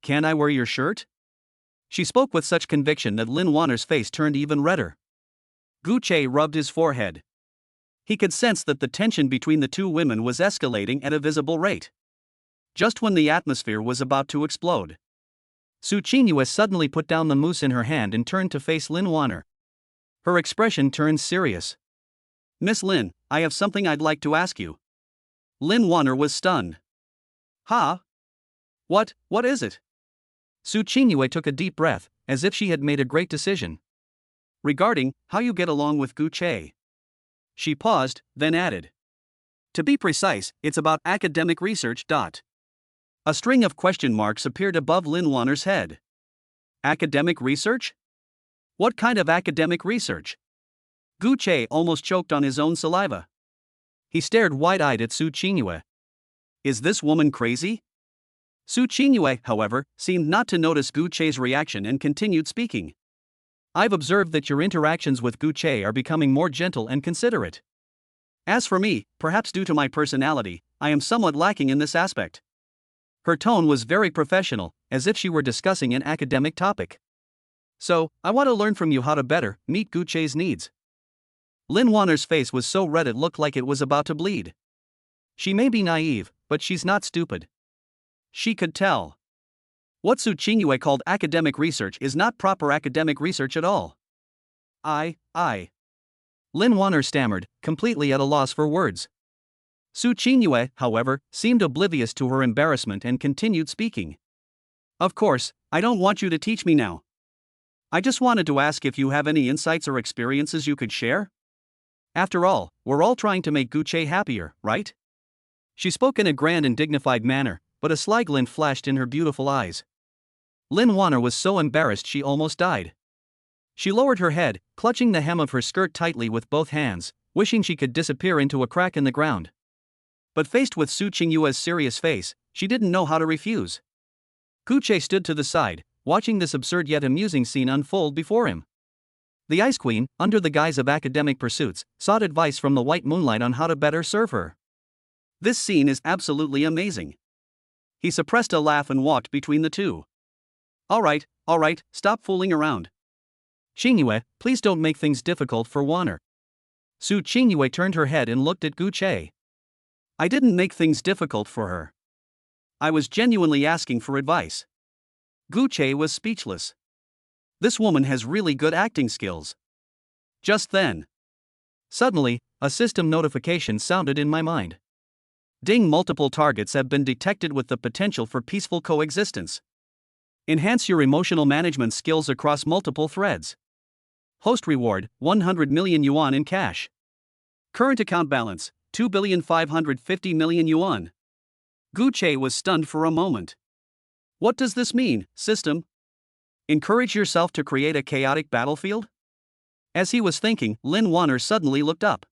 Can I wear your shirt? She spoke with such conviction that Lin Wanner's face turned even redder. Guche rubbed his forehead. He could sense that the tension between the two women was escalating at a visible rate. Just when the atmosphere was about to explode, Su Qingyue suddenly put down the mousse in her hand and turned to face Lin Wanner. Her expression turned serious. Miss Lin, I have something I'd like to ask you. Lin Wanner was stunned. Huh? What is it? Su Qingyue took a deep breath, as if she had made a great decision. Regarding how you get along with Guche. She paused, then added. To be precise, it's about academic research. A string of question marks appeared above Lin Wanner's head. Academic research? What kind of academic research? Guche almost choked on his own saliva. He stared wide-eyed at Su Qingyue. Is this woman crazy? Su Qingyue, however, seemed not to notice Guche's reaction and continued speaking. I've observed that your interactions with Guche are becoming more gentle and considerate. As for me, perhaps due to my personality, I am somewhat lacking in this aspect. Her tone was very professional, as if she were discussing an academic topic. So, I want to learn from you how to better meet Guche's needs. Lin Wanner's face was so red it looked like it was about to bleed. She may be naive, but she's not stupid. She could tell. What Su Qingyue called academic research is not proper academic research at all. I. Lin Wanner stammered, completely at a loss for words. Su Qingyue, however, seemed oblivious to her embarrassment and continued speaking. Of course, I don't want you to teach me now. I just wanted to ask if you have any insights or experiences you could share? After all, we're all trying to make Guche happier, right? She spoke in a grand and dignified manner, but a sly glint flashed in her beautiful eyes. Lin Wanner was so embarrassed she almost died. She lowered her head, clutching the hem of her skirt tightly with both hands, wishing she could disappear into a crack in the ground. But faced with Su Qingyue's serious face, she didn't know how to refuse. Guche stood to the side, watching this absurd yet amusing scene unfold before him. The Ice Queen, under the guise of academic pursuits, sought advice from the white moonlight on how to better serve her. This scene is absolutely amazing. He suppressed a laugh and walked between the two. All right, stop fooling around. Qingyue, please don't make things difficult for Wanner. Su Qingyue turned her head and looked at Guche. I didn't make things difficult for her. I was genuinely asking for advice. Guche was speechless. This woman has really good acting skills. Just then, suddenly, a system notification sounded in my mind. Ding, multiple targets have been detected with the potential for peaceful coexistence. Enhance your emotional management skills across multiple threads. Host reward, 100 million yuan in cash. Current account balance, 2,550 million yuan. Guche was stunned for a moment. What does this mean, system? Encourage yourself to create a chaotic battlefield? As he was thinking, Lin Wanner suddenly looked up.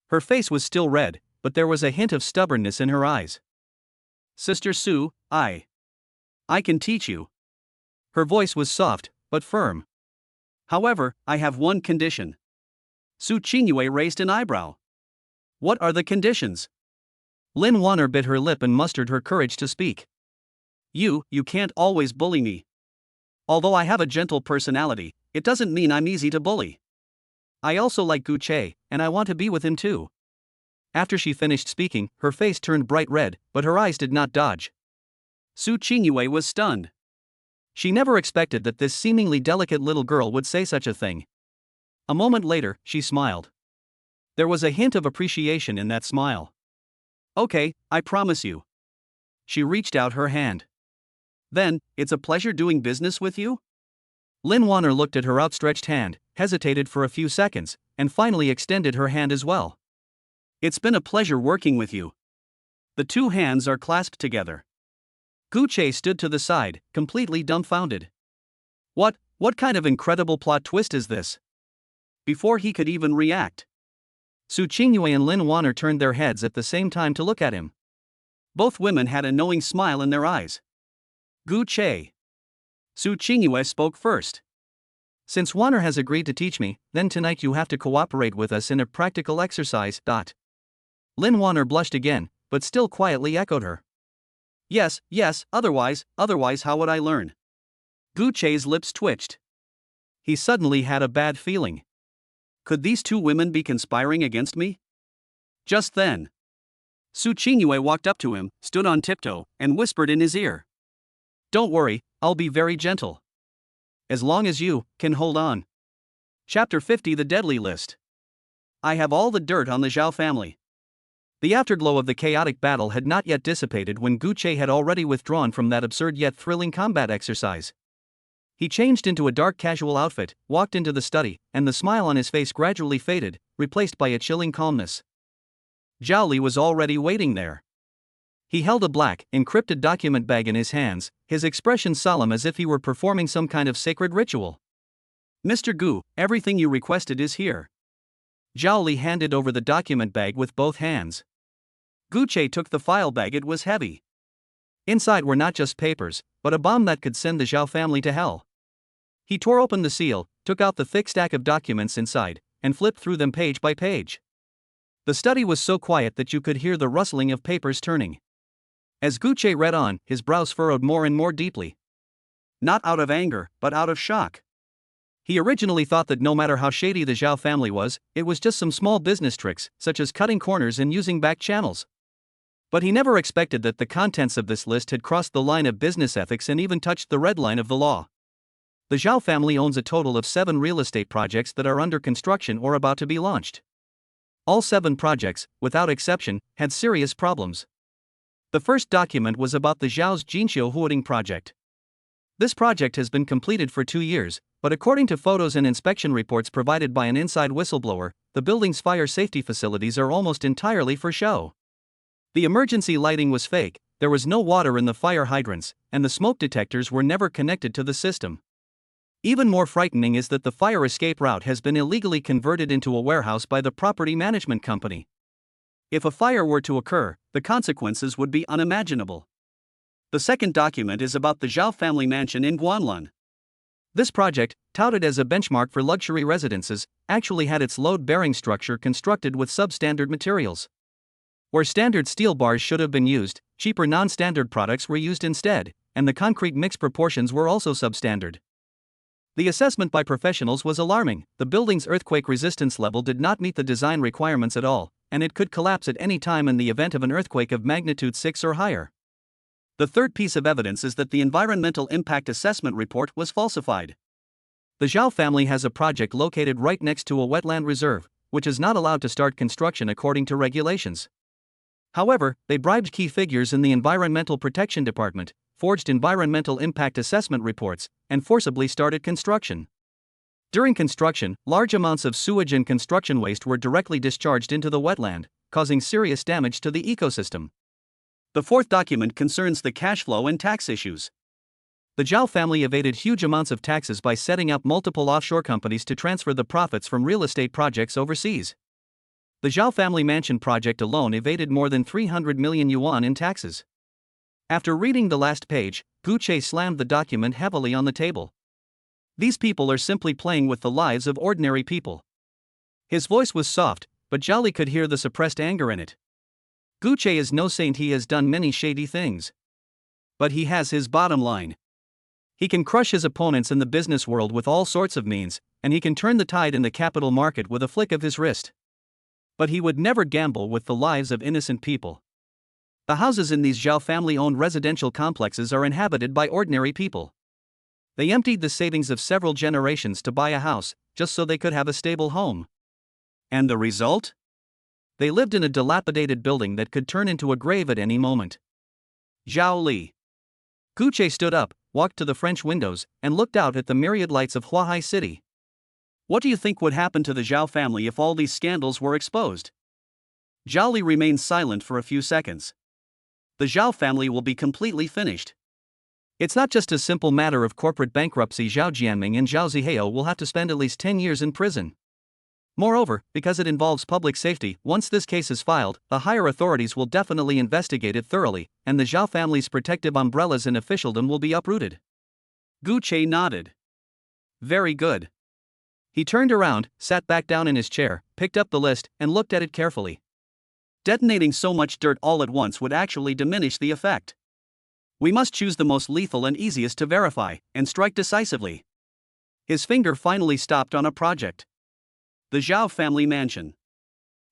Her face was still red, but there was a hint of stubbornness in her eyes. Sister Sue, I can teach you. Her voice was soft, but firm. However, I have one condition. Su Qingyue raised an eyebrow. What are the conditions? Lin Wanner bit her lip and mustered her courage to speak. You can't always bully me. Although I have a gentle personality, it doesn't mean I'm easy to bully. I also like Guche, and I want to be with him too. After she finished speaking, her face turned bright red, but her eyes did not dodge. Su Qingyue was stunned. She never expected that this seemingly delicate little girl would say such a thing. A moment later, she smiled. There was a hint of appreciation in that smile. Okay, I promise you. She reached out her hand. Then, it's a pleasure doing business with you? Lin Wanner looked at her outstretched hand, hesitated for a few seconds, and finally extended her hand as well. It's been a pleasure working with you. The two hands are clasped together. Gu Che stood to the side, completely dumbfounded. What kind of incredible plot twist is this? Before he could even react, Su Qingyue and Lin Wanner turned their heads at the same time to look at him. both women had a knowing smile in their eyes. Gu Che. Su Qingyue spoke first. Since Wanner has agreed to teach me, then tonight you have to cooperate with us in a practical exercise. Lin Wanner blushed again, but still quietly echoed her. Yes, otherwise how would I learn? Gu Che's lips twitched. He suddenly had a bad feeling. Could these two women be conspiring against me? Just then, Su Qingyue walked up to him, stood on tiptoe, and whispered in his ear. Don't worry, I'll be very gentle. As long as you can hold on. Chapter 50 The Deadly List. I have all the dirt on the Zhao family. The afterglow of the chaotic battle had not yet dissipated when Gu Che had already withdrawn from that absurd yet thrilling combat exercise. He changed into a dark casual outfit, walked into the study, and the smile on his face gradually faded, replaced by a chilling calmness. Zhao Li was already waiting there. He held a black, encrypted document bag in his hands, his expression solemn as if he were performing some kind of sacred ritual. Mr. Gu, everything you requested is here. Zhao Li handed over the document bag with both hands. Gu Che took the file bag. It was heavy. Inside were not just papers, but a bomb that could send the Zhao family to hell. He tore open the seal, took out the thick stack of documents inside, and flipped through them page by page. The study was so quiet that you could hear the rustling of papers turning. As Gu Che read on, his brows furrowed more and more deeply. Not out of anger, but out of shock. He originally thought that no matter how shady the Zhao family was, it was just some small business tricks, such as cutting corners and using back channels. But he never expected that the contents of this list had crossed the line of business ethics and even touched the red line of the law. The Zhao family owns a total of 7 real estate projects that are under construction or about to be launched. All 7 projects, without exception, had serious problems. The first document was about the Zhao's Jinxiu Huading project. This project has been completed for 2 years, but according to photos and inspection reports provided by an inside whistleblower, the building's fire safety facilities are almost entirely for show. The emergency lighting was fake, there was no water in the fire hydrants, and the smoke detectors were never connected to the system. Even more frightening is that the fire escape route has been illegally converted into a warehouse by the property management company. If a fire were to occur, the consequences would be unimaginable. The second document is about the Zhao family mansion in Guanlun. This project, touted as a benchmark for luxury residences, actually had its load-bearing structure constructed with substandard materials. Where standard steel bars should have been used, cheaper non-standard products were used instead, and the concrete mix proportions were also substandard. The assessment by professionals was alarming. The building's earthquake resistance level did not meet the design requirements at all, and it could collapse at any time in the event of an earthquake of magnitude 6 or higher. The third piece of evidence is that the environmental impact assessment report was falsified. The Zhao family has a project located right next to a wetland reserve, which is not allowed to start construction according to regulations. However, they bribed key figures in the Environmental Protection Department, forged environmental impact assessment reports, and forcibly started construction. During construction, large amounts of sewage and construction waste were directly discharged into the wetland, causing serious damage to the ecosystem. The fourth document concerns the cash flow and tax issues. The Zhao family evaded huge amounts of taxes by setting up multiple offshore companies to transfer the profits from real estate projects overseas. The Zhao family mansion project alone evaded more than 300 million yuan in taxes. After reading the last page, Gu Che slammed the document heavily on the table. These people are simply playing with the lives of ordinary people. His voice was soft, but Zhao Li could hear the suppressed anger in it. Gu Che is no saint, he has done many shady things. But he has his bottom line. He can crush his opponents in the business world with all sorts of means, and he can turn the tide in the capital market with a flick of his wrist. But he would never gamble with the lives of innocent people. The houses in these Zhao family-owned residential complexes are inhabited by ordinary people. They emptied the savings of several generations to buy a house, just so they could have a stable home. And the result? They lived in a dilapidated building that could turn into a grave at any moment. Zhao Li. Guche stood up, walked to the French windows, and looked out at the myriad lights of Huahai City. What do you think would happen to the Zhao family if all these scandals were exposed? Zhao Li remained silent for a few seconds. The Zhao family will be completely finished. It's not just a simple matter of corporate bankruptcy. Zhao Jianming and Zhao Zihao will have to spend at least 10 years in prison. Moreover, because it involves public safety, once this case is filed, the higher authorities will definitely investigate it thoroughly, and the Zhao family's protective umbrellas in officialdom will be uprooted. Guche nodded. Very good. He turned around, sat back down in his chair, picked up the list, and looked at it carefully. Detonating so much dirt all at once would actually diminish the effect. We must choose the most lethal and easiest to verify, and strike decisively. His finger finally stopped on a project. The Zhao family mansion.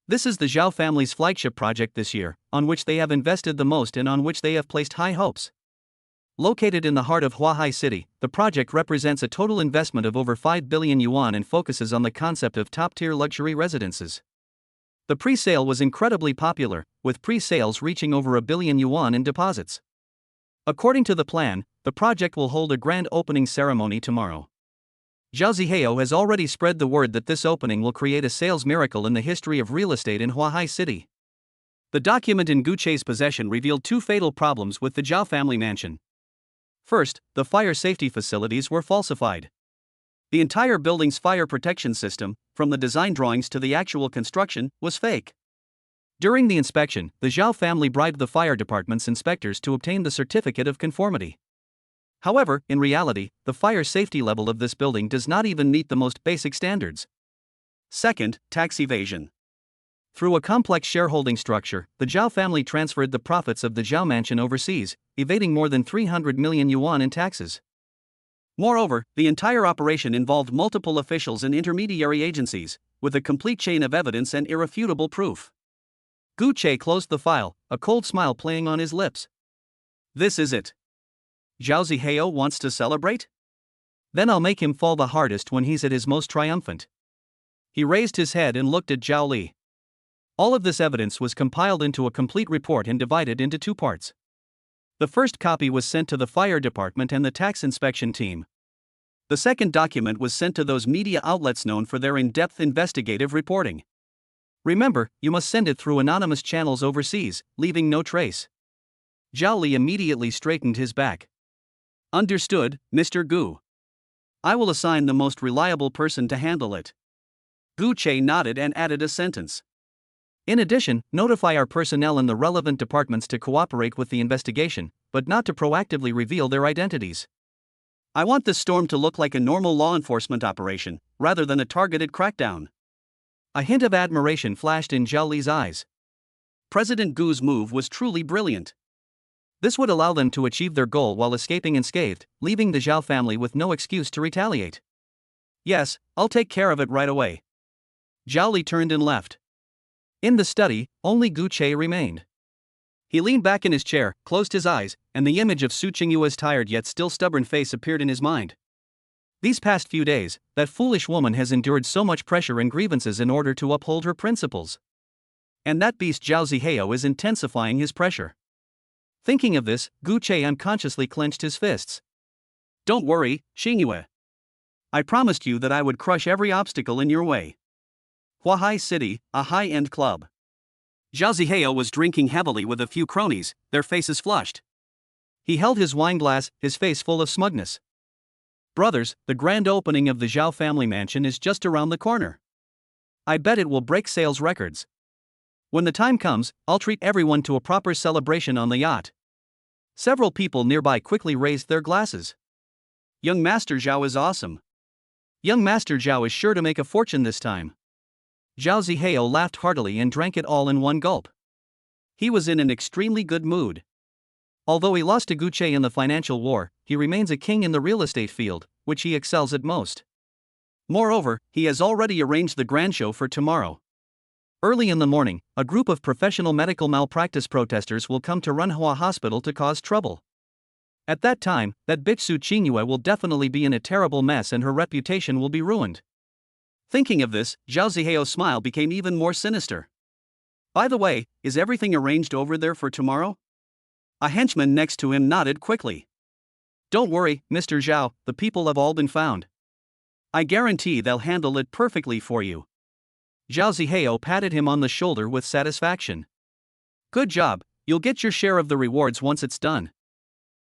This is the Zhao family's flagship project this year, on which they have invested the most and on which they have placed high hopes. Located in the heart of Huahai City, the project represents a total investment of over 5 billion yuan and focuses on the concept of top-tier luxury residences. The pre-sale was incredibly popular, with pre-sales reaching over 1 billion yuan in deposits. According to the plan, the project will hold a grand opening ceremony tomorrow. Zhao Zihao has already spread the word that this opening will create a sales miracle in the history of real estate in Huahai City. The document in Guche's possession revealed two fatal problems with the Zhao family mansion. First, the fire safety facilities were falsified. The entire building's fire protection system, from the design drawings to the actual construction, was fake. During the inspection, the Zhao family bribed the fire department's inspectors to obtain the certificate of conformity. However, in reality, the fire safety level of this building does not even meet the most basic standards. Second, tax evasion. Through a complex shareholding structure, the Zhao family transferred the profits of the Zhao mansion overseas, evading more than 300 million yuan in taxes. Moreover, the entire operation involved multiple officials and intermediary agencies, with a complete chain of evidence and irrefutable proof. Guche closed the file, a cold smile playing on his lips. This is it. Zhao Zihao wants to celebrate? Then I'll make him fall the hardest when he's at his most triumphant. He raised his head and looked at Zhao Li. All of this evidence was compiled into a complete report and divided into two parts. The first copy was sent to the fire department and the tax inspection team. The second document was sent to those media outlets known for their in-depth investigative reporting. Remember, you must send it through anonymous channels overseas, leaving no trace. Zhao Li immediately straightened his back. Understood, Mr. Gu. I will assign the most reliable person to handle it. Guche nodded and added a sentence. In addition, notify our personnel in the relevant departments to cooperate with the investigation, but not to proactively reveal their identities. I want this storm to look like a normal law enforcement operation, rather than a targeted crackdown. A hint of admiration flashed in Zhao Li's eyes. President Gu's move was truly brilliant. This would allow them to achieve their goal while escaping unscathed, leaving the Zhao family with no excuse to retaliate. Yes, I'll take care of it right away. Zhao Li turned and left. In the study, only Guche remained. He leaned back in his chair, closed his eyes, and the image of Su Qingyue's tired yet still stubborn face appeared in his mind. These past few days, that foolish woman has endured so much pressure and grievances in order to uphold her principles. And that beast Zhao Zihao is intensifying his pressure. Thinking of this, Guche unconsciously clenched his fists. Don't worry, Qingyue. I promised you that I would crush every obstacle in your way. Huahai City, a high-end club. Zhao Zihao was drinking heavily with a few cronies, their faces flushed. He held his wine glass, his face full of smugness. Brothers, the grand opening of the Zhao family mansion is just around the corner. I bet it will break sales records. When the time comes, I'll treat everyone to a proper celebration on the yacht. Several people nearby quickly raised their glasses. Young Master Zhao is awesome. Young Master Zhao is sure to make a fortune this time. Zhao Zihao laughed heartily and drank it all in one gulp. He was in an extremely good mood. Although he lost to Guche in the financial war, he remains a king in the real estate field, which he excels at most. Moreover, he has already arranged the grand show for tomorrow. Early in the morning, a group of professional medical malpractice protesters will come to Runhua Hospital to cause trouble. At that time, that bitch Su Qingyue will definitely be in a terrible mess and her reputation will be ruined. Thinking of this, Zhao Zihao's smile became even more sinister. By the way, is everything arranged over there for tomorrow? A henchman next to him nodded quickly. Don't worry, Mr. Zhao, the people have all been found. I guarantee they'll handle it perfectly for you. Zhao Zihao patted him on the shoulder with satisfaction. Good job, you'll get your share of the rewards once it's done.